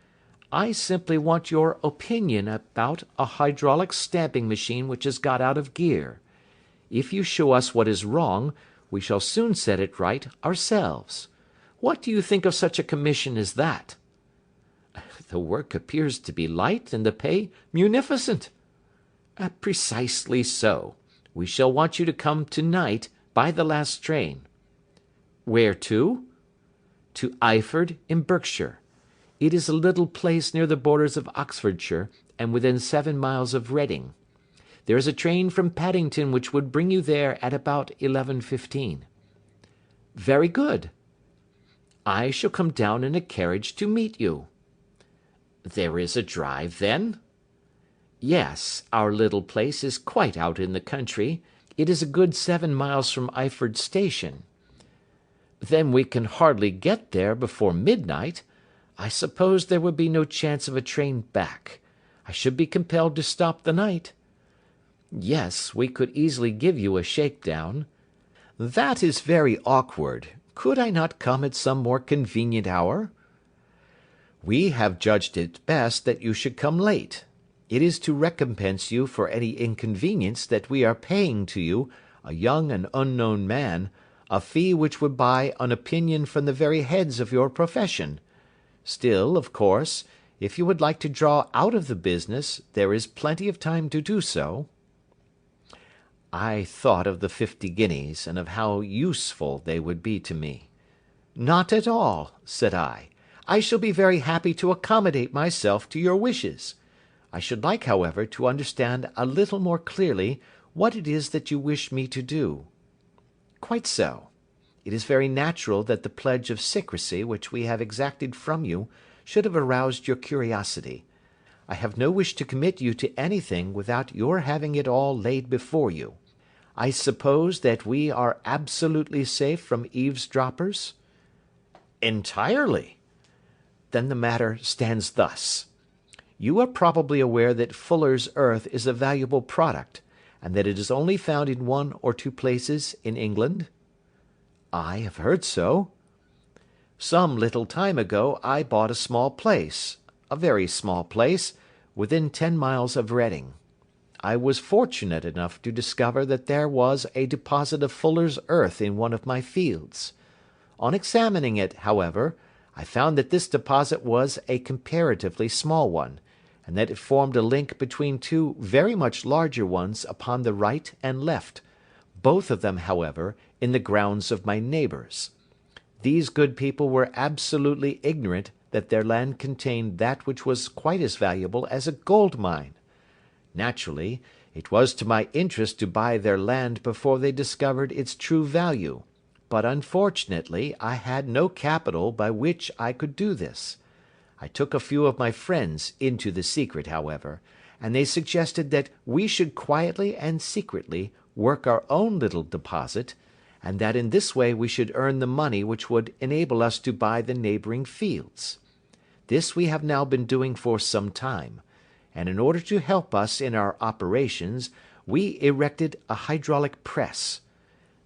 I simply want your opinion about a hydraulic stamping machine which has got out of gear. If you show us what is wrong, we shall soon set it right ourselves. What do you think of such a commission as that?" "The work appears to be light and the pay munificent." "Precisely so. We shall want you to come to-night by the last train." "Where to?" "To Eyford, in Berkshire. It is a little place near the borders of Oxfordshire, and within 7 miles of Reading. There is a train from Paddington which would bring you there at about 11:15. "Very good." "I shall come down in a carriage to meet you." "There is a drive, then?" "Yes, our little place is quite out in the country. It is a good 7 miles from Eyford Station." "Then we can hardly get there before midnight. I suppose there would be no chance of a train back. I should be compelled to stop the night." "Yes, we could easily give you a shakedown." "That is very awkward. Could I not come at some more convenient hour?" "We have judged it best that you should come late. It is to recompense you for any inconvenience that we are paying to you, a young and unknown man, a fee which would buy an opinion from the very heads of your profession. Still, of course, if you would like to draw out of the business, there is plenty of time to do so." I thought of the 50 guineas, and of how useful they would be to me. "Not at all," said I. "I shall be very happy to accommodate myself to your wishes. I should like, however, to understand a little more clearly what it is that you wish me to do." "Quite so. It is very natural that the pledge of secrecy which we have exacted from you should have aroused your curiosity. I have no wish to commit you to anything without your having it all laid before you. I suppose that we are absolutely safe from eavesdroppers?" "Entirely." "Then the matter stands thus. You are probably aware that Fuller's earth is a valuable product, and that it is only found in 1 or 2 places in England?" "I have heard so." "Some little time ago I bought a small place, a very small place, within 10 miles of Reading. I was fortunate enough to discover that there was a deposit of Fuller's earth in one of my fields. On examining it, however, I found that this deposit was a comparatively small one, and that it formed a link between 2 very much larger ones upon the right and left, both of them, however, in the grounds of my neighbours. These good people were absolutely ignorant that their land contained that which was quite as valuable as a gold mine. Naturally, it was to my interest to buy their land before they discovered its true value, but unfortunately I had no capital by which I could do this. I took a few of my friends into the secret, however, and they suggested that we should quietly and secretly work our own little deposit, and that in this way we should earn the money which would enable us to buy the neighbouring fields. This we have now been doing for some time, and in order to help us in our operations we erected a hydraulic press.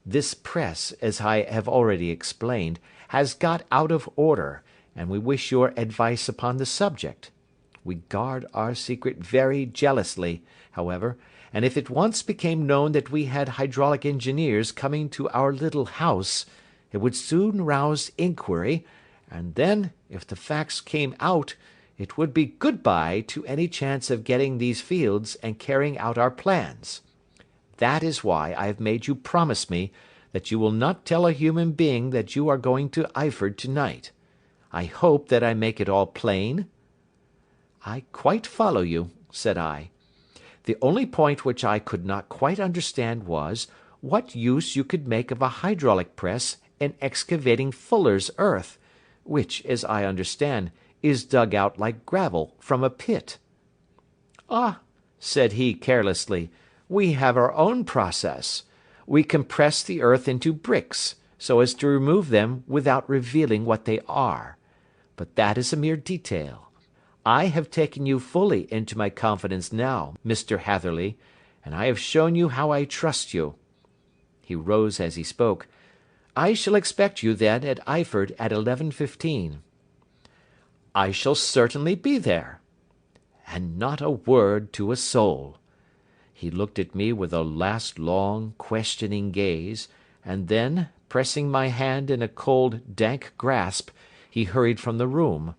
This press, as I have already explained, has got out of order, and we wish your advice upon the subject. We guard our secret very jealously, however, and if it once became known that we had hydraulic engineers coming to our little house, it would soon rouse inquiry, and then, if the facts came out, it would be good-bye to any chance of getting these fields and carrying out our plans. That is why I have made you promise me that you will not tell a human being that you are going to Eyford to-night. I hope that I make it all plain?" "I quite follow you," said I. "The only point which I could not quite understand was, what use you could make of a hydraulic press in excavating fuller's earth, which, as I understand, is dug out like gravel from a pit." "Ah," said he carelessly, "we have our own process. We compress the earth into bricks, so as to remove them without revealing what they are. But that is a mere detail. I have taken you fully into my confidence now, Mr. Hatherley, and I have shown you how I trust you." He rose as he spoke. "I shall expect you, then, at Eyford at 11:15. "I shall certainly be there." "And not a word to a soul." He looked at me with a last long, questioning gaze, and then, pressing my hand in a cold, dank grasp, he hurried from the room.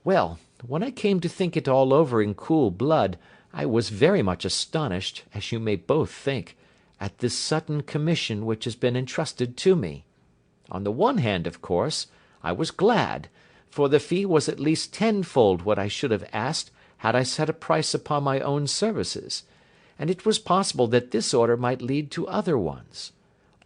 Well, when I came to think it all over in cool blood, I was very much astonished, as you may both think, at this sudden commission which has been entrusted to me. On the one hand, of course, I was glad, for the fee was at least tenfold what I should have asked had I set a price upon my own services, and it was possible that this order might lead to other ones.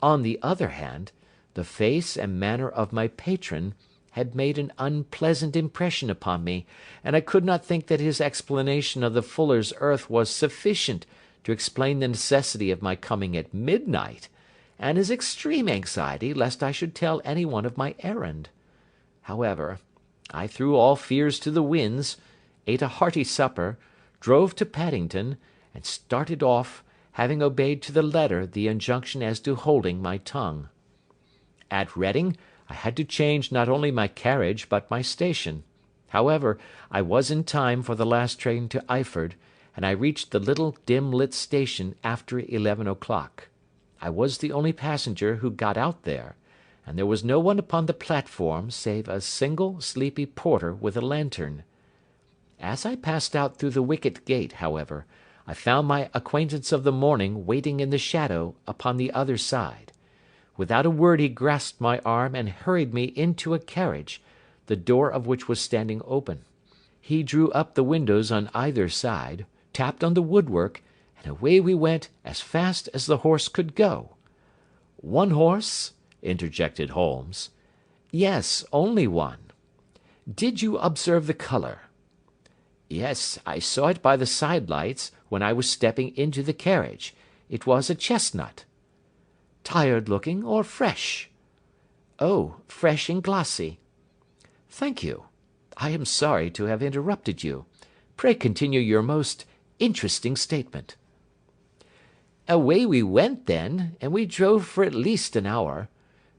On the other hand, the face and manner of my patron had made an unpleasant impression upon me, and I could not think that his explanation of the fuller's earth was sufficient to explain the necessity of my coming at midnight, and his extreme anxiety lest I should tell any one of my errand. However, I threw all fears to the winds, ate a hearty supper, drove to Paddington, and started off, having obeyed to the letter the injunction as to holding my tongue. At Reading I had to change not only my carriage but my station. However, I was in time for the last train to Eyford, and I reached the little dim-lit station after 11 o'clock. I was the only passenger who got out there, and there was no one upon the platform save a single sleepy porter with a lantern. As I passed out through the wicket gate, however, I found my acquaintance of the morning waiting in the shadow upon the other side. Without a word he grasped my arm and hurried me into a carriage, the door of which was standing open. He drew up the windows on either side, tapped on the woodwork, and away we went as fast as the horse could go. "One horse?" interjected Holmes. "Yes, only one." "Did you observe the colour?" "Yes, I saw it by the side lights when I was stepping into the carriage. It was a chestnut." "Tired looking or fresh?" "Oh, fresh and glossy." "Thank you. I am sorry to have interrupted you. Pray continue your most interesting statement." "Away we went then, and we drove for at least an hour.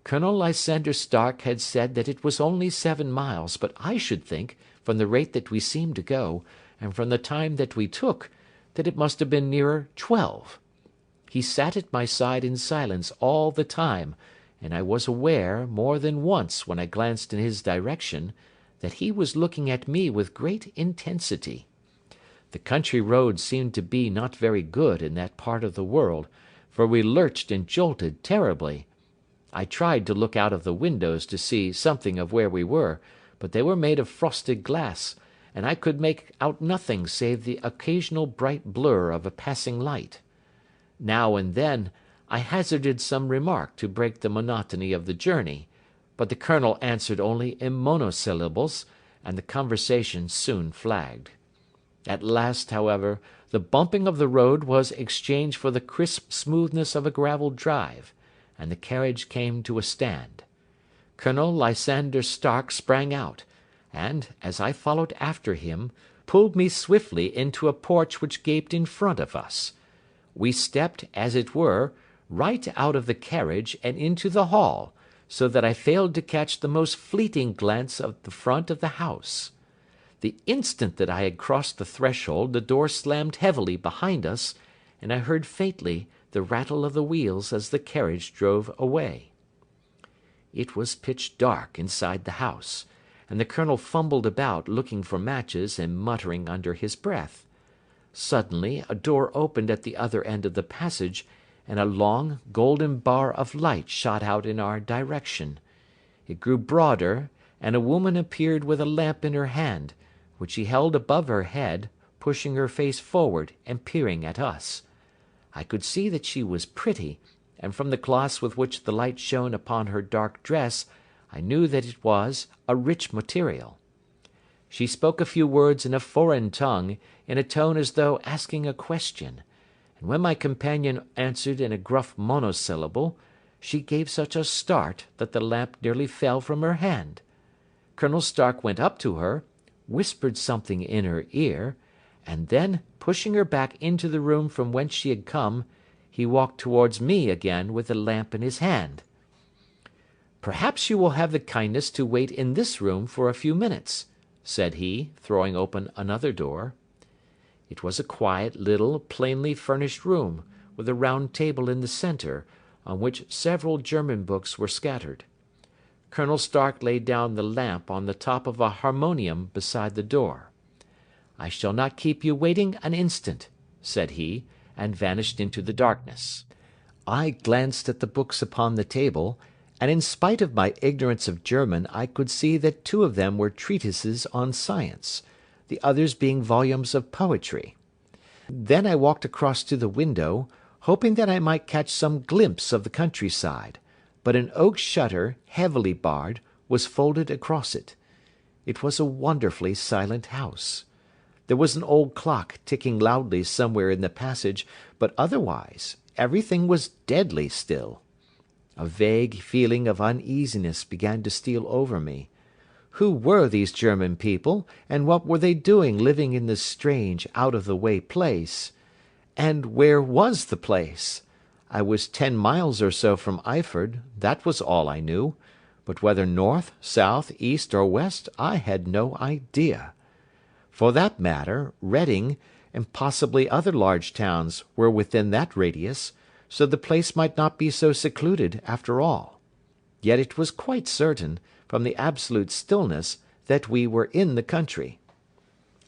Colonel Lysander Stark had said that it was only 7 miles, but I should think, from the rate that we seemed to go, and from the time that we took, that it must have been nearer 12. He sat at my side in silence all the time, and I was aware, more than once when I glanced in his direction, that he was looking at me with great intensity. The country roads seemed to be not very good in that part of the world, for we lurched and jolted terribly. I tried to look out of the windows to see something of where we were, but they were made of frosted glass, and I could make out nothing save the occasional bright blur of a passing light. Now and then I hazarded some remark to break the monotony of the journey, but the Colonel answered only in monosyllables, and the conversation soon flagged. At last, however, the bumping of the road was exchanged for the crisp smoothness of a gravel drive, and the carriage came to a stand. Colonel Lysander Stark sprang out, and, as I followed after him, pulled me swiftly into a porch which gaped in front of us. We stepped, as it were, right out of the carriage and into the hall, so that I failed to catch the most fleeting glance of the front of the house. The instant that I had crossed the threshold the door slammed heavily behind us, and I heard faintly the rattle of the wheels as the carriage drove away. It was pitch dark inside the house, and the Colonel fumbled about looking for matches and muttering under his breath. Suddenly a door opened at the other end of the passage, and a long, golden bar of light shot out in our direction. It grew broader, and a woman appeared with a lamp in her hand, which she held above her head, pushing her face forward and peering at us. I could see that she was pretty, and from the gloss with which the light shone upon her dark dress, I knew that it was a rich material. She spoke a few words in a foreign tongue, in a tone as though asking a question, and when my companion answered in a gruff monosyllable, she gave such a start that the lamp nearly fell from her hand. Colonel Stark went up to her, whispered something in her ear, and then, pushing her back into the room from whence she had come, he walked towards me again with the lamp in his hand. "Perhaps you will have the kindness to wait in this room for a few minutes," said he, throwing open another door. It was a quiet, little, plainly furnished room, with a round table in the centre, on which several German books were scattered. Colonel Stark laid down the lamp on the top of a harmonium beside the door. "I shall not keep you waiting an instant," said he, and vanished into the darkness. I glanced at the books upon the table, and in spite of my ignorance of German I could see that 2 of them were treatises on science, the others being volumes of poetry. Then I walked across to the window, hoping that I might catch some glimpse of the countryside, but an oak shutter, heavily barred, was folded across it. It was a wonderfully silent house. There was an old clock ticking loudly somewhere in the passage, but otherwise everything was deadly still. A vague feeling of uneasiness began to steal over me. Who were these German people, and what were they doing living in this strange, out-of-the-way place? And where was the place? I was 10 miles or so from Eyford, that was all I knew, but whether north, south, east, or west I had no idea. For that matter, Reading, and possibly other large towns, were within that radius, so the place might not be so secluded after all. Yet it was quite certain, from the absolute stillness, that we were in the country.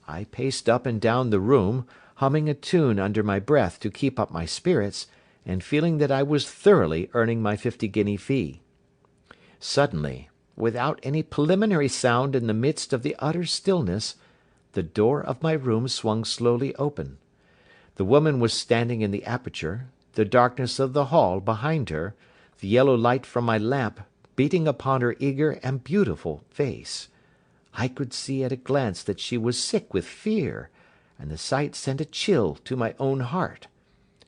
I paced up and down the room, humming a tune under my breath to keep up my spirits, and feeling that I was thoroughly earning my 50-guinea fee. Suddenly, without any preliminary sound in the midst of the utter stillness, the door of my room swung slowly open. The woman was standing in the aperture, the darkness of the hall behind her, the yellow light from my lamp beating upon her eager and beautiful face. I could see at a glance that she was sick with fear, and the sight sent a chill to my own heart.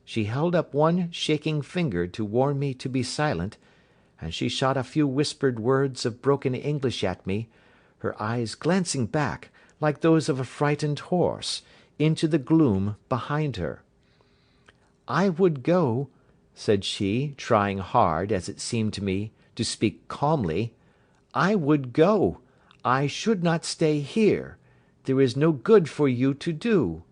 She held up one shaking finger to warn me to be silent, and she shot a few whispered words of broken English at me, her eyes glancing back, like those of a frightened horse, into the gloom behind her. "I would go," said she, trying hard, as it seemed to me, to speak calmly. "I would go. I should not stay here. There is no good for you to do."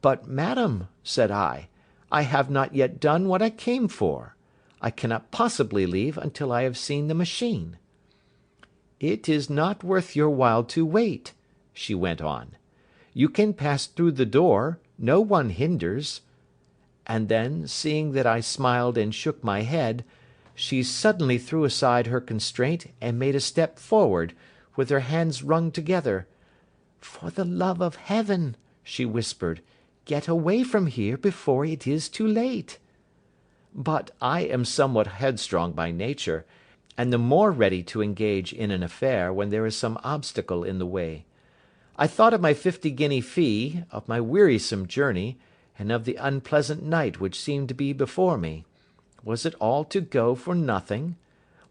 "But, madam," said I have not yet done what I came for. I cannot possibly leave until I have seen the machine." "It is not worth your while to wait," she went on. "You can pass through the door, no one hinders." And then, seeing that I smiled and shook my head, she suddenly threw aside her constraint and made a step forward, with her hands wrung together. "For the love of heaven," she whispered, "get away from here before it is too late." But I am somewhat headstrong by nature, and the more ready to engage in an affair when there is some obstacle in the way. I thought of my 50-guinea fee, of my wearisome journey, and of the unpleasant night which seemed to be before me. Was it all to go for nothing?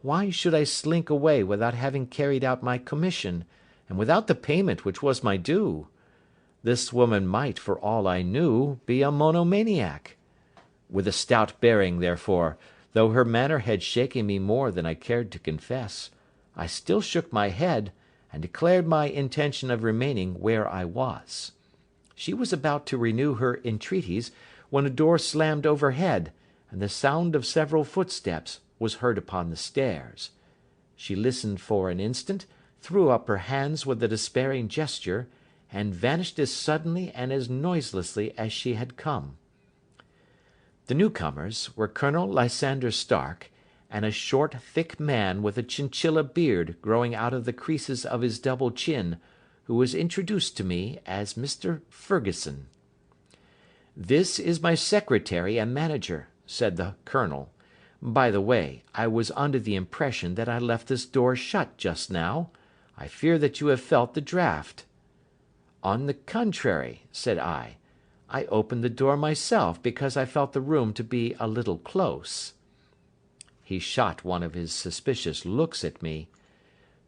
Why should I slink away without having carried out my commission, and without the payment which was my due? This woman might, for all I knew, be a monomaniac. With a stout bearing, therefore, though her manner had shaken me more than I cared to confess, I still shook my head, and declared my intention of remaining where I was. She was about to renew her entreaties, when a door slammed overhead, and the sound of several footsteps was heard upon the stairs. She listened for an instant, threw up her hands with a despairing gesture, and vanished as suddenly and as noiselessly as she had come. The newcomers were Colonel Lysander Stark, and a short, thick man with a chinchilla beard growing out of the creases of his double chin, who was introduced to me as Mr. Ferguson. "This is my secretary and manager," said the colonel. "By the way, I was under the impression that I left this door shut just now. I fear that you have felt the draught." "On the contrary," said I opened the door myself because I felt the room to be a little close." He shot one of his suspicious looks at me.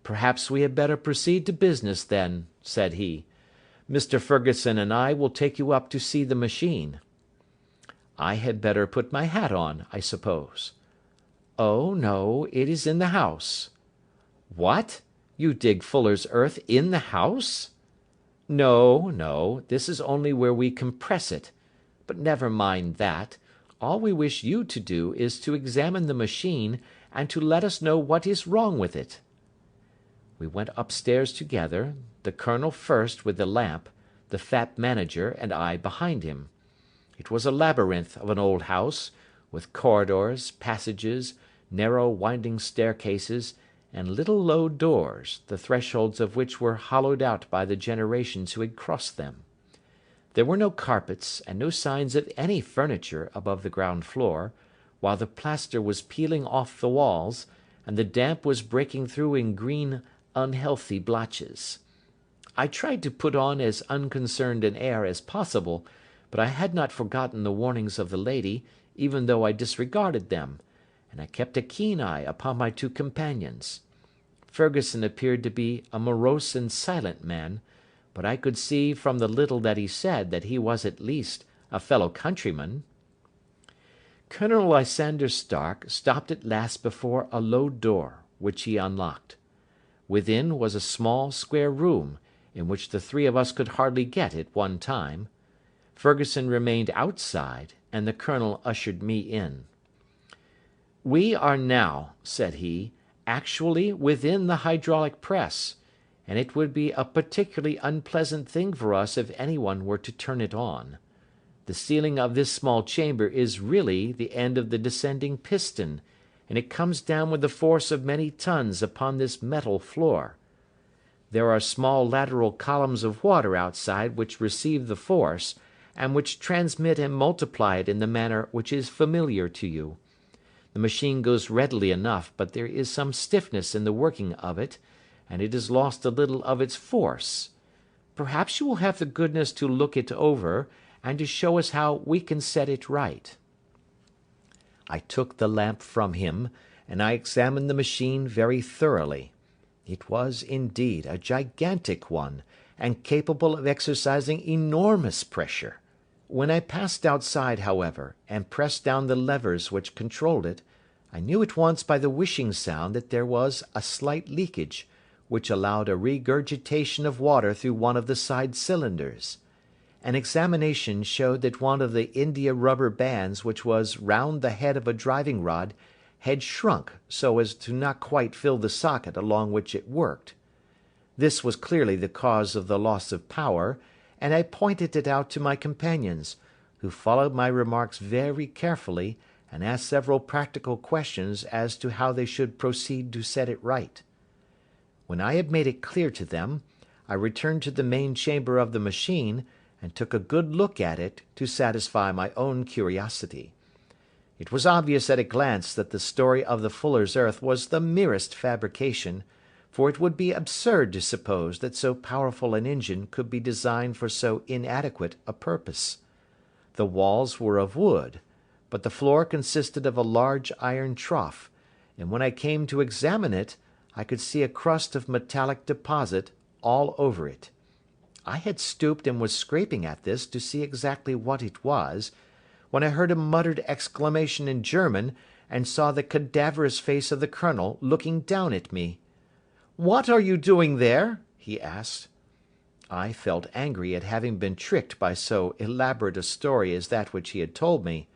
"Perhaps we had better proceed to business, then," said he. "Mr. Ferguson and I will take you up to see the machine." "I had better put my hat on, I suppose." "Oh, no, it is in the house." "What? You dig fuller's earth in the house?" "No, no, this is only where we compress it. But never mind that. All we wish you to do is to examine the machine, and to let us know what is wrong with it." We went upstairs together, the colonel first with the lamp, the fat manager and I behind him. It was a labyrinth of an old house, with corridors, passages, narrow winding staircases, and little low doors, the thresholds of which were hollowed out by the generations who had crossed them. There were no carpets, and no signs of any furniture above the ground floor, while the plaster was peeling off the walls, and the damp was breaking through in green, unhealthy blotches. I tried to put on as unconcerned an air as possible, but I had not forgotten the warnings of the lady, even though I disregarded them, and I kept a keen eye upon my two companions. Ferguson appeared to be a morose and silent man, but I could see from the little that he said that he was at least a fellow countryman. Colonel Lysander Stark stopped at last before a low door, which he unlocked. Within was a small square room, in which the three of us could hardly get at one time. Ferguson remained outside, and the colonel ushered me in. "We are now," said he, "actually within the hydraulic press, and it would be a particularly unpleasant thing for us if anyone were to turn it on. The ceiling of this small chamber is really the end of the descending piston, and it comes down with the force of many tons upon this metal floor. There are small lateral columns of water outside which receive the force, and which transmit and multiply it in the manner which is familiar to you. The machine goes readily enough, but there is some stiffness in the working of it, and it has lost a little of its force. Perhaps you will have the goodness to look it over, and to show us how we can set it right." I took the lamp from him, and I examined the machine very thoroughly. It was, indeed, a gigantic one, and capable of exercising enormous pressure. When I passed outside, however, and pressed down the levers which controlled it, I knew at once by the whishing sound that there was a slight leakage, which allowed a regurgitation of water through one of the side cylinders. An examination showed that one of the india rubber bands which was round the head of a driving rod had shrunk so as to not quite fill the socket along which it worked. This was clearly the cause of the loss of power, and I pointed it out to my companions, who followed my remarks very carefully, and asked several practical questions as to how they should proceed to set it right. When I had made it clear to them, I returned to the main chamber of the machine, and took a good look at it to satisfy my own curiosity. It was obvious at a glance that the story of the fuller's earth was the merest fabrication, for it would be absurd to suppose that so powerful an engine could be designed for so inadequate a purpose. The walls were of wood, but the floor consisted of a large iron trough, and when I came to examine it, I could see a crust of metallic deposit all over it. I had stooped and was scraping at this to see exactly what it was, when I heard a muttered exclamation in German, and saw the cadaverous face of the colonel looking down at me. "What are you doing there?" he asked. I felt angry at having been tricked by so elaborate a story as that which he had told me.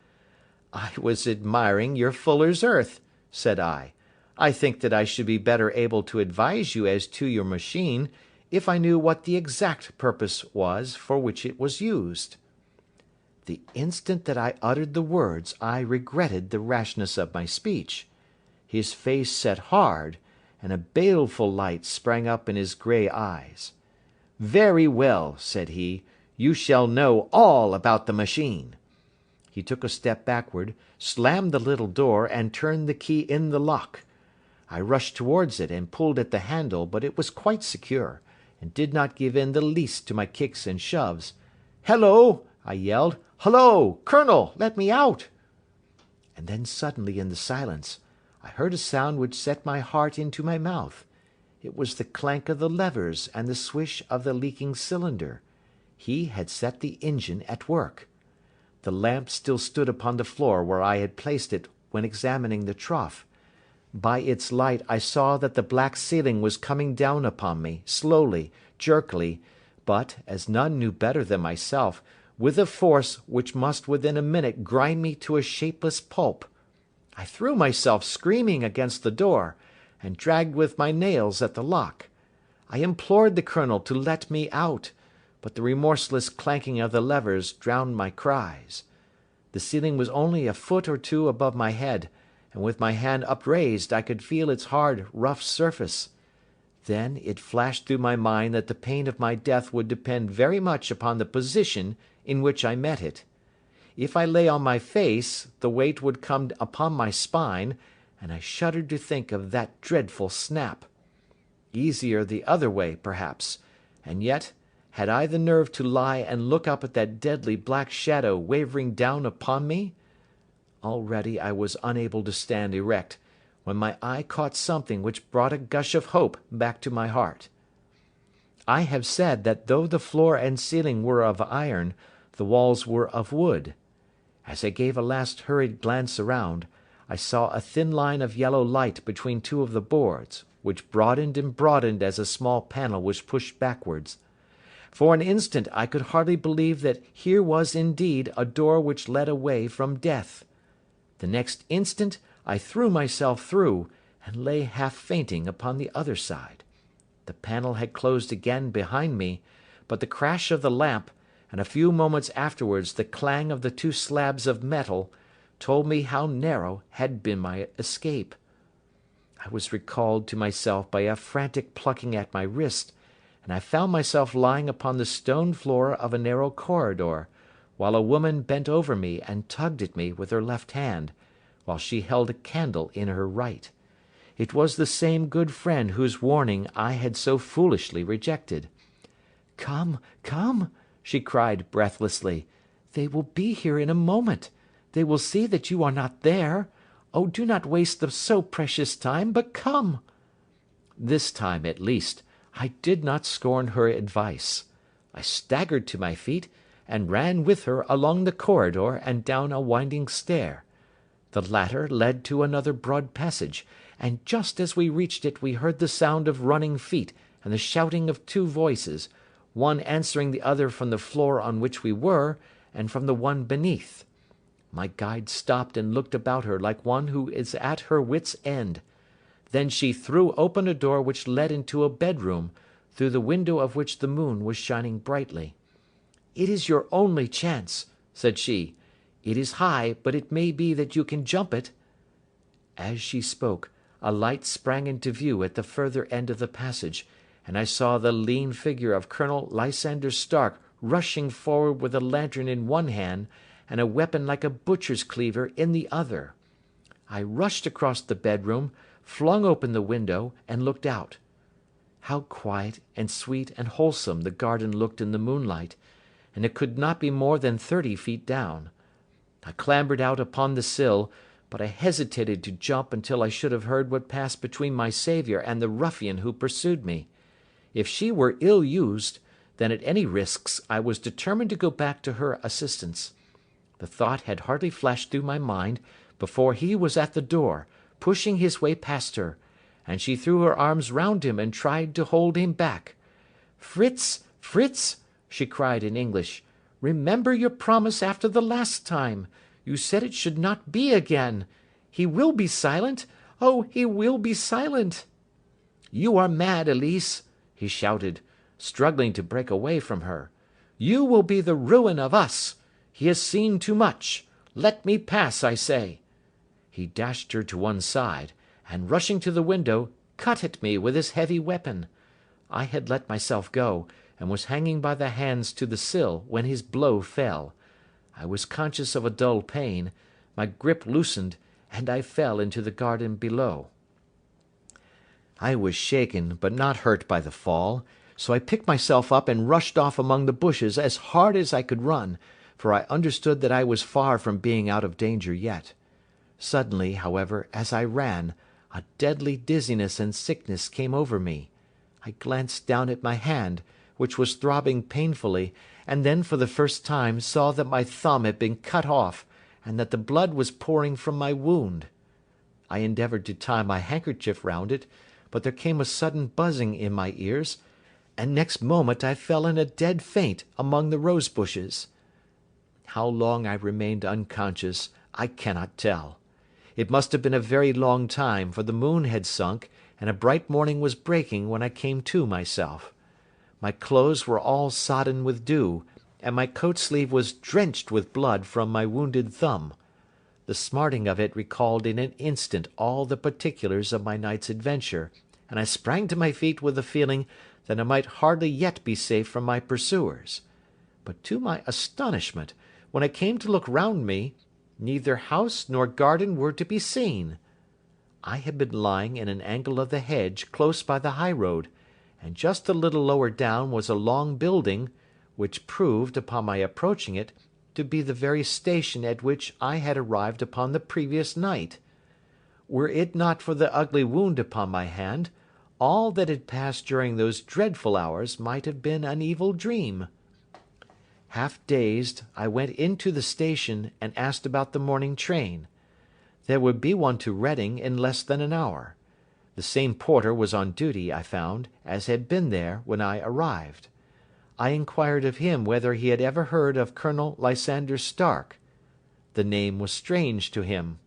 "I was admiring your fuller's earth," said I. "I think that I should be better able to advise you as to your machine, if I knew what the exact purpose was for which it was used." The instant that I uttered the words I regretted the rashness of my speech. His face set hard, and a baleful light sprang up in his grey eyes. "Very well," said he, "you shall know all about the machine." He took a step backward, slammed the little door, and turned the key in the lock. I rushed towards it and pulled at the handle, but it was quite secure, and did not give in the least to my kicks and shoves. "Hello!" I yelled. "Hullo! Colonel, let me out!" And then suddenly in the silence I heard a sound which set my heart into my mouth. It was the clank of the levers and the swish of the leaking cylinder. He had set the engine at work. The lamp still stood upon the floor where I had placed it when examining the trough. By its light I saw that the black ceiling was coming down upon me, slowly, jerkily, but, as none knew better than myself, with a force which must within a minute grind me to a shapeless pulp. I threw myself screaming against the door, and dragged with my nails at the lock. I implored the colonel to let me out, but the remorseless clanking of the levers drowned my cries. The ceiling was only a foot or two above my head, and with my hand upraised I could feel its hard, rough surface. Then it flashed through my mind that the pain of my death would depend very much upon the position in which I met it. If I lay on my face, the weight would come upon my spine, and I shuddered to think of that dreadful snap. Easier the other way, perhaps, and yet, had I the nerve to lie and look up at that deadly black shadow wavering down upon me? Already I was unable to stand erect, when my eye caught something which brought a gush of hope back to my heart. I have said that though the floor and ceiling were of iron, the walls were of wood. As I gave a last hurried glance around, I saw a thin line of yellow light between two of the boards, which broadened and broadened as a small panel was pushed backwards. For an instant I could hardly believe that here was indeed a door which led away from death. The next instant I threw myself through, and lay half fainting upon the other side. The panel had closed again behind me, but the crash of the lamp, and a few moments afterwards the clang of the two slabs of metal, told me how narrow had been my escape. I was recalled to myself by a frantic plucking at my wrist, and I found myself lying upon the stone floor of a narrow corridor, while a woman bent over me and tugged at me with her left hand, while she held a candle in her right. It was the same good friend whose warning I had so foolishly rejected. "Come, come," she cried breathlessly. "They will be here in a moment. They will see that you are not there. Oh, do not waste the so precious time, but come." This time, at least, I did not scorn her advice. I staggered to my feet, and ran with her along the corridor and down a winding stair. The latter led to another broad passage, and just as we reached it we heard the sound of running feet and the shouting of two voices, one answering the other from the floor on which we were, and from the one beneath. My guide stopped and looked about her like one who is at her wit's end. Then she threw open a door which led into a bedroom, through the window of which the moon was shining brightly. "It is your only chance," said she. "It is high, but it may be that you can jump it." As she spoke, a light sprang into view at the further end of the passage, and I saw the lean figure of Colonel Lysander Stark rushing forward with a lantern in one hand and a weapon like a butcher's cleaver in the other. I rushed across the bedroom, flung open the window, and looked out. How quiet and sweet and wholesome the garden looked in the moonlight, and it could not be more than 30 feet down. I clambered out upon the sill, but I hesitated to jump until I should have heard what passed between my saviour and the ruffian who pursued me. If she were ill used, then at any risks I was determined to go back to her assistance. The thought had hardly flashed through my mind before he was at the door, pushing his way past her, and she threw her arms round him and tried to hold him back. "Fritz, Fritz," she cried in English, "remember your promise after the last time. You said it should not be again. He will be silent. Oh, he will be silent." "You are mad, Elise," he shouted, struggling to break away from her. "You will be the ruin of us. He has seen too much. Let me pass, I say." He dashed her to one side, and rushing to the window, cut at me with his heavy weapon. I had let myself go, and was hanging by the hands to the sill, when his blow fell. I was conscious of a dull pain, my grip loosened, and I fell into the garden below. I was shaken, but not hurt by the fall, so I picked myself up and rushed off among the bushes as hard as I could run, for I understood that I was far from being out of danger yet. Suddenly, however, as I ran, a deadly dizziness and sickness came over me. I glanced down at my hand, which was throbbing painfully, and then for the first time saw that my thumb had been cut off, and that the blood was pouring from my wound. I endeavoured to tie my handkerchief round it, but there came a sudden buzzing in my ears, and next moment I fell in a dead faint among the rose bushes. How long I remained unconscious I cannot tell. It must have been a very long time, for the moon had sunk, and a bright morning was breaking when I came to myself. My clothes were all sodden with dew, and my coat sleeve was drenched with blood from my wounded thumb. The smarting of it recalled in an instant all the particulars of my night's adventure, and I sprang to my feet with the feeling that I might hardly yet be safe from my pursuers. But to my astonishment, when I came to look round me, neither house nor garden were to be seen. I had been lying in an angle of the hedge close by the high road, and just a little lower down was a long building, which proved, upon my approaching it, to be the very station at which I had arrived upon the previous night. Were it not for the ugly wound upon my hand, all that had passed during those dreadful hours might have been an evil dream. Half dazed, I went into the station and asked about the morning train. There would be one to Reading in less than an hour. The same porter was on duty, I found, as had been there when I arrived. I inquired of him whether he had ever heard of Colonel Lysander Stark. The name was strange to him.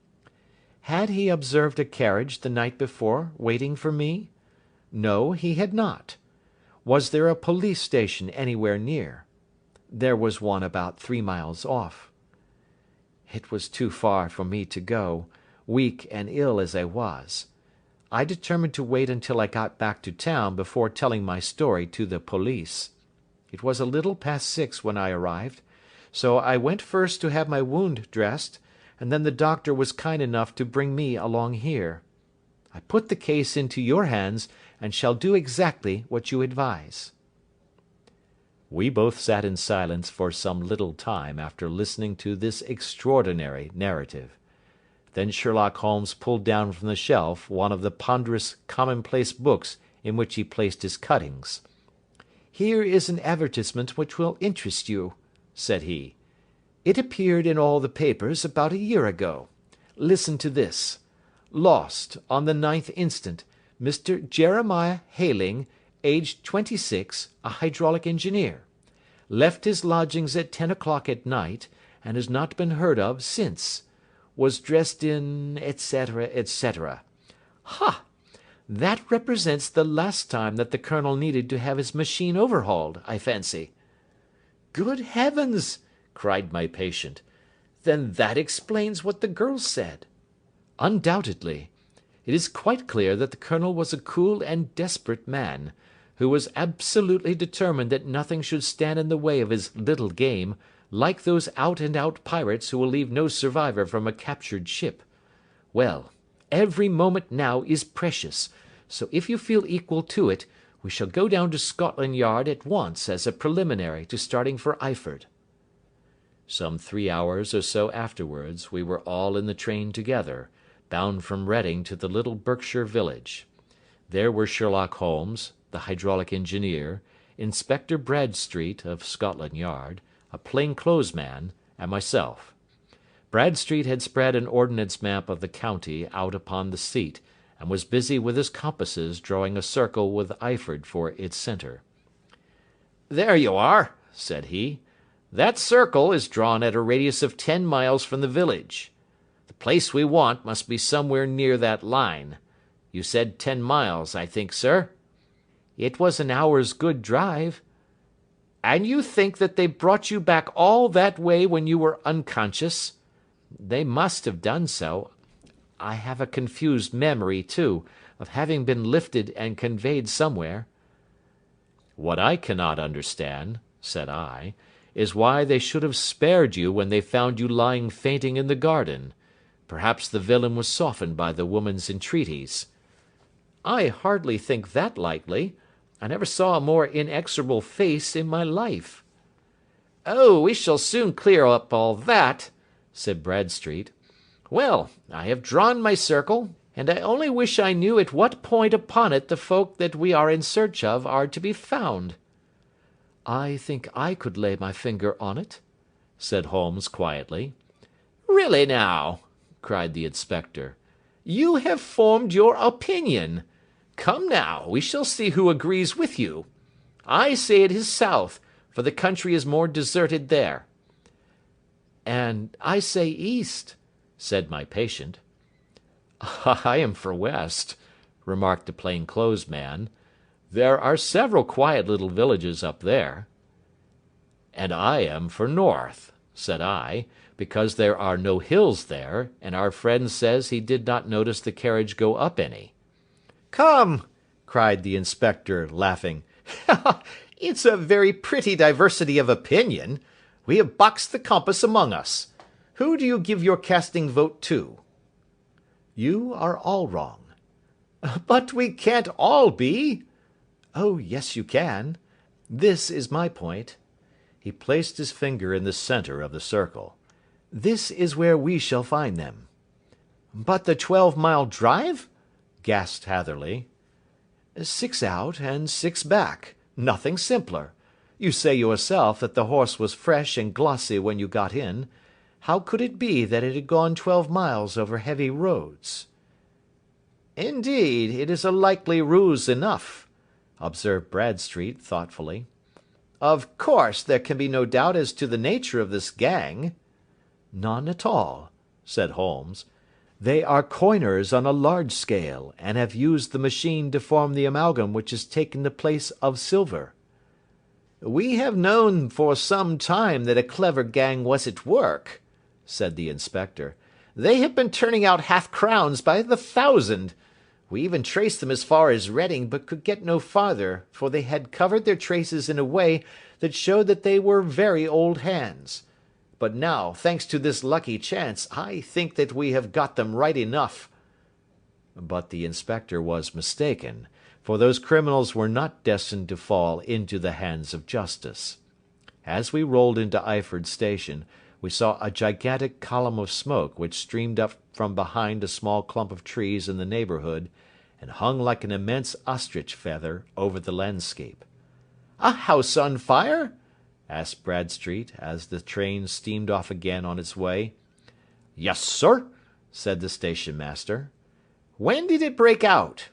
Had he observed a carriage the night before waiting for me? No, he had not. Was there a police station anywhere near? There was one about 3 miles off. It was too far for me to go, weak and ill as I was. I determined to wait until I got back to town before telling my story to the police. It was a little past 6 when I arrived, so I went first to have my wound dressed, and then the doctor was kind enough to bring me along here. I put the case into your hands, and shall do exactly what you advise." We both sat in silence for some little time after listening to this extraordinary narrative. Then Sherlock Holmes pulled down from the shelf one of the ponderous commonplace books in which he placed his cuttings. "Here is an advertisement which will interest you," said he. "It appeared in all the papers about a year ago. Listen to this. 'Lost, on the 9th instant, Mr. Jeremiah Hayling, aged 26, a hydraulic engineer. Left his lodgings at 10 o'clock at night, and has not been heard of since. Was dressed in, etc., etc.' Ha! That represents the last time that the Colonel needed to have his machine overhauled, I fancy." "Good heavens!" cried my patient. "Then that explains what the girl said." "Undoubtedly. It is quite clear that the Colonel was a cool and desperate man, who was absolutely determined that nothing should stand in the way of his little game, like those out-and-out pirates who will leave no survivor from a captured ship. Well, every moment now is precious, so if you feel equal to it, we shall go down to Scotland Yard at once as a preliminary to starting for Eyford." Some 3 hours or so afterwards we were all in the train together, bound from Reading to the little Berkshire village. There were Sherlock Holmes, the hydraulic engineer, Inspector Bradstreet of Scotland Yard, a plain-clothes man, and myself. Bradstreet had spread an ordnance map of the county out upon the seat, and was busy with his compasses drawing a circle with Eyford for its centre. "There you are," said he. "That circle is drawn at a radius of 10 miles from the village. The place we want must be somewhere near that line. You said 10 miles, I think, sir?" "It was an hour's good drive." "And you think that they brought you back all that way when you were unconscious?" "They must have done so. I have a confused memory, too, of having been lifted and conveyed somewhere." "What I cannot understand," said I, "is why they should have spared you when they found you lying fainting in the garden. Perhaps the villain was softened by the woman's entreaties." "I hardly think that likely. I never saw a more inexorable face in my life." "Oh, we shall soon clear up all that," said Bradstreet. "Well, I have drawn my circle, and I only wish I knew at what point upon it the folk that we are in search of are to be found." "I think I could lay my finger on it," said Holmes quietly. "Really now," cried the inspector, "you have formed your opinion. Come now, we shall see who agrees with you. I say it is south, for the country is more deserted there." "And I say east," said my patient. "I am for west," remarked the plain-clothes man. "There are several quiet little villages up there." "And I am for north," said I, "because there are no hills there, and our friend says he did not notice the carriage go up any." "Come," cried the inspector, laughing, "it's a very pretty diversity of opinion. We have boxed the compass among us. Who do you give your casting vote to?" "You are all wrong." "But we can't all be." "Oh, yes, you can. This is my point." He placed his finger in the centre of the circle. "This is where we shall find them." "But the 12-mile drive?" gasped Hatherley. 6 out and 6 back. Nothing simpler. You say yourself that the horse was fresh and glossy when you got in. How could it be that it had gone 12 miles over heavy roads? "Indeed, it is a likely ruse enough," observed Bradstreet thoughtfully. "Of course, there can be no doubt as to the nature of this gang." "None at all," said Holmes. "They are coiners on a large scale, and have used the machine to form the amalgam which has taken the place of silver." "We have known for some time that a clever gang was at work," said the inspector. "They have been turning out half-crowns by the thousand. We even traced them as far as Reading, but could get no farther, for they had covered their traces in a way that showed that they were very old hands. But now, thanks to this lucky chance, I think that we have got them right enough." But the inspector was mistaken, for those criminals were not destined to fall into the hands of justice. As we rolled into Eyford station, we saw a gigantic column of smoke which streamed up from behind a small clump of trees in the neighbourhood, and hung like an immense ostrich feather over the landscape. "A house on fire?" asked Bradstreet, as the train steamed off again on its way. "Yes, sir," said the station master. "When did it break out?"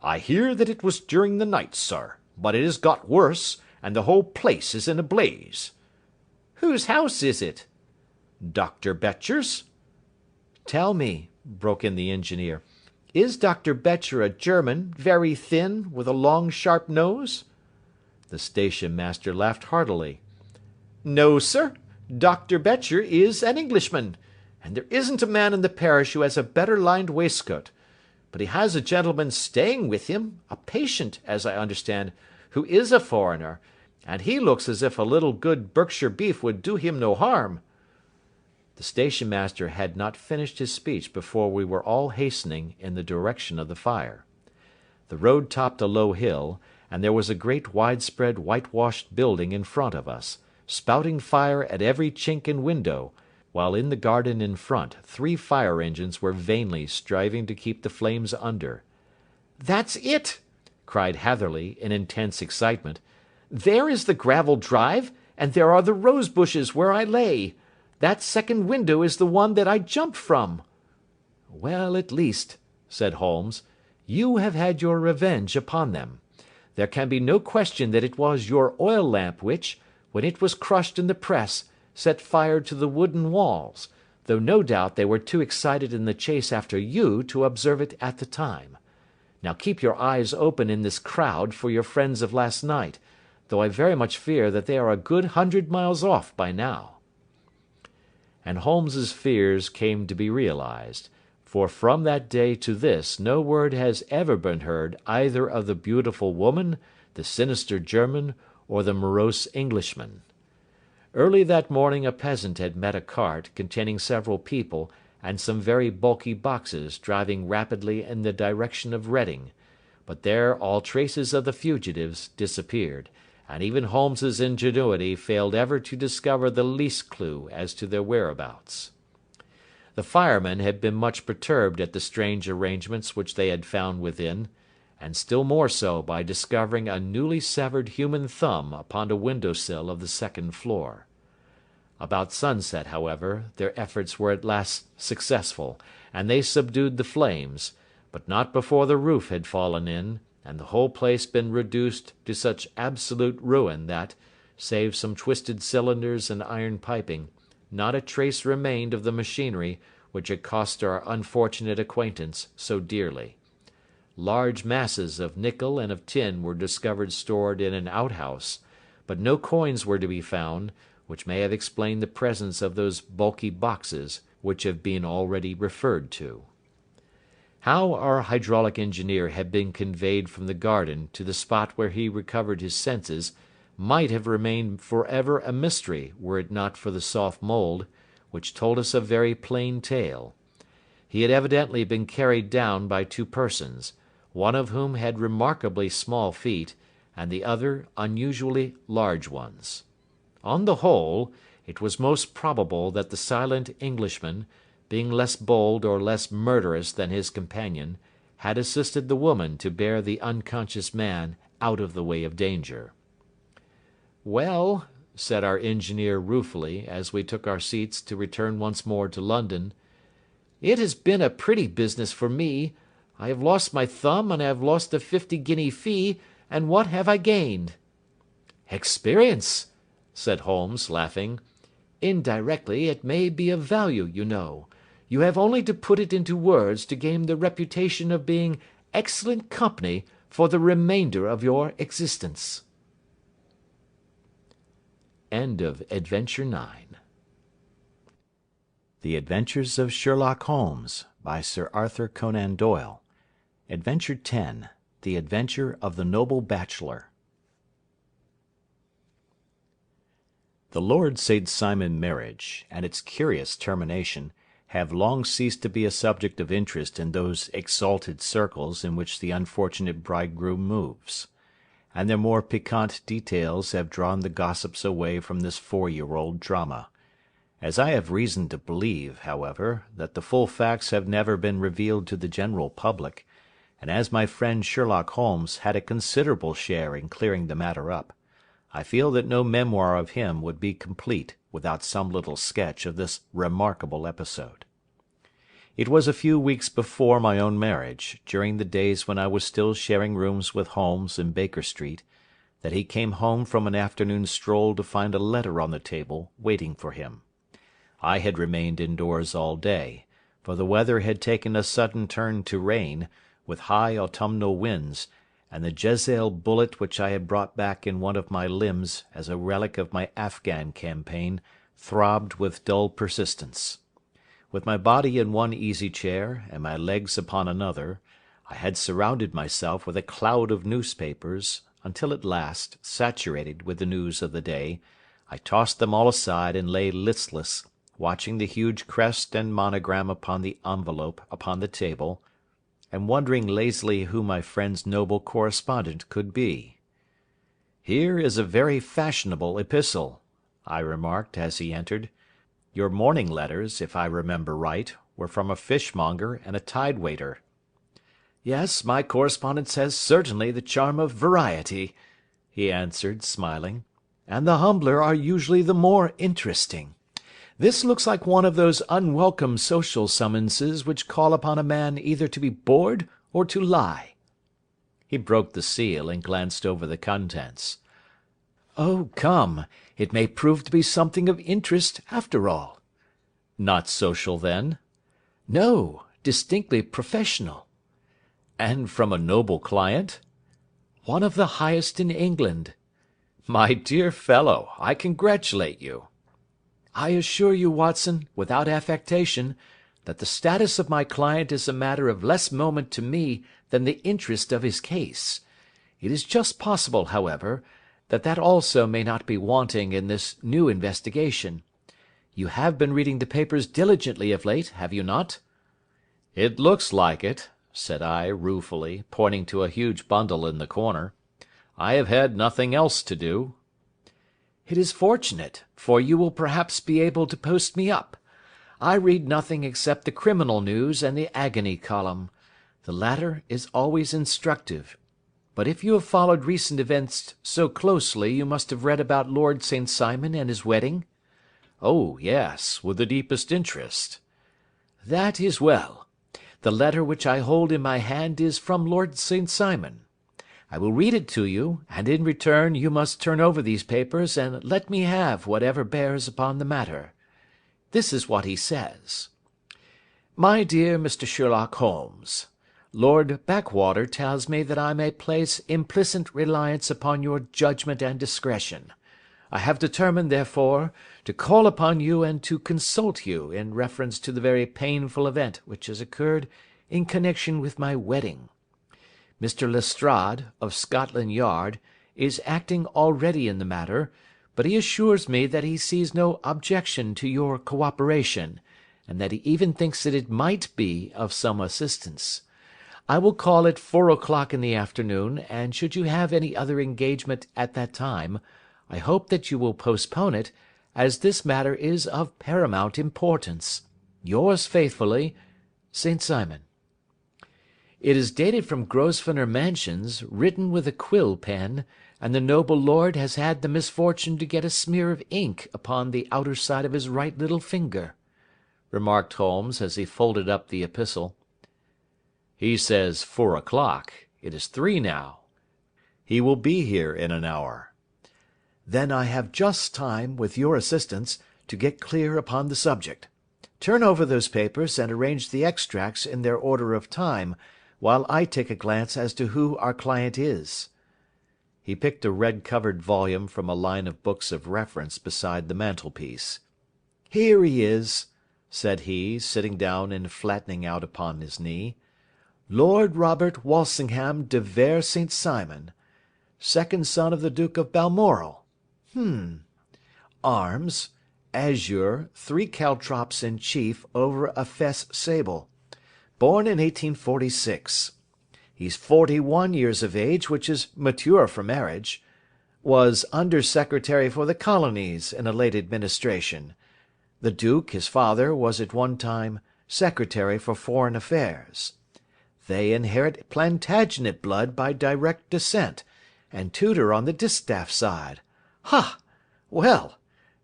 "I hear that it was during the night, sir, but it has got worse, and the whole place is in a blaze." "Whose house is it?" "Dr. Betcher's." "Tell me," broke in the engineer, "is Dr. Becher a German, very thin, with a long sharp nose?" The station master laughed heartily. "No, sir. Dr. Becher is an Englishman, and there isn't a man in the parish who has a better lined waistcoat. but he has a gentleman staying with him, a patient, as I understand, who is a foreigner, and he looks as if a little good Berkshire beef would do him no harm." The station master had not finished his speech before we were all hastening in the direction of the fire. The road topped a low hill, and there was a great widespread whitewashed building in front of us, spouting fire at every chink and window, while in the garden in front 3 fire engines were vainly striving to keep the flames under. "That's it!" cried Hatherley, in intense excitement. "There is the gravel drive, and there are the rose bushes where I lay. That second window is the one that I jumped from." "Well, at least," said Holmes, "you have had your revenge upon them. There can be no question that it was your oil lamp which, when it was crushed in the press, set fire to the wooden walls, though no doubt they were too excited in the chase after you to observe it at the time. Now keep your eyes open in this crowd for your friends of last night, though I very much fear that they are a good 100 miles off by now." And Holmes's fears came to be realized, for from that day to this no word has ever been heard either of the beautiful woman, the sinister German, or the morose Englishman. Early that morning a peasant had met a cart, containing several people, and some very bulky boxes, driving rapidly in the direction of Reading, but there all traces of the fugitives disappeared, and even Holmes's ingenuity failed ever to discover the least clue as to their whereabouts. The firemen had been much perturbed at the strange arrangements which they had found within, and still more so by discovering a newly severed human thumb upon a window-sill of the second floor. About sunset, however, their efforts were at last successful, and they subdued the flames, but not before the roof had fallen in, and the whole place been reduced to such absolute ruin that, save some twisted cylinders and iron piping, not a trace remained of the machinery which had cost our unfortunate acquaintance so dearly. Large masses of nickel and of tin were discovered stored in an outhouse, but no coins were to be found, which may have explained the presence of those bulky boxes which have been already referred to. How our hydraulic engineer had been conveyed from the garden to the spot where he recovered his senses might have remained for ever a mystery were it not for the soft mould, which told us a very plain tale. He had evidently been carried down by 2 persons, one of whom had remarkably small feet, and the other unusually large ones. On the whole, it was most probable that the silent Englishman, being less bold or less murderous than his companion, had assisted the woman to bear the unconscious man out of the way of danger. "Well," said our engineer ruefully, as we took our seats to return once more to London, "it has been a pretty business for me. I have lost my thumb, and I have lost a 50-guinea fee, and what have I gained?" "Experience," said Holmes, laughing. "Indirectly it may be of value, you know. You have only to put it into words to gain the reputation of being excellent company for the remainder of your existence." End of Adventure 9. The Adventures of Sherlock Holmes, by Sir Arthur Conan Doyle. Adventure 10. The Adventure of the Noble Bachelor. The Lord St. Simon marriage, and its curious termination, have long ceased to be a subject of interest in those exalted circles in which the unfortunate bridegroom moves, and their more piquant details have drawn the gossips away from this 4-year-old drama. As I have reason to believe, however, that the full facts have never been revealed to the general public, and as my friend Sherlock Holmes had a considerable share in clearing the matter up, I feel that no memoir of him would be complete without some little sketch of this remarkable episode. It was a few weeks before my own marriage, during the days when I was still sharing rooms with Holmes in Baker Street, that he came home from an afternoon stroll to find a letter on the table waiting for him. I had remained indoors all day, for the weather had taken a sudden turn to rain, with high autumnal winds, and the Jezeel bullet which I had brought back in one of my limbs as a relic of my Afghan campaign throbbed with dull persistence. With my body in one easy chair and my legs upon another, I had surrounded myself with a cloud of newspapers, until at last, saturated with the news of the day, I tossed them all aside and lay listless, watching the huge crest and monogram upon the envelope upon the table, and wondering lazily who my friend's noble correspondent could be. "Here is a very fashionable epistle," I remarked as he entered. "Your morning letters, if I remember right, were from a fishmonger and a tide-waiter." "Yes, my correspondence has certainly the charm of variety," he answered, smiling, "and the humbler are usually the more interesting. This looks like one of those unwelcome social summonses which call upon a man either to be bored or to lie." He broke the seal and glanced over the contents. "Oh, come, it may prove to be something of interest after all." "Not social, then?" "No, distinctly professional." "And from a noble client?" "One of the highest in England." "My dear fellow, I congratulate you." "I assure you, Watson, without affectation, that the status of my client is a matter of less moment to me than the interest of his case. It is just possible, however, that also may not be wanting in this new investigation. You have been reading the papers diligently of late, have you not?" "It looks like it," said I, ruefully, pointing to a huge bundle in the corner. "I have had nothing else to do." "It is fortunate, for you will perhaps be able to post me up. I read nothing except the criminal news and the agony column. The latter is always instructive. But if you have followed recent events so closely, you must have read about Lord St. Simon and his wedding?" "Oh, yes, with the deepest interest." "That is well. The letter which I hold in my hand is from Lord St. Simon. I will read it to you, and in return you must turn over these papers and let me have whatever bears upon the matter. This is what he says: "My dear Mr. Sherlock Holmes, Lord Backwater tells me that I may place implicit reliance upon your judgment and discretion. I have determined, therefore, to call upon you and to consult you in reference to the very painful event which has occurred in connection with my wedding. Mr. Lestrade, of Scotland Yard, is acting already in the matter, but he assures me that he sees no objection to your co-operation, and that he even thinks that it might be of some assistance. I will call at 4 o'clock in the afternoon, and should you have any other engagement at that time, I hope that you will postpone it, as this matter is of paramount importance. Yours faithfully, St. Simon." It is dated from Grosvenor Mansions, written with a quill pen, and the noble lord has had the misfortune to get a smear of ink upon the outer side of his right little finger," remarked Holmes as he folded up the epistle. "He says 4 o'clock. It is 3 now. He will be here in an hour." "Then I have just time, with your assistance, to get clear upon the subject. Turn over those papers and arrange the extracts in their order of time, while I take a glance as to who our client is." He picked a red-covered volume from a line of books of reference beside the mantelpiece. "Here he is," said he, sitting down and flattening out upon his knee. "Lord Robert Walsingham de Vere St. Simon, second son of the Duke of Balmoral. Arms, azure, 3 caltrops in chief over a fess sable. Born in 1846. He's 41 years of age, which is mature for marriage. Was Under-Secretary for the Colonies in a late administration. The Duke, his father, was at one time Secretary for Foreign Affairs. They inherit Plantagenet blood by direct descent, and Tudor on the distaff side. Ha! Well,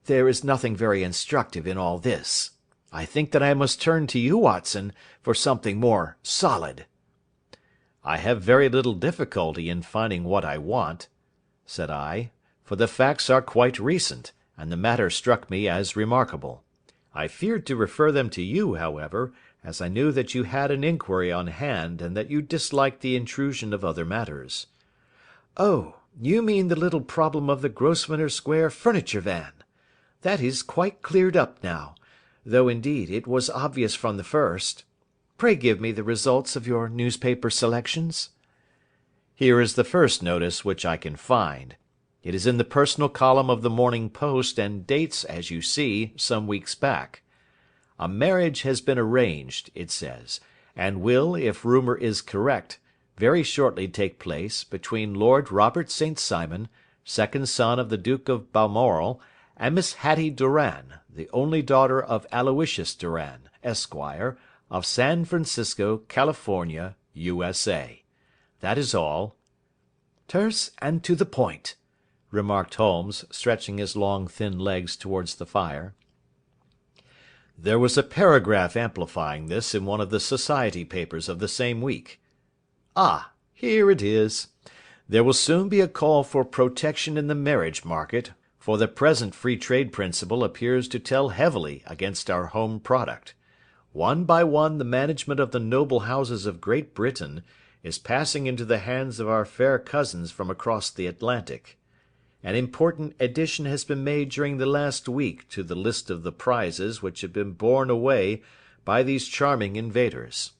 there is nothing very instructive in all this. I think that I must turn to you, Watson, for something more solid." "I have very little difficulty in finding what I want," said I, "for the facts are quite recent, and the matter struck me as remarkable. I feared to refer them to you, however, as I knew that you had an inquiry on hand, and that you disliked the intrusion of other matters." "Oh, you mean the little problem of the Grosvenor Square furniture van. That is quite cleared up now, though, indeed, it was obvious from the first. Pray give me the results of your newspaper selections." Here is the first notice which I can find. It is in the personal column of the Morning Post, and dates, as you see, some weeks back. A marriage has been arranged, it says, and will, if rumour is correct, very shortly take place, between Lord Robert St. Simon, second son of the Duke of Balmoral, and Miss Hattie Doran, the only daughter of Aloysius Doran, Esquire, of San Francisco, California, USA. That is all. "Terse and to the point," remarked Holmes, stretching his long thin legs towards the fire. There was a paragraph amplifying this in one of the society papers of the same week. Ah, here it is. There will soon be a call for protection in the marriage market, for the present free trade principle appears to tell heavily against our home product. One by one the management of the noble houses of Great Britain is passing into the hands of our fair cousins from across the Atlantic. An important addition has been made during the last week to the list of the prizes which have been borne away by these charming invaders.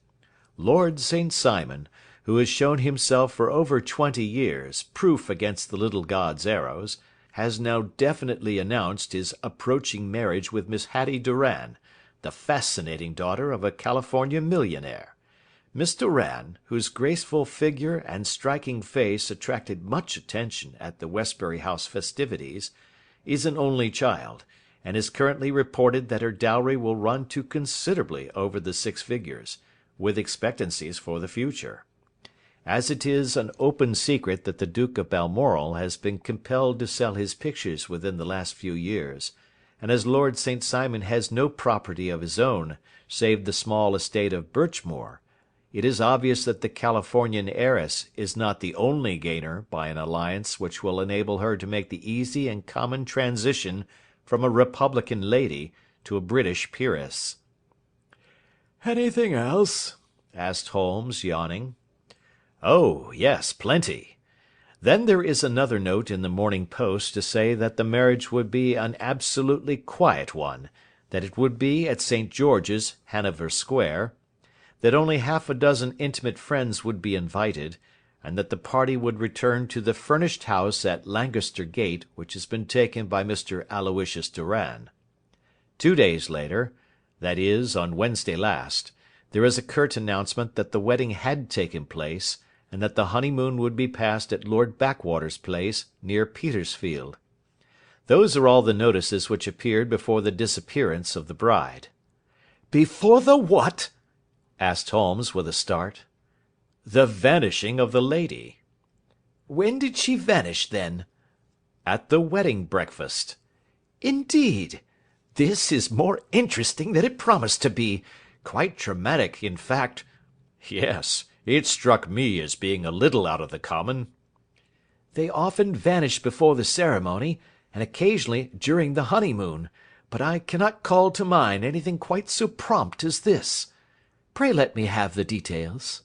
Lord St. Simon, who has shown himself for over 20 years proof against the little god's arrows, has now definitely announced his approaching marriage with Miss Hattie Doran, the fascinating daughter of a California millionaire. Miss Doran, whose graceful figure and striking face attracted much attention at the Westbury House festivities, is an only child, and is currently reported that her dowry will run to considerably over the 6 figures, with expectancies for the future. As it is an open secret that the Duke of Balmoral has been compelled to sell his pictures within the last few years, and as Lord St. Simon has no property of his own save the small estate of Birchmoor, it is obvious that the Californian heiress is not the only gainer by an alliance which will enable her to make the easy and common transition from a Republican lady to a British peeress. Anything else? Asked Holmes, yawning. Oh, yes, plenty. Then there is another note in the Morning Post to say that the marriage would be an absolutely quiet one, that it would be at St. George's, Hanover Square, that only half a dozen intimate friends would be invited, and that the party would return to the furnished house at Lancaster Gate which has been taken by Mr. Aloysius Doran. 2 days later, that is, on Wednesday last, there is a curt announcement that the wedding had taken place, and that the honeymoon would be passed at Lord Backwater's place, near Petersfield. Those are all the notices which appeared before the disappearance of the bride. "Before the what?" asked Holmes with a start. The vanishing of the lady. "When did she vanish, then?" At the wedding breakfast. "Indeed! This is more interesting than it promised to be. Quite dramatic, in fact." Yes, it struck me as being a little out of the common. "They often vanish before the ceremony, and occasionally during the honeymoon, but I cannot call to mind anything quite so prompt as this. Pray let me have the details."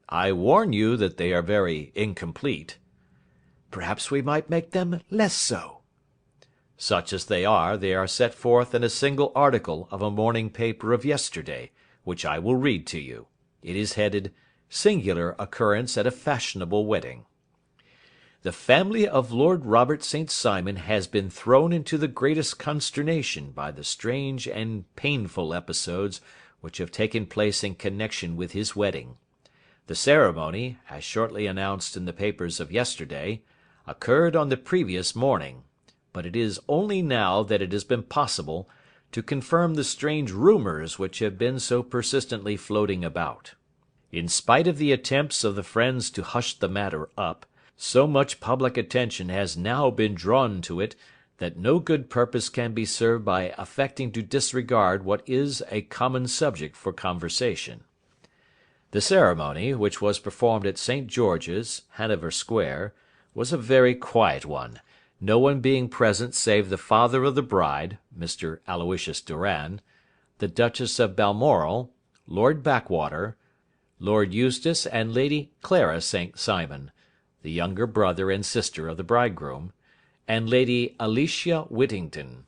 I warn you that they are very incomplete. "Perhaps we might make them less so." Such as they are set forth in a single article of a morning paper of yesterday, which I will read to you. It is headed, "Singular Occurrence at a Fashionable Wedding." The family of Lord Robert St. Simon has been thrown into the greatest consternation by the strange and painful episodes which have taken place in connection with his wedding. The ceremony, as shortly announced in the papers of yesterday, occurred on the previous morning, but it is only now that it has been possible to confirm the strange rumours which have been so persistently floating about. In spite of the attempts of the friends to hush the matter up, so much public attention has now been drawn to it that no good purpose can be served by affecting to disregard what is a common subject for conversation. The ceremony, which was performed at St. George's, Hanover Square, was a very quiet one, no one being present save the father of the bride, Mr. Aloysius Doran, the Duchess of Balmoral, Lord Backwater, Lord Eustace and Lady Clara St. Simon, the younger brother and sister of the bridegroom, and Lady Alicia Whittington.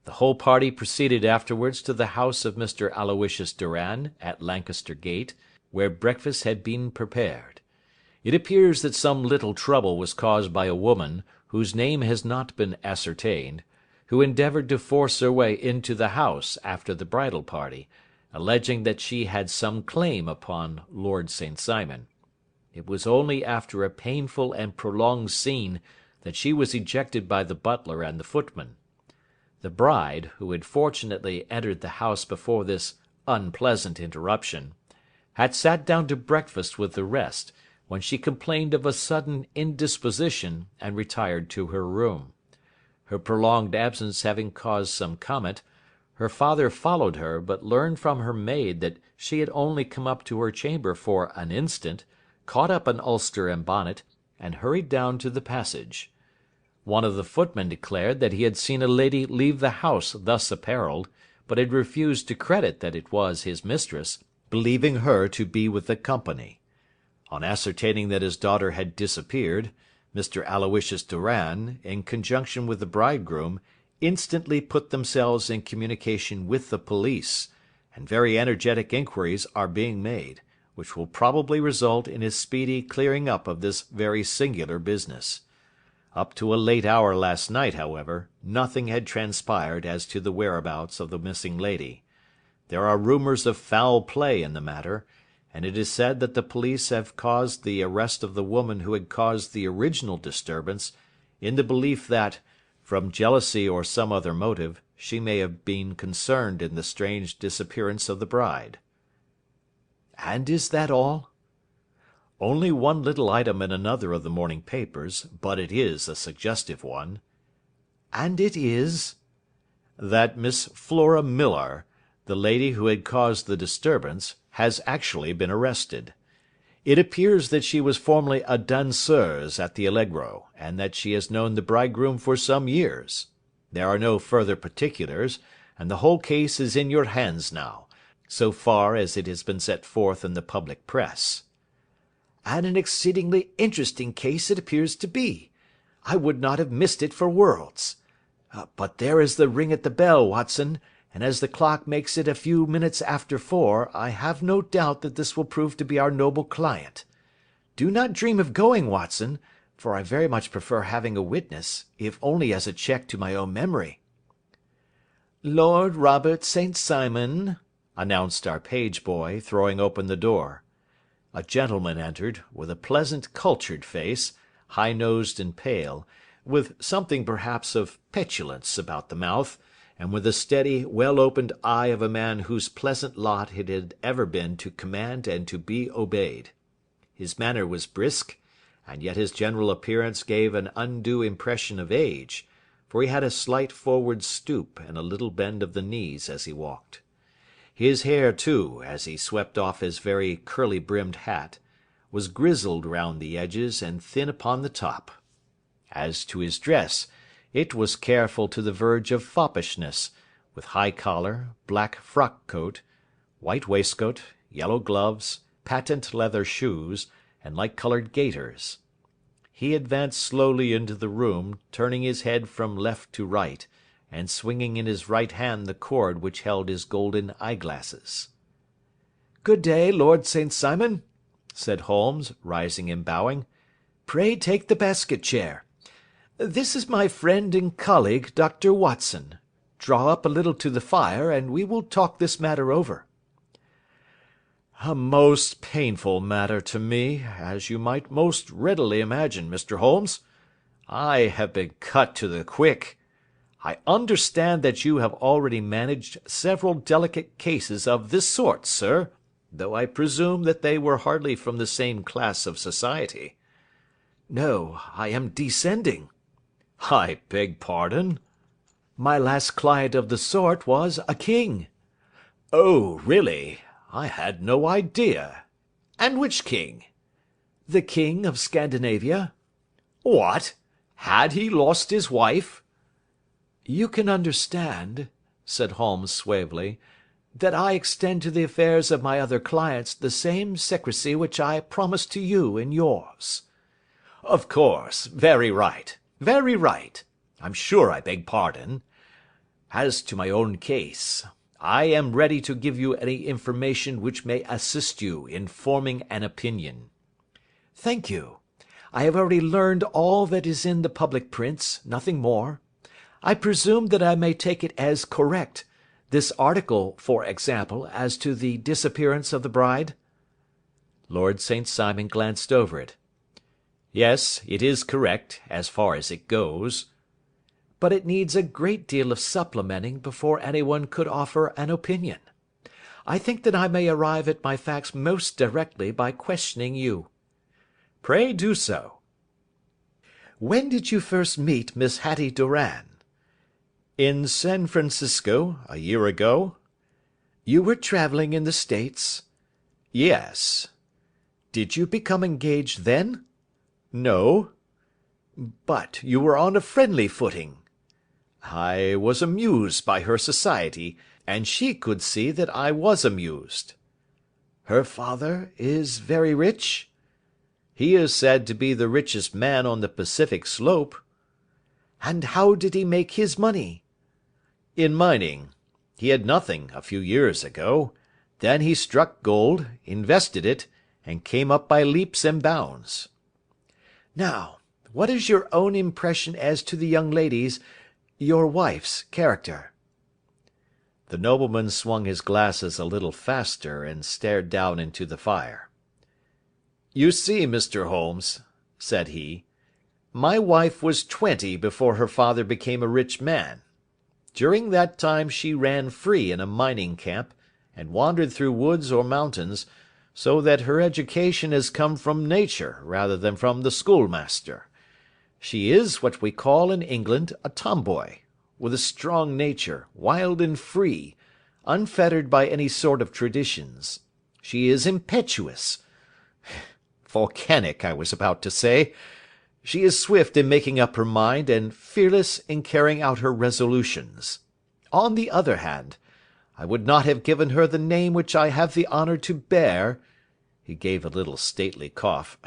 The whole party proceeded afterwards to the house of Mr. Aloysius Doran, at Lancaster Gate, where breakfast had been prepared. It appears that some little trouble was caused by a woman, whose name has not been ascertained, who endeavoured to force her way into the house after the bridal party, alleging that she had some claim upon Lord St. Simon. It was only after a painful and prolonged scene that she was ejected by the butler and the footman. The bride, who had fortunately entered the house before this unpleasant interruption, had sat down to breakfast with the rest, when she complained of a sudden indisposition and retired to her room. Her prolonged absence having caused some comment, her father followed her, but learned from her maid that she had only come up to her chamber for an instant, caught up an ulster and bonnet, and hurried down to the passage. One of the footmen declared that he had seen a lady leave the house thus apparelled, but had refused to credit that it was his mistress, believing her to be with the company. On ascertaining that his daughter had disappeared, Mr. Aloysius Doran, in conjunction with the bridegroom, instantly put themselves in communication with the police, and very energetic inquiries are being made, which will probably result in a speedy clearing up of this very singular business. Up to a late hour last night, however, nothing had transpired as to the whereabouts of the missing lady. There are rumours of foul play in the matter, and it is said that the police have caused the arrest of the woman who had caused the original disturbance, in the belief that, from jealousy or some other motive, she may have been concerned in the strange disappearance of the bride. And is that all? Only one little item in another of the morning papers, but it is a suggestive one. And it is? That Miss Flora Millar, the lady who had caused the disturbance, has actually been arrested. It appears that she was formerly a danseuse at the Allegro, and that she has known the bridegroom for some years. There are no further particulars, and the whole case is in your hands now, so far as it has been set forth in the public press. And an exceedingly interesting case it appears to be. I would not have missed it for worlds. But there is the ring at the bell, Watson, and as the clock makes it a few minutes after 4, I have no doubt that this will prove to be our noble client. Do not dream of going, Watson, for I very much prefer having a witness, if only as a check to my own memory. Lord Robert St. Simon, announced our page boy, throwing open the door. A gentleman entered, with a pleasant cultured face, high-nosed and pale, with something perhaps of petulance about the mouth, and with the steady, well-opened eye of a man whose pleasant lot it had ever been to command and to be obeyed. His manner was brisk, and yet his general appearance gave an undue impression of age, for he had a slight forward stoop and a little bend of the knees as he walked. His hair, too, as he swept off his very curly-brimmed hat, was grizzled round the edges and thin upon the top. As to his dress, it was careful to the verge of foppishness, with high collar, black frock-coat, white waistcoat, yellow gloves, patent leather shoes, and light-coloured gaiters. He advanced slowly into the room, turning his head from left to right, and swinging in his right hand the cord which held his golden eye-glasses. "Good day, Lord St. Simon," said Holmes, rising and bowing. "Pray take the basket-chair. This is my friend and colleague, Dr. Watson. Draw up a little to the fire, and we will talk this matter over." "A most painful matter to me, as you might most readily imagine, Mr. Holmes. I have been cut to the quick. I understand that you have already managed several delicate cases of this sort, sir, though I presume that they were hardly from the same class of society." "No, I am descending." "I beg pardon?" "My last client of the sort was a king." "Oh, really? I had no idea. And which king?" "The king of Scandinavia." "What? Had he lost his wife?" "You can understand," said Holmes suavely, "that I extend to the affairs of my other clients the same secrecy which I promise to you in yours." "Of course. Very right. Very right. I'm sure I beg pardon. As to my own case, I am ready to give you any information which may assist you in forming an opinion." "Thank you. I have already learned all that is in the public prints, nothing more. I presume that I may take it as correct, this article, for example, as to the disappearance of the bride?" Lord St. Simon glanced over it. "Yes, it is correct, as far as it goes." "But it needs a great deal of supplementing before anyone could offer an opinion. I think that I may arrive at my facts most directly by questioning you." "Pray do so." "When did you first meet Miss Hattie Doran?" "In San Francisco, a year ago." "You were travelling in the States?" "Yes." "Did you become engaged then?" "No." "But you were on a friendly footing?" "I was amused by her society, and she could see that I was amused." "Her father is very rich?" "He is said to be the richest man on the Pacific slope." "And how did he make his money?" "In mining. He had nothing a few years ago. Then he struck gold, invested it, and came up by leaps and bounds." "Now, what is your own impression as to the young lady's, your wife's, character?" The nobleman swung his glasses a little faster and stared down into the fire. "You see, Mr. Holmes," said he, "my wife was 20 before her father became a rich man. During that time she ran free in a mining camp, and wandered through woods or mountains, so that her education has come from nature rather than from the schoolmaster. She is what we call in England a tomboy, with a strong nature, wild and free, unfettered by any sort of traditions. She is impetuous, volcanic, I was about to say. She is swift in making up her mind, and fearless in carrying out her resolutions. On the other hand, I would not have given her the name which I have the honour to bear," he gave a little stately cough,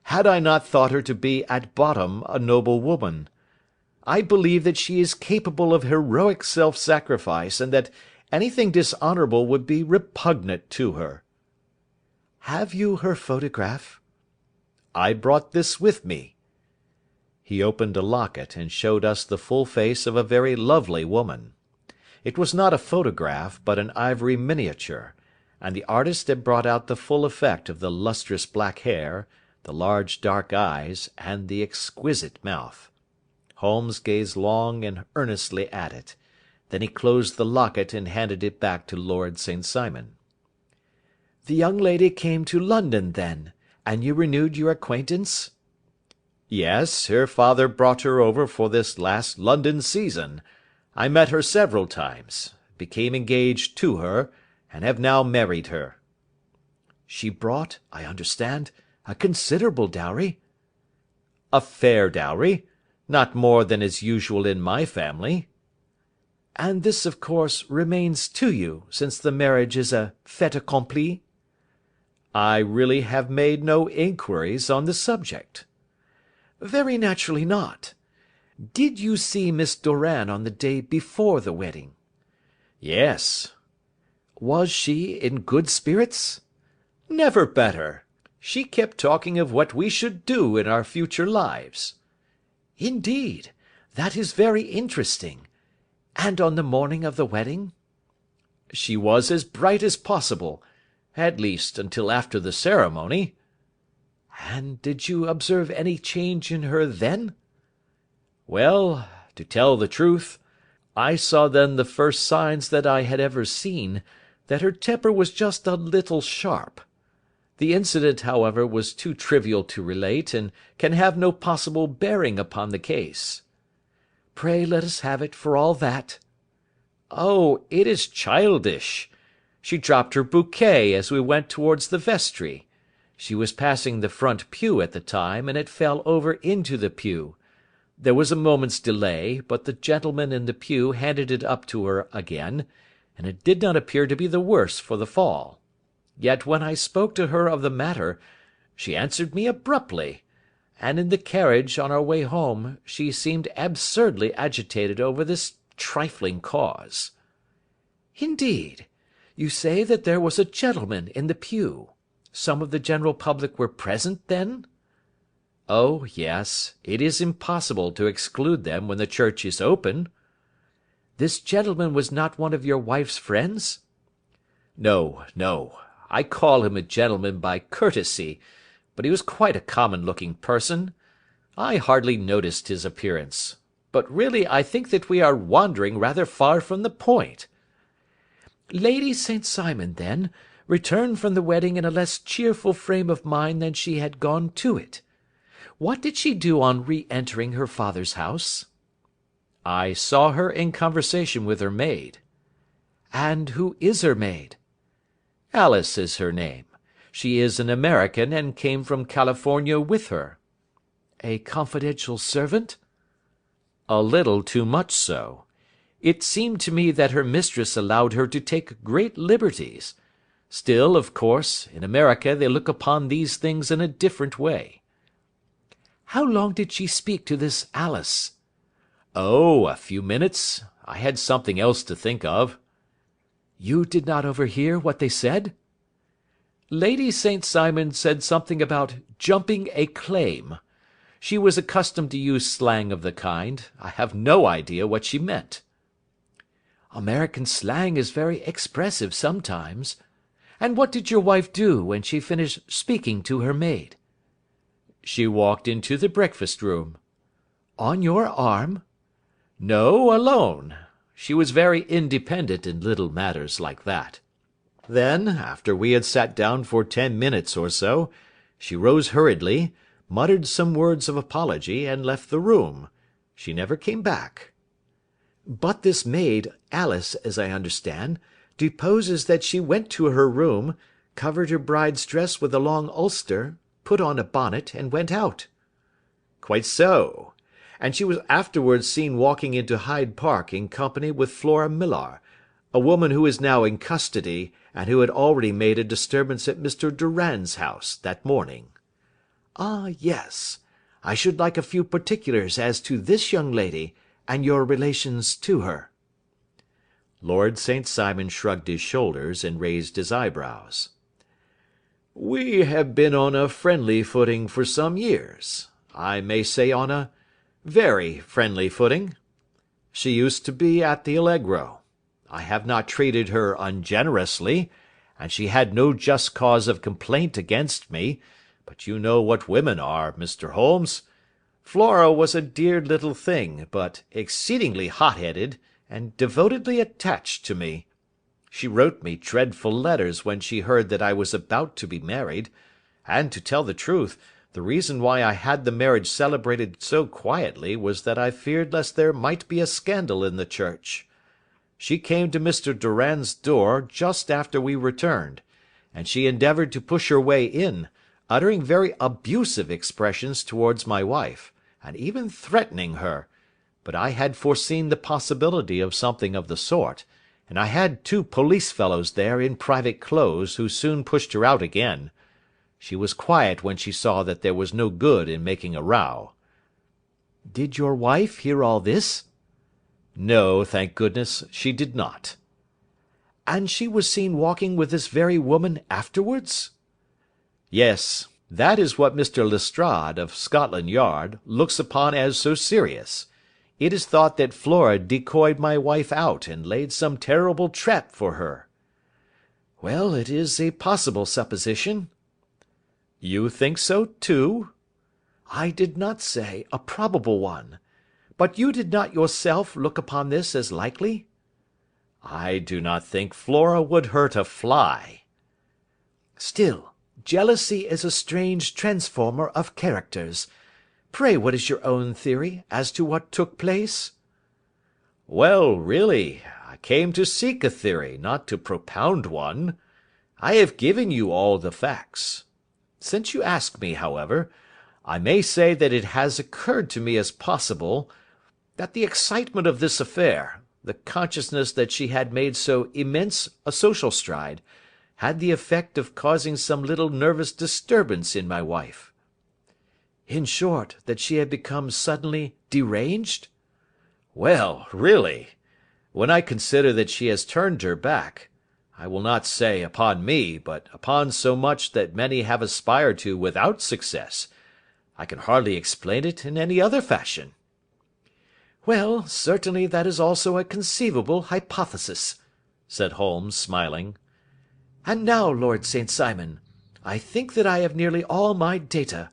"had I not thought her to be at bottom a noble woman. I believe that she is capable of heroic self-sacrifice, and that anything dishonourable would be repugnant to her." "Have you her photograph?" "I brought this with me." He opened a locket, and showed us the full face of a very lovely woman. It was not a photograph, but an ivory miniature, and the artist had brought out the full effect of the lustrous black hair, the large dark eyes, and the exquisite mouth. Holmes gazed long and earnestly at it. Then he closed the locket and handed it back to Lord St. Simon. "The young lady came to London, then, and you renewed your acquaintance?" "Yes, her father brought her over for this last London season. I met her several times, became engaged to her, and have now married her." "She brought, I understand, a considerable dowry?" "A fair dowry. Not more than is usual in my family." "And this, of course, remains to you, since the marriage is a fait accompli?" "I really have made no inquiries on the subject." "Very naturally not. Did you see Miss Doran on the day before the wedding?" "Yes." "Was she in good spirits?" "Never better. She kept talking of what we should do in our future lives." "Indeed, that is very interesting. And on the morning of the wedding?" "She was as bright as possible, at least until after the ceremony." "And did you observe any change in her then?" "Well, to tell the truth, I saw then the first signs that I had ever seen, that her temper was just a little sharp. The incident, however, was too trivial to relate, and can have no possible bearing upon the case." "Pray let us have it for all that." "Oh, it is childish. She dropped her bouquet as we went towards the vestry. She was passing the front pew at the time, and it fell over into the pew. There was a moment's delay, but the gentleman in the pew handed it up to her again, and it did not appear to be the worse for the fall. Yet when I spoke to her of the matter, she answered me abruptly, and in the carriage on our way home she seemed absurdly agitated over this trifling cause." "Indeed! You say that there was a gentleman in the pew. Some of the general public were present, then?" "Oh, yes. It is impossible to exclude them when the church is open." "This gentleman was not one of your wife's friends?" "No, no. I call him a gentleman by courtesy, but he was quite a common-looking person. I hardly noticed his appearance. But really I think that we are wandering rather far from the point." "Lady St. Simon, then, returned from the wedding in a less cheerful frame of mind than she had gone to it. What did she do on re-entering her father's house?" "I saw her in conversation with her maid." "And who is her maid?" "Alice is her name. She is an American, and came from California with her." "A confidential servant?" "A little too much so. It seemed to me that her mistress allowed her to take great liberties. Still, of course, in America they look upon these things in a different way." "How long did she speak to this Alice?" "Oh, a few minutes. I had something else to think of." "You did not overhear what they said?" "Lady St. Simon said something about jumping a claim. She was accustomed to use slang of the kind. I have no idea what she meant." "American slang is very expressive sometimes. And what did your wife do when she finished speaking to her maid?" "She walked into the breakfast room." "On your arm?" "No, alone. She was very independent in little matters like that. Then, after we had sat down for 10 minutes or so, she rose hurriedly, muttered some words of apology, and left the room. She never came back." "But this maid, Alice, as I understand, deposes that she went to her room, covered her bride's dress with a long ulster, put on a bonnet, and went out." "Quite so. And she was afterwards seen walking into Hyde Park in company with Flora Millar, a woman who is now in custody, and who had already made a disturbance at Mr. Durand's house that morning." "Ah, yes. I should like a few particulars as to this young lady, and your relations to her." Lord St. Simon shrugged his shoulders and raised his eyebrows. "We have been on a friendly footing for some years. I may say on a very friendly footing. She used to be at the Allegro. I have not treated her ungenerously, and she had no just cause of complaint against me, but you know what women are, Mr. Holmes. Flora was a dear little thing, but exceedingly hot-headed, and devotedly attached to me. She wrote me dreadful letters when she heard that I was about to be married, and, to tell the truth, the reason why I had the marriage celebrated so quietly was that I feared lest there might be a scandal in the church. She came to Mr. Durand's door just after we returned, and she endeavoured to push her way in, uttering very abusive expressions towards my wife, and even threatening her, but I had foreseen the possibility of something of the sort, and I had 2 police fellows there in private clothes who soon pushed her out again. She was quiet when she saw that there was no good in making a row." "Did your wife hear all this?" "No, thank goodness, she did not." "And she was seen walking with this very woman afterwards?" "Yes, that is what Mr. Lestrade, of Scotland Yard, looks upon as so serious. It is thought that Flora decoyed my wife out and laid some terrible trap for her." "Well, it is a possible supposition." "You think so, too?" "I did not say a probable one. But you did not yourself look upon this as likely?" "I do not think Flora would hurt a fly." "Still, jealousy is a strange transformer of characters. Pray what is your own theory as to what took place?" "Well, really, I came to seek a theory, not to propound one. I have given you all the facts. Since you ask me, however, I may say that it has occurred to me as possible that the excitement of this affair, the consciousness that she had made so immense a social stride, had the effect of causing some little nervous disturbance in my wife." In short, that she had become suddenly deranged? Well, really, when I consider that she has turned her back, I will not say upon me, but upon so much that many have aspired to without success, I can hardly explain it in any other fashion. Well, certainly that is also a conceivable hypothesis, said Holmes, smiling. And now, Lord St. Simon, I think that I have nearly all my data.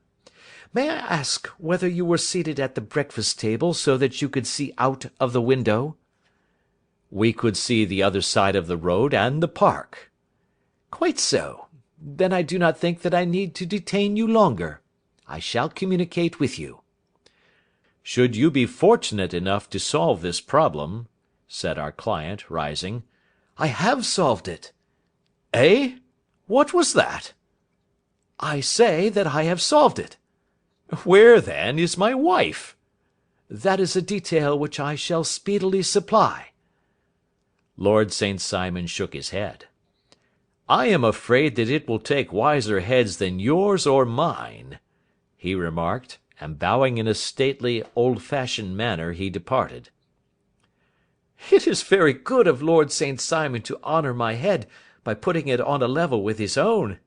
May I ask whether you were seated at the breakfast table so that you could see out of the window? We could see the other side of the road and the park. Quite so. Then I do not think that I need to detain you longer. I shall communicate with you. Should you be fortunate enough to solve this problem, said our client, rising. I have solved it. Eh? What was that? I say that I have solved it. Where, then, is my wife? That is a detail which I shall speedily supply. Lord St. Simon shook his head. I am afraid that it will take wiser heads than yours or mine, he remarked, and bowing in a stately, old-fashioned manner, he departed. It is very good of Lord St. Simon to honour my head by putting it on a level with his own,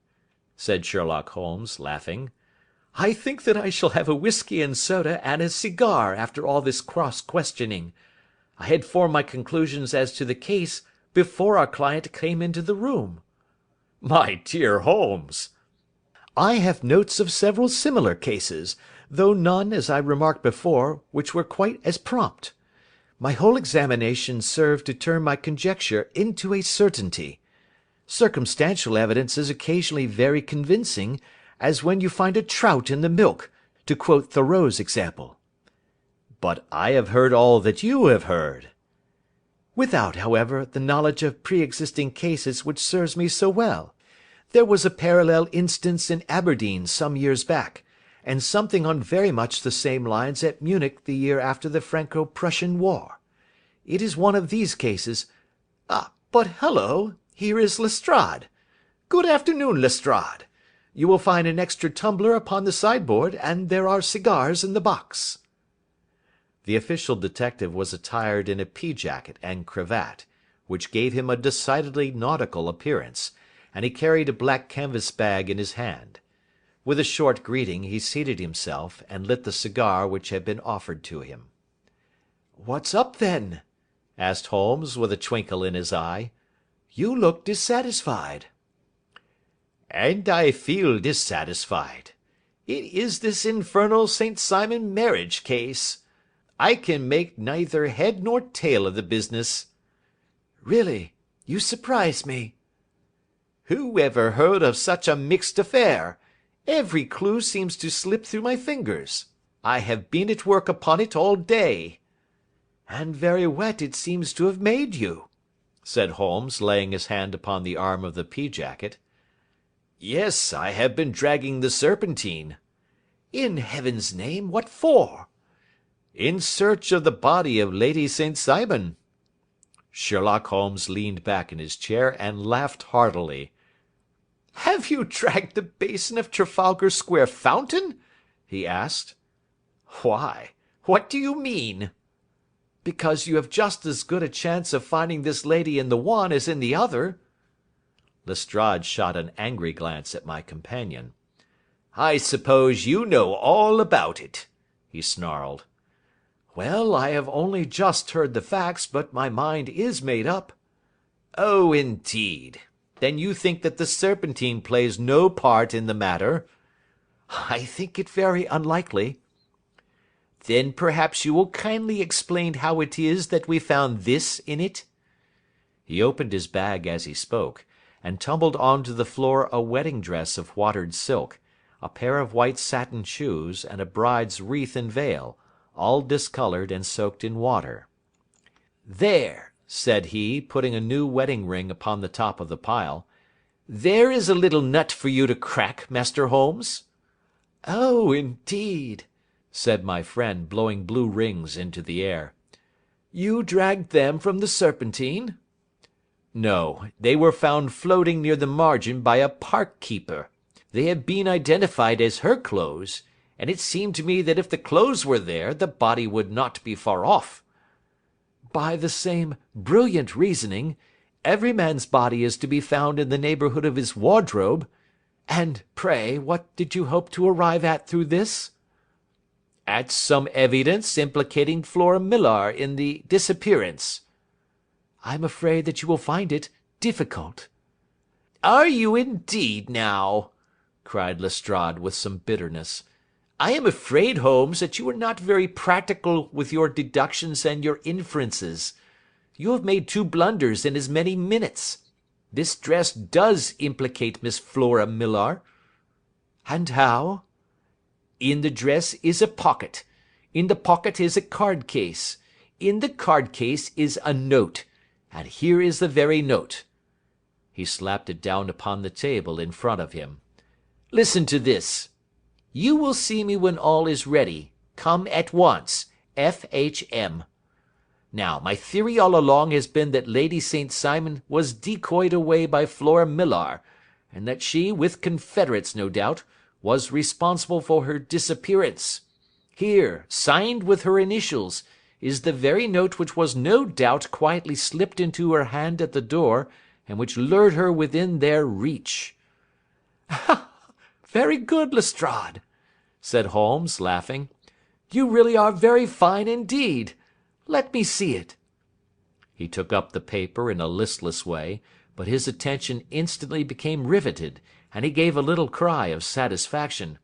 said Sherlock Holmes, laughing. I think that I shall have a whisky and soda and a cigar after all this cross-questioning. I had formed my conclusions as to the case before our client came into the room. My dear Holmes! I have notes of several similar cases, though none, as I remarked before, which were quite as prompt. My whole examination served to turn my conjecture into a certainty. Circumstantial evidence is occasionally very convincing, as when you find a trout in the milk, to quote Thoreau's example. But I have heard all that you have heard. Without, however, the knowledge of pre-existing cases which serves me so well. There was a parallel instance in Aberdeen some years back, and something on very much the same lines at Munich the year after the Franco-Prussian War. It is one of these cases. But hullo, here is Lestrade. Good afternoon, Lestrade. You will find an extra tumbler upon the sideboard, and there are cigars in the box. The official detective was attired in a pea-jacket and cravat, which gave him a decidedly nautical appearance, and he carried a black canvas bag in his hand. With a short greeting he seated himself, and lit the cigar which had been offered to him. "What's up, then?" asked Holmes, with a twinkle in his eye. "You look dissatisfied." "And I feel dissatisfied. It is this infernal St. Simon marriage case. I can make neither head nor tail of the business." "Really, you surprise me." "Who ever heard of such a mixed affair? Every clue seems to slip through my fingers. I have been at work upon it all day." "And very wet it seems to have made you," said Holmes, laying his hand upon the arm of the pea-jacket. "Yes, I have been dragging the Serpentine." "In heaven's name, what for?" "In search of the body of Lady St. Simon." Sherlock Holmes leaned back in his chair and laughed heartily. "Have you dragged the basin of Trafalgar Square fountain?" he asked. "Why? What do you mean?" "Because you have just as good a chance of finding this lady in the one as in the other." Lestrade shot an angry glance at my companion. "I suppose you know all about it," he snarled. "Well, I have only just heard the facts, but my mind is made up." "Oh, indeed. Then you think that the Serpentine plays no part in the matter?" "I think it very unlikely." "Then perhaps you will kindly explain how it is that we found this in it?" He opened his bag as he spoke, and tumbled on to the floor a wedding dress of watered silk, a pair of white satin shoes, and a bride's wreath and veil, all discoloured and soaked in water. "There," said he, putting a new wedding ring upon the top of the pile. "There is a little nut for you to crack, Master Holmes." "Oh, indeed," said my friend, blowing blue rings into the air. "You dragged them from the Serpentine?" "No, they were found floating near the margin by a park keeper. They have been identified as her clothes, and it seemed to me that if the clothes were there, the body would not be far off." "By the same brilliant reasoning, every man's body is to be found in the neighbourhood of his wardrobe. And, pray, what did you hope to arrive at through this?" "At some evidence implicating Flora Millar in the disappearance." "I am afraid that you will find it difficult." "Are you indeed, now?" cried Lestrade with some bitterness. "I am afraid, Holmes, that you are not very practical with your deductions and your inferences. You have made 2 blunders in as many minutes. This dress does implicate Miss Flora Millar." "And how?" "In the dress is a pocket. In the pocket is a card case. In the card case is a note. And here is the very note." He slapped it down upon the table in front of him. "Listen to this. 'You will see me when all is ready. Come at once. F.H.M.' Now, my theory all along has been that Lady St. Simon was decoyed away by Flora Millar, and that she, with confederates no doubt, was responsible for her disappearance. Here, signed with her initials, is the very note which was no doubt quietly slipped into her hand at the door, and which lured her within their reach." "Very good, Lestrade," said Holmes, laughing. "You really are very fine indeed. Let me see it." He took up the paper in a listless way, but his attention instantly became riveted, and he gave a little cry of satisfaction.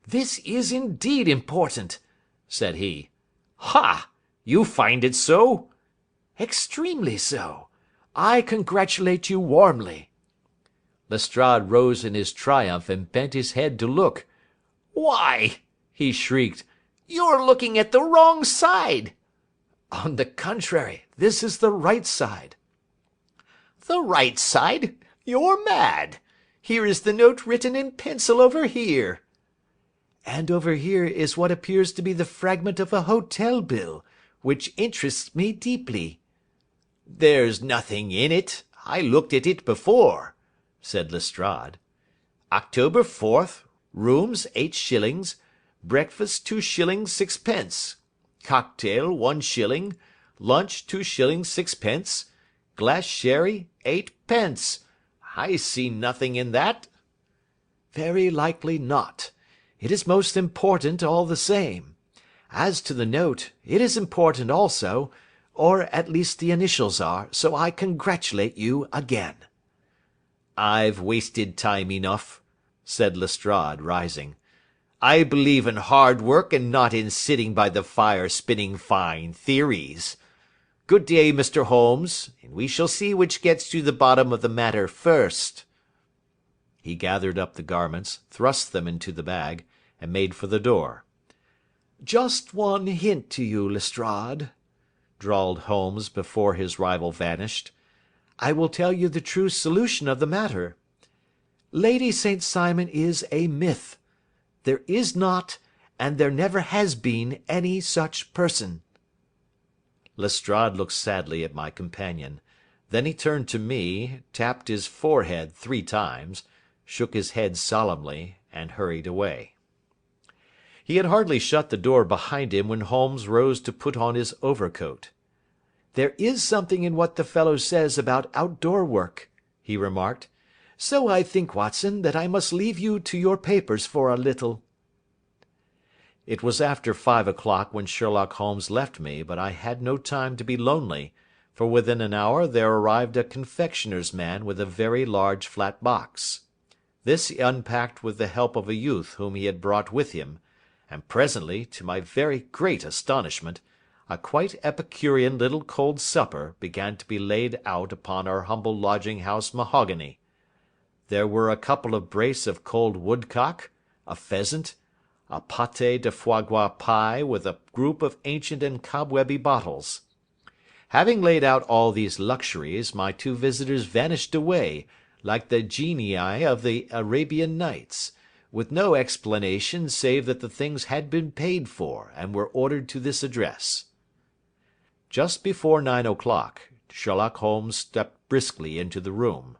"This is indeed important," said he. "Ha! You find it so?" "Extremely so. I congratulate you warmly." Lestrade rose in his triumph and bent his head to look. "Why," he shrieked, "you're looking at the wrong side." "On the contrary, this is the right side." "The right side? You're mad. Here is the note written in pencil over here." "And over here is what appears to be the fragment of a hotel bill, which interests me deeply." "There's nothing in it. I looked at it before," said Lestrade. "October 4th, rooms 8 shillings, breakfast 2 shillings 6 pence, cocktail 1 shilling, lunch 2 shillings 6 pence, glass sherry 8 pence. I see nothing in that." "Very likely not. It is most important all the same. As to the note, it is important also, or at least the initials are, so I congratulate you again." "I've wasted time enough," said Lestrade, rising. "I believe in hard work and not in sitting by the fire spinning fine theories. Good day, Mr. Holmes, and we shall see which gets to the bottom of the matter first." He gathered up the garments, thrust them into the bag, and made for the door. "Just one hint to you, Lestrade," drawled Holmes before his rival vanished. "I will tell you the true solution of the matter. Lady St. Simon is a myth. There is not, and there never has been, any such person." Lestrade looked sadly at my companion. Then he turned to me, tapped his forehead 3 times, shook his head solemnly, and hurried away. He had hardly shut the door behind him when Holmes rose to put on his overcoat. "There is something in what the fellow says about outdoor work," he remarked. "So I think, Watson, that I must leave you to your papers for a little." It was after 5 o'clock when Sherlock Holmes left me, but I had no time to be lonely, for within an hour there arrived a confectioner's man with a very large flat box. This he unpacked with the help of a youth whom he had brought with him, and presently, to my very great astonishment, a quite epicurean little cold supper began to be laid out upon our humble lodging-house mahogany. There were a couple of brace of cold woodcock, a pheasant, a pâté de foie gras pie with a group of ancient and cobwebby bottles. Having laid out all these luxuries, my 2 visitors vanished away, like the genii of the Arabian Nights, with no explanation save that the things had been paid for, and were ordered to this address. Just before 9 o'clock, Sherlock Holmes stepped briskly into the room.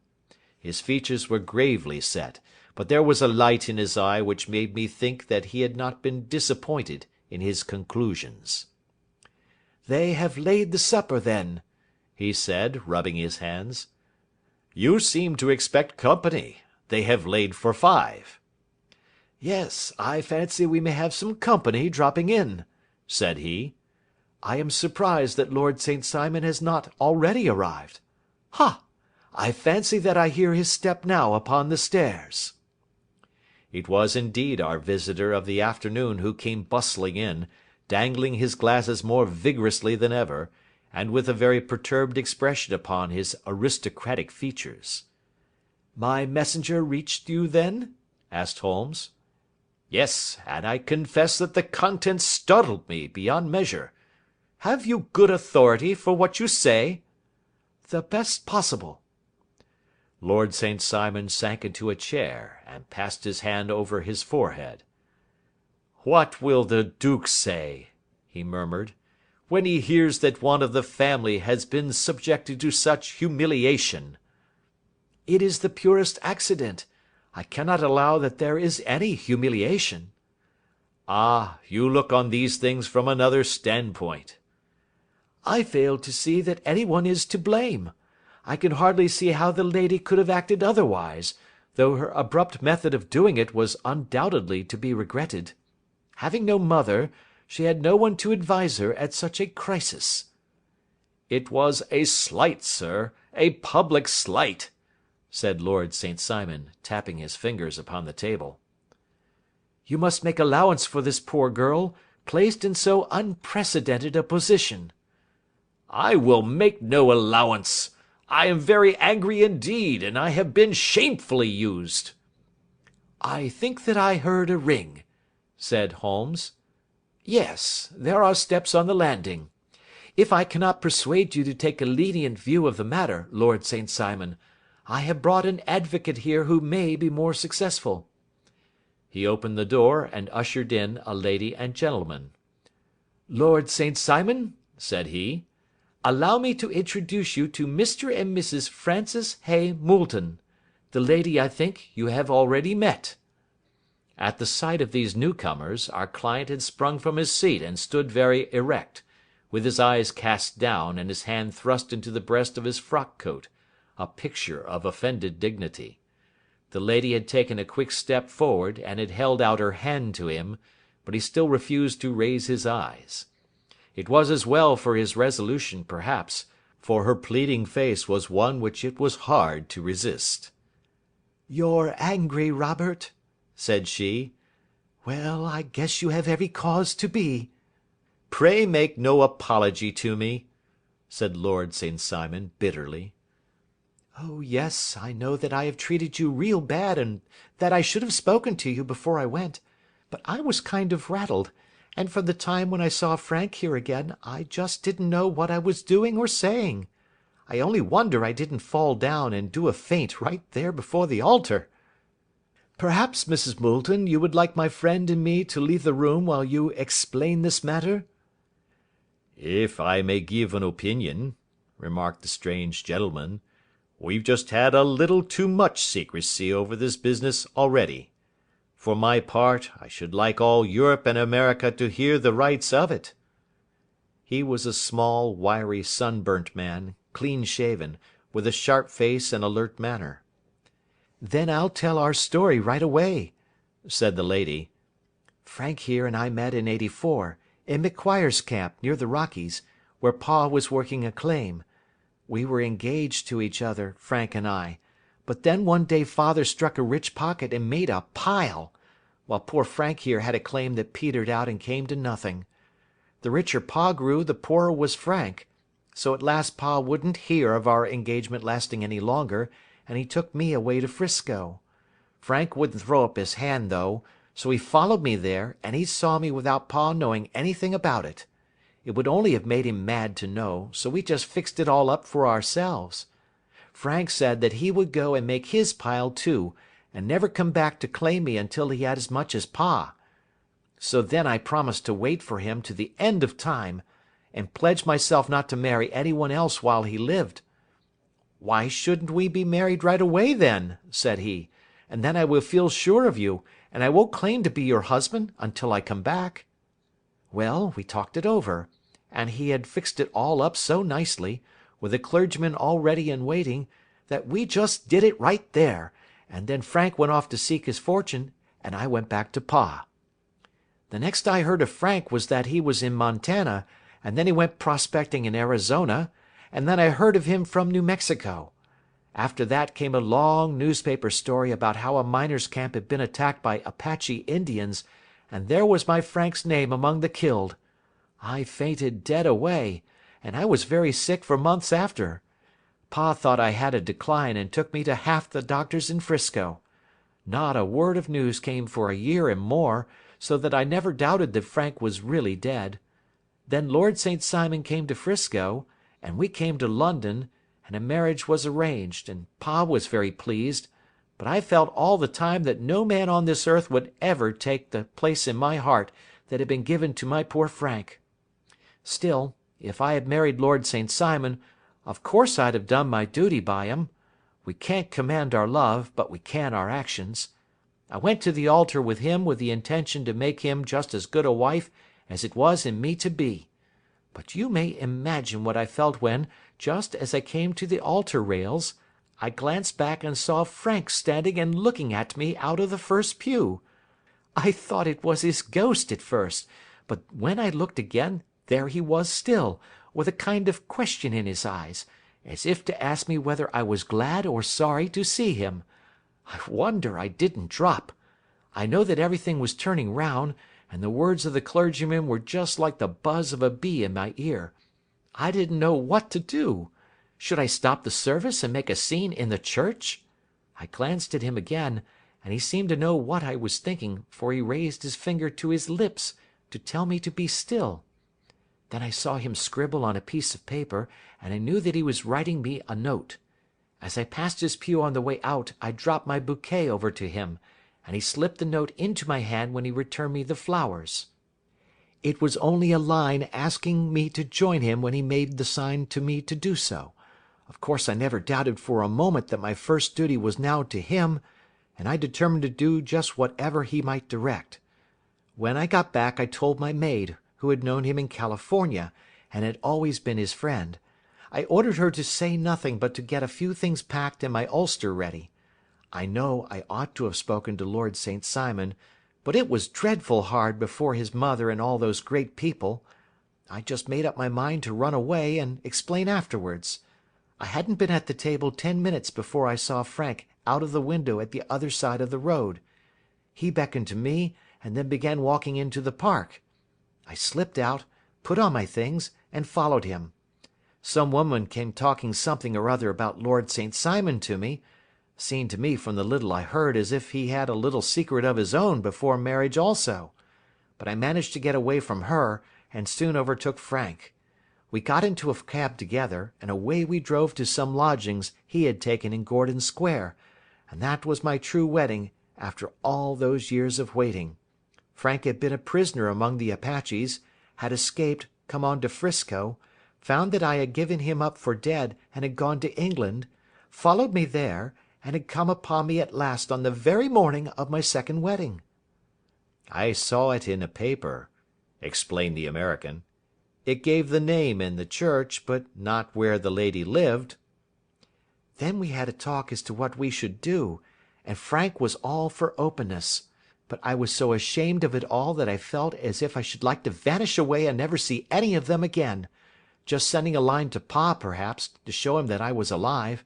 His features were gravely set, but there was a light in his eye which made me think that he had not been disappointed in his conclusions. "They have laid the supper, then," he said, rubbing his hands. "You seem to expect company. They have laid for 5. "Yes, I fancy we may have some company dropping in," said he. "I am surprised that Lord St. Simon has not already arrived. Ha! I fancy that I hear his step now upon the stairs." It was indeed our visitor of the afternoon who came bustling in, dangling his glasses more vigorously than ever, and with a very perturbed expression upon his aristocratic features. "My messenger reached you, then?" asked Holmes. "Yes, and I confess that the contents startled me beyond measure. Have you good authority for what you say?" "The best possible." Lord St. Simon sank into a chair, and passed his hand over his forehead. "What will the duke say," he murmured, "when he hears that one of the family has been subjected to such humiliation?" "It is the purest accident. I cannot allow that there is any humiliation." "Ah, you look on these things from another standpoint." "I fail to see that anyone is to blame. I can hardly see how the lady could have acted otherwise, though her abrupt method of doing it was undoubtedly to be regretted. Having no mother, she had no one to advise her at such a crisis." "It was a slight, sir, a public slight," said Lord St. Simon, tapping his fingers upon the table. "You must make allowance for this poor girl, placed in so unprecedented a position." "I will make no allowance. I am very angry indeed, and I have been shamefully used." "I think that I heard a ring," said Holmes. "Yes, there are steps on the landing. If I cannot persuade you to take a lenient view of the matter, Lord St. Simon, I have brought an advocate here who may be more successful." He opened the door and ushered in a lady and gentleman. "Lord St. Simon," said he, "allow me to introduce you to Mr. and Mrs. Francis Hay Moulton. The lady, I think, you have already met." At the sight of these newcomers, our client had sprung from his seat and stood very erect, with his eyes cast down and his hand thrust into the breast of his frock coat, a picture of offended dignity. The lady had taken a quick step forward and had held out her hand to him, but he still refused to raise his eyes. It was as well for his resolution, perhaps, for her pleading face was one which it was hard to resist. "You're angry, Robert?" said she. "Well, I guess you have every cause to be." "Pray make no apology to me," said Lord St. Simon, bitterly. "Oh, yes, I know that I have treated you real bad and that I should have spoken to you before I went, but I was kind of rattled, and from the time when I saw Frank here again, I just didn't know what I was doing or saying. I only wonder I didn't fall down and do a faint right there before the altar. Perhaps, Mrs. Moulton, you would like my friend and me to leave the room while you explain this matter?" "If I may give an opinion," remarked the strange gentleman, "we've just had a little too much secrecy over this business already. For my part, I should like all Europe and America to hear the rights of it." He was a small, wiry, sunburnt man, clean-shaven, with a sharp face and alert manner. "Then I'll tell our story right away," said the lady. "Frank here and I met in '84, in McQuire's camp, near the Rockies, where Pa was working a claim. We were engaged to each other, Frank and I, but then one day Father struck a rich pocket and made a pile, while poor Frank here had a claim that petered out and came to nothing. The richer Pa grew, the poorer was Frank, so at last Pa wouldn't hear of our engagement lasting any longer, and he took me away to Frisco. Frank wouldn't throw up his hand, though, so he followed me there, and he saw me without Pa knowing anything about it. It would only have made him mad to know, so we just fixed it all up for ourselves. Frank said that he would go and make his pile too, and never come back to claim me until he had as much as Pa. So then I promised to wait for him to the end of time, and pledged myself not to marry anyone else while he lived. 'Why shouldn't we be married right away then?' said he, and then I will feel sure of you, and I won't claim to be your husband until I come back." Well, we talked it over, and he had fixed it all up so nicely, with the clergyman all ready and waiting, that we just did it right there, and then Frank went off to seek his fortune, and I went back to Pa. The next I heard of Frank was that he was in Montana, and then he went prospecting in Arizona, and then I heard of him from New Mexico. After that came a long newspaper story about how a miners' camp had been attacked by Apache Indians, and there was my Frank's name among the killed. I fainted dead away, and I was very sick for months after. Pa thought I had a decline and took me to half the doctors in 'Frisco. Not a word of news came for a year and more, so that I never doubted that Frank was really dead. Then Lord St. Simon came to 'Frisco, and we came to London, and a marriage was arranged, and Pa was very pleased, but I felt all the time that no man on this earth would ever take the place in my heart that had been given to my poor Frank. Still, if I had married Lord St. Simon, of course I'd have done my duty by him. We can't command our love, but we can our actions. I went to the altar with him with the intention to make him just as good a wife as it was in me to be. But you may imagine what I felt when, just as I came to the altar rails, I glanced back and saw Frank standing and looking at me out of the first pew. I thought it was his ghost at first, but when I looked again, there he was still, with a kind of question in his eyes, as if to ask me whether I was glad or sorry to see him. I wonder I didn't drop. I know that everything was turning round, and the words of the clergyman were just like the buzz of a bee in my ear. I didn't know what to do. Should I stop the service and make a scene in the church? I glanced at him again, and he seemed to know what I was thinking, for he raised his finger to his lips to tell me to be still. Then I saw him scribble on a piece of paper, and I knew that he was writing me a note. As I passed his pew on the way out, I dropped my bouquet over to him, and he slipped the note into my hand when he returned me the flowers. It was only a line asking me to join him when he made the sign to me to do so. Of course I never doubted for a moment that my first duty was now to him, and I determined to do just whatever he might direct. When I got back I told my maid, who had known him in California, and had always been his friend. I ordered her to say nothing but to get a few things packed and my ulster ready. I know I ought to have spoken to Lord St. Simon, but it was dreadful hard before his mother and all those great people. I just made up my mind to run away and explain afterwards. I hadn't been at the table 10 minutes before I saw Frank out of the window at the other side of the road. He beckoned to me and then began walking into the park. I slipped out, put on my things, and followed him. Some woman came talking something or other about Lord St. Simon to me. Seemed to me from the little I heard as if he had a little secret of his own before marriage also. But I managed to get away from her, and soon overtook Frank. We got into a cab together, and away we drove to some lodgings he had taken in Gordon Square, and that was my true wedding after all those years of waiting. Frank had been a prisoner among the Apaches, had escaped, come on to 'Frisco, found that I had given him up for dead and had gone to England, followed me there, and had come upon me at last on the very morning of my second wedding. I saw it in a paper, explained the American. It gave the name in the church, but not where the lady lived. Then we had a talk as to what we should do, and Frank was all for openness. But I was so ashamed of it all that I felt as if I should like to vanish away and never see any of them again, just sending a line to Pa, perhaps, to show him that I was alive.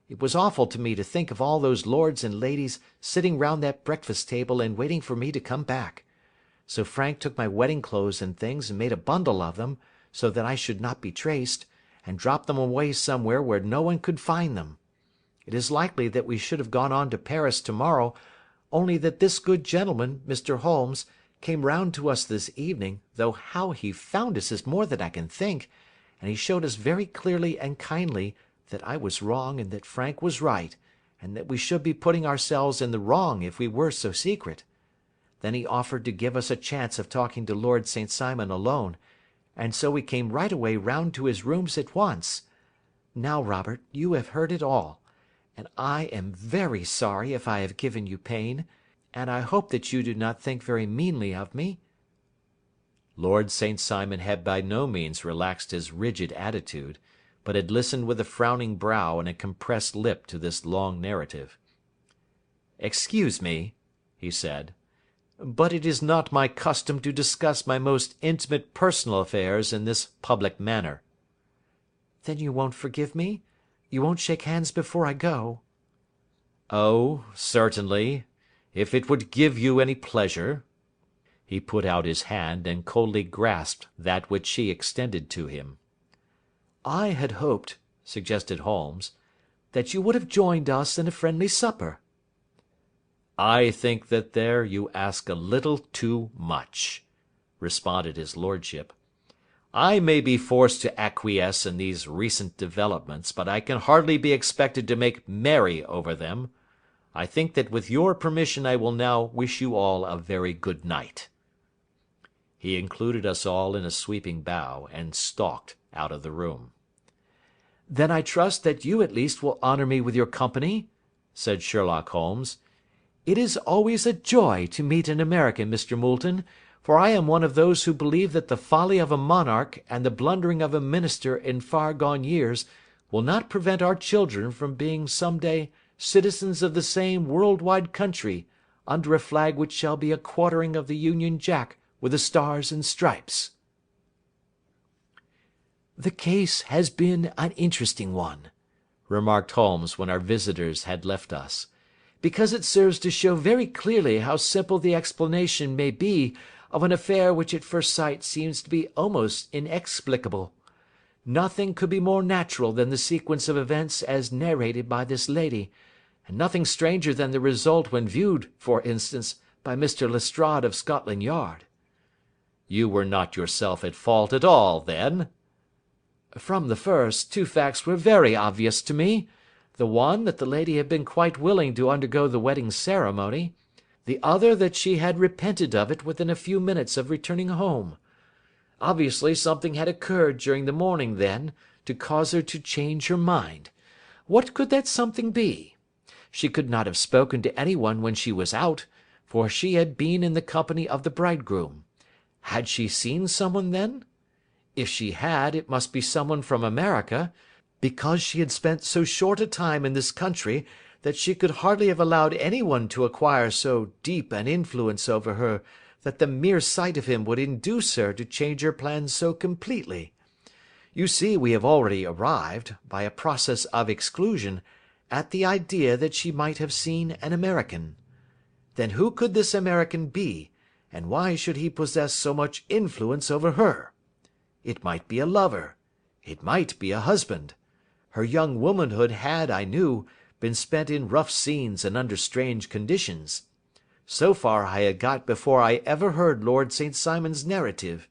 It was awful to me to think of all those lords and ladies sitting round that breakfast table and waiting for me to come back. So Frank took my wedding clothes and things and made a bundle of them, so that I should not be traced, and dropped them away somewhere where no one could find them. It is likely that we should have gone on to Paris to-morrow, only that this good gentleman, Mr. Holmes, came round to us this evening, though how he found us is more than I can think, and he showed us very clearly and kindly that I was wrong and that Frank was right, and that we should be putting ourselves in the wrong if we were so secret. Then he offered to give us a chance of talking to Lord St. Simon alone, and so we came right away round to his rooms at once. Now, Robert, you have heard it all, and I am very sorry if I have given you pain, and I hope that you do not think very meanly of me." Lord St. Simon had by no means relaxed his rigid attitude, but had listened with a frowning brow and a compressed lip to this long narrative. "Excuse me," he said, "but it is not my custom to discuss my most intimate personal affairs in this public manner." "Then you won't forgive me? You won't shake hands before I go?" "Oh, certainly, if it would give you any pleasure." He put out his hand and coldly grasped that which she extended to him. "I had hoped," suggested Holmes, "that you would have joined us in a friendly supper." "I think that there you ask a little too much," responded his lordship. "I may be forced to acquiesce in these recent developments, but I can hardly be expected to make merry over them. I think that with your permission I will now wish you all a very good night." He included us all in a sweeping bow, and stalked out of the room. "Then I trust that you at least will honour me with your company," said Sherlock Holmes. "It is always a joy to meet an American, Mr. Moulton, for I am one of those who believe that the folly of a monarch and the blundering of a minister in far gone years will not prevent our children from being some day citizens of the same world-wide country under a flag which shall be a quartering of the Union Jack with the stars and stripes." "The case has been an interesting one," remarked Holmes when our visitors had left us, "because it serves to show very clearly how simple the explanation may be of an affair which at first sight seems to be almost inexplicable. Nothing could be more natural than the sequence of events as narrated by this lady, and nothing stranger than the result when viewed, for instance, by Mr. Lestrade of Scotland Yard." "You were not yourself at fault at all, then?" "From the first, two facts were very obvious to me. The one, that the lady had been quite willing to undergo the wedding ceremony. The other, that she had repented of it within a few minutes of returning home. Obviously something had occurred during the morning, then, to cause her to change her mind. What could that something be? She could not have spoken to anyone when she was out, for she had been in the company of the bridegroom. Had she seen someone then? If she had, it must be someone from America, because she had spent so short a time in this country that she could hardly have allowed anyone to acquire so deep an influence over her that the mere sight of him would induce her to change her plans so completely. You see, we have already arrived, by a process of exclusion, at the idea that she might have seen an American. Then who could this American be, and why should he possess so much influence over her? It might be a lover. It might be a husband. Her young womanhood had, I knew, been spent in rough scenes and under strange conditions. So far I had got before I ever heard Lord St. Simon's narrative.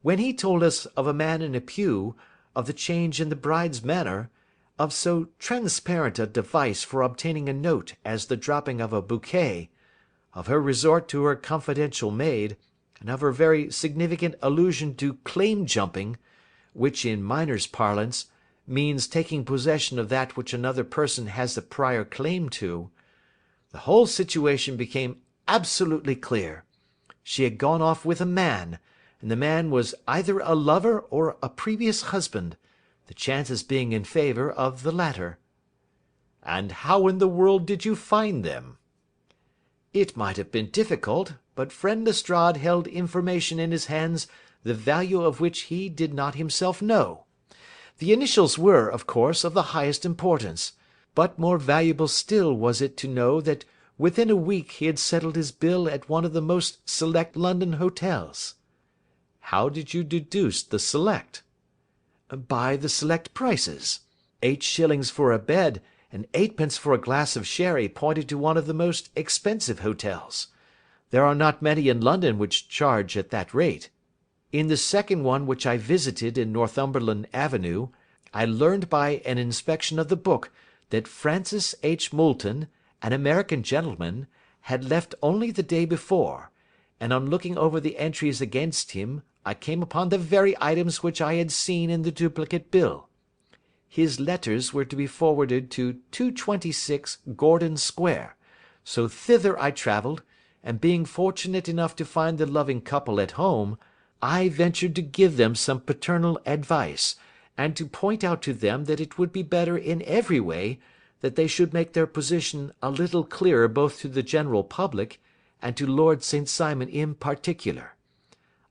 When he told us of a man in a pew, of the change in the bride's manner, of so transparent a device for obtaining a note as the dropping of a bouquet, of her resort to her confidential maid, and of her very significant allusion to claim-jumping, which in miners' parlance means taking possession of that which another person has a prior claim to, the whole situation became absolutely clear. She had gone off with a man, and the man was either a lover or a previous husband, the chances being in favour of the latter. "And how in the world did you find them?" It might have been difficult, but friend Lestrade held information in his hands the value of which he did not himself know. The initials were, of course, of the highest importance, but more valuable still was it to know that within a week he had settled his bill at one of the most select London hotels. "How did you deduce the select?" "By the select prices. 8 shillings for a bed and 8 pence for a glass of sherry pointed to one of the most expensive hotels. There are not many in London which charge at that rate. In the second one which I visited in Northumberland Avenue, I learned by an inspection of the book that Francis H. Moulton, an American gentleman, had left only the day before, and on looking over the entries against him I came upon the very items which I had seen in the duplicate bill. his letters were to be forwarded to 226 Gordon Square, so thither I travelled, and being fortunate enough to find the loving couple at home, I ventured to give them some paternal advice, and to point out to them that it would be better in every way that they should make their position a little clearer both to the general public and to Lord St. Simon in particular.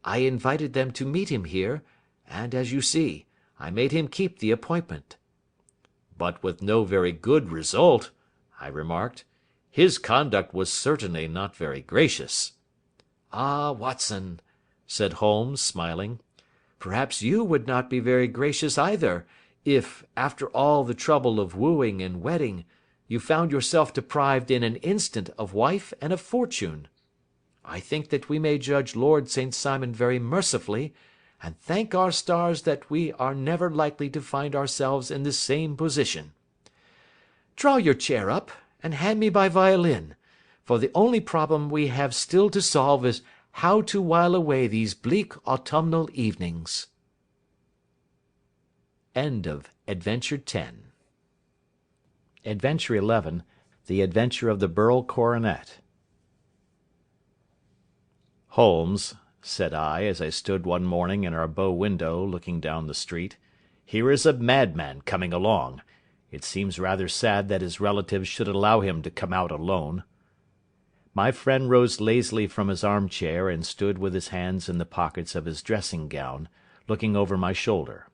I invited them to meet him here, and, as you see, I made him keep the appointment." "But with no very good result," I remarked. "His conduct was certainly not very gracious." "Ah, Watson," said Holmes, smiling, "perhaps you would not be very gracious either, if, after all the trouble of wooing and wedding, you found yourself deprived in an instant of wife and of fortune. I think that we may judge Lord St. Simon very mercifully, and thank our stars that we are never likely to find ourselves in the same position. Draw your chair up, and hand me my violin, for the only problem we have still to solve is how to while away these bleak autumnal evenings." End of Adventure 10. Adventure 11. The Adventure of the Beryl Coronet. "Holmes," said I, as I stood one morning in our bow window looking down the street, "here is a madman coming along. It seems rather sad that his relatives should allow him to come out alone." My friend rose lazily from his armchair and stood with his hands in the pockets of his dressing gown, looking over my shoulder.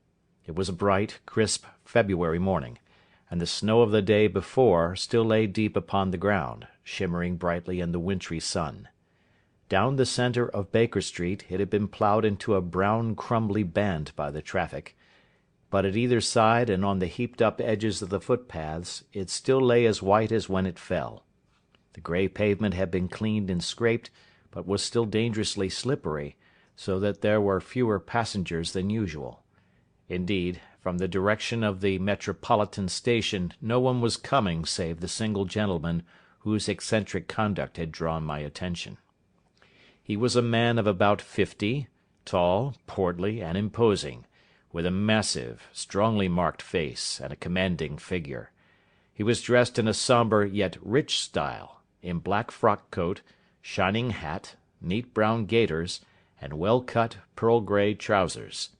It was a bright, crisp February morning, and the snow of the day before still lay deep upon the ground, shimmering brightly in the wintry sun. Down the centre of Baker Street it had been ploughed into a brown crumbly band by the traffic, but at either side and on the heaped-up edges of the footpaths it still lay as white as when it fell. The grey pavement had been cleaned and scraped, but was still dangerously slippery, so that there were fewer passengers than usual. Indeed, from the direction of the Metropolitan Station no one was coming save the single gentleman whose eccentric conduct had drawn my attention. He was a man of about 50, tall, portly, and imposing, with a massive, strongly marked face and a commanding figure. He was dressed in a sombre yet rich style, in black frock-coat, shining hat, neat brown gaiters, and well-cut pearl-grey trousers.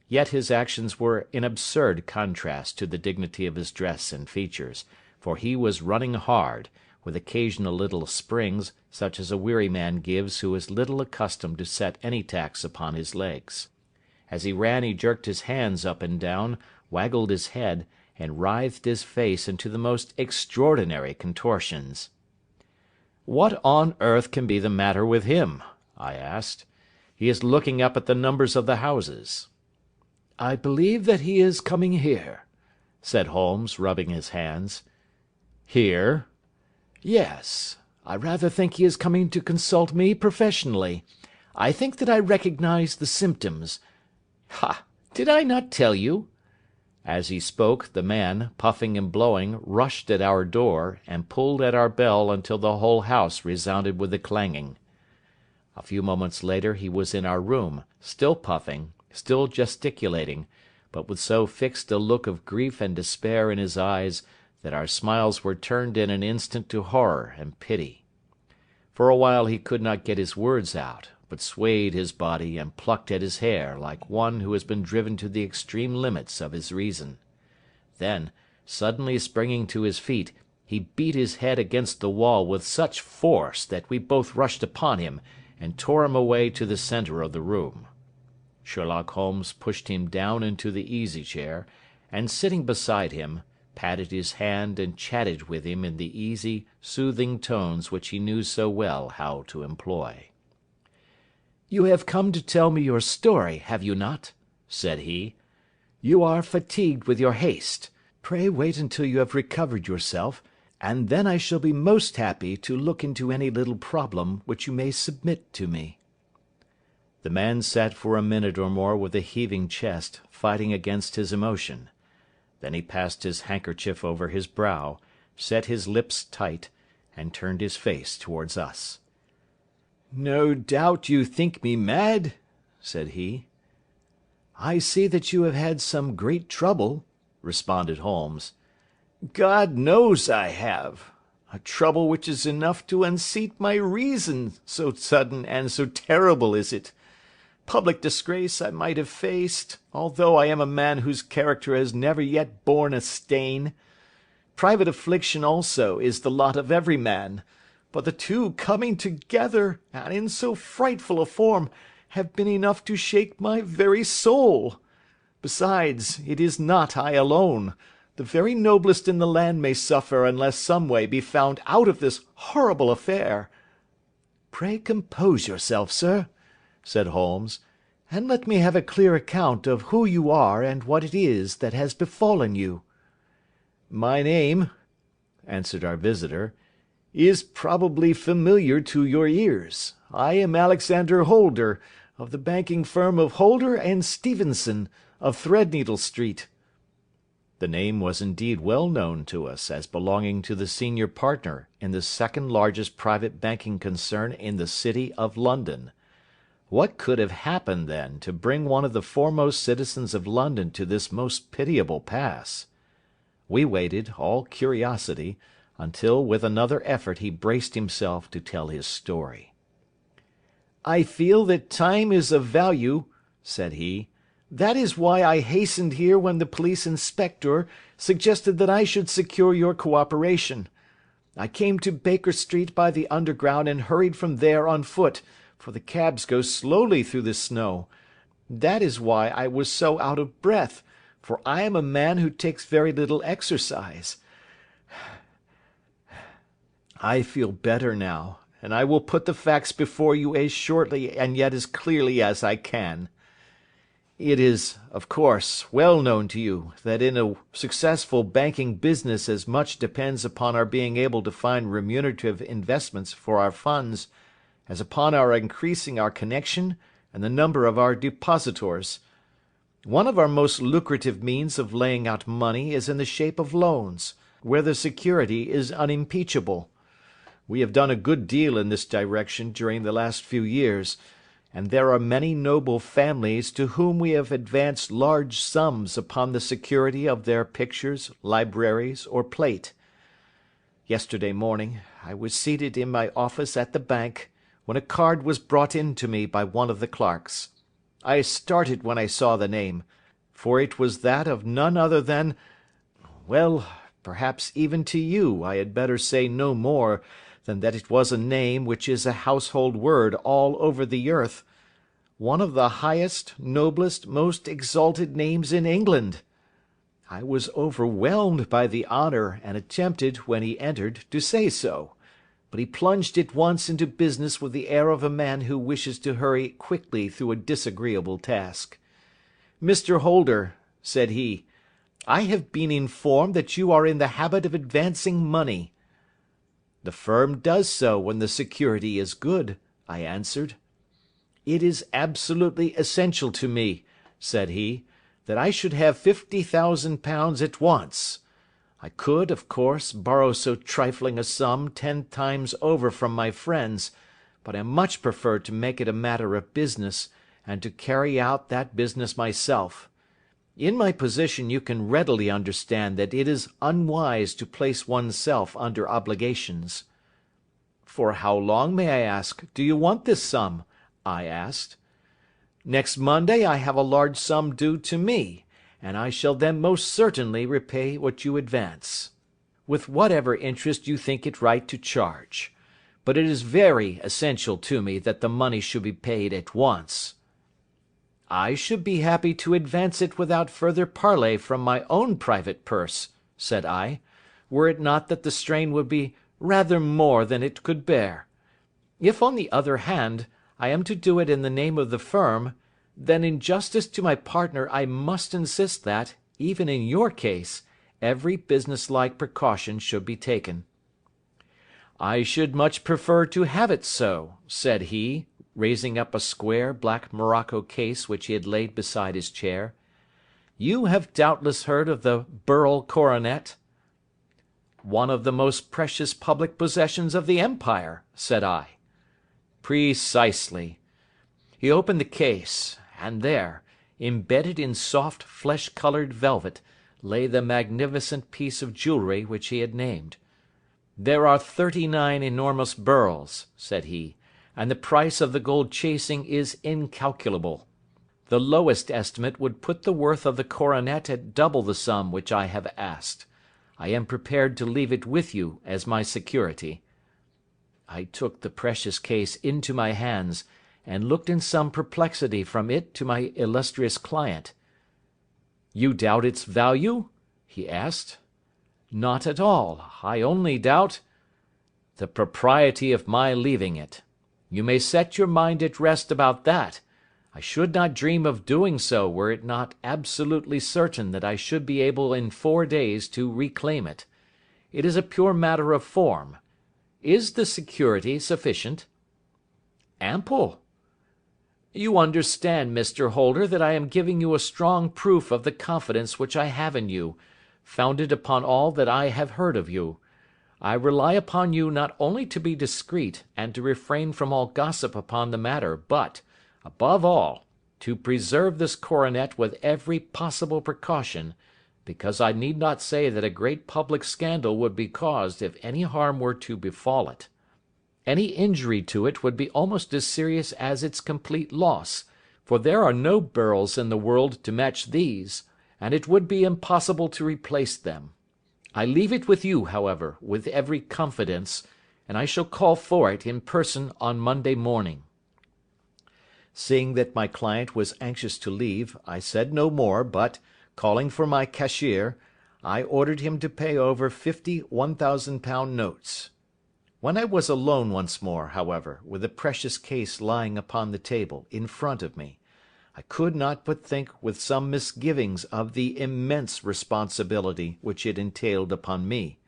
Yet his actions were in absurd contrast to the dignity of his dress and features, for he was running hard, with occasional little springs, such as a weary man gives who is little accustomed to set any tax upon his legs. As he ran he jerked his hands up and down, waggled his head, and writhed his face into the most extraordinary contortions. "What on earth can be the matter with him?" I asked. "He is looking up at the numbers of the houses." "I believe that he is coming here," said Holmes, rubbing his hands. "Here?" "Yes. I rather think he is coming to consult me professionally. I think that I recognise the symptoms. Ha! Did I not tell you?" As he spoke, the man, puffing and blowing, rushed at our door, and pulled at our bell until the whole house resounded with the clanging. A few moments later he was in our room, still puffing, still gesticulating, but with so fixed a look of grief and despair in his eyes that our smiles were turned in an instant to horror and pity. For a while he could not get his words out, but swayed his body and plucked at his hair like one who has been driven to the extreme limits of his reason. Then, suddenly springing to his feet, he beat his head against the wall with such force that we both rushed upon him and tore him away to the centre of the room. Sherlock Holmes pushed him down into the easy-chair, and sitting beside him, patted his hand and chatted with him in the easy, soothing tones which he knew so well how to employ. "You have come to tell me your story, have you not?" said he. "You are fatigued with your haste. Pray wait until you have recovered yourself, and then I shall be most happy to look into any little problem which you may submit to me." The man sat for a minute or more with a heaving chest, fighting against his emotion. Then he passed his handkerchief over his brow, set his lips tight, and turned his face towards us. "No doubt you think me mad," said he. "I see that you have had some great trouble," responded Holmes. "God knows I have. A trouble which is enough to unseat my reason, so sudden and so terrible is it. Public disgrace I might have faced, although I am a man whose character has never yet borne a stain. Private affliction also is the lot of every man, but the two coming together, and in so frightful a form, have been enough to shake my very soul. Besides, it is not I alone. The very noblest in the land may suffer unless some way be found out of this horrible affair." "Pray compose yourself, sir," said Holmes, "and let me have a clear account of who you are and what it is that has befallen you." "My name," answered our visitor, "is probably familiar to your ears. I am Alexander Holder, of the banking firm of Holder and Stevenson, of Threadneedle Street." The name was indeed well known to us as belonging to the senior partner in the second largest private banking concern in the city of London. What could have happened, then, to bring one of the foremost citizens of London to this most pitiable pass? We waited, all curiosity, until with another effort he braced himself to tell his story. "I feel that time is of value," said he. "That is why I hastened here when the police inspector suggested that I should secure your cooperation. I came to Baker Street by the Underground and hurried from there on foot, for the cabs go slowly through the snow. That is why I was so out of breath, for I am a man who takes very little exercise. I feel better now, and I will put the facts before you as shortly and yet as clearly as I can. It is, of course, well known to you that in a successful banking business as much depends upon our being able to find remunerative investments for our funds as upon our increasing our connection and the number of our depositors. One of our most lucrative means of laying out money is in the shape of loans, where the security is unimpeachable. We have done a good deal in this direction during the last few years, and there are many noble families to whom we have advanced large sums upon the security of their pictures, libraries, or plate. Yesterday morning I was seated in my office at the bank, when a card was brought in to me by one of the clerks. I started when I saw the name, for it was that of none other than— well, perhaps even to you I had better say no more than that it was a name which is a household word all over the earth, one of the highest, noblest, most exalted names in England. I was overwhelmed by the honour, and attempted, when he entered, to say so, but he plunged at once into business with the air of a man who wishes to hurry quickly through a disagreeable task. "Mr. Holder," said he, "I have been informed that you are in the habit of advancing money." "The firm does so when the security is good," I answered. "It is absolutely essential to me," said he, "that I should have £50,000 at once. I could, of course, borrow so trifling a sum 10 times over from my friends, but I much prefer to make it a matter of business, and to carry out that business myself. In my position you can readily understand that it is unwise to place oneself under obligations." "For how long, may I ask, do you want this sum?" I asked. "Next Monday I have a large sum due to me, and I shall then most certainly repay what you advance, with whatever interest you think it right to charge. But it is very essential to me that the money should be paid at once." "I should be happy to advance it without further parley from my own private purse," said I, "were it not that the strain would be rather more than it could bear. If, on the other hand, I am to do it in the name of the firm, then in justice to my partner I must insist that, even in your case, every businesslike precaution should be taken." "I should much prefer to have it so," said he, raising up a square black morocco case which he had laid beside his chair. "You have doubtless heard of the Beryl Coronet?" "One of the most precious public possessions of the empire," said I. "Precisely." He opened the case, and there, embedded in soft flesh-coloured velvet, lay the magnificent piece of jewellery which he had named. "There are 39 enormous beryls," said he, "and the price of the gold chasing is incalculable. The lowest estimate would put the worth of the coronet at double the sum which I have asked. I am prepared to leave it with you as my security." I took the precious case into my hands, and looked in some perplexity from it to my illustrious client. "You doubt its value?" he asked. "Not at all. I only doubt—" "The propriety of my leaving it. You may set your mind at rest about that. I should not dream of doing so were it not absolutely certain that I should be able in 4 days to reclaim it. It is a pure matter of form. Is the security sufficient?" "Ample." "You understand, Mr. Holder, that I am giving you a strong proof of the confidence which I have in you, founded upon all that I have heard of you. I rely upon you not only to be discreet, and to refrain from all gossip upon the matter, but, above all, to preserve this coronet with every possible precaution, because I need not say that a great public scandal would be caused if any harm were to befall it. Any injury to it would be almost as serious as its complete loss, for there are no beryls in the world to match these, and it would be impossible to replace them. I leave it with you, however, with every confidence, and I shall call for it in person on Monday morning." Seeing that my client was anxious to leave, I said no more, but, calling for my cashier, I ordered him to pay over 50 £1,000 notes. When I was alone once more, however, with the precious case lying upon the table in front of me, I could not but think with some misgivings of the immense responsibility which it entailed upon me.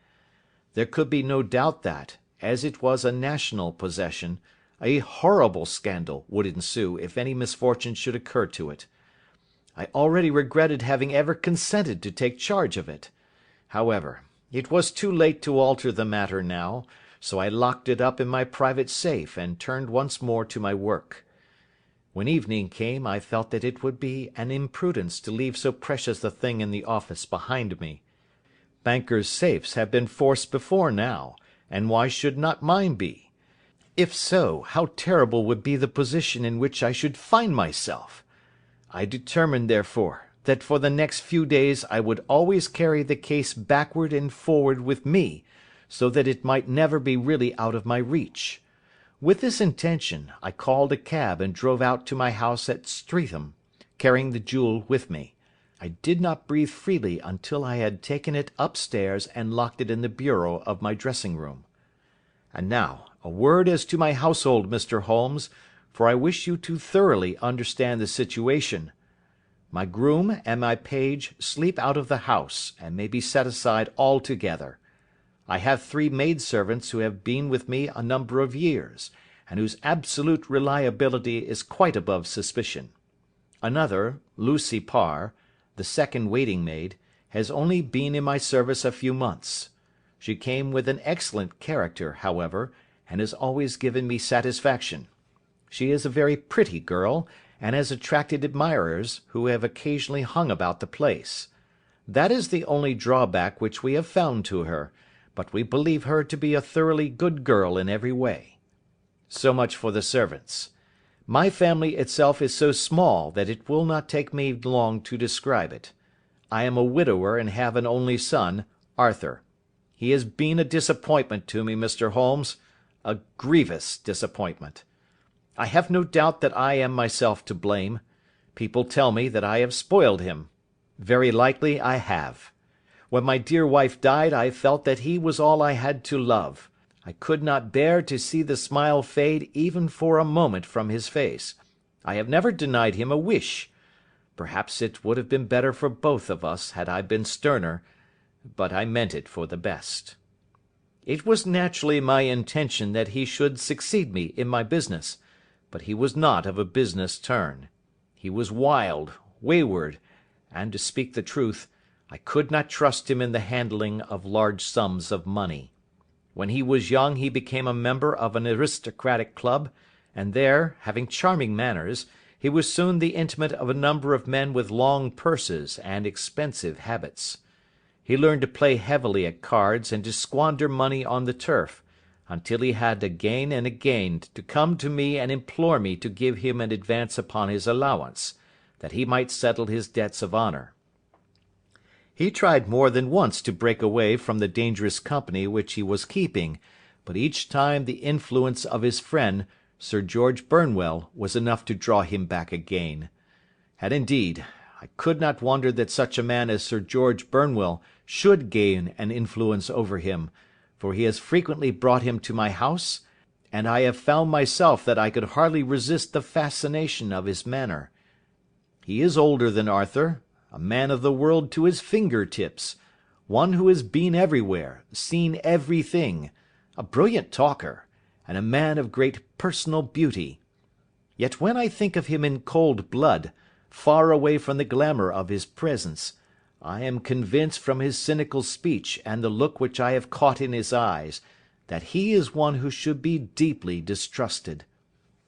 There could be no doubt that, as it was a national possession, a horrible scandal would ensue if any misfortune should occur to it. I already regretted having ever consented to take charge of it. However, it was too late to alter the matter now, so I locked it up in my private safe and turned once more to my work. When evening came I felt that it would be an imprudence to leave so precious a thing in the office behind me. Bankers' safes have been forced before now, and why should not mine be? If so, how terrible would be the position in which I should find myself! I determined, therefore, that for the next few days I would always carry the case backward and forward with me, so that it might never be really out of my reach. With this intention, I called a cab and drove out to my house at Streatham, carrying the jewel with me. I did not breathe freely until I had taken it upstairs and locked it in the bureau of my dressing-room. And now, a word as to my household, Mr. Holmes, for I wish you to thoroughly understand the situation. My groom and my page sleep out of the house, and may be set aside altogether. I have 3 maidservants who have been with me a number of years, and whose absolute reliability is quite above suspicion. Another, Lucy Parr, the second waiting-maid, has only been in my service a few months. She came with an excellent character, however, and has always given me satisfaction. She is a very pretty girl, and has attracted admirers, who have occasionally hung about the place. That is the only drawback which we have found to her, but we believe her to be a thoroughly good girl in every way. So much for the servants. My family itself is so small that it will not take me long to describe it. I am a widower and have an only son, Arthur. He has been a disappointment to me, Mr. Holmes, a grievous disappointment. I have no doubt that I am myself to blame. People tell me that I have spoiled him. Very likely I have. When my dear wife died I felt that he was all I had to love. I could not bear to see the smile fade even for a moment from his face. I have never denied him a wish. Perhaps it would have been better for both of us had I been sterner, but I meant it for the best. It was naturally my intention that he should succeed me in my business, but he was not of a business turn. He was wild, wayward, and, to speak the truth, I could not trust him in the handling of large sums of money. When he was young he became a member of an aristocratic club, and there, having charming manners, he was soon the intimate of a number of men with long purses and expensive habits. He learned to play heavily at cards and to squander money on the turf, until he had again and again to come to me and implore me to give him an advance upon his allowance, that he might settle his debts of honour. He tried more than once to break away from the dangerous company which he was keeping, but each time the influence of his friend, Sir George Burnwell, was enough to draw him back again. And indeed, I could not wonder that such a man as Sir George Burnwell should gain an influence over him, for he has frequently brought him to my house, and I have found myself that I could hardly resist the fascination of his manner. He is older than Arthur, a man of the world to his finger-tips, one who has been everywhere, seen everything, a brilliant talker, and a man of great personal beauty. Yet when I think of him in cold blood, far away from the glamour of his presence, I am convinced from his cynical speech and the look which I have caught in his eyes, that he is one who should be deeply distrusted.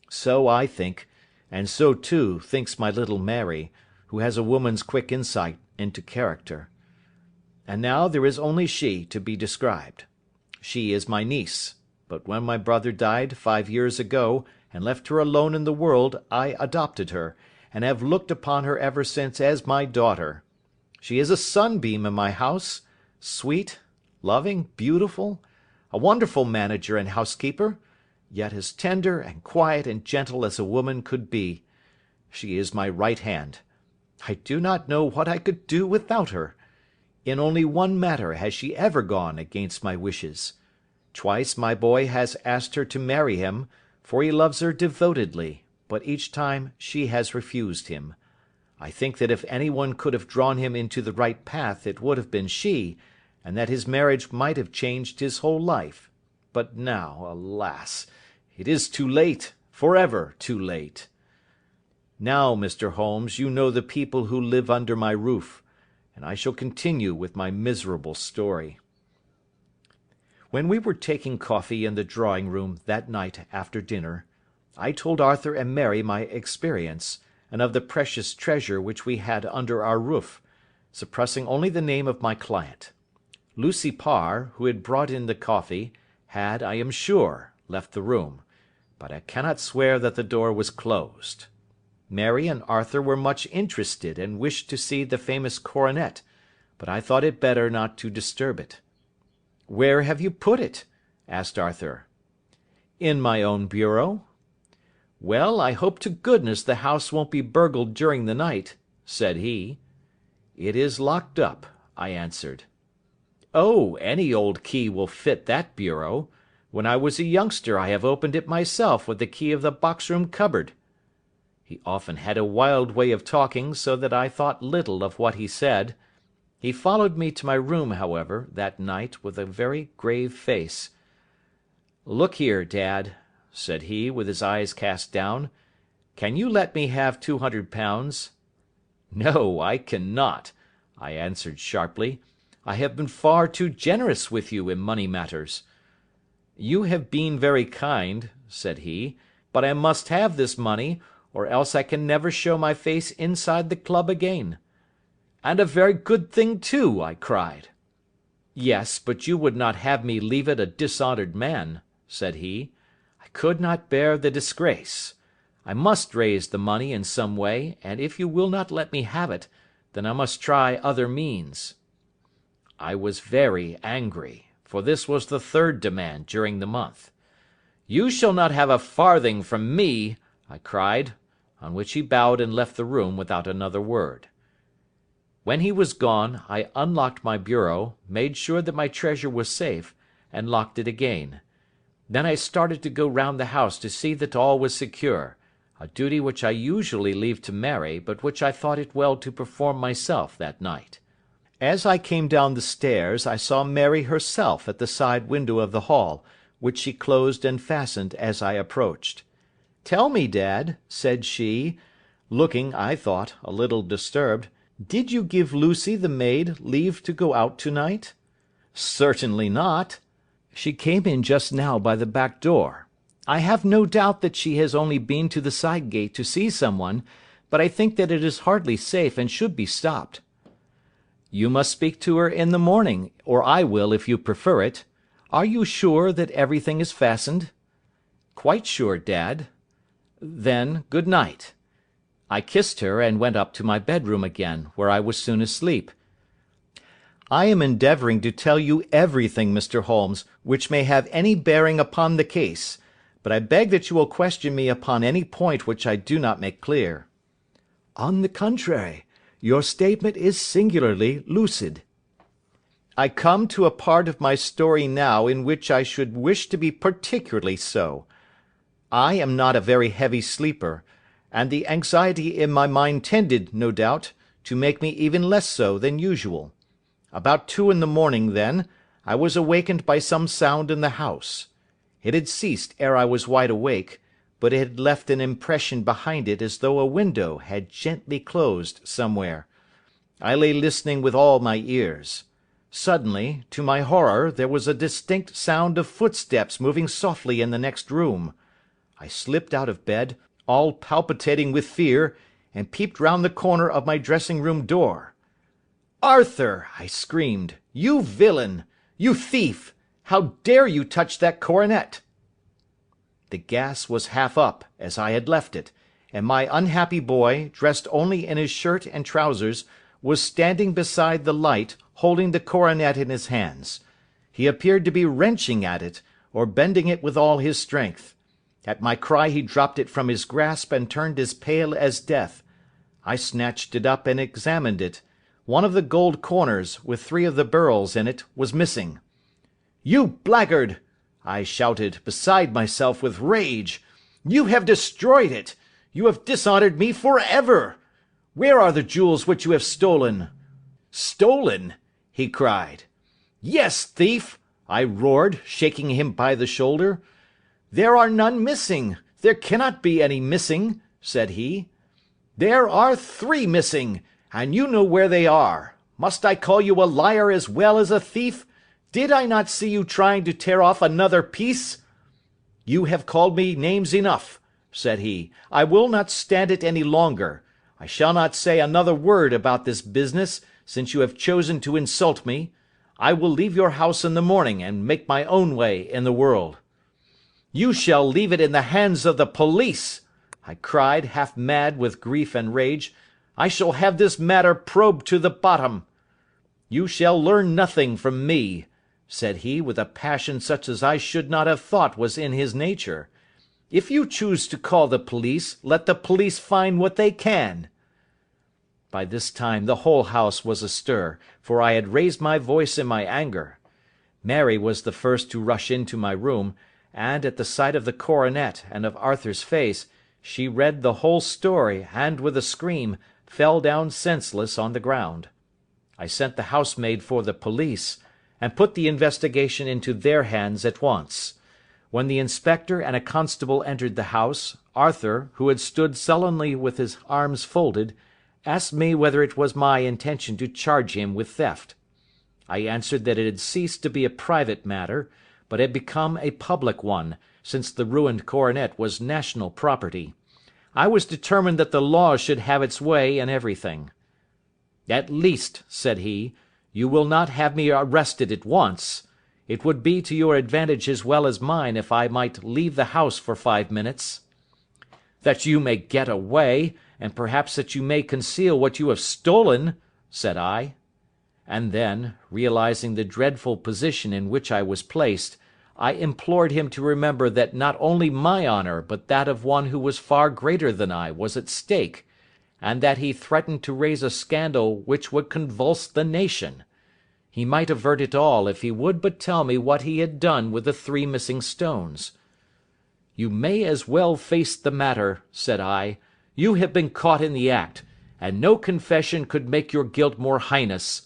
So I think, and so too thinks my little Mary, who has a woman's quick insight into character. And now there is only she to be described. She is my niece, but when my brother died 5 years ago, and left her alone in the world, I adopted her, and have looked upon her ever since as my daughter. She is a sunbeam in my house, sweet, loving, beautiful, a wonderful manager and housekeeper, yet as tender and quiet and gentle as a woman could be. She is my right hand. I do not know what I could do without her. In only one matter has she ever gone against my wishes. Twice my boy has asked her to marry him, for he loves her devotedly, but each time she has refused him. I think that if any one could have drawn him into the right path it would have been she, and that his marriage might have changed his whole life. But now, alas, it is too late, forever too late. Now, Mr. Holmes, you know the people who live under my roof, and I shall continue with my miserable story. When we were taking coffee in the drawing-room that night after dinner, I told Arthur and Mary my experience, and of the precious treasure which we had under our roof, suppressing only the name of my client. Lucy Parr, who had brought in the coffee, had, I am sure, left the room, but I cannot swear that the door was closed. Mary and Arthur were much interested and wished to see the famous coronet, but I thought it better not to disturb it. "Where have you put it?" asked Arthur. "In my own bureau." "Well, I hope to goodness the house won't be burgled during the night," said he. "It is locked up," I answered. "Oh, any old key will fit that bureau. When I was a youngster I have opened it myself with the key of the box-room cupboard." He often had a wild way of talking, so that I thought little of what he said. He followed me to my room, however, that night with a very grave face. "Look here, Dad," said he, with his eyes cast down, "can you let me have £200? "No, I cannot," I answered sharply. "I have been far too generous with you in money matters." "You have been very kind," said he, "but I must have this money, or else I can never show my face inside the club again." "And a very good thing too," I cried. "Yes, but you would not have me leave it a dishonoured man," said he. "I could not bear the disgrace. I must raise the money in some way, and if you will not let me have it, then I must try other means." I was very angry, for this was the third demand during the month. "You shall not have a farthing from me," I cried, on which he bowed and left the room without another word. When he was gone, I unlocked my bureau, made sure that my treasure was safe, and locked it again. Then I started to go round the house to see that all was secure, a duty which I usually leave to Mary, but which I thought it well to perform myself that night. As I came down the stairs, I saw Mary herself at the side window of the hall, which she closed and fastened as I approached. "Tell me, Dad," said she, looking, I thought, a little disturbed, "did you give Lucy the maid leave to go out to-night?" "Certainly not. She came in just now by the back door. I have no doubt that she has only been to the side gate to see someone, but I think that it is hardly safe and should be stopped." You must speak to her in the morning, or I will if you prefer it. Are you sure that everything is fastened?" "Quite sure, Dad." "Then, good night." I kissed her and went up to my bedroom again, where I was soon asleep. I am endeavouring to tell you everything, Mr. Holmes, which may have any bearing upon the case, but I beg that you will question me upon any point which I do not make clear. On the contrary, your statement is singularly lucid. I come to a part of my story now in which I should wish to be particularly so. I am not a very heavy sleeper, and the anxiety in my mind tended, no doubt, to make me even less so than usual. About 2 in the morning, then, I was awakened by some sound in the house. It had ceased ere I was wide awake, but it had left an impression behind it as though a window had gently closed somewhere. I lay listening with all my ears. Suddenly, to my horror, there was a distinct sound of footsteps moving softly in the next room. I slipped out of bed, all palpitating with fear, and peeped round the corner of my dressing-room door. "Arthur!" I screamed. "You villain! You thief! How dare you touch that coronet?" The gas was half up, as I had left it, and my unhappy boy, dressed only in his shirt and trousers, was standing beside the light, holding the coronet in his hands. He appeared to be wrenching at it, or bending it with all his strength. At my cry he dropped it from his grasp and turned as pale as death. I snatched it up and examined it. One of the gold corners, with 3 of the beryls in it, was missing. "You blackguard!" I shouted, beside myself with rage. "You have destroyed it! You have dishonoured me for ever! Where are the jewels which you have stolen?" "Stolen?" he cried. "Yes, thief!" I roared, shaking him by the shoulder. "There are none missing. There cannot be any missing," said he. "There are 3 missing, and you know where they are. Must I call you a liar as well as a thief? Did I not see you trying to tear off another piece?" "You have called me names enough," said he. "I will not stand it any longer. I shall not say another word about this business, since you have chosen to insult me. I will leave your house in the morning, and make my own way in the world." "You shall leave it in the hands of the police," I cried, half mad with grief and rage. "I shall have this matter probed to the bottom." "You shall learn nothing from me," said he, with a passion such as I should not have thought was in his nature. "If you choose to call the police, let the police find what they can." By this time the whole house was astir, for I had raised my voice in my anger. Mary was the first to rush into my room, and, at the sight of the coronet and of Arthur's face, she read the whole story, and, with a scream, fell down senseless on the ground. I sent the housemaid for the police, and put the investigation into their hands at once. When the inspector and a constable entered the house, Arthur, who had stood sullenly with his arms folded, asked me whether it was my intention to charge him with theft. I answered that it had ceased to be a private matter, but had become a public one, since the ruined coronet was national property. I was determined that the law should have its way in everything. "At least," said he, "you will not have me arrested at once. It would be to your advantage as well as mine if I might leave the house for 5 minutes." "That you may get away, and perhaps that you may conceal what you have stolen," said I. And then, realizing the dreadful position in which I was placed, I implored him to remember that not only my honour but that of one who was far greater than I was at stake, and that he threatened to raise a scandal which would convulse the nation. He might avert it all if he would but tell me what he had done with the 3 missing stones. "You may as well face the matter," said I. "You have been caught in the act, and no confession could make your guilt more heinous.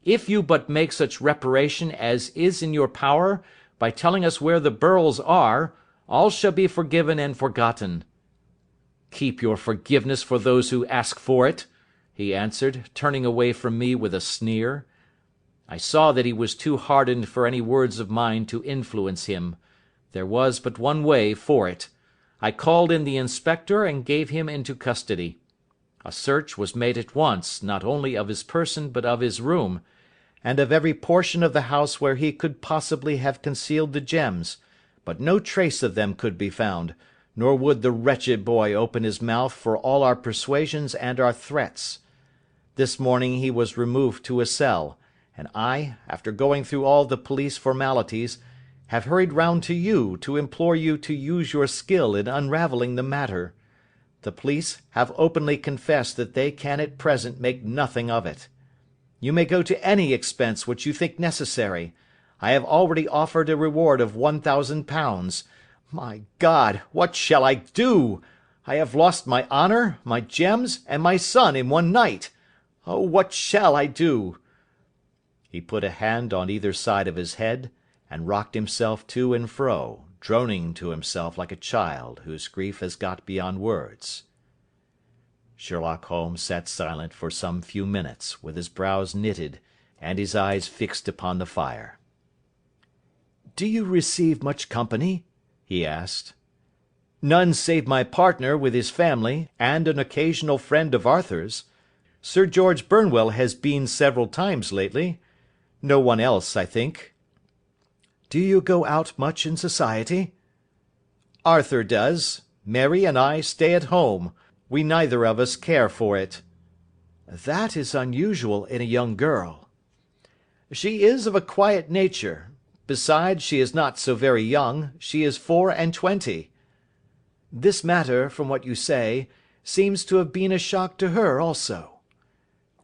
If you but make such reparation as is in your power, by telling us where the beryls are, all shall be forgiven and forgotten." "Keep your forgiveness for those who ask for it," he answered, turning away from me with a sneer. I saw that he was too hardened for any words of mine to influence him. There was but one way for it. I called in the inspector and gave him into custody. A search was made at once, not only of his person but of his room, and of every portion of the house where he could possibly have concealed the gems, but no trace of them could be found, nor would the wretched boy open his mouth for all our persuasions and our threats. This morning he was removed to a cell, and I, after going through all the police formalities, have hurried round to you to implore you to use your skill in unravelling the matter. The police have openly confessed that they can at present make nothing of it. You may go to any expense which you think necessary. I have already offered a reward of £1,000. My God, what shall I do? I have lost my honour, my gems, and my son in one night. Oh, what shall I do?" He put a hand on either side of his head, and rocked himself to and fro, droning to himself like a child whose grief has got beyond words. Sherlock Holmes sat silent for some few minutes, with his brows knitted, and his eyes fixed upon the fire. "Do you receive much company?" he asked. "None save my partner with his family, and an occasional friend of Arthur's. Sir George Burnwell has been several times lately. No one else, I think." "Do you go out much in society?" "Arthur does. Mary and I stay at home. We neither of us care for it." "That is unusual in a young girl." "She is of a quiet nature. Besides, she is not so very young. She is 24. "This matter, from what you say, seems to have been a shock to her also."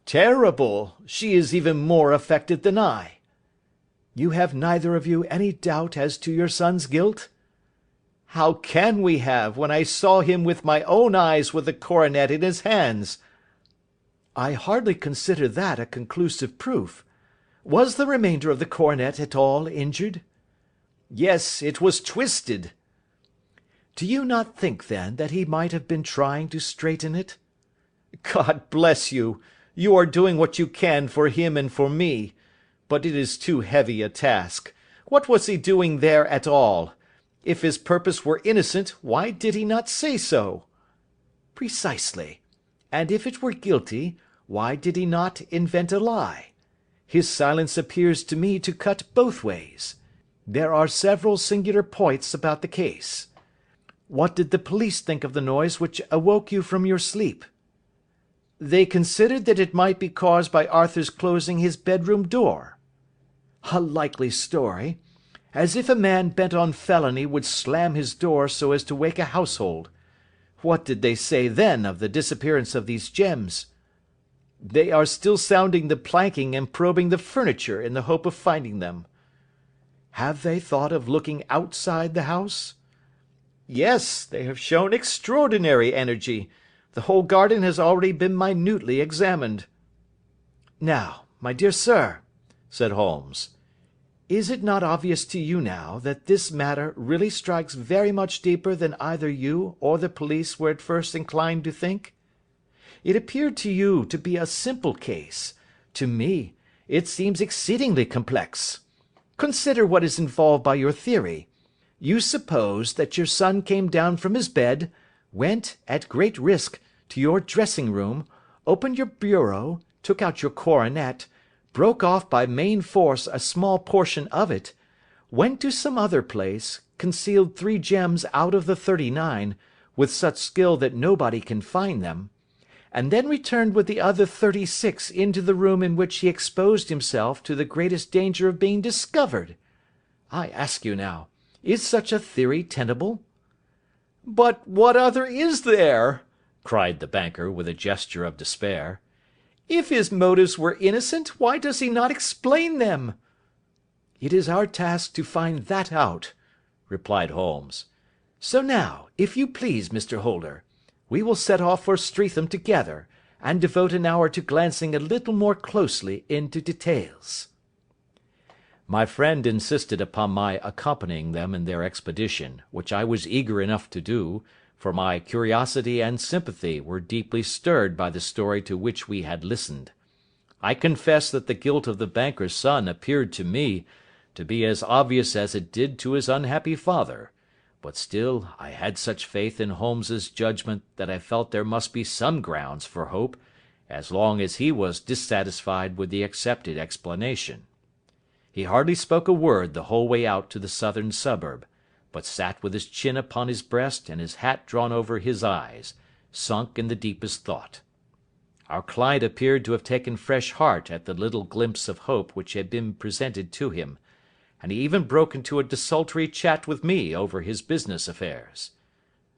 "Terrible! She is even more affected than I." "You have neither of you any doubt as to your son's guilt?" "How can we have, when I saw him with my own eyes with the coronet in his hands?" "I hardly consider that a conclusive proof. Was the remainder of the coronet at all injured?" "Yes, it was twisted." "Do you not think, then, that he might have been trying to straighten it?" "God bless you! You are doing what you can for him and for me. But it is too heavy a task. What was he doing there at all? If his purpose were innocent, why did he not say so?" "Precisely. And if it were guilty, why did he not invent a lie? His silence appears to me to cut both ways. There are several singular points about the case. What did the police think of the noise which awoke you from your sleep?" "They considered that it might be caused by Arthur's closing his bedroom door." "A likely story. As if a man bent on felony would slam his door so as to wake a household. What did they say then of the disappearance of these gems?" "They are still sounding the planking and probing the furniture in the hope of finding them." "Have they thought of looking outside the house?" "Yes, they have shown extraordinary energy. The whole garden has already been minutely examined." "Now, my dear sir," said Holmes, "is it not obvious to you now that this matter really strikes very much deeper than either you or the police were at first inclined to think? It appeared to you to be a simple case. To me, it seems exceedingly complex. Consider what is involved by your theory. You suppose that your son came down from his bed, went, at great risk, to your dressing room, opened your bureau, took out your coronet, broke off by main force a small portion of it, went to some other place, concealed 3 gems out of the 39, with such skill that nobody can find them, and then returned with the other 36 into the room in which he exposed himself to the greatest danger of being discovered. I ask you now, is such a theory tenable?" "But what other is there?" cried the banker, with a gesture of despair. "If his motives were innocent, why does he not explain them?" "It is our task to find that out," replied Holmes. "So now, if you please, Mr. Holder, we will set off for Streatham together, and devote an hour to glancing a little more closely into details." My friend insisted upon my accompanying them in their expedition, which I was eager enough to do, for my curiosity and sympathy were deeply stirred by the story to which we had listened. I confess that the guilt of the banker's son appeared to me to be as obvious as it did to his unhappy father, But still I had such faith in Holmes's judgment that I felt there must be some grounds for hope, as long as he was dissatisfied with the accepted explanation. He hardly spoke a word the whole way out to the southern suburb, but sat with his chin upon his breast and his hat drawn over his eyes, sunk in the deepest thought. Our client appeared to have taken fresh heart at the little glimpse of hope which had been presented to him, and he even broke into a desultory chat with me over his business affairs.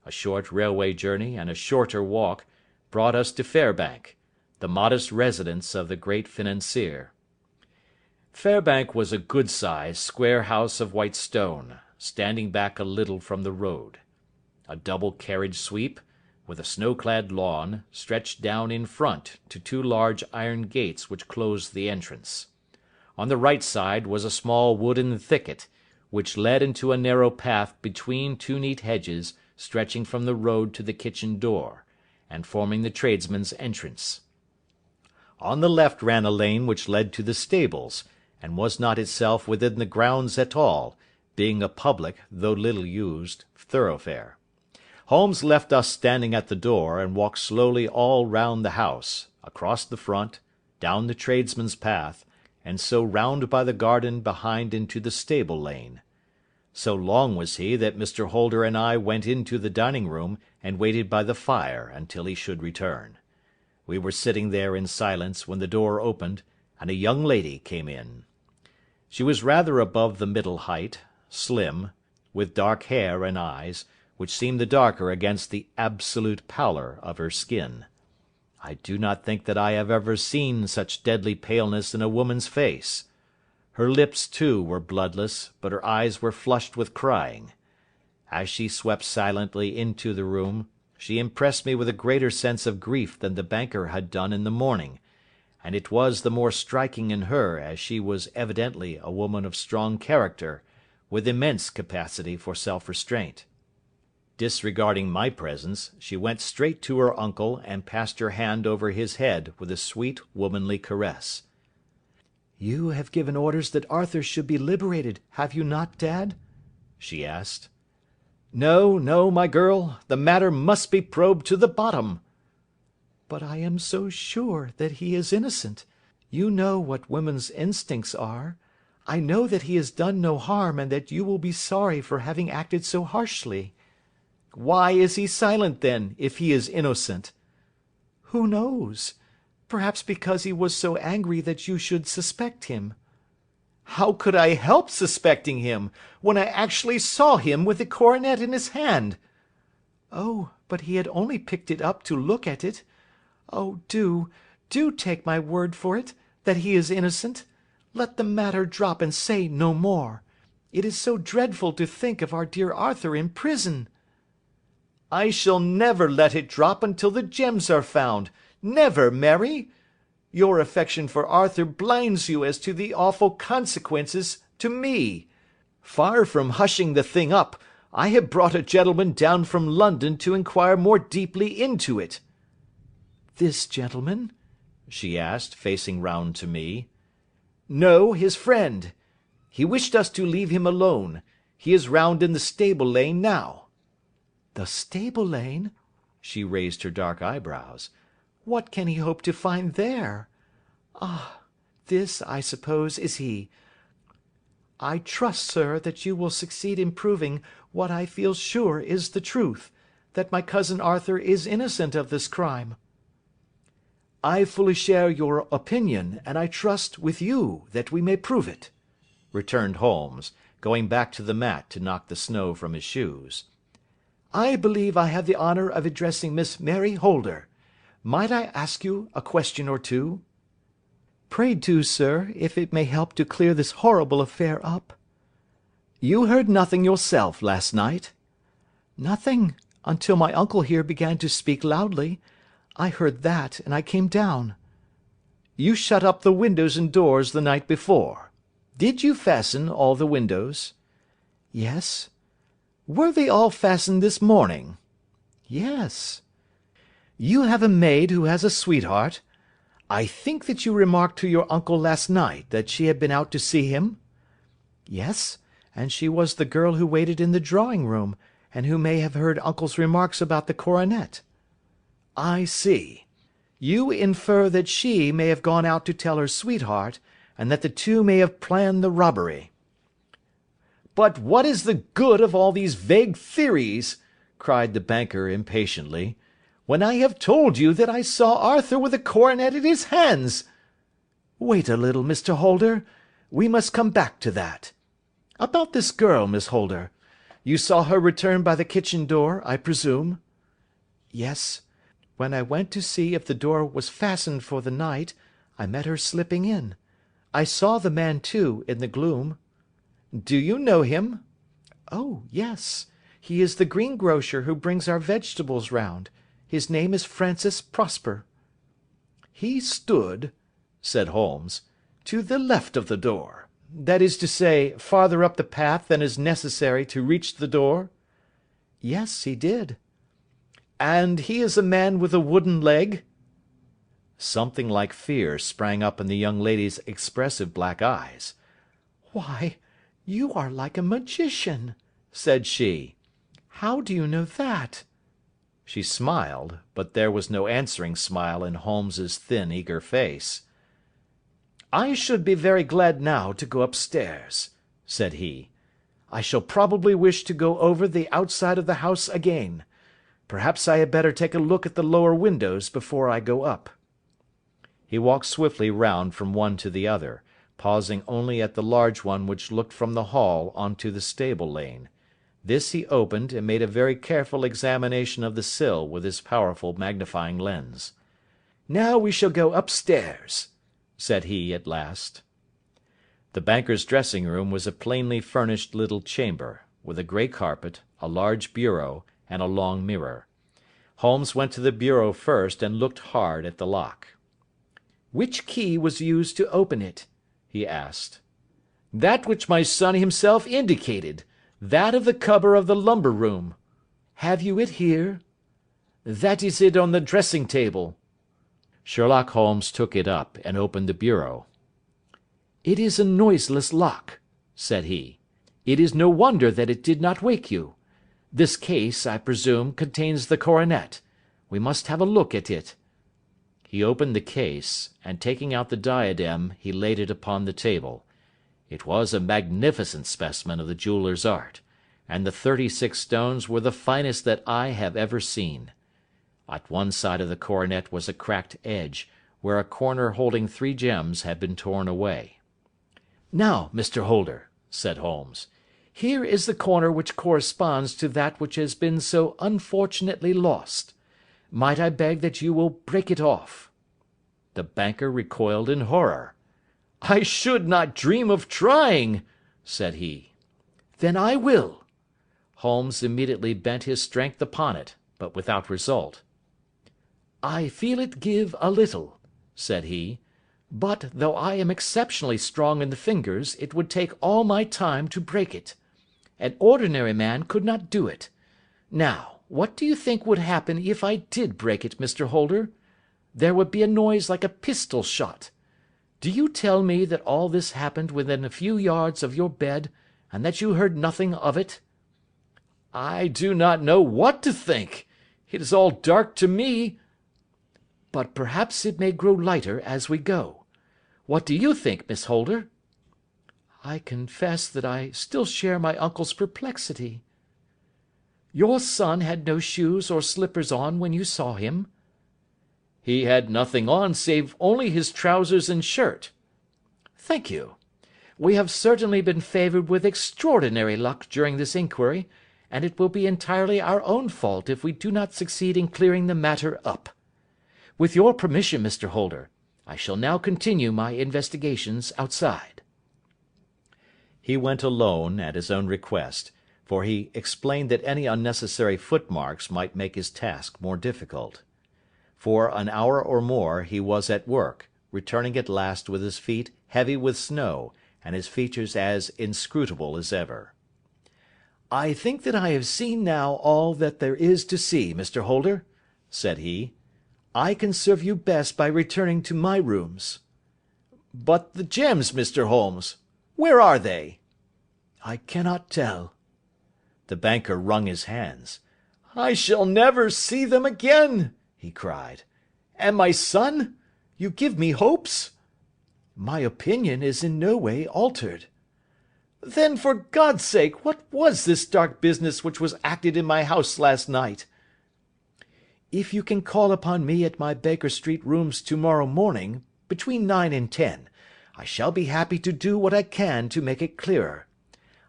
A short railway journey and a shorter walk brought us to Fairbank, the modest residence of the great financier. Fairbank was a good-sized, square house of white stone, standing back a little from the road. A double carriage sweep, with a snow-clad lawn, stretched down in front to two large iron gates which closed the entrance. On the right side was a small wooden thicket, which led into a narrow path between two neat hedges stretching from the road to the kitchen door, and forming the tradesmen's entrance. On the left ran a lane which led to the stables, and was not itself within the grounds at all, being a public, though little used, thoroughfare. Holmes left us standing at the door, and walked slowly all round the house, across the front, down the tradesmen's path, and so round by the garden behind into the stable lane. So long was he that Mr. Holder and I went into the dining-room and waited by the fire until he should return. We were sitting there in silence when the door opened, and a young lady came in. She was rather above the middle height, slim, with dark hair and eyes, which seemed the darker against the absolute pallor of her skin. I do not think that I have ever seen such deadly paleness in a woman's face. Her lips, too, were bloodless, but her eyes were flushed with crying. As she swept silently into the room, she impressed me with a greater sense of grief than the banker had done in the morning, and it was the more striking in her as she was evidently a woman of strong character, with immense capacity for self-restraint. Disregarding my presence, she went straight to her uncle and passed her hand over his head with a sweet womanly caress. "You have given orders that Arthur should be liberated, have you not, Dad?" she asked. "No, no, my girl, the matter must be probed to the bottom." "But I am so sure that he is innocent. You know what women's instincts are. I know that he has done no harm, and that you will be sorry for having acted so harshly." "Why is he silent, then, if he is innocent?" "Who knows? Perhaps because he was so angry that you should suspect him." "How could I help suspecting him, when I actually saw him with the coronet in his hand?" "Oh, but he had only picked it up to look at it. Oh, do take my word for it, that he is innocent. Let the matter drop and say no more. It is so dreadful to think of our dear Arthur in prison." "I shall never let it drop until the gems are found. Never, Mary. Your affection for Arthur blinds you as to the awful consequences to me. Far from hushing the thing up, I have brought a gentleman down from London to inquire more deeply into it." "This gentleman?" she asked, facing round to me. "No, his friend. He wished us to leave him alone. He is round in the stable lane now." "The stable lane?" She raised her dark eyebrows. "What can he hope to find there? Ah, this, I suppose, is he. I trust, sir, that you will succeed in proving what I feel sure is the truth, that my cousin Arthur is innocent of this crime." "I fully share your opinion, and I trust, with you, that we may prove it," returned Holmes, going back to the mat to knock the snow from his shoes. "I believe I have the honour of addressing Miss Mary Holder. Might I ask you a question or two?" "Pray do, sir, if it may help to clear this horrible affair up." "You heard nothing yourself last night?" "Nothing, until my uncle here began to speak loudly. I heard that, and I came down." "You shut up the windows and doors the night before. Did you fasten all the windows?" "Yes." "Were they all fastened this morning?" "Yes." "You have a maid who has a sweetheart. I think that you remarked to your uncle last night that she had been out to see him?" "Yes, and she was the girl who waited in the drawing-room, and who may have heard uncle's remarks about the coronet." "I see. You infer that she may have gone out to tell her sweetheart, and that the two may have planned the robbery." "But what is the good of all these vague theories?" cried the banker impatiently, "when I have told you that I saw Arthur with a coronet in his hands?" "Wait a little, Mr. Holder. We must come back to that. About this girl, Miss Holder. You saw her return by the kitchen door, I presume?" "Yes. When I went to see if the door was fastened for the night, I met her slipping in. I saw the man, too, in the gloom." "Do you know him?" "Oh, yes. He is the greengrocer who brings our vegetables round. His name is Francis Prosper." "He stood," said Holmes, "to the left of the door. That is to say, farther up the path than is necessary to reach the door?" "Yes, he did." "And he is a man with a wooden leg?" Something like fear sprang up in the young lady's expressive black eyes. "Why, you are like a magician," said she. "How do you know that?" She smiled, but there was no answering smile in Holmes's thin, eager face. "I should be very glad now to go upstairs," said he. "I shall probably wish to go over the outside of the house again. Perhaps I had better take a look at the lower windows before I go up." He walked swiftly round from one to the other, pausing only at the large one which looked from the hall on to the stable lane. This he opened, and made a very careful examination of the sill with his powerful magnifying lens. "Now we shall go upstairs," said he at last. The banker's dressing-room was a plainly furnished little chamber, with a grey carpet, a large bureau, and a long mirror. Holmes went to the bureau first and looked hard at the lock. "Which key was used to open it?" he asked. "That which my son himself indicated, that of the cupboard of the lumber room." "Have you it here?" "That is it on the dressing table." Sherlock Holmes took it up and opened the bureau. "It is a noiseless lock," said he. "It is no wonder that it did not wake you. This case, I presume, contains the coronet. We must have a look at it." He opened the case, and taking out the diadem he laid it upon the table. It was a magnificent specimen of the jeweller's art, and the 36 stones were the finest that I have ever seen. At one side of the coronet was a cracked edge, where a corner holding 3 gems had been torn away. "Now, Mr. Holder," said Holmes, "here is the corner which corresponds to that which has been so unfortunately lost. Might I beg that you will break it off?" The banker recoiled in horror. "I should not dream of trying," said he. "Then I will." Holmes immediately bent his strength upon it, but without result. "I feel it give a little," said he, "but, though I am exceptionally strong in the fingers, it would take all my time to break it. An ordinary man could not do it. Now, what do you think would happen if I did break it, Mr. Holder? There would be a noise like a pistol shot. Do you tell me that all this happened within a few yards of your bed, and that you heard nothing of it?" "I do not know what to think. It is all dark to me." "But perhaps it may grow lighter as we go. What do you think, Miss Holder?" "I confess that I still share my uncle's perplexity." "Your son had no shoes or slippers on when you saw him?" "He had nothing on save only his trousers and shirt." "Thank you. We have certainly been favoured with extraordinary luck during this inquiry, and it will be entirely our own fault if we do not succeed in clearing the matter up. With your permission, Mr. Holder, I shall now continue my investigations outside." He went alone, at his own request, for he explained that any unnecessary footmarks might make his task more difficult. For an hour or more he was at work, returning at last with his feet heavy with snow, and his features as inscrutable as ever. "I think that I have seen now all that there is to see, Mr. Holder," said he. "I can serve you best by returning to my rooms." "But the gems, Mr. Holmes, where are they?" "I cannot tell." The banker wrung his hands. "I shall never see them again," he cried. "And my son? You give me hopes?" My opinion is in no way altered. "Then, for God's sake, what was this dark business which was acted in my house last night?" If you can call upon me at my Baker Street rooms to-morrow morning, between 9 and 10, I shall be happy to do what I can to make it clearer.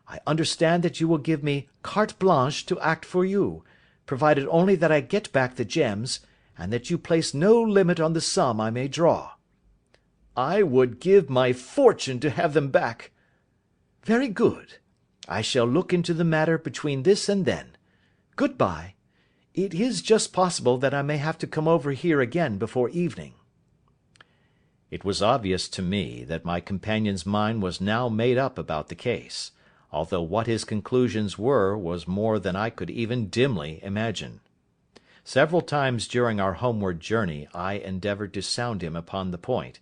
I understand that you will give me carte blanche to act for you, provided only that I get back the gems, and that you place no limit on the sum I may draw. "I would give my fortune to have them back." Very good. I shall look into the matter between this and then. Good-bye. It is just possible that I may have to come over here again before evening." It was obvious to me that my companion's mind was now made up about the case, although what his conclusions were was more than I could even dimly imagine. Several times during our homeward journey I endeavoured to sound him upon the point,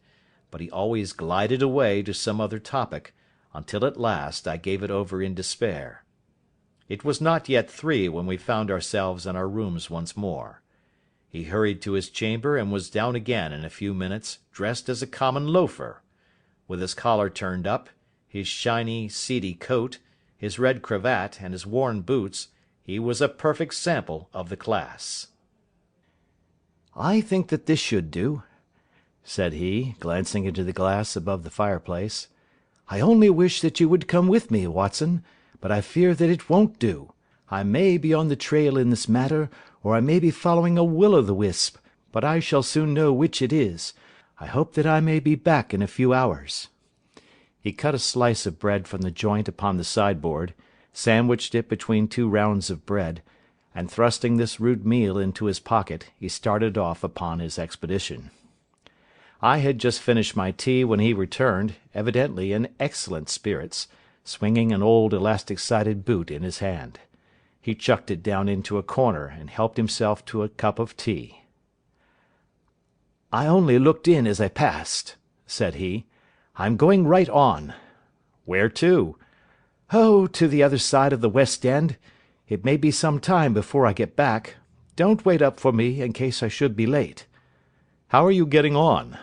but he always glided away to some other topic, until at last I gave it over in despair. It was not yet 3 when we found ourselves in our rooms once more. He hurried to his chamber and was down again in a few minutes, dressed as a common loafer. With his collar turned up, his shiny, seedy coat, his red cravat, and his worn boots, he was a perfect sample of the class. "I think that this should do," said he, glancing into the glass above the fireplace. "I only wish that you would come with me, Watson, but I fear that it won't do. I may be on the trail in this matter, or I may be following a will-o'-the-wisp, but I shall soon know which it is. I hope that I may be back in a few hours." He cut a slice of bread from the joint upon the sideboard, sandwiched it between 2 rounds of bread, and thrusting this rude meal into his pocket, he started off upon his expedition. I had just finished my tea when he returned, evidently in excellent spirits, swinging an old elastic-sided boot in his hand. He chucked it down into a corner and helped himself to a cup of tea. "I only looked in as I passed," said he. "I'm going right on." "Where to?" "Oh, to the other side of the West End. It may be some time before I get back. Don't wait up for me in case I should be late." "How are you getting on?"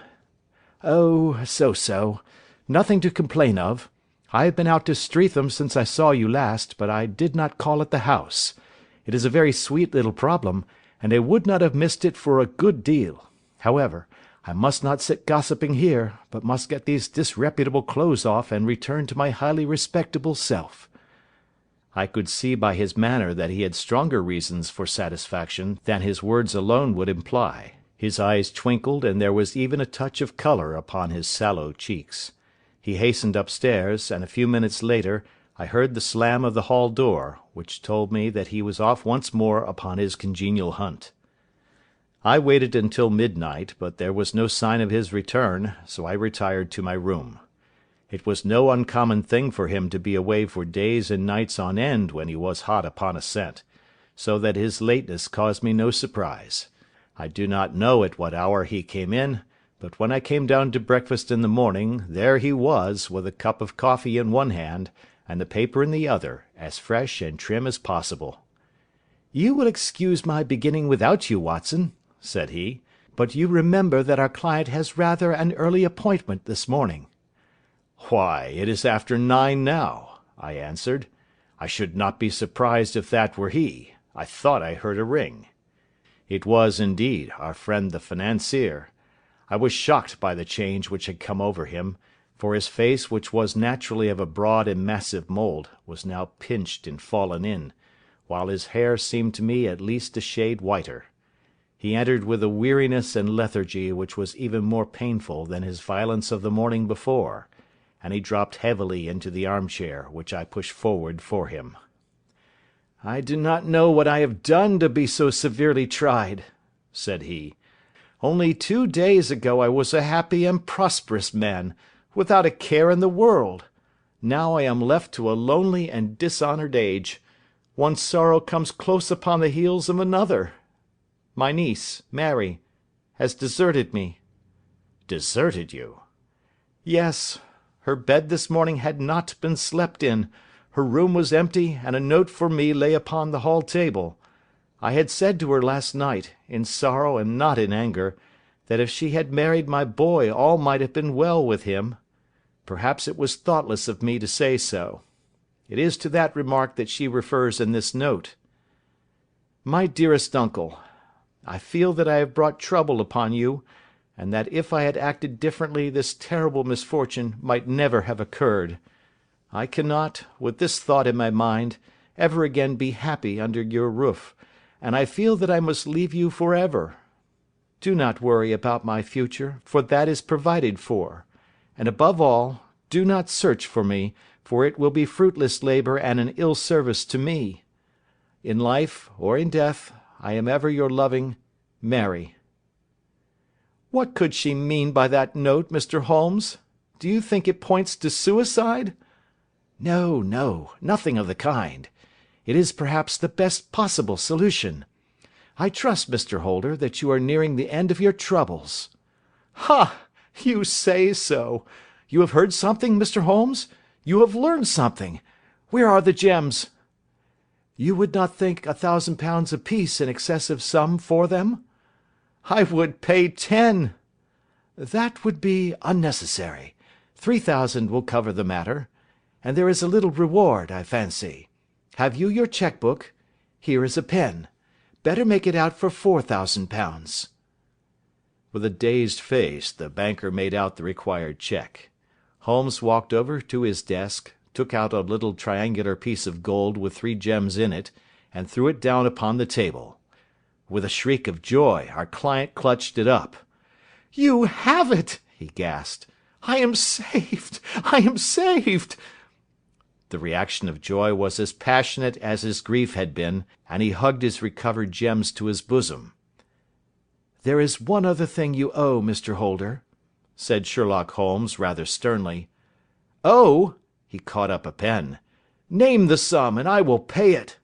"Oh, so-so. Nothing to complain of. I have been out to Streatham since I saw you last, but I did not call at the house. It is a very sweet little problem, and I would not have missed it for a good deal. However, I must not sit gossiping here, but must get these disreputable clothes off and return to my highly respectable self." I could see by his manner that he had stronger reasons for satisfaction than his words alone would imply. His eyes twinkled, and there was even a touch of colour upon his sallow cheeks. He hastened upstairs, and a few minutes later I heard the slam of the hall door, which told me that he was off once more upon his congenial hunt. I waited until midnight, but there was no sign of his return, so I retired to my room. It was no uncommon thing for him to be away for days and nights on end when he was hot upon a scent, so that his lateness caused me no surprise. I do not know at what hour he came in, but when I came down to breakfast in the morning, there he was, with a cup of coffee in one hand, and the paper in the other, as fresh and trim as possible. "You will excuse my beginning without you, Watson," said he, "but you remember that our client has rather an early appointment this morning." "Why, it is after 9 now," I answered. "I should not be surprised if that were he. I thought I heard a ring." It was, indeed, our friend the financier. I was shocked by the change which had come over him, for his face, which was naturally of a broad and massive mould, was now pinched and fallen in, while his hair seemed to me at least a shade whiter. He entered with a weariness and lethargy which was even more painful than his violence of the morning before, and he dropped heavily into the armchair, which I pushed forward for him. "I do not know what I have done to be so severely tried," said he. "Only 2 days ago I was a happy and prosperous man, without a care in the world. Now I am left to a lonely and dishonoured age. One sorrow comes close upon the heels of another. My niece, Mary, has deserted me." "Deserted you?" "Yes. Her bed this morning had not been slept in. Her room was empty, and a note for me lay upon the hall table. I had said to her last night, in sorrow and not in anger, that if she had married my boy all might have been well with him. Perhaps it was thoughtless of me to say so. It is to that remark that she refers in this note. My dearest uncle, I feel that I have brought trouble upon you, and that if I had acted differently this terrible misfortune might never have occurred. I cannot, with this thought in my mind, ever again be happy under your roof, and I feel that I must leave you for ever. Do not worry about my future, for that is provided for, and above all, do not search for me, for it will be fruitless labour and an ill service to me. In life or in death, I am ever your loving Mary. What could she mean by that note, Mr. Holmes? Do you think it points to suicide? No, no, nothing of the kind. It is perhaps the best possible solution. I trust, Mr. Holder, that you are nearing the end of your troubles. Ha! You say so. You have heard something, Mr. Holmes? You have learned something. Where are the gems? You would not think £1,000 apiece an excessive sum for them? I would pay 10. That would be unnecessary. 3,000 will cover the matter. And there is a little reward, I fancy. Have you your cheque-book? Here is a pen. Better make it out for £4,000. With a dazed face, the banker made out the required cheque. Holmes walked over to his desk, took out a little triangular piece of gold with 3 gems in it, and threw it down upon the table. With a shriek of joy, our client clutched it up. "You have it!" he gasped. "I am saved! I am saved!" The reaction of joy was as passionate as his grief had been, and he hugged his recovered gems to his bosom. "There is one other thing you owe, Mr. Holder," said Sherlock Holmes rather sternly. "Oh!" He caught up a pen. "Name the sum, and I will pay it."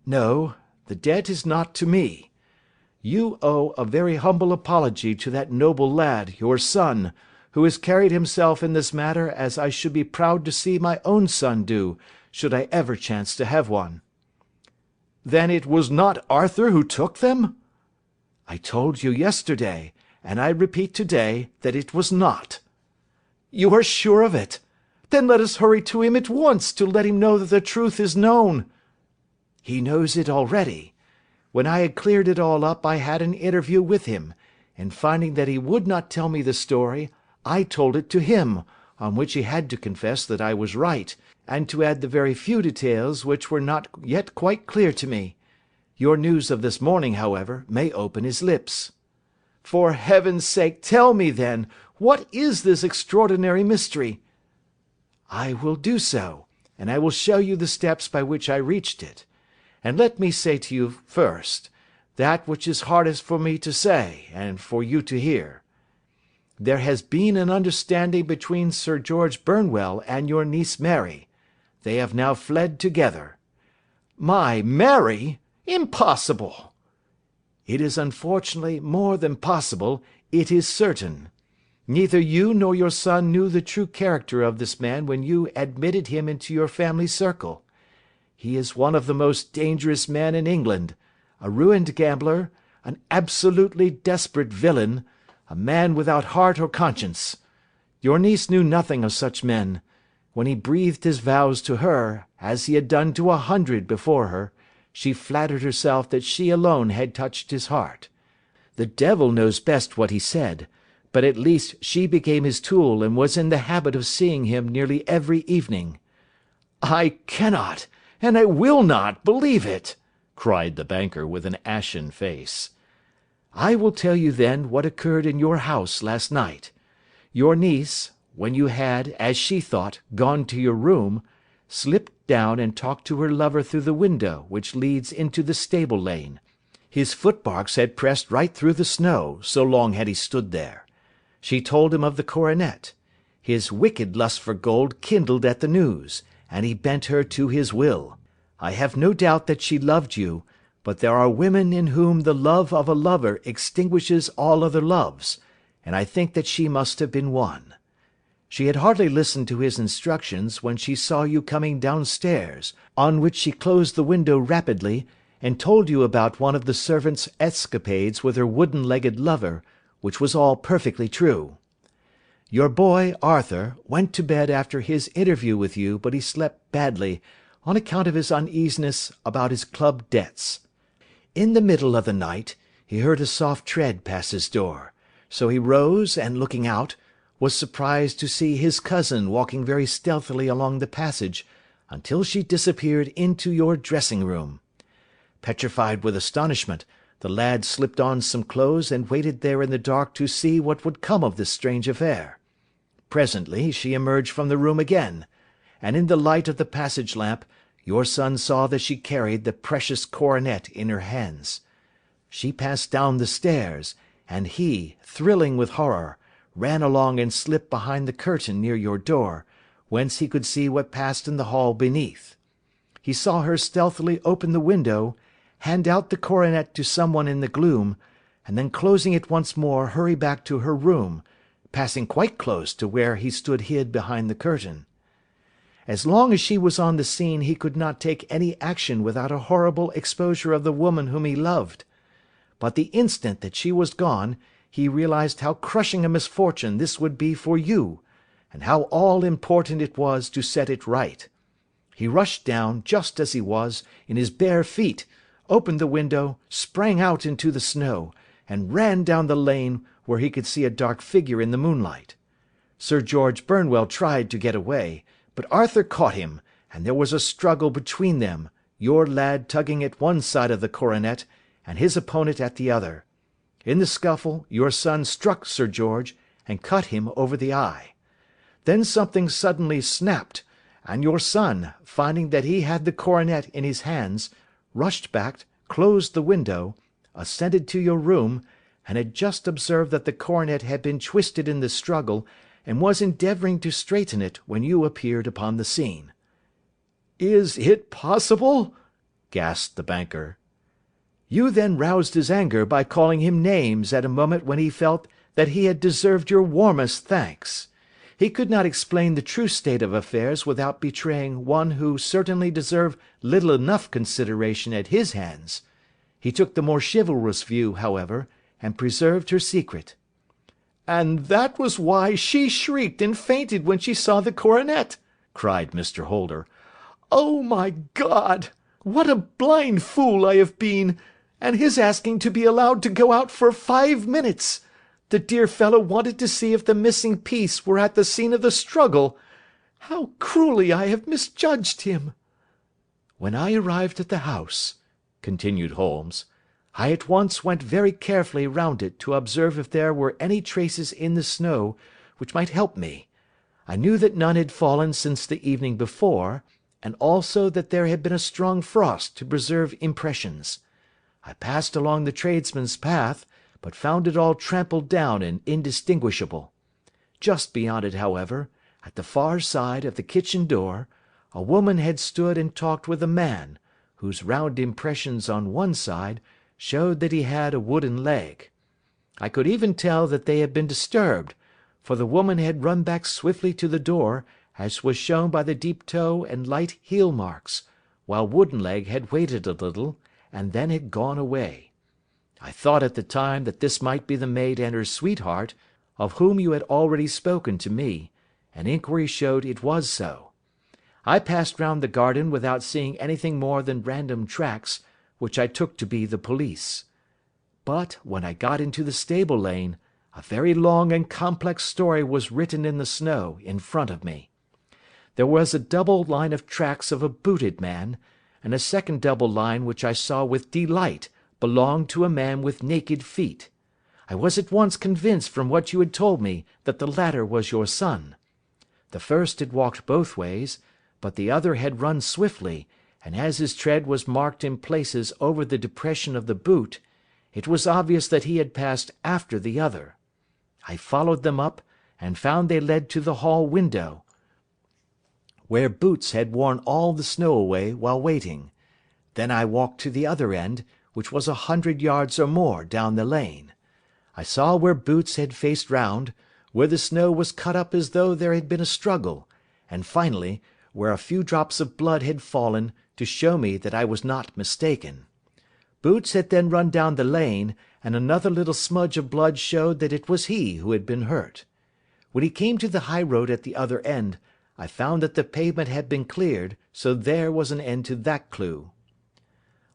"No, the debt is not to me. You owe a very humble apology to that noble lad, your son, who has carried himself in this matter as I should be proud to see my own son do, should I ever chance to have one." "Then it was not Arthur who took them?" "I told you yesterday, and I repeat today, that it was not." "You are sure of it? Then let us hurry to him at once to let him know that the truth is known." "He knows it already. When I had cleared it all up I had an interview with him, and finding that he would not tell me the story, I told it to him, on which he had to confess that I was right, and to add the very few details which were not yet quite clear to me. Your news of this morning, however, may open his lips." "For heaven's sake, tell me, then, what is this extraordinary mystery?" "I will do so, and I will show you the steps by which I reached it. And let me say to you first, that which is hardest for me to say, and for you to hear. There has been an understanding between Sir George Burnwell and your niece Mary. They have now fled together." "My Mary? Impossible!" "It is unfortunately more than possible, it is certain. Neither you nor your son knew the true character of this man when you admitted him into your family circle. He is one of the most dangerous men in England, a ruined gambler, an absolutely desperate villain, a man without heart or conscience. Your niece knew nothing of such men. When he breathed his vows to her, as he had done to 100 before her, she flattered herself that she alone had touched his heart. The devil knows best what he said, but at least she became his tool and was in the habit of seeing him nearly every evening." "I cannot, and I will not, believe it," cried the banker with an ashen face. "I will tell you then what occurred in your house last night. Your niece, when you had, as she thought, gone to your room, slipped down and talked to her lover through the window which leads into the stable lane. His footmarks had pressed right through the snow, so long had he stood there. She told him of the coronet. His wicked lust for gold kindled at the news, and he bent her to his will. I have no doubt that she loved you, but there are women in whom the love of a lover extinguishes all other loves, and I think that she must have been one. She had hardly listened to his instructions when she saw you coming downstairs, on which she closed the window rapidly, and told you about one of the servant's escapades with her wooden-legged lover, which was all perfectly true. Your boy, Arthur, went to bed after his interview with you, but he slept badly, on account of his uneasiness about his club debts. In the middle of the night, he heard a soft tread pass his door, so he rose, and looking out, was surprised to see his cousin walking very stealthily along the passage, until she disappeared into your dressing-room. Petrified with astonishment, the lad slipped on some clothes and waited there in the dark to see what would come of this strange affair. Presently she emerged from the room again, and in the light of the passage lamp your son saw that she carried the precious coronet in her hands. She passed down the stairs, and he, thrilling with horror, ran along and slipped behind the curtain near your door, whence he could see what passed in the hall beneath. He saw her stealthily open the window, hand out the coronet to someone in the gloom, and then closing it once more hurry back to her room, passing quite close to where he stood hid behind the curtain. As long as she was on the scene he could not take any action without a horrible exposure of the woman whom he loved. But the instant that she was gone, he realized how crushing a misfortune this would be for you, and how all-important it was to set it right. He rushed down, just as he was, in his bare feet, opened the window, sprang out into the snow, and ran down the lane, where he could see a dark figure in the moonlight. Sir George Burnwell tried to get away, but Arthur caught him, and there was a struggle between them, your lad tugging at one side of the coronet, and his opponent at the other. In the scuffle your son struck Sir George, and cut him over the eye. Then something suddenly snapped, and your son, finding that he had the coronet in his hands, rushed back, closed the window, ascended to your room, and had just observed that the coronet had been twisted in the struggle, and was endeavouring to straighten it when you appeared upon the scene." "Is it possible?" gasped the banker. "You then roused his anger by calling him names at a moment when he felt that he had deserved your warmest thanks. He could not explain the true state of affairs without betraying one who certainly deserved little enough consideration at his hands. He took the more chivalrous view, however, and preserved her secret." "And that was why she shrieked and fainted when she saw the coronet," cried Mr. Holder. "Oh, my God! What a blind fool I have been! And his asking to be allowed to go out for 5 minutes! The dear fellow wanted to see if the missing piece were at the scene of the struggle. How cruelly I have misjudged him!" "When I arrived at the house," continued Holmes, "I at once went very carefully round it to observe if there were any traces in the snow which might help me. I knew that none had fallen since the evening before, and also that there had been a strong frost to preserve impressions. I passed along the tradesman's path, but found it all trampled down and indistinguishable. Just beyond it, however, at the far side of the kitchen door, a woman had stood and talked with a man, whose round impressions on one side showed that he had a wooden leg. I could even tell that they had been disturbed, for the woman had run back swiftly to the door, as was shown by the deep toe and light heel marks, while Woodenleg had waited a little, and then had gone away. I thought at the time that this might be the maid and her sweetheart, of whom you had already spoken to me, and inquiry showed it was so. I passed round the garden without seeing anything more than random tracks, which I took to be the police. But, when I got into the stable lane, a very long and complex story was written in the snow in front of me. There was a double line of tracks of a booted man, and a second double line which I saw with delight belonged to a man with naked feet. I was at once convinced from what you had told me that the latter was your son. The first had walked both ways, but the other had run swiftly, and as his tread was marked in places over the depression of the boot, it was obvious that he had passed after the other. I followed them up, and found they led to the hall window, where Boots had worn all the snow away while waiting. Then I walked to the other end, which was 100 yards or more down the lane. I saw where Boots had faced round, where the snow was cut up as though there had been a struggle, and finally, where a few drops of blood had fallen to show me that I was not mistaken. Boots had then run down the lane, and another little smudge of blood showed that it was he who had been hurt. When he came to the high road at the other end, I found that the pavement had been cleared, so there was an end to that clue.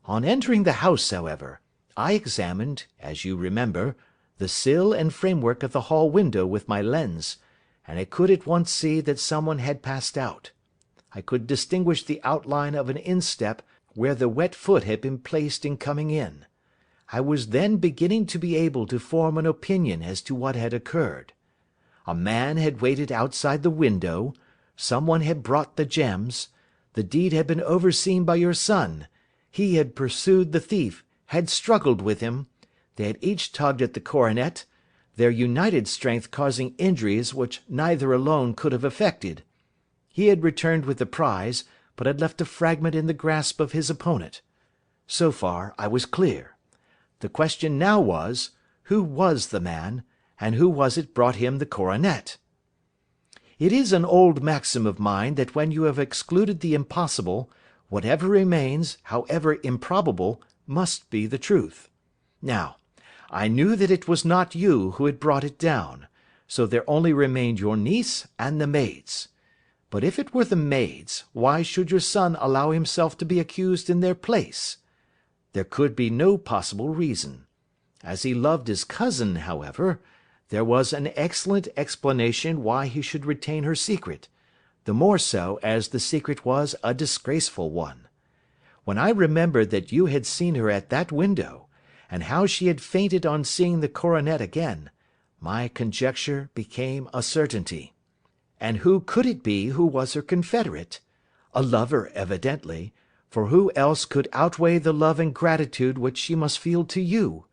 On entering the house, however, I examined, as you remember, the sill and framework of the hall window with my lens, and I could at once see that someone had passed out. I could distinguish the outline of an instep where the wet foot had been placed in coming in. I was then beginning to be able to form an opinion as to what had occurred. A man had waited outside the window, someone had brought the gems, the deed had been overseen by your son, he had pursued the thief, had struggled with him, they had each tugged at the coronet, their united strength causing injuries which neither alone could have effected. He had returned with the prize, but had left a fragment in the grasp of his opponent. So far I was clear. The question now was, who was the man, and who was it brought him the coronet? It is an old maxim of mine that when you have excluded the impossible, whatever remains, however improbable, must be the truth. Now, I knew that it was not you who had brought it down, so there only remained your niece and the maids. But if it were the maids, why should your son allow himself to be accused in their place? There could be no possible reason. As he loved his cousin, however, there was an excellent explanation why he should retain her secret, the more so as the secret was a disgraceful one. When I remembered that you had seen her at that window, and how she had fainted on seeing the coronet again, my conjecture became a certainty. And who could it be who was her confederate? A lover, evidently, for who else could outweigh the love and gratitude which she must feel to you?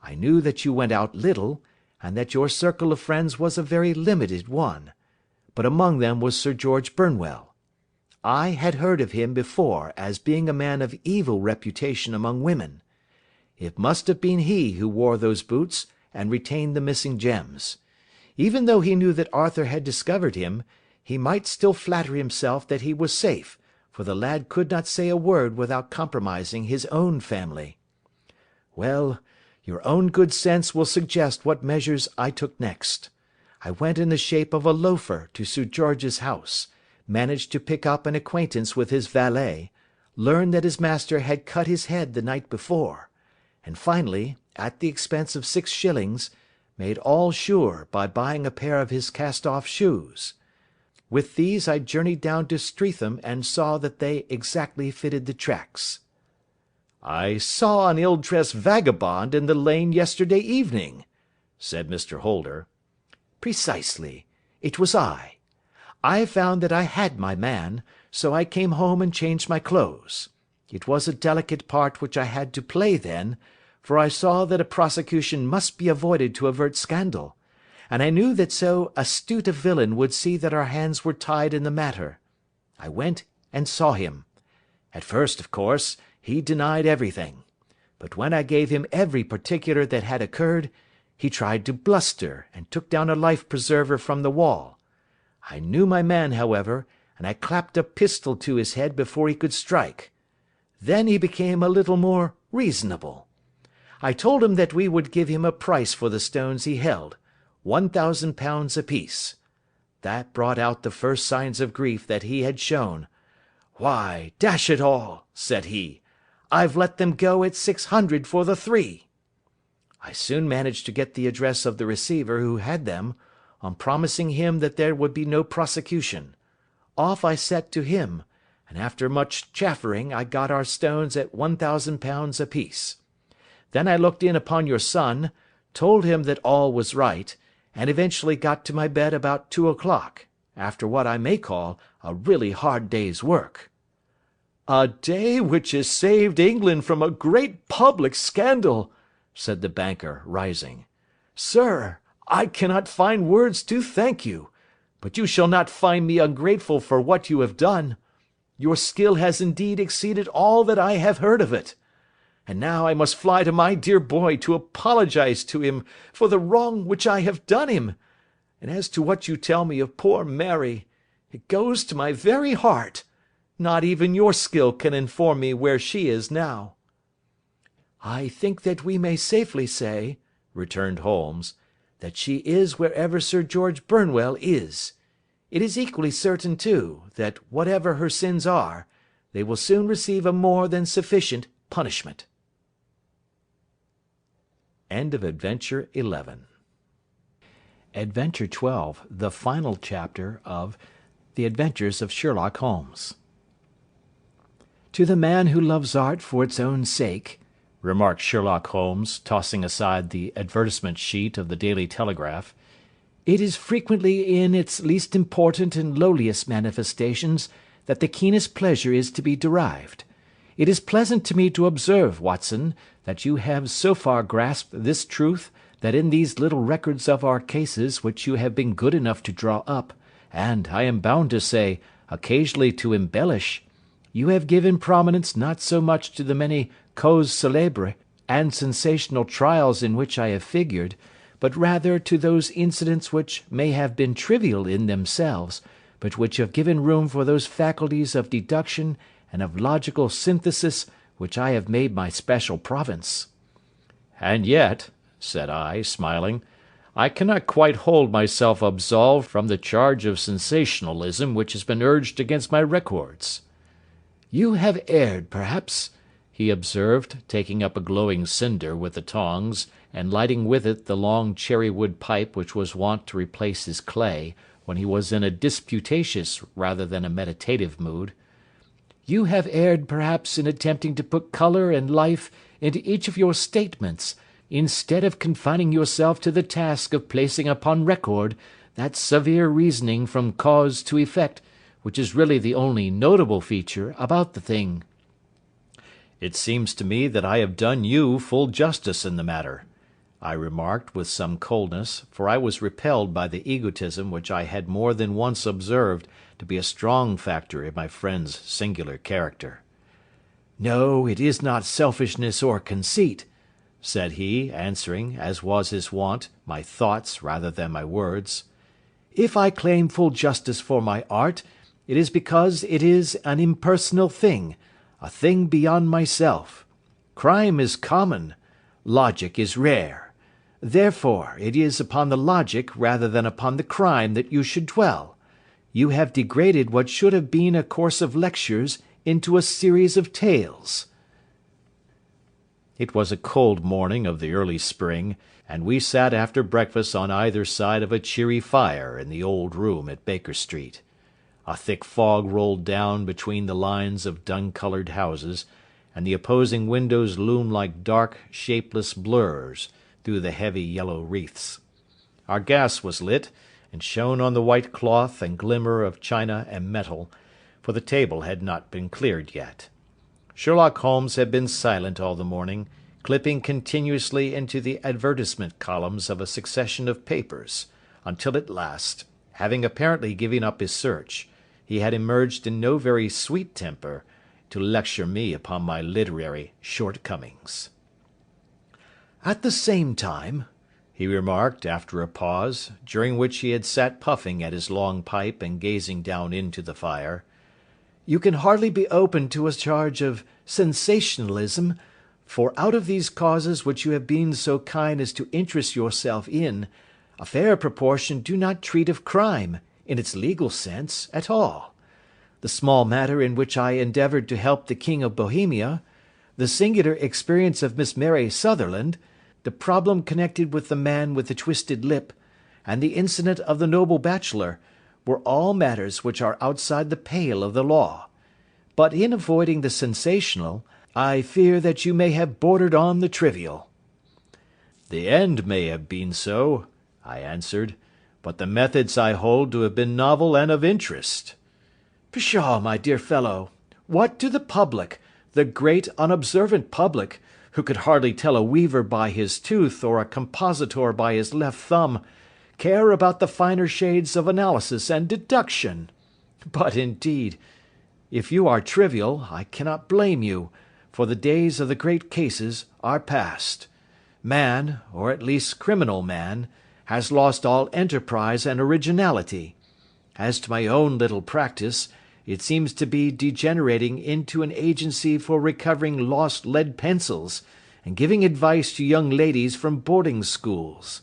I knew that you went out little, and that your circle of friends was a very limited one, but among them was Sir George Burnwell. I had heard of him before as being a man of evil reputation among women. It must have been he who wore those boots and retained the missing gems. Even though he knew that Arthur had discovered him, he might still flatter himself that he was safe, for the lad could not say a word without compromising his own family. Well, your own good sense will suggest what measures I took next. I went in the shape of a loafer to Sir George's house, managed to pick up an acquaintance with his valet, learned that his master had cut his head the night before, and finally, at the expense of 6 shillings, made all sure by buying a pair of his cast-off shoes. With these I journeyed down to Streatham and saw that they exactly fitted the tracks. "I saw an ill-dressed vagabond in the lane yesterday evening," said Mr. Holder. "Precisely. It was I. I found that I had my man, so I came home and changed my clothes. It was a delicate part which I had to play then, for I saw that a prosecution must be avoided to avert scandal, and I knew that so astute a villain would see that our hands were tied in the matter. I went and saw him. At first, of course, he denied everything, but when I gave him every particular that had occurred, he tried to bluster and took down a life-preserver from the wall. I knew my man, however, and I clapped a pistol to his head before he could strike. Then he became a little more reasonable. I told him that we would give him a price for the stones he held, £1,000 apiece. That brought out the first signs of grief that he had shown. 'Why, dash it all,' said he, 'I've let them go at 600 for the 3. I soon managed to get the address of the receiver who had them, on promising him that there would be no prosecution. Off I set to him, and after much chaffering I got our stones at £1,000 apiece. Then I looked in upon your son, told him that all was right, and eventually got to my bed about 2 o'clock, after what I may call a really hard day's work." "A day which has saved England from a great public scandal," said the banker, rising. "Sir, I cannot find words to thank you, but you shall not find me ungrateful for what you have done. Your skill has indeed exceeded all that I have heard of it. And now I must fly to my dear boy to apologize to him for the wrong which I have done him. And as to what you tell me of poor Mary, it goes to my very heart. Not even your skill can inform me where she is now." "I think that we may safely say," returned Holmes, "that she is wherever Sir George Burnwell is. It is equally certain, too, that whatever her sins are, they will soon receive a more than sufficient punishment." End of Adventure 11. Adventure 12, the final chapter of The Adventures of Sherlock Holmes. "To the man who loves art for its own sake," remarked Sherlock Holmes, tossing aside the advertisement sheet of the Daily Telegraph, "it is frequently in its least important and lowliest manifestations that the keenest pleasure is to be derived. It is pleasant to me to observe, Watson, that you have so far grasped this truth, that in these little records of our cases which you have been good enough to draw up, and, I am bound to say, occasionally to embellish, you have given prominence not so much to the many causes célèbres and sensational trials in which I have figured, but rather to those incidents which may have been trivial in themselves, but which have given room for those faculties of deduction and of logical synthesis which I have made my special province." "And yet," said I, smiling, "I cannot quite hold myself absolved from the charge of sensationalism which has been urged against my records." "You have erred, perhaps," he observed, taking up a glowing cinder with the tongs, and lighting with it the long cherry-wood pipe which was wont to replace his clay, when he was in a disputatious rather than a meditative mood. "You have erred, perhaps, in attempting to put colour and life into each of your statements, instead of confining yourself to the task of placing upon record that severe reasoning from cause to effect, which is really the only notable feature about the thing." "It seems to me that I have done you full justice in the matter," I remarked with some coldness, for I was repelled by the egotism which I had more than once observed to be a strong factor in my friend's singular character. "No, it is not selfishness or conceit," said he, answering, as was his wont, my thoughts rather than my words. "If I claim full justice for my art, it is because it is an impersonal thing, a thing beyond myself. Crime is common, logic is rare. Therefore, it is upon the logic rather than upon the crime that you should dwell. You have degraded what should have been a course of lectures into a series of tales." It was a cold morning of the early spring, and we sat after breakfast on either side of a cheery fire in the old room at Baker Street. A thick fog rolled down between the lines of dun-coloured houses, and the opposing windows loomed like dark, shapeless blurs through the heavy yellow wreaths. Our gas was lit, and shone on the white cloth and glimmer of china and metal, for the table had not been cleared yet. Sherlock Holmes had been silent all the morning, clipping continuously into the advertisement columns of a succession of papers, until at last, having apparently given up his search, he had emerged in no very sweet temper to lecture me upon my literary shortcomings. "At the same time," he remarked, after a pause, during which he had sat puffing at his long pipe and gazing down into the fire, "you can hardly be open to a charge of sensationalism, for out of these causes which you have been so kind as to interest yourself in, a fair proportion do not treat of crime, in its legal sense, at all. The small matter in which I endeavoured to help the King of Bohemia, the singular experience of Miss Mary Sutherland, the problem connected with the man with the twisted lip, and the incident of the noble Bachelor, were all matters which are outside the pale of the law. But in avoiding the sensational, I fear that you may have bordered on the trivial." "The end may have been so," I answered, "but the methods I hold to have been novel and of interest." "Pshaw, my dear fellow! What do the public, the great unobservant public, who could hardly tell a weaver by his tooth or a compositor by his left thumb, care about the finer shades of analysis and deduction? But, indeed, if you are trivial, I cannot blame you, for the days of the great cases are past. Man, or at least criminal man, has lost all enterprise and originality. As to my own little practice, it seems to be degenerating into an agency for recovering lost lead pencils, and giving advice to young ladies from boarding schools.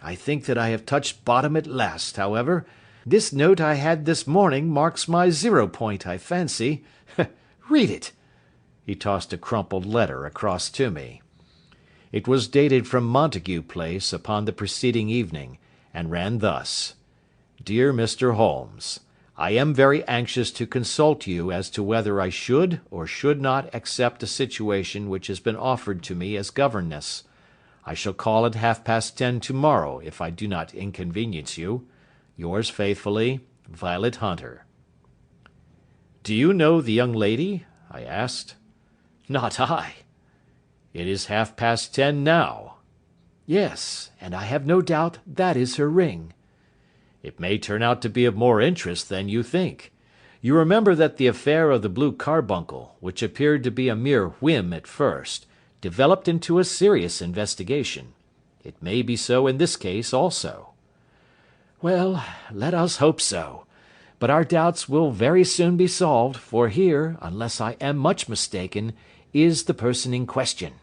I think that I have touched bottom at last, however. This note I had this morning marks my 0 point, I fancy. Read it." He tossed a crumpled letter across to me. It was dated from Montague Place upon the preceding evening, and ran thus: "Dear Mr. Holmes, I am very anxious to consult you as to whether I should or should not accept a situation which has been offered to me as governess. I shall call at 10:30 tomorrow if I do not inconvenience you. Yours faithfully, Violet Hunter." "Do you know the young lady?" I asked. "Not I." "It is 10:30 now." "Yes, and I have no doubt that is her ring." "It may turn out to be of more interest than you think. You remember that the affair of the blue carbuncle, which appeared to be a mere whim at first, developed into a serious investigation. It may be so in this case also." "Well, let us hope so. But our doubts will very soon be solved, for here, unless I am much mistaken, is the person in question."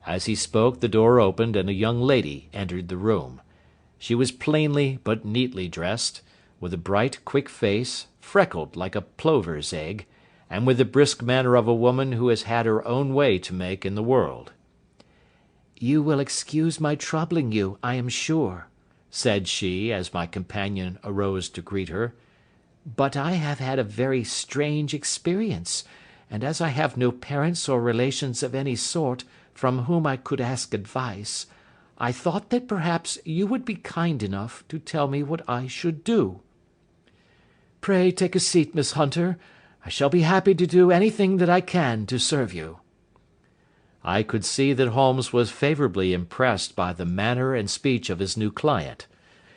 As he spoke, the door opened and a young lady entered the room. She was plainly but neatly dressed, with a bright, quick face, freckled like a plover's egg, and with the brisk manner of a woman who has had her own way to make in the world. "You will excuse my troubling you, I am sure," said she, as my companion arose to greet her, "but I have had a very strange experience, and as I have no parents or relations of any sort from whom I could ask advice, I thought that perhaps you would be kind enough to tell me what I should do." "Pray take a seat, Miss Hunter. I shall be happy to do anything that I can to serve you." I could see that Holmes was favourably impressed by the manner and speech of his new client.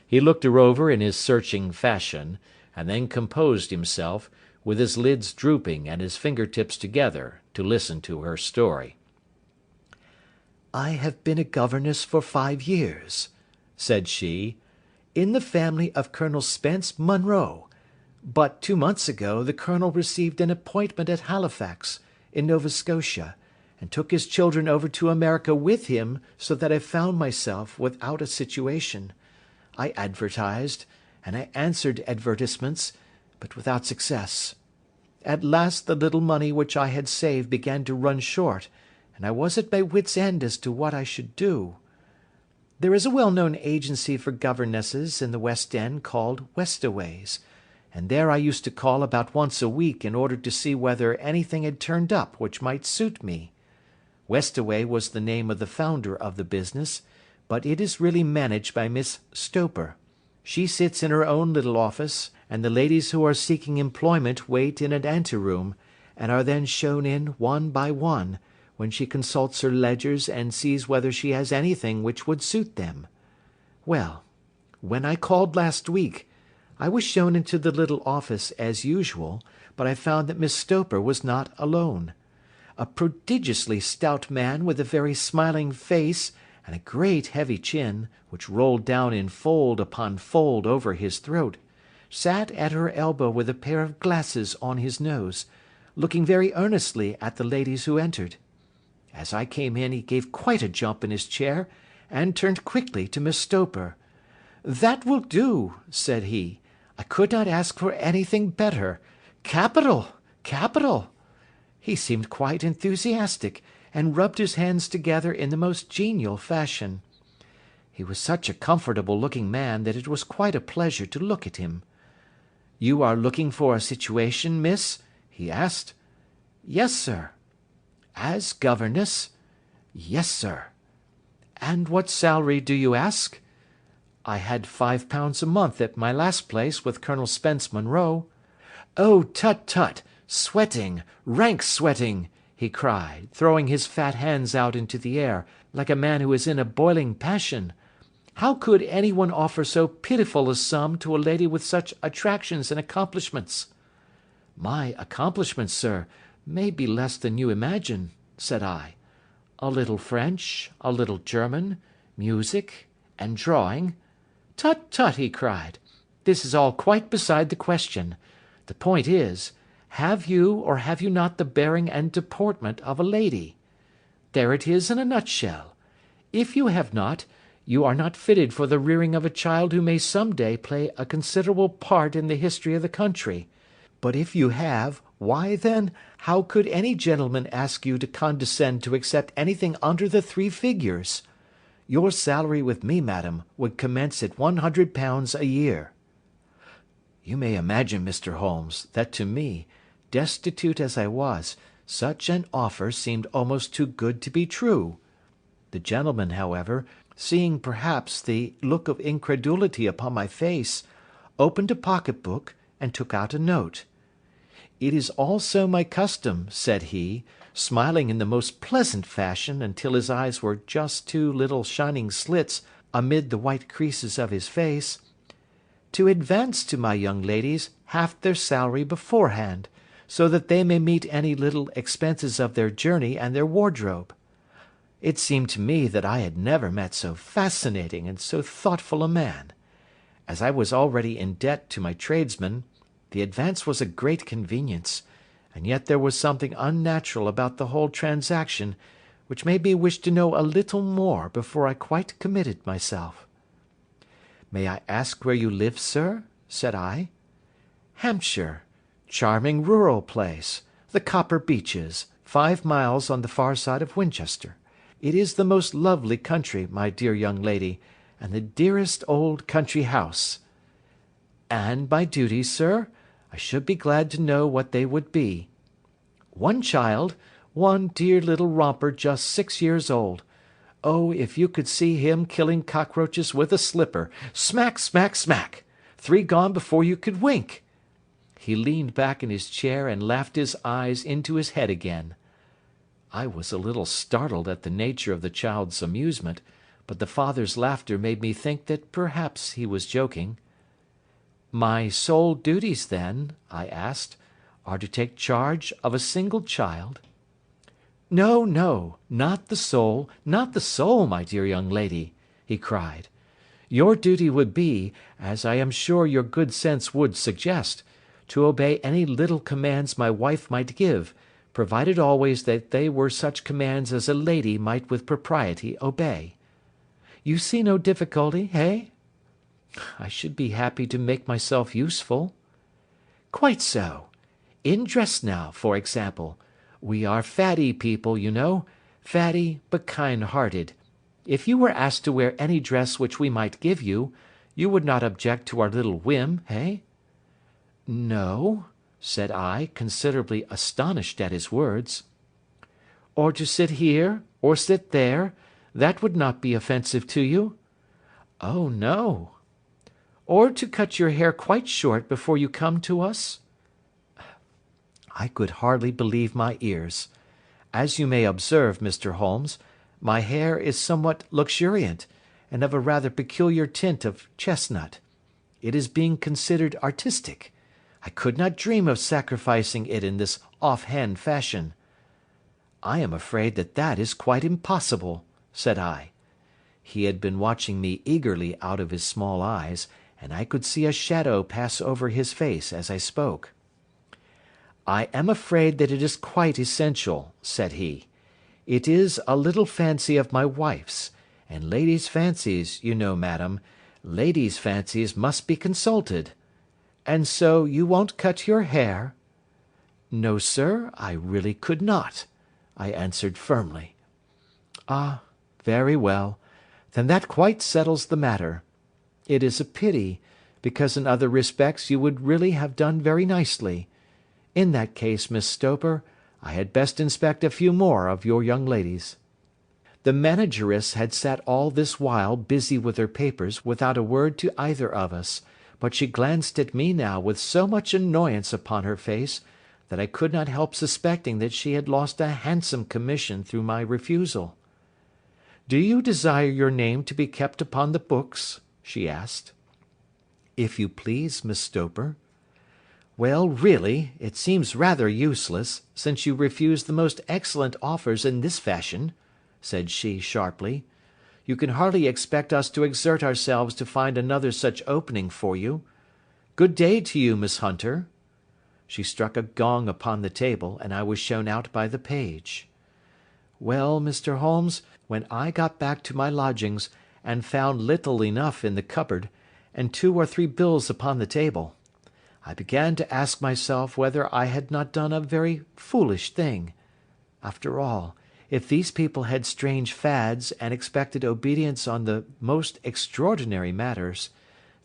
He looked her over in his searching fashion, and then composed himself, with his lids drooping and his finger-tips together, to listen to her story. "I have been a governess for 5 years," said she, "in the family of Colonel Spence Munro, but 2 months ago the Colonel received an appointment at Halifax, in Nova Scotia, and took his children over to America with him, so that I found myself without a situation. I advertised, and I answered advertisements, but without success. At last the little money which I had saved began to run short, and I was at my wits' end as to what I should do. There is a well-known agency for governesses in the West End called Westaway's, and there I used to call about once a week in order to see whether anything had turned up which might suit me. Westaway was the name of the founder of the business, but it is really managed by Miss Stoper. She sits in her own little office, and the ladies who are seeking employment wait in an anteroom, and are then shown in one by one, when she consults her ledgers and sees whether she has anything which would suit them. Well, when I called last week, I was shown into the little office as usual, but I found that Miss Stoper was not alone. A prodigiously stout man with a very smiling face and a great heavy chin, which rolled down in fold upon fold over his throat, sat at her elbow with a pair of glasses on his nose, looking very earnestly at the ladies who entered. As I came in he gave quite a jump in his chair, and turned quickly to Miss Stoper. "That will do," said he. "I could not ask for anything better. Capital! Capital!" He seemed quite enthusiastic, and rubbed his hands together in the most genial fashion. He was such a comfortable-looking man that it was quite a pleasure to look at him. "You are looking for a situation, miss?" he asked. "Yes, sir." "As governess?" "Yes, sir." "And what salary do you ask?" "I had £5 a month at my last place with Colonel Spence Munro." "Oh, tut, tut! Sweating! Rank sweating!" he cried, throwing his fat hands out into the air, like a man who is in a boiling passion. "How could any one offer so pitiful a sum to a lady with such attractions and accomplishments?" "My accomplishments, sir, may be less than you imagine," said I. "A little French, a little German, music, and drawing. Tut, tut, he cried. This is all quite beside the question. The point is, have you or have you not the bearing and deportment of a lady? There it is in a nutshell. If you have not, you are not fitted for the rearing of a child who may some day play a considerable part in the history of the country. But if you have, why then, how could any gentleman ask you to condescend to accept anything under the 3 figures? Your salary with me, madam, would commence at £100 a year. You may imagine, Mr. Holmes, that to me, destitute as I was, such an offer seemed almost too good to be true. The gentleman, however, seeing perhaps the look of incredulity upon my face, opened a pocket-book and took out a note. It is also my custom, said he, smiling in the most pleasant fashion until his eyes were just 2 little shining slits amid the white creases of his face, to advance to my young ladies half their salary beforehand, so that they may meet any little expenses of their journey and their wardrobe. It seemed to me that I had never met so fascinating and so thoughtful a man. As I was already in debt to my tradesmen, the advance was a great convenience, and yet there was something unnatural about the whole transaction, which made me wish to know a little more before I quite committed myself. May I ask where you live, sir? said I. Hampshire. Charming rural place. The Copper Beeches, 5 miles on the far side of Winchester. It is the most lovely country, my dear young lady, and the dearest old country house. And my duties, sir? I should be glad to know what they would be. One child, one dear little romper just 6 years old. Oh, if you could see him killing cockroaches with a slipper. Smack, smack, smack. 3 gone before you could wink. He leaned back in his chair and laughed his eyes into his head again. I was a little startled at the nature of the child's amusement, but the father's laughter made me think that perhaps he was joking. My sole duties, then, I asked, are to take charge of a single child? No, no, not the sole, my dear young lady, he cried. Your duty would be, as I am sure your good sense would suggest, to obey any little commands my wife might give, provided always that they were such commands as a lady might with propriety obey. You see no difficulty, hey? I should be happy to make myself useful. Quite so. In dress now, for example. We are fatty people, you know. Fatty, but kind-hearted. If you were asked to wear any dress which we might give you, you would not object to our little whim, hey? No, said I, considerably astonished at his words. Or to sit here, or sit there, that would not be offensive to you? Oh, no. Or to cut your hair quite short before you come to us? I could hardly believe my ears. As you may observe, Mr. Holmes, my hair is somewhat luxuriant, and of a rather peculiar tint of chestnut. It is being considered artistic. I could not dream of sacrificing it in this off-hand fashion. I am afraid that that is quite impossible, said I. He had been watching me eagerly out of his small eyes, and I could see a shadow pass over his face as I spoke. I am afraid that it is quite essential, said he. It is a little fancy of my wife's, and ladies' fancies, you know, madam, ladies' fancies must be consulted. And so you won't cut your hair? No, sir, I really could not, I answered firmly. Ah, very well, then that quite settles the matter. It is a pity, because in other respects you would really have done very nicely. In that case, Miss Stoper, I had best inspect a few more of your young ladies. The manageress had sat all this while busy with her papers without a word to either of us, but she glanced at me now with so much annoyance upon her face, that I could not help suspecting that she had lost a handsome commission through my refusal. Do you desire your name to be kept upon the books? She asked. If you please, Miss Stoper. Well, really, it seems rather useless, since you refuse the most excellent offers in this fashion, said she sharply. You can hardly expect us to exert ourselves to find another such opening for you. Good day to you, Miss Hunter." She struck a gong upon the table, and I was shown out by the page. Well, Mr. Holmes, when I got back to my lodgings, and found little enough in the cupboard, and 2 or 3 bills upon the table, I began to ask myself whether I had not done a very foolish thing. After all, if these people had strange fads, and expected obedience on the most extraordinary matters,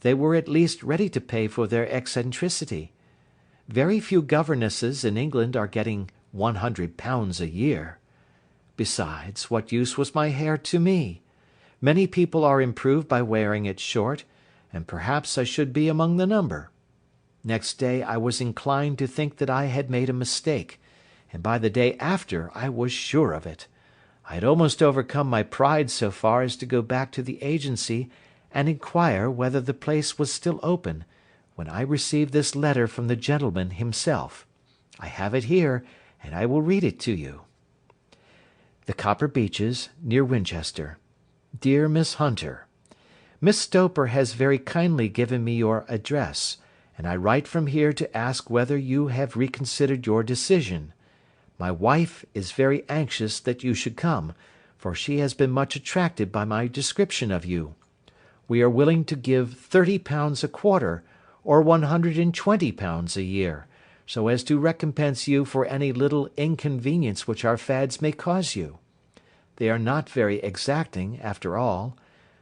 they were at least ready to pay for their eccentricity. Very few governesses in England are getting £100 a year. Besides, what use was my hair to me? Many people are improved by wearing it short, and perhaps I should be among the number. Next day I was inclined to think that I had made a mistake, and by the day after I was sure of it. I had almost overcome my pride so far as to go back to the agency and inquire whether the place was still open, when I received this letter from the gentleman himself. I have it here, and I will read it to you. The Copper Beeches, near Winchester. Dear Miss Hunter, Miss Stoper has very kindly given me your address, and I write from here to ask whether you have reconsidered your decision. My wife is very anxious that you should come, for she has been much attracted by my description of you. We are willing to give £30 a quarter, or £120 a year, so as to recompense you for any little inconvenience which our fads may cause you. They are not very exacting, after all.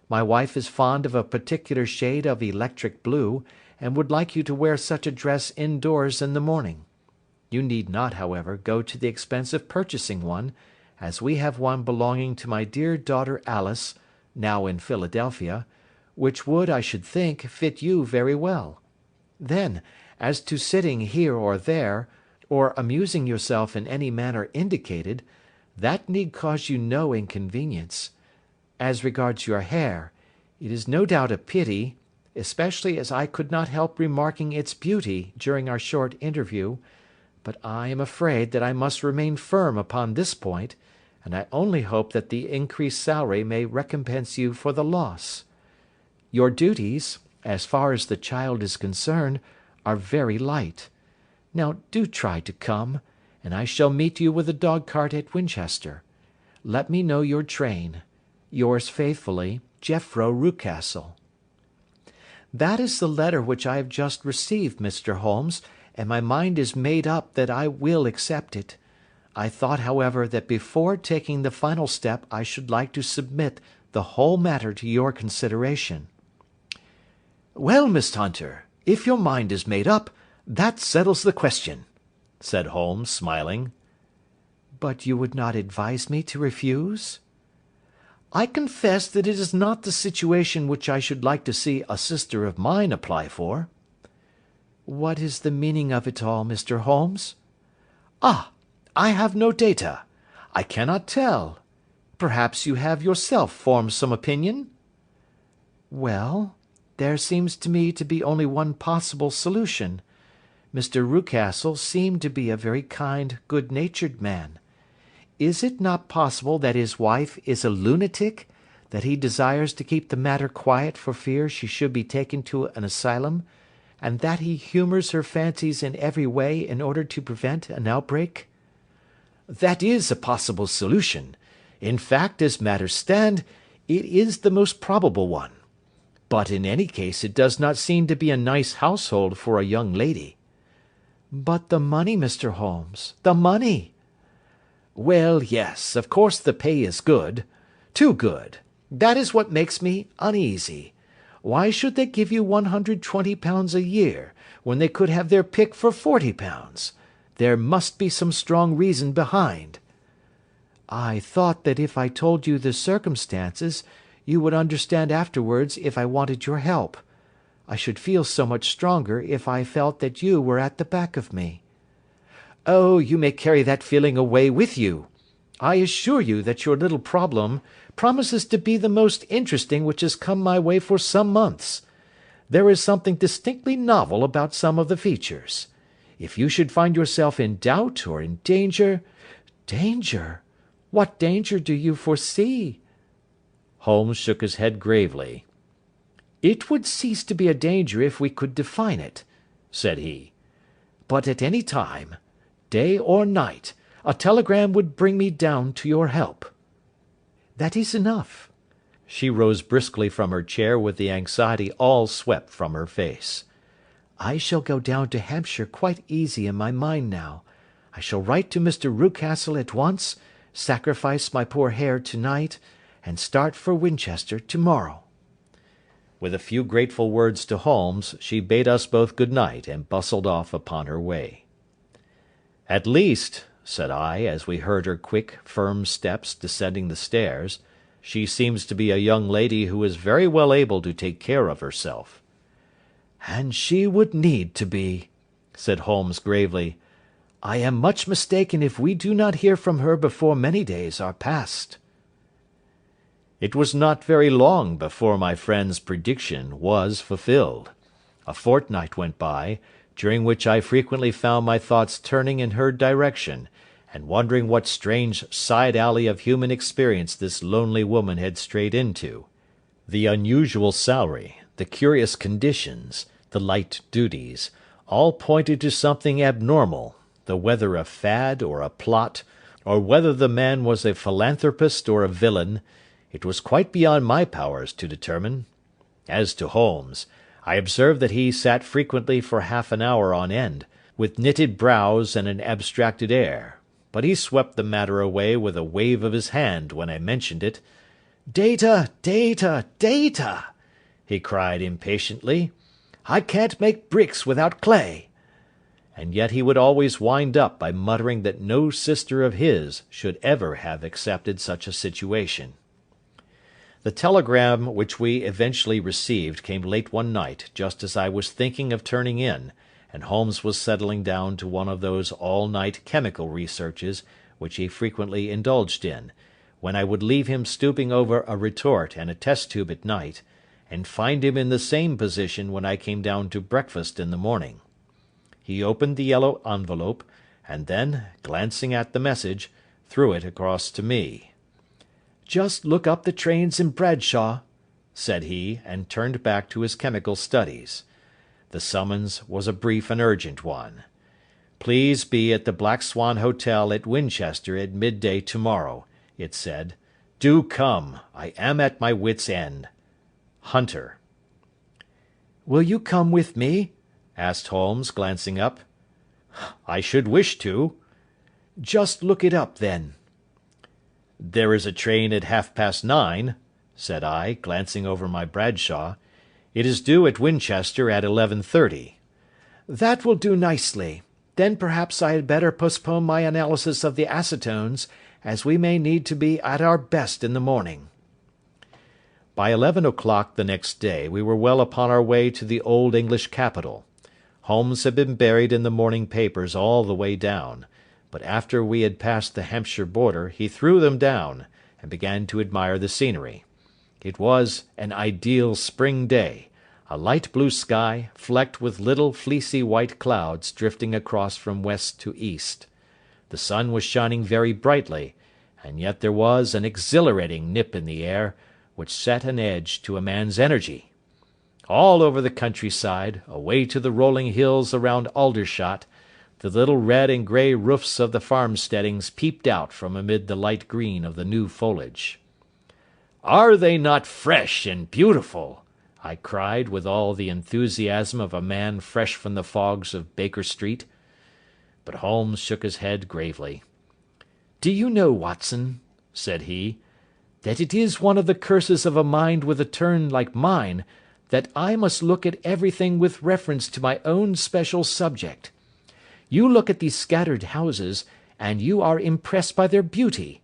My wife is fond of a particular shade of electric blue, and would like you to wear such a dress indoors in the morning. You need not, however, go to the expense of purchasing one, as we have one belonging to my dear daughter Alice, now in Philadelphia, which would, I should think, fit you very well. Then, as to sitting here or there, or amusing yourself in any manner indicated, that need cause you no inconvenience. As regards your hair, it is no doubt a pity, especially as I could not help remarking its beauty during our short interview, but I am afraid that I must remain firm upon this point, and I only hope that the increased salary may recompense you for the loss. Your duties, as far as the child is concerned, are very light. Now do try to come, and I shall meet you with a dog-cart at Winchester. Let me know your train. Yours faithfully, Jeffro Rucastle. That is the letter which I have just received, Mr. Holmes, and my mind is made up that I will accept it. I thought, however, that before taking the final step I should like to submit the whole matter to your consideration. Well, Miss Hunter, if your mind is made up, that settles the question, said Holmes, smiling. But you would not advise me to refuse? I confess that it is not the situation which I should like to see a sister of mine apply for. What is the meaning of it all, Mr. Holmes? Ah, I have no data. I cannot tell. Perhaps you have yourself formed some opinion? Well, there seems to me to be only one possible solution. Mr. Rucastle seemed to be a very kind, good-natured man. Is it not possible that his wife is a lunatic, that he desires to keep the matter quiet for fear she should be taken to an asylum, and that he humours her fancies in every way in order to prevent an outbreak? That is a possible solution. In fact, as matters stand, it is the most probable one. But in any case it does not seem to be a nice household for a young lady. But the money, Mr. Holmes, the money! Well, yes, of course the pay is good. Too good. That is what makes me uneasy. Why should they give you £120 a year, when they could have their pick for £40? There must be some strong reason behind. I thought that if I told you the circumstances, you would understand afterwards if I wanted your help. I should feel so much stronger if I felt that you were at the back of me. Oh, you may carry that feeling away with you. I assure you that your little problem promises to be the most interesting which has come my way for some months. There is something distinctly novel about some of the features. If you should find yourself in doubt or in danger— Danger? What danger do you foresee? Holmes shook his head gravely. "It would cease to be a danger if we could define it," said he. "But at any time, day or night, a telegram would bring me down to your help. That is enough." She rose briskly from her chair with the anxiety all swept from her face. "I shall go down to Hampshire quite easy in my mind now. I shall write to Mr. Rucastle at once, sacrifice my poor hare to-night, and start for Winchester to-morrow." With a few grateful words to Holmes, she bade us both good night and bustled off upon her way. "At least," said I, as we heard her quick, firm steps descending the stairs, "she seems to be a young lady who is very well able to take care of herself." "And she would need to be," said Holmes gravely. "I am much mistaken if we do not hear from her before many days are past." It was not very long before my friend's prediction was fulfilled. A fortnight went by, during which I frequently found my thoughts turning in her direction, and wondering what strange side alley of human experience this lonely woman had strayed into. The unusual salary, the curious conditions, the light duties, all pointed to something abnormal, though whether a fad or a plot, or whether the man was a philanthropist or a villain, it was quite beyond my powers to determine. As to Holmes, I observed that he sat frequently for half an hour on end, with knitted brows and an abstracted air, but he swept the matter away with a wave of his hand when I mentioned it. "Data, data, data!" he cried impatiently. "I can't make bricks without clay." And yet he would always wind up by muttering that no sister of his should ever have accepted such a situation. The telegram which we eventually received came late one night just as I was thinking of turning in, and Holmes was settling down to one of those all-night chemical researches which he frequently indulged in, when I would leave him stooping over a retort and a test tube at night, and find him in the same position when I came down to breakfast in the morning. He opened the yellow envelope, and then, glancing at the message, threw it across to me. "Just look up the trains in Bradshaw," said he, and turned back to his chemical studies. The summons was a brief and urgent one. "Please be at the Black Swan Hotel at Winchester at midday tomorrow," it said. "Do come. I am at my wits' end. Hunter." "Will you come with me?" asked Holmes, glancing up. "I should wish to." "Just look it up, then." "There is a train at 9:30, said I, glancing over my Bradshaw. "It is due at Winchester at 11:30. "That will do nicely. Then perhaps I had better postpone my analysis of the acetones, as we may need to be at our best in the morning." By 11 o'clock the next day we were well upon our way to the old English capital. Holmes had been buried in the morning papers all the way down, but after we had passed the Hampshire border he threw them down, and began to admire the scenery. It was an ideal spring day, a light blue sky, flecked with little fleecy white clouds drifting across from west to east. The sun was shining very brightly, and yet there was an exhilarating nip in the air, which set an edge to a man's energy. All over the countryside, away to the rolling hills around Aldershot, the little red and grey roofs of the farmsteadings peeped out from amid the light green of the new foliage. "Are they not fresh and beautiful?" I cried, with all the enthusiasm of a man fresh from the fogs of Baker Street. But Holmes shook his head gravely. "Do you know, Watson," said he, "that it is one of the curses of a mind with a turn like mine, that I must look at everything with reference to my own special subject. You look at these scattered houses, and you are impressed by their beauty.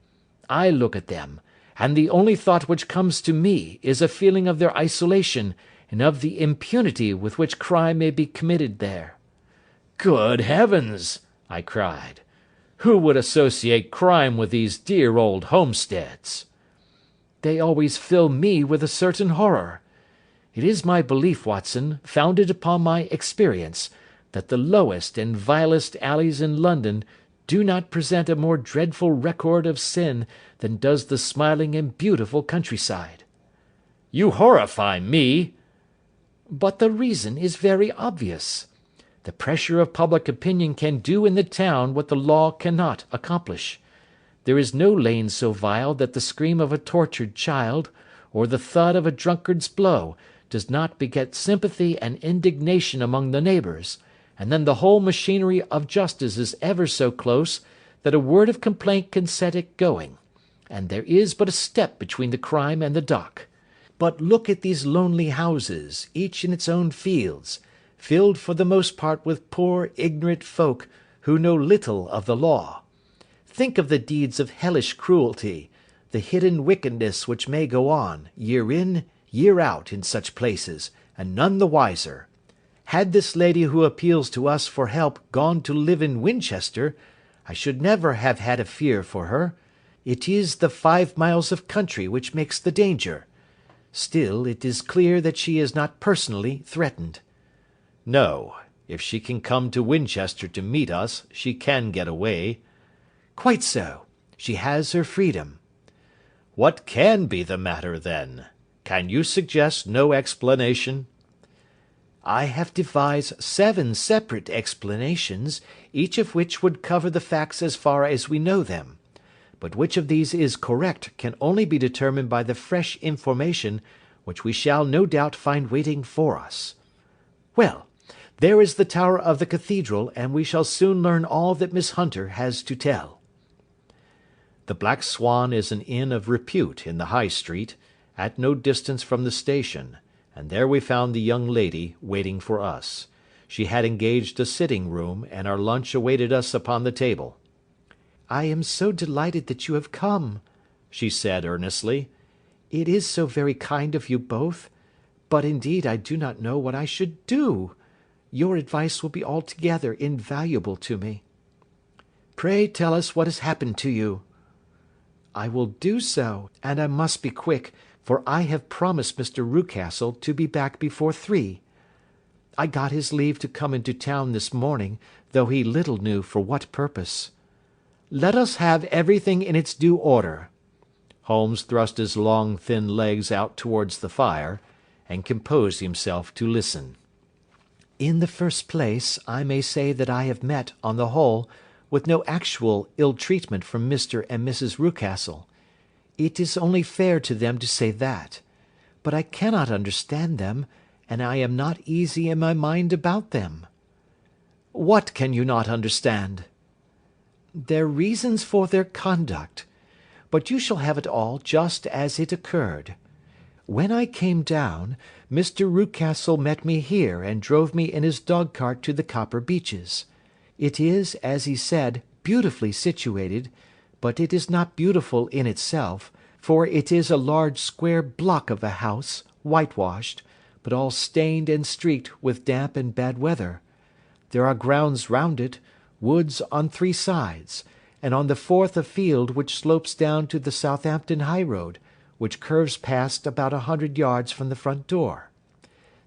I look at them, and the only thought which comes to me is a feeling of their isolation, and of the impunity with which crime may be committed there." "Good heavens!" I cried. "Who would associate crime with these dear old homesteads?" "They always fill me with a certain horror. It is my belief, Watson, founded upon my experience, that the lowest and vilest alleys in London do not present a more dreadful record of sin than does the smiling and beautiful countryside. You horrify me." "But the reason is very obvious. The pressure of public opinion can do in the town what the law cannot accomplish. There is no lane so vile that the scream of a tortured child, or the thud of a drunkard's blow, does not beget sympathy and indignation among the neighbours, and then the whole machinery of justice is ever so close that a word of complaint can set it going, and there is but a step between the crime and the dock. But look at these lonely houses, each in its own fields, filled for the most part with poor ignorant folk who know little of the law. Think of the deeds of hellish cruelty, the hidden wickedness which may go on, year in, year out, in such places, and none the wiser. Had this lady who appeals to us for help gone to live in Winchester, I should never have had a fear for her. It is the 5 miles of country which makes the danger. Still, it is clear that she is not personally threatened." "No. If she can come to Winchester to meet us, she can get away." "Quite so. She has her freedom." "What can be the matter, then? Can you suggest no explanation?" "I have devised 7 separate explanations, each of which would cover the facts as far as we know them. But which of these is correct can only be determined by the fresh information which we shall no doubt find waiting for us. Well, there is the tower of the cathedral, and we shall soon learn all that Miss Hunter has to tell." The Black Swan is an inn of repute in the High Street, at no distance from the station, and there we found the young lady waiting for us. She had engaged a sitting room, and our lunch awaited us upon the table. "I am so delighted that you have come," she said earnestly. "It is so very kind of you both, but indeed I do not know what I should do. Your advice will be altogether invaluable to me." "Pray tell us what has happened to you." "I will do so, and I must be quick, for I have promised Mr. Rucastle to be back before 3. I got his leave to come into town this morning, though he little knew for what purpose. Let us have everything in its due order." Holmes thrust his long thin legs out towards the fire, and composed himself to listen. "In the first place, I may say that I have met, on the whole, with no actual ill treatment from Mr. and Mrs. Rucastle. It is only fair to them to say that. But I cannot understand them, and I am not easy in my mind about them." "What can you not understand?" "Their reasons for their conduct. But you shall have it all just as it occurred. When I came down, Mr. Rucastle met me here and drove me in his dog-cart to the Copper Beeches. It is, as he said, beautifully situated, but it is not beautiful in itself, for it is a large square block of a house, whitewashed, but all stained and streaked with damp and bad weather. There are grounds round it, woods on 3 sides, and on the 4th a field which slopes down to the Southampton high road, which curves past about 100 yards from the front door.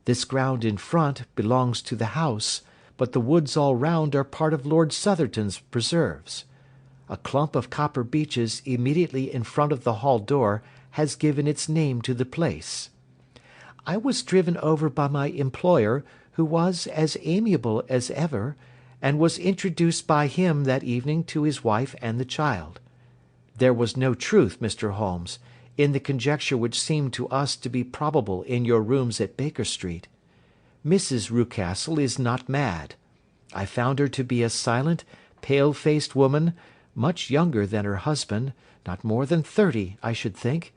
This ground in front belongs to the house, but the woods all round are part of Lord Southerton's preserves. A clump of copper beeches immediately in front of the hall door has given its name to the place. I was driven over by my employer, who was as amiable as ever, and was introduced by him that evening to his wife and the child. There was no truth, Mr. Holmes, in the conjecture which seemed to us to be probable in your rooms at Baker Street. Mrs. Rucastle is not mad. I found her to be a silent, pale-faced woman, much younger than her husband, not more than 30, I should think,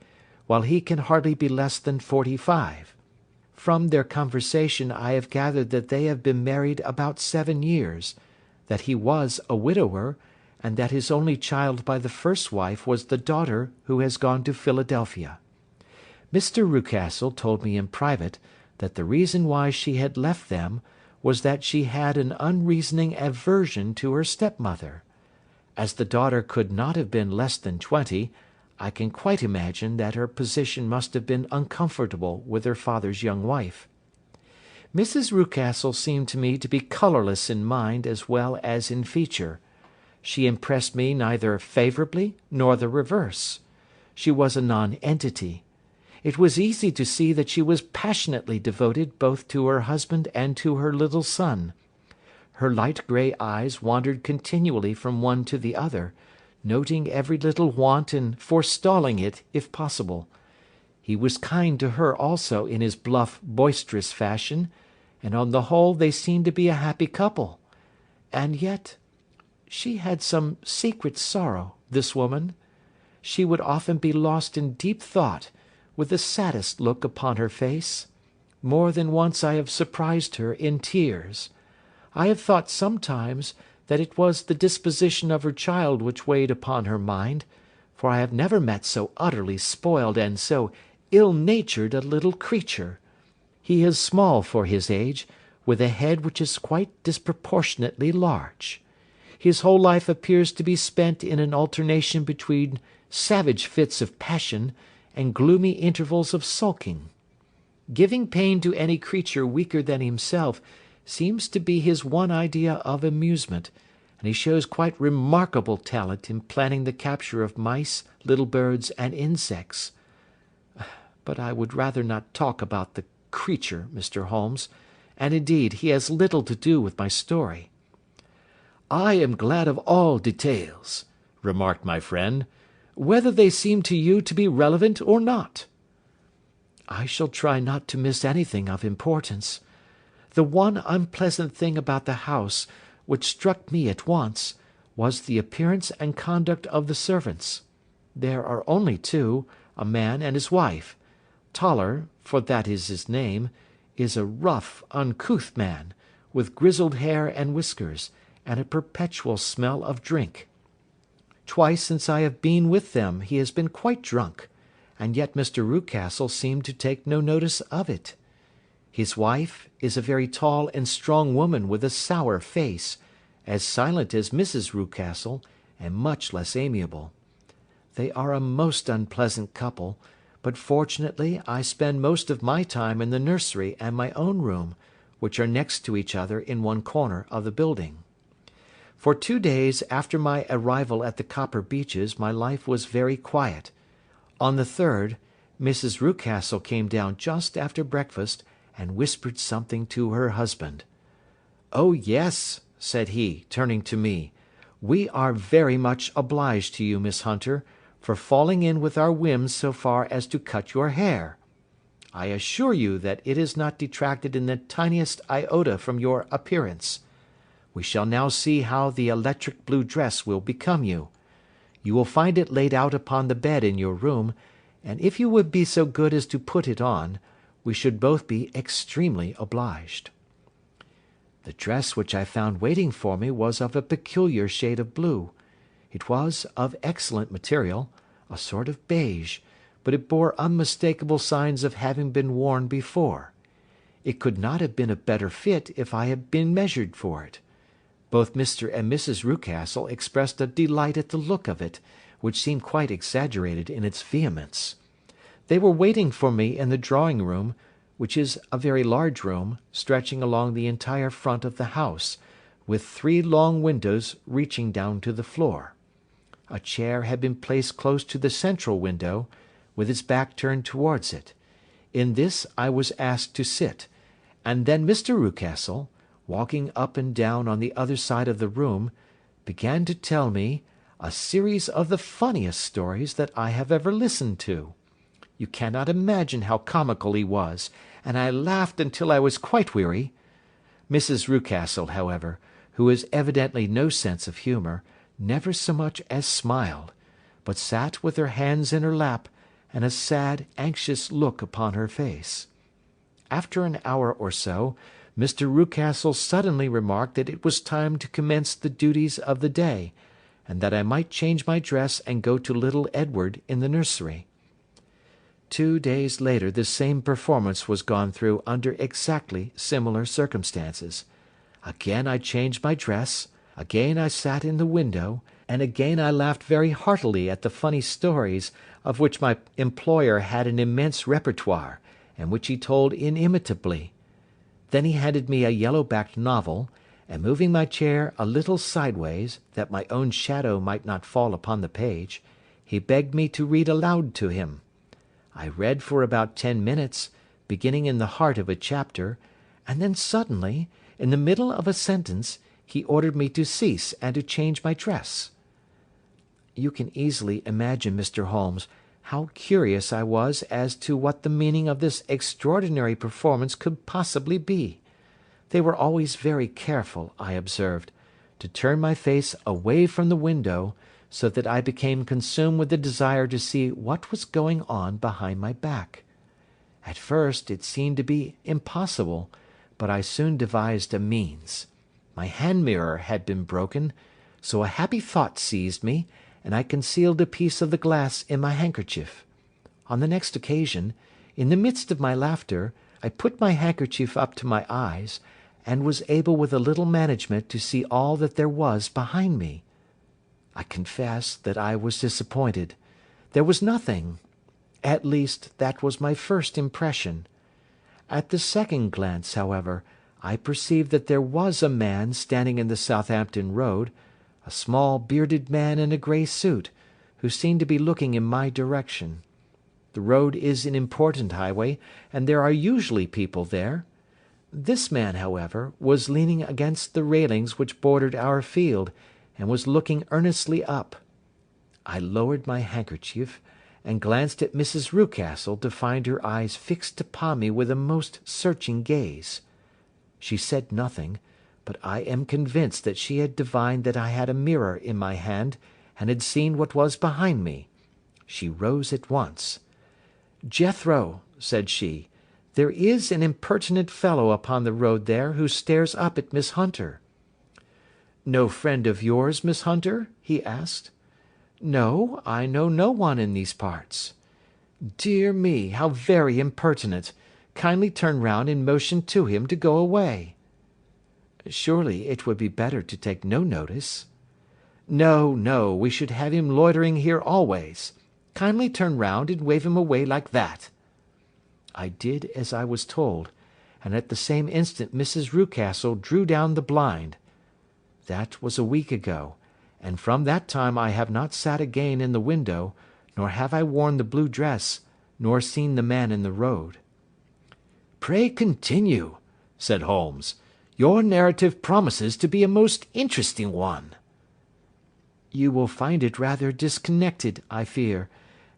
while he can hardly be less than 45. From their conversation I have gathered that they have been married about 7 years, that he was a widower, and that his only child by the first wife was the daughter who has gone to Philadelphia. Mr. Rucastle told me in private that the reason why she had left them was that she had an unreasoning aversion to her stepmother. As the daughter could not have been less than 20, I can quite imagine that her position must have been uncomfortable with her father's young wife. Mrs. Rucastle seemed to me to be colourless in mind as well as in feature. She impressed me neither favourably nor the reverse. She was a nonentity. It was easy to see that she was passionately devoted both to her husband and to her little son. Her light grey eyes wandered continually from one to the other, noting every little want and forestalling it, if possible. He was kind to her also in his bluff, boisterous fashion, and on the whole they seemed to be a happy couple. And yet she had some secret sorrow, this woman. She would often be lost in deep thought, with the saddest look upon her face. More than once I have surprised her in tears. I have thought sometimes that it was the disposition of her child which weighed upon her mind, for I have never met so utterly spoiled and so ill-natured a little creature. He is small for his age, with a head which is quite disproportionately large. His whole life appears to be spent in an alternation between savage fits of passion and gloomy intervals of sulking. Giving pain to any creature weaker than himself seems to be his one idea of amusement, and he shows quite remarkable talent in planning the capture of mice, little birds, and insects. But I would rather not talk about the creature, Mr. Holmes, and indeed he has little to do with my story. I am glad of all details, remarked my friend, whether they seem to you to be relevant or not. I shall try not to miss anything of importance. The one unpleasant thing about the house, which struck me at once, was the appearance and conduct of the servants. There are only two, a man and his wife. Toller, for that is his name, is a rough, uncouth man, with grizzled hair and whiskers, and a perpetual smell of drink. Twice since I have been with them he has been quite drunk, and yet Mr. Rucastle seemed to take no notice of it. His wife is a very tall and strong woman with a sour face, as silent as Mrs. Rucastle, and much less amiable. They are a most unpleasant couple, but fortunately I spend most of my time in the nursery and my own room, which are next to each other in one corner of the building. For 2 days after my arrival at the Copper Beeches my life was very quiet. On the 3rd, Mrs. Rucastle came down just after breakfast, and whispered something to her husband. "Oh yes," said he, turning to me, "we are very much obliged to you, Miss Hunter, for falling in with our whims so far as to cut your hair. I assure you that it has not detracted in the tiniest iota from your appearance. We shall now see how the electric blue dress will become you. You will find it laid out upon the bed in your room, and if you would be so good as to put it on, we should both be extremely obliged." The dress which I found waiting for me was of a peculiar shade of blue. It was of excellent material, a sort of beige, but it bore unmistakable signs of having been worn before. It could not have been a better fit if I had been measured for it. Both Mr. and Mrs. Rucastle expressed a delight at the look of it, which seemed quite exaggerated in its vehemence. They were waiting for me in the drawing-room, which is a very large room, stretching along the entire front of the house, with 3 long windows reaching down to the floor. A chair had been placed close to the central window, with its back turned towards it. In this I was asked to sit, and then Mr. Rucastle, walking up and down on the other side of the room, began to tell me a series of the funniest stories that I have ever listened to. You cannot imagine how comical he was, and I laughed until I was quite weary. Mrs. Rucastle, however, who has evidently no sense of humour, never so much as smiled, but sat with her hands in her lap, and a sad, anxious look upon her face. After an hour or so, Mr. Rucastle suddenly remarked that it was time to commence the duties of the day, and that I might change my dress and go to little Edward in the nursery. 2 days later the same performance was gone through under exactly similar circumstances. Again I changed my dress, again I sat in the window, and again I laughed very heartily at the funny stories, of which my employer had an immense repertoire, and which he told inimitably. Then he handed me a yellow-backed novel, and moving my chair a little sideways, that my own shadow might not fall upon the page, he begged me to read aloud to him. I read for about 10 minutes, beginning in the heart of a chapter, and then suddenly, in the middle of a sentence, he ordered me to cease and to change my dress. You can easily imagine, Mr. Holmes, how curious I was as to what the meaning of this extraordinary performance could possibly be. They were always very careful, I observed, to turn my face away from the window, so that I became consumed with the desire to see what was going on behind my back. At first it seemed to be impossible, but I soon devised a means. My hand mirror had been broken, so a happy thought seized me, and I concealed a piece of the glass in my handkerchief. On the next occasion, in the midst of my laughter, I put my handkerchief up to my eyes, and was able with a little management to see all that there was behind me. I confess that I was disappointed. There was nothing. At least, that was my first impression. At the second glance, however, I perceived that there was a man standing in the Southampton Road, a small bearded man in a grey suit, who seemed to be looking in my direction. The road is an important highway, and there are usually people there. This man, however, was leaning against the railings which bordered our field, and was looking earnestly up. I lowered my handkerchief, and glanced at Mrs. Rucastle to find her eyes fixed upon me with a most searching gaze. She said nothing, but I am convinced that she had divined that I had a mirror in my hand, and had seen what was behind me. She rose at once. "Jethro," said she, "there is an impertinent fellow upon the road there who stares up at Miss Hunter." "No friend of yours, Miss Hunter?" he asked. "No, I know no one in these parts." "Dear me, how very impertinent! Kindly turn round and motion to him to go away." "Surely it would be better to take no notice." "No, no, we should have him loitering here always. Kindly turn round and wave him away like that." I did as I was told, and at the same instant Mrs. Rucastle drew down the blind. That was a week ago, and from that time I have not sat again in the window, nor have I worn the blue dress, nor seen the man in the road. "Pray continue," said Holmes. "Your narrative promises to be a most interesting one." "You will find it rather disconnected, I fear,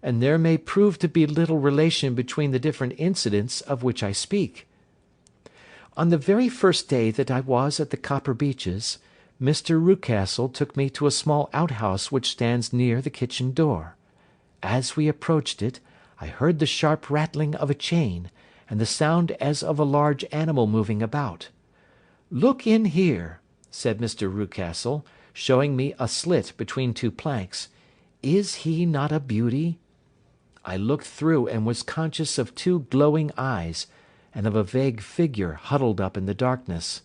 and there may prove to be little relation between the different incidents of which I speak. On the very first day that I was at the Copper Beeches, Mr. Rucastle took me to a small outhouse which stands near the kitchen door. As we approached it, I heard the sharp rattling of a chain, and the sound as of a large animal moving about. "Look in here," said Mr. Rucastle, showing me a slit between two planks. "Is he not a beauty?" I looked through and was conscious of two glowing eyes, and of a vague figure huddled up in the darkness.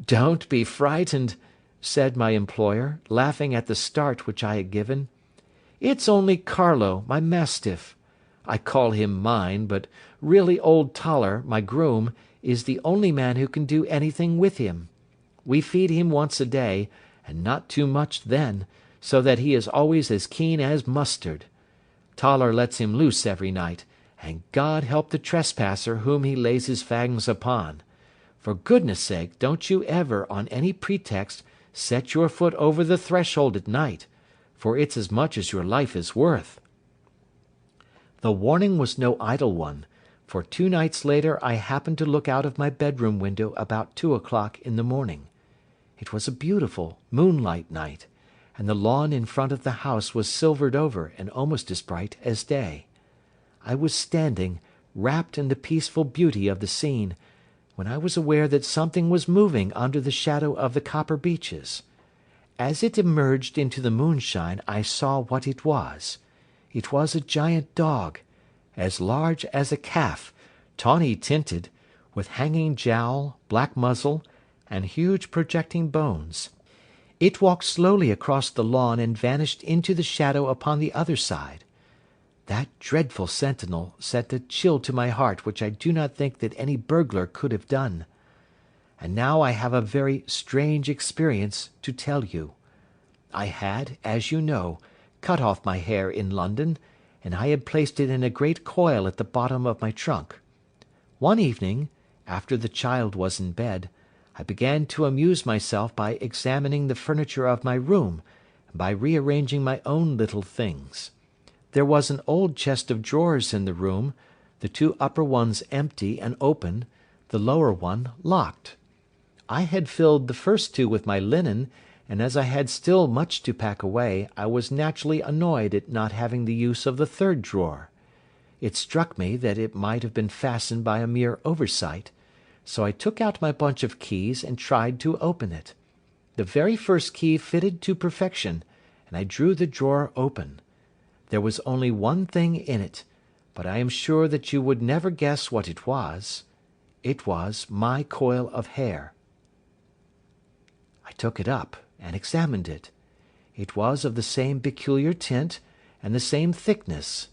"Don't be frightened," said my employer, laughing at the start which I had given. "It's only Carlo, my mastiff. I call him mine, but really old Toller, my groom, is the only man who can do anything with him. We feed him once a day, and not too much then, so that he is always as keen as mustard. Toller lets him loose every night, and God help the trespasser whom he lays his fangs upon. For goodness' sake, don't you ever, on any pretext, set your foot over the threshold at night, for it's as much as your life is worth." The warning was no idle one, for 2 nights later I happened to look out of my bedroom window about 2 o'clock in the morning. It was a beautiful moonlight night, and the lawn in front of the house was silvered over and almost as bright as day. I was standing, wrapped in the peaceful beauty of the scene, when I was aware that something was moving under the shadow of the Copper Beeches. As it emerged into the moonshine I saw what it was. It was a giant dog, as large as a calf, tawny tinted, with hanging jowl, black muzzle, and huge projecting bones. It walked slowly across the lawn and vanished into the shadow upon the other side. That dreadful sentinel sent a chill to my heart which I do not think that any burglar could have done. And now I have a very strange experience to tell you. I had, as you know, cut off my hair in London, and I had placed it in a great coil at the bottom of my trunk. One evening, after the child was in bed, I began to amuse myself by examining the furniture of my room, and by rearranging my own little things. There was an old chest of drawers in the room, the two upper ones empty and open, the lower one locked. I had filled the first two with my linen, and as I had still much to pack away, I was naturally annoyed at not having the use of the third drawer. It struck me that it might have been fastened by a mere oversight, so I took out my bunch of keys and tried to open it. The very first key fitted to perfection, and I drew the drawer open. There was only one thing in it, but I am sure that you would never guess what it was. It was my coil of hair. I took it up and examined it. It was of the same peculiar tint and the same thickness.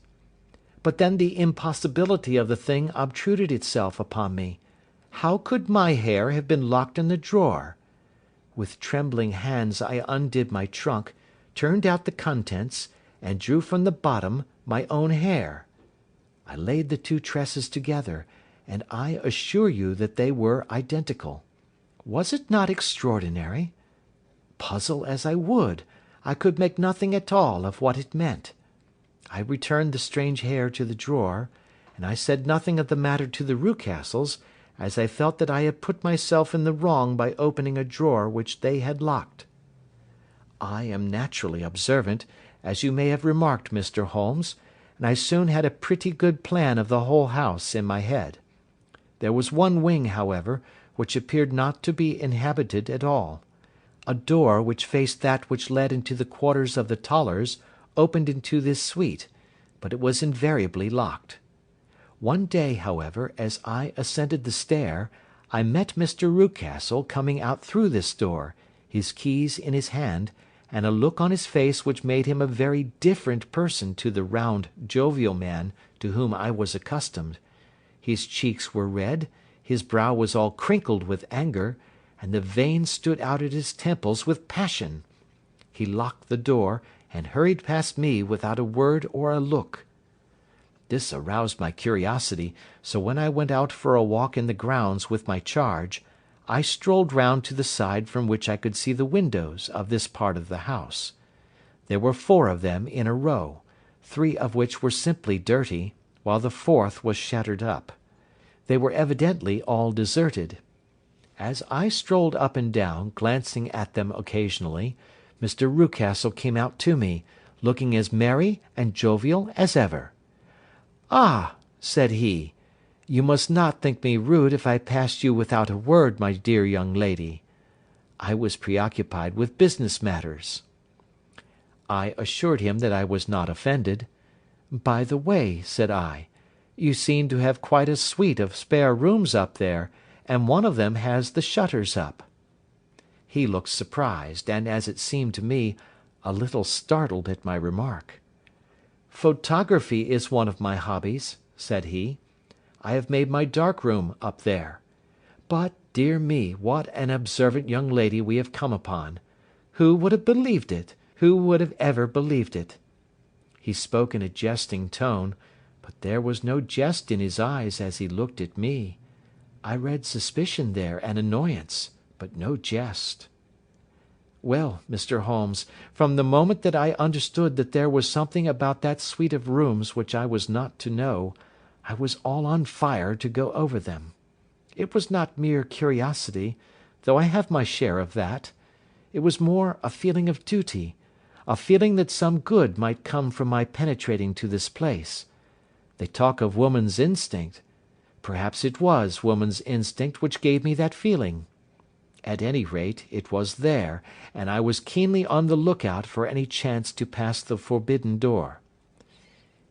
But then the impossibility of the thing obtruded itself upon me. How could my hair have been locked in the drawer? With trembling hands I undid my trunk, turned out the contents, and drew from the bottom my own hair. I laid the two tresses together, and I assure you that they were identical. Was it not extraordinary? Puzzle as I would, I could make nothing at all of what it meant. I returned the strange hair to the drawer, and I said nothing of the matter to the Rucastles, as I felt that I had put myself in the wrong by opening a drawer which they had locked. I am naturally observant, as you may have remarked, Mr. Holmes, and I soon had a pretty good plan of the whole house in my head. There was one wing, however, which appeared not to be inhabited at all. A door which faced that which led into the quarters of the Tollers opened into this suite, but it was invariably locked. One day, however, as I ascended the stair, I met Mr. Rucastle coming out through this door, his keys in his hand, and a look on his face which made him a very different person to the round, jovial man to whom I was accustomed. His cheeks were red, his brow was all crinkled with anger, and the veins stood out at his temples with passion. He locked the door, and hurried past me without a word or a look. This aroused my curiosity, so when I went out for a walk in the grounds with my charge, I strolled round to the side from which I could see the windows of this part of the house. There were 4 of them in a row, 3 of which were simply dirty, while the 4th was shattered up. They were evidently all deserted. As I strolled up and down, glancing at them occasionally, Mr. Rucastle came out to me, looking as merry and jovial as ever. "Ah," said he, "you must not think me rude if I passed you without a word, my dear young lady." I was preoccupied with business matters. I assured him that I was not offended. "By the way," said I, "you seem to have quite a suite of spare rooms up there, and one of them has the shutters up." He looked surprised, and, as it seemed to me, a little startled at my remark. "Photography is one of my hobbies," said he. "I have made my dark room up there. But, dear me, what an observant young lady we have come upon! Who would have believed it? Who would have ever believed it?" He spoke in a jesting tone, but there was no jest in his eyes as he looked at me. I read suspicion there and annoyance, but no jest. Well, Mr. Holmes, from the moment that I understood that there was something about that suite of rooms which I was not to know, I was all on fire to go over them. It was not mere curiosity, though I have my share of that. It was more a feeling of duty, a feeling that some good might come from my penetrating to this place. They talk of woman's instinct. Perhaps it was woman's instinct which gave me that feeling. At any rate, it was there, and I was keenly on the lookout for any chance to pass the forbidden door.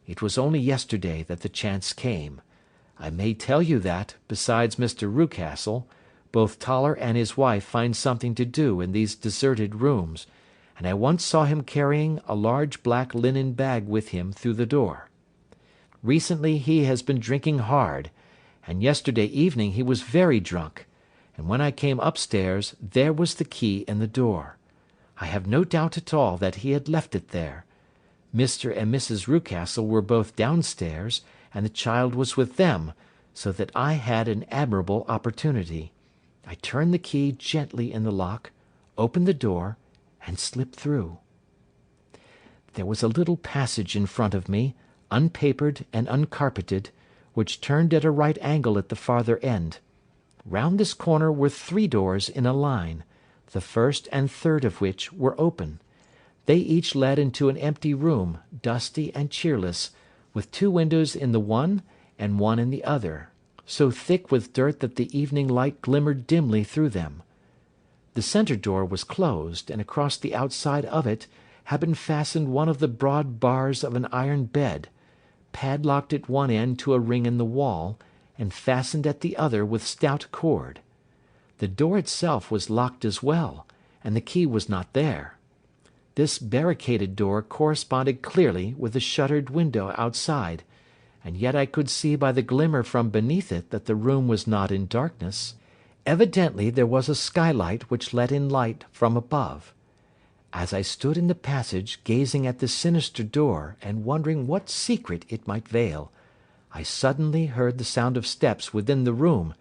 It was only yesterday that the chance came. I may tell you that, besides Mr. Rucastle, both Toller and his wife find something to do in these deserted rooms, and I once saw him carrying a large black linen bag with him through the door. Recently he has been drinking hard, and yesterday evening he was very drunk, and when I came upstairs there was the key in the door. I have no doubt at all that he had left it there. Mr. and Mrs. Rucastle were both downstairs, and the child was with them, so that I had an admirable opportunity. I turned the key gently in the lock, opened the door, and slipped through. There was a little passage in front of me, unpapered and uncarpeted, which turned at a right angle at the farther end. Round this corner were 3 doors in a line, the first and third of which were open. They each led into an empty room, dusty and cheerless, with 2 windows in the one and one in the other, so thick with dirt that the evening light glimmered dimly through them. The centre door was closed, and across the outside of it had been fastened one of the broad bars of an iron bed, padlocked at one end to a ring in the wall, and fastened at the other with stout cord. The door itself was locked as well, and the key was not there. This barricaded door corresponded clearly with the shuttered window outside, and yet I could see by the glimmer from beneath it that the room was not in darkness. Evidently there was a skylight which let in light from above. As I stood in the passage gazing at the sinister door and wondering what secret it might veil, I suddenly heard the sound of steps within the room,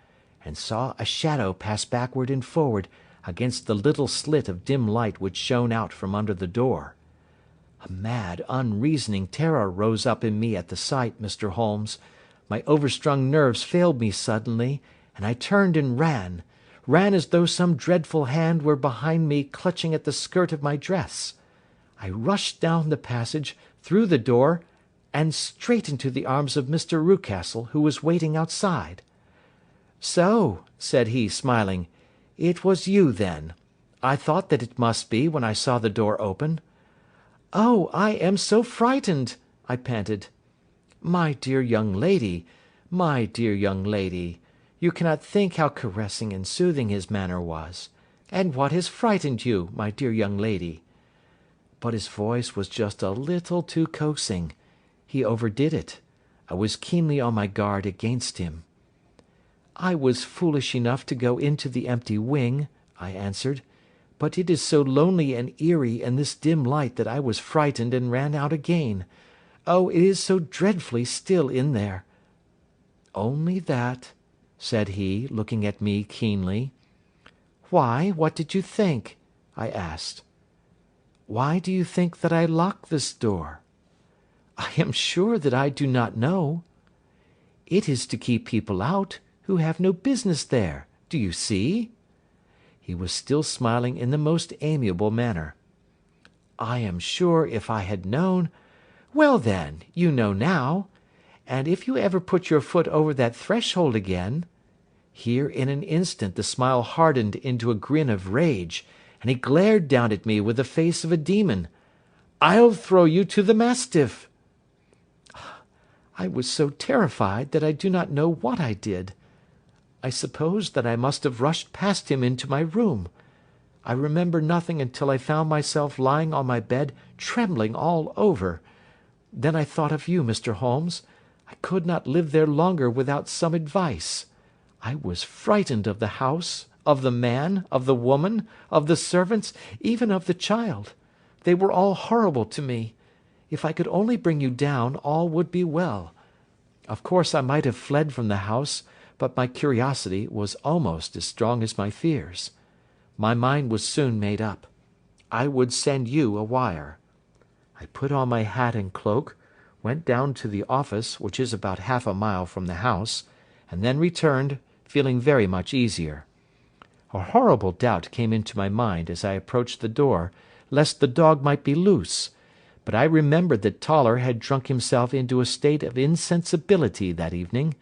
and saw a shadow pass backward and forward against the little slit of dim light which shone out from under the door. A mad, unreasoning terror rose up in me at the sight, Mr. Holmes. My overstrung nerves failed me suddenly, and I turned and ran as though some dreadful hand were behind me clutching at the skirt of my dress. I rushed down the passage, through the door, and straight into the arms of Mr. Rucastle, who was waiting outside. "So," said he, smiling, "it was you, then. I thought that it must be, when I saw the door open." "Oh, I am so frightened!" I panted. "My dear young lady, my dear young lady, you cannot think how caressing and soothing his manner was. And what has frightened you, my dear young lady?" But his voice was just a little too coaxing. He overdid it. I was keenly on my guard against him. "I was foolish enough to go into the empty wing," I answered, "but it is so lonely and eerie in this dim light that I was frightened and ran out again. Oh, it is so dreadfully still in there." "Only that?" said he, looking at me keenly. "Why, what did you think?" I asked. "Why do you think that I locked this door?" "I am sure that I do not know." "It is to keep people out who have no business there, do you see?" He was still smiling in the most amiable manner. "I am sure if I had known—" "Well then, you know now. And if you ever put your foot over that threshold again—" Here in an instant the smile hardened into a grin of rage, and he glared down at me with the face of a demon. "I'll throw you to the mastiff." I was so terrified that I do not know what I did. I suppose that I must have rushed past him into my room. I remember nothing until I found myself lying on my bed trembling all over. Then I thought of you, Mr. Holmes. I could not live there longer without some advice. I was frightened of the house, of the man, of the woman, of the servants, even of the child. They were all horrible to me. If I could only bring you down, all would be well. Of course I might have fled from the house, but my curiosity was almost as strong as my fears. My mind was soon made up. I would send you a wire. I put on my hat and cloak, went down to the office, which is about half a mile from the house, and then returned, feeling very much easier. A horrible doubt came into my mind as I approached the door, lest the dog might be loose, but I remembered that Toller had drunk himself into a state of insensibility that evening,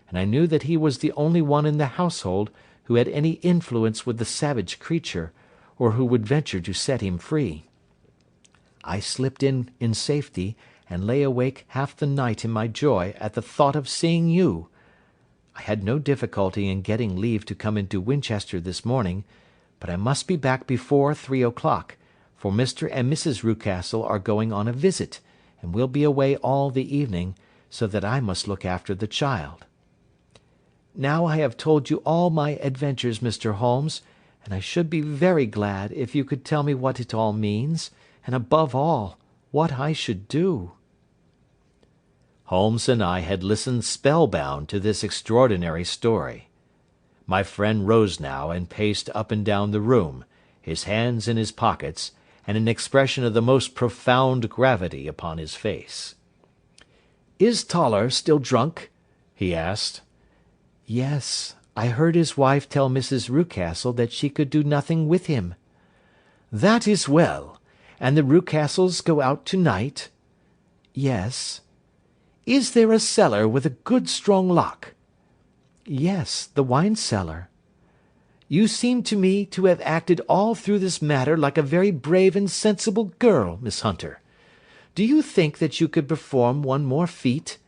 and I knew that he was the only one in the household who had any influence with the savage creature, or who would venture to set him free. I slipped in safety, and lay awake half the night in my joy at the thought of seeing you. I had no difficulty in getting leave to come into Winchester this morning, but I must be back before 3 o'clock, for Mr. and Mrs. Rucastle are going on a visit, and will be away all the evening, so that I must look after the child. Now I have told you all my adventures, Mr. Holmes, and I should be very glad if you could tell me what it all means, and above all, what I should do." Holmes and I had listened spellbound to this extraordinary story. My friend rose now and paced up and down the room, his hands in his pockets, and an expression of the most profound gravity upon his face. "Is Toller still drunk?" he asked. "Yes, I heard his wife tell Mrs. Rucastle that she could do nothing with him." "That is well. And the Rucastles go out to-night?" "Yes." "Is there a cellar with a good strong lock?" "Yes, the wine cellar." "You seem to me to have acted all through this matter like a very brave and sensible girl, Miss Hunter. Do you think that you could perform one more feat?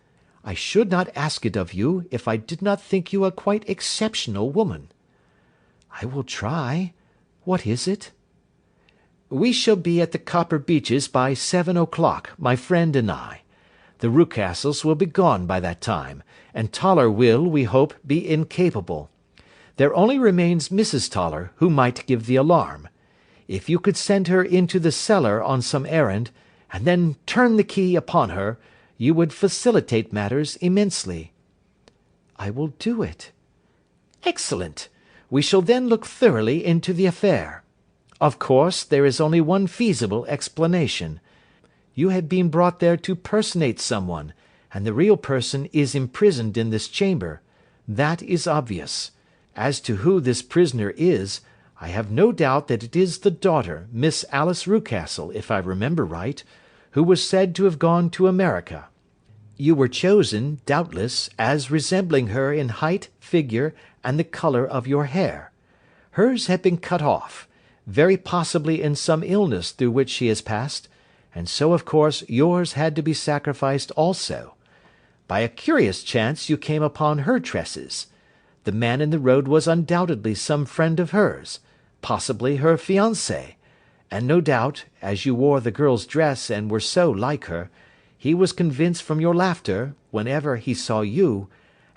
I should not ask it of you if I did not think you a quite exceptional woman." "I will try. What is it?" "We shall be at the Copper Beeches by 7 o'clock, my friend and I. The Rucastles will be gone by that time, and Toller will, we hope, be incapable. There only remains Mrs. Toller, who might give the alarm. If you could send her into the cellar on some errand, and then turn the key upon her, you would facilitate matters immensely." "I will do it." "Excellent. We shall then look thoroughly into the affair. Of course, there is only one feasible explanation. You had been brought there to personate someone, and the real person is imprisoned in this chamber. That is obvious. As to who this prisoner is, I have no doubt that it is the daughter, Miss Alice Rucastle, if I remember right, who was said to have gone to America. You were chosen, doubtless, as resembling her in height, figure, and the colour of your hair. Hers had been cut off, very possibly in some illness through which she has passed, and so of course yours had to be sacrificed also. By a curious chance you came upon her tresses. The man in the road was undoubtedly some friend of hers, possibly her fiancé, and no doubt, as you wore the girl's dress and were so like her, he was convinced from your laughter, whenever he saw you,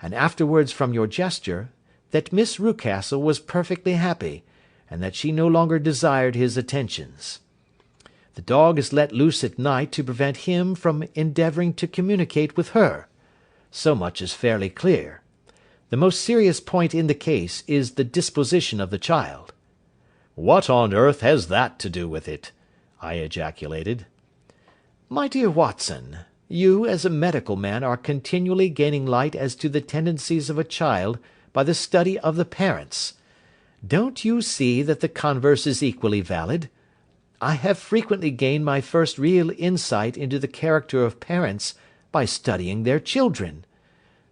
and afterwards from your gesture, that Miss Rucastle was perfectly happy, and that she no longer desired his attentions. The dog is let loose at night to prevent him from endeavouring to communicate with her. So much is fairly clear. The most serious point in the case is the disposition of the child." "What on earth has that to do with it?" I ejaculated. "My dear Watson, you as a medical man are continually gaining light as to the tendencies of a child by the study of the parents. Don't you see that the converse is equally valid? I have frequently gained my first real insight into the character of parents by studying their children.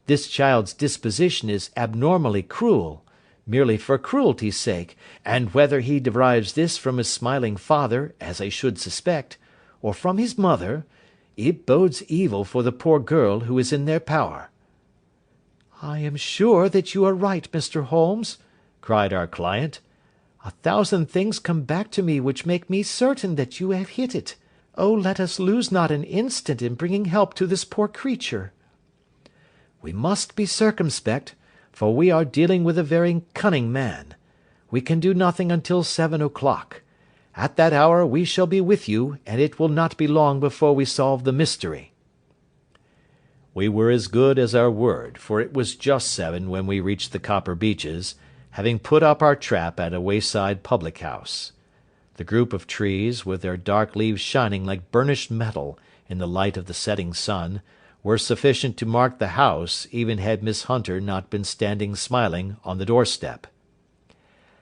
This child's disposition is abnormally cruel, merely for cruelty's sake, and whether he derives this from his smiling father, as I should suspect, or from his mother, it bodes evil for the poor girl who is in their power." "I am sure that you are right, Mr. Holmes," cried our client. "A thousand things come back to me which make me certain that you have hit it. Oh, let us lose not an instant in bringing help to this poor creature." "We must be circumspect, for we are dealing with a very cunning man. We can do nothing until 7 o'clock. At that hour we shall be with you, and it will not be long before we solve the mystery." We were as good as our word, for it was just 7 when we reached the Copper Beeches, having put up our trap at a wayside public-house. The group of trees, with their dark leaves shining like burnished metal in the light of the setting sun, were sufficient to mark the house, even had Miss Hunter not been standing smiling on the doorstep.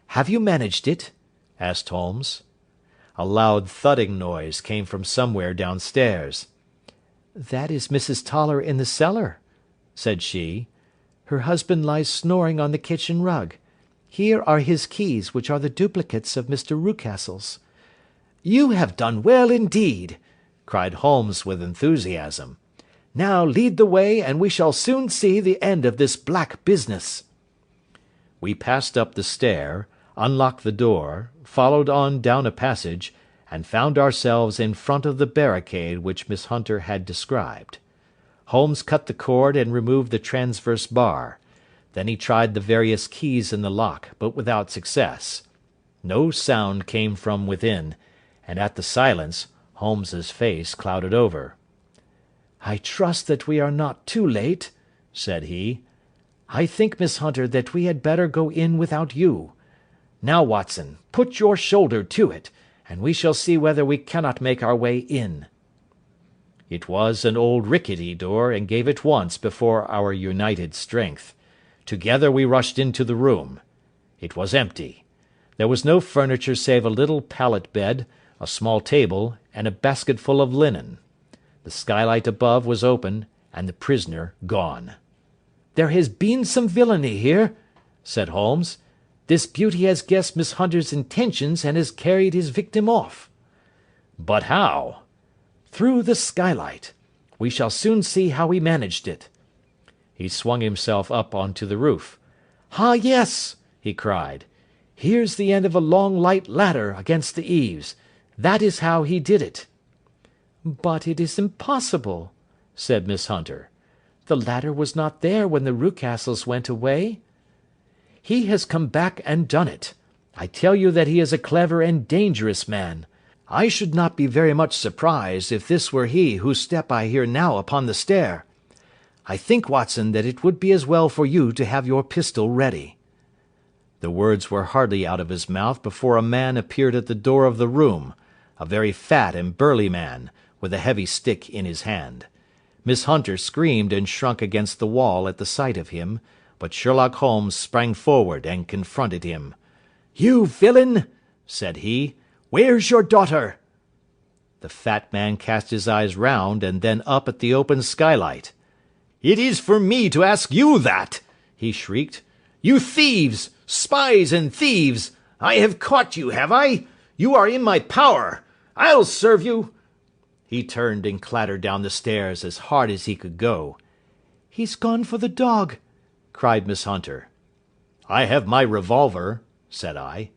"Have you managed it?" asked Holmes. A loud thudding noise came from somewhere downstairs. "That is Mrs. Toller in the cellar," said she. "Her husband lies snoring on the kitchen rug. Here are his keys, which are the duplicates of Mr. Rucastle's." "You have done well indeed," cried Holmes with enthusiasm. "Now lead the way, and we shall soon see the end of this black business." We passed up the stair, unlocked the door, followed on down a passage, and found ourselves in front of the barricade which Miss Hunter had described. Holmes cut the cord and removed the transverse bar. Then he tried the various keys in the lock, but without success. No sound came from within, and at the silence Holmes's face clouded over. "I trust that we are not too late," said he. "I think, Miss Hunter, that we had better go in without you. Now, Watson, put your shoulder to it, and we shall see whether we cannot make our way in." It was an old rickety door, and gave at once before our united strength. Together we rushed into the room. It was empty. There was no furniture save a little pallet bed, a small table, and a basketful of linen. The skylight above was open, and the prisoner gone. "There has been some villainy here," said Holmes. "This beauty has guessed Miss Hunter's intentions and has carried his victim off." "But how?" "Through the skylight. We shall soon see how he managed it." He swung himself up onto the roof. "Ah, yes," he cried. "Here's the end of a long light ladder against the eaves. That is how he did it." "But it is impossible," said Miss Hunter. "The ladder was not there when the Rucastles went away." "He has come back and done it. I tell you that he is a clever and dangerous man. I should not be very much surprised if this were he whose step I hear now upon the stair. I think, Watson, that it would be as well for you to have your pistol ready." The words were hardly out of his mouth before a man appeared at the door of the room, a very fat and burly man, with a heavy stick in his hand. Miss Hunter screamed and shrunk against the wall at the sight of him, but Sherlock Holmes sprang forward and confronted him. "You villain!" said he. "Where's your daughter?" The fat man cast his eyes round and then up at the open skylight. "It is for me to ask you that!" he shrieked. "You thieves! Spies and thieves! I have caught you, have I? You are in my power! I'll serve you!" He turned and clattered down the stairs as hard as he could go. "He's gone for the dog," cried Miss Hunter. "I have my revolver," said I.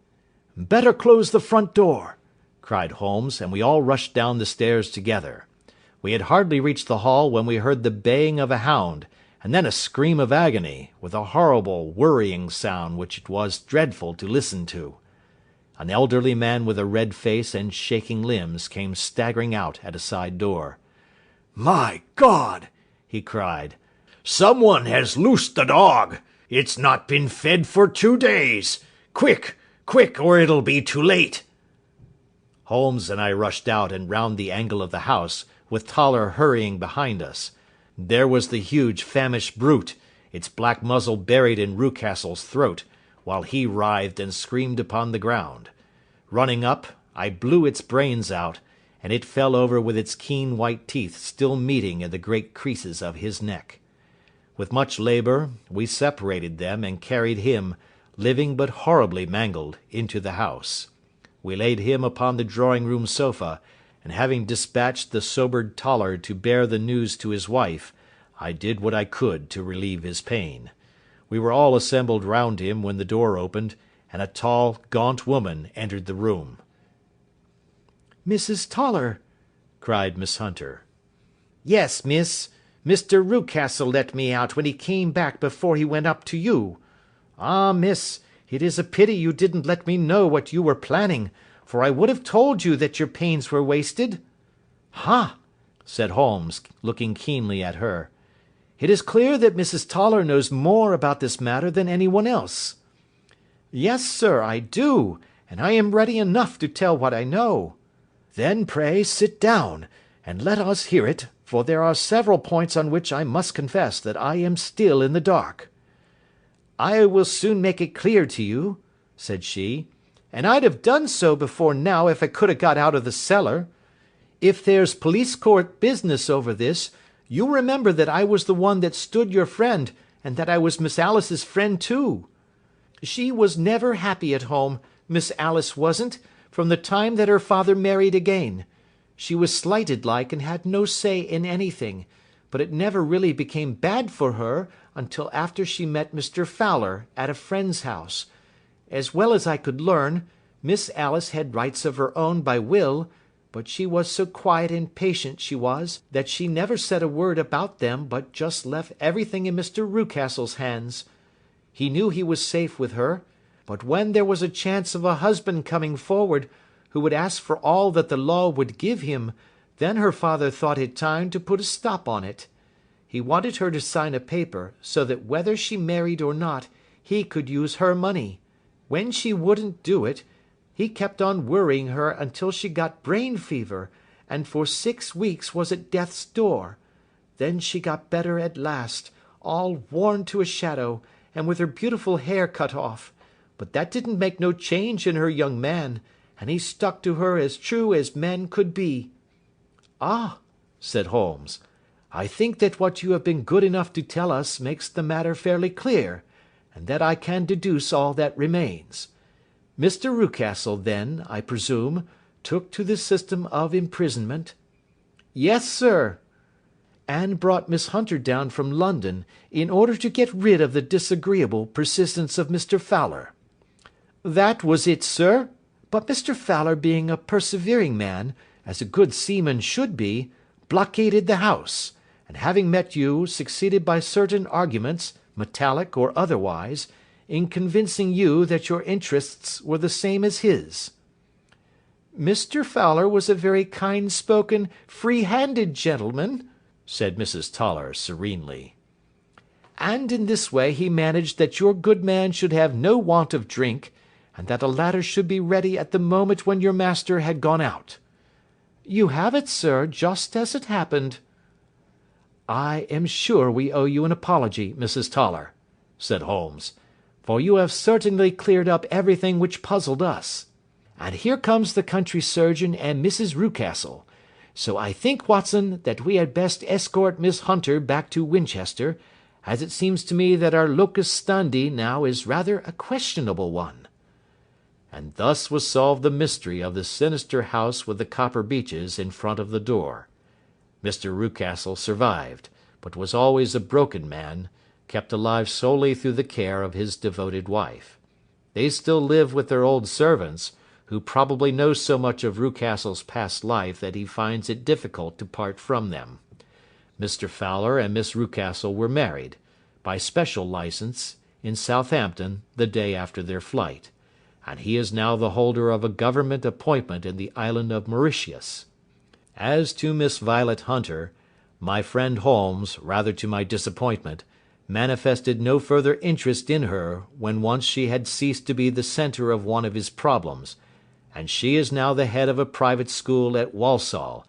"Better close the front door," cried Holmes, and we all rushed down the stairs together. We had hardly reached the hall when we heard the baying of a hound, and then a scream of agony, with a horrible worrying sound which it was dreadful to listen to. An elderly man with a red face and shaking limbs came staggering out at a side door. "My God!" he cried. "Someone has loosed the dog. It's not been fed for 2 days. Quick, quick, or it'll be too late." Holmes and I rushed out and round the angle of the house, with Toller hurrying behind us. There was the huge famished brute, its black muzzle buried in Rucastle's throat, while he writhed and screamed upon the ground. Running up, I blew its brains out, and it fell over with its keen white teeth still meeting in the great creases of his neck. With much labour, we separated them and carried him, living but horribly mangled, into the house. We laid him upon the drawing-room sofa, and having dispatched the sobered Toller to bear the news to his wife, I did what I could to relieve his pain. We were all assembled round him when the door opened, and a tall, gaunt woman entered the room. "Mrs. Toller!" cried Miss Hunter. "Yes, miss. Mr. Rucastle let me out when he came back before he went up to you. Ah, miss, it is a pity you didn't let me know what you were planning, for I would have told you that your pains were wasted." "Ha!" said Holmes, looking keenly at her. "It is clear that Mrs. Toller knows more about this matter than anyone else." "Yes, sir, I do, and I am ready enough to tell what I know." "Then pray sit down, and let us hear it, for there are several points on which I must confess that I am still in the dark." "I will soon make it clear to you," said she, "and I'd have done so before now if I could have got out of the cellar. If there's police court business over this, you'll remember that I was the one that stood your friend, and that I was Miss Alice's friend too. She was never happy at home, Miss Alice wasn't, from the time that her father married again. She was slighted like and had no say in anything, but it never really became bad for her until after she met Mr. Fowler at a friend's house. As well as I could learn, Miss Alice had rights of her own by will, but she was so quiet and patient, she was, that she never said a word about them but just left everything in Mr. Rucastle's hands. He knew he was safe with her, but when there was a chance of a husband coming forward, who would ask for all that the law would give him, then her father thought it time to put a stop on it. He wanted her to sign a paper, so that whether she married or not, he could use her money. When she wouldn't do it, he kept on worrying her until she got brain fever, and for 6 weeks was at death's door. Then she got better at last, all worn to a shadow, and with her beautiful hair cut off. But that didn't make no change in her young man, and he stuck to her as true as men could be." "Ah," said Holmes, "I think that what you have been good enough to tell us makes the matter fairly clear, and that I can deduce all that remains. Mr. Rucastle, then, I presume, took to the system of imprisonment?" "Yes, sir." "And brought Miss Hunter down from London, in order to get rid of the disagreeable persistence of Mr. Fowler?" "That was it, sir. But Mr. Fowler being a persevering man, as a good seaman should be, blockaded the house, and having met you, succeeded by certain arguments, metallic or otherwise, in convincing you that your interests were the same as his." "Mr. Fowler was a very kind-spoken, free-handed gentleman," said Mrs. Toller serenely. "And in this way he managed that your good man should have no want of drink, and that a ladder should be ready at the moment when your master had gone out. You have it, sir, just as it happened." "I am sure we owe you an apology, Mrs. Toller," said Holmes, "for you have certainly cleared up everything which puzzled us. And here comes the country surgeon and Mrs. Rucastle, so I think, Watson, that we had best escort Miss Hunter back to Winchester, as it seems to me that our locus standi now is rather a questionable one." And thus was solved the mystery of the sinister house with the copper beeches in front of the door. Mr. Rucastle survived, but was always a broken man, kept alive solely through the care of his devoted wife. They still live with their old servants, who probably know so much of Rucastle's past life that he finds it difficult to part from them. Mr. Fowler and Miss Rucastle were married, by special licence, in Southampton the day after their flight, and he is now the holder of a government appointment in the island of Mauritius. As to Miss Violet Hunter, my friend Holmes, rather to my disappointment, manifested no further interest in her when once she had ceased to be the centre of one of his problems, and she is now the head of a private school at Walsall,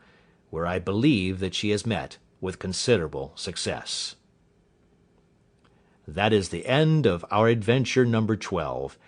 where I believe that she has met with considerable success. That is the end of our adventure number 12.